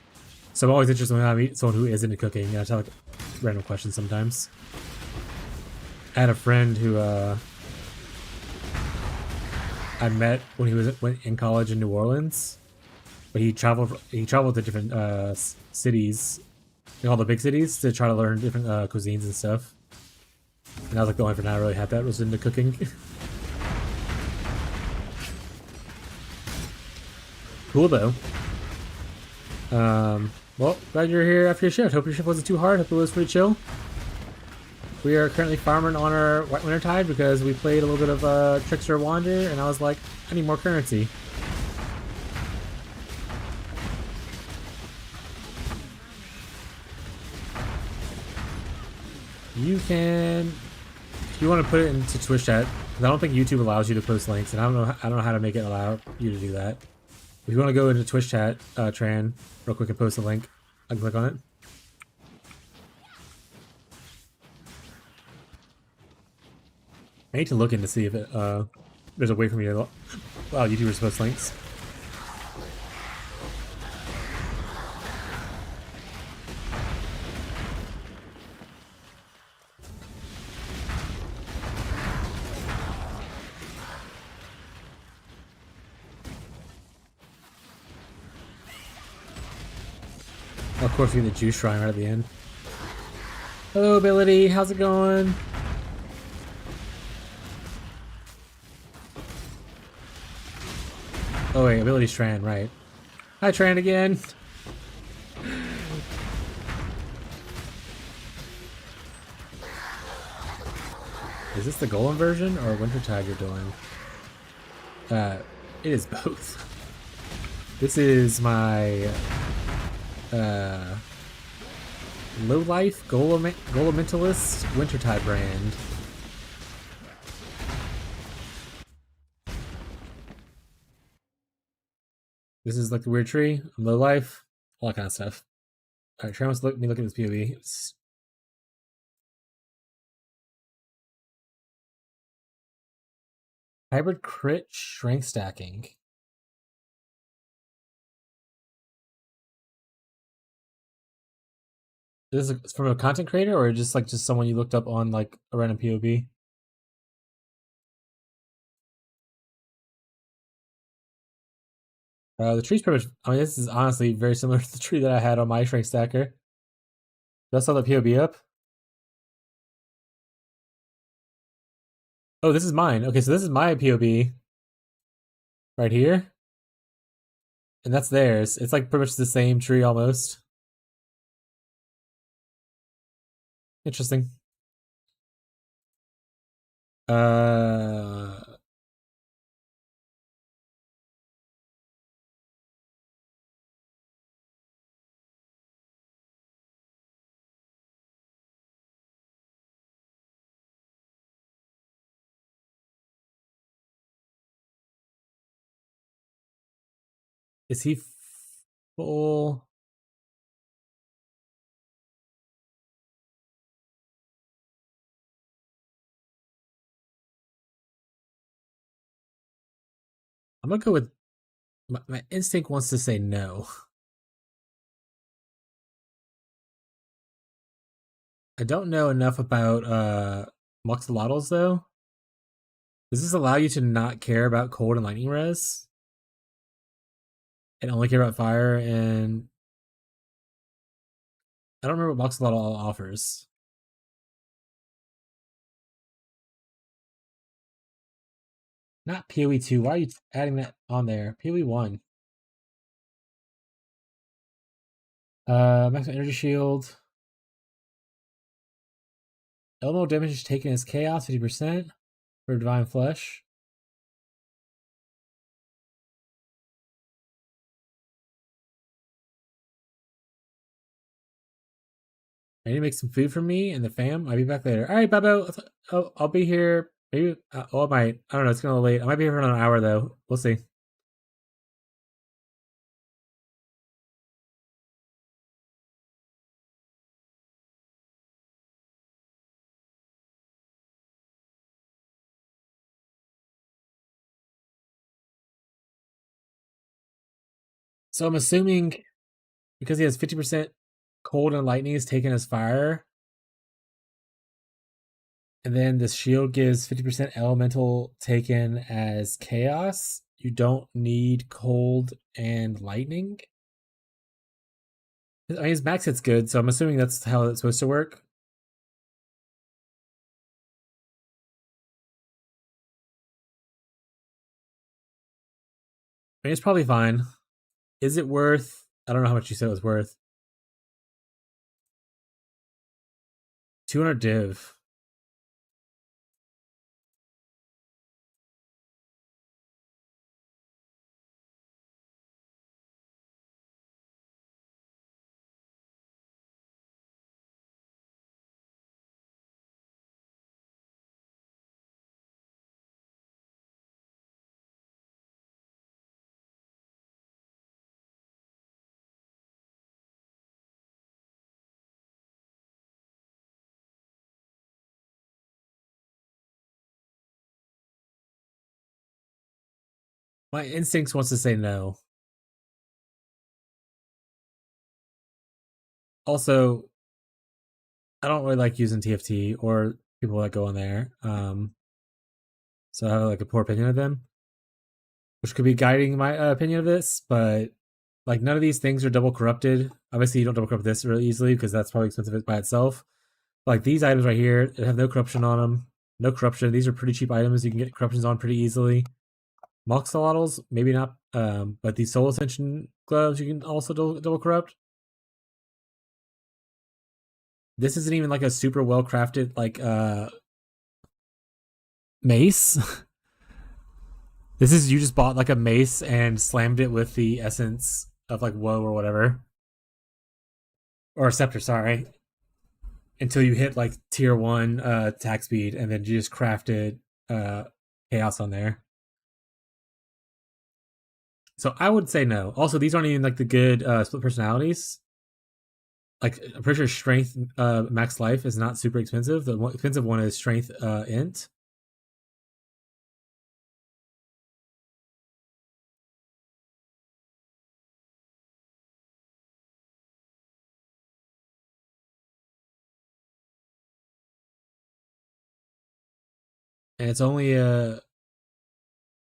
So I'm always interested when I meet someone who is into cooking, and I tell like random questions sometimes. I had a friend who I met when he went in college in New Orleans, but he traveled to different cities, all the big cities, to try to learn different cuisines and stuff. And I was like the only friend I really had that was into cooking. Cool though. Well, glad you're here after your shift. Hope your shift wasn't too hard. Hope it was pretty chill. We are currently farming on our Wintertide because we played a little bit of Trickster Wander, and I was like, I need more currency. You can, if you want to put it into Twitch chat, because I don't think YouTube allows you to post links, and I don't know how to make it allow you to do that. If you want to go into Twitch chat, Tran, real quick and post a link, I can click on it. I need to look in to see if it, there's a way for me to allow YouTubers to post links. Of course, we get the juice shrine right at the end. Hello, Ability. How's it going? Oh wait, Ability's Tran, right. Hi, Tran again. Is this the Golem version or Wintertide you're doing? It is both. This is my low life Golementalist Wintertide brand. This is like the weird tree, low life, all that kind of stuff. Alright, try let me look at this POV. Hybrid crit strength stacking. This is from a content creator or just someone you looked up on like a random POV? The tree's pretty much. I mean, this is honestly very similar to the tree that I had on my strength stacker. That's all the POV up. Oh, this is mine. Okay, so this is my POV right here, and that's theirs. It's like pretty much the same tree almost. Interesting. Uh, is he full? I'm gonna go with my instinct wants to say no. I don't know enough about Moxolotls though. Does this allow you to not care about cold and lightning res? And only care about fire and I don't remember what Moxolotl offers. Not PoE 2. Why are you adding that on there? PoE 1. Maximum energy shield. Elemental damage taken as chaos, 50% for divine flesh. I need to make some food for me and the fam. I'll be back later. All right, Babo. Oh, I'll be here. Maybe. I might. I don't know. It's gonna be late. I might be here for another hour though. We'll see. So I'm assuming because he has 50% cold and lightning is taken as fire, and then the shield gives 50% elemental taken as chaos. You don't need cold and lightning. I mean, his max hit's good, so I'm assuming that's how it's supposed to work. I mean, it's probably fine. Is it worth? I don't know how much you said it was worth. 200 div. My instincts wants to say no. Also, I don't really like using TFT or people that go in there. So I have like a poor opinion of them, which could be guiding my opinion of this. But like none of these things are double corrupted. Obviously, you don't double corrupt this really easily because that's probably expensive by itself. But, like these items right here, they have no corruption on them. No corruption. These are pretty cheap items. You can get corruptions on pretty easily. Moxolotls, maybe not. But these Soul Ascension gloves, you can also double corrupt. This isn't even like a super well crafted like mace. This is you just bought like a mace and slammed it with the essence of like woe or whatever. Or a scepter, sorry. Until you hit like tier 1 attack speed and then you just crafted chaos on there. So I would say no. Also, these aren't even like the good split personalities. like I'm pretty sure strength max life is not super expensive. The more expensive one is strength int. And it's only a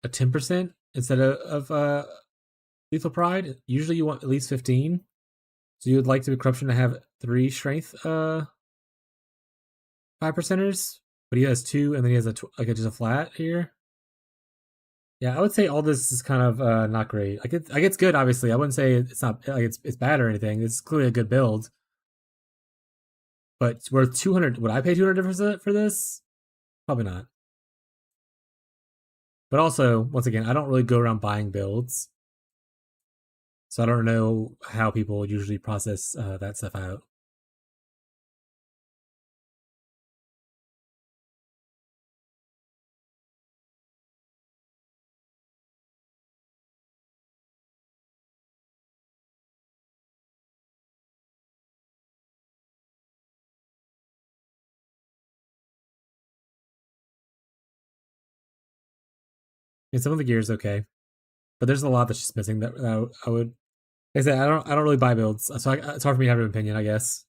10% instead of lethal pride. Usually you want at least 15. So you would like the corruption to have 3 strength 5%ers, but he has 2, and then he has just a flat here. Yeah, I would say all this is kind of not great. Like it's good, obviously. I wouldn't say it's not like it's bad or anything. It's clearly a good build, but it's worth 200. Would I pay 200 for this? Probably not. But also, once again, I don't really go around buying builds, so I don't know how people usually process that stuff out. And some of the gear is okay, but there's a lot that's just missing that I would. Like I said, I don't really buy builds, so it's hard for me to have an opinion, I guess,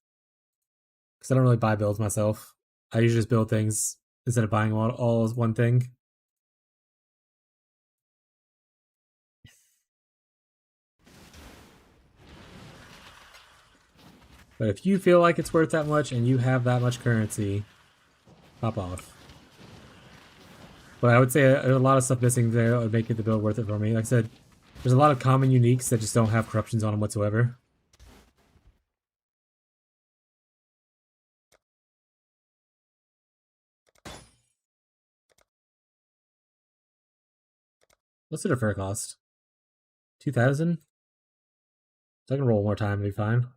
because I don't really buy builds myself. I usually just build things instead of buying all as one thing. But if you feel like it's worth that much and you have that much currency, pop off. But I would say there's a lot of stuff missing there that would make the build worth it for me. Like I said, there's a lot of common uniques that just don't have corruptions on them whatsoever. What's the defer cost? 2,000? So I can roll one more time and be fine.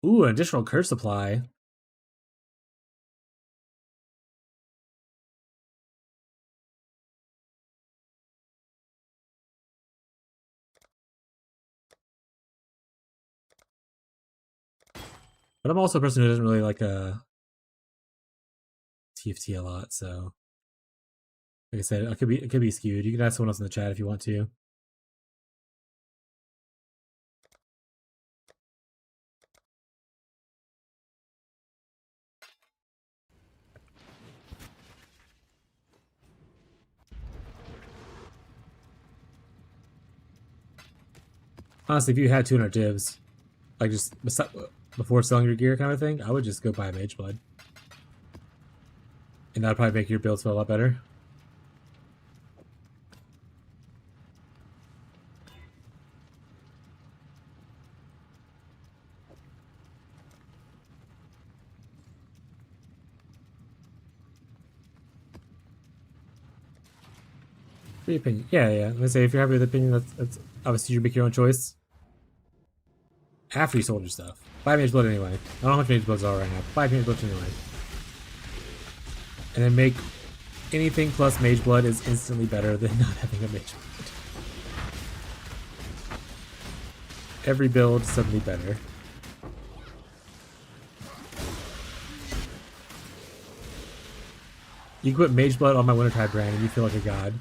Ooh, an additional curse supply. But I'm also a person who doesn't really like a TFT a lot, so like I said, it could be skewed. You can ask someone else in the chat if you want to. Honestly, if you had 200 divs, like just before selling your gear kind of thing, I would just go buy a Mage Blood. And that'd probably make your builds feel a lot better. The opinion. Yeah. I'm gonna say if you're happy with the opinion, that's obviously you make your own choice. After you sold your stuff. Buy Mage Blood anyway. I don't know how much Mage Bloods are right now. Buy Mage Blood anyway. And then make anything plus Mage Blood is instantly better than not having a Mage Blood. Every build suddenly better. You can put Mage Blood on my Wintertide brand and you feel like a god.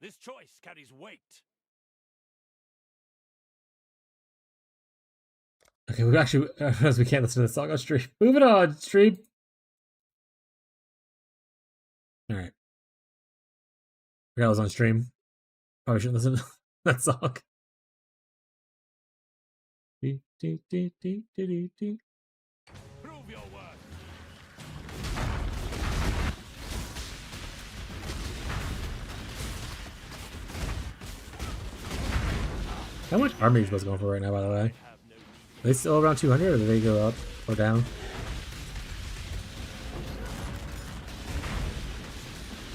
This choice carries weight. Okay, we actually we can't listen to the song on stream. Moving on, stream. All right. Forgot I was on stream. Probably shouldn't listen to that song. Prove your worth. How much are Mage Bloods going for right now, by the way? Are they still around 200 or do they go up or down?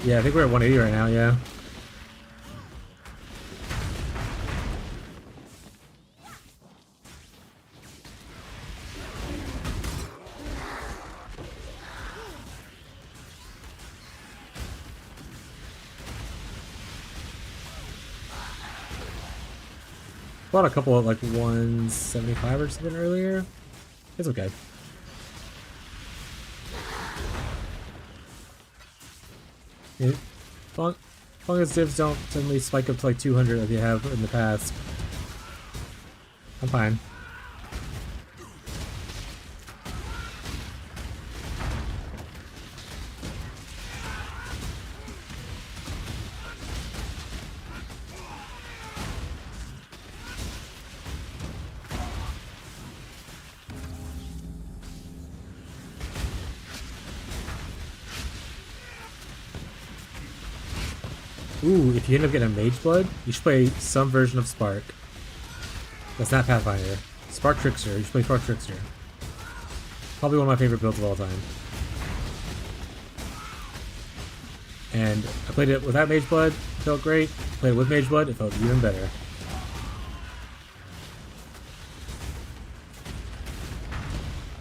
Yeah, I think we're at 180 right now, yeah. Bought a couple at like 175 or something earlier. It's okay. Yeah. As long as divs don't suddenly spike up to like 200 like they have in the past, I'm fine. Ooh, if you end up getting a Mage Blood, you should play some version of Spark. That's not Pathfinder. Spark Trickster. You should play Spark Trickster. Probably one of my favorite builds of all time. And I played it without Mage Blood, it felt great. Played it with Mage Blood, it felt even better.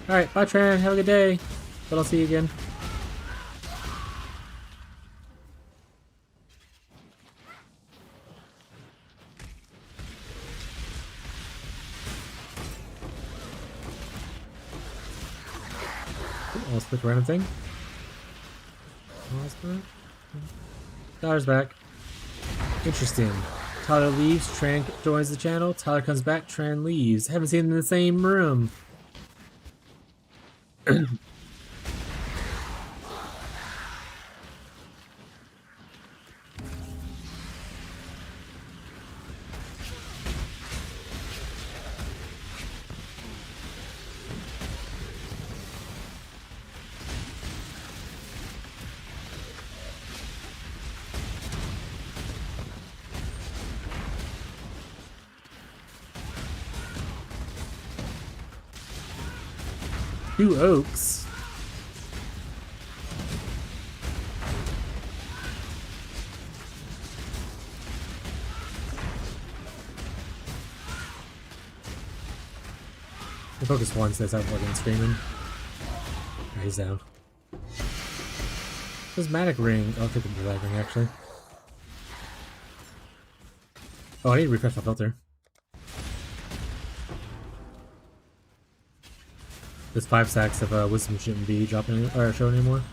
Alright, bye Tran, have a good day. But I'll see you again. Almost click random thing. Tyler's back. Interesting. Tyler leaves, Tran joins the channel. Tyler comes back, Tran leaves. Haven't seen them in the same room. Two oaks. I focus once, that's out fucking screaming. Right, he's down. Prismatic ring. I'll take the prismatic ring actually. Oh, I need to refresh my filter. This 5 stacks of wisdom shouldn't be dropping or showing anymore.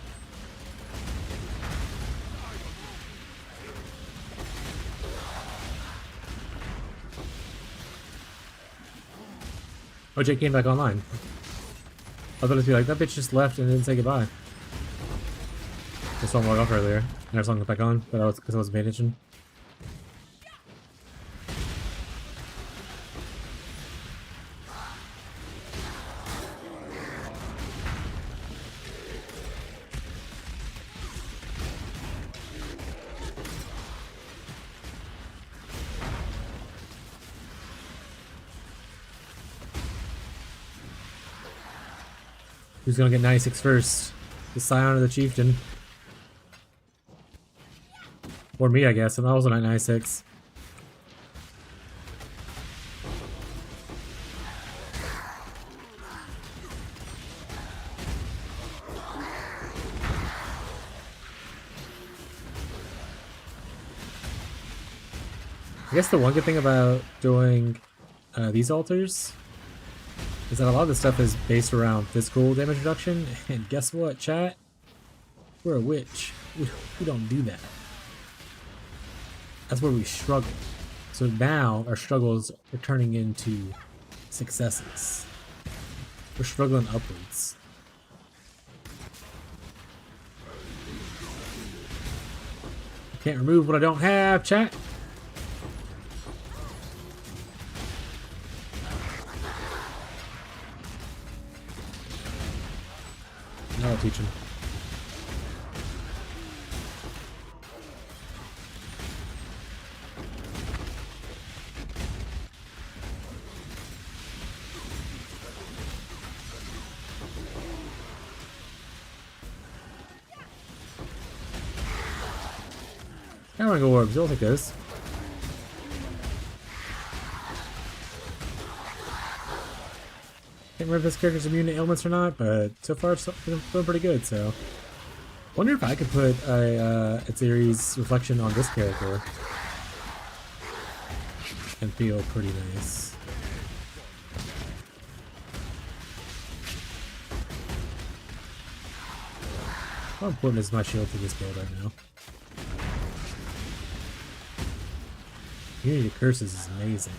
Oh, Jake came back online. I thought it'd be like, that bitch just left and didn't say goodbye. I saw him log off earlier. And I saw him back on, but I was because I wasn't paying attention. Who's gonna get 96 first? The Scion or the Chieftain? Or me, I guess. I'm also at 96. I guess the one good thing about doing these altars is that a lot of the stuff is based around physical damage reduction, and guess what, chat? We're a witch. We don't do that. That's where we struggle. So now our struggles are turning into successes. We're struggling upwards. Can't remove what I don't have, chat. Now I'll teach him. I want to go orbs. You'll take those. Can't remember if this character's immune to ailments or not, but so far it's doing pretty good, so. Wonder if I could put a Aether's reflection on this character. and feel pretty nice. How important is my shield to this build right now? Unity Curses is amazing.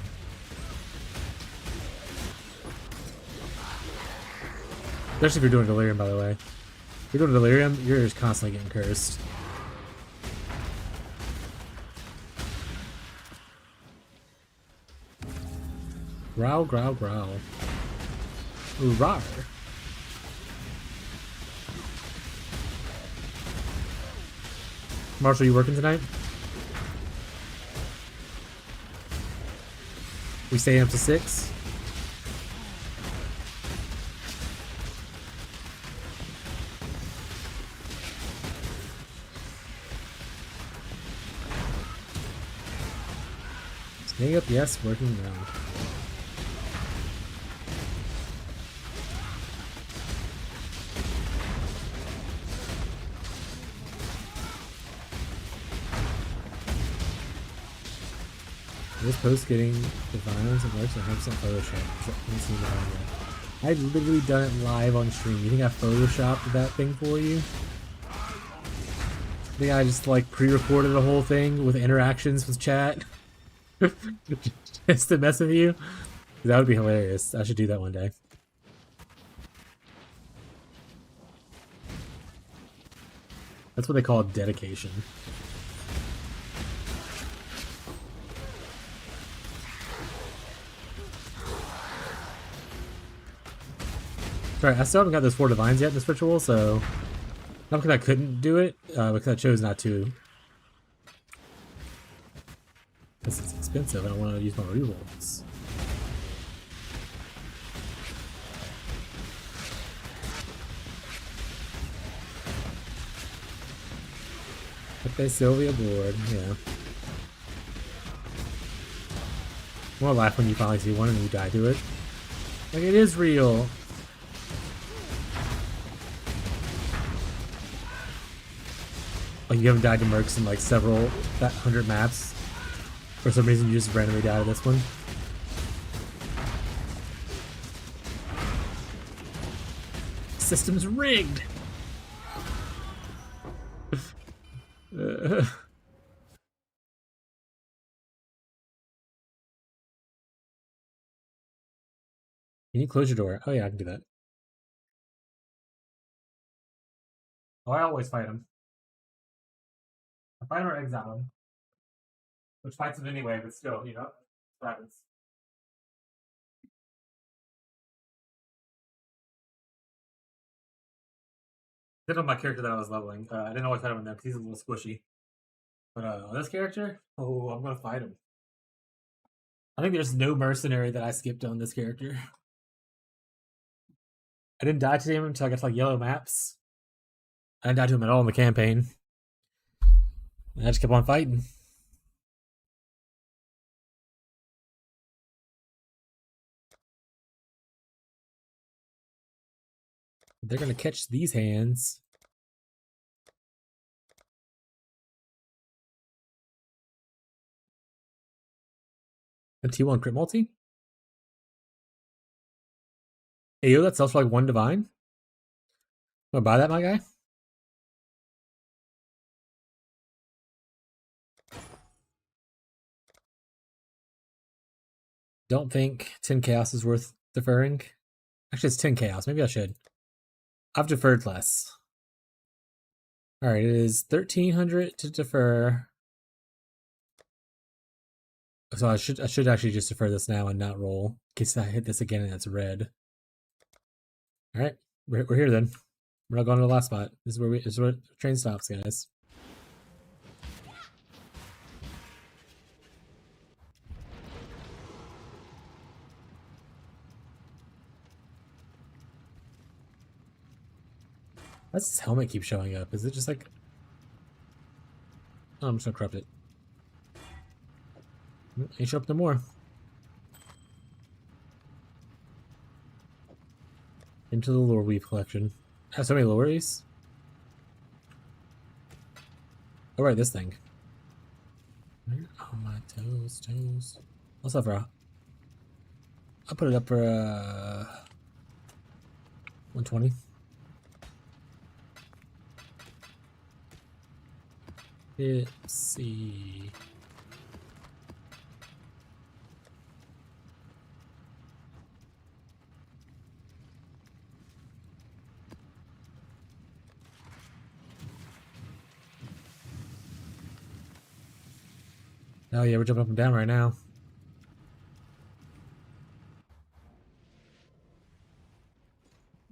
Especially if you're doing Delirium, by the way. If you're doing Delirium, you're just constantly getting cursed. Growl, growl, growl. Ooh, rawr. Marshall, you working tonight? We stay up to 6? Staying up, yes, working now. This post getting divines and works 100% Photoshop. I've literally done it live on stream. You think I photoshopped that thing for you? I think I just like pre-recorded the whole thing with interactions with chat just to mess with you. That would be hilarious. I should do that one day. That's what they call dedication. Sorry, I still haven't got those 4 divines yet in this ritual, so not because I couldn't do it, because I chose not to. This is expensive, and I want to use my rerolls. Pepe Sylvia board, yeah. More laugh when you finally see one and you die to it. Like, it is real. Like, you haven't died to mercs in like several 100 maps. For some reason, you just randomly die to this one. System's rigged. Can you close your door? Oh yeah, I can do that. Oh, I always fight him. I fight him or exile him. Which fights him anyway, but still, you know, what happens. Did on my character that I was leveling. I didn't always fight him in there because he's a little squishy. But on this character, oh, I'm gonna fight him. I think there's no mercenary that I skipped on this character. I didn't die to him until I got to like yellow maps. I didn't die to him at all in the campaign. And I just kept on fighting. They're gonna catch these hands. A T1 crit multi? Hey, yo, that sells for like 1 divine? Wanna buy that, my guy? Don't think 10 chaos is worth deferring. Actually, it's 10 chaos. Maybe I should. I've deferred less. Alright, it is 1300 to defer. So I should actually just defer this now and not roll. In case I hit this again and it's red. Alright, we're here then. We're not going to the last spot. This is where the train stops, guys. Why does this helmet keep showing up? Is it just like... Oh, I'm just gonna corrupt it. Ain't show up no more. Into the lore weave collection. I have so many lores. Oh right, this thing. Oh my toes. What's up for? I'll put it up for 120. Let's see. Oh yeah, we're jumping up and down right now.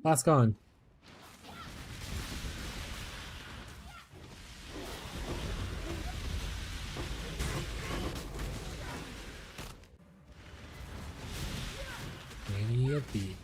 Last gone. Many a beat.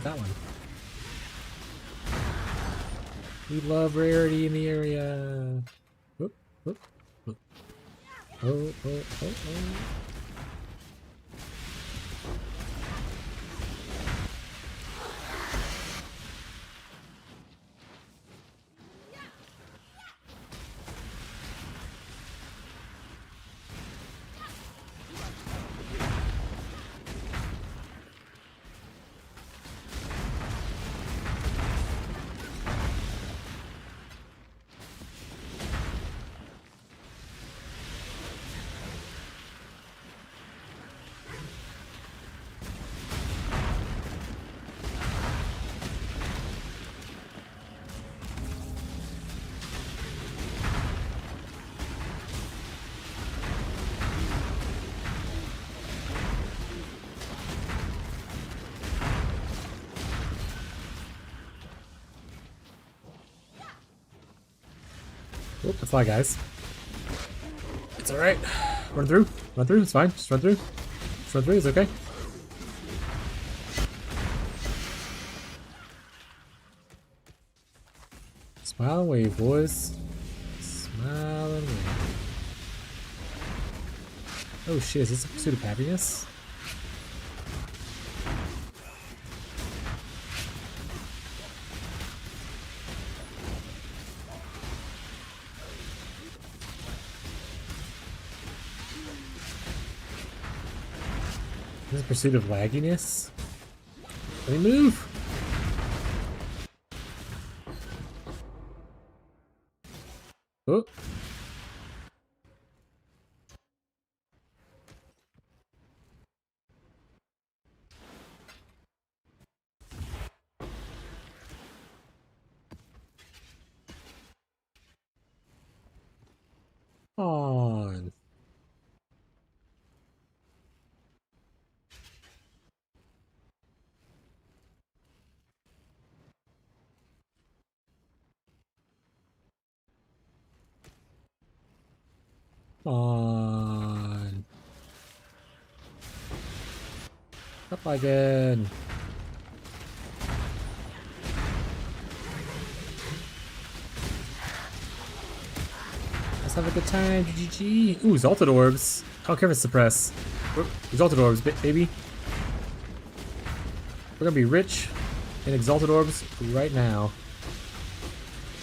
That one. We love rarity in the area. Whoop, whoop, whoop. Oh, oh, oh, oh. Oop, that's fine, guys. It's alright. Run through. Run through. It's fine. Just run through. Just run through. It's okay. Smile and wave, boys. Smile and wave. Oh shit, is this a pursuit of happiness? Is this a pursuit of lagginess? Let me move! Oh! On. On. Up again. Let's have a good time. GG. Ooh, exalted orbs. I don't care if it's suppressed. Exalted orbs, baby. We're gonna be rich in exalted orbs right now.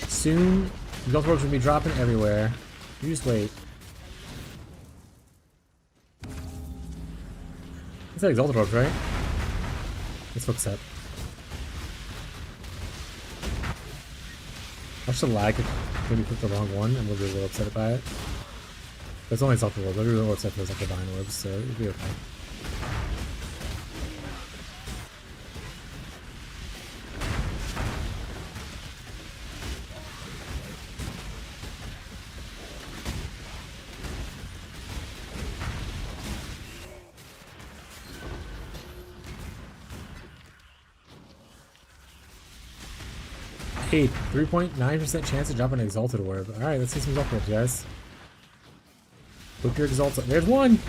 Soon, exalted orbs will be dropping everywhere. You just wait. It's that exalted orbs, right? Let's focus up. Watch the lag if maybe click the wrong one and we'll be a little upset by it. But it's only exalted orbs. I'll be a little upset if it was like divine orbs, so it'll be okay. Hey, 3.9% chance to drop an Exalted Orb. Alright, let's see some Exalted Orbs, guys. Book your Exalted. There's one!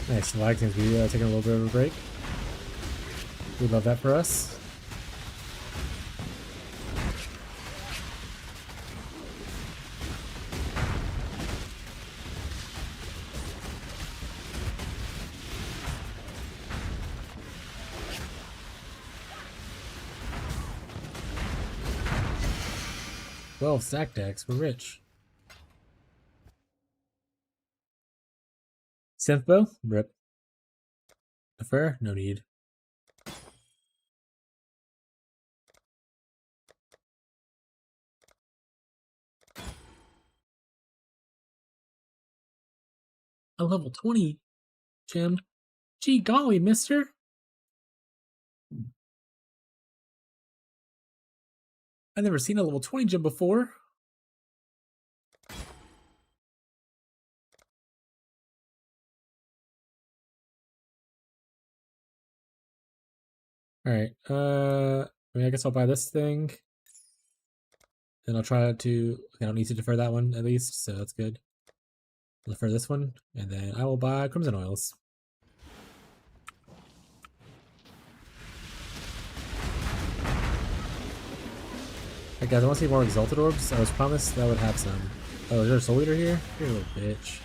Nice, the lag seems to be taking a little bit of a break. We love that for us. Well, stack decks, we're rich. Synth bow? Rip. Defer? No need. A level 20 gem? Gee golly, mister! I've never seen a level 20 gem before. Alright, I mean, I guess I'll buy this thing. And I'll try to... I don't need to defer that one, at least, so that's good. I'll defer this one, and then I will buy Crimson Oils. Hey guys, I want to see more Exalted Orbs. I was promised that I would have some. Oh, is there a Soul Eater here? You're a little bitch.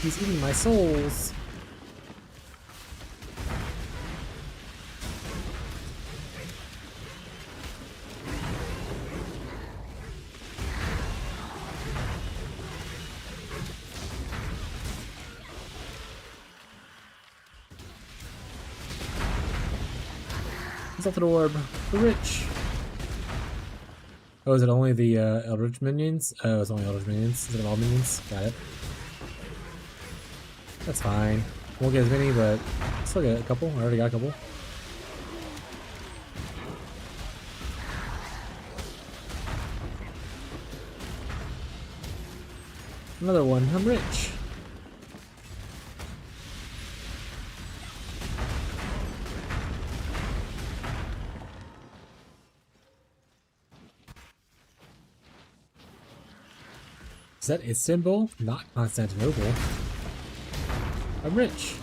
He's eating my souls! Exalted Orb, the rich. Oh, is it only the Eldritch minions? Oh, it's only Eldritch minions. Is it all minions? Got it. That's fine. Won't get as many, but still get a couple. I already got a couple. Another one. I'm rich. Is that Istanbul? Not Constantinople. I'm rich.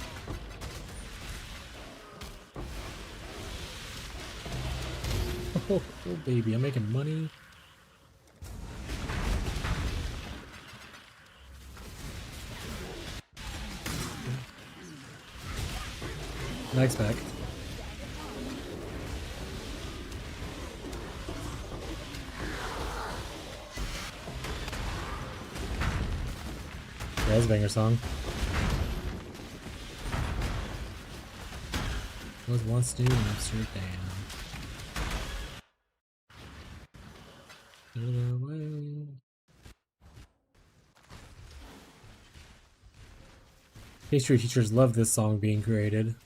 Oh, oh baby, I'm making money. Nice back. Yeah, that's a banger song. Was once new in Amsterdam. History teachers love this song being created.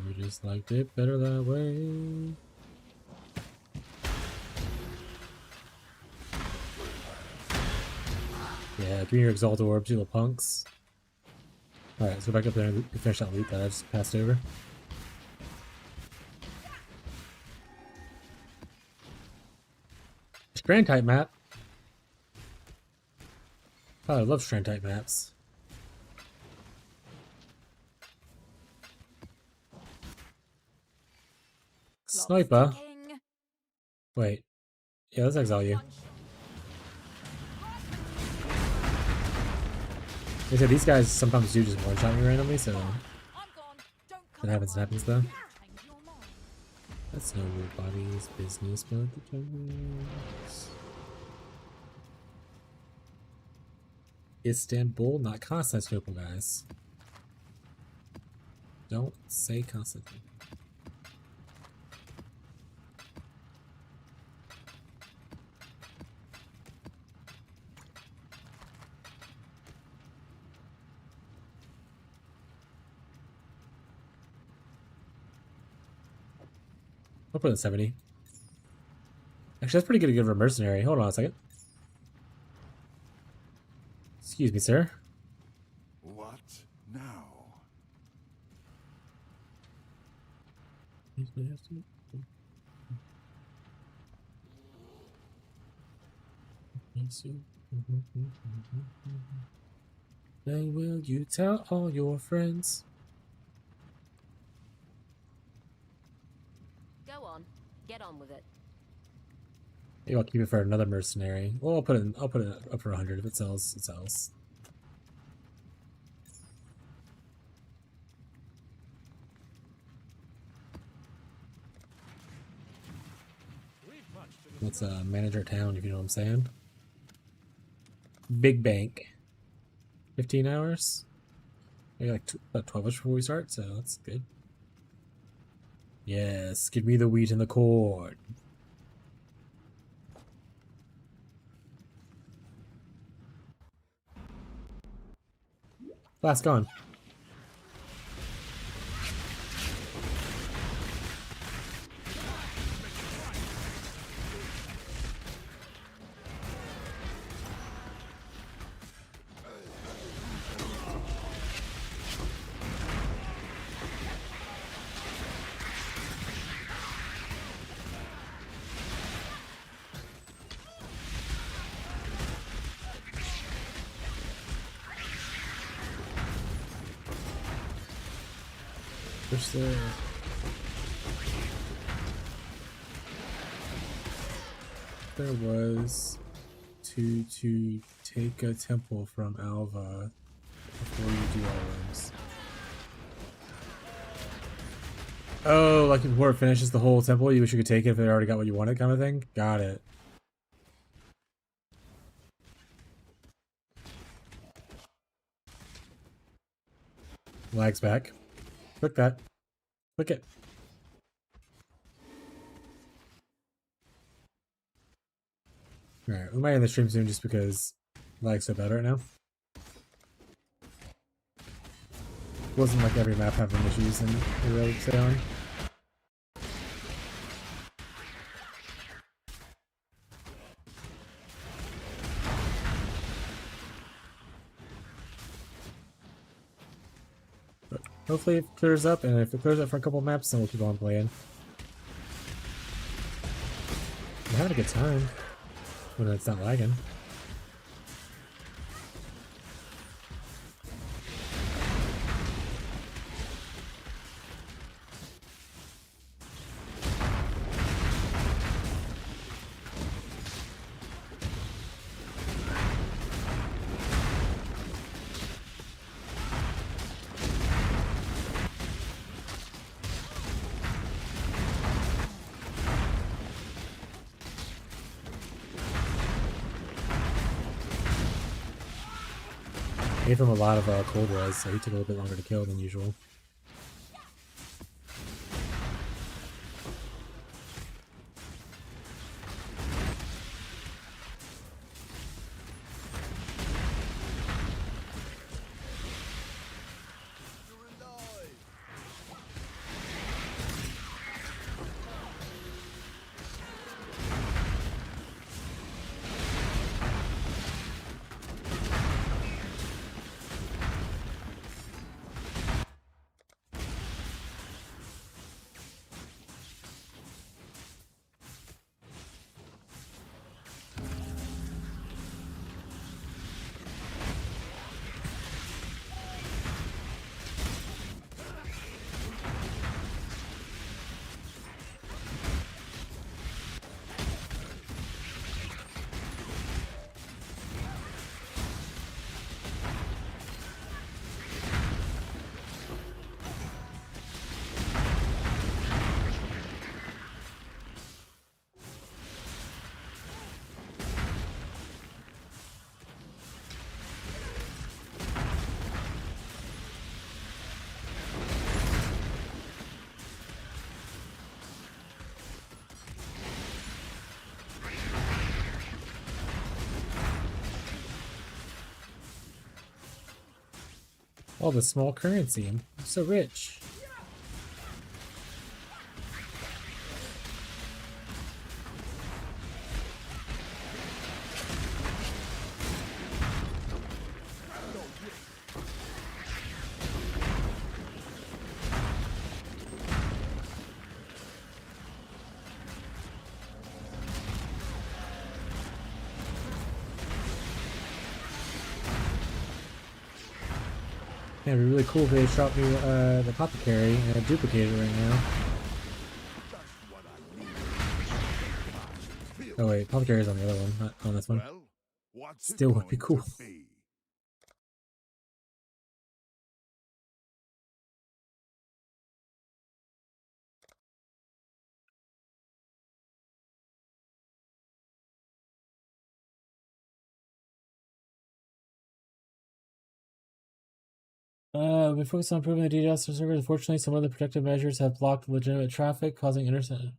We just liked it better that way. Yeah, give me your Exalted Orbs, you little punks. Alright, let's go back up there and finish that loot that I just passed over. Strand type map. Oh, I love strand type maps. Sniper. Wait. Yeah, let's exile you. They said these guys sometimes do just one-shot me randomly, so I'm gone. Don't come that happens, around. happens though. Change your mind. That's nobody's business but the jungle's. Istanbul, not Constantinople, guys. Don't say Constantinople. I'll put it at 70. Actually, that's pretty good to give for a mercenary. Hold on a second. Excuse me, sir. What now? Then will you tell all your friends? Go on. Get on with it. Maybe I'll keep it for another mercenary. Well, I'll put it up for 100. If it sells, it sells. Let's manage our town, if you know what I'm saying. Big bank. 15 hours? Maybe like about 12 hours before we start, so that's good. Yes, give me the wheat and the corn. Flask gone. Push the... There was to take a temple from Alva before you do all rooms. Oh, like before it finishes the whole temple, you wish you could take it if it already got what you wanted, kind of thing? Got it. Lags back. Click that. Click it. Alright, we might end the stream soon just because lag's so bad right now. It wasn't like every map having issues in Hero sailing. But hopefully it clears up, and if it clears up for a couple maps, then we'll keep on playing. I'm having a good time when it's not lagging. Gave him a lot of cold res, so he took a little bit longer to kill than usual. All the small currency. I'm so rich. Yeah, it'd be really cool if they dropped me the apothecary and I duplicated it right now. Oh wait, apothecary is on the other one, not on this one. Well, what's Still it would be going cool. to be? We focus on improving the DDoS server. Unfortunately, some of the protective measures have blocked legitimate traffic, causing internet.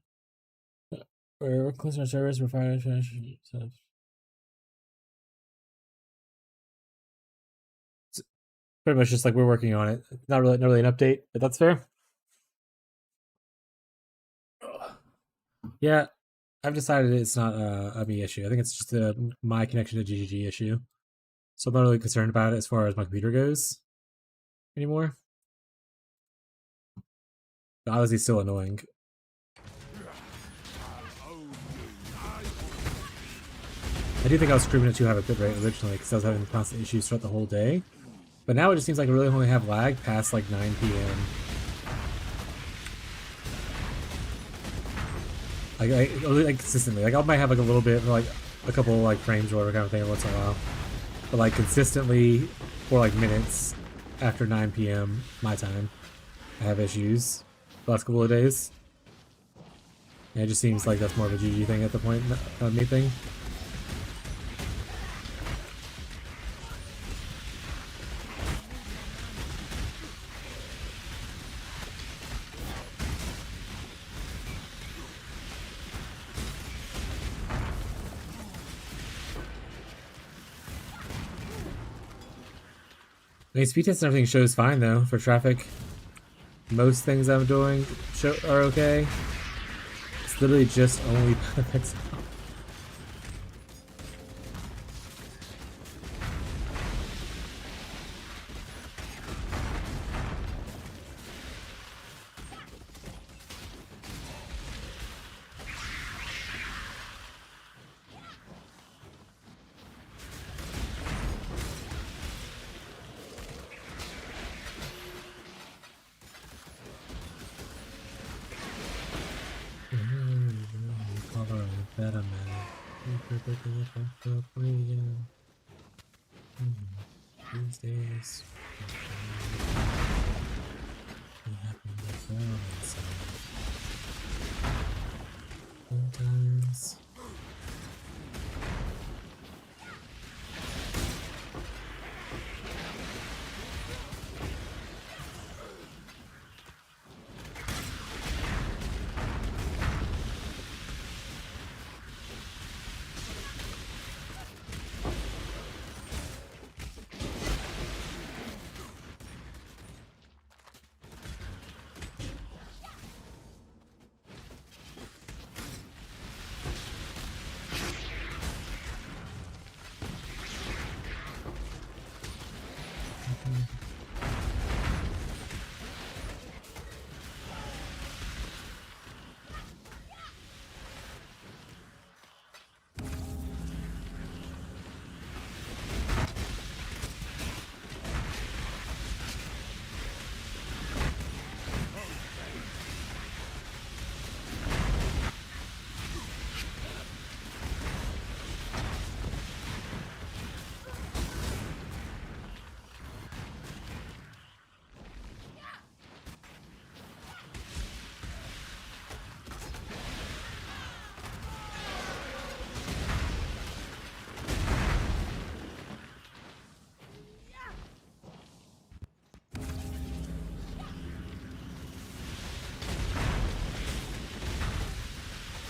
We're closing our servers. We're firing. Pretty much just like we're working on it. Not really an update, but that's fair. Yeah, I've decided it's not a me issue. I think it's just my connection to GGG issue. So I'm not really concerned about it as far as my computer goes anymore. But obviously, it's still annoying. I do think I was screaming at 2 have a bit rate originally because I was having constant issues throughout the whole day. But now it just seems like I really only have lag past like 9 p.m. Like consistently. Like I might have like a little bit, like a couple like frames or whatever kind of thing once in a while. But like consistently for like minutes after 9 p.m. my time, I have issues the last couple of days. And it just seems like that's more of a GG thing at the point, not me thing. I mean, speed test and everything shows fine though for traffic. Most things I'm doing are okay. It's literally just only Pixel. These days, we happen to fall sometimes.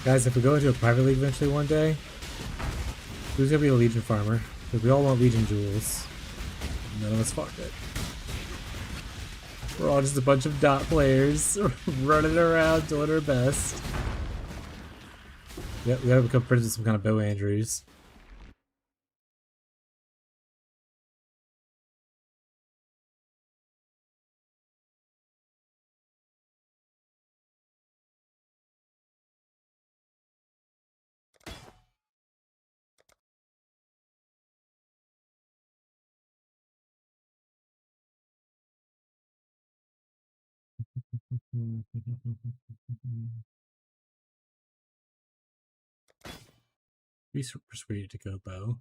Guys, if we go into a private league eventually one day, who's gonna be a Legion farmer? Because we all want Legion jewels. None of us farmed it. We're all just a bunch of dot players running around doing our best. Yeah, we gotta become friends with some kind of Bo Andrews. Be persuaded to go Bo.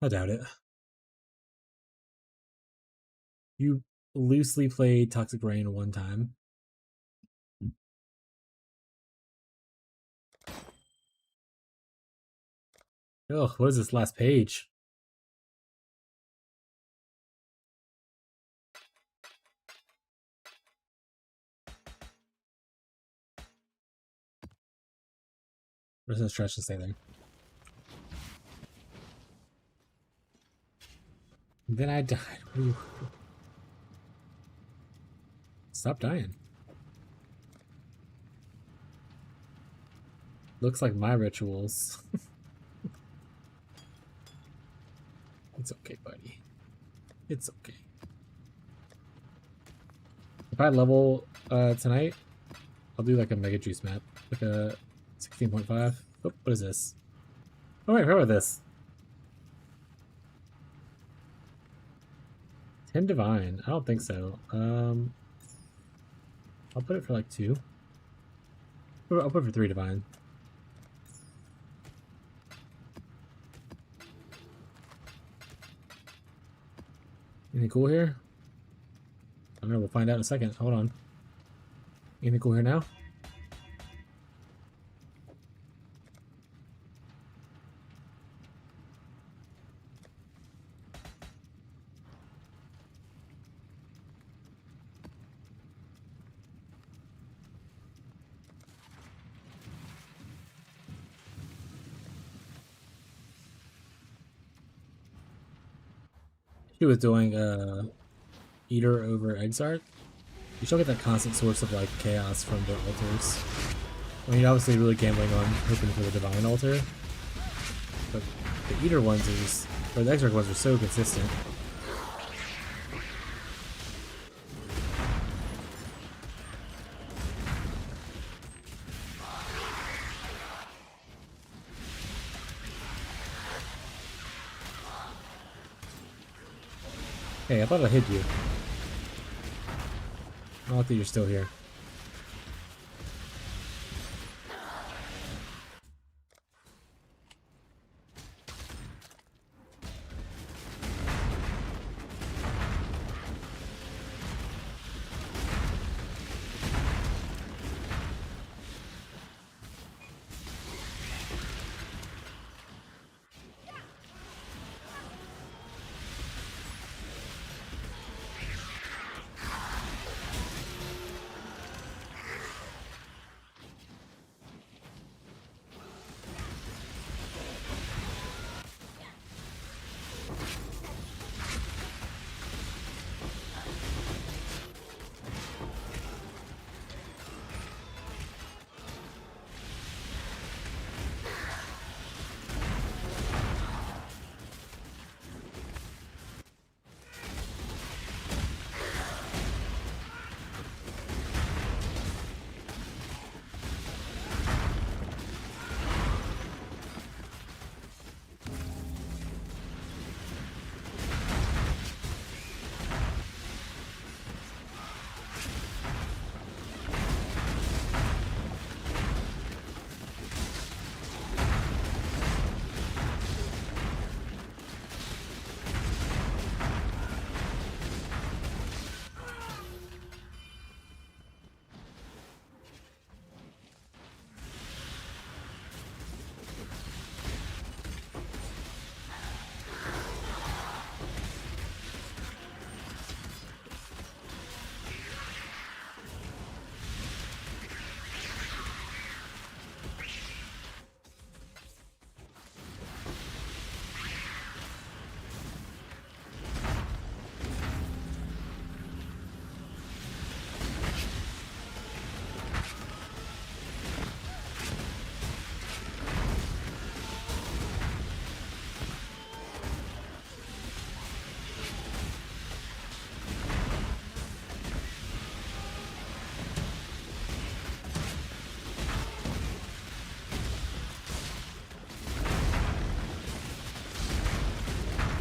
I doubt it. You loosely played Toxic Rain one time. Ugh, what is this last page? There's no stretch to stay there. And then I died. Ooh. Stop dying. Looks like my rituals. It's okay, buddy. It's okay. If I level tonight, I'll do like a Mega Juice map. Like a 16.5. Oh, what is this? Oh wait, how about this? 10 Divine. I don't think so. I'll put it for like 2. I'll put it for 3 Divine. Anything cool here? I don't know, we'll find out in a second. Hold on. Anything cool here now? She was doing Eater over Exarch. You still get that constant source of like chaos from the altars. I mean, you're obviously really gambling on hoping for the Divine altar, but the Eater ones are just, or the Exarch ones are so consistent. Hey, I thought I hit you. I don't like that you're still here.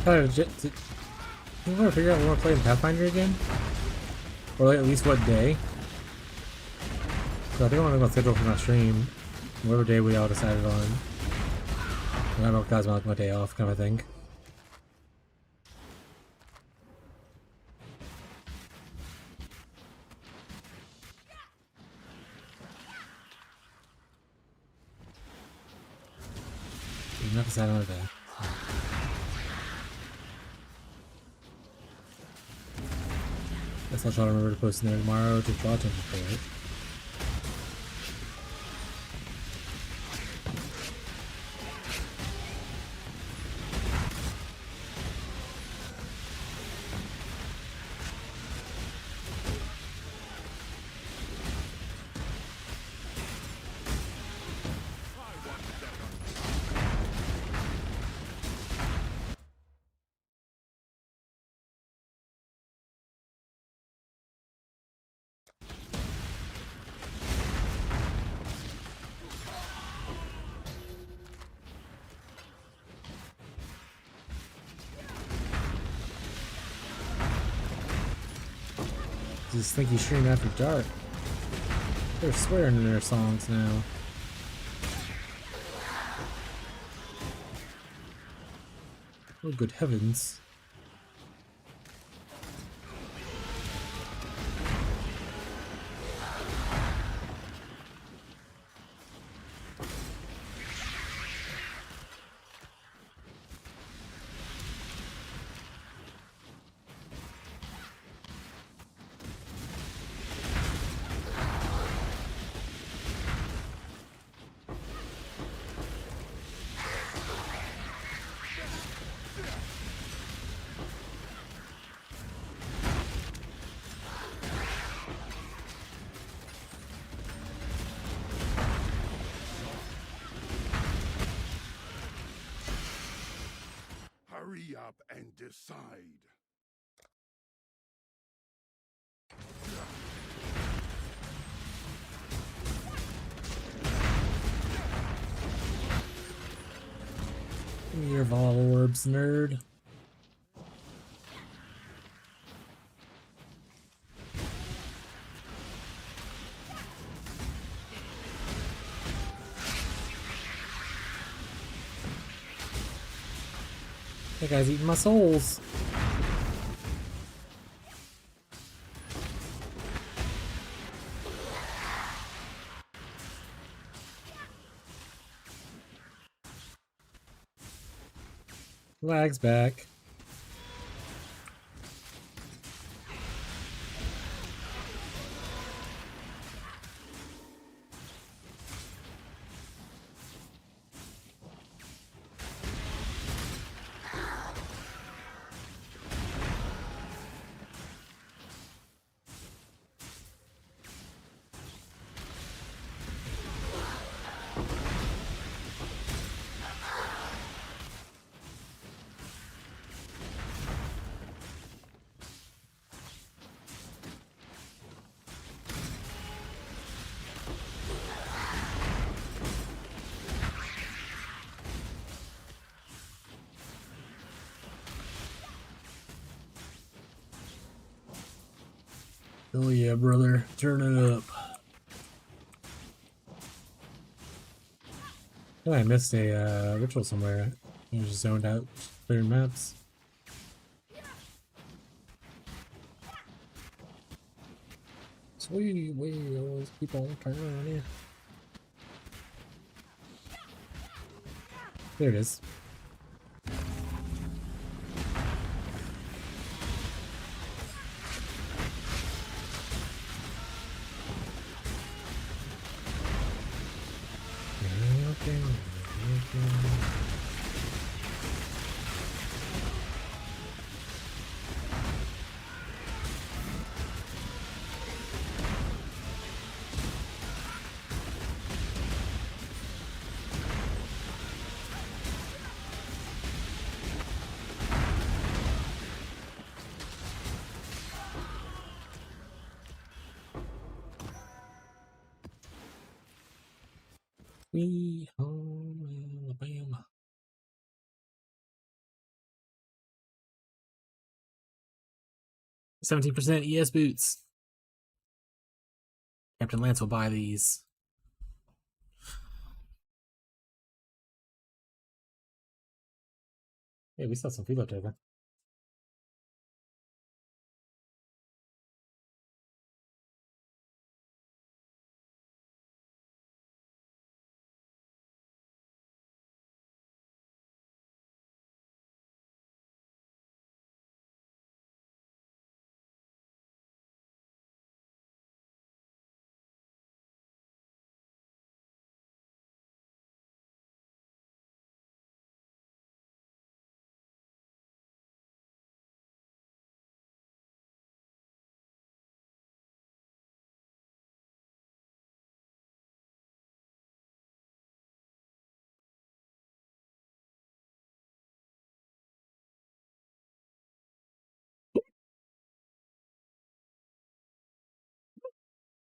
You want to figure out when we're playing Pathfinder again? Or like at least what day? So I think I'm gonna schedule for my stream. Whatever day we all decided on. I don't know if guys want my day off kind of thing. We've not decided on a day. Guess I'll try to remember to post in there tomorrow to draw attention for it. This slinky stream after dark. They're swearing in their songs now. Oh, good heavens. Hurry up and decide. Give me your vol orbs, nerd. That guy's eating my souls. Lag's back. Oh yeah, brother. Turn it up. Oh, I missed a ritual somewhere. I was just zoned out, clearing maps. Sweet wheels keep on turning. There it is. 17% ES boots. Captain Lance will buy these. Hey, we still have some food left over.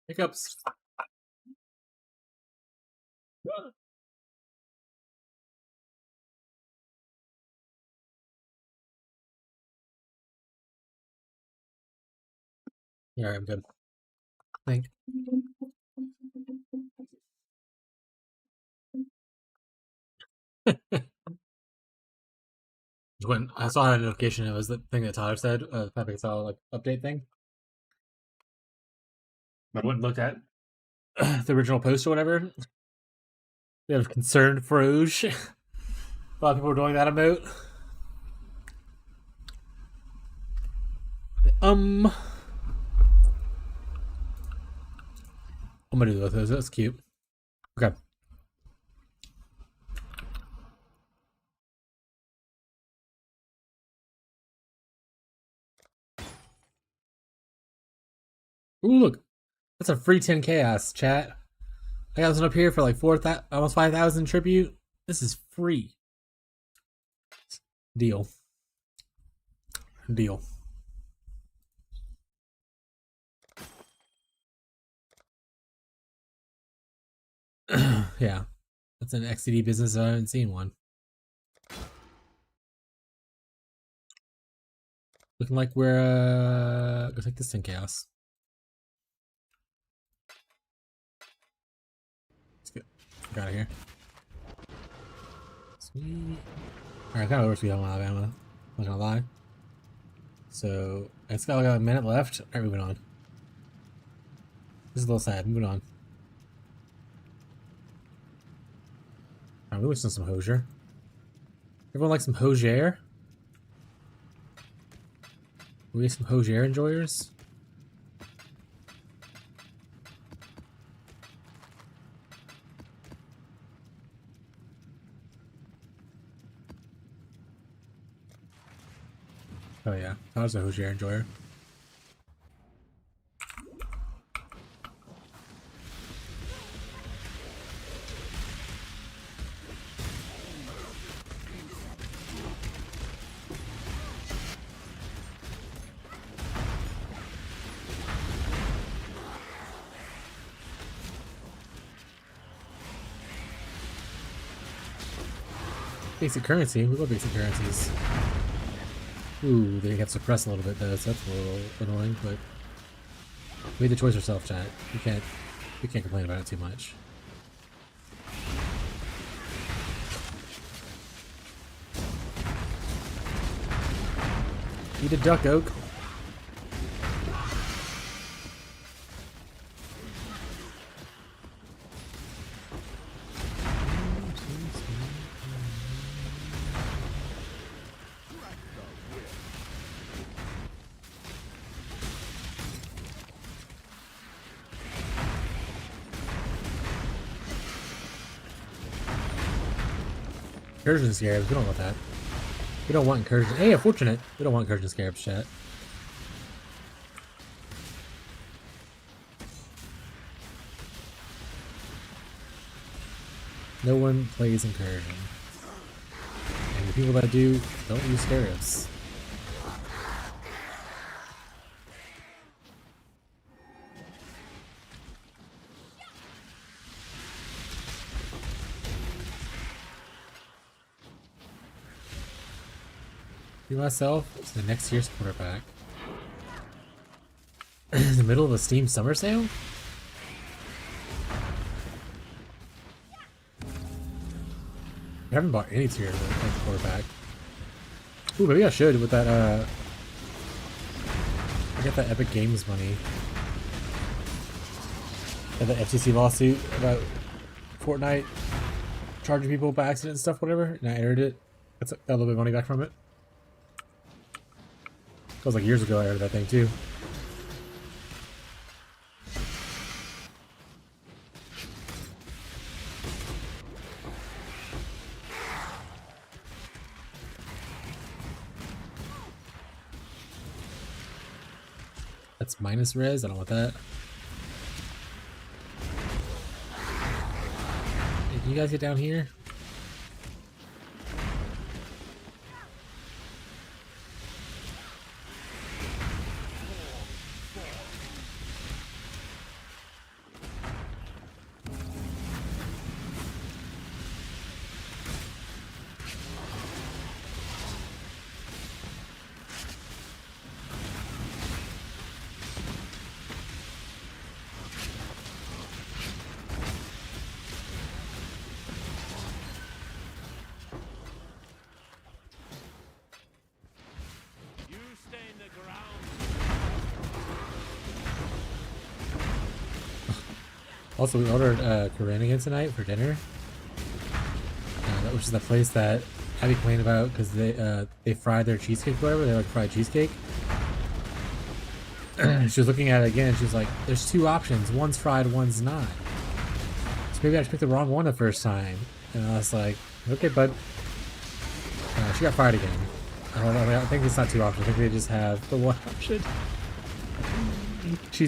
Hiccups. Yeah, I'm good. Think. When I saw a notification, it was the thing that Tyler said, the Epic Saw like update thing. But I went and looked at the original post or whatever. They have concerned Froge. A lot of people were doing that emote. I'm gonna do both of those. That's cute. Okay. Ooh, look. That's a free 10 chaos, chat. I got this one up here for like 4,000, almost 5,000 tribute. This is free. Deal. Deal. Yeah. That's an XCD business. I haven't seen one. Looking like we're looks like this 10 chaos. Let's get out of here. Sweet. Alright, kind of overspeed on Alabama. I'm not gonna lie. So it's got like a minute left. Alright, moving on. This is a little sad. Moving on. Alright, we want some Hosier. Everyone like some Hosier? We get some Hosier enjoyers? Oh yeah, I was a Hosier enjoyer. Basic currency. We love basic currencies. Ooh, they have suppressed a little bit though, so that's a little annoying, but we made the choice ourselves, chat. We can't complain about it too much. Eat a duck, Oak. Incursion scarabs, we don't want that. We don't want incursion. Hey, unfortunate. We don't want incursion scarabs, chat. No one plays incursion. And the people that do don't use scarabs. Be myself, it's the next year's supporter pack. In the middle of a Steam summer sale? I haven't bought any tier like quarterback. Ooh, maybe I should with that I get that Epic Games money. And the FTC lawsuit about Fortnite charging people by accident and stuff, whatever, and I aired it. Got a little bit of money back from it. That was like years ago I aired that thing too. That's minus res, I don't want that. Hey, can you guys get down here? You stay in the ground. Also, we ordered Korean again tonight for dinner, which is the place that Abby complained about because they fried their cheesecake, or whatever. They like fried cheesecake. She was looking at it again. And she was like, "There's two options. One's fried, one's not. So maybe I just picked the wrong one the first time." And I was like, "Okay, bud." She got fried again. I think it's not two options. I think they just have the one option. She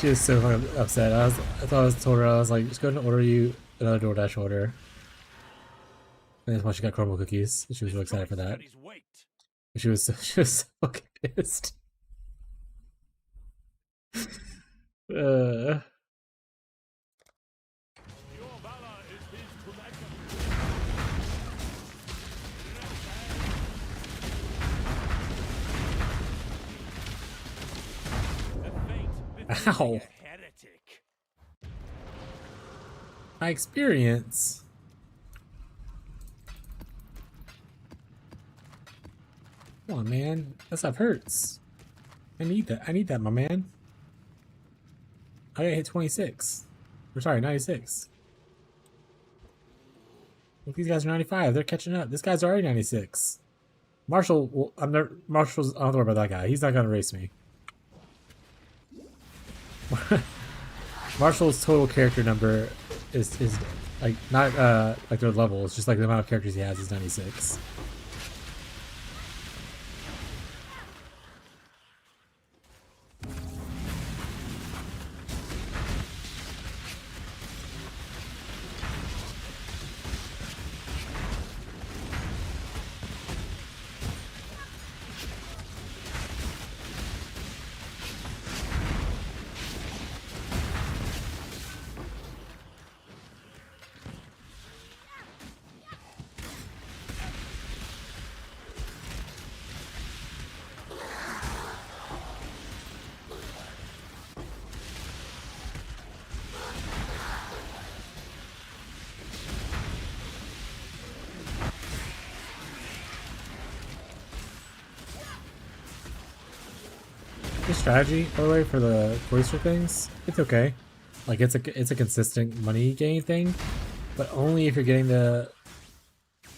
was so fucking upset. I told her, I was like, just go ahead and order you another DoorDash order. And that's why she got caramel cookies. She was really excited for that. She was so fucking pissed. Your valor is his command. The fate befits Ow. a heretic. My experience. Come on, man. That stuff hurts. I need that. I need that, my man. I gotta hit 26. Or sorry, 96. Look, these guys are 95. They're catching up. This guy's already 96. Marshall, well, Marshall's, I don't worry about that guy. He's not gonna race me. Marshall's total character number is like not like their level. It's just like the amount of characters he has is 96. The strategy, by the way, for the cloister things, it's okay. Like it's a consistent money gain thing, but only if you're getting the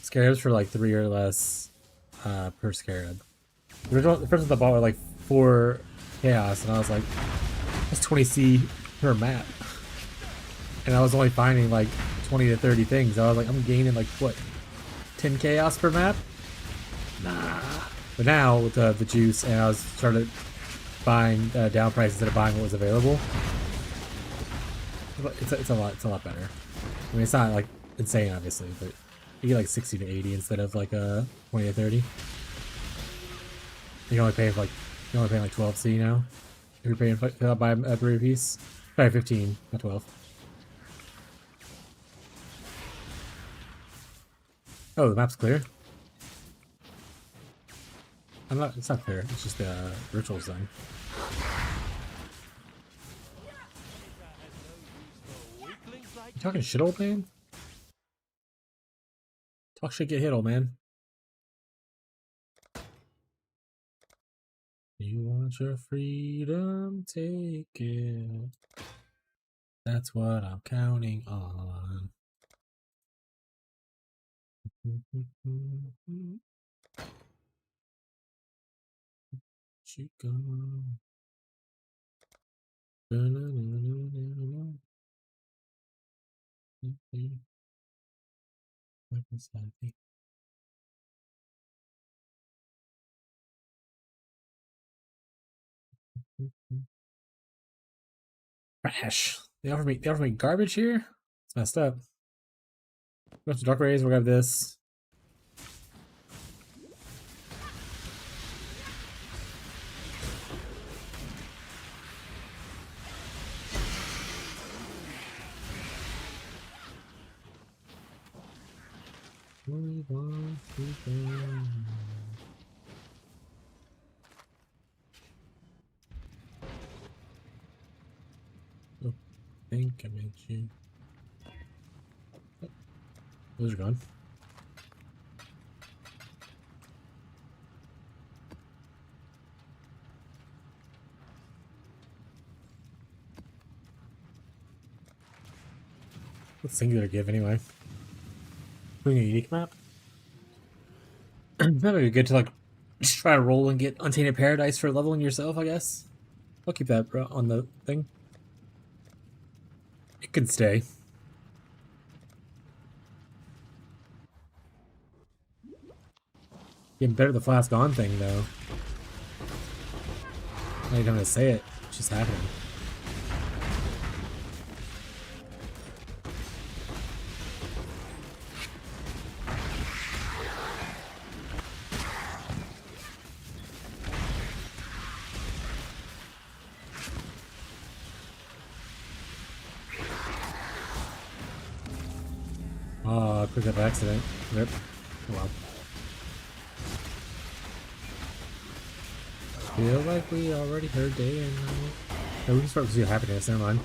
scarabs for like 3 or less per scarab. The first ones I bought were like 4 chaos, and I was like, that's 20C per map, and I was only finding like 20 to 30 things. I was like, I'm gaining like what, 10 chaos per map? Nah. But now with the juice, and I was started buying down price instead of buying what was available. It's a lot better. I mean, it's not like insane, obviously, but you get like 60 to 80 instead of like 20 to 30. You're only paying like 12C now. If you're paying buy a brewery piece, probably 15, not 12. Oh, the map's clear. I'm not. It's not fair. It's just the rituals thing. You talking shit, old man? Talk shit, get hit, old man. You want your freedom, take it. That's what I'm counting on. You go. Trash. They offer me garbage here? It's messed up. Go to Dark Rays, we're gonna have this. We want to go. Oh, I think I made you. Oh, those are gone. What's singular give anyway? Doing a unique map? That would be good to like just try to roll and get Untainted Paradise for leveling yourself, I guess. I'll keep that on the thing. It can stay. Getting better at the flask on thing though. I don't to say it. It's just happening. Oh, quick up accident. Rip. Oh well. Feel like we already heard day and night. No, we can start to see happiness, never mind.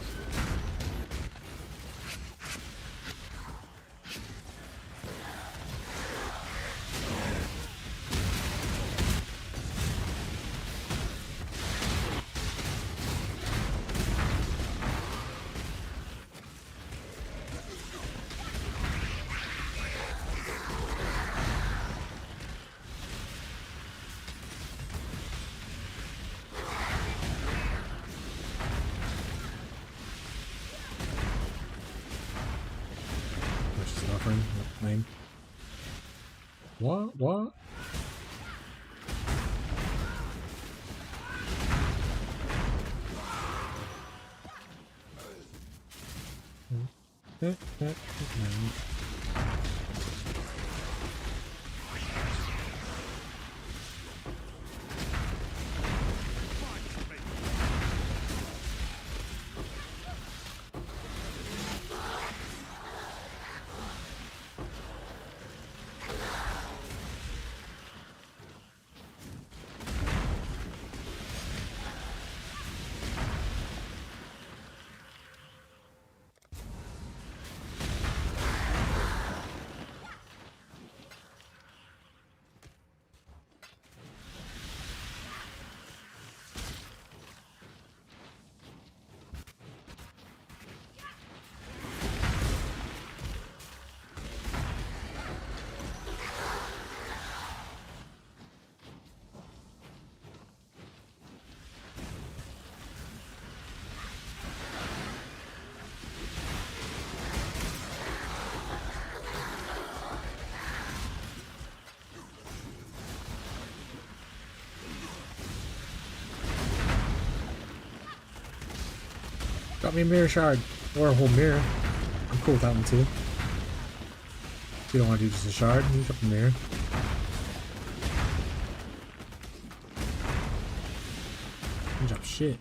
Lame. What? What? Got me a mirror shard. Or a whole mirror. I'm cool with that one too. If you don't want to do just a shard, you drop a mirror. You drop shit.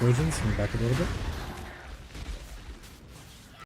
Trojans, move back a little bit.